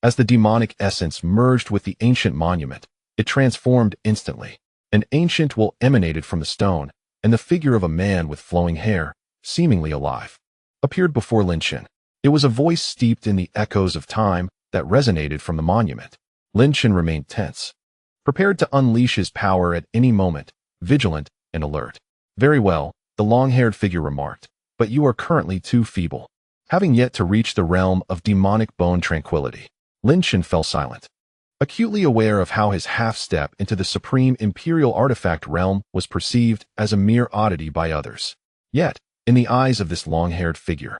As the demonic essence merged with the ancient monument, it transformed instantly. An ancient will emanated from the stone, and the figure of a man with flowing hair, seemingly alive, appeared before Lin Chen. It was a voice steeped in the echoes of time that resonated from the monument. Lin Chen remained tense, prepared to unleash his power at any moment, vigilant and alert. Very well, the long-haired figure remarked, but you are currently too feeble. Having yet to reach the realm of demonic bone tranquility, Lin Chen fell silent, acutely aware of how his half-step into the supreme imperial artifact realm was perceived as a mere oddity by others. Yet, in the eyes of this long-haired figure,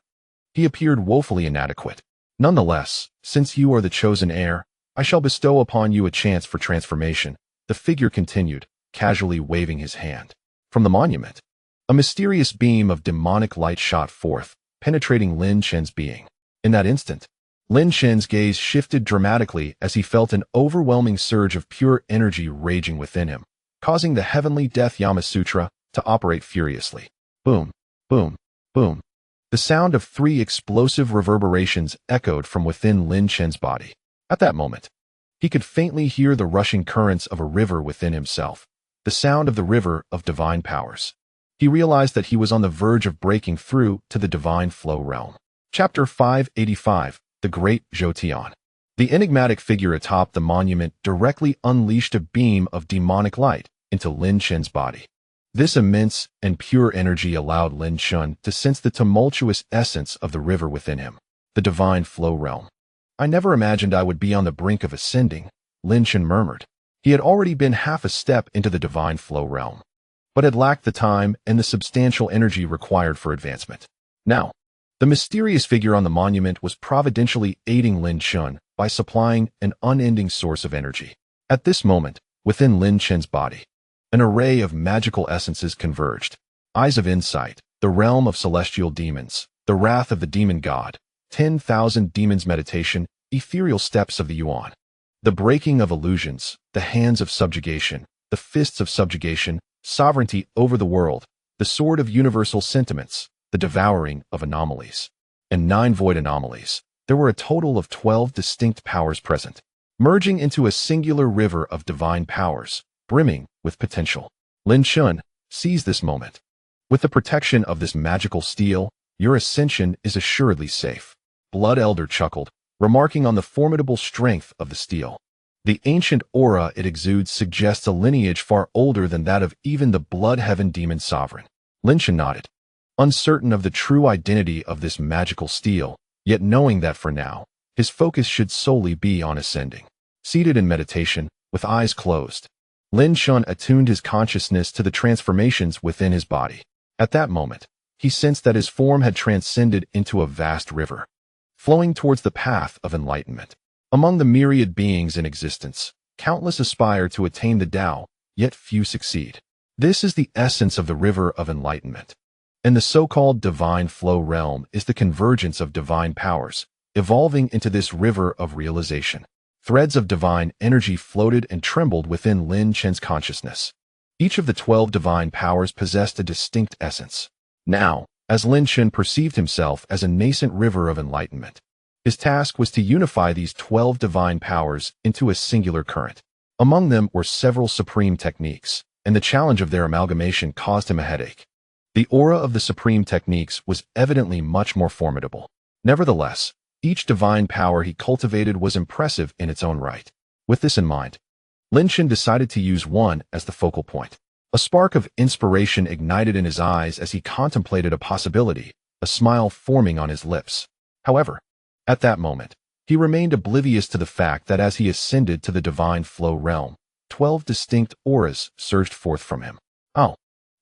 he appeared woefully inadequate. Nonetheless, since you are the chosen heir, I shall bestow upon you a chance for transformation, the figure continued, casually waving his hand. From the monument, a mysterious beam of demonic light shot forth, penetrating Lin Chen's being. In that instant, Lin Chen's gaze shifted dramatically as he felt an overwhelming surge of pure energy raging within him, causing the Heavenly Death Yamasutra to operate furiously. Boom, boom, boom. The sound of 3 explosive reverberations echoed from within Lin Chen's body. At that moment, he could faintly hear the rushing currents of a river within himself, the sound of the river of divine powers. He realized that he was on the verge of breaking through to the divine flow realm. Chapter 585, The Great Zhoutian. The enigmatic figure atop the monument directly unleashed a beam of demonic light into Lin Chen's body. This immense and pure energy allowed Lin Chen to sense the tumultuous essence of the river within him, the divine flow realm. I never imagined I would be on the brink of ascending, Lin Chen murmured. He had already been half a step into the divine flow realm, but had lacked the time and the substantial energy required for advancement. Now, the mysterious figure on the monument was providentially aiding Lin Chen by supplying an unending source of energy. At this moment, within Lin Chen's body, an array of magical essences converged. Eyes of insight, the realm of celestial demons, the wrath of the demon god, 10,000 demons meditation, ethereal steps of the Yuan, the breaking of illusions, the hands of subjugation, the fists of subjugation, sovereignty over the world, the sword of universal sentiments, the devouring of anomalies, and 9 void anomalies. There were a total of 12 distinct powers present, merging into a singular river of divine powers, brimming with potential. Lin Chen seized this moment. With the protection of this magical steel, your ascension is assuredly safe. Blood Elder chuckled, remarking on the formidable strength of the steel. The ancient aura it exudes suggests a lineage far older than that of even the Blood Heaven demon sovereign. Lin Chen nodded, uncertain of the true identity of this magical steel, yet knowing that for now, his focus should solely be on ascending. Seated in meditation, with eyes closed, Lin Chen attuned his consciousness to the transformations within his body. At that moment, he sensed that his form had transcended into a vast river, flowing towards the path of enlightenment. Among the myriad beings in existence, countless aspire to attain the Tao, yet few succeed. This is the essence of the river of enlightenment. And the so-called divine flow realm is the convergence of divine powers, evolving into this river of realization. Threads of divine energy floated and trembled within Lin Chen's consciousness. Each of the 12 divine powers possessed a distinct essence. Now, as Lin Chen perceived himself as a nascent river of enlightenment. His task was to unify these 12 divine powers into a singular current. Among them were several supreme techniques, and the challenge of their amalgamation caused him a headache. The aura of the supreme techniques was evidently much more formidable. Nevertheless, each divine power he cultivated was impressive in its own right. With this in mind, Lin Chen decided to use one as the focal point. A spark of inspiration ignited in his eyes as he contemplated a possibility, a smile forming on his lips. However, at that moment, he remained oblivious to the fact that as he ascended to the divine flow realm, 12 distinct auras surged forth from him. "Oh,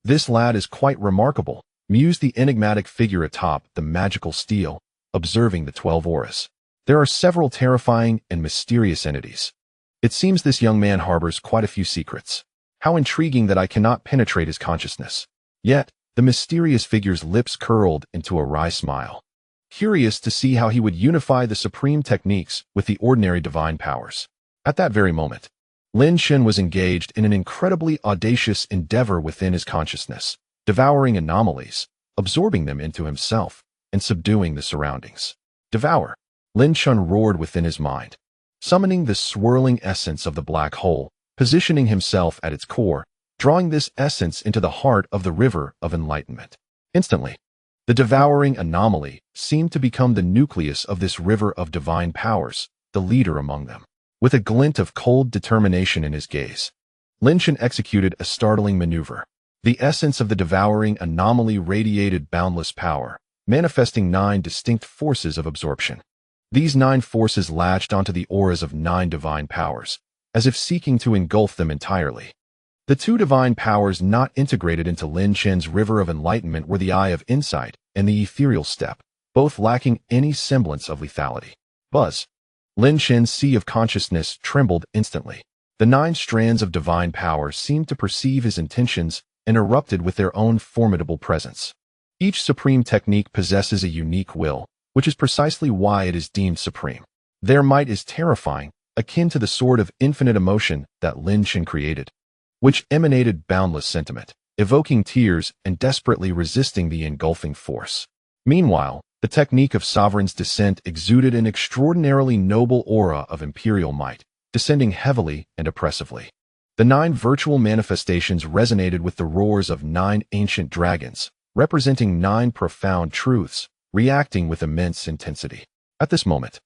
this lad is quite remarkable," mused the enigmatic figure atop the magical stele, observing the 12 auras. "There are several terrifying and mysterious entities. It seems this young man harbors quite a few secrets. How intriguing that I cannot penetrate his consciousness." Yet, the mysterious figure's lips curled into a wry smile. Curious to see how he would unify the supreme techniques with the ordinary divine powers. At that very moment, Lin Chen was engaged in an incredibly audacious endeavor within his consciousness, devouring anomalies, absorbing them into himself, and subduing the surroundings. "Devour," Lin Chen roared within his mind, summoning the swirling essence of the black hole, positioning himself at its core, drawing this essence into the heart of the river of enlightenment. Instantly, the devouring anomaly seemed to become the nucleus of this river of divine powers, the leader among them. With a glint of cold determination in his gaze, Lin Chen executed a startling maneuver. The essence of the devouring anomaly radiated boundless power, manifesting 9 distinct forces of absorption. These 9 forces latched onto the auras of 9 divine powers, as if seeking to engulf them entirely. The 2 divine powers not integrated into Lin Chen's river of enlightenment were the Eye of Insight and the Ethereal Step, both lacking any semblance of lethality. Buzz. Lin Chen's sea of consciousness trembled instantly. The 9 strands of divine power seemed to perceive his intentions and erupted with their own formidable presence. Each supreme technique possesses a unique will, which is precisely why it is deemed supreme. Their might is terrifying, akin to the sword of infinite emotion that Lin Chen created, which emanated boundless sentiment, evoking tears and desperately resisting the engulfing force. Meanwhile, the technique of Sovereign's Descent exuded an extraordinarily noble aura of imperial might, descending heavily and oppressively. The 9 virtual manifestations resonated with the roars of 9 ancient dragons, representing 9 profound truths, reacting with immense intensity. At this moment,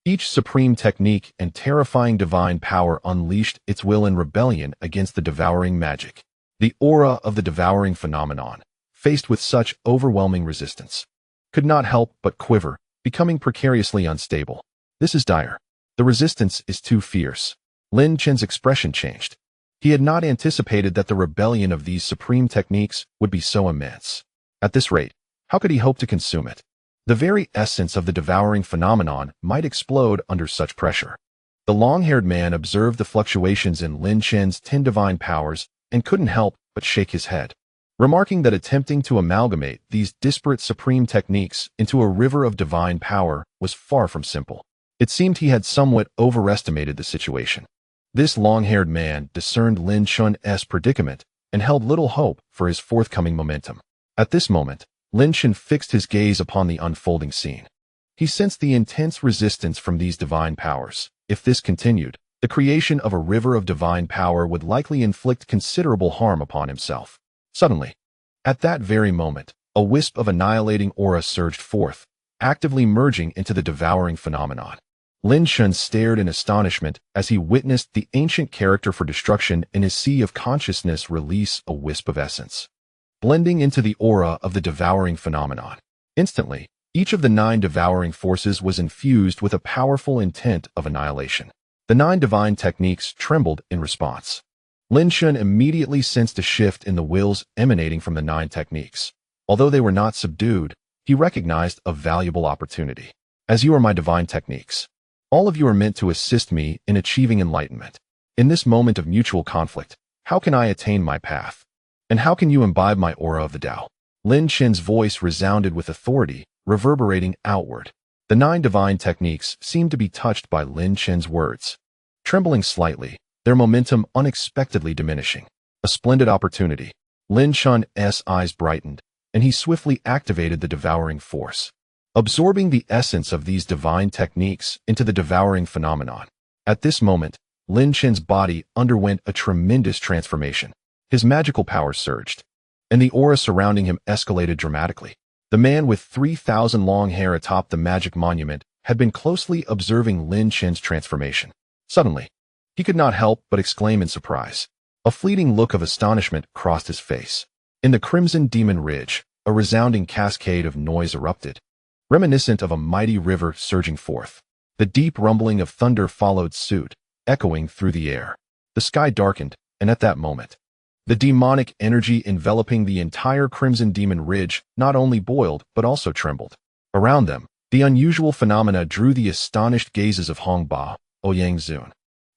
each supreme technique and terrifying divine power unleashed its will in rebellion against the devouring magic. The aura of the devouring phenomenon, faced with such overwhelming resistance, could not help but quiver, becoming precariously unstable. "This is dire. The resistance is too fierce." Lin Chen's expression changed. He had not anticipated that the rebellion of these supreme techniques would be so immense. At this rate, how could he hope to consume it? The very essence of the devouring phenomenon might explode under such pressure. The long-haired man observed the fluctuations in Lin Chen's 10 divine powers and couldn't help but shake his head, remarking that attempting to amalgamate these disparate supreme techniques into a river of divine power was far from simple. It seemed he had somewhat overestimated the situation. This long-haired man discerned Lin Chen's predicament and held little hope for his forthcoming momentum. At this moment, Lin Chen fixed his gaze upon the unfolding scene. He sensed the intense resistance from these divine powers. If this continued, the creation of a river of divine power would likely inflict considerable harm upon himself. Suddenly, at that very moment, a wisp of annihilating aura surged forth, actively merging into the devouring phenomenon. Lin Chen stared in astonishment as he witnessed the ancient character for destruction in his sea of consciousness release a wisp of essence, blending into the aura of the devouring phenomenon. Instantly, each of the 9 devouring forces was infused with a powerful intent of annihilation. The 9 divine techniques trembled in response. Lin Chen immediately sensed a shift in the wills emanating from the 9 techniques. Although they were not subdued, he recognized a valuable opportunity. "As you are my divine techniques, all of you are meant to assist me in achieving enlightenment. In this moment of mutual conflict, how can I attain my path? And how can you imbibe my aura of the Tao?" Lin Chen's voice resounded with authority, reverberating outward. The 9 divine techniques seemed to be touched by Lin Chen's words, trembling slightly, their momentum unexpectedly diminishing. A splendid opportunity. Lin Chen's eyes brightened, and he swiftly activated the devouring force, absorbing the essence of these divine techniques into the devouring phenomenon. At this moment, Lin Chen's body underwent a tremendous transformation. His magical powers surged, and the aura surrounding him escalated dramatically. The man with 3,000 long hair atop the magic monument had been closely observing Lin Chen's transformation. Suddenly, he could not help but exclaim in surprise. A fleeting look of astonishment crossed his face. In the Crimson Demon Ridge, a resounding cascade of noise erupted, reminiscent of a mighty river surging forth. The deep rumbling of thunder followed suit, echoing through the air. The sky darkened, and at that moment, the demonic energy enveloping the entire Crimson Demon Ridge not only boiled but also trembled. Around them, the unusual phenomena drew the astonished gazes of Hong Ba, Ouyang Zun,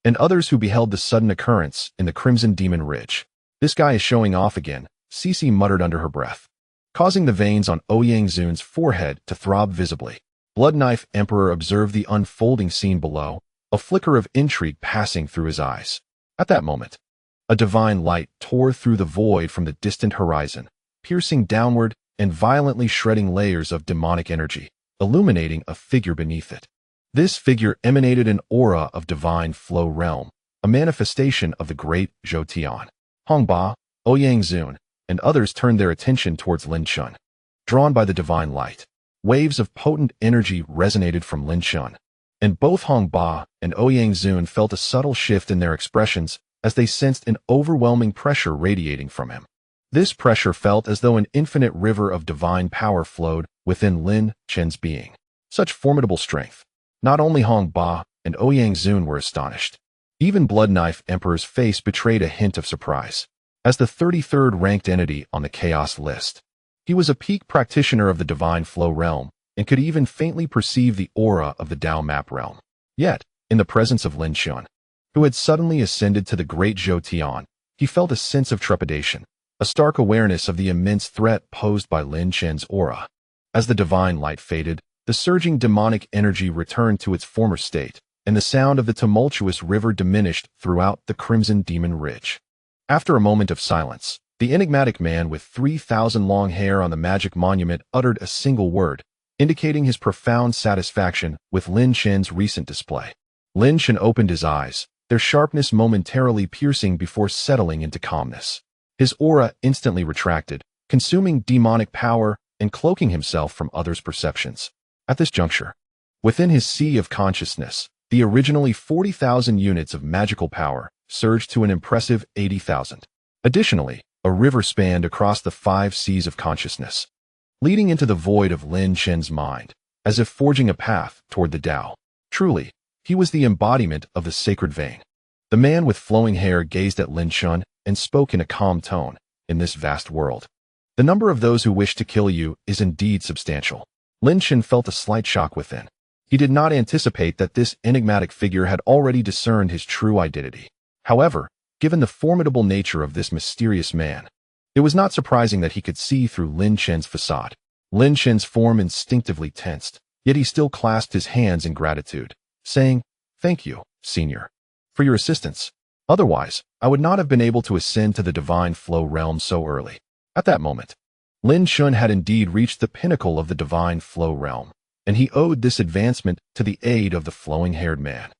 and others who beheld the sudden occurrence in the Crimson Demon Ridge. "This guy is showing off again," Cece muttered under her breath, causing the veins on Ouyang Zun's forehead to throb visibly. Blood Knife Emperor observed the unfolding scene below, a flicker of intrigue passing through his eyes. At that moment, a divine light tore through the void from the distant horizon, piercing downward and violently shredding layers of demonic energy, illuminating a figure beneath it. This figure emanated an aura of divine flow realm, a manifestation of the great Zhou Tian. Hong Ba, Ouyang Zun, and others turned their attention towards Lin Chen. Drawn by the divine light, waves of potent energy resonated from Lin Chen, and both Hong Ba and Ouyang Zun felt a subtle shift in their expressions as they sensed an overwhelming pressure radiating from him. This pressure felt as though an infinite river of divine power flowed within Lin Chen's being. Such formidable strength. Not only Hong Ba and Ouyang Zun were astonished. Even Blood Knife Emperor's face betrayed a hint of surprise. As the 33rd ranked entity on the Chaos list, he was a peak practitioner of the Divine Flow realm and could even faintly perceive the aura of the Dao Map realm. Yet, in the presence of Lin Chen, who had suddenly ascended to the great Zhou Tian, he felt a sense of trepidation, a stark awareness of the immense threat posed by Lin Chen's aura. As the divine light faded, the surging demonic energy returned to its former state, and the sound of the tumultuous river diminished throughout the Crimson Demon Ridge. After a moment of silence, the enigmatic man with 3,000 long hair on the magic monument uttered a single word, indicating his profound satisfaction with Lin Chen's recent display. Lin Chen opened his eyes, their sharpness momentarily piercing before settling into calmness. His aura instantly retracted, consuming demonic power and cloaking himself from others' perceptions. At this juncture, within his sea of consciousness, the originally 40,000 units of magical power surged to an impressive 80,000. Additionally, a river spanned across the 5 seas of consciousness, leading into the void of Lin Chen's mind, as if forging a path toward the Tao. Truly, he was the embodiment of the sacred vein. The man with flowing hair gazed at Lin Chen and spoke in a calm tone. "In this vast world, the number of those who wish to kill you is indeed substantial." Lin Chen felt a slight shock within. He did not anticipate that this enigmatic figure had already discerned his true identity. However, given the formidable nature of this mysterious man, it was not surprising that he could see through Lin Chen's facade. Lin Chen's form instinctively tensed, yet he still clasped his hands in gratitude, saying, "Thank you, Senior, for your assistance. Otherwise, I would not have been able to ascend to the Divine Flow realm so early." At that moment, Lin Chen had indeed reached the pinnacle of the Divine Flow realm, and he owed this advancement to the aid of the flowing-haired man,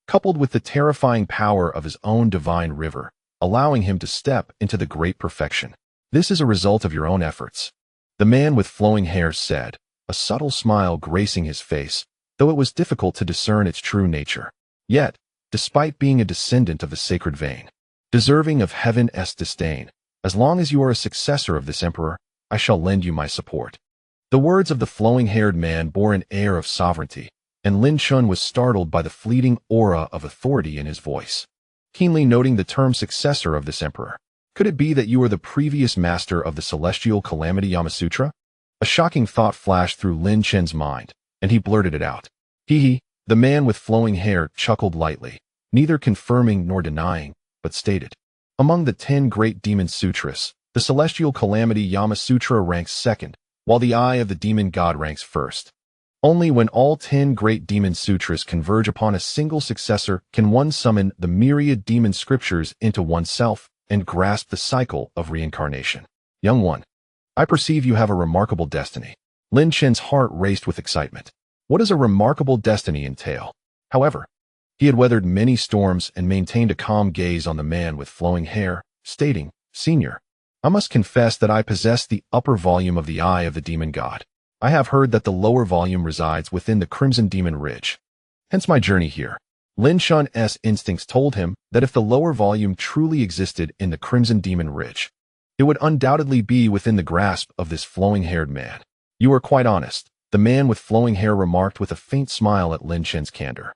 coupled with the terrifying power of his own divine river, allowing him to step into the great perfection. "This is a result of your own efforts," the man with flowing hair said, a subtle smile gracing his face, though it was difficult to discern its true nature. Yet, despite being a descendant of the sacred vein, deserving of heaven's disdain, as long as you are a successor of this emperor, I shall lend you my support. The words of the flowing-haired man bore an air of sovereignty, and Lin Chen was startled by the fleeting aura of authority in his voice. Keenly noting the term successor of this emperor, could it be that you are the previous master of the celestial calamity Yamasutra? A shocking thought flashed through Lin Chen's mind, and he blurted it out. Hee. The man with flowing hair chuckled lightly, neither confirming nor denying, but stated, "Among the 10 great demon sutras, the celestial calamity Yamasutra ranks second, while the eye of the demon god ranks first. Only when all 10 great demon sutras converge upon a single successor can one summon the myriad demon scriptures into oneself and grasp the cycle of reincarnation. Young one, I perceive you have a remarkable destiny. Lin Chen's heart raced with excitement. What does a remarkable destiny entail? However, he had weathered many storms and maintained a calm gaze on the man with flowing hair, stating, Senior, I must confess that I possess the upper volume of the eye of the demon god. I have heard that the lower volume resides within the Crimson Demon Ridge. Hence my journey here. Lin Chen's instincts told him that if the lower volume truly existed in the Crimson Demon Ridge, it would undoubtedly be within the grasp of this flowing-haired man. You are quite honest, the man with flowing hair remarked with a faint smile at Lin Chen's candor.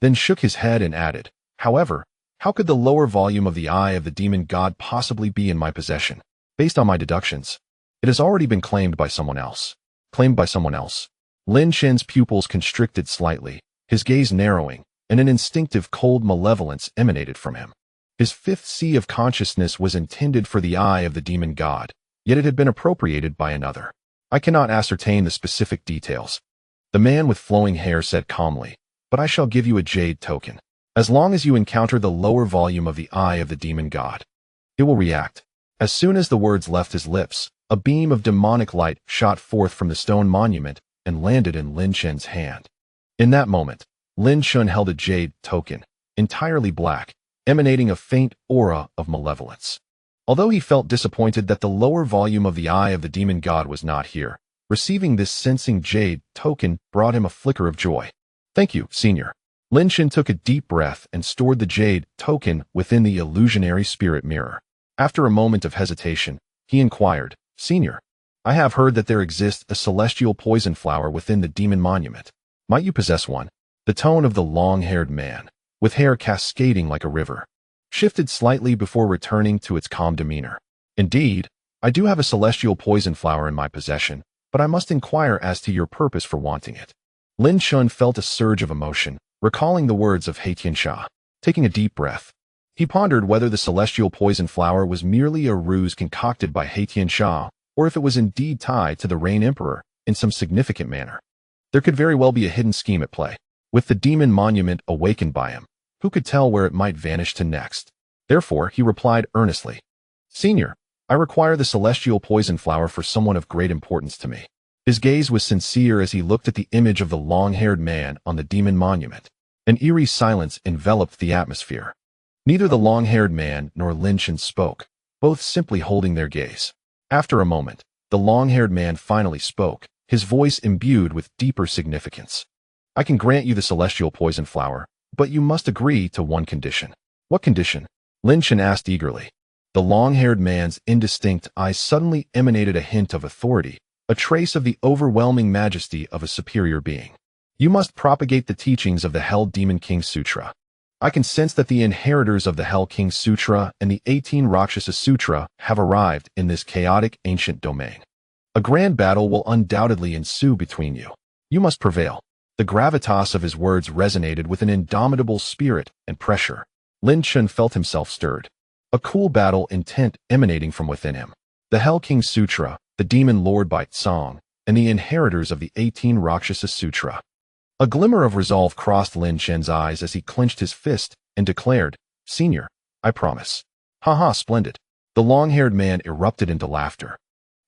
Then shook his head and added, However, how could the lower volume of the eye of the demon god possibly be in my possession? Based on my deductions, it has already been claimed by someone else. Claimed by someone else. Lin Chen's pupils constricted slightly, his gaze narrowing, and an instinctive cold malevolence emanated from him. His fifth sea of consciousness was intended for the eye of the demon god, yet it had been appropriated by another. I cannot ascertain the specific details. The man with flowing hair said calmly, but I shall give you a jade token. As long as you encounter the lower volume of the eye of the demon god, it will react. As soon as the words left his lips, a beam of demonic light shot forth from the stone monument and landed in Lin Chen's hand. In that moment, Lin Chen held a jade token, entirely black, emanating a faint aura of malevolence. Although he felt disappointed that the lower volume of the eye of the demon god was not here, receiving this sensing jade token brought him a flicker of joy. Thank you, Senior. Lin Chen took a deep breath and stored the jade token within the Illusory Spirit Mirror. After a moment of hesitation, he inquired, Senior, I have heard that there exists a celestial poison flower within the demon monument. Might you possess one? The tone of the long-haired man, with hair cascading like a river, shifted slightly before returning to its calm demeanor. Indeed, I do have a celestial poison flower in my possession, but I must inquire as to your purpose for wanting it. Lin Chen felt a surge of emotion, recalling the words of Tian Sha. Taking a deep breath, he pondered whether the celestial poison flower was merely a ruse concocted by Tian Sha, or if it was indeed tied to the Rain Emperor in some significant manner. There could very well be a hidden scheme at play. With the demon monument awakened by him, who could tell where it might vanish to next? Therefore, he replied earnestly, Senior, I require the celestial poison flower for someone of great importance to me. His gaze was sincere as he looked at the image of the long-haired man on the demon monument. An eerie silence enveloped the atmosphere. Neither the long-haired man nor Lin Chen spoke, both simply holding their gaze. After a moment, the long-haired man finally spoke, his voice imbued with deeper significance. I can grant you the celestial poison flower, but you must agree to one condition. What condition? Lin Chen asked eagerly. The long-haired man's indistinct eyes suddenly emanated a hint of authority, a trace of the overwhelming majesty of a superior being. You must propagate the teachings of the Hell Demon King Sutra. I can sense that the inheritors of the Hell King Sutra and the 18 Rakshasa Sutra have arrived in this chaotic ancient domain. A grand battle will undoubtedly ensue between you. You must prevail. The gravitas of his words resonated with an indomitable spirit and pressure. Lin Chen felt himself stirred. A cool battle intent emanating from within him. The Hell King Sutra, the Demon Lord by Tsong, and the inheritors of the 18 Rakshasa Sutra. A glimmer of resolve crossed Lin Chen's eyes as he clenched his fist and declared, Senior, I promise. Ha, splendid. The long-haired man erupted into laughter.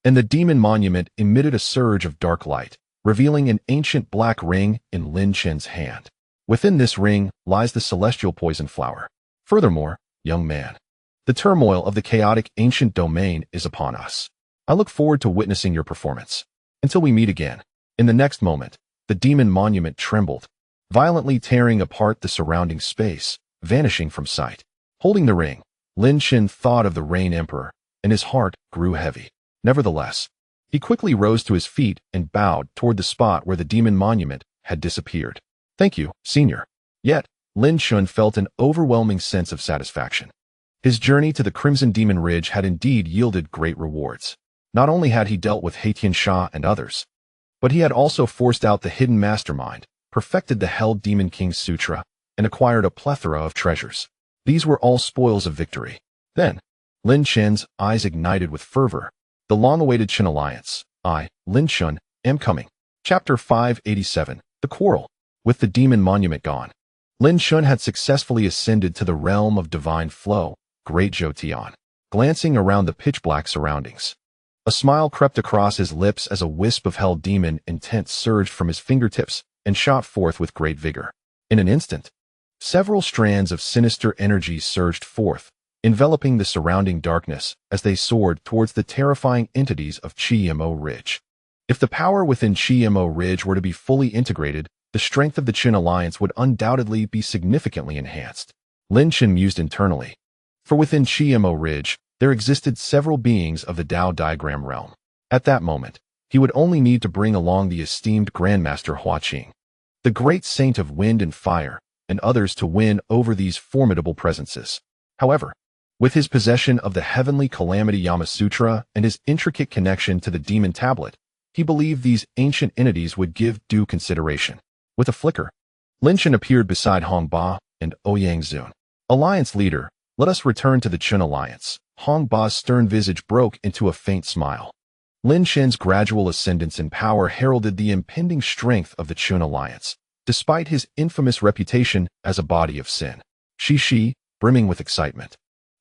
And the demon monument emitted a surge of dark light, revealing an ancient black ring in Lin Chen's hand. Within this ring lies the celestial poison flower. Furthermore, young man, the turmoil of the chaotic ancient domain is upon us. I look forward to witnessing your performance. Until we meet again. In the next moment, the demon monument trembled, violently tearing apart the surrounding space, vanishing from sight. Holding the ring, Lin Chen thought of the Rain Emperor, and his heart grew heavy. Nevertheless, he quickly rose to his feet and bowed toward the spot where the demon monument had disappeared. Thank you, Senior. Yet, Lin Chen felt an overwhelming sense of satisfaction. His journey to the Crimson Demon Ridge had indeed yielded great rewards. Not only had he dealt with Tian Sha and others, but he had also forced out the hidden mastermind, perfected the Hell Demon King Sutra, and acquired a plethora of treasures. These were all spoils of victory. Then, Lin Chen's eyes ignited with fervor. The long-awaited Chen Alliance. I, Lin Chen, am coming. Chapter 587. The Quarrel. With the demon monument gone, Lin Chen had successfully ascended to the realm of divine flow, Great Zhou Tian. Glancing around the pitch-black surroundings, A smile crept across his lips as a wisp of hell demon intent surged from his fingertips and shot forth with great vigor. In an instant, several strands of sinister energy surged forth, enveloping the surrounding darkness as they soared towards the terrifying entities of Qimo Ridge. If the power within Qimo Ridge were to be fully integrated, the strength of the Qin alliance would undoubtedly be significantly enhanced. Lin Chen mused internally. For within Qimo Ridge, there existed several beings of the Dao diagram realm. At that moment, he would only need to bring along the esteemed Grandmaster Hua Qing, the great saint of wind and fire, and others to win over these formidable presences. However, with his possession of the heavenly calamity Yamasutra and his intricate connection to the demon tablet, he believed these ancient entities would give due consideration. With a flicker, Lin Chen appeared beside Hong Ba and Ouyang Zun. Alliance leader, let us return to the Qin alliance. Hong Ba's stern visage broke into a faint smile. Lin Chen's gradual ascendance in power heralded the impending strength of the Qin alliance, despite his infamous reputation as a body of sin. Shi, brimming with excitement,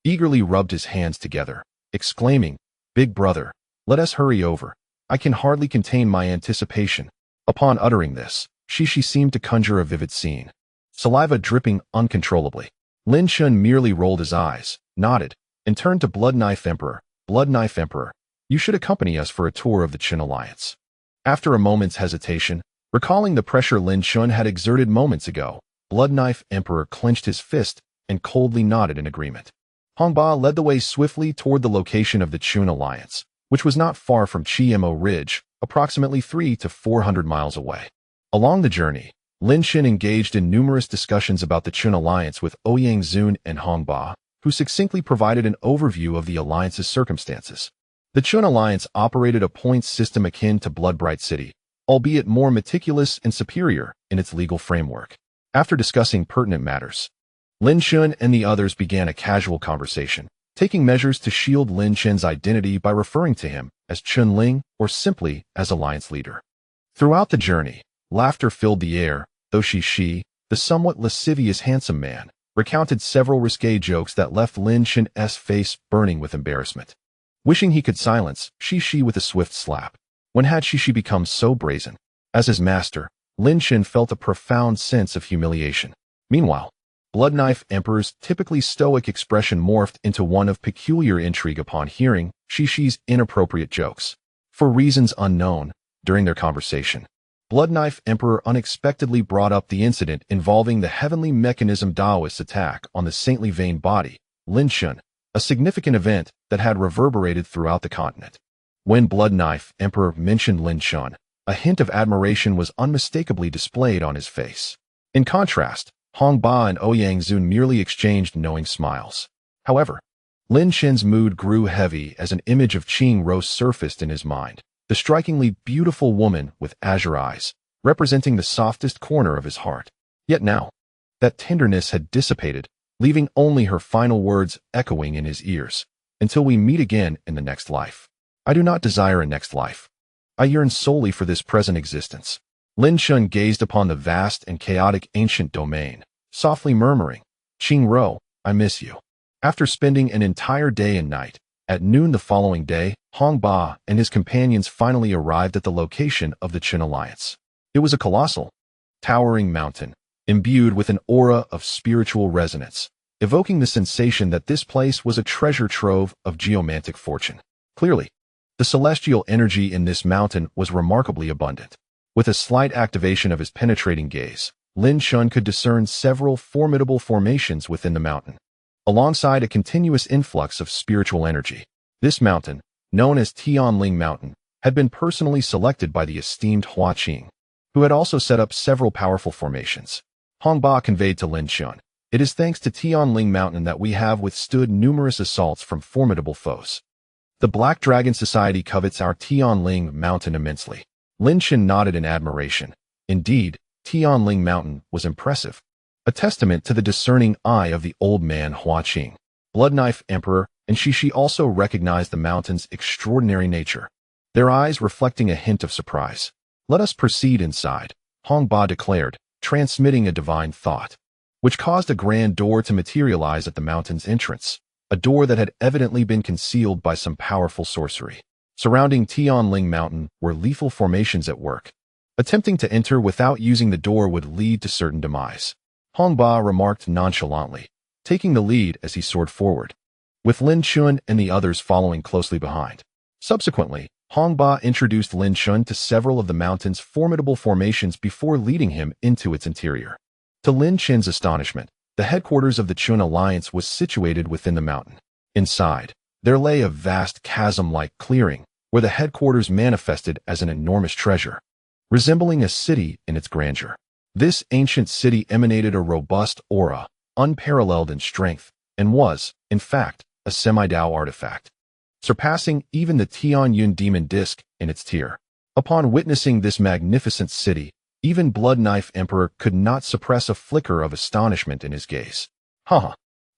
eagerly rubbed his hands together, exclaiming, "Big brother, let us hurry over. I can hardly contain my anticipation." Upon uttering this, Shi seemed to conjure a vivid scene, saliva dripping uncontrollably. Lin Chen merely rolled his eyes, nodded, and turned to Blood Knife Emperor. Blood Knife Emperor, you should accompany us for a tour of the Qin alliance. After a moment's hesitation, recalling the pressure Lin Chen had exerted moments ago, Blood Knife Emperor clenched his fist and coldly nodded in agreement. Hong Ba led the way swiftly toward the location of the Qin alliance, which was not far from Qimo Ridge, approximately 300 to 400 miles away. Along the journey, Lin Chen engaged in numerous discussions about the Qin alliance with Ouyang Zun and Hong Ba, who succinctly provided an overview of the alliance's circumstances. The Qin alliance operated a points system akin to Bloodbright City, albeit more meticulous and superior in its legal framework. After discussing pertinent matters, Lin Chen and the others began a casual conversation, taking measures to shield Lin Chen's identity by referring to him as Chen Ling or simply as alliance leader. Throughout the journey, laughter filled the air, though Shi, the somewhat lascivious handsome man, recounted several risque jokes that left Lin Chen's face burning with embarrassment. Wishing he could silence Shi with a swift slap. When had Shi become so brazen? As his master, Lin Chen felt a profound sense of humiliation. Meanwhile, Blood Knife Emperor's typically stoic expression morphed into one of peculiar intrigue upon hearing Shi's inappropriate jokes. For reasons unknown, during their conversation, Blood Knife Emperor unexpectedly brought up the incident involving the heavenly mechanism Taoist attack on the saintly vein body, Lin Chen, a significant event that had reverberated throughout the continent. When Blood Knife Emperor mentioned Lin Chen, a hint of admiration was unmistakably displayed on his face. In contrast, Hong Ba and Ouyang Zun merely exchanged knowing smiles. However, Lin Chen's mood grew heavy as an image of Qing Rose surfaced in his mind, the strikingly beautiful woman with azure eyes, representing the softest corner of his heart. Yet now, that tenderness had dissipated, leaving only her final words echoing in his ears. Until we meet again in the next life. I do not desire a next life. I yearn solely for this present existence. Lin Chen gazed upon the vast and chaotic ancient domain, softly murmuring, "Qing Ro, I miss you." After spending an entire day and night, at noon the following day, Hong Ba and his companions finally arrived at the location of the Qin alliance. It was a colossal, towering mountain, imbued with an aura of spiritual resonance, evoking the sensation that this place was a treasure trove of geomantic fortune. Clearly, the celestial energy in this mountain was remarkably abundant. With a slight activation of his penetrating gaze, Lin Chen could discern several formidable formations within the mountain, alongside a continuous influx of spiritual energy. This mountain, known as Tianling Mountain, had been personally selected by the esteemed Hua Qing, who had also set up several powerful formations. Hong Ba conveyed to Lin Chen, "It is thanks to Tianling Mountain that we have withstood numerous assaults from formidable foes. The Black Dragon Society covets our Tianling Mountain immensely." Lin Chen nodded in admiration. Indeed, Tianling Mountain was impressive, a testament to the discerning eye of the old man Hua Qing. Blood Knife Emperor and Shi also recognized the mountain's extraordinary nature, their eyes reflecting a hint of surprise. "Let us proceed inside," Hong Ba declared, transmitting a divine thought, which caused a grand door to materialize at the mountain's entrance, a door that had evidently been concealed by some powerful sorcery. Surrounding Tianling Mountain were lethal formations at work. Attempting to enter without using the door would lead to certain demise. Hong Ba remarked nonchalantly, taking the lead as he soared forward, with Lin Chen and the others following closely behind. Subsequently, Hong Ba introduced Lin Chen to several of the mountain's formidable formations before leading him into its interior. To Lin Chen's astonishment, the headquarters of the Chun Alliance was situated within the mountain. Inside, there lay a vast chasm-like clearing, where the headquarters manifested as an enormous treasure, resembling a city in its grandeur. This ancient city emanated a robust aura, unparalleled in strength, and was, in fact, a semi-Dao artifact, surpassing even the Tianyun demon disc in its tier. Upon witnessing this magnificent city, even Blood Knife Emperor could not suppress a flicker of astonishment in his gaze.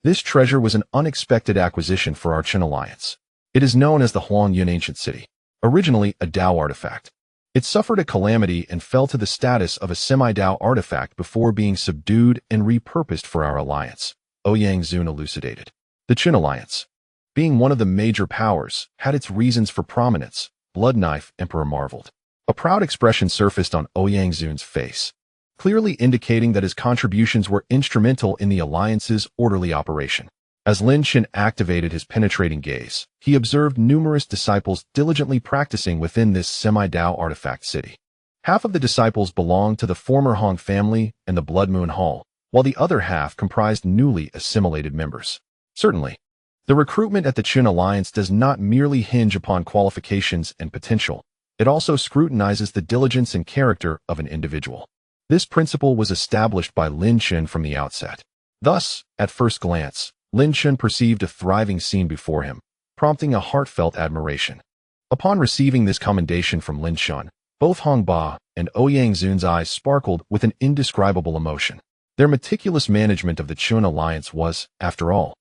This treasure was an unexpected acquisition for our Chun Alliance. It is known as the Huangyun Ancient City, originally a Dao artifact. It suffered a calamity and fell to the status of a semi-Dao artifact before being subdued and repurposed for our alliance, Ouyang Zun elucidated. The Chun Alliance, being one of the major powers, had its reasons for prominence, Blood Knife Emperor marveled. A proud expression surfaced on Ouyang Zun's face, clearly indicating that his contributions were instrumental in the alliance's orderly operation. As Lin Chen activated his penetrating gaze, he observed numerous disciples diligently practicing within this semi-Dao artifact city. Half of the disciples belonged to the former Hong family and the Blood Moon Hall, while the other half comprised newly assimilated members. Certainly, the recruitment at the Chun Alliance does not merely hinge upon qualifications and potential. It also scrutinizes the diligence and character of an individual. This principle was established by Lin Chen from the outset. Thus, at first glance, Lin Chen perceived a thriving scene before him, prompting a heartfelt admiration. Upon receiving this commendation from Lin Chen, both Hong Ba and Ouyang Zun's eyes sparkled with an indescribable emotion. Their meticulous management of the Chun Alliance was, after all,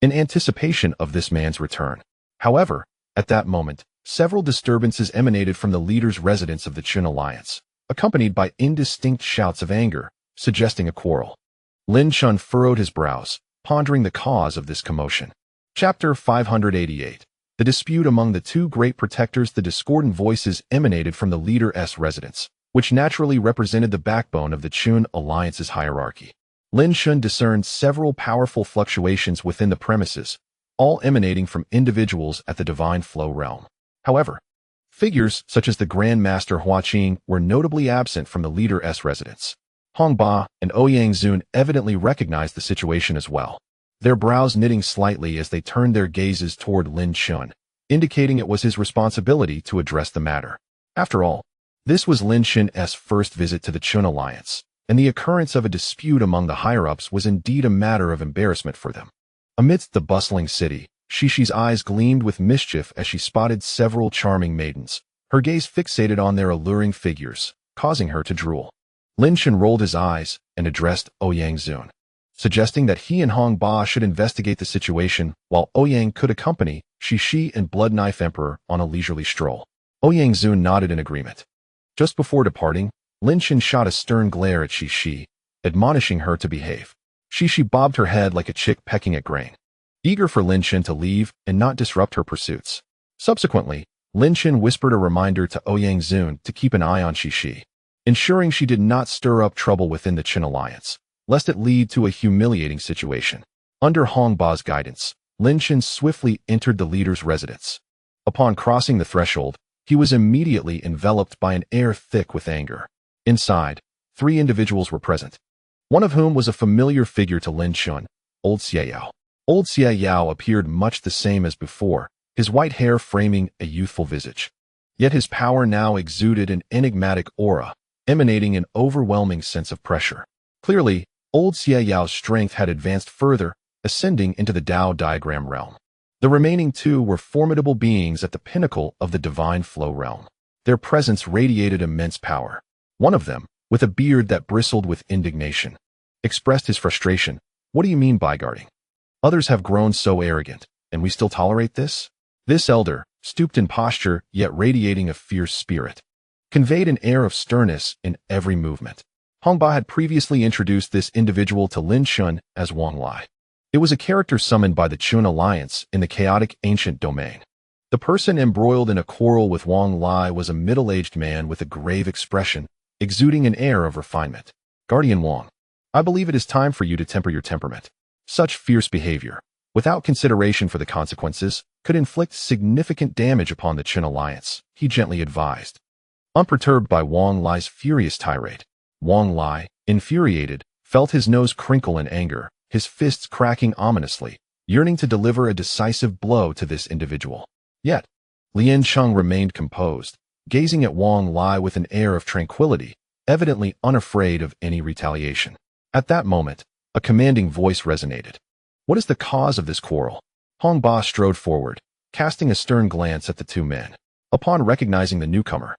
in anticipation of this man's return. However, at that moment, several disturbances emanated from the leader's residence of the Chun Alliance, accompanied by indistinct shouts of anger, suggesting a quarrel. Lin Chen furrowed his brows, pondering the cause of this commotion. Chapter 588. The dispute among the two great protectors. The discordant voices emanated from the leader's residence, which naturally represented the backbone of the Chun Alliance's hierarchy. Lin Chen discerned several powerful fluctuations within the premises, all emanating from individuals at the Divine Flow realm. However, figures such as the Grand Master Hua Qing were notably absent from the leader's residence. Hong Ba and Ouyang Zun evidently recognized the situation as well, their brows knitting slightly as they turned their gazes toward Lin Chen, indicating it was his responsibility to address the matter. After all, this was Lin Chen's first visit to the Chun Alliance, and the occurrence of a dispute among the higher-ups was indeed a matter of embarrassment for them. Amidst the bustling city, Shishi's eyes gleamed with mischief as she spotted several charming maidens, her gaze fixated on their alluring figures, causing her to drool. Lin Chen rolled his eyes and addressed Ouyang Zun, suggesting that he and Hong Ba should investigate the situation while Ouyang could accompany Shishi and Blood Knife Emperor on a leisurely stroll. Ouyang Zun nodded in agreement. Just before departing, Lin Chen shot a stern glare at Shishi, admonishing her to behave. Shishi bobbed her head like a chick pecking at grain, eager for Lin Chen to leave and not disrupt her pursuits. Subsequently, Lin Chen whispered a reminder to Ouyang Zun to keep an eye on Shishi, ensuring she did not stir up trouble within the Chun Alliance, lest it lead to a humiliating situation. Under Hong Ba's guidance, Lin Chen swiftly entered the leader's residence. Upon crossing the threshold, he was immediately enveloped by an air thick with anger. Inside, 3 individuals were present, one of whom was a familiar figure to Lin Chen, Old Xie Yao. Old Xie Yao appeared much the same as before, his white hair framing a youthful visage. Yet his power now exuded an enigmatic aura, emanating an overwhelming sense of pressure. Clearly, Old Xie Yao's strength had advanced further, ascending into the Dao diagram realm. The remaining 2 were formidable beings at the pinnacle of the Divine Flow realm. Their presence radiated immense power. One of them, with a beard that bristled with indignation, expressed his frustration. "What do you mean by guarding? Others have grown so arrogant, and we still tolerate this?" This elder, stooped in posture yet radiating a fierce spirit, conveyed an air of sternness in every movement. Hong Ba had previously introduced this individual to Lin Chen as Wang Lai. It was a character summoned by the Chun Alliance in the chaotic ancient domain. The person embroiled in a quarrel with Wang Lai was a middle-aged man with a grave expression, exuding an air of refinement. Guardian Wang, I believe it is time for you to temper your temperament. Such fierce behavior, without consideration for the consequences, could inflict significant damage upon the Qin alliance, he gently advised. Unperturbed by Wang Lai's furious tirade, Wang Lai, infuriated, felt his nose crinkle in anger, his fists cracking ominously, yearning to deliver a decisive blow to this individual. Yet, Lin Chen remained composed, gazing at Wang Lai with an air of tranquility, evidently unafraid of any retaliation. At that moment, a commanding voice resonated. What is the cause of this quarrel? Hong Ba strode forward, casting a stern glance at the two men. Upon recognizing the newcomer,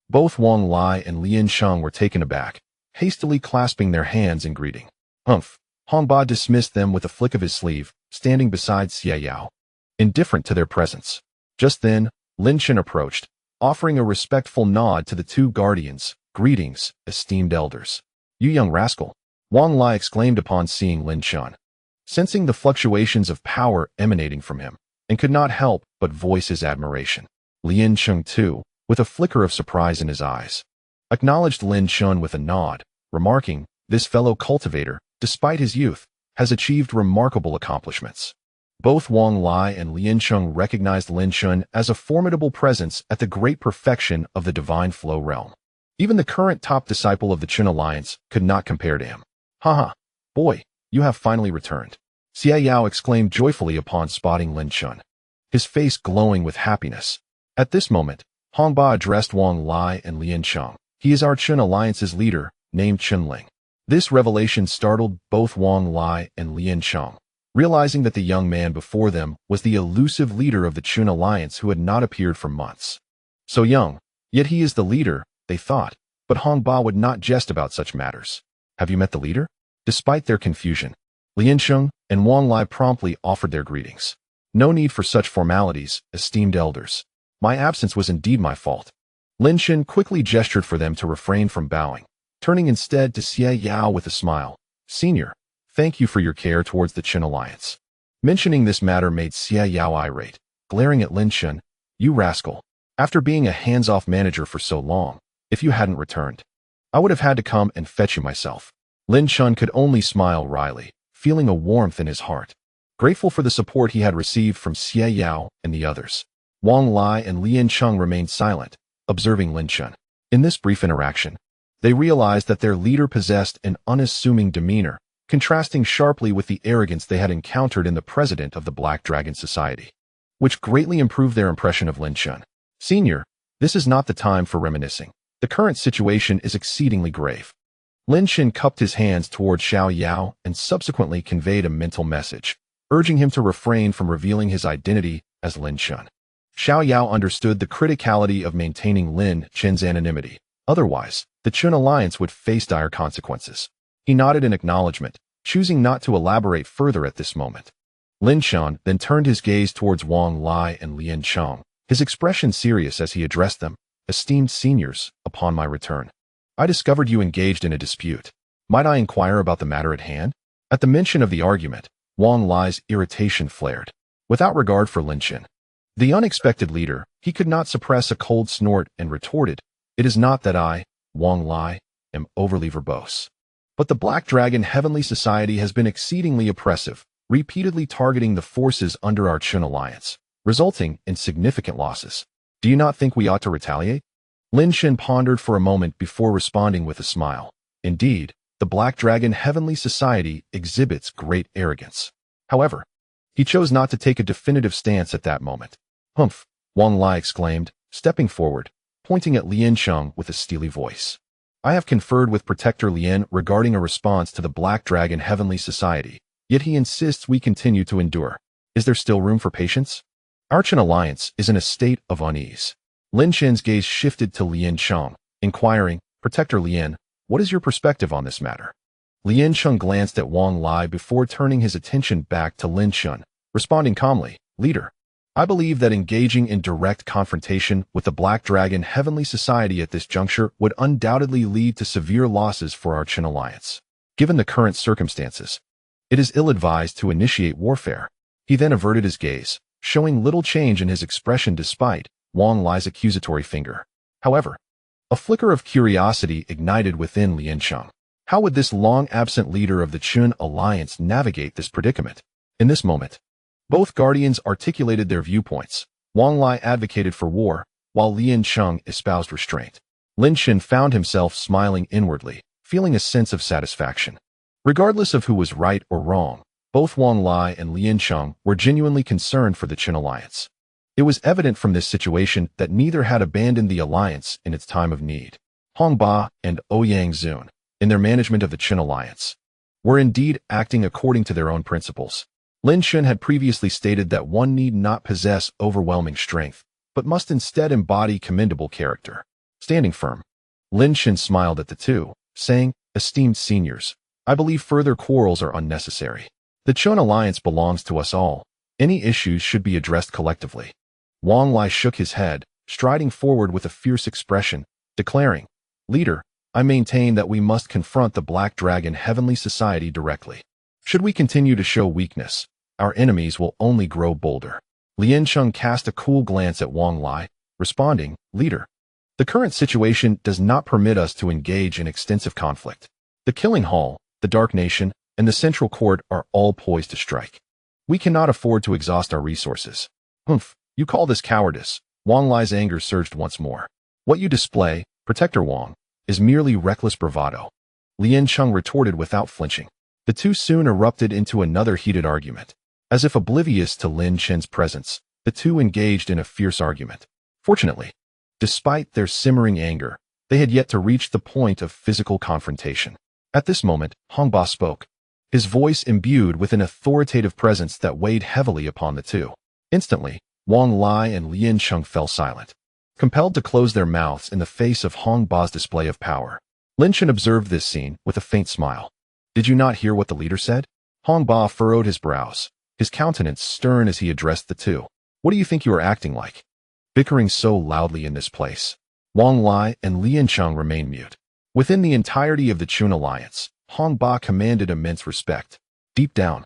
both Wang Lai and Lin Chen were taken aback, hastily clasping their hands in greeting. Humph! Hong Ba dismissed them with a flick of his sleeve, standing beside Xie Yao, indifferent to their presence. Just then, Lin Chen approached, offering a respectful nod to the two guardians. Greetings, esteemed elders. You young rascal! Wang Lai exclaimed upon seeing Lin Chen, sensing the fluctuations of power emanating from him, and could not help but voice his admiration. Lin Chen, too, with a flicker of surprise in his eyes, acknowledged Lin Chen with a nod, remarking, this fellow cultivator, despite his youth, has achieved remarkable accomplishments. Both Wang Lai and Lin Chen recognized Lin Chen as a formidable presence at the great perfection of the divine flow realm. Even the current top disciple of the Qin alliance could not compare to him. Haha, boy, you have finally returned. Xie Yao exclaimed joyfully upon spotting Lin Chen, his face glowing with happiness. At this moment, Hong Ba addressed Wang Lai and Lin Chen. He is our Qin alliance's leader, named Qinling. This revelation startled both Wang Lai and Lin Chen, realizing that the young man before them was the elusive leader of the Qin alliance who had not appeared for months. So young, yet he is the leader, they thought, but Hong Ba would not jest about such matters. Have you met the leader? Despite their confusion, Lin Chen and Wang Lai promptly offered their greetings. No need for such formalities, esteemed elders. My absence was indeed my fault. Lin Chen quickly gestured for them to refrain from bowing, turning instead to Xie Yao with a smile. Senior, thank you for your care towards the Qin alliance. Mentioning this matter made Xie Yao irate, glaring at Lin Chen. You rascal. After being a hands-off manager for so long, if you hadn't returned, I would have had to come and fetch you myself. Lin Chen could only smile wryly, feeling a warmth in his heart, grateful for the support he had received from Xie Yao and the others. Wang Lai and Lin Chen remained silent, observing Lin Chen. In this brief interaction, they realized that their leader possessed an unassuming demeanor, contrasting sharply with the arrogance they had encountered in the president of the Black Dragon Society, which greatly improved their impression of Lin Chen. Senior, this is not the time for reminiscing. The current situation is exceedingly grave. Lin Chen cupped his hands toward Xiao Yao and subsequently conveyed a mental message, urging him to refrain from revealing his identity as Lin Chen. Xiao Yao understood the criticality of maintaining Lin Chen's anonymity. Otherwise, the Qin alliance would face dire consequences. He nodded in acknowledgement, choosing not to elaborate further at this moment. Lin Chen then turned his gaze towards Wang Lai and Lin Chen, his expression serious as he addressed them. Esteemed seniors, upon my return, I discovered you engaged in a dispute. Might I inquire about the matter at hand? At the mention of the argument, Wang Lai's irritation flared. Without regard for Lin Chen, the unexpected leader, he could not suppress a cold snort and retorted, It is not that I, Wang Lai, am overly verbose, but the Black Dragon Heavenly Society has been exceedingly oppressive, repeatedly targeting the forces under our Qin alliance, resulting in significant losses. Do you not think we ought to retaliate? Lin Chen pondered for a moment before responding with a smile. Indeed, the Black Dragon Heavenly Society exhibits great arrogance. However, he chose not to take a definitive stance at that moment. Humph, Wang Lai exclaimed, stepping forward, pointing at Lin Chen with a steely voice. I have conferred with Protector Lin regarding a response to the Black Dragon Heavenly Society, yet he insists we continue to endure. Is there still room for patience? Our Qin alliance is in a state of unease. Lin Chen's gaze shifted to Lin Chen, inquiring, Protector Lin, what is your perspective on this matter? Lin Chen glanced at Wang Lai before turning his attention back to Lin Chen, responding calmly, Leader, I believe that engaging in direct confrontation with the Black Dragon Heavenly Society at this juncture would undoubtedly lead to severe losses for our Qin alliance. Given the current circumstances, it is ill-advised to initiate warfare. He then averted his gaze, showing little change in his expression despite Wang Lai's accusatory finger. However, a flicker of curiosity ignited within Lin Chen. How would this long-absent leader of the Chun alliance navigate this predicament? In this moment, both guardians articulated their viewpoints. Wang Lai advocated for war, while Lin Chen espoused restraint. Lin Chen found himself smiling inwardly, feeling a sense of satisfaction. Regardless of who was right or wrong, both Wang Lai and Lin Chen were genuinely concerned for the Chun alliance. It was evident from this situation that neither had abandoned the alliance in its time of need. Hong Ba and Ouyang Zun, in their management of the Chun alliance, were indeed acting according to their own principles. Lin Chen had previously stated that one need not possess overwhelming strength, but must instead embody commendable character. Standing firm, Lin Chen smiled at the two, saying, "Esteemed seniors, I believe further quarrels are unnecessary. The Chun alliance belongs to us all. Any issues should be addressed collectively." Wang Lai shook his head, striding forward with a fierce expression, declaring, "Leader, I maintain that we must confront the Black Dragon Heavenly Society directly. Should we continue to show weakness, our enemies will only grow bolder." Lin Chen cast a cool glance at Wang Lai, responding, "Leader, the current situation does not permit us to engage in extensive conflict. The Killing Hall, the Dark Nation, and the Central Court are all poised to strike. We cannot afford to exhaust our resources." "Humph, you call this cowardice?" Wang Lai's anger surged once more. "What you display, Protector Wang, is merely reckless bravado." Lin Chen retorted without flinching. The two soon erupted into another heated argument. As if oblivious to Lin Chen's presence, the two engaged in a fierce argument. Fortunately, despite their simmering anger, they had yet to reach the point of physical confrontation. At this moment, Hong Ba spoke, his voice imbued with an authoritative presence that weighed heavily upon the two. Instantly, Wang Lai and Lin Chen fell silent, compelled to close their mouths in the face of Hong Ba's display of power. Lin Chen observed this scene with a faint smile. "Did you not hear what the leader said?" Hong Ba furrowed his brows, his countenance stern as he addressed the two. "What do you think you are acting like? Bickering so loudly in this place." Wang Lai and Lin Chen remained mute. Within the entirety of the Chun alliance, Hong Ba commanded immense respect. Deep down,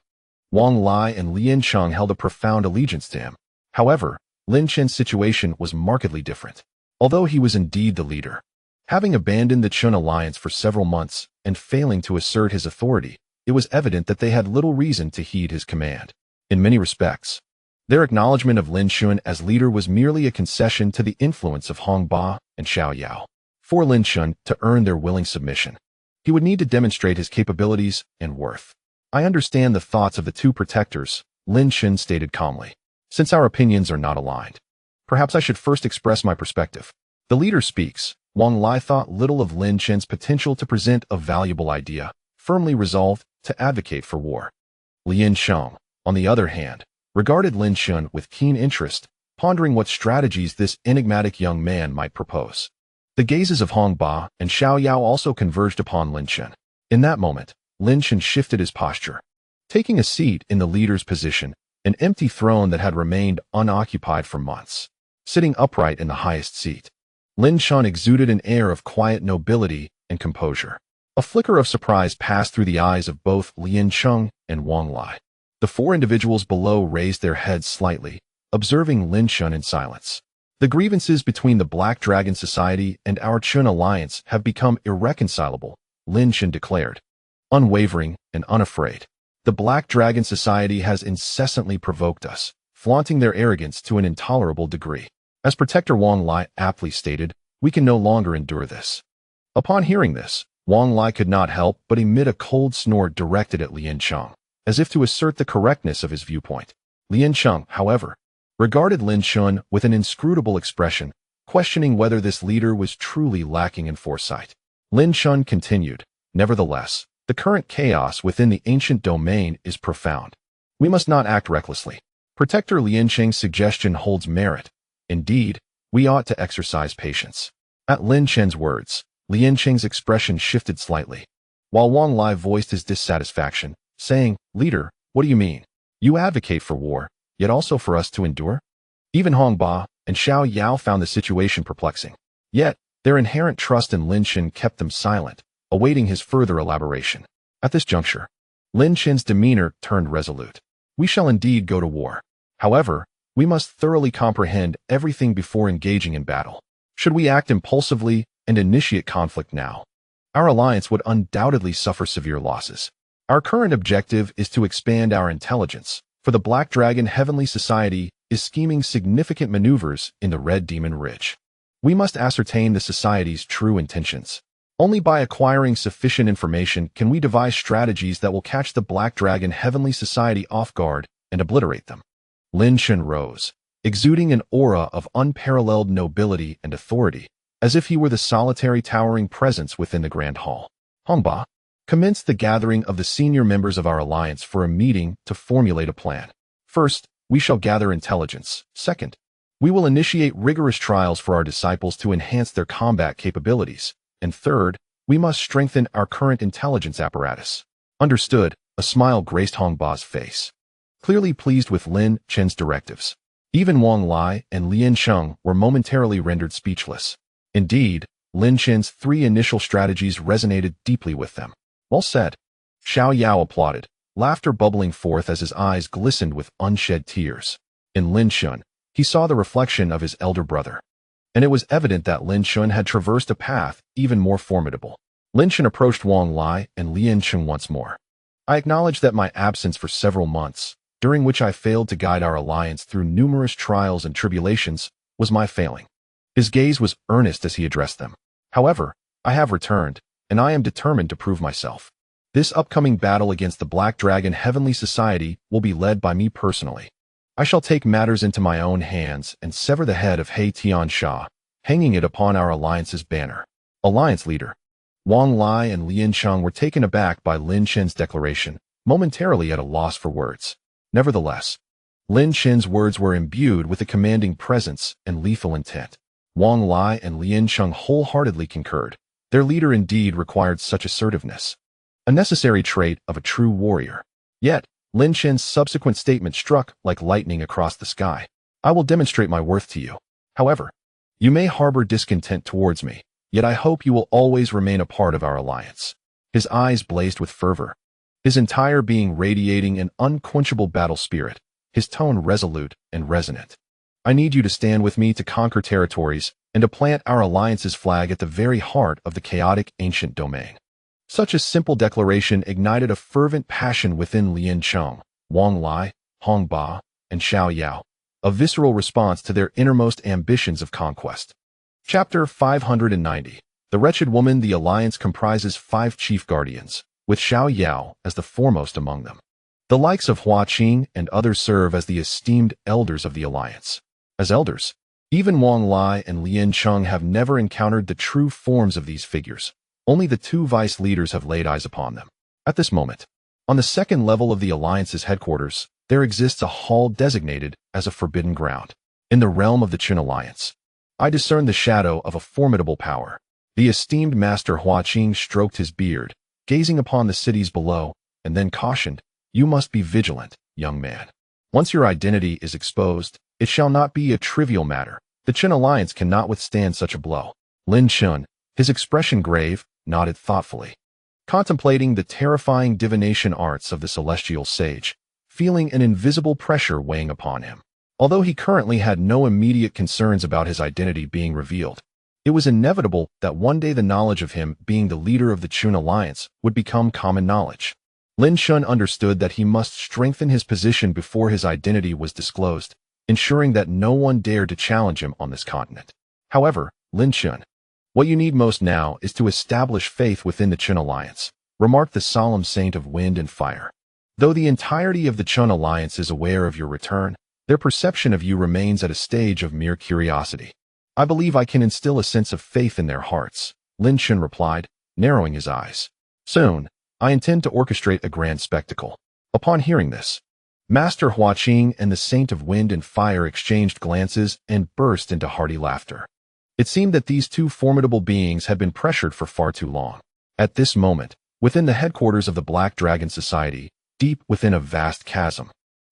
Wang Lai and Lin Chen held a profound allegiance to him. However, Lin Chen's situation was markedly different. Although he was indeed the leader, having abandoned the Chun alliance for several months and failing to assert his authority, it was evident that they had little reason to heed his command. In many respects, their acknowledgment of Lin Chen as leader was merely a concession to the influence of Hong Ba and Xiao Yao. For Lin Chen to earn their willing submission, he would need to demonstrate his capabilities and worth. "I understand the thoughts of the two protectors," Lin Chen stated calmly. "Since our opinions are not aligned, perhaps I should first express my perspective." The leader speaks. Wang Lai thought little of Lin Chen's potential to present a valuable idea, firmly resolved to advocate for war. Lin Chen, on the other hand, regarded Lin Chen with keen interest, pondering what strategies this enigmatic young man might propose. The gazes of Hong Ba and Xiao Yao also converged upon Lin Chen. In that moment, Lin Chen shifted his posture, taking a seat in the leader's position, an empty throne that had remained unoccupied for months. Sitting upright in the highest seat, Lin Chen exuded an air of quiet nobility and composure. A flicker of surprise passed through the eyes of both Lin Chen and Wang Lai. The four individuals below raised their heads slightly, observing Lin Chen in silence. "The grievances between the Black Dragon Society and our Chun alliance have become irreconcilable," Lin Chen declared. Unwavering and unafraid, the Black Dragon Society has incessantly provoked us, flaunting their arrogance to an intolerable degree. As Protector Wang Lai aptly stated, "We can no longer endure this." Upon hearing this, Wang Lai could not help but emit a cold snort directed at Lin Chen, as if to assert the correctness of his viewpoint. Lin Chen, however, regarded Lin Chen with an inscrutable expression, questioning whether this leader was truly lacking in foresight. Lin Chen continued, "Nevertheless, the current chaos within the ancient domain is profound. We must not act recklessly. Protector Lin Chen's suggestion holds merit. Indeed, we ought to exercise patience." At Lin Chen's words, Lin Chen's expression shifted slightly, while Wang Lai voiced his dissatisfaction, saying, "Leader, what do you mean? You advocate for war, yet also for us to endure?" Even Hong Ba and Xiao Yao found the situation perplexing. Yet, their inherent trust in Lin Chen kept them silent, awaiting his further elaboration. At this juncture, Lin Chen's demeanor turned resolute. "We shall indeed go to war. However, We must thoroughly comprehend everything before engaging in battle. Should we act impulsively and initiate conflict now, our alliance would undoubtedly suffer severe losses. Our current objective is to expand our intelligence, for the Black Dragon Heavenly Society is scheming significant maneuvers in the Red Demon Ridge. We must ascertain the Society's true intentions. Only by acquiring sufficient information can we devise strategies that will catch the Black Dragon Heavenly Society off guard and obliterate them. Lin Chen rose, exuding an aura of unparalleled nobility and authority, as if he were the solitary towering presence within the Grand Hall. Hongba commenced the gathering of the senior members of our alliance for a meeting to formulate a plan. First, we shall gather intelligence. Second, we will initiate rigorous trials for our disciples to enhance their combat capabilities. And third, we must strengthen our current intelligence apparatus. Understood. A smile graced Hongba's face. Clearly pleased with Lin Chen's directives, even Wang Lai and Lin Sheng were momentarily rendered speechless. Indeed, Lin Chen's three initial strategies resonated deeply with them. Well said. Xiao Yao applauded, laughter bubbling forth as his eyes glistened with unshed tears. In Lin Chen, he saw the reflection of his elder brother. And it was evident that Lin Chen had traversed a path even more formidable. Lin Chen approached Wang Lai and Lin Chen once more. I acknowledge that my absence for several months, during which I failed to guide our alliance through numerous trials and tribulations, was my failing. His gaze was earnest as he addressed them. However, I have returned, and I am determined to prove myself. This upcoming battle against the Black Dragon Heavenly Society will be led by me personally. I shall take matters into my own hands and sever the head of He Tiansha, hanging it upon our alliance's banner. Alliance leader. Wang Lai and Lin Sheng were taken aback by Lin Chen's declaration, momentarily at a loss for words. Nevertheless, Lin Chen's words were imbued with a commanding presence and lethal intent. Wang Lai and Lin Sheng wholeheartedly concurred. Their leader indeed required such assertiveness, a necessary trait of a true warrior. Yet, Lin Chen's subsequent statement struck like lightning across the sky. I will demonstrate my worth to you. However, you may harbor discontent towards me, yet I hope you will always remain a part of our alliance. His eyes blazed with fervor, his entire being radiating an unquenchable battle spirit, his tone resolute and resonant. I need you to stand with me to conquer territories and to plant our alliance's flag at the very heart of the chaotic ancient domain. Such a simple declaration ignited a fervent passion within Lin Chen, Wang Lai, Hongba, and Xiao Yao, a visceral response to their innermost ambitions of conquest. Chapter 590. The Wretched Woman. The alliance comprises 5 chief guardians, with Xiao Yao as the foremost among them. The likes of Hua Qing and others serve as the esteemed elders of the alliance. As elders, even Wang Lai and Lin Chen have never encountered the true forms of these figures. Only the 2 vice leaders have laid eyes upon them. At this moment, on the second level of the alliance's headquarters, there exists a hall designated as a forbidden ground. In the realm of the Qin alliance, I discern the shadow of a formidable power. The esteemed master Hua Qing stroked his beard, gazing upon the cities below, and then cautioned, "You must be vigilant, young man. Once your identity is exposed, it shall not be a trivial matter. The Qin alliance cannot withstand such a blow." Lin Chen, his expression grave, nodded thoughtfully, contemplating the terrifying divination arts of the celestial sage, feeling an invisible pressure weighing upon him. Although he currently had no immediate concerns about his identity being revealed, it was inevitable that one day the knowledge of him being the leader of the Qin alliance would become common knowledge. Lin Chen understood that he must strengthen his position before his identity was disclosed, ensuring that no one dared to challenge him on this continent. However, Lin Chen, what you need most now is to establish faith within the Qin alliance, remarked the solemn saint of wind and fire. Though the entirety of the Qin alliance is aware of your return, their perception of you remains at a stage of mere curiosity. I believe I can instill a sense of faith in their hearts, Lin Chen replied, narrowing his eyes. Soon, I intend to orchestrate a grand spectacle. Upon hearing this, Master Hua Qing and the Saint of Wind and Fire exchanged glances and burst into hearty laughter. It seemed that these 2 formidable beings had been pressured for far too long. At this moment, within the headquarters of the Black Dragon Society, deep within a vast chasm,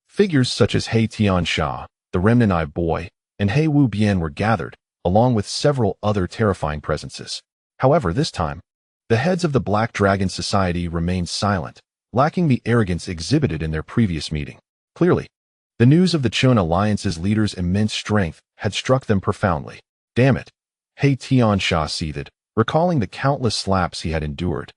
figures such as He Tiansha, the Remnant Eye Boy, and He Wu Bian were gathered, along with several other terrifying presences. However, this time, the heads of the Black Dragon Society remained silent, lacking the arrogance exhibited in their previous meeting. Clearly, The news of the Chun Alliance's leader's immense strength had struck them profoundly. Damn it, He Tiansha seethed, recalling the countless slaps he had endured.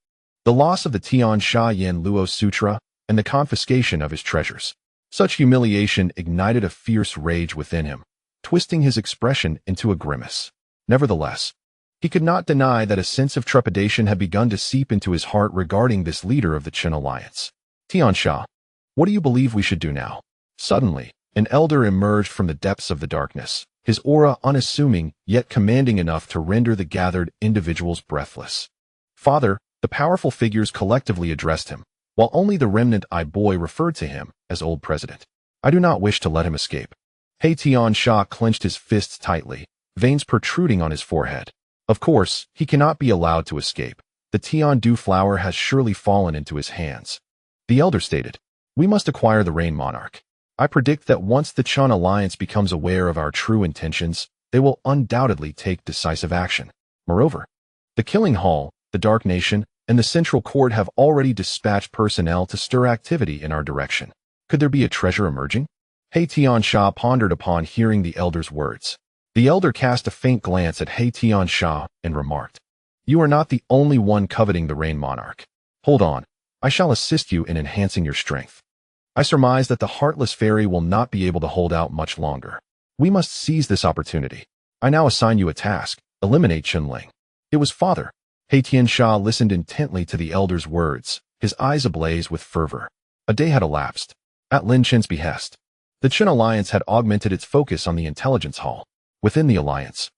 The loss of the Tiansha Yin Luo Sutra and the confiscation of his treasures. Such humiliation ignited a fierce rage within him, twisting his expression into a grimace. Nevertheless, he could not deny that a sense of trepidation had begun to seep into his heart regarding this leader of the Chun Alliance. Tiansha, what do you believe we should do now? Suddenly, an elder emerged from the depths of the darkness, his aura unassuming yet commanding enough to render the gathered individuals breathless. Father, the powerful figures collectively addressed him, while only the remnant boy referred to him as Old President. I do not wish to let him escape. He Tiansha clenched his fists tightly, veins protruding on his forehead. Of course, he cannot be allowed to escape. The Tiandu flower has surely fallen into his hands. The elder stated, we must acquire the Rain Monarch. I predict that once the Chun Alliance becomes aware of our true intentions, they will undoubtedly take decisive action. Moreover, the Killing Hall, the Dark Nation, and the Central Court have already dispatched personnel to stir activity in our direction. Could there be a treasure emerging? He Tiansha pondered upon hearing the elder's words. The elder cast a faint glance at He Tiansha and remarked, you are not the only one coveting the Rain Monarch. Hold on, I shall assist you in enhancing your strength. I surmise that the Heartless Fairy will not be able to hold out much longer. We must seize this opportunity. I now assign you a task, eliminate Chunling. It was Father. He Tiansha listened intently to the elder's words, his eyes ablaze with fervor. A day had elapsed. At Lin Chen's behest, the Chun Alliance had augmented its focus on the intelligence hall. Within the alliance,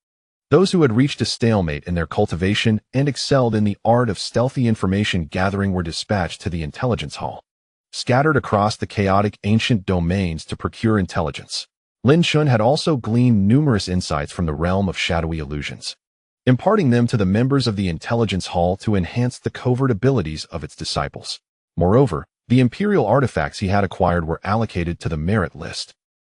those who had reached a stalemate in their cultivation and excelled in the art of stealthy information gathering were dispatched to the intelligence hall, scattered across the chaotic ancient domains to procure intelligence. Lin Chen had also gleaned numerous insights from the realm of shadowy illusions, imparting them to the members of the intelligence hall to enhance the covert abilities of its disciples. Moreover, the imperial artifacts he had acquired were allocated to the merit list,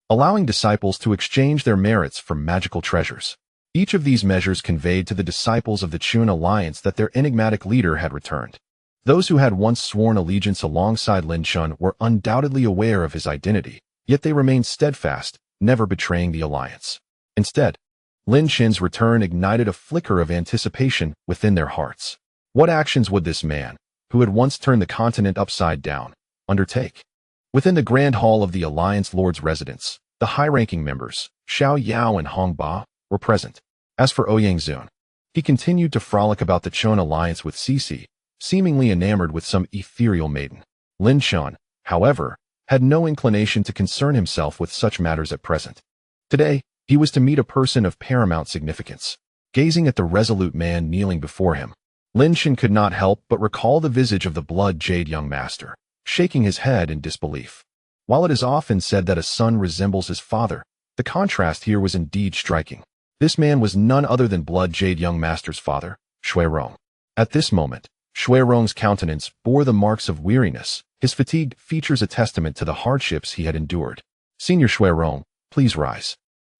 allowing disciples to exchange their merits for magical treasures. Each of these measures conveyed to the disciples of the Chun Alliance that their enigmatic leader had returned. Those who had once sworn allegiance alongside Lin Chen were undoubtedly aware of his identity, yet they remained steadfast, never betraying the alliance. Instead, Lin Chen's return ignited a flicker of anticipation within their hearts. What actions would this man, who had once turned the continent upside down, undertake? Within the grand hall of the Alliance Lord's residence, the high-ranking members, Xiao Yao and Hong Ba, were present. As for Ouyang Zun, he continued to frolic about the Chun Alliance with Cici, seemingly enamored with some ethereal maiden. Lin Chen, however, had no inclination to concern himself with such matters at present. Today, he was to meet a person of paramount significance. Gazing at the resolute man kneeling before him, Lin Chen could not help but recall the visage of the blood jade young master, shaking his head in disbelief. While it is often said that a son resembles his father, the contrast here was indeed striking. This man was none other than blood jade young master's father, Shui Rong. At this moment, Shui Rong's countenance bore the marks of weariness, his fatigued features a testament to the hardships he had endured. Senior Shui Rong, please rise.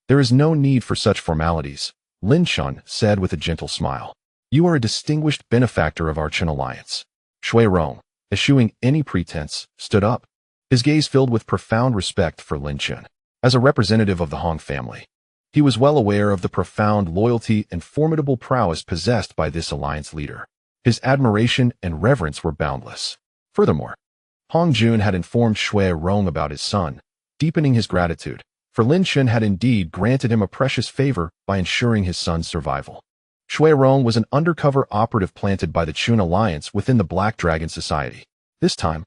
There is no need for such formalities, Lin Chen said with a gentle smile. You are a distinguished benefactor of our Chun Alliance. Shui Rong, eschewing any pretense, stood up, his gaze filled with profound respect for Lin Chen. As a representative of the Hong family, he was well aware of the profound loyalty and formidable prowess possessed by this alliance leader. His admiration and reverence were boundless. Furthermore, Hong Jun had informed Shui Rong about his son, deepening his gratitude, for Lin Chen had indeed granted him a precious favor by ensuring his son's survival. Shui Rong was an undercover operative planted by the Chun Alliance within the Black Dragon Society. This time,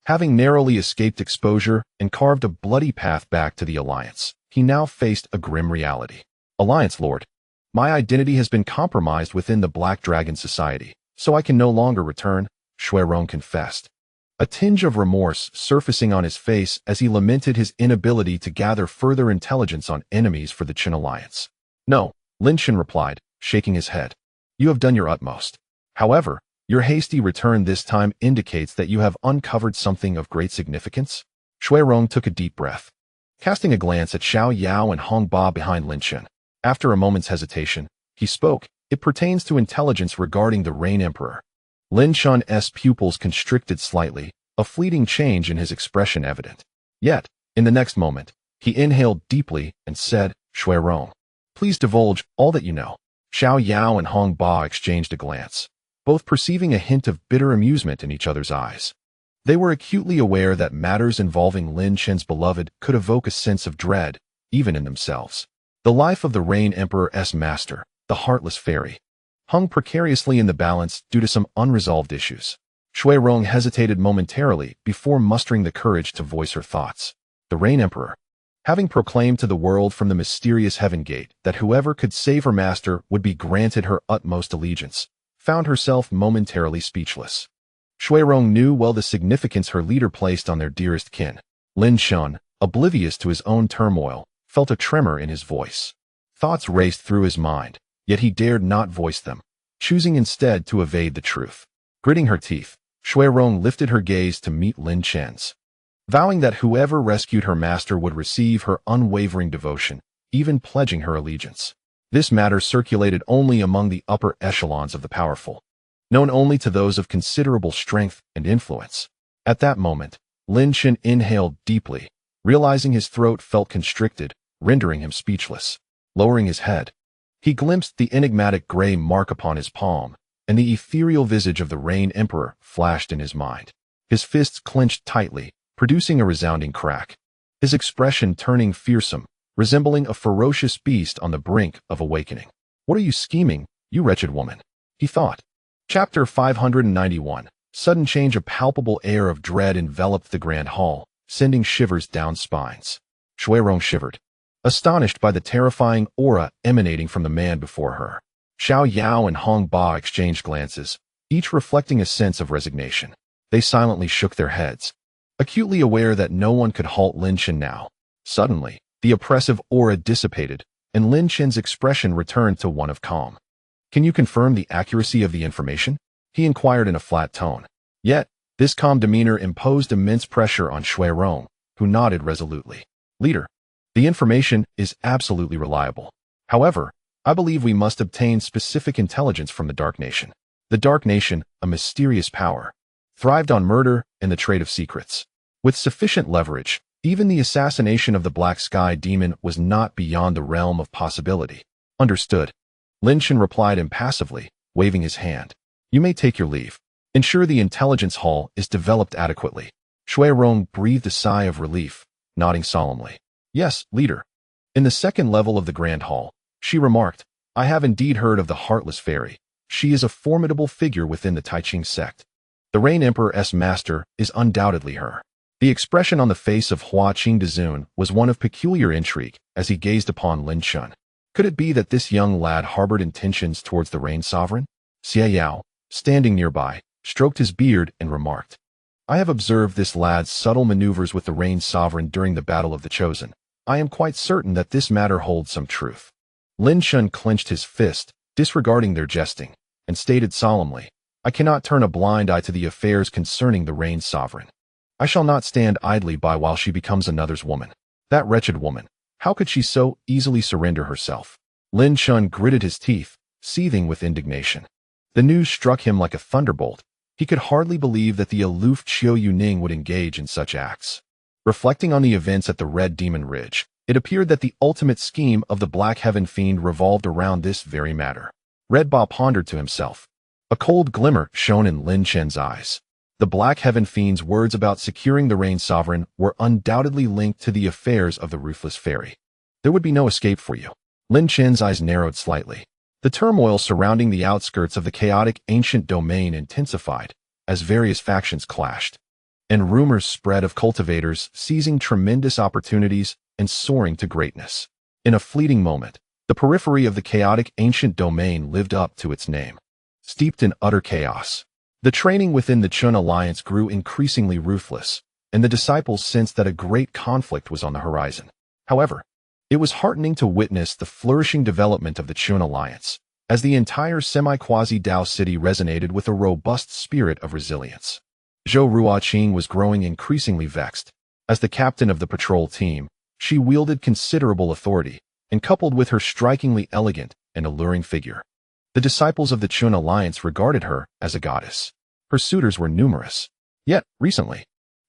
having narrowly escaped exposure and carved a bloody path back to the Alliance, he now faced a grim reality. Alliance Lord, my identity has been compromised within the Black Dragon Society, so I can no longer return, Shui Rong confessed, a tinge of remorse surfacing on his face as he lamented his inability to gather further intelligence on enemies for the Chun Alliance. No, Lin Chen replied, shaking his head. You have done your utmost. However, your hasty return this time indicates that you have uncovered something of great significance. Shui Rong took a deep breath, casting a glance at Xiao Yao and Hong Ba behind Lin Chen. After a moment's hesitation, he spoke. It pertains to intelligence regarding the Rain Emperor. Lin Chen's pupils constricted slightly, a fleeting change in his expression evident. Yet, In the next moment, he inhaled deeply and said, "Shui Rong, please divulge all that you know." Xiao Yao and Hong Ba exchanged a glance, both perceiving a hint of bitter amusement in each other's eyes. They were acutely aware that matters involving Lin Chen's beloved could evoke a sense of dread, even in themselves. The life of the Rain Emperor's master, the heartless fairy, hung precariously in the balance due to some unresolved issues. Shui Rong hesitated momentarily before mustering the courage to voice her thoughts. The Rain Emperor, having proclaimed to the world from the mysterious heaven gate that whoever could save her master would be granted her utmost allegiance, found herself momentarily speechless. Shui Rong knew well the significance her leader placed on their dearest kin. Lin Chen, oblivious to his own turmoil, felt a tremor in his voice. Thoughts raced through his mind, yet he dared not voice them, choosing instead to evade the truth. Gritting her teeth, Shui Rong lifted her gaze to meet Lin Chen's, vowing that whoever rescued her master would receive her unwavering devotion, even pledging her allegiance. This matter circulated only among the upper echelons of the powerful, known only to those of considerable strength and influence. At that moment, Lin Chen inhaled deeply, realizing his throat felt constricted, rendering him speechless. Lowering his head, he glimpsed the enigmatic gray mark upon his palm, and the ethereal visage of the Rain Emperor flashed in his mind. His fists clenched tightly, producing a resounding crack, his expression turning fearsome, resembling a ferocious beast on the brink of awakening. "What are you scheming, you wretched woman?" he thought. Chapter 591. Sudden change. A palpable air of dread enveloped the grand hall, sending shivers down spines. Shui Rong shivered, astonished by the terrifying aura emanating from the man before her. Xiao Yao and Hong Ba exchanged glances, each reflecting a sense of resignation. They silently shook their heads, acutely aware that no one could halt Lin Chen now. Suddenly, the oppressive aura dissipated, and Lin Chen's expression returned to one of calm. "Can you confirm the accuracy of the information?" he inquired in a flat tone. Yet, this calm demeanor imposed immense pressure on Shui Rong, who nodded resolutely. "Leader, the information is absolutely reliable. However, I believe we must obtain specific intelligence from the Dark Nation." The Dark Nation, a mysterious power, thrived on murder and the trade of secrets. With sufficient leverage, even the assassination of the Black Sky Demon was not beyond the realm of possibility. "Understood," Lin Chen replied impassively, waving his hand. "You may take your leave. Ensure the intelligence hall is developed adequately." Shui Rong breathed a sigh of relief, nodding solemnly. "Yes, leader." In the second level of the Grand Hall, she remarked, "I have indeed heard of the Heartless Fairy. She is a formidable figure within the Taiching sect. The Rain Emperor's master is undoubtedly her." The expression on the face of Hua Qingdazun was one of peculiar intrigue as he gazed upon Lin Chen. Could it be that this young lad harbored intentions towards the Rain Sovereign? Xia Yao, standing nearby, stroked his beard and remarked, "I have observed this lad's subtle maneuvers with the Rain Sovereign during the Battle of the Chosen. I am quite certain that this matter holds some truth." Lin Chen clenched his fist, disregarding their jesting, and stated solemnly, "I cannot turn a blind eye to the affairs concerning the Rain Sovereign. I shall not stand idly by while she becomes another's woman. That wretched woman, how could she so easily surrender herself?" Lin Chen gritted his teeth, seething with indignation. The news struck him like a thunderbolt. He could hardly believe that the aloof Qiu Yuning would engage in such acts. Reflecting on the events at the Red Demon Ridge, it appeared that the ultimate scheme of the Black Heaven Fiend revolved around this very matter. Red Ba pondered to himself. A cold glimmer shone in Lin Chen's eyes. The Black Heaven Fiend's words about securing the Rain Sovereign were undoubtedly linked to the affairs of the Ruthless Fairy. There would be no escape for you. Lin Chen's eyes narrowed slightly. The turmoil surrounding the outskirts of the chaotic ancient domain intensified as various factions clashed, and rumors spread of cultivators seizing tremendous opportunities and soaring to greatness. In a fleeting moment, the periphery of the chaotic ancient domain lived up to its name. Steeped in utter chaos, the training within the Chun Alliance grew increasingly ruthless, and the disciples sensed that a great conflict was on the horizon. However, it was heartening to witness the flourishing development of the Chun Alliance, as the entire semi-quasi-Dao city resonated with a robust spirit of resilience. Zhou Ruoqing was growing increasingly vexed. As the captain of the patrol team, she wielded considerable authority, and coupled with her strikingly elegant and alluring figure, the disciples of the Chun Alliance regarded her as a goddess. Her suitors were numerous. Yet, recently,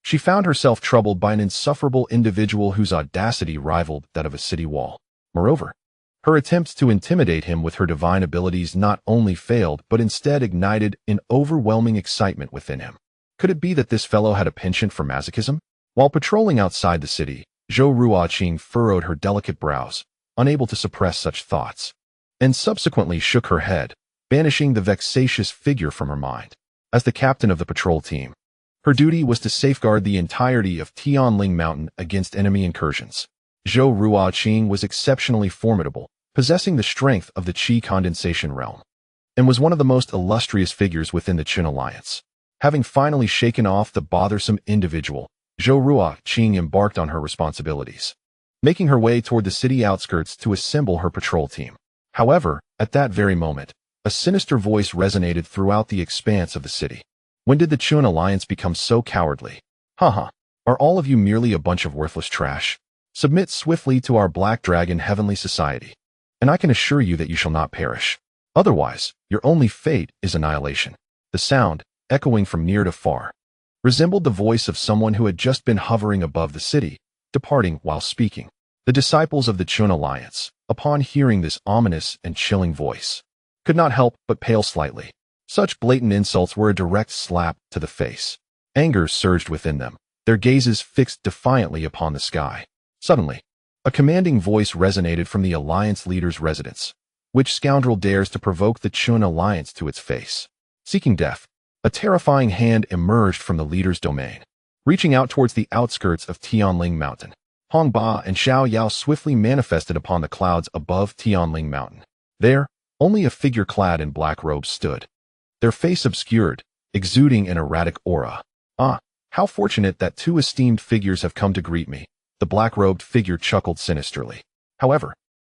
She found herself troubled by an insufferable individual whose audacity rivaled that of a city wall. Moreover, her attempts to intimidate him with her divine abilities not only failed but instead ignited an overwhelming excitement within him. Could it be that this fellow had a penchant for masochism? While patrolling outside the city, Zhou Ruoqing furrowed her delicate brows, unable to suppress such thoughts, and subsequently shook her head, banishing the vexatious figure from her mind. As the captain of the patrol team, her duty was to safeguard the entirety of Tianling Mountain against enemy incursions. Zhou Ruoqing was exceptionally formidable, possessing the strength of the Qi condensation realm, and was one of the most illustrious figures within the Qin alliance. Having finally shaken off the bothersome individual, Zhou Ruoqing embarked on her responsibilities, making her way toward the city outskirts to assemble her patrol team. However, at that very moment, a sinister voice resonated throughout the expanse of the city. When did the Qin alliance become so cowardly? Haha, are all of you merely a bunch of worthless trash? Submit swiftly to our Black Dragon Heavenly Society, and I can assure you that you shall not perish. Otherwise, your only fate is annihilation. The sound, echoing from near to far, resembled the voice of someone who had just been hovering above the city, departing while speaking. The disciples of the Qin alliance, upon hearing this ominous and chilling voice, could not help but pale slightly. Such blatant insults were a direct slap to the face. Anger surged within them, their gazes fixed defiantly upon the sky. Suddenly, a commanding voice resonated from the alliance leader's residence. Which scoundrel dares to provoke the Qin alliance to its face? Seeking death, a terrifying hand emerged from the leader's domain, reaching out towards the outskirts of Tianling Mountain. Hong Ba and Xiao Yao swiftly manifested upon the clouds above Tianling Mountain. There, only a figure clad in black robes stood, their face obscured, exuding an erratic aura. Ah, how fortunate that two esteemed figures have come to greet me, the black-robed figure chuckled sinisterly. However,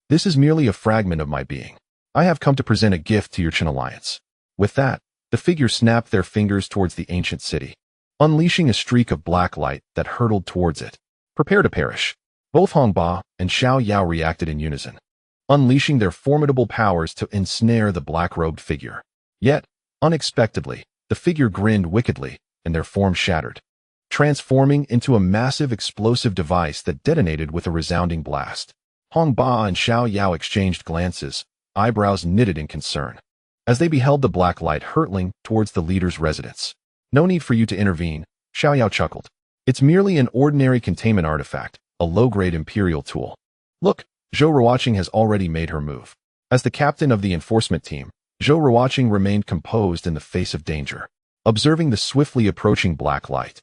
this is merely a fragment of my being. I have come to present a gift to your Qin alliance. With that, the figure snapped their fingers towards the ancient city, unleashing a streak of black light that hurtled towards it. Prepare to perish. Both Hong Ba and Xiao Yao reacted in unison, unleashing their formidable powers to ensnare the black-robed figure. Yet, unexpectedly, the figure grinned wickedly, and their form shattered, transforming into a massive explosive device that detonated with a resounding blast. Hong Ba and Xiao Yao exchanged glances, eyebrows knitted in concern, as they beheld the black light hurtling towards the leader's residence. No need for you to intervene, Xiao Yao chuckled. It's merely an ordinary containment artifact, a low-grade imperial tool. Look, Zhou Ruoqing has already made her move. As the captain of the enforcement team, Zhou Ruoqing remained composed in the face of danger, observing the swiftly approaching black light.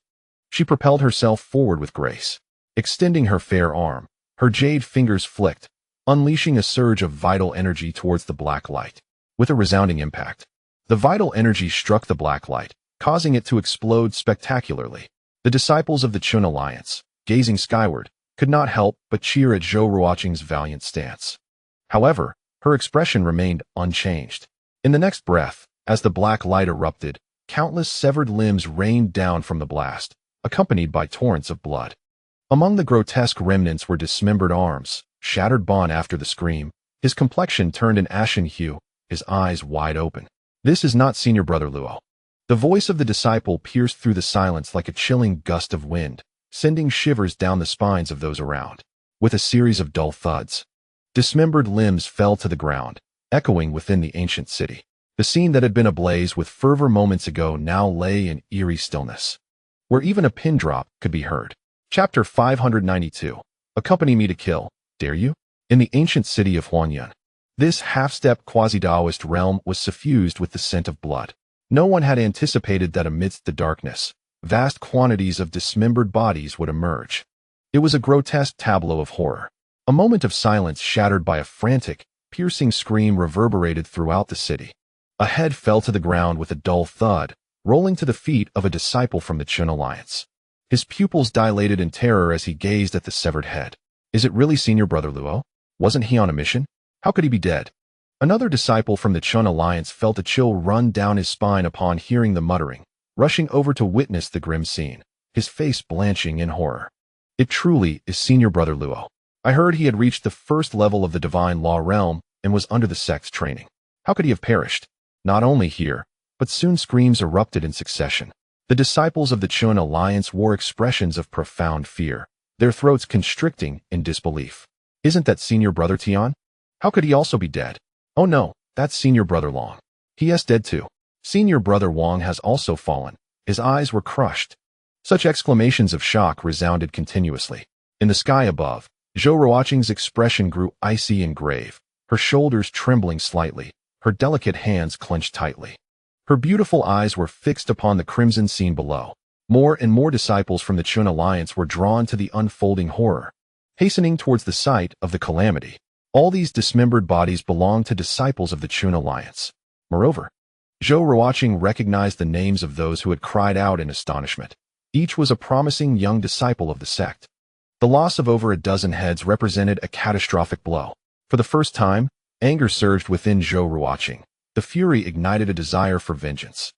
She propelled herself forward with grace. Extending her fair arm, her jade fingers flicked, unleashing a surge of vital energy towards the black light. With a resounding impact, the vital energy struck the black light, causing it to explode spectacularly. The disciples of the Qin alliance, gazing skyward, could not help but cheer at Zhou Ruoqing's valiant stance. However, her expression remained unchanged. In the next breath, as the black light erupted, countless severed limbs rained down from the blast, accompanied by torrents of blood. Among the grotesque remnants were dismembered arms, shattered bone after the scream, his complexion turned an ashen hue, his eyes wide open. This is not Senior Brother Luo. The voice of the disciple pierced through the silence like a chilling gust of wind, sending shivers down the spines of those around. With a series of dull thuds, dismembered limbs fell to the ground, echoing within the ancient city. The scene that had been ablaze with fervor moments ago now lay in eerie stillness, where even a pin drop could be heard. Chapter 592. Accompany me to kill, dare you? In the ancient city of Huanyan, this half-step quasi-Taoist realm was suffused with the scent of blood. No one had anticipated that amidst the darkness, vast quantities of dismembered bodies would emerge. It was a grotesque tableau of horror. A moment of silence shattered by a frantic, piercing scream reverberated throughout the city. A head fell to the ground with a dull thud, rolling to the feet of a disciple from the Qin alliance. His pupils dilated in terror as he gazed at the severed head. Is it really Senior Brother Luo? Wasn't he on a mission? How could he be dead? Another disciple from the Qin alliance felt a chill run down his spine upon hearing the muttering, rushing over to witness the grim scene, his face blanching in horror. It truly is Senior Brother Luo. I heard he had reached the first level of the divine law realm and was under the sect's training. How could he have perished? Not only here, but soon screams erupted in succession. The disciples of the Chun Alliance wore expressions of profound fear, their throats constricting in disbelief. Isn't that senior brother Tian? How could he also be dead? Oh no, that's senior brother Long. He is dead too. Senior brother Wang has also fallen. His eyes were crushed. Such exclamations of shock resounded continuously. In the sky above, Zhou Ruoqing's expression grew icy and grave, her shoulders trembling slightly, her delicate hands clenched tightly. Her beautiful eyes were fixed upon the crimson scene below. More and more disciples from the Chun Alliance were drawn to the unfolding horror, hastening towards the site of the calamity. All these dismembered bodies belonged to disciples of the Chun Alliance. Moreover, Zhou Ruoqing recognized the names of those who had cried out in astonishment. Each was a promising young disciple of the sect. The loss of over a dozen heads represented a catastrophic blow. For the first time, anger surged within Zhou Ruoqing. The fury ignited a desire for vengeance.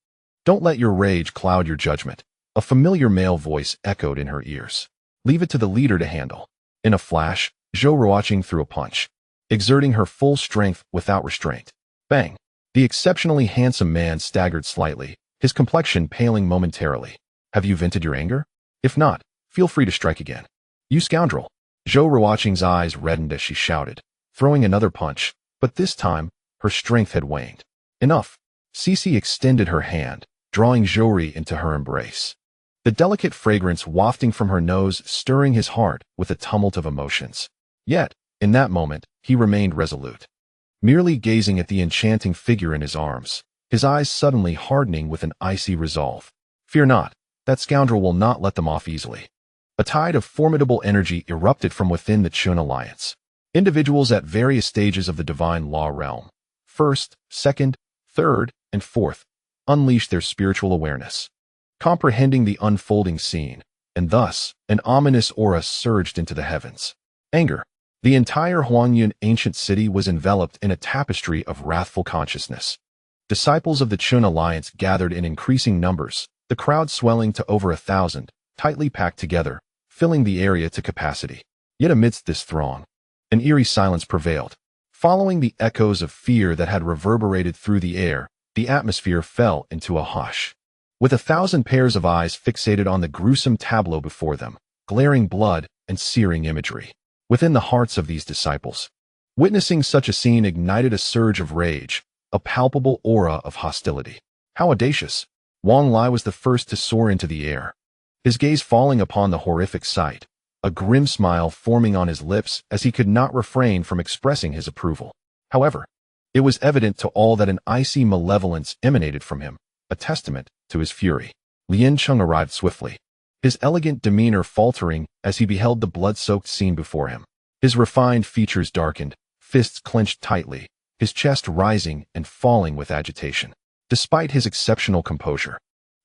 Don't let your rage cloud your judgment. A familiar male voice echoed in her ears. Leave it to the leader to handle. In a flash, Zhou Ruoqing threw a punch, exerting her full strength without restraint. Bang! The exceptionally handsome man staggered slightly, his complexion paling momentarily. Have you vented your anger? If not, feel free to strike again. You scoundrel! Zhou Ruoqing's eyes reddened as she shouted, throwing another punch, but this time, her strength had waned. Enough! Cece extended her hand, drawing Zhou into her embrace. The delicate fragrance wafting from her nose stirring his heart with a tumult of emotions. Yet, in that moment, he remained resolute. Merely gazing at the enchanting figure in his arms, his eyes suddenly hardening with an icy resolve. Fear not, that scoundrel will not let them off easily. A tide of formidable energy erupted from within the Chun Alliance. Individuals at various stages of the divine law realm, first, second, third, and fourth, unleashed their spiritual awareness, comprehending the unfolding scene, and thus, an ominous aura surged into the heavens. Anger. The entire Huangyun ancient city was enveloped in a tapestry of wrathful consciousness. Disciples of the Chun Alliance gathered in increasing numbers, the crowd swelling to over 1,000, tightly packed together, filling the area to capacity. Yet amidst this throng, an eerie silence prevailed. Following the echoes of fear that had reverberated through the air, the atmosphere fell into a hush. With 1,000 pairs of eyes fixated on the gruesome tableau before them, glaring blood and searing imagery. Within the hearts of these disciples, witnessing such a scene ignited a surge of rage, a palpable aura of hostility. How audacious! Wang Lai was the first to soar into the air, his gaze falling upon the horrific sight, a grim smile forming on his lips as he could not refrain from expressing his approval. However, it was evident to all that an icy malevolence emanated from him, a testament to his fury. Lin Chen arrived swiftly, his elegant demeanor faltering as he beheld the blood-soaked scene before him. His refined features darkened, fists clenched tightly, his chest rising and falling with agitation. Despite his exceptional composure,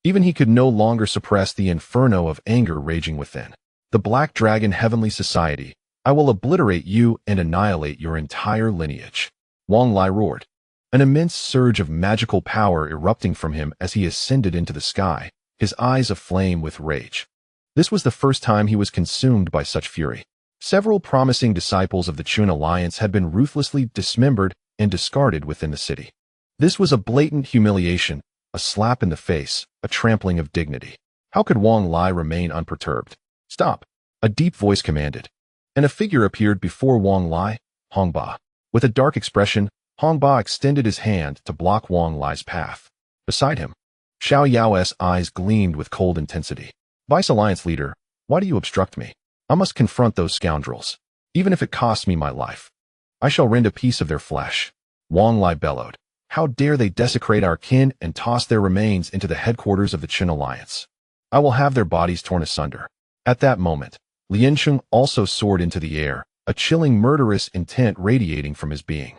even he could no longer suppress the inferno of anger raging within. The Black Dragon Heavenly Society, I will obliterate you and annihilate your entire lineage. Wang Lai roared, an immense surge of magical power erupting from him as he ascended into the sky, his eyes aflame with rage. This was the first time he was consumed by such fury. Several promising disciples of the Chun Alliance had been ruthlessly dismembered and discarded within the city. This was a blatant humiliation, a slap in the face, a trampling of dignity. How could Wang Lai remain unperturbed? Stop! A deep voice commanded, and a figure appeared before Wang Lai, Hong Ba. With a dark expression, Hong Ba extended his hand to block Wang Lai's path. Beside him, Xiao Yao's eyes gleamed with cold intensity. Vice Alliance leader, why do you obstruct me? I must confront those scoundrels, even if it costs me my life. I shall rend a piece of their flesh. Wang Lai bellowed. How dare they desecrate our kin and toss their remains into the headquarters of the Chun Alliance? I will have their bodies torn asunder. At that moment, Lin Chen also soared into the air, a chilling murderous intent radiating from his being.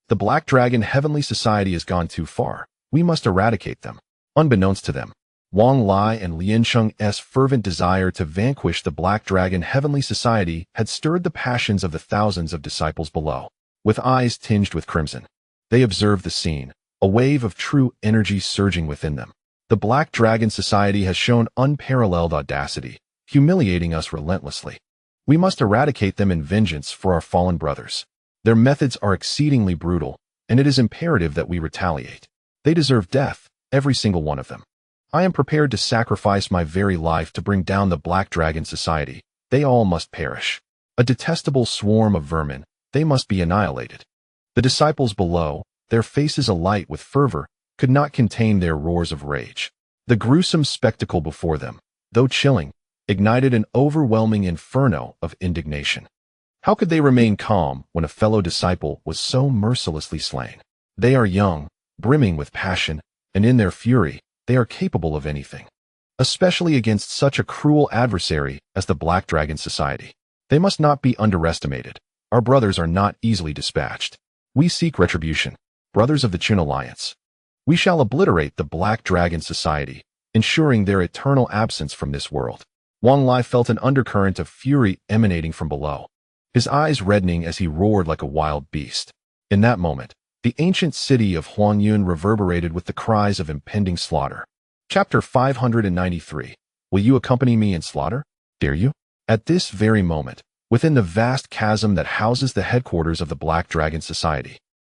The Black Dragon Heavenly Society has gone too far. We must eradicate them. Unbeknownst to them, Wang Lai and Lin Chen's fervent desire to vanquish the Black Dragon Heavenly Society had stirred the passions of the thousands of disciples below. With eyes tinged with crimson, they observed the scene, a wave of true energy surging within them. The Black Dragon Society has shown unparalleled audacity, humiliating us relentlessly. We must eradicate them in vengeance for our fallen brothers. Their methods are exceedingly brutal, and it is imperative that we retaliate. They deserve death, every single one of them. I am prepared to sacrifice my very life to bring down the Black Dragon Society. They all must perish. A detestable swarm of vermin, they must be annihilated. The disciples below, their faces alight with fervor, could not contain their roars of rage. The gruesome spectacle before them, though chilling, ignited an overwhelming inferno of indignation. How could they remain calm when a fellow disciple was so mercilessly slain? They are young, brimming with passion, and in their fury, they are capable of anything. Especially against such a cruel adversary as the Black Dragon Society. They must not be underestimated. Our brothers are not easily dispatched. We seek retribution, brothers of the Chun Alliance. We shall obliterate the Black Dragon Society, ensuring their eternal absence from this world. Wang Lai felt an undercurrent of fury emanating from below, his eyes reddening as he roared like a wild beast. In that moment, the ancient city of Huangyun reverberated with the cries of impending slaughter. Chapter 593. Will you accompany me in slaughter? Dare you? At this very moment, within the vast chasm that houses the headquarters of the Black Dragon Society,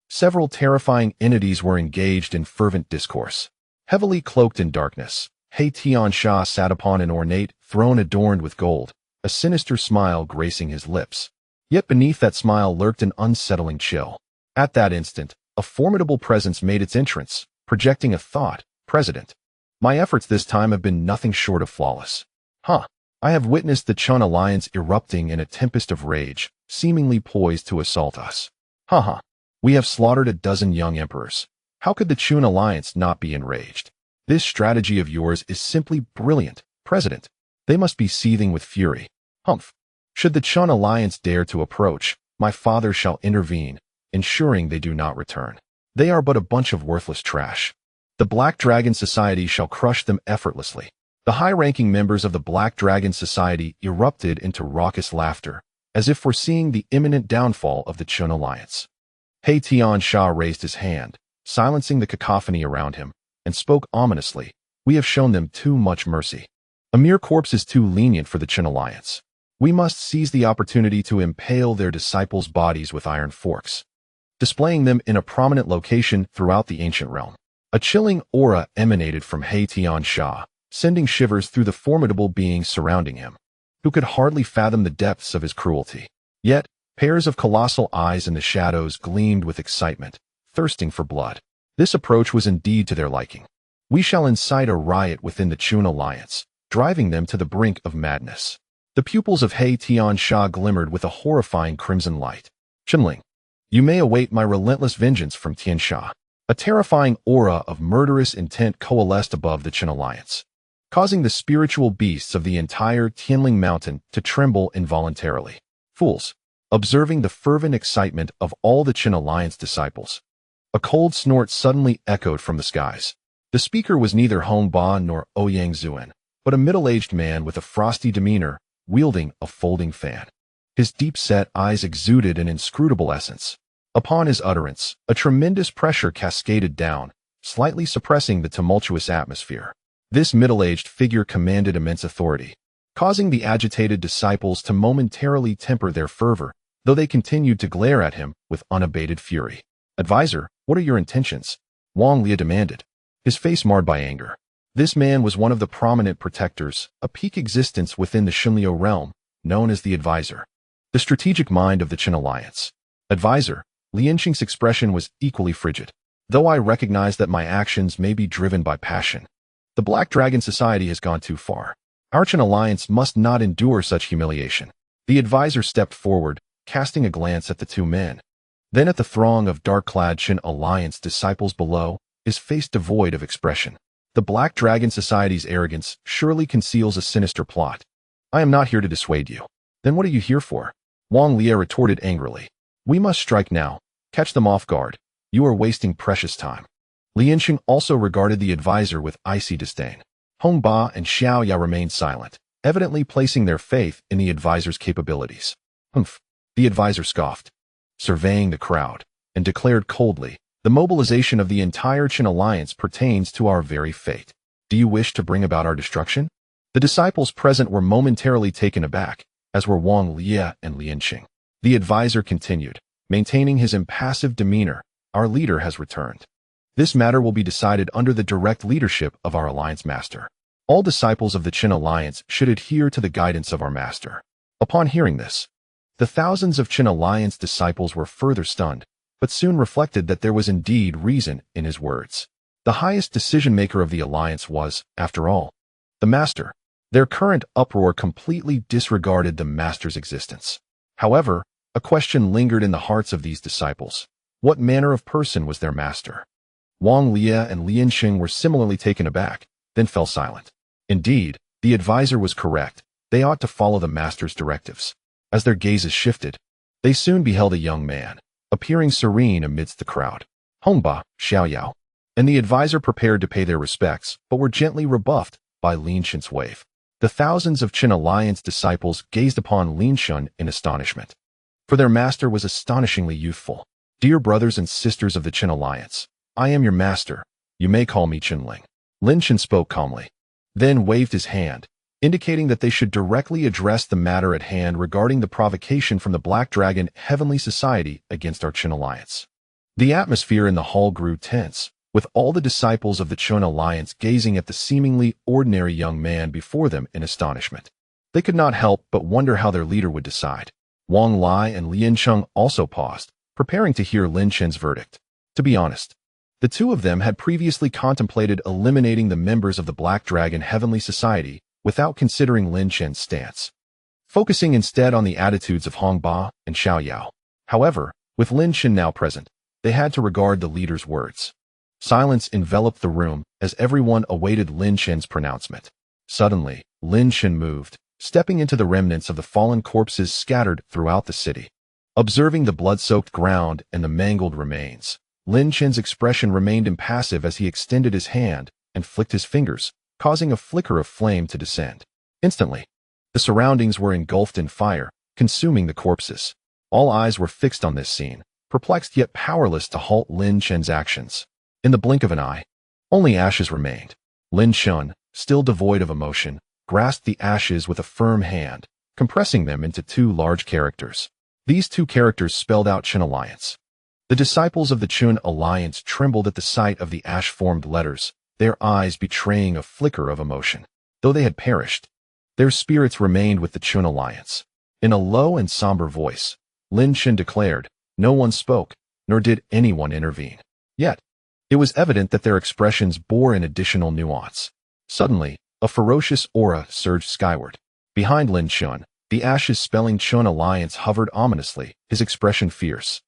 several terrifying entities were engaged in fervent discourse. Heavily cloaked in darkness, He Tiansha sat upon an ornate throne adorned with gold, a sinister smile gracing his lips. Yet beneath that smile lurked an unsettling chill. At that instant, a formidable presence made its entrance, projecting a thought, President. My efforts this time have been nothing short of flawless. I have witnessed the Chun Alliance erupting in a tempest of rage, seemingly poised to assault us. We have slaughtered a dozen young emperors. How could the Chun Alliance not be enraged? This strategy of yours is simply brilliant, President. They must be seething with fury. Should the Chun Alliance dare to approach, my father shall intervene, ensuring they do not return. They are but a bunch of worthless trash. The Black Dragon Society shall crush them effortlessly. The high-ranking members of the Black Dragon Society erupted into raucous laughter, as if foreseeing the imminent downfall of the Chun Alliance. He Tiansha raised his hand, silencing the cacophony around him, and spoke ominously. We have shown them too much mercy. A mere corpse is too lenient for the Chun Alliance. We must seize the opportunity to impale their disciples' bodies with iron forks, displaying them in a prominent location throughout the ancient realm. A chilling aura emanated from He Tiansha, sending shivers through the formidable beings surrounding him, who could hardly fathom the depths of his cruelty. Yet, pairs of colossal eyes in the shadows gleamed with excitement, thirsting for blood. This approach was indeed to their liking. We shall incite a riot within the Chun Alliance, driving them to the brink of madness. The pupils of He Tiansha glimmered with a horrifying crimson light. Chunling, you may await my relentless vengeance from Tiansha. A terrifying aura of murderous intent coalesced above the Chun Alliance, causing the spiritual beasts of the entire Tianling Mountain to tremble involuntarily. Fools! Observing the fervent excitement of all the Chun Alliance disciples, a cold snort suddenly echoed from the skies. The speaker was neither Hong Ba nor Ouyang Zuan, but a middle-aged man with a frosty demeanor, wielding a folding fan. His deep-set eyes exuded an inscrutable essence. Upon his utterance, a tremendous pressure cascaded down, slightly suppressing the tumultuous atmosphere. This middle-aged figure commanded immense authority, causing the agitated disciples to momentarily temper their fervor, though they continued to glare at him with unabated fury. Advisor, what are your intentions? Wang Lia demanded, his face marred by anger. This man was one of the prominent protectors, a peak existence within the Xunliu realm, known as the Advisor, the strategic mind of the Chun Alliance. Advisor, Lin Chen's expression was equally frigid. Though I recognize that my actions may be driven by passion, the Black Dragon Society has gone too far. Our Chun Alliance must not endure such humiliation. The Advisor stepped forward, casting a glance at the two men. Then at the throng of dark-clad Chun Alliance disciples below, his face devoid of expression. The Black Dragon Society's arrogance surely conceals a sinister plot. I am not here to dissuade you. Then what are you here for? Wang Lia retorted angrily. We must strike now. Catch them off guard. You are wasting precious time. Lin Chen also regarded the Advisor with icy disdain. Hong Ba and Xiao Ya remained silent, evidently placing their faith in the Advisor's capabilities. The Advisor scoffed, surveying the crowd, and declared coldly, the mobilization of the entire Chun Alliance pertains to our very fate. Do you wish to bring about our destruction? The disciples present were momentarily taken aback, as were Wang Lia and Lin Chen. The Advisor continued, maintaining his impassive demeanor. Our leader has returned. This matter will be decided under the direct leadership of our alliance master. All disciples of the Qin alliance should adhere to the guidance of our master." Upon hearing this, the thousands of Qin alliance disciples were further stunned, but soon reflected that there was indeed reason in his words. The highest decision-maker of the alliance was, after all, the master. Their current uproar completely disregarded the master's existence. However, a question lingered in the hearts of these disciples. What manner of person was their master? Wang Lia and Lin Chen were similarly taken aback, then fell silent. Indeed, the advisor was correct. They ought to follow the master's directives. As their gazes shifted, they soon beheld a young man, appearing serene amidst the crowd. Hongba, Xiaoyao, and the advisor prepared to pay their respects, but were gently rebuffed by Lin Chen's wave. The thousands of Qin alliance disciples gazed upon Lin Chen in astonishment, for their master was astonishingly youthful. "Dear brothers and sisters of the Qin alliance, I am your master. You may call me Qinling." Lin Chen spoke calmly, then waved his hand, indicating that they should directly address the matter at hand regarding the provocation from the Black Dragon Heavenly Society against our Qin alliance. The atmosphere in the hall grew tense, with all the disciples of the Qin alliance gazing at the seemingly ordinary young man before them in astonishment. They could not help but wonder how their leader would decide. Wang Lai and Lin Cheng also paused, preparing to hear Lin Chen's verdict. To be honest, the two of them had previously contemplated eliminating the members of the Black Dragon Heavenly Society without considering Lin Chen's stance, focusing instead on the attitudes of Hongba and Xiaoyao. However, with Lin Chen now present, they had to regard the leader's words. Silence enveloped the room as everyone awaited Lin Chen's pronouncement. Suddenly, Lin Chen moved, stepping into the remnants of the fallen corpses scattered throughout the city. Observing the blood-soaked ground and the mangled remains, Lin Chen's expression remained impassive as he extended his hand and flicked his fingers, causing a flicker of flame to descend. Instantly, the surroundings were engulfed in fire, consuming the corpses. All eyes were fixed on this scene, perplexed yet powerless to halt Lin Chen's actions. In the blink of an eye, only ashes remained. Lin Chen, still devoid of emotion, grasped the ashes with a firm hand, compressing them into two large characters. These two characters spelled out Qin Alliance. The disciples of the Qin Alliance trembled at the sight of the ash-formed letters, their eyes betraying a flicker of emotion. Though they had perished, their spirits remained with the Qin Alliance. In a low and somber voice, Lin Chen declared, no one spoke, nor did anyone intervene. Yet, it was evident that their expressions bore an additional nuance. Suddenly, a ferocious aura surged skyward. Behind Lin Chen, the ashes spelling Qin Alliance hovered ominously, his expression fierce,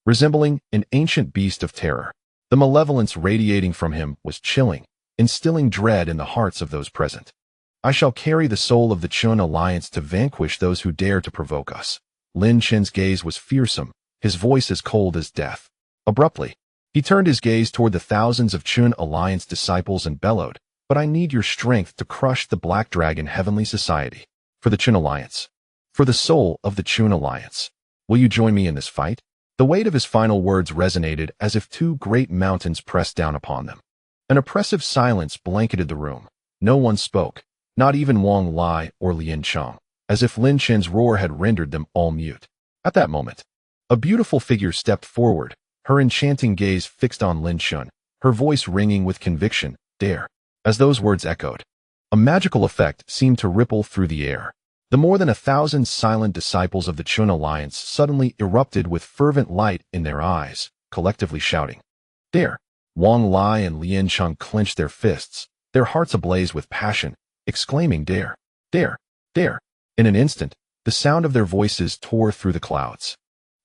resembling an ancient beast of terror. The malevolence radiating from him was chilling, instilling dread in the hearts of those present. I shall carry the soul of the Qin Alliance to vanquish those who dare to provoke us. Lin Chen's gaze was fearsome, his voice as cold as death. Abruptly, he turned his gaze toward the thousands of Qin Alliance disciples and bellowed, but I need your strength to crush the Black Dragon Heavenly Society. For the Qin Alliance. For the soul of the Qin Alliance. Will you join me in this fight? The weight of his final words resonated as if two great mountains pressed down upon them. An oppressive silence blanketed the room. No one spoke, not even Wang Lai or Lin Chen, as if Lin Chen's roar had rendered them all mute. At that moment, a beautiful figure stepped forward, her enchanting gaze fixed on Lin Chen, her voice ringing with conviction, dare. As those words echoed, a magical effect seemed to ripple through the air. The more than 1,000 silent disciples of the Qin Alliance suddenly erupted with fervent light in their eyes, collectively shouting, dare. Wang Lai and Lin Chen clenched their fists, their hearts ablaze with passion, exclaiming dare, dare, dare. In an instant, the sound of their voices tore through the clouds.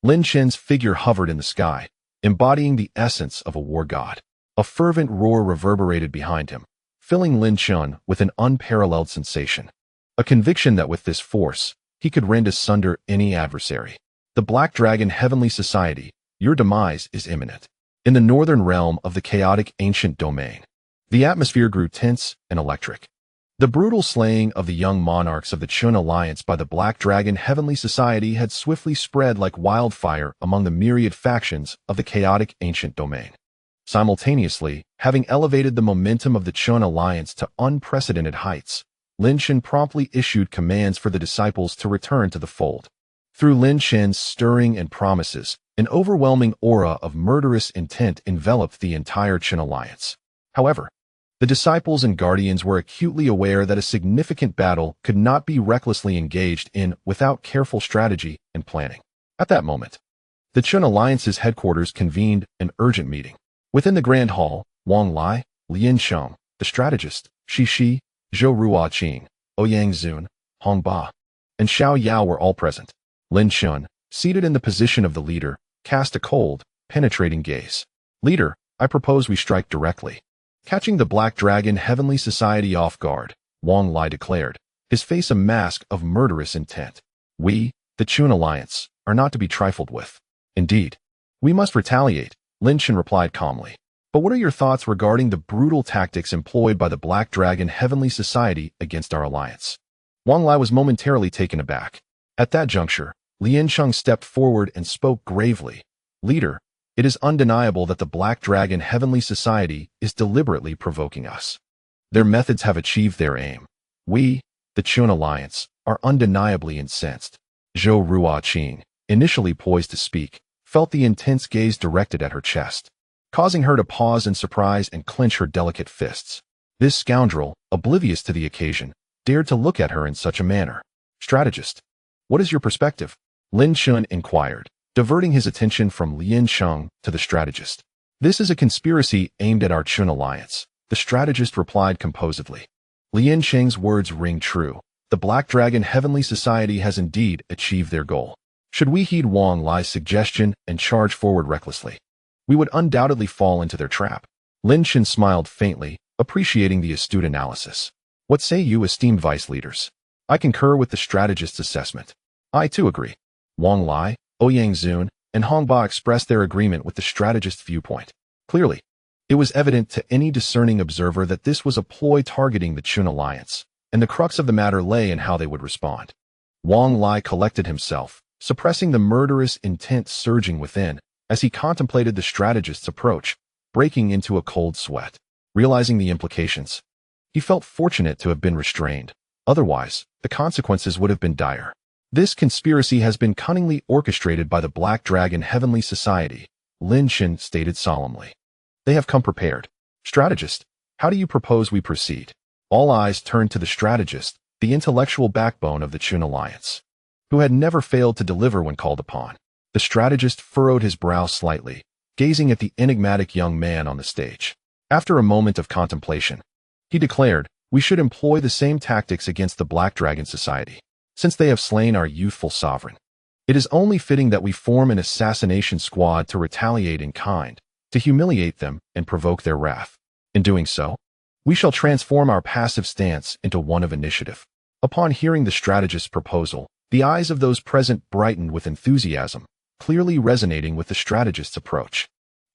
Lin Chen's figure hovered in the sky, embodying the essence of a war god. A fervent roar reverberated behind him, filling Lin Chen with an unparalleled sensation. A conviction that with this force, he could rend asunder any adversary. The Black Dragon Heavenly Society, your demise is imminent. In the northern realm of the chaotic ancient domain, the atmosphere grew tense and electric. The brutal slaying of the young monarchs of the Qin Alliance by the Black Dragon Heavenly Society had swiftly spread like wildfire among the myriad factions of the chaotic ancient domain. Simultaneously, having elevated the momentum of the Qin Alliance to unprecedented heights, Lin Chen promptly issued commands for the disciples to return to the fold. Through Lin Chen's stirring and promises, An overwhelming aura of murderous intent enveloped the entire Qin alliance. However, the disciples and guardians were acutely aware that a significant battle could not be recklessly engaged in without careful strategy and planning. At that moment, the Qin alliance's headquarters convened an urgent meeting. Within the grand hall, Wang Lai, Lin Chen, the strategist, Shi Shi, Zhou Ruoqing, Ouyang Zun, Hong Ba, and Xiao Yao were all present. Lin Chen, seated in the position of the leader, cast a cold, penetrating gaze. "Leader, I propose we strike directly." Catching the Black Dragon Heavenly Society off guard, Wang Lai declared, his face a mask of murderous intent. "We, the Qin alliance, are not to be trifled with. Indeed, we must retaliate," Lin Chen replied calmly. "But what are your thoughts regarding the brutal tactics employed by the Black Dragon Heavenly Society against our alliance?" Wang Lai was momentarily taken aback. At that juncture, Lin Chen stepped forward and spoke gravely. "Leader, it is undeniable that the Black Dragon Heavenly Society is deliberately provoking us. Their methods have achieved their aim. We, the Qin alliance, are undeniably incensed." Zhou Ruoqing, initially poised to speak, felt the intense gaze directed at her chest, causing her to pause in surprise and clench her delicate fists. This scoundrel, oblivious to the occasion, dared to look at her in such a manner. "Strategist, what is your perspective?" Lin Chen inquired, diverting his attention from Lin Chen to the strategist. "This is a conspiracy aimed at our Qin alliance," the strategist replied composedly. Lin Chen's words ring true. The Black Dragon Heavenly Society has indeed achieved their goal. Should we heed Wang Lai's suggestion and charge forward recklessly, we would undoubtedly fall into their trap. Lin Chen smiled faintly, appreciating the astute analysis. "What say you, esteemed vice leaders?" "I concur with the strategist's assessment." "I too agree." Wang Lai, Ouyang Zun, and Hong Ba expressed their agreement with the strategist's viewpoint. Clearly, it was evident to any discerning observer that this was a ploy targeting the Qin alliance, and the crux of the matter lay in how they would respond. Wang Lai collected himself, suppressing the murderous intent surging within, as he contemplated the strategist's approach, breaking into a cold sweat. Realizing the implications, he felt fortunate to have been restrained. Otherwise, the consequences would have been dire. "This conspiracy has been cunningly orchestrated by the Black Dragon Heavenly Society," Lin Chen stated solemnly. "They have come prepared. Strategist, how do you propose we proceed?" All eyes turned to the strategist, the intellectual backbone of the Qin alliance, who had never failed to deliver when called upon. The strategist furrowed his brow slightly, gazing at the enigmatic young man on the stage. After a moment of contemplation, he declared, "We should employ the same tactics against the Black Dragon Society. Since they have slain our youthful sovereign, it is only fitting that we form an assassination squad to retaliate in kind, to humiliate them and provoke their wrath. In doing so, we shall transform our passive stance into one of initiative." Upon hearing the strategist's proposal, the eyes of those present brightened with enthusiasm, clearly resonating with the strategist's approach.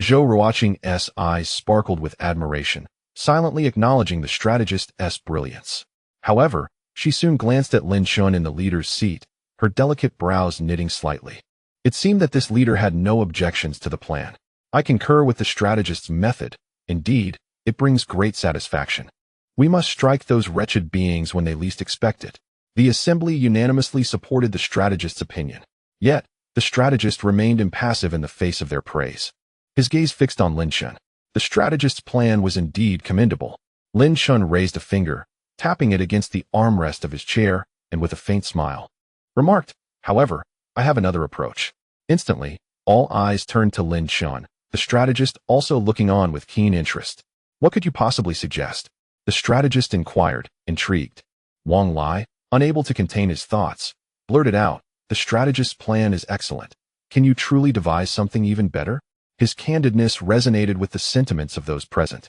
Zhou Ruoqing's eyes sparkled with admiration, silently acknowledging the strategist's brilliance. However, she soon glanced at Lin Chen in the leader's seat, her delicate brows knitting slightly. It seemed that this leader had no objections to the plan. "I concur with the strategist's method. Indeed, it brings great satisfaction. We must strike those wretched beings when they least expect it." The assembly unanimously supported the strategist's opinion. Yet, the strategist remained impassive in the face of their praise. His gaze fixed on Lin Chen. The strategist's plan was indeed commendable. Lin Chen raised a finger, tapping it against the armrest of his chair, and with a faint smile, remarked, "However, I have another approach." Instantly, all eyes turned to Lin Chen, the strategist also looking on with keen interest. "What could you possibly suggest?" the strategist inquired, intrigued. Wang Lai, unable to contain his thoughts, blurted out, "The strategist's plan is excellent. Can you truly devise something even better?" His candidness resonated with the sentiments of those present.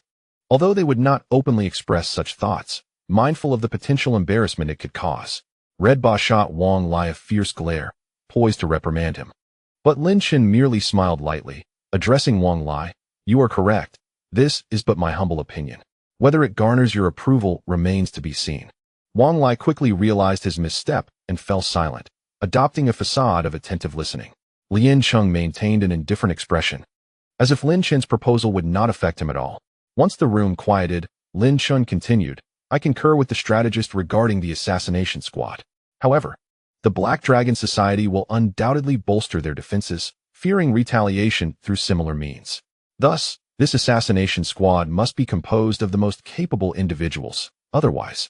Although they would not openly express such thoughts, mindful of the potential embarrassment it could cause, Red Ba shot Wang Lai a fierce glare, poised to reprimand him. But Lin Chen merely smiled lightly, addressing Wang Lai, "You are correct. This is but my humble opinion. Whether it garners your approval remains to be seen." Wang Lai quickly realized his misstep and fell silent, adopting a facade of attentive listening. Lin Chen maintained an indifferent expression, as if Lin Chen's proposal would not affect him at all. Once the room quieted, Lin Chen continued, "I concur with the strategist regarding the assassination squad. However, the Black Dragon Society will undoubtedly bolster their defenses, fearing retaliation through similar means. Thus, this assassination squad must be composed of the most capable individuals, otherwise,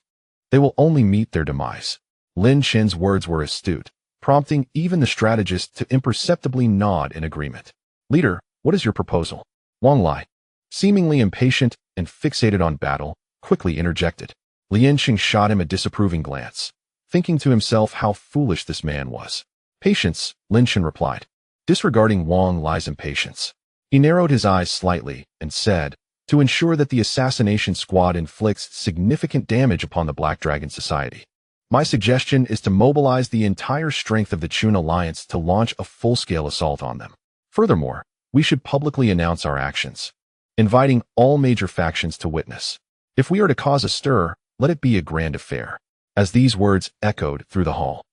they will only meet their demise. Lin Chen's words were astute, prompting even the strategist to imperceptibly nod in agreement. Leader, what is your proposal? Wang Lai, seemingly impatient and fixated on battle, quickly interjected. Lin Chen shot him a disapproving glance, thinking to himself how foolish this man was. Patience, Lin Chen replied, disregarding Wang Lai's impatience. He narrowed his eyes slightly and said, to ensure that the assassination squad inflicts significant damage upon the Black Dragon Society, my suggestion is to mobilize the entire strength of the Chun Alliance to launch a full-scale assault on them. Furthermore, we should publicly announce our actions, inviting all major factions to witness. If we are to cause a stir, let it be a grand affair. As these words echoed through the hall,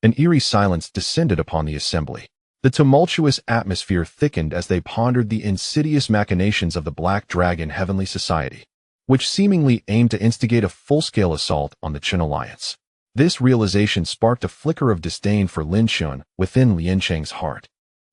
an eerie silence descended upon the assembly. The tumultuous atmosphere thickened as they pondered the insidious machinations of the Black Dragon Heavenly Society, which seemingly aimed to instigate a full-scale assault on the Chun Alliance. This realization sparked a flicker of disdain for Lin Chen within Lin Chen's heart.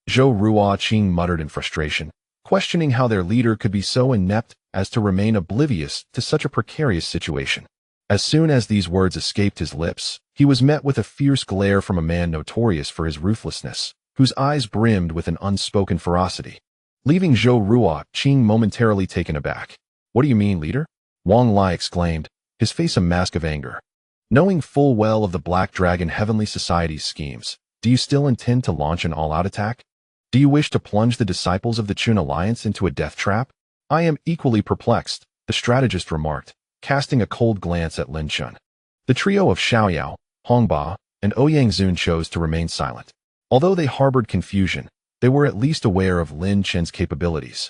Zhou Ruoqing muttered in frustration, questioning how their leader could be so inept as to remain oblivious to such a precarious situation. As soon as these words escaped his lips, he was met with a fierce glare from a man notorious for his ruthlessness, whose eyes brimmed with an unspoken ferocity, leaving Zhou Ruoqing momentarily taken aback. What do you mean, leader? Wang Lai exclaimed, his face a mask of anger. Knowing full well of the Black Dragon Heavenly Society's schemes, do you still intend to launch an all-out attack? Do you wish to plunge the disciples of the Chun Alliance into a death trap? I am equally perplexed, the strategist remarked, casting a cold glance at Lin Chen. The trio of Xiaoyao, Hongba, and Ouyang Zun chose to remain silent. Although they harbored confusion, they were at least aware of Lin Chen's capabilities,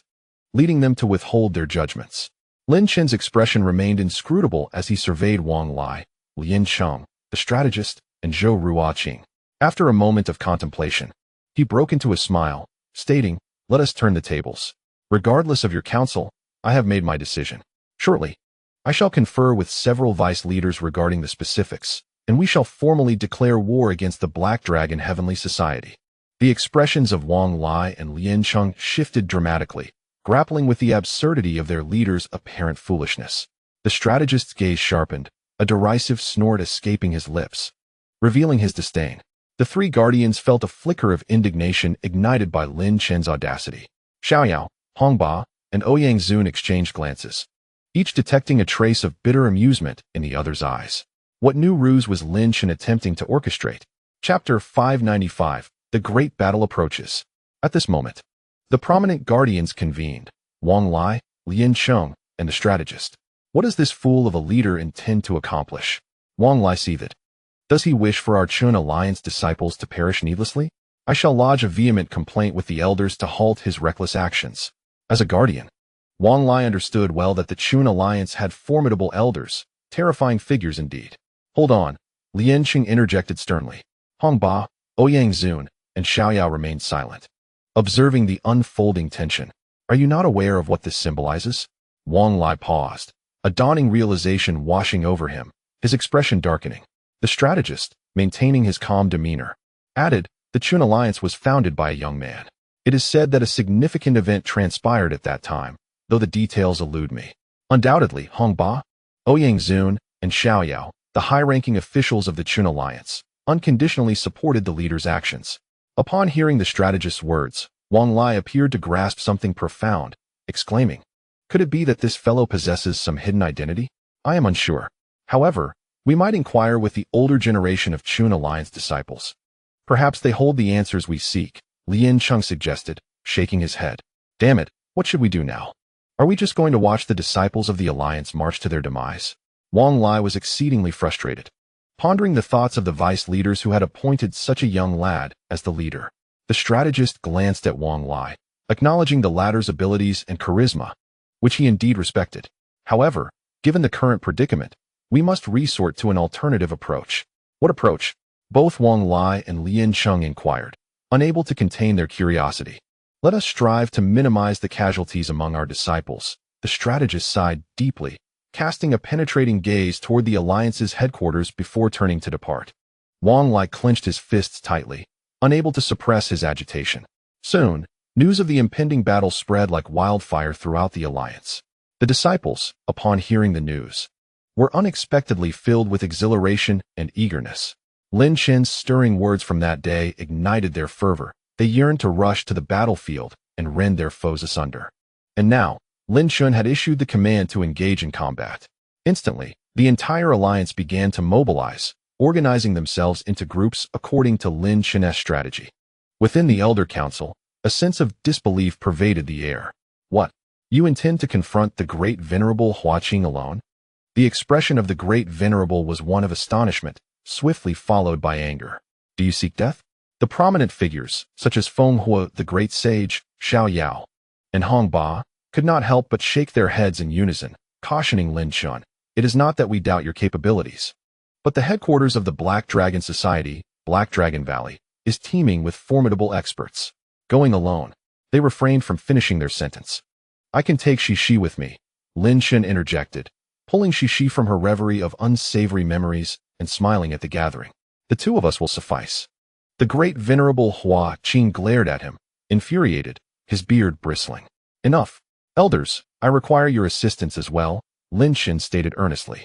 leading them to withhold their judgments. Lin Chen's expression remained inscrutable as he surveyed Wang Lai, Lin Cheng, the strategist, and Zhou Ruoqing. After a moment of contemplation, he broke into a smile, stating, "Let us turn the tables. Regardless of your counsel, I have made my decision. Shortly, I shall confer with several vice leaders regarding the specifics, and we shall formally declare war against the Black Dragon Heavenly Society." The expressions of Wang Lai and Lin Chen shifted dramatically, grappling with the absurdity of their leader's apparent foolishness. The strategist's gaze sharpened, a derisive snort escaping his lips, revealing his disdain. The three guardians felt a flicker of indignation ignited by Lin Chen's audacity. Xiaoyao, Hongba, and Ouyang Zun exchanged glances, each detecting a trace of bitter amusement in the other's eyes. What new ruse was Lin Chen attempting to orchestrate? Chapter 595, The Great Battle Approaches. At this moment, the prominent guardians convened, Wang Lai, Lin Chen, and the strategist. What does this fool of a leader intend to accomplish? Wang Lai seethed. Does he wish for our Chun Alliance disciples to perish needlessly? I shall lodge a vehement complaint with the elders to halt his reckless actions. As a guardian, Wang Lai understood well that the Chun Alliance had formidable elders, terrifying figures indeed. Hold on, Lin Chen interjected sternly. Hongba, Ouyang Zun, and Xiaoyao remained silent, observing the unfolding tension. Are you not aware of what this symbolizes? Wang Lai paused, a dawning realization washing over him, his expression darkening. The strategist, maintaining his calm demeanor, added, the Chun Alliance was founded by a young man. It is said that a significant event transpired at that time, though the details elude me. Undoubtedly, Hongba, Ouyang Zun, and Xiaoyao, the high-ranking officials of the Chun Alliance, unconditionally supported the leader's actions. Upon hearing the strategist's words, Wang Lai appeared to grasp something profound, exclaiming, "Could it be that this fellow possesses some hidden identity? I am unsure. However, we might inquire with the older generation of Chun Alliance disciples. Perhaps they hold the answers we seek," Lin Chen suggested, shaking his head. "Damn it, what should we do now? Are we just going to watch the disciples of the Alliance march to their demise?" Wang Lai was exceedingly frustrated, pondering the thoughts of the vice leaders who had appointed such a young lad as the leader. The strategist glanced at Wang Lai, acknowledging the latter's abilities and charisma, which he indeed respected. However, given the current predicament, we must resort to an alternative approach. What approach? Both Wang Lai and Lin Chen inquired, unable to contain their curiosity. Let us strive to minimize the casualties among our disciples. The strategist sighed deeply, casting a penetrating gaze toward the Alliance's headquarters before turning to depart. Wang Lai clenched his fists tightly, unable to suppress his agitation. Soon, news of the impending battle spread like wildfire throughout the alliance. The disciples, upon hearing the news, were unexpectedly filled with exhilaration and eagerness. Lin Chen's stirring words from that day ignited their fervor. They yearned to rush to the battlefield and rend their foes asunder. And now, Lin Chen had issued the command to engage in combat. Instantly, the entire alliance began to mobilize, organizing themselves into groups according to Lin Chen's strategy. Within the Elder Council, a sense of disbelief pervaded the air. What? You intend to confront the Great Venerable Huaqing alone? The expression of the Great Venerable was one of astonishment, swiftly followed by anger. Do you seek death? The prominent figures, such as Feng Huo, the Great Sage, Xiao Yao, and Hong Ba, could not help but shake their heads in unison, cautioning Lin Chen. It is not that we doubt your capabilities, but the headquarters of the Black Dragon Society, Black Dragon Valley, is teeming with formidable experts. Going alone, they refrained from finishing their sentence. I can take Shishi with me, Lin Chen interjected, pulling Shishi from her reverie of unsavory memories and smiling at the gathering. The two of us will suffice. The Great Venerable Huaqing glared at him, infuriated, his beard bristling. Enough. Elders, I require your assistance as well, Lin Chen stated earnestly.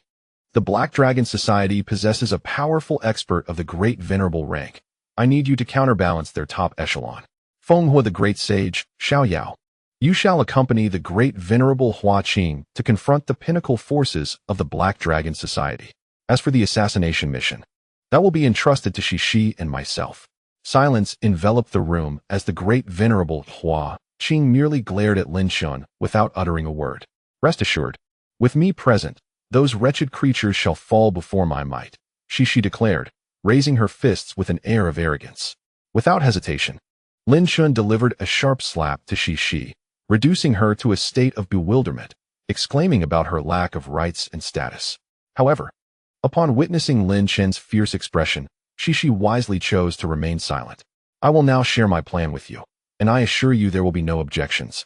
The Black Dragon Society possesses a powerful expert of the Great Venerable rank. I need you to counterbalance their top echelon. Feng Huo, the Great Sage, Xiao Yao. You shall accompany the Great Venerable Huaqing to confront the pinnacle forces of the Black Dragon Society. As for the assassination mission, that will be entrusted to Shishi and myself. Silence enveloped the room as the Great Venerable Huaqing merely glared at Lin Chen without uttering a word. Rest assured, with me present, those wretched creatures shall fall before my might, Shishi declared, raising her fists with an air of arrogance. Without hesitation, Lin Chen delivered a sharp slap to Shishi, reducing her to a state of bewilderment, exclaiming about her lack of rights and status. However, upon witnessing Lin Chen's fierce expression, Shishi wisely chose to remain silent. I will now share my plan with you, and I assure you there will be no objections,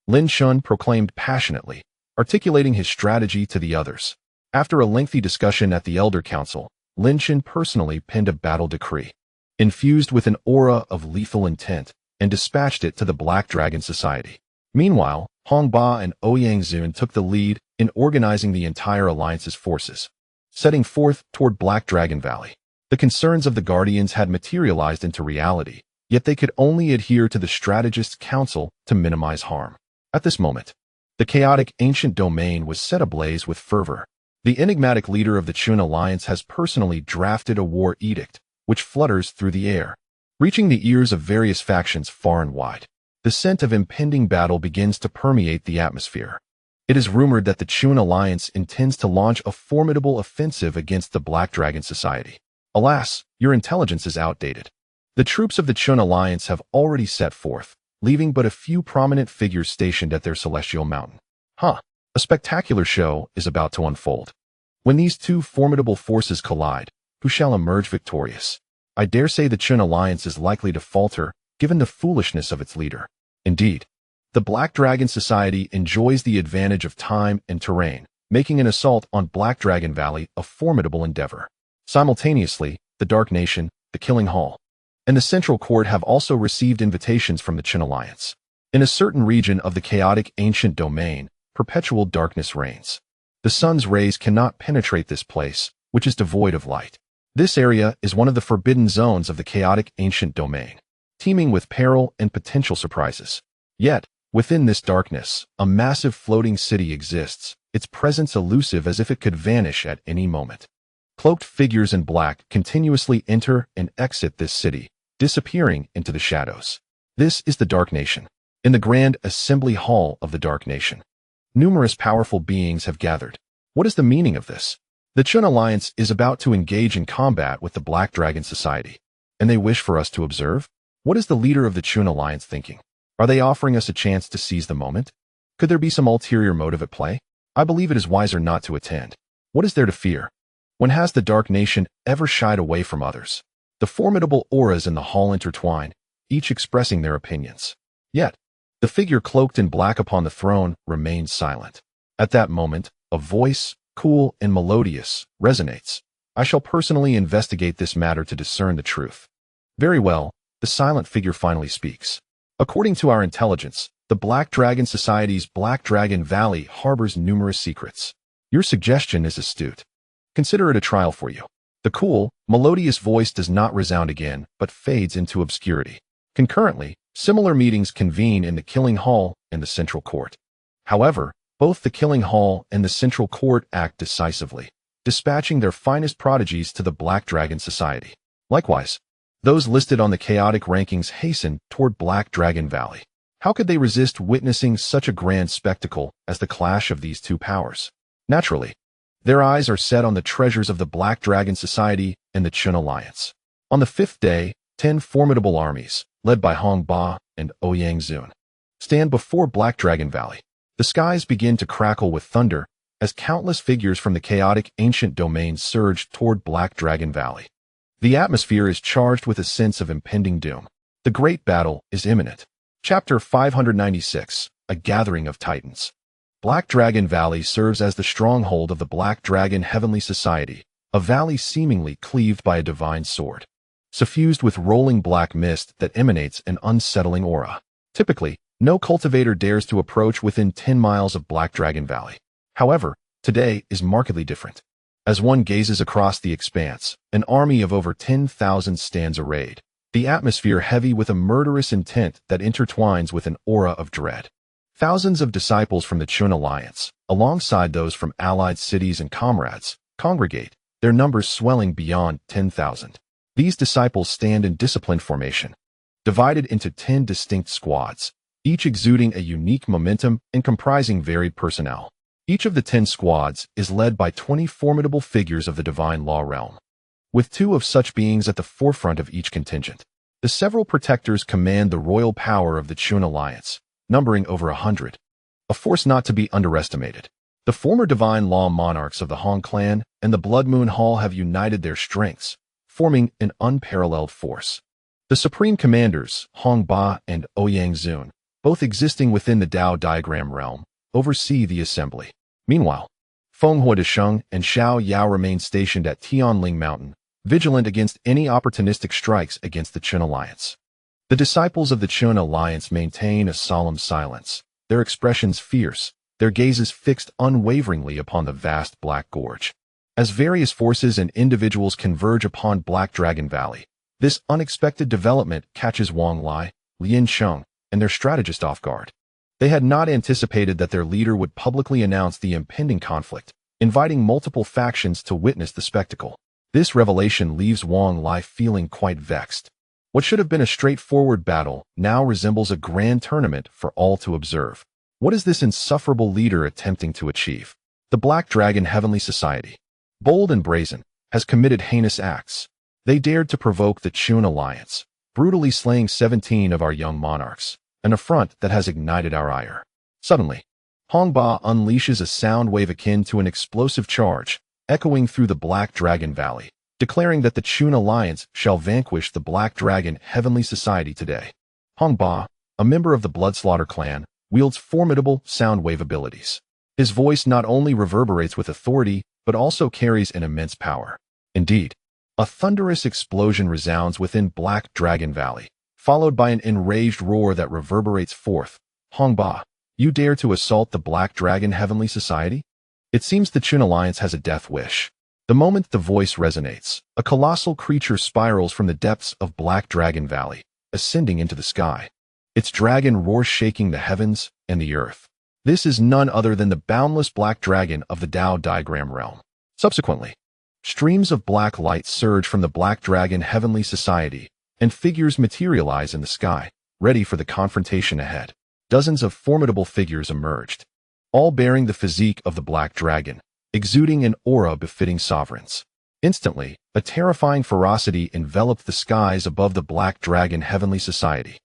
Lin Chen proclaimed passionately, articulating his strategy to the others. After a lengthy discussion at the Elder Council, Lin Chen personally penned a battle decree, infused with an aura of lethal intent, and dispatched it to the Black Dragon Society. Meanwhile, Hong Ba and Ouyang Zun took the lead in organizing the entire alliance's forces, setting forth toward Black Dragon Valley. The concerns of the Guardians had materialized into reality, yet they could only adhere to the Strategist's counsel to minimize harm. At this moment, the chaotic ancient domain was set ablaze with fervor. The enigmatic leader of the Chun Alliance has personally drafted a war edict, which flutters through the air, reaching the ears of various factions far and wide. The scent of impending battle begins to permeate the atmosphere. It is rumored that the Chun Alliance intends to launch a formidable offensive against the Black Dragon Society. Alas, your intelligence is outdated. The troops of the Chun Alliance have already set forth, leaving but a few prominent figures stationed at their celestial mountain. A spectacular show is about to unfold. When these two formidable forces collide, who shall emerge victorious? I dare say the Chun Alliance is likely to falter, given the foolishness of its leader. Indeed, the Black Dragon Society enjoys the advantage of time and terrain, making an assault on Black Dragon Valley a formidable endeavor. Simultaneously, the Dark Nation, the Killing Hall, and the Central Court have also received invitations from the Chun Alliance. In a certain region of the chaotic ancient domain, perpetual darkness reigns. The sun's rays cannot penetrate this place, which is devoid of light. This area is one of the forbidden zones of the chaotic ancient domain, teeming with peril and potential surprises. Yet, within this darkness, a massive floating city exists, its presence elusive as if it could vanish at any moment. Cloaked figures in black continuously enter and exit this city, disappearing into the shadows. This is the Dark Nation. In the Grand Assembly Hall of the Dark Nation, numerous powerful beings have gathered. What is the meaning of this? The Chun Alliance is about to engage in combat with the Black Dragon Society, and they wish for us to observe? What is the leader of the Chun Alliance thinking? Are they offering us a chance to seize the moment? Could there be some ulterior motive at play? I believe it is wiser not to attend. What is there to fear? When has the Dark Nation ever shied away from others? The formidable auras in the hall intertwine, each expressing their opinions. Yet, the figure cloaked in black upon the throne remains silent. At that moment, a voice, cool and melodious, resonates. I shall personally investigate this matter to discern the truth. Very well, the silent figure finally speaks. According to our intelligence, the Black Dragon Society's Black Dragon Valley harbors numerous secrets. Your suggestion is astute. Consider it a trial for you. The cool, melodious voice does not resound again, but fades into obscurity. Concurrently, similar meetings convene in the Killing Hall and the Central Court. However, both the Killing Hall and the Central Court act decisively, dispatching their finest prodigies to the Black Dragon Society. Likewise, those listed on the chaotic rankings hasten toward Black Dragon Valley. How could they resist witnessing such a grand spectacle as the clash of these two powers? Naturally, their eyes are set on the treasures of the Black Dragon Society and the Chun Alliance. On the fifth day, 10 formidable armies, led by Hong Ba and Ouyang Zun, stand before Black Dragon Valley. The skies begin to crackle with thunder as countless figures from the chaotic ancient domain surge toward Black Dragon Valley. The atmosphere is charged with a sense of impending doom. The great battle is imminent. Chapter 596, A Gathering of Titans. Black Dragon Valley serves as the stronghold of the Black Dragon Heavenly Society, a valley seemingly cleaved by a divine sword, suffused with rolling black mist that emanates an unsettling aura. Typically, no cultivator dares to approach within 10 miles of Black Dragon Valley. However, today is markedly different. As one gazes across the expanse, an army of over 10,000 stands arrayed, the atmosphere heavy with a murderous intent that intertwines with an aura of dread. Thousands of disciples from the Chun Alliance, alongside those from allied cities and comrades, congregate, their numbers swelling beyond 10,000. These disciples stand in disciplined formation, divided into 10 distinct squads, each exuding a unique momentum and comprising varied personnel. Each of the 10 squads is led by 20 formidable figures of the divine law realm, with 2 of such beings at the forefront of each contingent. The several protectors command the royal power of the Chun Alliance, numbering over 100, a force not to be underestimated. The former divine law monarchs of the Hong clan and the Blood Moon Hall have united their strengths, forming an unparalleled force. The supreme commanders, Hong Ba and Ouyang Zun, both existing within the Dao diagram realm, oversee the assembly. Meanwhile, Feng Hua Desheng and Xiao Yao remain stationed at Tianling Mountain, vigilant against any opportunistic strikes against the Chun Alliance. The disciples of the Chun Alliance maintain a solemn silence, their expressions fierce, their gazes fixed unwaveringly upon the vast Black Gorge. As various forces and individuals converge upon Black Dragon Valley, this unexpected development catches Wang Lai, Lin Chen, and their strategist off guard. They had not anticipated that their leader would publicly announce the impending conflict, inviting multiple factions to witness the spectacle. This revelation leaves Wang Lai feeling quite vexed. What should have been a straightforward battle now resembles a grand tournament for all to observe. What is this insufferable leader attempting to achieve? The Black Dragon Heavenly Society, bold and brazen, has committed heinous acts. They dared to provoke the Chun Alliance, brutally slaying 17 of our young monarchs, an affront that has ignited our ire. Suddenly, Hong Ba unleashes a sound wave akin to an explosive charge, echoing through the Black Dragon Valley, declaring that the Chun Alliance shall vanquish the Black Dragon Heavenly Society today. Hong Ba, a member of the Bloodslaughter clan, wields formidable sound wave abilities. His voice not only reverberates with authority, but also carries an immense power. Indeed, a thunderous explosion resounds within Black Dragon Valley, followed by an enraged roar that reverberates forth. Hong Ba, you dare to assault the Black Dragon Heavenly Society? It seems the Chun Alliance has a death wish. The moment the voice resonates, a colossal creature spirals from the depths of Black Dragon Valley, ascending into the sky. Its dragon roars shaking the heavens and the earth. This is none other than the boundless Black Dragon of the Dao diagram realm. Subsequently, streams of black light surge from the Black Dragon Heavenly Society, and figures materialize in the sky, ready for the confrontation ahead. Dozens of formidable figures emerged, all bearing the physique of the Black Dragon, exuding an aura befitting sovereigns. Instantly, a terrifying ferocity enveloped the skies above the Black Dragon Heavenly Society,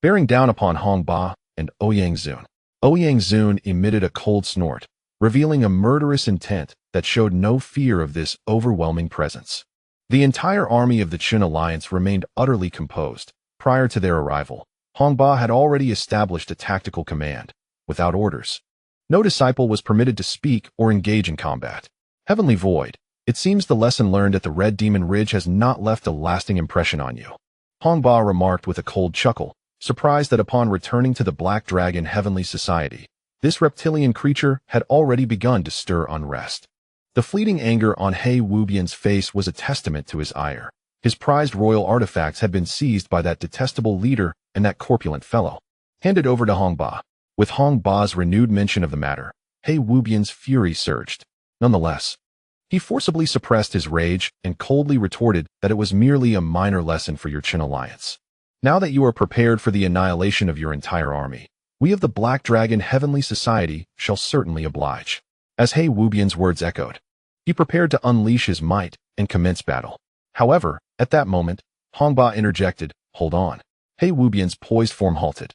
bearing down upon Hong Ba and Ouyang Zun. Ouyang Zun emitted a cold snort, revealing a murderous intent that showed no fear of this overwhelming presence. The entire army of the Chun Alliance remained utterly composed. Prior to their arrival, Hong Ba had already established a tactical command, without orders. No disciple was permitted to speak or engage in combat. Heavenly Void, it seems the lesson learned at the Red Demon Ridge has not left a lasting impression on you. Hong Ba remarked with a cold chuckle, surprised that upon returning to the Black Dragon Heavenly Society, this reptilian creature had already begun to stir unrest. The fleeting anger on He Wubian's face was a testament to his ire. His prized royal artifacts had been seized by that detestable leader and that corpulent fellow, handed over to Hong Ba. With Hong Ba's renewed mention of the matter, He Wubian's fury surged. Nonetheless, he forcibly suppressed his rage and coldly retorted that it was merely a minor lesson for your Qin alliance. Now that you are prepared for the annihilation of your entire army, we of the Black Dragon Heavenly Society shall certainly oblige. As He Wubian's words echoed, he prepared to unleash his might and commence battle. However, at that moment, Hong Ba interjected, "Hold on." He Wubian's poised form halted,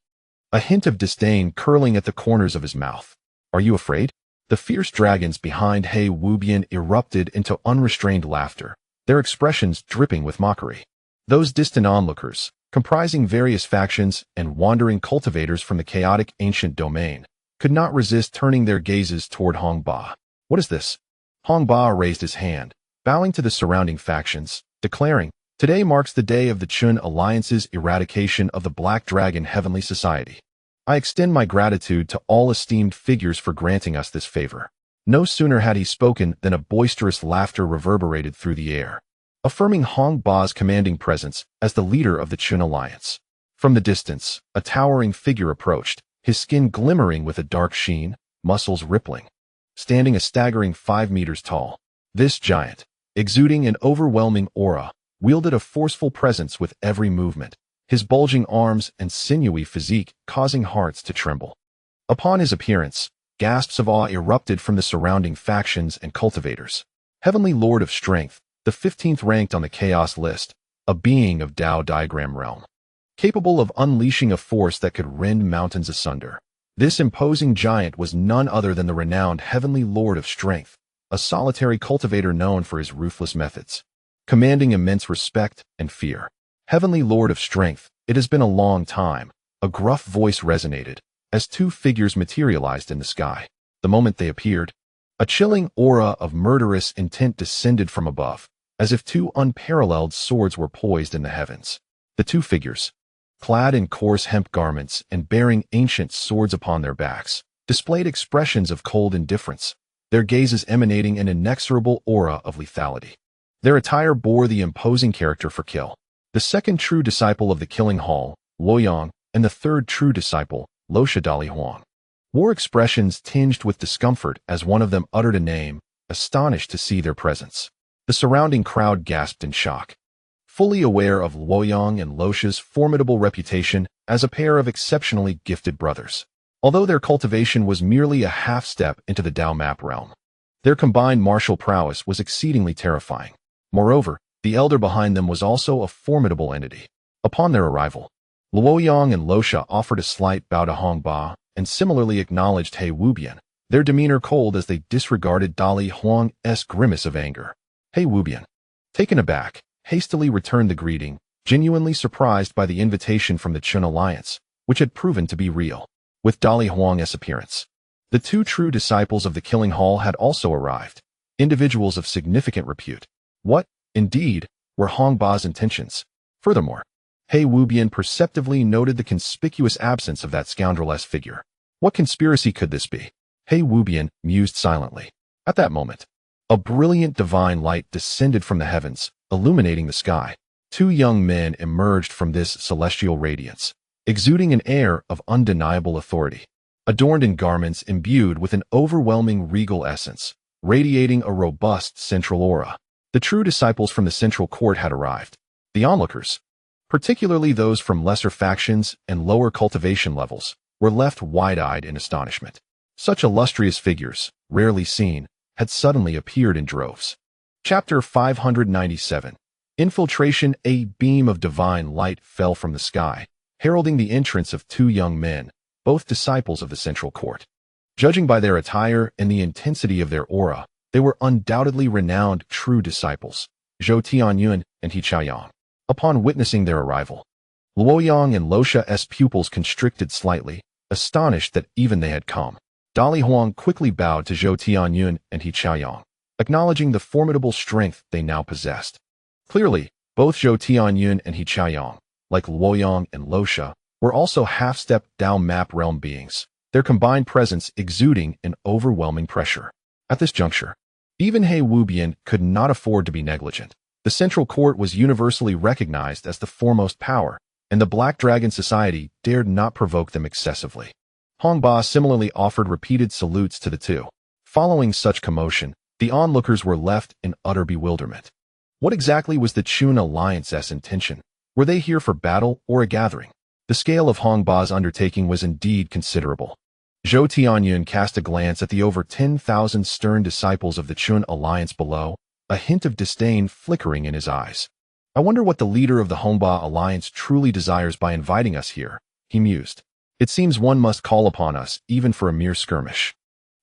a hint of disdain curling at the corners of his mouth. "Are you afraid?" The fierce dragons behind He Wubian erupted into unrestrained laughter, their expressions dripping with mockery. Those distant onlookers, comprising various factions and wandering cultivators from the chaotic ancient domain, could not resist turning their gazes toward Hong Ba. "What is this?" Hong Ba raised his hand, bowing to the surrounding factions, declaring, "Today marks the day of the Qin Alliance's eradication of the Black Dragon Heavenly Society. I extend my gratitude to all esteemed figures for granting us this favor." No sooner had he spoken than a boisterous laughter reverberated through the air, affirming Hong Ba's commanding presence as the leader of the Qin Alliance. From the distance, a towering figure approached, his skin glimmering with a dark sheen, muscles rippling. Standing a staggering 5 meters tall, this giant, exuding an overwhelming aura, wielded a forceful presence with every movement, his bulging arms and sinewy physique causing hearts to tremble. Upon his appearance, gasps of awe erupted from the surrounding factions and cultivators. Heavenly Lord of Strength, the 15th ranked on the Chaos list, a being of Tao diagram realm, capable of unleashing a force that could rend mountains asunder. This imposing giant was none other than the renowned Heavenly Lord of Strength, a solitary cultivator known for his ruthless methods, commanding immense respect and fear. "Heavenly Lord of Strength, it has been a long time," a gruff voice resonated, as two figures materialized in the sky. The moment they appeared, a chilling aura of murderous intent descended from above, as if two unparalleled swords were poised in the heavens. The two figures, clad in coarse hemp garments and bearing ancient swords upon their backs, displayed expressions of cold indifference, their gazes emanating an inexorable aura of lethality. Their attire bore the imposing character for kill. The second true disciple of the Killing Hall, Luoyang, and the third true disciple, Luosha Dali Huang, wore expressions tinged with discomfort as one of them uttered a name, astonished to see their presence. The surrounding crowd gasped in shock, fully aware of Luoyang and Luosha's formidable reputation as a pair of exceptionally gifted brothers. Although their cultivation was merely a half-step into the Dao map realm, their combined martial prowess was exceedingly terrifying. Moreover, the elder behind them was also a formidable entity. Upon their arrival, Luoyang and Luosha offered a slight bow to Hong Ba and similarly acknowledged He Wubian, their demeanor cold as they disregarded Dali Huang's grimace of anger. He Wubian, taken aback, hastily returned the greeting, genuinely surprised by the invitation from the Qin Alliance, which had proven to be real. With Dali Huang's appearance, the two true disciples of the Killing Hall had also arrived, individuals of significant repute. What, indeed, were Hong Ba's intentions? Furthermore, He Wubian perceptively noted the conspicuous absence of that scoundrel-esque figure. What conspiracy could this be? He Wubian mused silently. At that moment, a brilliant divine light descended from the heavens, illuminating the sky. Two young men emerged from this celestial radiance, exuding an air of undeniable authority, adorned in garments imbued with an overwhelming regal essence, radiating a robust central aura. The true disciples from the central court had arrived. The onlookers, particularly those from lesser factions and lower cultivation levels, were left wide-eyed in astonishment. Such illustrious figures, rarely seen, had suddenly appeared in droves. Chapter 597. Infiltration. A beam of divine light fell from the sky, heralding the entrance of two young men, both disciples of the central court. Judging by their attire and the intensity of their aura, they were undoubtedly renowned true disciples, Zhou Tianyun and He Chaoyang. Upon witnessing their arrival, Luoyang and Luosha's pupils constricted slightly, astonished that even they had come. Dali Huang quickly bowed to Zhou Tianyun and He Chaoyang, acknowledging the formidable strength they now possessed. Clearly, both Zhou Tianyun and He Chaoyang, like Luoyang and Luosha, were also half-step down map realm beings, their combined presence exuding an overwhelming pressure. At this juncture, even He Wubian could not afford to be negligent. The Central Court was universally recognized as the foremost power, and the Black Dragon Society dared not provoke them excessively. Hong Ba similarly offered repeated salutes to the two. Following such commotion, the onlookers were left in utter bewilderment. What exactly was the Chun Alliance's intention? Were they here for battle or a gathering? The scale of Hong Ba's undertaking was indeed considerable. Zhou Tianyun cast a glance at the over 10,000 stern disciples of the Chun Alliance below, a hint of disdain flickering in his eyes. I wonder what the leader of the Hong Ba Alliance truly desires by inviting us here, he mused. It seems one must call upon us even for a mere skirmish.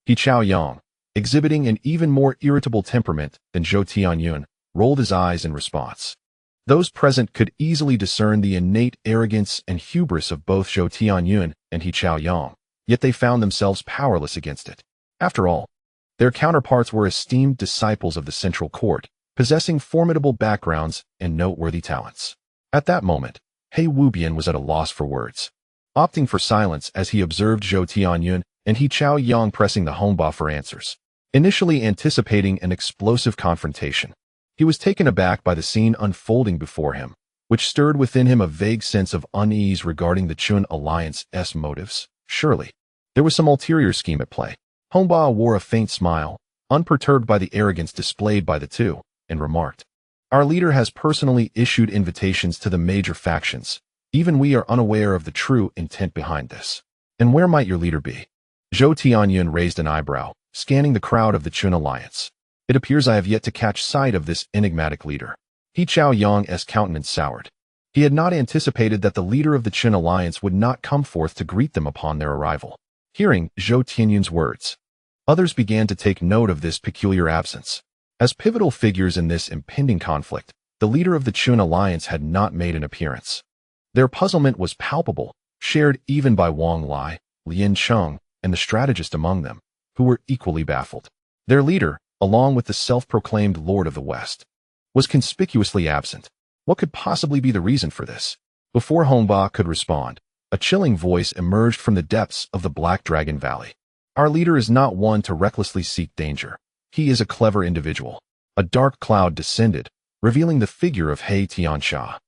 He Chao Yang, exhibiting an even more irritable temperament than Zhou Tianyun, rolled his eyes in response. Those present could easily discern the innate arrogance and hubris of both Zhou Tianyun and He Chao Yang, yet they found themselves powerless against it. After all, their counterparts were esteemed disciples of the Central Court, possessing formidable backgrounds and noteworthy talents. At that moment, He Wubian was at a loss for words, opting for silence as he observed Zhou Tianyun and He Chao Yang pressing the Hong Ba for answers, initially anticipating an explosive confrontation. He was taken aback by the scene unfolding before him, which stirred within him a vague sense of unease regarding the Chun Alliance's motives. Surely, there was some ulterior scheme at play. Hong Ba wore a faint smile, unperturbed by the arrogance displayed by the two, and remarked, "Our leader has personally issued invitations to the major factions. Even we are unaware of the true intent behind this. And where might your leader be?" Zhou Tianyun raised an eyebrow, scanning the crowd of the Chun Alliance. "It appears I have yet to catch sight of this enigmatic leader." He Chao Yang's countenance soured. He had not anticipated that the leader of the Chun Alliance would not come forth to greet them upon their arrival. Hearing Zhou Tianyun's words, others began to take note of this peculiar absence. As pivotal figures in this impending conflict, the leader of the Chun Alliance had not made an appearance. Their puzzlement was palpable, shared even by Wang Lai, Lin Chen, and the strategist among them, who were equally baffled. Their leader, along with the self-proclaimed Lord of the West, was conspicuously absent. What could possibly be the reason for this? Before Hong Ba could respond, a chilling voice emerged from the depths of the Black Dragon Valley. "Our leader is not one to recklessly seek danger. He is a clever individual." A dark cloud descended, revealing the figure of He Tiansha,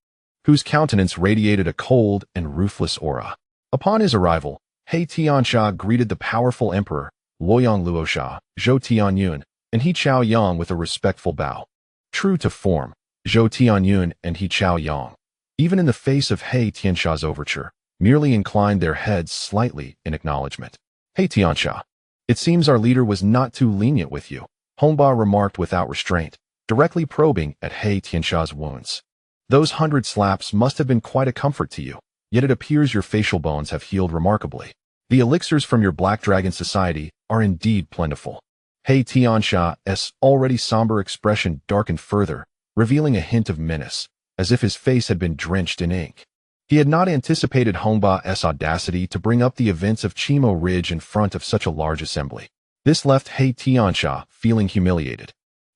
whose countenance radiated a cold and ruthless aura. Upon his arrival, He Tiansha greeted the powerful emperor, Luoyang Luosha, Zhou Tianyun, and He Chao Yang with a respectful bow. True to form, Zhou Tianyun and He Chao Yang, even in the face of He Tiansha's overture, merely inclined their heads slightly in acknowledgment. "He Tiansha, it seems our leader was not too lenient with you," Hong Ba remarked without restraint, directly probing at He Tiansha's wounds. "Those 100 slaps must have been quite a comfort to you, yet it appears your facial bones have healed remarkably. The elixirs from your Black Dragon Society are indeed plentiful." He Tiansha's already somber expression darkened further, revealing a hint of menace, as if his face had been drenched in ink. He had not anticipated Hong Ba's audacity to bring up the events of Chimo Ridge in front of such a large assembly. This left He Tiansha feeling humiliated.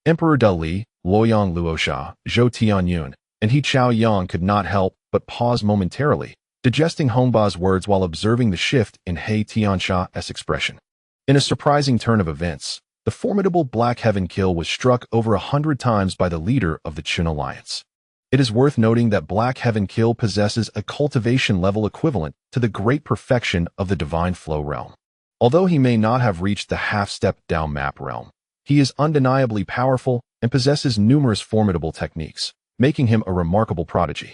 Emperor Da Li, Luoyang Luosha, Zhou Tianyun, and He Chao Yang could not help but pause momentarily, digesting Hong Ba's words while observing the shift in He Tiansha's expression. In a surprising turn of events, the formidable Black Heaven kill was struck over 100 times by the leader of the Chun Alliance. It is worth noting that Black Heaven kill possesses a cultivation level equivalent to the great perfection of the Divine Flow realm. Although he may not have reached the half-step down map realm, he is undeniably powerful and possesses numerous formidable techniques, making him a remarkable prodigy.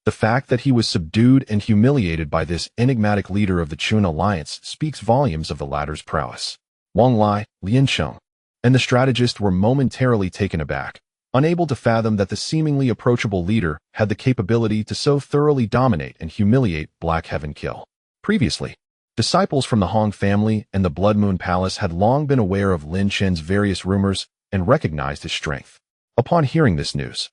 The fact that he was subdued and humiliated by this enigmatic leader of the Chun Alliance speaks volumes of the latter's prowess. Wang Lai, Lin Chen, and the strategist were momentarily taken aback, unable to fathom that the seemingly approachable leader had the capability to so thoroughly dominate and humiliate Black Heaven kill. Previously, disciples from the Hong family and the Blood Moon Palace had long been aware of Lin Chen's various rumors and recognized his strength. Upon hearing this news,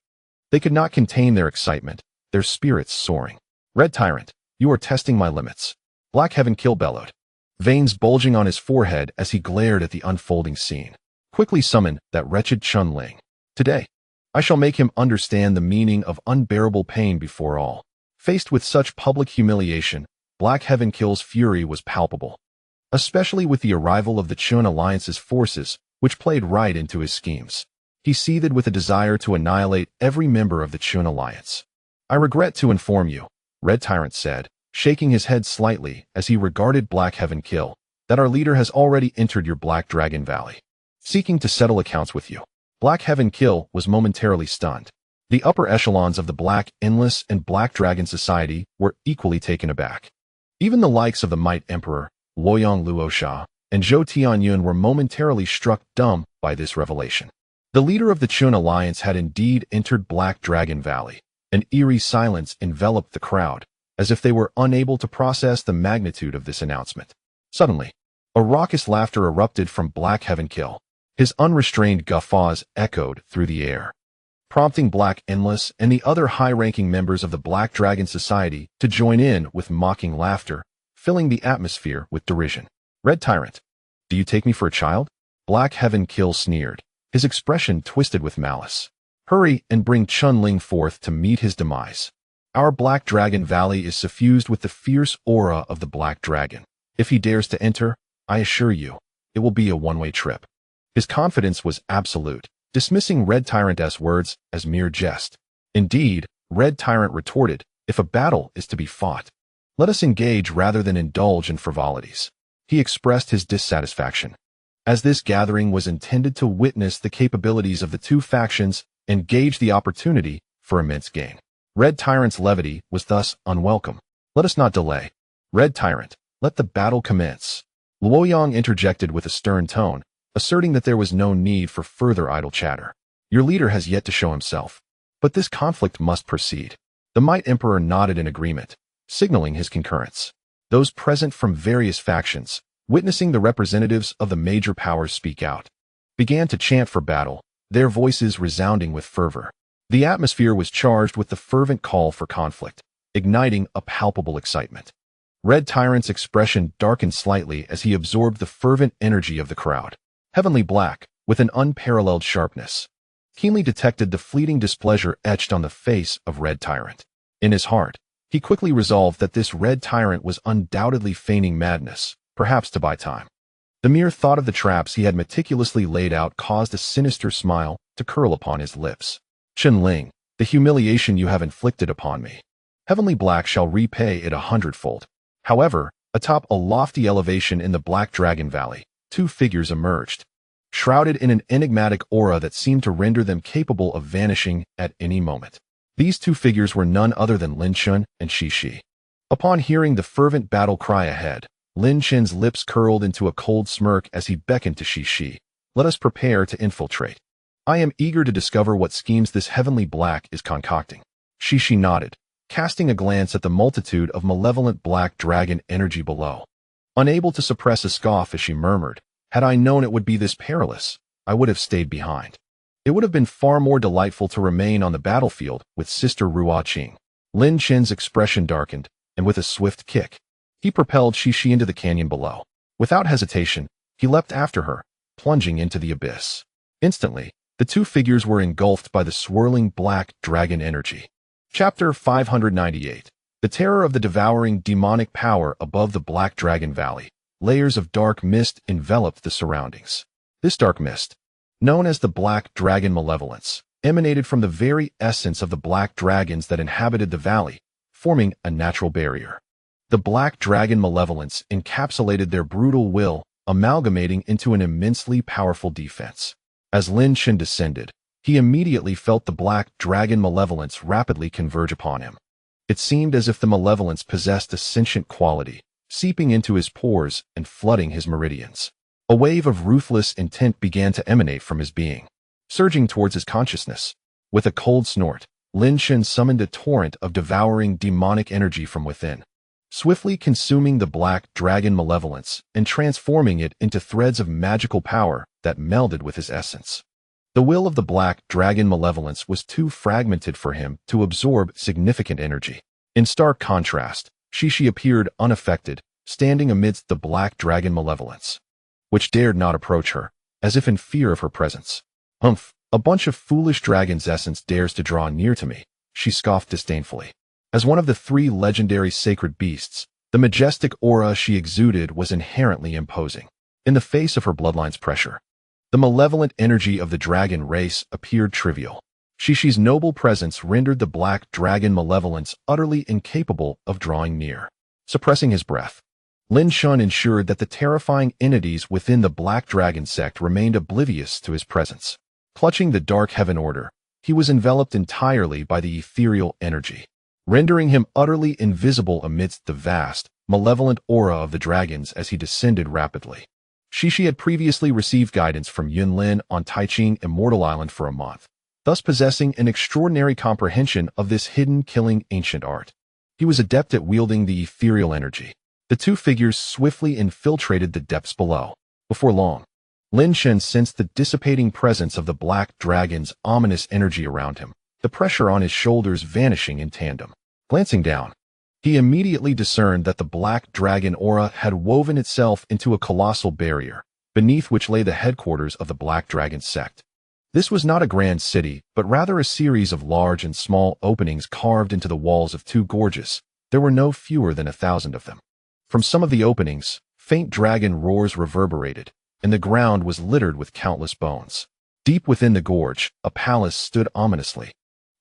they could not contain their excitement, their spirits soaring. "Red Tyrant, you are testing my limits," Black Heaven kill bellowed, veins bulging on his forehead as he glared at the unfolding scene. "Quickly summon that wretched Chun Ling. Today, I shall make him understand the meaning of unbearable pain before all." Faced with such public humiliation, Black Heaven Kill's fury was palpable, especially with the arrival of the Chun Alliance's forces, which played right into his schemes. He seethed with a desire to annihilate every member of the Chun Alliance. "I regret to inform you," Red Tyrant said, shaking his head slightly as he regarded Black Heaven Kill, "that our leader has already entered your Black Dragon Valley, seeking to settle accounts with you." Black Heaven Kill was momentarily stunned. The upper echelons of the Black Endless and Black Dragon Society were equally taken aback. Even the likes of the Might Emperor, Luoyang Luosha, and Zhou Tianyun were momentarily struck dumb by this revelation. The leader of the Chun Alliance had indeed entered Black Dragon Valley. An eerie silence enveloped the crowd, as if they were unable to process the magnitude of this announcement. Suddenly, a raucous laughter erupted from Black Heaven Kill. His unrestrained guffaws echoed through the air, prompting Black Endless and the other high-ranking members of the Black Dragon Society to join in with mocking laughter, filling the atmosphere with derision. "Red Tyrant, do you take me for a child?" Black Heaven Kill sneered, his expression twisted with malice. "Hurry and bring Chun Ling forth to meet his demise. Our Black Dragon Valley is suffused with the fierce aura of the Black Dragon. If he dares to enter, I assure you, it will be a one-way trip." His confidence was absolute, dismissing Red Tyrant's words as mere jest. Indeed, Red Tyrant retorted, "If a battle is to be fought, let us engage rather than indulge in frivolities." He expressed his dissatisfaction, as this gathering was intended to witness the capabilities of the two factions and gauge the opportunity for immense gain. Red Tyrant's levity was thus unwelcome. "Let us not delay. Red Tyrant, let the battle commence." Luoyang interjected with a stern tone, asserting that there was no need for further idle chatter. "Your leader has yet to show himself, but this conflict must proceed." The Might Emperor nodded in agreement, signaling his concurrence. Those present from various factions, witnessing the representatives of the major powers speak out, began to chant for battle, their voices resounding with fervor. The atmosphere was charged with the fervent call for conflict, igniting a palpable excitement. Red Tyrant's expression darkened slightly as he absorbed the fervent energy of the crowd. Heavenly Black, with an unparalleled sharpness, keenly detected the fleeting displeasure etched on the face of Red Tyrant. In his heart, he quickly resolved that this Red Tyrant was undoubtedly feigning madness, perhaps to buy time. The mere thought of the traps he had meticulously laid out caused a sinister smile to curl upon his lips. "Chun Ling, the humiliation you have inflicted upon me, Heavenly Black shall repay it 100-fold. However, atop a lofty elevation in the Black Dragon Valley, two figures emerged, shrouded in an enigmatic aura that seemed to render them capable of vanishing at any moment. These two figures were none other than Lin Chen and Shi. Upon hearing the fervent battle cry ahead, Lin Chen's lips curled into a cold smirk as he beckoned to Shi. "Let us prepare to infiltrate. I am eager to discover what schemes this Heavenly Black is concocting." Shi nodded, casting a glance at the multitude of malevolent Black Dragon energy below. Unable to suppress a scoff as she murmured, "Had I known it would be this perilous, I would have stayed behind. It would have been far more delightful to remain on the battlefield with Sister Ruo Qing." Lin Chen's expression darkened, and with a swift kick, he propelled Shi into the canyon below. Without hesitation, he leapt after her, plunging into the abyss. Instantly, the two figures were engulfed by the swirling Black Dragon energy. Chapter 598. The terror of the devouring demonic power above the Black Dragon Valley. Layers of dark mist enveloped the surroundings. This dark mist, known as the Black Dragon Malevolence, emanated from the very essence of the black dragons that inhabited the valley, forming a natural barrier. The Black Dragon Malevolence encapsulated their brutal will, amalgamating into an immensely powerful defense. As Lin Chen descended, he immediately felt the Black Dragon Malevolence rapidly converge upon him. It seemed as if the malevolence possessed a sentient quality, seeping into his pores and flooding his meridians. A wave of ruthless intent began to emanate from his being, surging towards his consciousness. With a cold snort, Lin Chen summoned a torrent of devouring demonic energy from within, swiftly consuming the Black Dragon Malevolence and transforming it into threads of magical power that melded with his essence. The will of the Black Dragon Malevolence was too fragmented for him to absorb significant energy. In stark contrast, Shi appeared unaffected, standing amidst the Black Dragon Malevolence, which dared not approach her, as if in fear of her presence. "Humph, a bunch of foolish dragon's essence dares to draw near to me," she scoffed disdainfully. As one of the 3 legendary sacred beasts, the majestic aura she exuded was inherently imposing. In the face of her bloodline's pressure, the malevolent energy of the dragon race appeared trivial. Shishi's noble presence rendered the black dragon malevolence utterly incapable of drawing near. Suppressing his breath, Lin Chen ensured that the terrifying entities within the Black Dragon sect remained oblivious to his presence. Clutching the Dark Heaven Order, he was enveloped entirely by the ethereal energy, rendering him utterly invisible amidst the vast, malevolent aura of the dragons as he descended rapidly. Shishi had previously received guidance from Yunlin on Taiching Immortal Island for a month, thus possessing an extraordinary comprehension of this hidden killing ancient art. He was adept at wielding the ethereal energy. The 2 figures swiftly infiltrated the depths below. Before long, Lin Chen sensed the dissipating presence of the black dragon's ominous energy around him, the pressure on his shoulders vanishing in tandem. Glancing down, he immediately discerned that the black dragon aura had woven itself into a colossal barrier, beneath which lay the headquarters of the Black Dragon sect. This was not a grand city, but rather a series of large and small openings carved into the walls of 2 gorges. There were no fewer than 1,000 of them. From some of the openings, faint dragon roars reverberated, and the ground was littered with countless bones. Deep within the gorge, a palace stood ominously,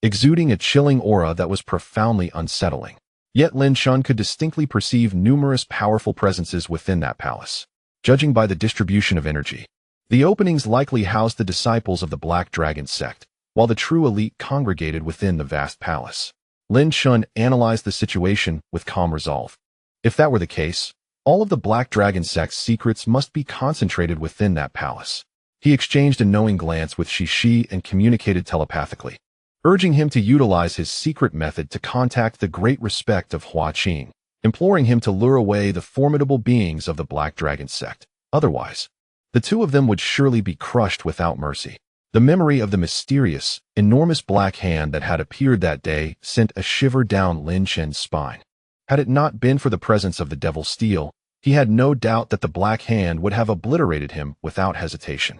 exuding a chilling aura that was profoundly unsettling. Yet Lin Chen could distinctly perceive numerous powerful presences within that palace. Judging by the distribution of energy, the openings likely housed the disciples of the Black Dragon sect, while the true elite congregated within the vast palace. Lin Chen analyzed the situation with calm resolve. If that were the case, all of the Black Dragon sect's secrets must be concentrated within that palace. He exchanged a knowing glance with Shishi and communicated telepathically, urging him to utilize his secret method to contact the great respect of Hua Qing, imploring him to lure away the formidable beings of the Black Dragon sect. Otherwise, the 2 of them would surely be crushed without mercy. The memory of the mysterious, enormous black hand that had appeared that day sent a shiver down Lin Chen's spine. Had it not been for the presence of the Devil's Steel, he had no doubt that the Black Hand would have obliterated him without hesitation.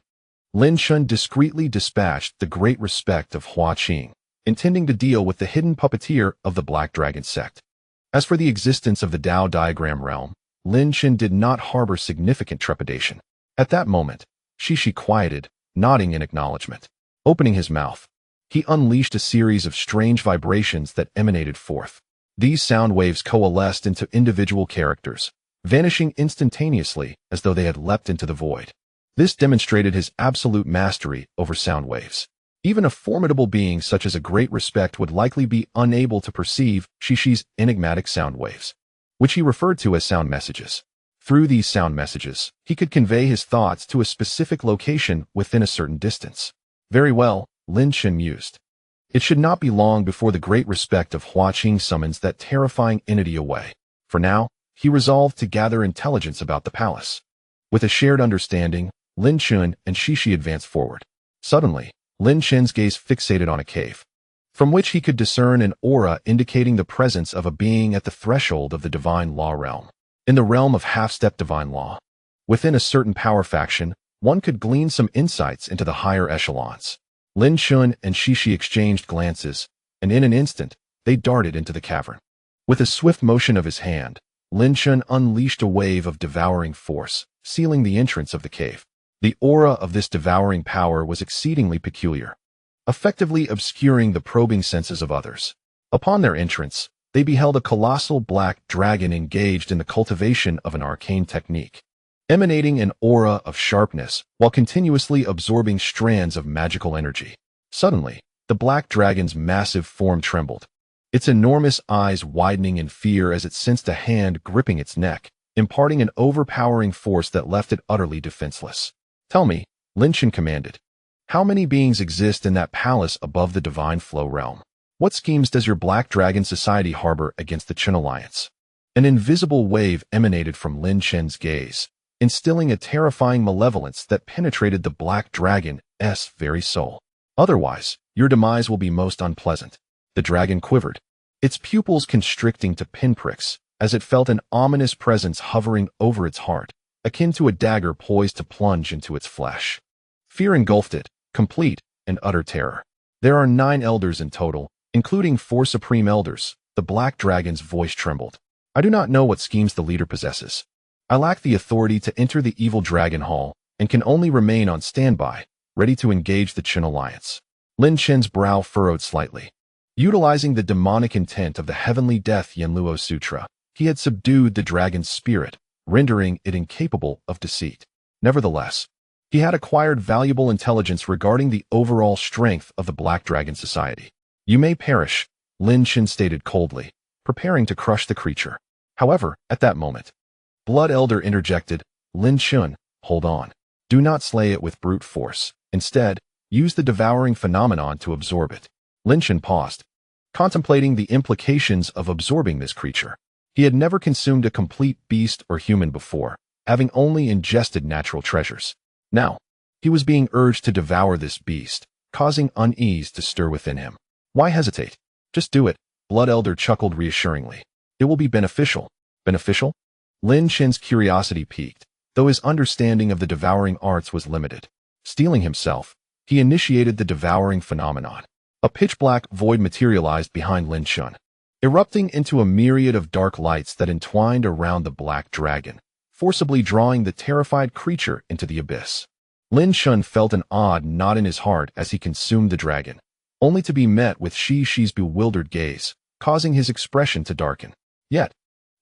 Lin Chen discreetly dispatched the great respect of Hua Qing, intending to deal with the hidden puppeteer of the Black Dragon sect. As for the existence of the Dao Diagram realm, Lin Chen did not harbor significant trepidation. At that moment, Shishi quieted, nodding in acknowledgment. Opening his mouth, he unleashed a series of strange vibrations that emanated forth. These sound waves coalesced into individual characters, vanishing instantaneously as though they had leapt into the void. This demonstrated his absolute mastery over sound waves. Even a formidable being such as a great respect would likely be unable to perceive Shishi's enigmatic sound waves, which he referred to as sound messages. Through these sound messages, he could convey his thoughts to a specific location within a certain distance. Very well, Lin Chen mused. It should not be long before the great respect of Hua Qing summons that terrifying entity away. For now, he resolved to gather intelligence about the palace. With a shared understanding, Lin Chen and Shishi advanced forward. Suddenly, Lin Chen's gaze fixated on a cave, from which he could discern an aura indicating the presence of a being at the threshold of the divine law realm. In the realm of half-step divine law, within a certain power faction, one could glean some insights into the higher echelons. Lin Chen and Shishi exchanged glances, and in an instant, they darted into the cavern. With a swift motion of his hand, Lin Chen unleashed a wave of devouring force, sealing the entrance of the cave. The aura of this devouring power was exceedingly peculiar, effectively obscuring the probing senses of others. Upon their entrance, they beheld a colossal black dragon engaged in the cultivation of an arcane technique, emanating an aura of sharpness while continuously absorbing strands of magical energy. Suddenly, the black dragon's massive form trembled, its enormous eyes widening in fear as it sensed a hand gripping its neck, imparting an overpowering force that left it utterly defenseless. "Tell me," Lin Chen commanded, "how many beings exist in that palace above the divine flow realm? What schemes does your Black Dragon Society harbor against the Chen Alliance?" An invisible wave emanated from Lin Chen's gaze, instilling a terrifying malevolence that penetrated the Black Dragon's very soul. "Otherwise, your demise will be most unpleasant." The dragon quivered, its pupils constricting to pinpricks as it felt an ominous presence hovering over its heart, akin to a dagger poised to plunge into its flesh. Fear engulfed it, complete and utter terror. There are 9 elders in total, including 4 supreme elders, The black dragon's voice trembled. I do not know what schemes the leader possesses. I lack the authority to enter the evil dragon hall and can only remain on standby, ready to engage the Chen alliance. Lin Chen's brow furrowed slightly. Utilizing the demonic intent of the heavenly death Yanluo Sutra, he had subdued the dragon's spirit, rendering it incapable of deceit. Nevertheless, he had acquired valuable intelligence regarding the overall strength of the Black Dragon Society. You may perish, Lin Chen stated coldly, preparing to crush the creature. However, at that moment, Blood Elder interjected, Lin Chen, hold on. Do not slay it with brute force. Instead, use the devouring phenomenon to absorb it. Lin Chen paused, contemplating the implications of absorbing this creature. He had never consumed a complete beast or human before, having only ingested natural treasures. Now, he was being urged to devour this beast, causing unease to stir within him. Why hesitate? Just do it, Blood Elder chuckled reassuringly. It will be beneficial. Beneficial? Lin Chen's curiosity piqued, though his understanding of the devouring arts was limited. Steeling himself, he initiated the devouring phenomenon. A pitch-black void materialized behind Lin Chen, erupting into a myriad of dark lights that entwined around the black dragon, forcibly drawing the terrified creature into the abyss. Lin Chen felt an odd knot in his heart as he consumed the dragon, only to be met with Shi's bewildered gaze, causing his expression to darken. Yet,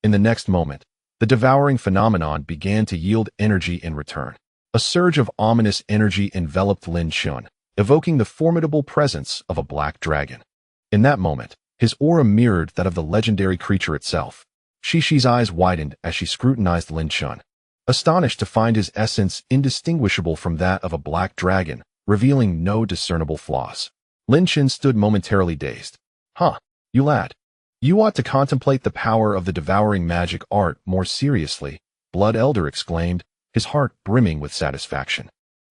in the next moment, the devouring phenomenon began to yield energy in return. A surge of ominous energy enveloped Lin Chen, evoking the formidable presence of a black dragon. In that moment, his aura mirrored that of the legendary creature itself. Shi's eyes widened as she scrutinized Lin Chen, astonished to find his essence indistinguishable from that of a black dragon, revealing no discernible flaws. Lin Chen stood momentarily dazed. Huh, you lad. You ought to contemplate the power of the devouring magic art more seriously, Blood Elder exclaimed, his heart brimming with satisfaction.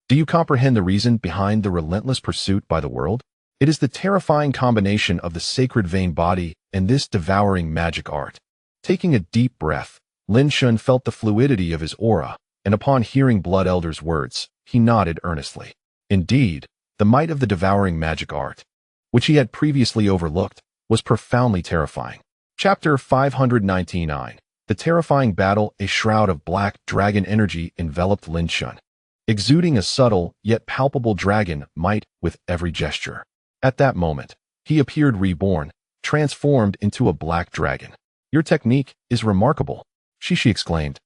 Do you comprehend the reason behind the relentless pursuit by the world? It is the terrifying combination of the sacred vein body and this devouring magic art. Taking a deep breath, Lin Chen felt the fluidity of his aura, and upon hearing Blood Elder's words, he nodded earnestly. Indeed, the might of the devouring magic art, which he had previously overlooked, was profoundly terrifying. Chapter 599. The terrifying battle. A shroud of black dragon energy enveloped Lin Chen, exuding a subtle yet palpable dragon might with every gesture. At that moment, he appeared reborn, transformed into a black dragon. Your technique is remarkable, Shi exclaimed,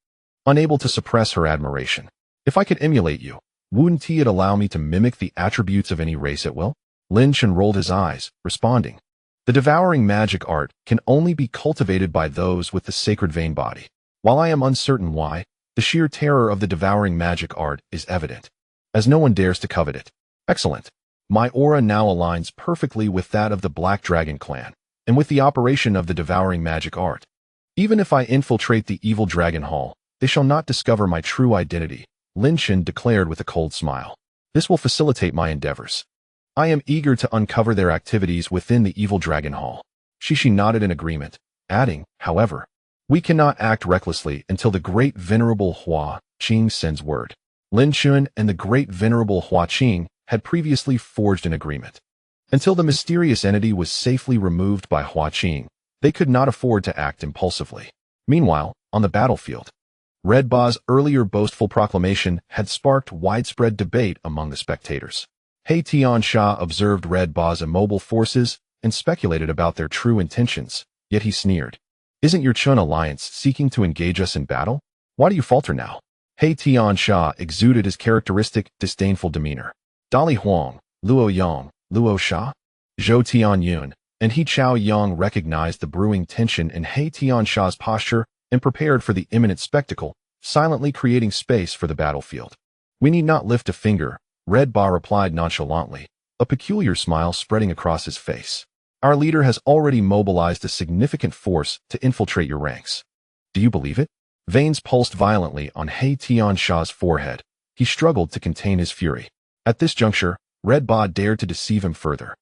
unable to suppress her admiration. If I could emulate you, wouldn't it allow me to mimic the attributes of any race at will? Lin Chen rolled his eyes, responding. The devouring magic art can only be cultivated by those with the sacred vein body. While I am uncertain why, the sheer terror of the devouring magic art is evident, as no one dares to covet it. Excellent. My aura now aligns perfectly with that of the Black Dragon clan, and with the operation of the devouring magic art. Even if I infiltrate the evil dragon hall, they shall not discover my true identity, Lin Chen declared with a cold smile. This will facilitate my endeavors. I am eager to uncover their activities within the evil dragon hall. Shi nodded in agreement, adding, however, we cannot act recklessly until the great venerable Hua Qing sends word. Lin Chen and the great venerable Hua Qing had previously forged an agreement. Until the mysterious entity was safely removed by Hua Qing, they could not afford to act impulsively. Meanwhile, on the battlefield, Red Ba's earlier boastful proclamation had sparked widespread debate among the spectators. He Tiansha observed Red Ba's immobile forces and speculated about their true intentions, yet he sneered. Isn't your Chun alliance seeking to engage us in battle? Why do you falter now? He Tiansha exuded his characteristic, disdainful demeanor. Dali Huang, Luo Yang, Luo Sha, Zhou Tianyun, and He Chao Yang recognized the brewing tension in He Tiansha's posture and prepared for the imminent spectacle, silently creating space for the battlefield. We need not lift a finger, Red Ba replied nonchalantly, a peculiar smile spreading across his face. Our leader has already mobilized a significant force to infiltrate your ranks. Do you believe it? Veins pulsed violently on He Tiansha's forehead. He struggled to contain his fury. At this juncture, Red Ba dared to deceive him further.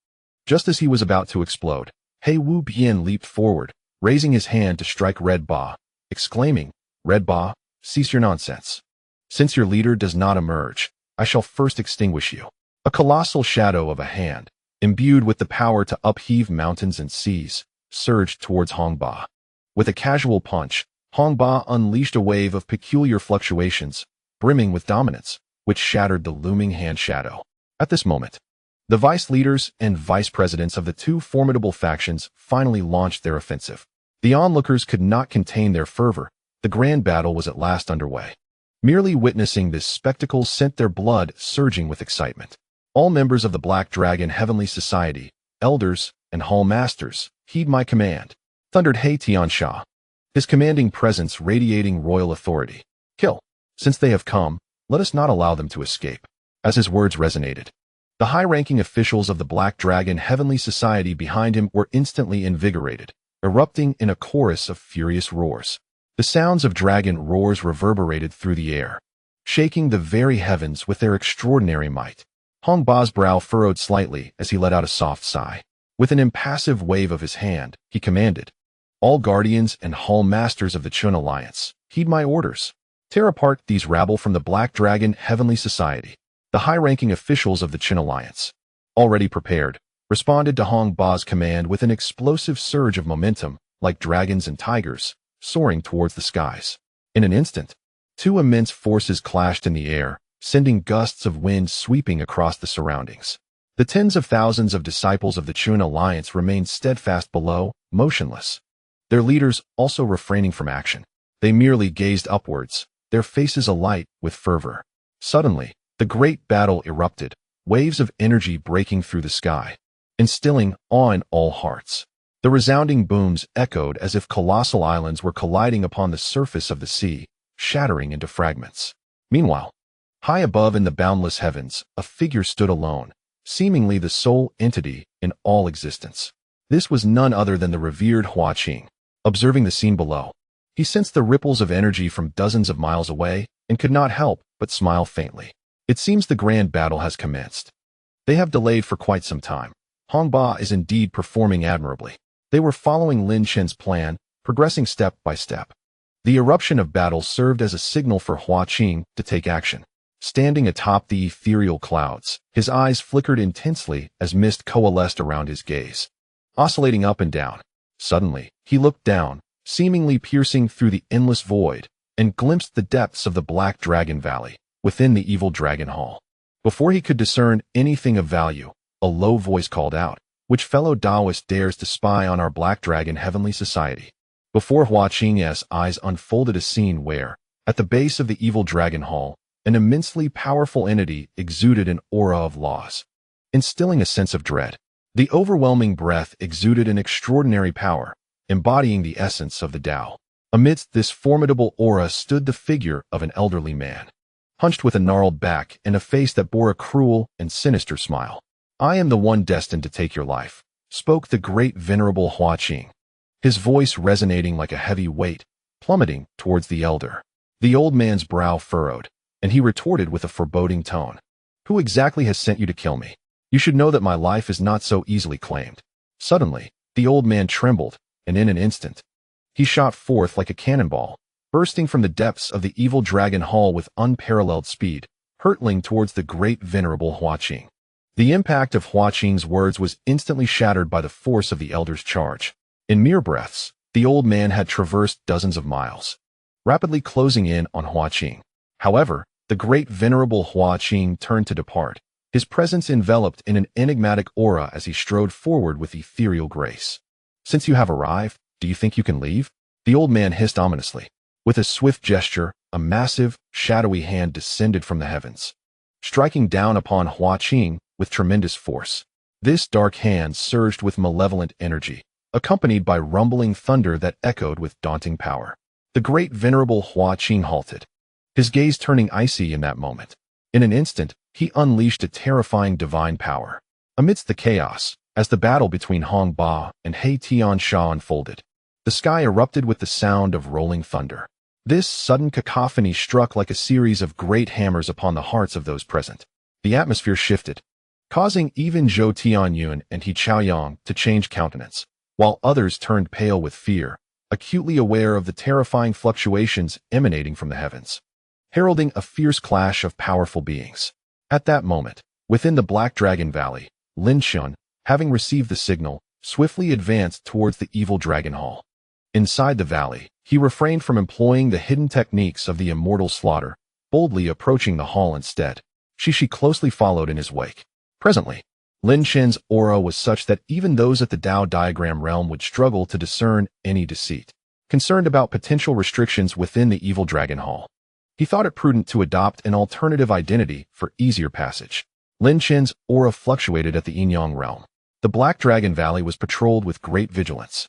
Just as he was about to explode, He Wu Bian leaped forward, raising his hand to strike Red Ba, exclaiming, Red Ba, cease your nonsense. Since your leader does not emerge, I shall first extinguish you. A colossal shadow of a hand, imbued with the power to upheave mountains and seas, surged towards Hong Ba. With a casual punch, Hong Ba unleashed a wave of peculiar fluctuations, brimming with dominance, which shattered the looming hand shadow. At this moment, the vice leaders and vice presidents of the two formidable factions finally launched their offensive. The onlookers could not contain their fervor. The grand battle was at last underway. Merely witnessing this spectacle sent their blood surging with excitement. All members of the Black Dragon Heavenly Society, elders, and hall masters, heed my command, thundered He Tiansha, his commanding presence radiating royal authority. Kill. Since they have come, let us not allow them to escape. As his words resonated, the high-ranking officials of the Black Dragon Heavenly Society behind him were instantly invigorated, erupting in a chorus of furious roars. The sounds of dragon roars reverberated through the air, shaking the very heavens with their extraordinary might. Hong Ba's brow furrowed slightly as he let out a soft sigh. With an impassive wave of his hand, he commanded, "All guardians and hall masters of the Chun Alliance, heed my orders. Tear apart these rabble from the Black Dragon Heavenly Society." The high-ranking officials of the Chun Alliance, already prepared, responded to Hong Ba's command with an explosive surge of momentum, like dragons and tigers, soaring towards the skies. In an instant, two immense forces clashed in the air, sending gusts of wind sweeping across the surroundings. The tens of thousands of disciples of the Chun Alliance remained steadfast below, motionless. Their leaders also refraining from action. They merely gazed upwards, their faces alight with fervor. Suddenly, the great battle erupted, waves of energy breaking through the sky, instilling awe in all hearts. The resounding booms echoed as if colossal islands were colliding upon the surface of the sea, shattering into fragments. Meanwhile, high above in the boundless heavens, a figure stood alone, seemingly the sole entity in all existence. This was none other than the revered Hua Qing. Observing the scene below, he sensed the ripples of energy from dozens of miles away and could not help but smile faintly. It seems the grand battle has commenced. They have delayed for quite some time. Hong Ba is indeed performing admirably. They were following Lin Chen's plan, progressing step by step. The eruption of battle served as a signal for Hua Qing to take action. Standing atop the ethereal clouds, his eyes flickered intensely as mist coalesced around his gaze, oscillating up and down. Suddenly, he looked down, seemingly piercing through the endless void, and glimpsed the depths of the Black Dragon Valley, within the evil dragon hall. Before he could discern anything of value, a low voice called out, "Which fellow Taoist dares to spy on our Black Dragon Heavenly Society?" Before Hua Qing's eyes unfolded a scene where, at the base of the evil dragon hall, an immensely powerful entity exuded an aura of laws, instilling a sense of dread. The overwhelming breath exuded an extraordinary power, embodying the essence of the Tao. Amidst this formidable aura stood the figure of an elderly man, hunched with a gnarled back and a face that bore a cruel and sinister smile. "I am the one destined to take your life," spoke the great venerable Hua Qing, his voice resonating like a heavy weight, plummeting towards the elder. The old man's brow furrowed, and he retorted with a foreboding tone, "Who exactly has sent you to kill me? You should know that my life is not so easily claimed." Suddenly, the old man trembled, and in an instant, he shot forth like a cannonball, bursting from the depths of the evil dragon hall with unparalleled speed, hurtling towards the great venerable Hua Qing. The impact of Hua Qing's words was instantly shattered by the force of the elder's charge. In mere breaths, the old man had traversed dozens of miles, rapidly closing in on Hua Qing. However, the great venerable Hua Qing turned to depart, his presence enveloped in an enigmatic aura as he strode forward with ethereal grace. "Since you have arrived, do you think you can leave?" The old man hissed ominously. With a swift gesture, a massive, shadowy hand descended from the heavens, striking down upon Hua Qing with tremendous force. This dark hand surged with malevolent energy, accompanied by rumbling thunder that echoed with daunting power. The great venerable Hua Qing halted, his gaze turning icy in that moment. In an instant, he unleashed a terrifying divine power. Amidst the chaos, as the battle between Hong Ba and He Tiansha unfolded, the sky erupted with the sound of rolling thunder. This sudden cacophony struck like a series of great hammers upon the hearts of those present. The atmosphere shifted, causing even Zhou Tianyun and He Chaoyang to change countenance, while others turned pale with fear, acutely aware of the terrifying fluctuations emanating from the heavens, heralding a fierce clash of powerful beings. At that moment, within the Black Dragon Valley, Lin Chen, having received the signal, swiftly advanced towards the evil dragon hall. Inside the valley, he refrained from employing the hidden techniques of the immortal slaughter, boldly approaching the hall instead. She closely followed in his wake. Presently, Lin Chen's aura was such that even those at the Tao diagram realm would struggle to discern any deceit. Concerned about potential restrictions within the evil dragon hall, he thought it prudent to adopt an alternative identity for easier passage. Lin Chen's aura fluctuated at the Yinyang realm. The Black Dragon Valley was patrolled with great vigilance,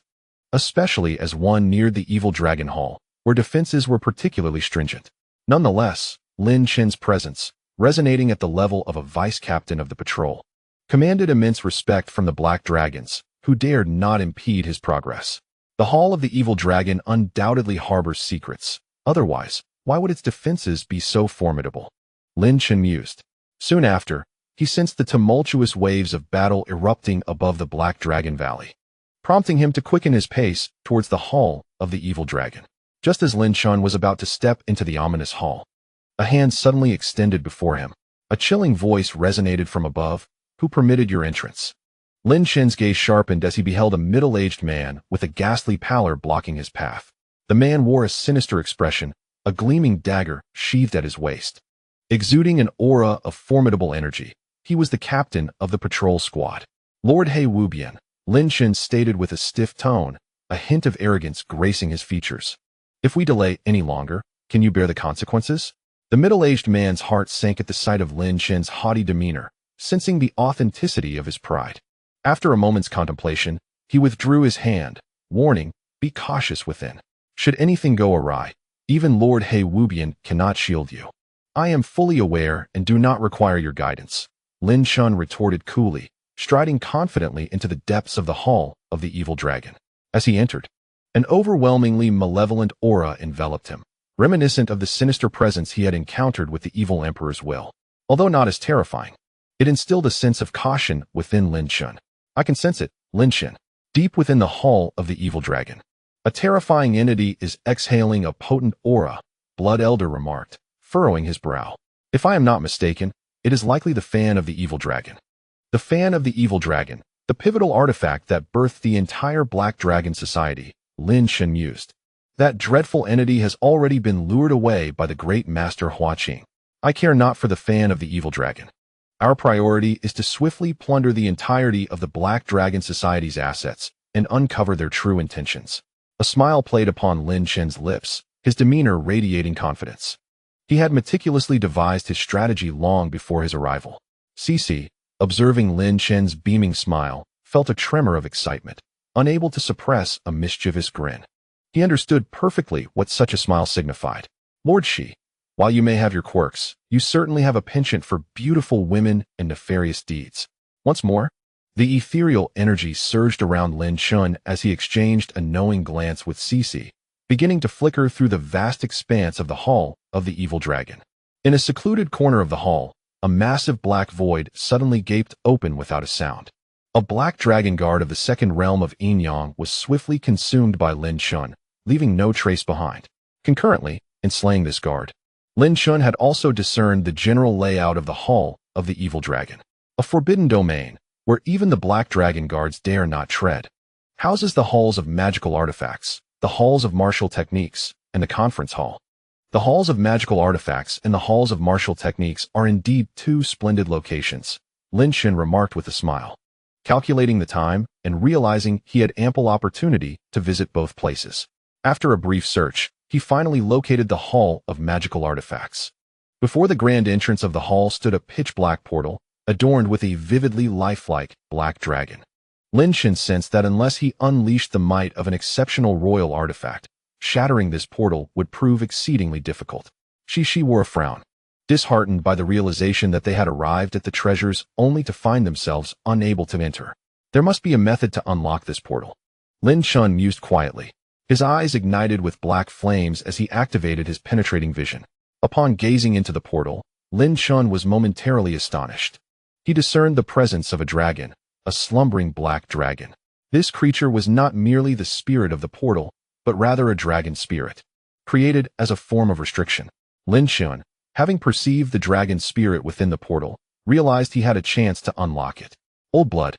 especially as one neared the evil dragon hall, where defenses were particularly stringent. Nonetheless, Lin Chen's presence, resonating at the level of a vice-captain of the patrol, commanded immense respect from the Black Dragons, who dared not impede his progress. The Hall of the Evil Dragon undoubtedly harbors secrets. Otherwise, why would its defenses be so formidable? Lin Chen mused. Soon after, he sensed the tumultuous waves of battle erupting above the Black Dragon Valley, prompting him to quicken his pace towards the Hall of the Evil Dragon. Just as Lin Chen was about to step into the ominous hall, a hand suddenly extended before him. A chilling voice resonated from above. Who permitted your entrance? Lin Chen's gaze sharpened as he beheld a middle-aged man with a ghastly pallor blocking his path. The man wore a sinister expression, a gleaming dagger sheathed at his waist. Exuding an aura of formidable energy, he was the captain of the patrol squad. Lord He Wubian, Lin Chen stated with a stiff tone, a hint of arrogance gracing his features. If we delay any longer, can you bear the consequences? The middle-aged man's heart sank at the sight of Lin Chen's haughty demeanor, sensing the authenticity of his pride. After a moment's contemplation, he withdrew his hand, warning, be cautious within. Should anything go awry, even Lord He Wubian cannot shield you. I am fully aware and do not require your guidance, Lin Chen retorted coolly, striding confidently into the depths of the Hall of the Evil Dragon. As he entered, an overwhelmingly malevolent aura enveloped him, reminiscent of the sinister presence he had encountered with the evil emperor's will. Although not as terrifying, it instilled a sense of caution within Lin Chen. I can sense it, Lin Chen. Deep within the Hall of the Evil Dragon, a terrifying entity is exhaling a potent aura, Blood Elder remarked, furrowing his brow. If I am not mistaken, it is likely the fan of the evil dragon. The fan of the evil dragon, the pivotal artifact that birthed the entire Black Dragon Society, Lin Chen mused. That dreadful entity has already been lured away by the great master Hua Qing. I care not for the fan of the evil dragon. Our priority is to swiftly plunder the entirety of the Black Dragon Society's assets and uncover their true intentions. A smile played upon Lin Chen's lips, his demeanor radiating confidence. He had meticulously devised his strategy long before his arrival. Cici, observing Lin Chen's beaming smile, felt a tremor of excitement, unable to suppress a mischievous grin. He understood perfectly what such a smile signified. Lord Shi, while you may have your quirks, you certainly have a penchant for beautiful women and nefarious deeds. Once more, the ethereal energy surged around Lin Chen as he exchanged a knowing glance with Cici, beginning to flicker through the vast expanse of the Hall of the Evil Dragon. In a secluded corner of the hall, a massive black void suddenly gaped open without a sound. A black dragon guard of the second realm of Yinyang was swiftly consumed by Lin Chen, leaving no trace behind. Concurrently, in slaying this guard, Lin Chen had also discerned the general layout of the Hall of the Evil Dragon, a forbidden domain where even the Black Dragon guards dare not tread. Houses the halls of magical artifacts, the halls of martial techniques, and the conference hall. The halls of magical artifacts and the halls of martial techniques are indeed two splendid locations, Lin Chen remarked with a smile, calculating the time and realizing he had ample opportunity to visit both places. After a brief search, he finally located the Hall of Magical Artifacts. Before the grand entrance of the hall stood a pitch-black portal, adorned with a vividly lifelike black dragon. Lin Chen sensed that unless he unleashed the might of an exceptional royal artifact, shattering this portal would prove exceedingly difficult. Shi wore a frown, disheartened by the realization that they had arrived at the treasures only to find themselves unable to enter. There must be a method to unlock this portal. Lin Chen mused quietly. His eyes ignited with black flames as he activated his penetrating vision. Upon gazing into the portal, Lin Chen was momentarily astonished. He discerned the presence of a dragon, a slumbering black dragon. This creature was not merely the spirit of the portal, but rather a dragon spirit, created as a form of restriction. Lin Chen, having perceived the dragon spirit within the portal, realized he had a chance to unlock it. Old blood.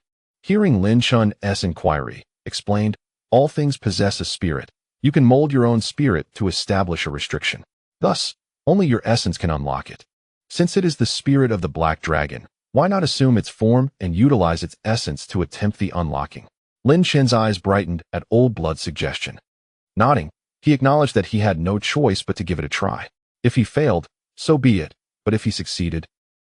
Hearing Lin Chen's inquiry, explained, all things possess a spirit. You can mold your own spirit to establish a restriction. Thus, only your essence can unlock it. Since it is the spirit of the black dragon, why not assume its form and utilize its essence to attempt the unlocking? Lin Chen's eyes brightened at Old Blood's suggestion. Nodding, he acknowledged that he had no choice but to give it a try. If he failed, so be it, but if he succeeded,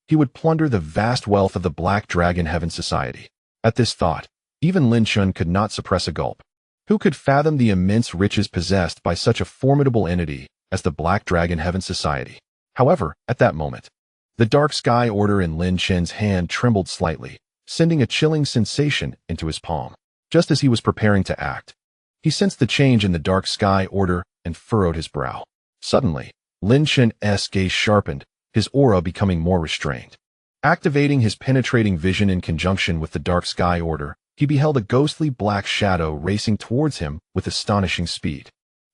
he would plunder the vast wealth of the Black Dragon Heaven Society. At this thought, even Lin Chen could not suppress a gulp. Who could fathom the immense riches possessed by such a formidable entity as the Black Dragon Heaven Society? However, at that moment, the dark sky order in Lin Chen's hand trembled slightly, sending a chilling sensation into his palm. Just as he was preparing to act, he sensed the change in the dark sky order and furrowed his brow. Suddenly, Lin Chen's gaze sharpened, his aura becoming more restrained. Activating his penetrating vision in conjunction with the dark sky order, he beheld a ghostly black shadow racing towards him with astonishing speed.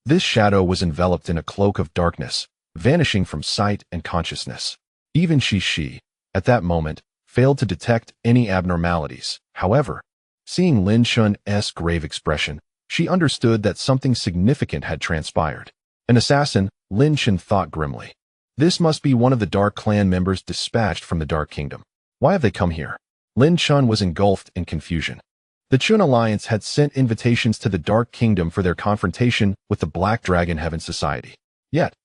This shadow was enveloped in a cloak of darkness, vanishing from sight and consciousness. Even she, at that moment, failed to detect any abnormalities. However, seeing Lin Chen's grave expression, she understood that something significant had transpired. An assassin, Lin Chen thought grimly. This must be one of the Dark Clan members dispatched from the Dark Kingdom. Why have they come here? Lin Chen was engulfed in confusion. The Chun Alliance had sent invitations to the Dark Kingdom for their confrontation with the Black Dragon Heaven Society. Yet,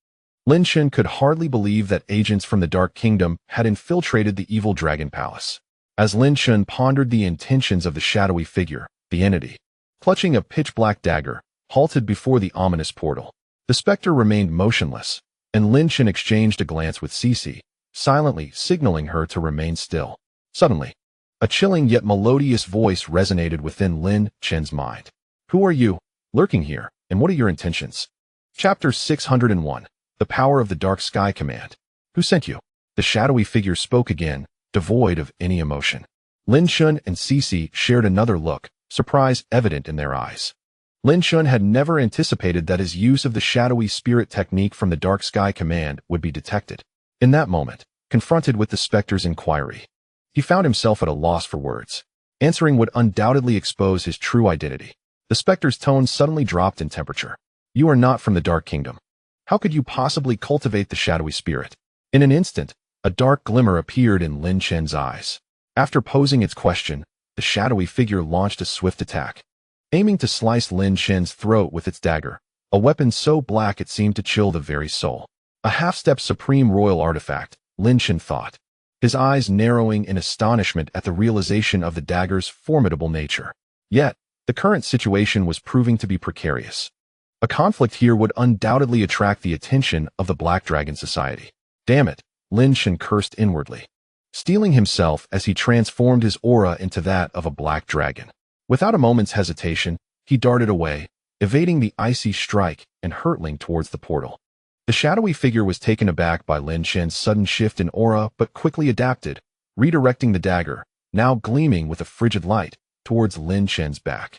Lin Chen could hardly believe that agents from the Dark Kingdom had infiltrated the evil Dragon Palace. As Lin Chen pondered the intentions of the shadowy figure, the entity, clutching a pitch-black dagger, halted before the ominous portal. The specter remained motionless, and Lin Chen exchanged a glance with Cece, silently signaling her to remain still. Suddenly, a chilling yet melodious voice resonated within Lin Chen's mind. Who are you, lurking here, and what are your intentions? Chapter 601. The Power of the Dark Sky Command. Who sent you? The shadowy figure spoke again, devoid of any emotion. Lin Chen and Cece shared another look, surprise evident in their eyes. Lin Chen had never anticipated that his use of the shadowy spirit technique from the Dark Sky Command would be detected. In that moment, confronted with the specter's inquiry, he found himself at a loss for words. Answering would undoubtedly expose his true identity. The specter's tone suddenly dropped in temperature. You are not from the Dark Kingdom. How could you possibly cultivate the shadowy spirit? In an instant, a dark glimmer appeared in Lin Chen's eyes. After posing its question, the shadowy figure launched a swift attack. Aiming to slice Lin Chen's throat with its dagger, a weapon so black it seemed to chill the very soul. A half-step supreme royal artifact, Lin Chen thought, his eyes narrowing in astonishment at the realization of the dagger's formidable nature. Yet, the current situation was proving to be precarious. A conflict here would undoubtedly attract the attention of the Black Dragon Society. Damn it, Lin Chen cursed inwardly, steeling himself as he transformed his aura into that of a black dragon. Without a moment's hesitation, he darted away, evading the icy strike and hurtling towards the portal. The shadowy figure was taken aback by Lin Chen's sudden shift in aura but quickly adapted, redirecting the dagger, now gleaming with a frigid light, towards Lin Chen's back.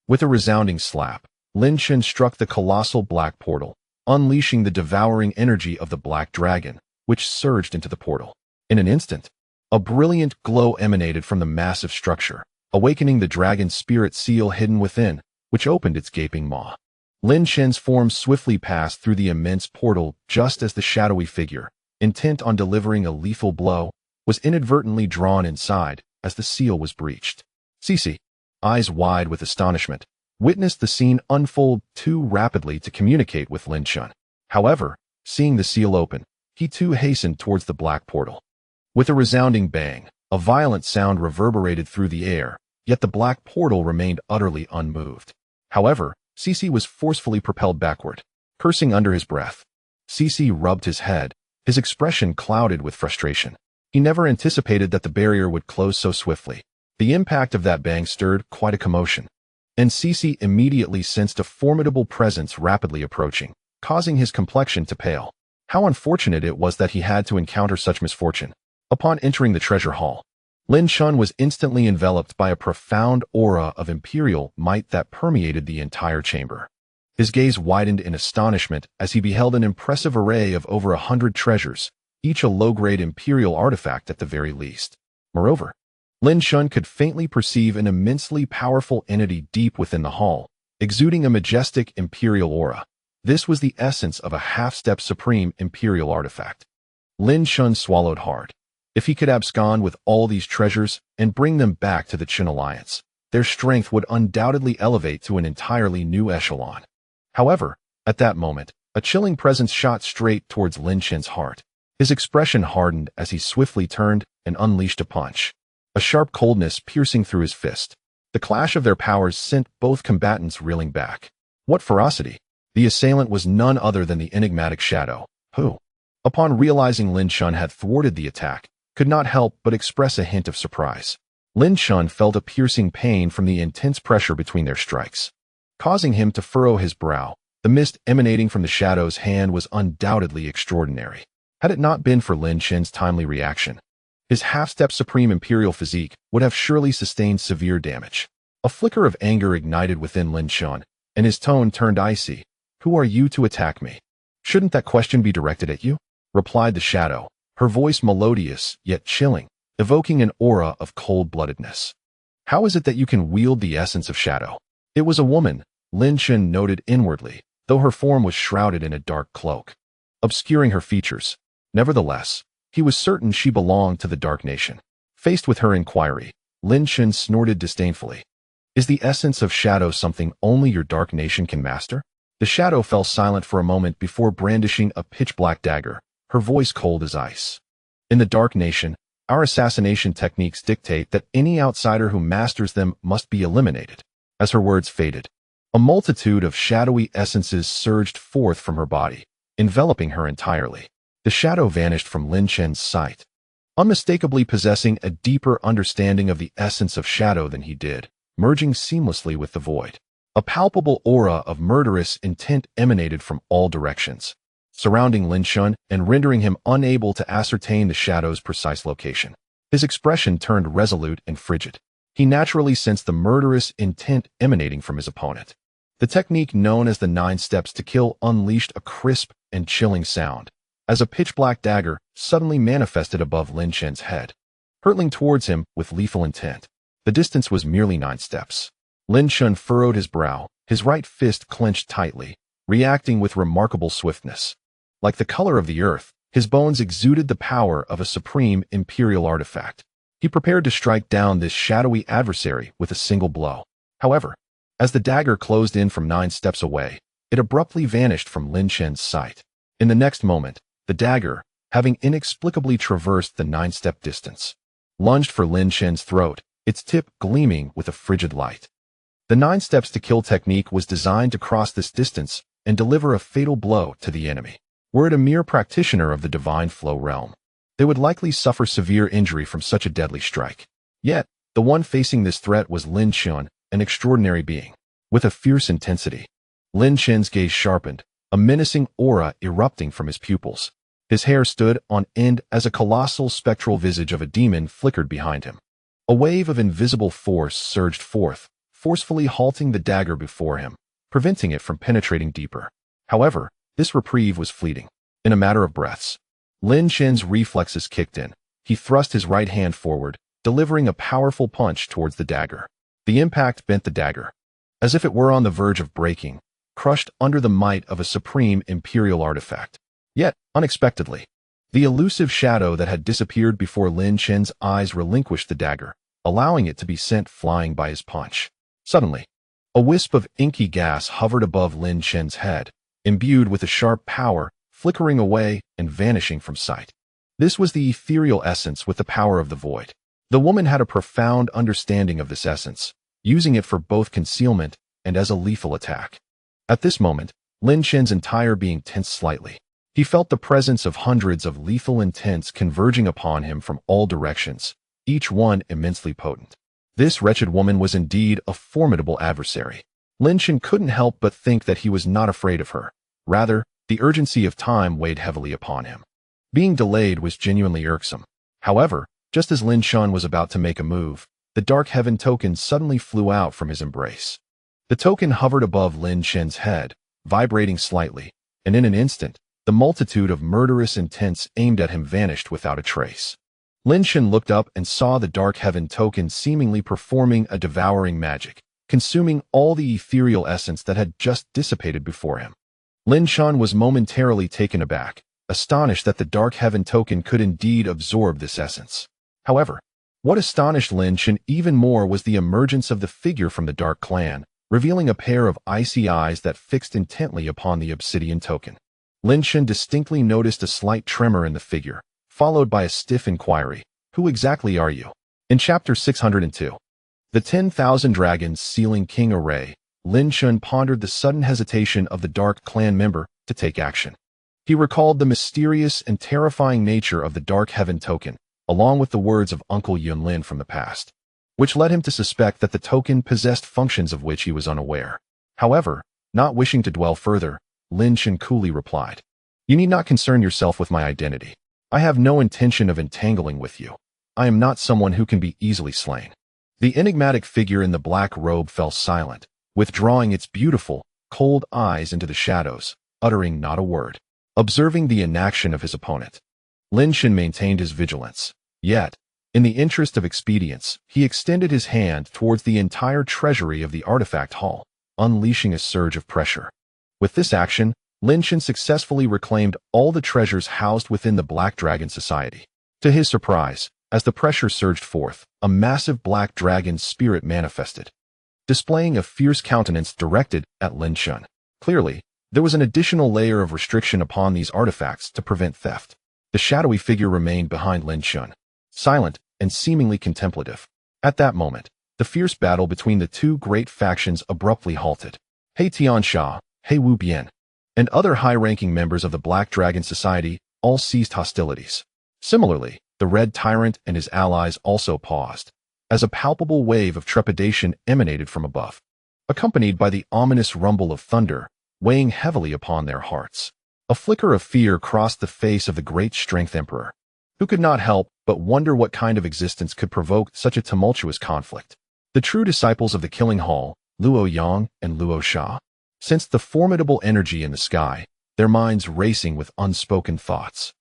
With a resounding slap, Lin Chen struck the colossal black portal, unleashing the devouring energy of the black dragon, which surged into the portal. In an instant, a brilliant glow emanated from the massive structure, awakening the dragon's spirit seal hidden within, which opened its gaping maw. Lin Chen's form swiftly passed through the immense portal just as the shadowy figure, intent on delivering a lethal blow, was inadvertently drawn inside as the seal was breached. Cece, eyes wide with astonishment, witnessed the scene unfold too rapidly to communicate with Lin Chen. However, seeing the seal open, he too hastened towards the black portal. With a resounding bang, a violent sound reverberated through the air, yet the black portal remained utterly unmoved. However, Cece was forcefully propelled backward, cursing under his breath. Cece rubbed his head, his expression clouded with frustration. He never anticipated that the barrier would close so swiftly. The impact of that bang stirred quite a commotion, and Cece immediately sensed a formidable presence rapidly approaching, causing his complexion to pale. How unfortunate it was that he had to encounter such misfortune. Upon entering the treasure hall, Lin Chen was instantly enveloped by a profound aura of imperial might that permeated the entire chamber. His gaze widened in astonishment as he beheld an impressive array of over 100 treasures, each a low-grade imperial artifact at the very least. Moreover, Lin Chen could faintly perceive an immensely powerful entity deep within the hall, exuding a majestic imperial aura. This was the essence of a half-step supreme imperial artifact. Lin Chen swallowed hard. If he could abscond with all these treasures and bring them back to the Qin Alliance, their strength would undoubtedly elevate to an entirely new echelon. However, at that moment, a chilling presence shot straight towards Lin Chen's heart. His expression hardened as he swiftly turned and unleashed a punch, a sharp coldness piercing through his fist. The clash of their powers sent both combatants reeling back. What ferocity! The assailant was none other than the enigmatic Shadow, who, upon realizing Lin Chen had thwarted the attack, could not help but express a hint of surprise. Lin Chen felt a piercing pain from the intense pressure between their strikes, causing him to furrow his brow. The mist emanating from the Shadow's hand was undoubtedly extraordinary. Had it not been for Lin Chen's timely reaction, his half-step supreme imperial physique would have surely sustained severe damage. A flicker of anger ignited within Lin Chen, and his tone turned icy. "Who are you to attack me? Shouldn't that question be directed at you?" replied the Shadow, her voice melodious yet chilling, evoking an aura of cold-bloodedness. "How is it that you can wield the essence of Shadow?" It was a woman, Lin Chen noted inwardly, though her form was shrouded in a dark cloak, obscuring her features. Nevertheless, he was certain she belonged to the Dark Nation. Faced with her inquiry, Lin Chen snorted disdainfully. "Is the essence of Shadow something only your Dark Nation can master?" The Shadow fell silent for a moment before brandishing a pitch-black dagger, her voice cold as ice. "In the Dark Nation, our assassination techniques dictate that any outsider who masters them must be eliminated." As her words faded, a multitude of shadowy essences surged forth from her body, enveloping her entirely. The Shadow vanished from Lin Chen's sight, unmistakably possessing a deeper understanding of the essence of Shadow than he did, merging seamlessly with the void. A palpable aura of murderous intent emanated from all directions, surrounding Lin Chen and rendering him unable to ascertain the Shadow's precise location. His expression turned resolute and frigid. He naturally sensed the murderous intent emanating from his opponent. The technique known as the 9 steps to kill unleashed a crisp and chilling sound, as a pitch-black dagger suddenly manifested above Lin Chen's head, hurtling towards him with lethal intent. The distance was merely 9 steps. Lin Chen furrowed his brow, his right fist clenched tightly, reacting with remarkable swiftness. Like the color of the earth, his bones exuded the power of a supreme imperial artifact. He prepared to strike down this shadowy adversary with a single blow. However, as the dagger closed in from 9 steps away, it abruptly vanished from Lin Chen's sight. In the next moment, the dagger, having inexplicably traversed the 9-step distance, lunged for Lin Chen's throat, its tip gleaming with a frigid light. The 9 steps to kill technique was designed to cross this distance and deliver a fatal blow to the enemy. Were it a mere practitioner of the divine flow realm, they would likely suffer severe injury from such a deadly strike. Yet, the one facing this threat was Lin Chen, an extraordinary being. With a fierce intensity, Lin Chen's gaze sharpened, a menacing aura erupting from his pupils. His hair stood on end as a colossal spectral visage of a demon flickered behind him. A wave of invisible force surged forth, forcefully halting the dagger before him, preventing it from penetrating deeper. However, this reprieve was fleeting. In a matter of breaths, Lin Chen's reflexes kicked in. He thrust his right hand forward, delivering a powerful punch towards the dagger. The impact bent the dagger, as if it were on the verge of breaking, crushed under the might of a supreme imperial artifact. Yet, unexpectedly, the elusive shadow that had disappeared before Lin Chen's eyes relinquished the dagger, allowing it to be sent flying by his punch. Suddenly, a wisp of inky gas hovered above Lin Chen's head, imbued with a sharp power, flickering away and vanishing from sight. This was the ethereal essence with the power of the void. The woman had a profound understanding of this essence, using it for both concealment and as a lethal attack. At this moment, Lin Chen's entire being tensed slightly. He felt the presence of hundreds of lethal intents converging upon him from all directions, each one immensely potent. This wretched woman was indeed a formidable adversary. Lin Chen couldn't help but think that he was not afraid of her. Rather, the urgency of time weighed heavily upon him. Being delayed was genuinely irksome. However, just as Lin Chen was about to make a move, the Dark Heaven token suddenly flew out from his embrace. The token hovered above Lin Chen's head, vibrating slightly, and in an instant, the multitude of murderous intents aimed at him vanished without a trace. Lin Chen looked up and saw the dark heaven token seemingly performing a devouring magic, consuming all the ethereal essence that had just dissipated before him. Lin Chen was momentarily taken aback, astonished that the dark heaven token could indeed absorb this essence. However, what astonished Lin Chen even more was the emergence of the figure from the Dark Clan, revealing a pair of icy eyes that fixed intently upon the obsidian token. Lin Chen distinctly noticed a slight tremor in the figure, followed by a stiff inquiry, "Who exactly are you?" In Chapter 602, The 10,000 Dragons Sealing King Array, Lin Chen pondered the sudden hesitation of the Dark Clan member to take action. He recalled the mysterious and terrifying nature of the Dark Heaven token, along with the words of Uncle Yunlin from the past, which led him to suspect that the token possessed functions of which he was unaware. However, not wishing to dwell further, Lin Chen coolly replied, "You need not concern yourself with my identity. I have no intention of entangling with you. I am not someone who can be easily slain." The enigmatic figure in the black robe fell silent, withdrawing its beautiful, cold eyes into the shadows, uttering not a word. Observing the inaction of his opponent, Lin Chen maintained his vigilance. Yet, in the interest of expedience, he extended his hand towards the entire treasury of the artifact hall, unleashing a surge of pressure. With this action, Lin Chen successfully reclaimed all the treasures housed within the Black Dragon Society. To his surprise, as the pressure surged forth, a massive black dragon spirit manifested, displaying a fierce countenance directed at Lin Chen. Clearly, there was an additional layer of restriction upon these artifacts to prevent theft. The shadowy figure remained behind Lin Chen, silent and seemingly contemplative. At that moment, the fierce battle between the two great factions abruptly halted. He Tiansha, He Wu Bian, and other high-ranking members of the Black Dragon Society all ceased hostilities. Similarly, the Red Tyrant and his allies also paused, as a palpable wave of trepidation emanated from above, accompanied by the ominous rumble of thunder, weighing heavily upon their hearts. A flicker of fear crossed the face of the great strength emperor, who could not help but wonder what kind of existence could provoke such a tumultuous conflict. The true disciples of the Killing Hall, Luo Yang and Luo Sha, sensed the formidable energy in the sky, their minds racing with unspoken thoughts.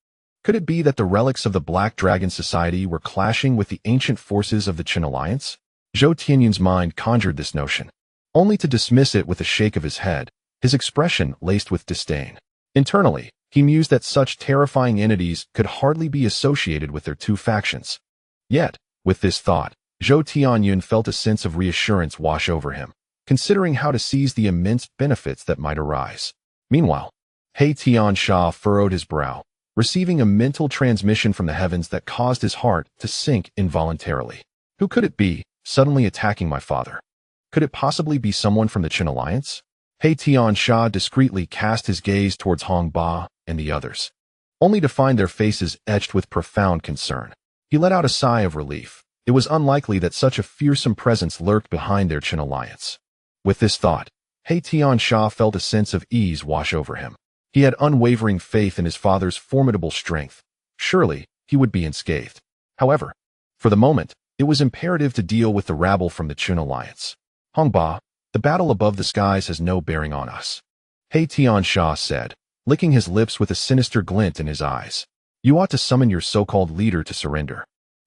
Could it be that the relics of the Black Dragon Society were clashing with the ancient forces of the Qin Alliance? Zhou Tianyun's mind conjured this notion, only to dismiss it with a shake of his head, his expression laced with disdain. Internally, he mused that such terrifying entities could hardly be associated with their two factions. Yet, with this thought, Zhou Tianyun felt a sense of reassurance wash over him, considering how to seize the immense benefits that might arise. Meanwhile, He Tiansha furrowed his brow, receiving a mental transmission from the heavens that caused his heart to sink involuntarily. Who could it be, suddenly attacking my father? Could it possibly be someone from the Qin Alliance? He Tiansha discreetly cast his gaze towards Hong Ba and the others, only to find their faces etched with profound concern. He let out a sigh of relief. It was unlikely that such a fearsome presence lurked behind their Qin Alliance. With this thought, He Tiansha felt a sense of ease wash over him. He had unwavering faith in his father's formidable strength. Surely, he would be unscathed. However, for the moment, it was imperative to deal with the rabble from the Qin Alliance. Hong Ba, the battle above the skies has no bearing on us, He Tiansha said, licking his lips with a sinister glint in his eyes. You ought to summon your so-called leader to surrender.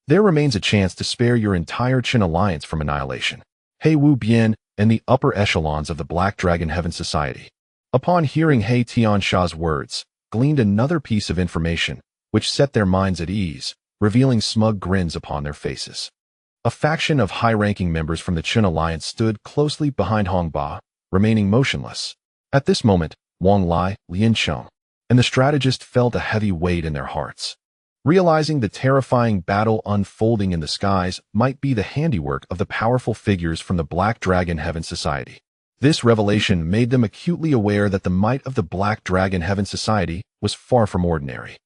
There remains a chance to spare your entire Qin Alliance from annihilation. He Wu Bian and the upper echelons of the Black Dragon Heaven Society, upon hearing He Tiansha's words, gleaned another piece of information, which set their minds at ease, revealing smug grins upon their faces. A faction of high-ranking members from the Qin Alliance stood closely behind Hong Ba, remaining motionless. At this moment, Wang Lai, Lin Chen, and the strategist felt a heavy weight in their hearts, realizing the terrifying battle unfolding in the skies might be the handiwork of the powerful figures from the Black Dragon Heaven Society. This revelation made them acutely aware that the might of the Black Dragon Heaven Society was far from ordinary.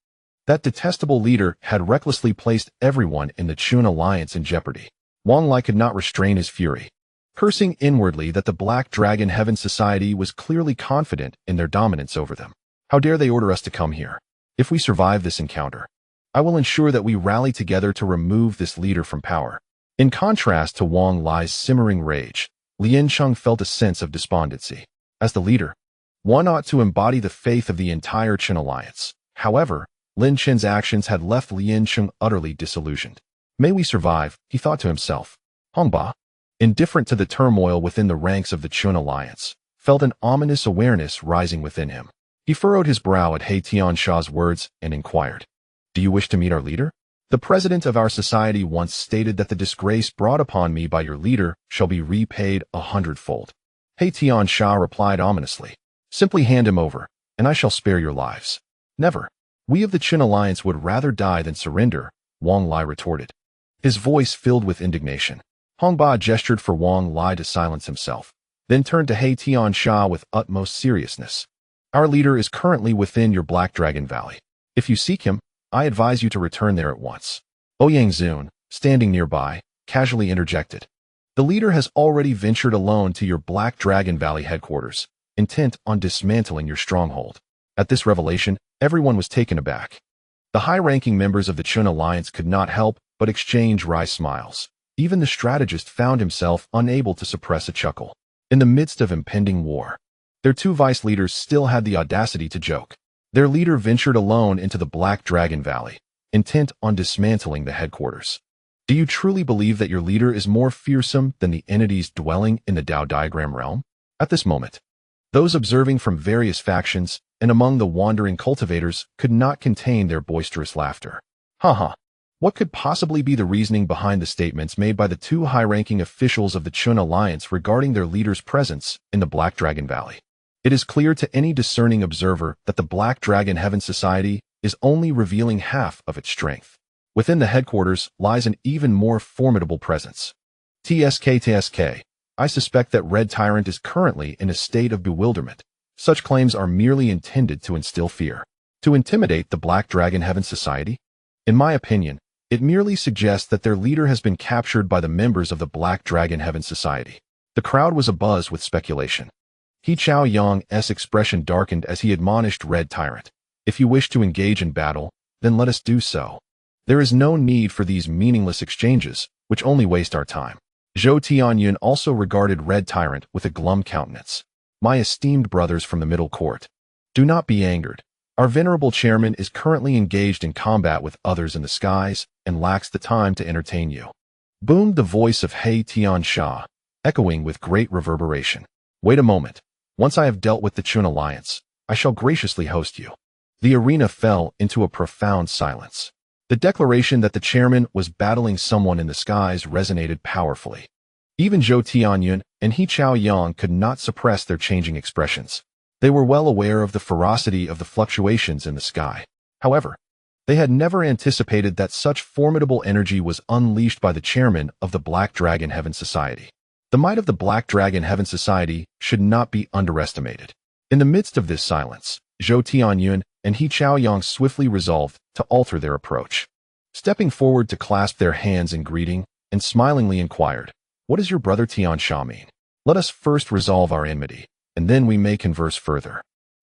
That detestable leader had recklessly placed everyone in the Qin Alliance in jeopardy. Wang Lai could not restrain his fury, cursing inwardly that the Black Dragon Heaven Society was clearly confident in their dominance over them. How dare they order us to come here? If we survive this encounter, I will ensure that we rally together to remove this leader from power. In contrast to Wang Lai's simmering rage, Lin Chen felt a sense of despondency. As the leader, one ought to embody the faith of the entire Qin Alliance. However, Lin Chen's actions had left Lin Chen utterly disillusioned. May we survive, he thought to himself. Hongba, indifferent to the turmoil within the ranks of the Chun alliance, felt an ominous awareness rising within him. He furrowed his brow at He Tiansha's words and inquired, "Do you wish to meet our leader? The president of our society once stated that the disgrace brought upon me by your leader shall be repaid 100-fold. He Tiansha replied ominously, "Simply hand him over, and I shall spare your lives." "Never. We of the Qin Alliance would rather die than surrender," Wang Lai retorted, his voice filled with indignation. Hongba gestured for Wang Lai to silence himself, then turned to He Tiansha with utmost seriousness. "Our leader is currently within your Black Dragon Valley. If you seek him, I advise you to return there at once." Ouyang Zun, standing nearby, casually interjected, "The leader has already ventured alone to your Black Dragon Valley headquarters, intent on dismantling your stronghold." At this revelation, everyone was taken aback. The high-ranking members of the Chun Alliance could not help but exchange wry smiles. Even the strategist found himself unable to suppress a chuckle. In the midst of impending war, their two vice leaders still had the audacity to joke. Their leader ventured alone into the Black Dragon Valley, intent on dismantling the headquarters. Do you truly believe that your leader is more fearsome than the entities dwelling in the Dao Diagram realm? At this moment, those observing from various factions and among the wandering cultivators could not contain their boisterous laughter. Haha. What could possibly be the reasoning behind the statements made by the two high-ranking officials of the Chun Alliance regarding their leader's presence in the Black Dragon Valley? It is clear to any discerning observer that the Black Dragon Heaven Society is only revealing half of its strength. Within the headquarters lies an even more formidable presence. TSK, I suspect that Red Tyrant is currently in a state of bewilderment. Such claims are merely intended to instill fear, to intimidate the Black Dragon Heaven Society. In my opinion, it merely suggests that their leader has been captured by the members of the Black Dragon Heaven Society. The crowd was abuzz with speculation. He Chao Yang's expression darkened as he admonished Red Tyrant. "If you wish to engage in battle, then let us do so. There is no need for these meaningless exchanges, which only waste our time." Zhou Tianyun also regarded Red Tyrant with a glum countenance. "My esteemed brothers from the middle court, do not be angered. Our venerable chairman is currently engaged in combat with others in the skies and lacks the time to entertain you," boomed the voice of He Tiansha, echoing with great reverberation. "Wait a moment. Once I have dealt with the Chun Alliance, I shall graciously host you." The arena fell into a profound silence. The declaration that the chairman was battling someone in the skies resonated powerfully. Even Zhou Tianyun and He Chao Yang could not suppress their changing expressions. They were well aware of the ferocity of the fluctuations in the sky. However, they had never anticipated that such formidable energy was unleashed by the chairman of the Black Dragon Heaven Society. The might of the Black Dragon Heaven Society should not be underestimated. In the midst of this silence, Zhou Tianyun and He Chao Yang swiftly resolved to alter their approach. Stepping forward to clasp their hands in greeting, and smilingly inquired, "What does your brother Tiansha mean? Let us first resolve our enmity, and then we may converse further."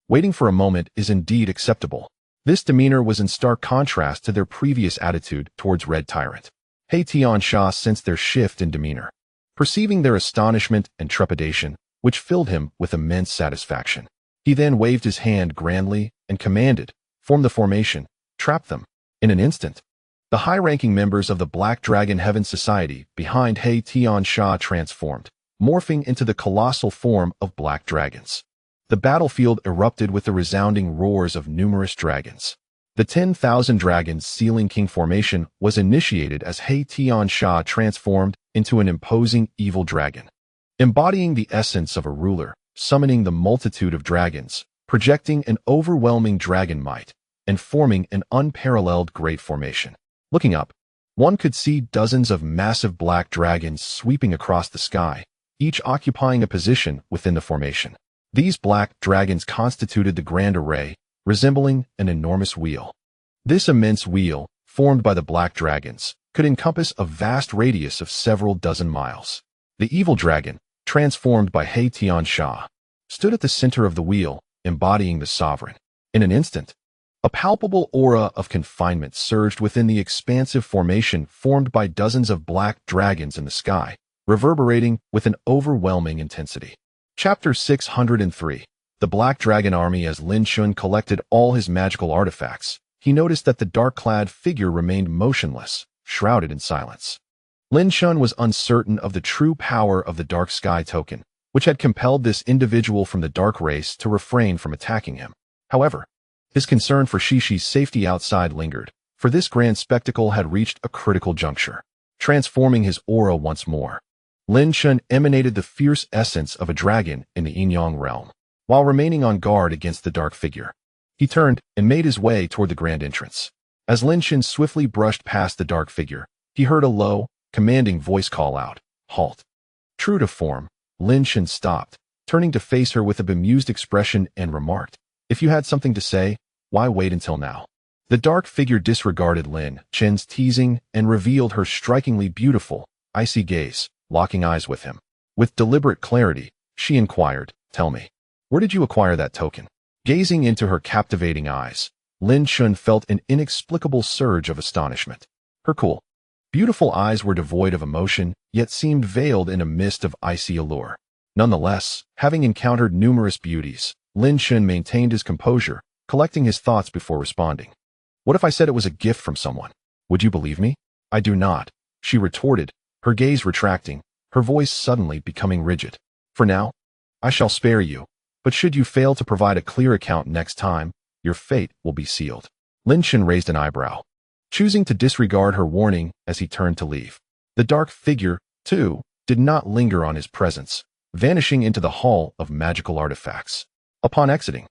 Waiting for a moment is indeed acceptable. This demeanor was in stark contrast to their previous attitude towards Red Tyrant. He Tiansha sensed their shift in demeanor. Perceiving their astonishment and trepidation, which filled him with immense satisfaction, he then waved his hand grandly and commanded, "Form the formation, trap them." In an instant, the high-ranking members of the Black Dragon Heaven Society behind He Tiansha transformed, morphing into the colossal form of black dragons. The battlefield erupted with the resounding roars of numerous dragons. The 10,000 dragons sealing king formation was initiated as He Tiansha transformed into an imposing evil dragon, embodying the essence of a ruler, summoning the multitude of dragons, projecting an overwhelming dragon might, and forming an unparalleled great formation. Looking up, one could see dozens of massive black dragons sweeping across the sky, each occupying a position within the formation. These black dragons constituted the grand array, resembling an enormous wheel. This immense wheel, formed by the black dragons, could encompass a vast radius of several dozen miles. The evil dragon, transformed by He Tiansha, stood at the center of the wheel, embodying the sovereign. In an instant, a palpable aura of confinement surged within the expansive formation formed by dozens of black dragons in the sky, reverberating with an overwhelming intensity. Chapter 603. The Black Dragon Army. As Lin Chen collected all his magical artifacts, he noticed that the dark-clad figure remained motionless, shrouded in silence. Lin Chen was uncertain of the true power of the dark sky token, which had compelled this individual from the dark race to refrain from attacking him. However, his concern for Xishi's safety outside lingered, for this grand spectacle had reached a critical juncture, transforming his aura once more. Lin Chen emanated the fierce essence of a dragon in the Yin-Yang realm, while remaining on guard against the dark figure. He turned and made his way toward the grand entrance. As Lin Chen swiftly brushed past the dark figure, he heard a low, commanding voice call out, "Halt." True to form, Lin Chen stopped, turning to face her with a bemused expression and remarked, "If you had something to say, why wait until now?" The dark figure disregarded Lin Chen's teasing and revealed her strikingly beautiful, icy gaze, locking eyes with him. With deliberate clarity, she inquired, "Tell me, where did you acquire that token?" Gazing into her captivating eyes, Lin Chen felt an inexplicable surge of astonishment. Her cool, beautiful eyes were devoid of emotion, yet seemed veiled in a mist of icy allure. Nonetheless, having encountered numerous beauties, Lin Chen maintained his composure, collecting his thoughts before responding. "What if I said it was a gift from someone? Would you believe me?" "I do not," she retorted, her gaze retracting, her voice suddenly becoming rigid. "For now, I shall spare you, but should you fail to provide a clear account next time, your fate will be sealed." Lin Chen raised an eyebrow, choosing to disregard her warning as he turned to leave. The dark figure, too, did not linger on his presence, vanishing into the hall of magical artifacts. Upon exiting,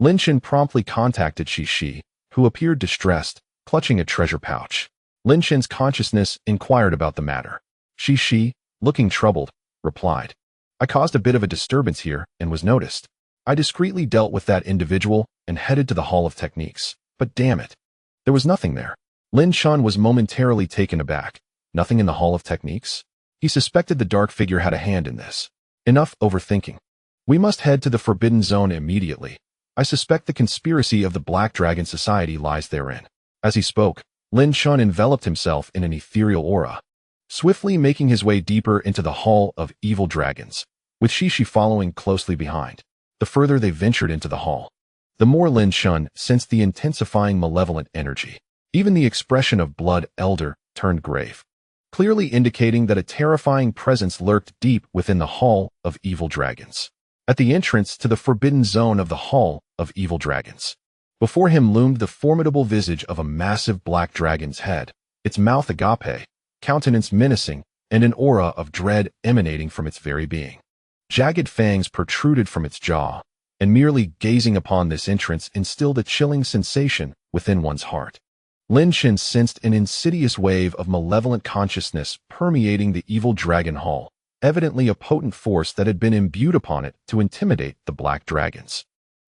Lin Chen promptly contacted Xishi, who appeared distressed, clutching a treasure pouch. Lin Chen's consciousness inquired about the matter. Xishi, looking troubled, replied, "I caused a bit of a disturbance here and was noticed. I discreetly dealt with that individual and headed to the Hall of Techniques, but damn it, there was nothing there." Lin Chen was momentarily taken aback. Nothing in the Hall of Techniques? He suspected the dark figure had a hand in this. Enough overthinking. We must head to the Forbidden Zone immediately. I suspect the conspiracy of the Black Dragon Society lies therein. As he spoke, Lin Chen enveloped himself in an ethereal aura, swiftly making his way deeper into the Hall of Evil Dragons, with Xishi following closely behind. The further they ventured into the hall, the more Lin Chen sensed the intensifying malevolent energy. Even the expression of Blood Elder turned grave, clearly indicating that a terrifying presence lurked deep within the Hall of Evil Dragons. At the entrance to the Forbidden Zone of the Hall of Evil Dragons, before him loomed the formidable visage of a massive black dragon's head, its mouth agape, countenance menacing, and an aura of dread emanating from its very being. Jagged fangs protruded from its jaw, and merely gazing upon this entrance instilled a chilling sensation within one's heart. Lin Chen sensed an insidious wave of malevolent consciousness permeating the evil dragon hall, evidently a potent force that had been imbued upon it to intimidate the black dragons.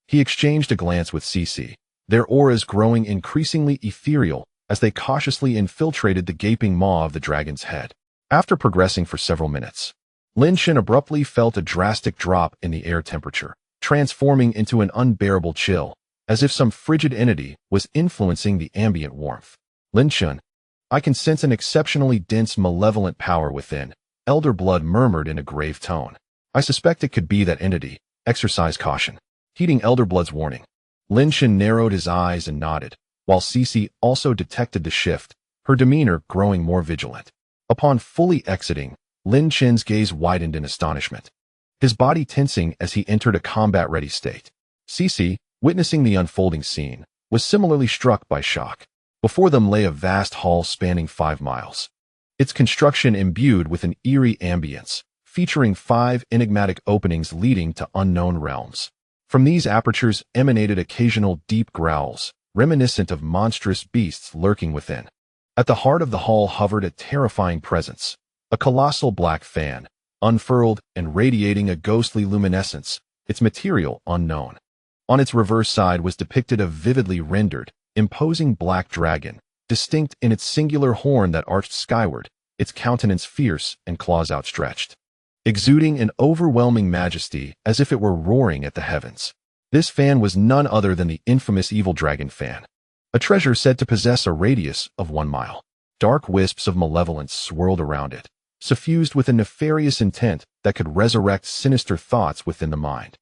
He exchanged a glance with Cici, their auras growing increasingly ethereal as they cautiously infiltrated the gaping maw of the dragon's head. After progressing for several minutes, Lin Chen abruptly felt a drastic drop in the air temperature, transforming into an unbearable chill, as if some frigid entity was influencing the ambient warmth. "Lin Chen, I can sense an exceptionally dense malevolent power within," Elder Blood murmured in a grave tone. "I suspect it could be that entity. Exercise caution." Heeding Elder Blood's warning, Lin Chen narrowed his eyes and nodded, while Cici also detected the shift, her demeanor growing more vigilant. Upon fully exiting, Lin Chen's gaze widened in astonishment, his body tensing as he entered a combat-ready state. Cici, witnessing the unfolding scene, was similarly struck by shock. Before them lay a vast hall spanning 5 miles, its construction imbued with an eerie ambience, featuring 5 enigmatic openings leading to unknown realms. From these apertures emanated occasional deep growls, reminiscent of monstrous beasts lurking within. At the heart of the hall hovered a terrifying presence, a colossal black fan, unfurled and radiating a ghostly luminescence, its material unknown. On its reverse side was depicted a vividly rendered, imposing black dragon, distinct in its singular horn that arched skyward, its countenance fierce and claws outstretched, exuding an overwhelming majesty as if it were roaring at the heavens. This fan was none other than the infamous evil dragon fan, a treasure said to possess a radius of 1 mile. Dark wisps of malevolence swirled around it, suffused with a nefarious intent that could resurrect sinister thoughts within the mind.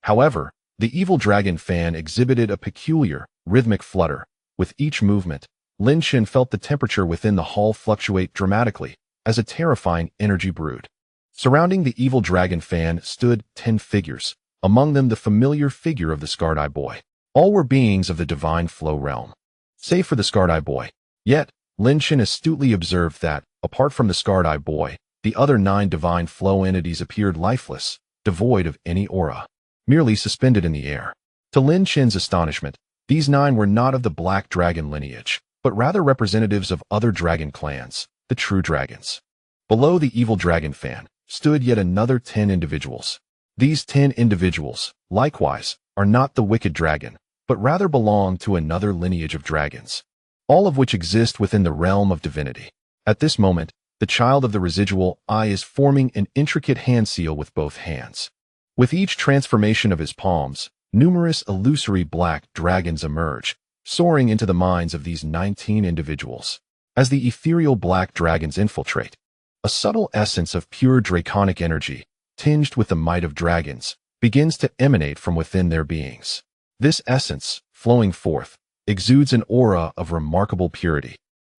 However, the evil dragon fan exhibited a peculiar, rhythmic flutter, With each movement, Lin Chen felt the temperature within the hall fluctuate dramatically as a terrifying energy brewed. Surrounding the evil dragon fan stood 10 figures, among them the familiar figure of the Scarred-Eye Boy. All were beings of the divine flow realm, save for the Scarred-Eye Boy. Yet, Lin Chen astutely observed that, apart from the Scarred-Eye Boy, the other 9 divine flow entities appeared lifeless, devoid of any aura, merely suspended in the air. To Lin Chen's astonishment, these 9 were not of the Black Dragon lineage, but rather representatives of other dragon clans, the True Dragons. Below the evil dragon fan stood yet another 10 individuals. These 10 individuals, likewise, are not the wicked dragon, but rather belong to another lineage of dragons, all of which exist within the realm of divinity. At this moment, the child of the residual eye is forming an intricate hand seal with both hands. With each transformation of his palms, numerous illusory black dragons emerge, soaring into the minds of these 19 individuals. As the ethereal black dragons infiltrate, a subtle essence of pure draconic energy, tinged with the might of dragons, begins to emanate from within their beings. This essence, flowing forth, exudes an aura of remarkable purity,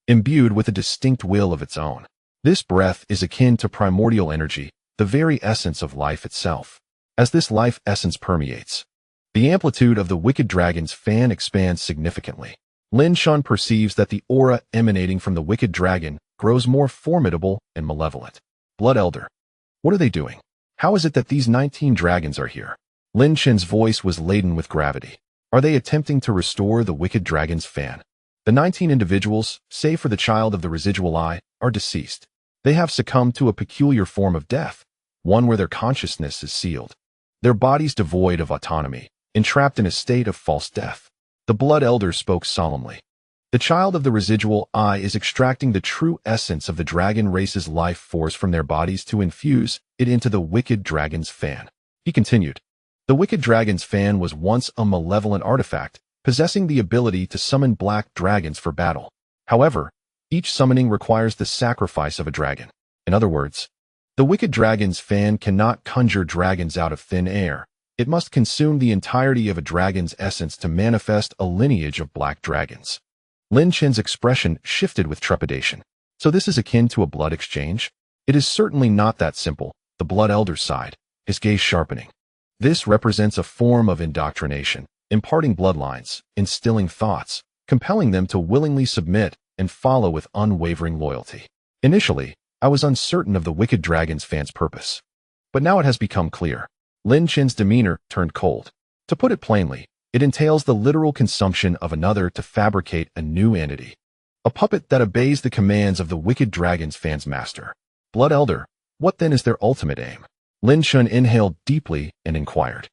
imbued with a distinct will of its own. This breath is akin to primordial energy, the very essence of life itself. As this life essence permeates, the amplitude of the wicked dragon's fan expands significantly. Lin Chen perceives that the aura emanating from the wicked dragon grows more formidable and malevolent. Blood Elder, what are they doing? How is it that these 19 dragons are here? Lin Chen's voice was laden with gravity. Are they attempting to restore the wicked dragon's fan? The 19 individuals, save for the child of the residual eye, are deceased. They have succumbed to a peculiar form of death, one where their consciousness is sealed, their bodies devoid of autonomy, entrapped in a state of false death. The Blood Elder spoke solemnly. The child of the residual eye is extracting the true essence of the dragon race's life force from their bodies to infuse it into the wicked dragon's fan. He continued, the wicked dragon's fan was once a malevolent artifact, possessing the ability to summon black dragons for battle. However, each summoning requires the sacrifice of a dragon. In other words, the wicked dragon's fan cannot conjure dragons out of thin air. It must consume the entirety of a dragon's essence to manifest a lineage of black dragons. Lin Chen's expression shifted with trepidation. So this is akin to a blood exchange? It is certainly not that simple, the Blood Elder sighed, his gaze sharpening. This represents a form of indoctrination, imparting bloodlines, instilling thoughts, compelling them to willingly submit and follow with unwavering loyalty. Initially, I was uncertain of the wicked dragon's fan's purpose. But now it has become clear. Lin Chen's demeanor turned cold. To put it plainly, it entails the literal consumption of another to fabricate a new entity. A puppet that obeys the commands of the wicked dragon's fan's master. Blood Elder, what then is their ultimate aim? Lin Chen inhaled deeply and inquired.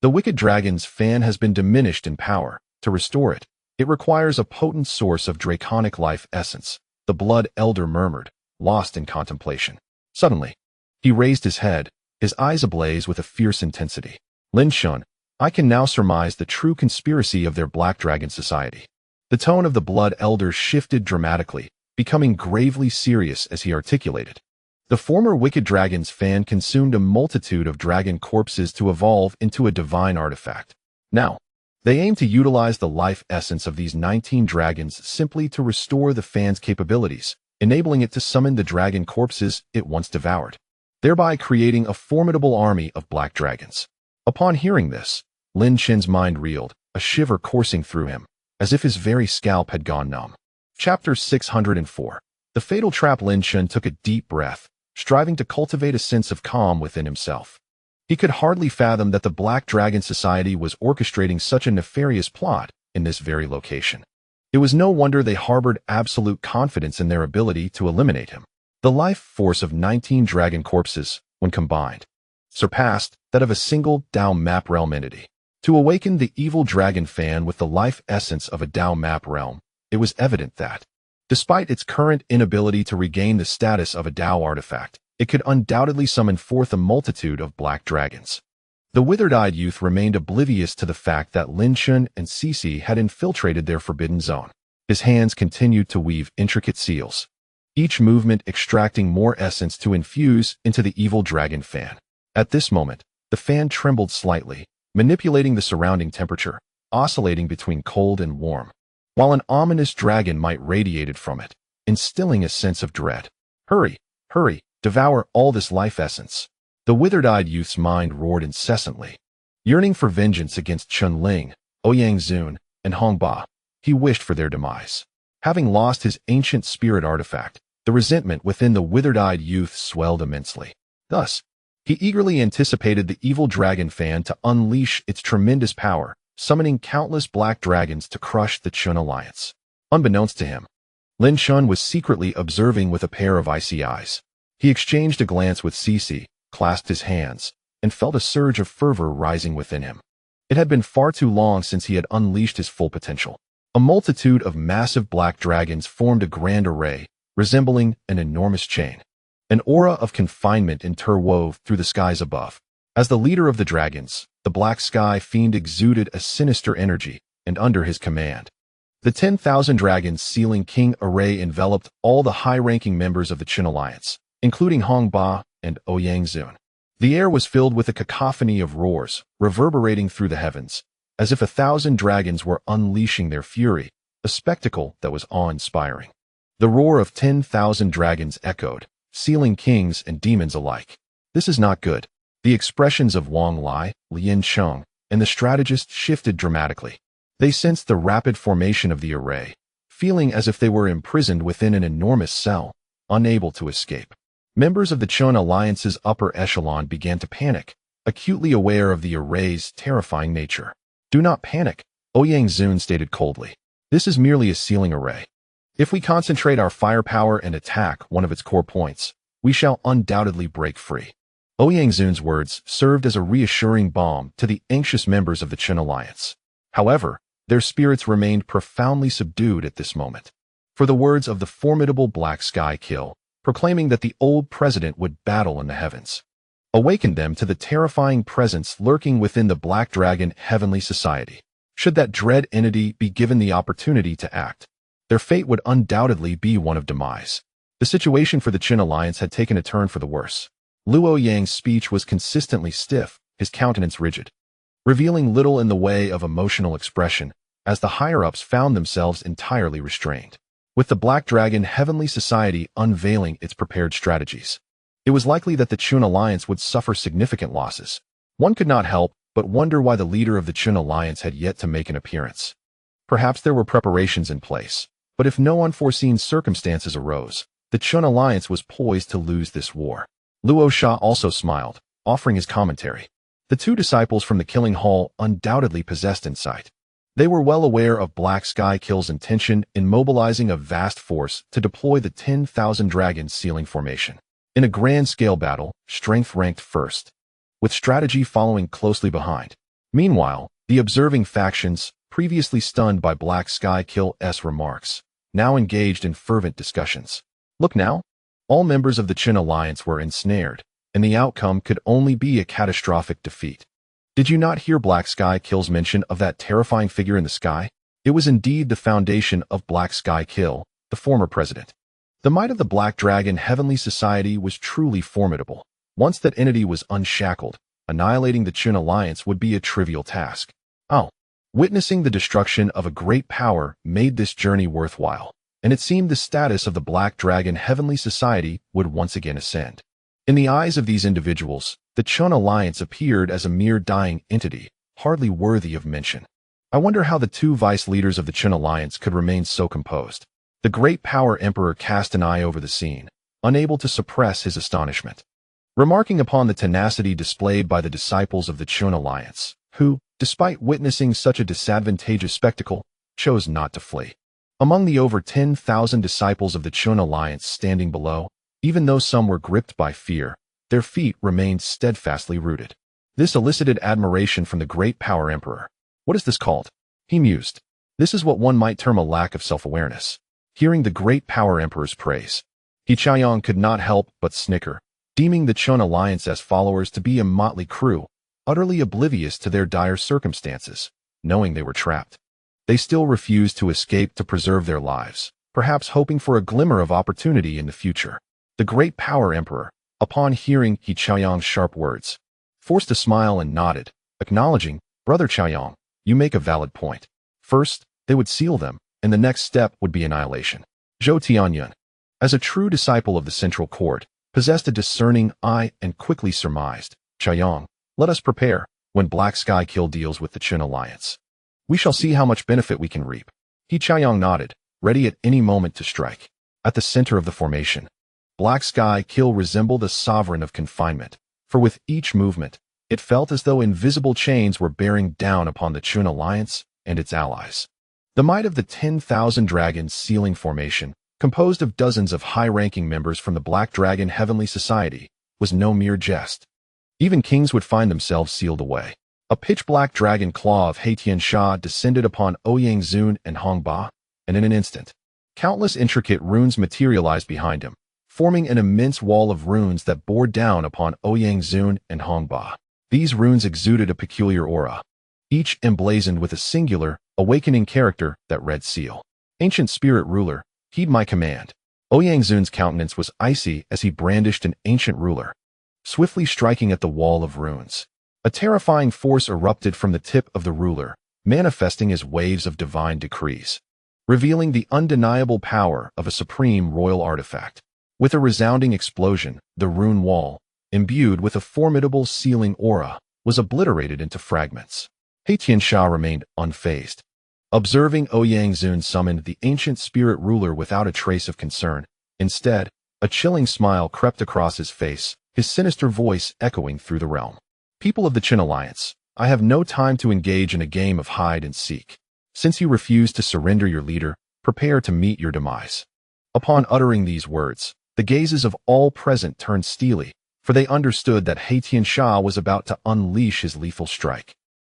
The wicked dragon's fan has been diminished in power. To restore it, it requires a potent source of draconic life essence, the Blood Elder murmured, lost in contemplation. Suddenly, he raised his head, his eyes ablaze with a fierce intensity. Lin Chen, I can now surmise the true conspiracy of their Black Dragon Society. The tone of the Blood Elder shifted dramatically, becoming gravely serious as he articulated. The former wicked dragon's fan consumed a multitude of dragon corpses to evolve into a divine artifact. Now, they aim to utilize the life essence of these 19 dragons simply to restore the fan's capabilities, enabling it to summon the dragon corpses it once devoured, thereby creating a formidable army of black dragons. Upon hearing this, Lin Chen's mind reeled, a shiver coursing through him, as if his very scalp had gone numb. Chapter 604. The Fatal Trap. Lin Chen took a deep breath, striving to cultivate a sense of calm within himself. He could hardly fathom that the Black Dragon Society was orchestrating such a nefarious plot in this very location. It was no wonder they harbored absolute confidence in their ability to eliminate him. The life force of 19 dragon corpses, when combined, surpassed that of a single Dao map realm entity. To awaken the evil dragon fan with the life essence of a Dao map realm, it was evident that, despite its current inability to regain the status of a Dao artifact, it could undoubtedly summon forth a multitude of black dragons. The withered-eyed youth remained oblivious to the fact that Lin Chen and Cici had infiltrated their forbidden zone. His hands continued to weave intricate seals, each movement extracting more essence to infuse into the evil dragon fan. At this moment, the fan trembled slightly, manipulating the surrounding temperature, oscillating between cold and warm. while an ominous dragon might radiate from it, instilling a sense of dread. Hurry, hurry, devour all this life essence. The withered-eyed youth's mind roared incessantly. Yearning for vengeance against Chun Ling, Ouyang Zun, and Hong Ba, he wished for their demise. Having lost his ancient spirit artifact, the resentment within the withered-eyed youth swelled immensely. Thus, he eagerly anticipated the evil dragon fan to unleash its tremendous power, summoning countless black dragons to crush the Chun alliance. Unbeknownst to him, Lin Chen was secretly observing with a pair of icy eyes. He exchanged a glance with Cici, clasped his hands, and felt a surge of fervor rising within him. It had been far too long since he had unleashed his full potential. A multitude of massive black dragons formed a grand array, resembling an enormous chain. An aura of confinement interwove through the skies above. As the leader of the dragons, the Black Sky Fiend exuded a sinister energy, and under his command, the 10,000 dragons sealing king array enveloped all the high-ranking members of the Qin Alliance, including Hong Ba and Ouyang Zun. The air was filled with a cacophony of roars, reverberating through the heavens, as if 1,000 dragons were unleashing their fury, a spectacle that was awe-inspiring. The roar of 10,000 dragons echoed, sealing kings and demons alike. This is not good. The expressions of Wang Lai, Lin Chen, and the strategist shifted dramatically. They sensed the rapid formation of the array, feeling as if they were imprisoned within an enormous cell, unable to escape. Members of the Chun Alliance's upper echelon began to panic, acutely aware of the array's terrifying nature. Do not panic, Ouyang Zun stated coldly. This is merely a sealing array. If we concentrate our firepower and attack one of its core points, we shall undoubtedly break free. Ouyang Zun's words served as a reassuring balm to the anxious members of the Chun Alliance. However, their spirits remained profoundly subdued at this moment. For the words of the formidable Black Sky Kill, proclaiming that the old president would battle in the heavens, awakened them to the terrifying presence lurking within the Black Dragon Heavenly Society. Should that dread entity be given the opportunity to act, their fate would undoubtedly be one of demise. The situation for the Qin Alliance had taken a turn for the worse. Luo Yang's speech was consistently stiff, his countenance rigid, revealing little in the way of emotional expression, as the higher-ups found themselves entirely restrained. With the Black Dragon Heavenly Society unveiling its prepared strategies, it was likely that the Qin Alliance would suffer significant losses. One could not help but wonder why the leader of the Qin Alliance had yet to make an appearance. Perhaps there were preparations in place, but if no unforeseen circumstances arose, the Qin Alliance was poised to lose this war. Luo Sha also smiled, offering his commentary. The two disciples from the Killing Hall undoubtedly possessed insight. They were well aware of Black Sky Kill's intention in mobilizing a vast force to deploy the 10,000 dragons sealing formation. In a grand-scale battle, strength ranked first, with strategy following closely behind. Meanwhile, the observing factions, previously stunned by Black Sky Kill's remarks, now engaged in fervent discussions. Look now, all members of the Qin Alliance were ensnared, and the outcome could only be a catastrophic defeat. Did you not hear Black Sky Kill's mention of that terrifying figure in the sky? It was indeed the foundation of Black Sky Kill, the former president. The might of the Black Dragon Heavenly Society was truly formidable. Once that entity was unshackled, annihilating the Qin Alliance would be a trivial task. Oh, witnessing the destruction of a great power made this journey worthwhile, and it seemed the status of the Black Dragon Heavenly Society would once again ascend. In the eyes of these individuals, the Qin Alliance appeared as a mere dying entity, hardly worthy of mention. I wonder how the two vice leaders of the Qin Alliance could remain so composed. The great power emperor cast an eye over the scene, unable to suppress his astonishment. Remarking upon the tenacity displayed by the disciples of the Qin Alliance, who, despite witnessing such a disadvantageous spectacle, chose not to flee. Among the over 10,000 disciples of the Qin Alliance standing below, even though some were gripped by fear, their feet remained steadfastly rooted. This elicited admiration from the great power emperor. What is this called? He mused. This is what one might term a lack of self-awareness. Hearing the great power emperor's praise, He Chaoyang could not help but snicker, deeming the Qin Alliance as followers to be a motley crew, utterly oblivious to their dire circumstances, knowing they were trapped. They still refused to escape to preserve their lives, perhaps hoping for a glimmer of opportunity in the future. The great power emperor, upon hearing He Chaoyang's sharp words, forced a smile and nodded, acknowledging, Brother Chaoyang, you make a valid point. First, they would seal them, and the next step would be annihilation. Zhou Tianyun, as a true disciple of the central court, possessed a discerning eye and quickly surmised, Chaiyang, let us prepare, when Black Sky Kill deals with the Qin alliance. We shall see how much benefit we can reap. He Chaiyang nodded, ready at any moment to strike. At the center of the formation, Black Sky Kill resembled a sovereign of confinement, for with each movement, it felt as though invisible chains were bearing down upon the Qin alliance and its allies. The might of the 10,000 Dragons sealing formation, composed of dozens of high-ranking members from the Black Dragon Heavenly Society, was no mere jest. Even kings would find themselves sealed away. A pitch-black dragon claw of Haitian Sha descended upon Ouyang Zun and Hong Ba, and in an instant, countless intricate runes materialized behind him, forming an immense wall of runes that bore down upon Ouyang Zun and Hong Ba. These runes exuded a peculiar aura, each emblazoned with a singular, awakening character that read seal. Ancient spirit ruler, heed my command. Ouyang Zun's countenance was icy as he brandished an ancient ruler, swiftly striking at the wall of runes. A terrifying force erupted from the tip of the ruler, manifesting as waves of divine decrees, revealing the undeniable power of a supreme royal artifact. With a resounding explosion, the rune wall, imbued with a formidable sealing aura, was obliterated into fragments. Haitian Sha remained unfazed, observing Ouyang Zun summoned the ancient spirit ruler without a trace of concern. Instead, a chilling smile crept across his face, his sinister voice echoing through the realm. People of the Qin Alliance, I have no time to engage in a game of hide and seek. Since you refuse to surrender your leader, prepare to meet your demise. Upon uttering these words, the gazes of all present turned steely, for they understood that Haitian Sha was about to unleash his lethal strike.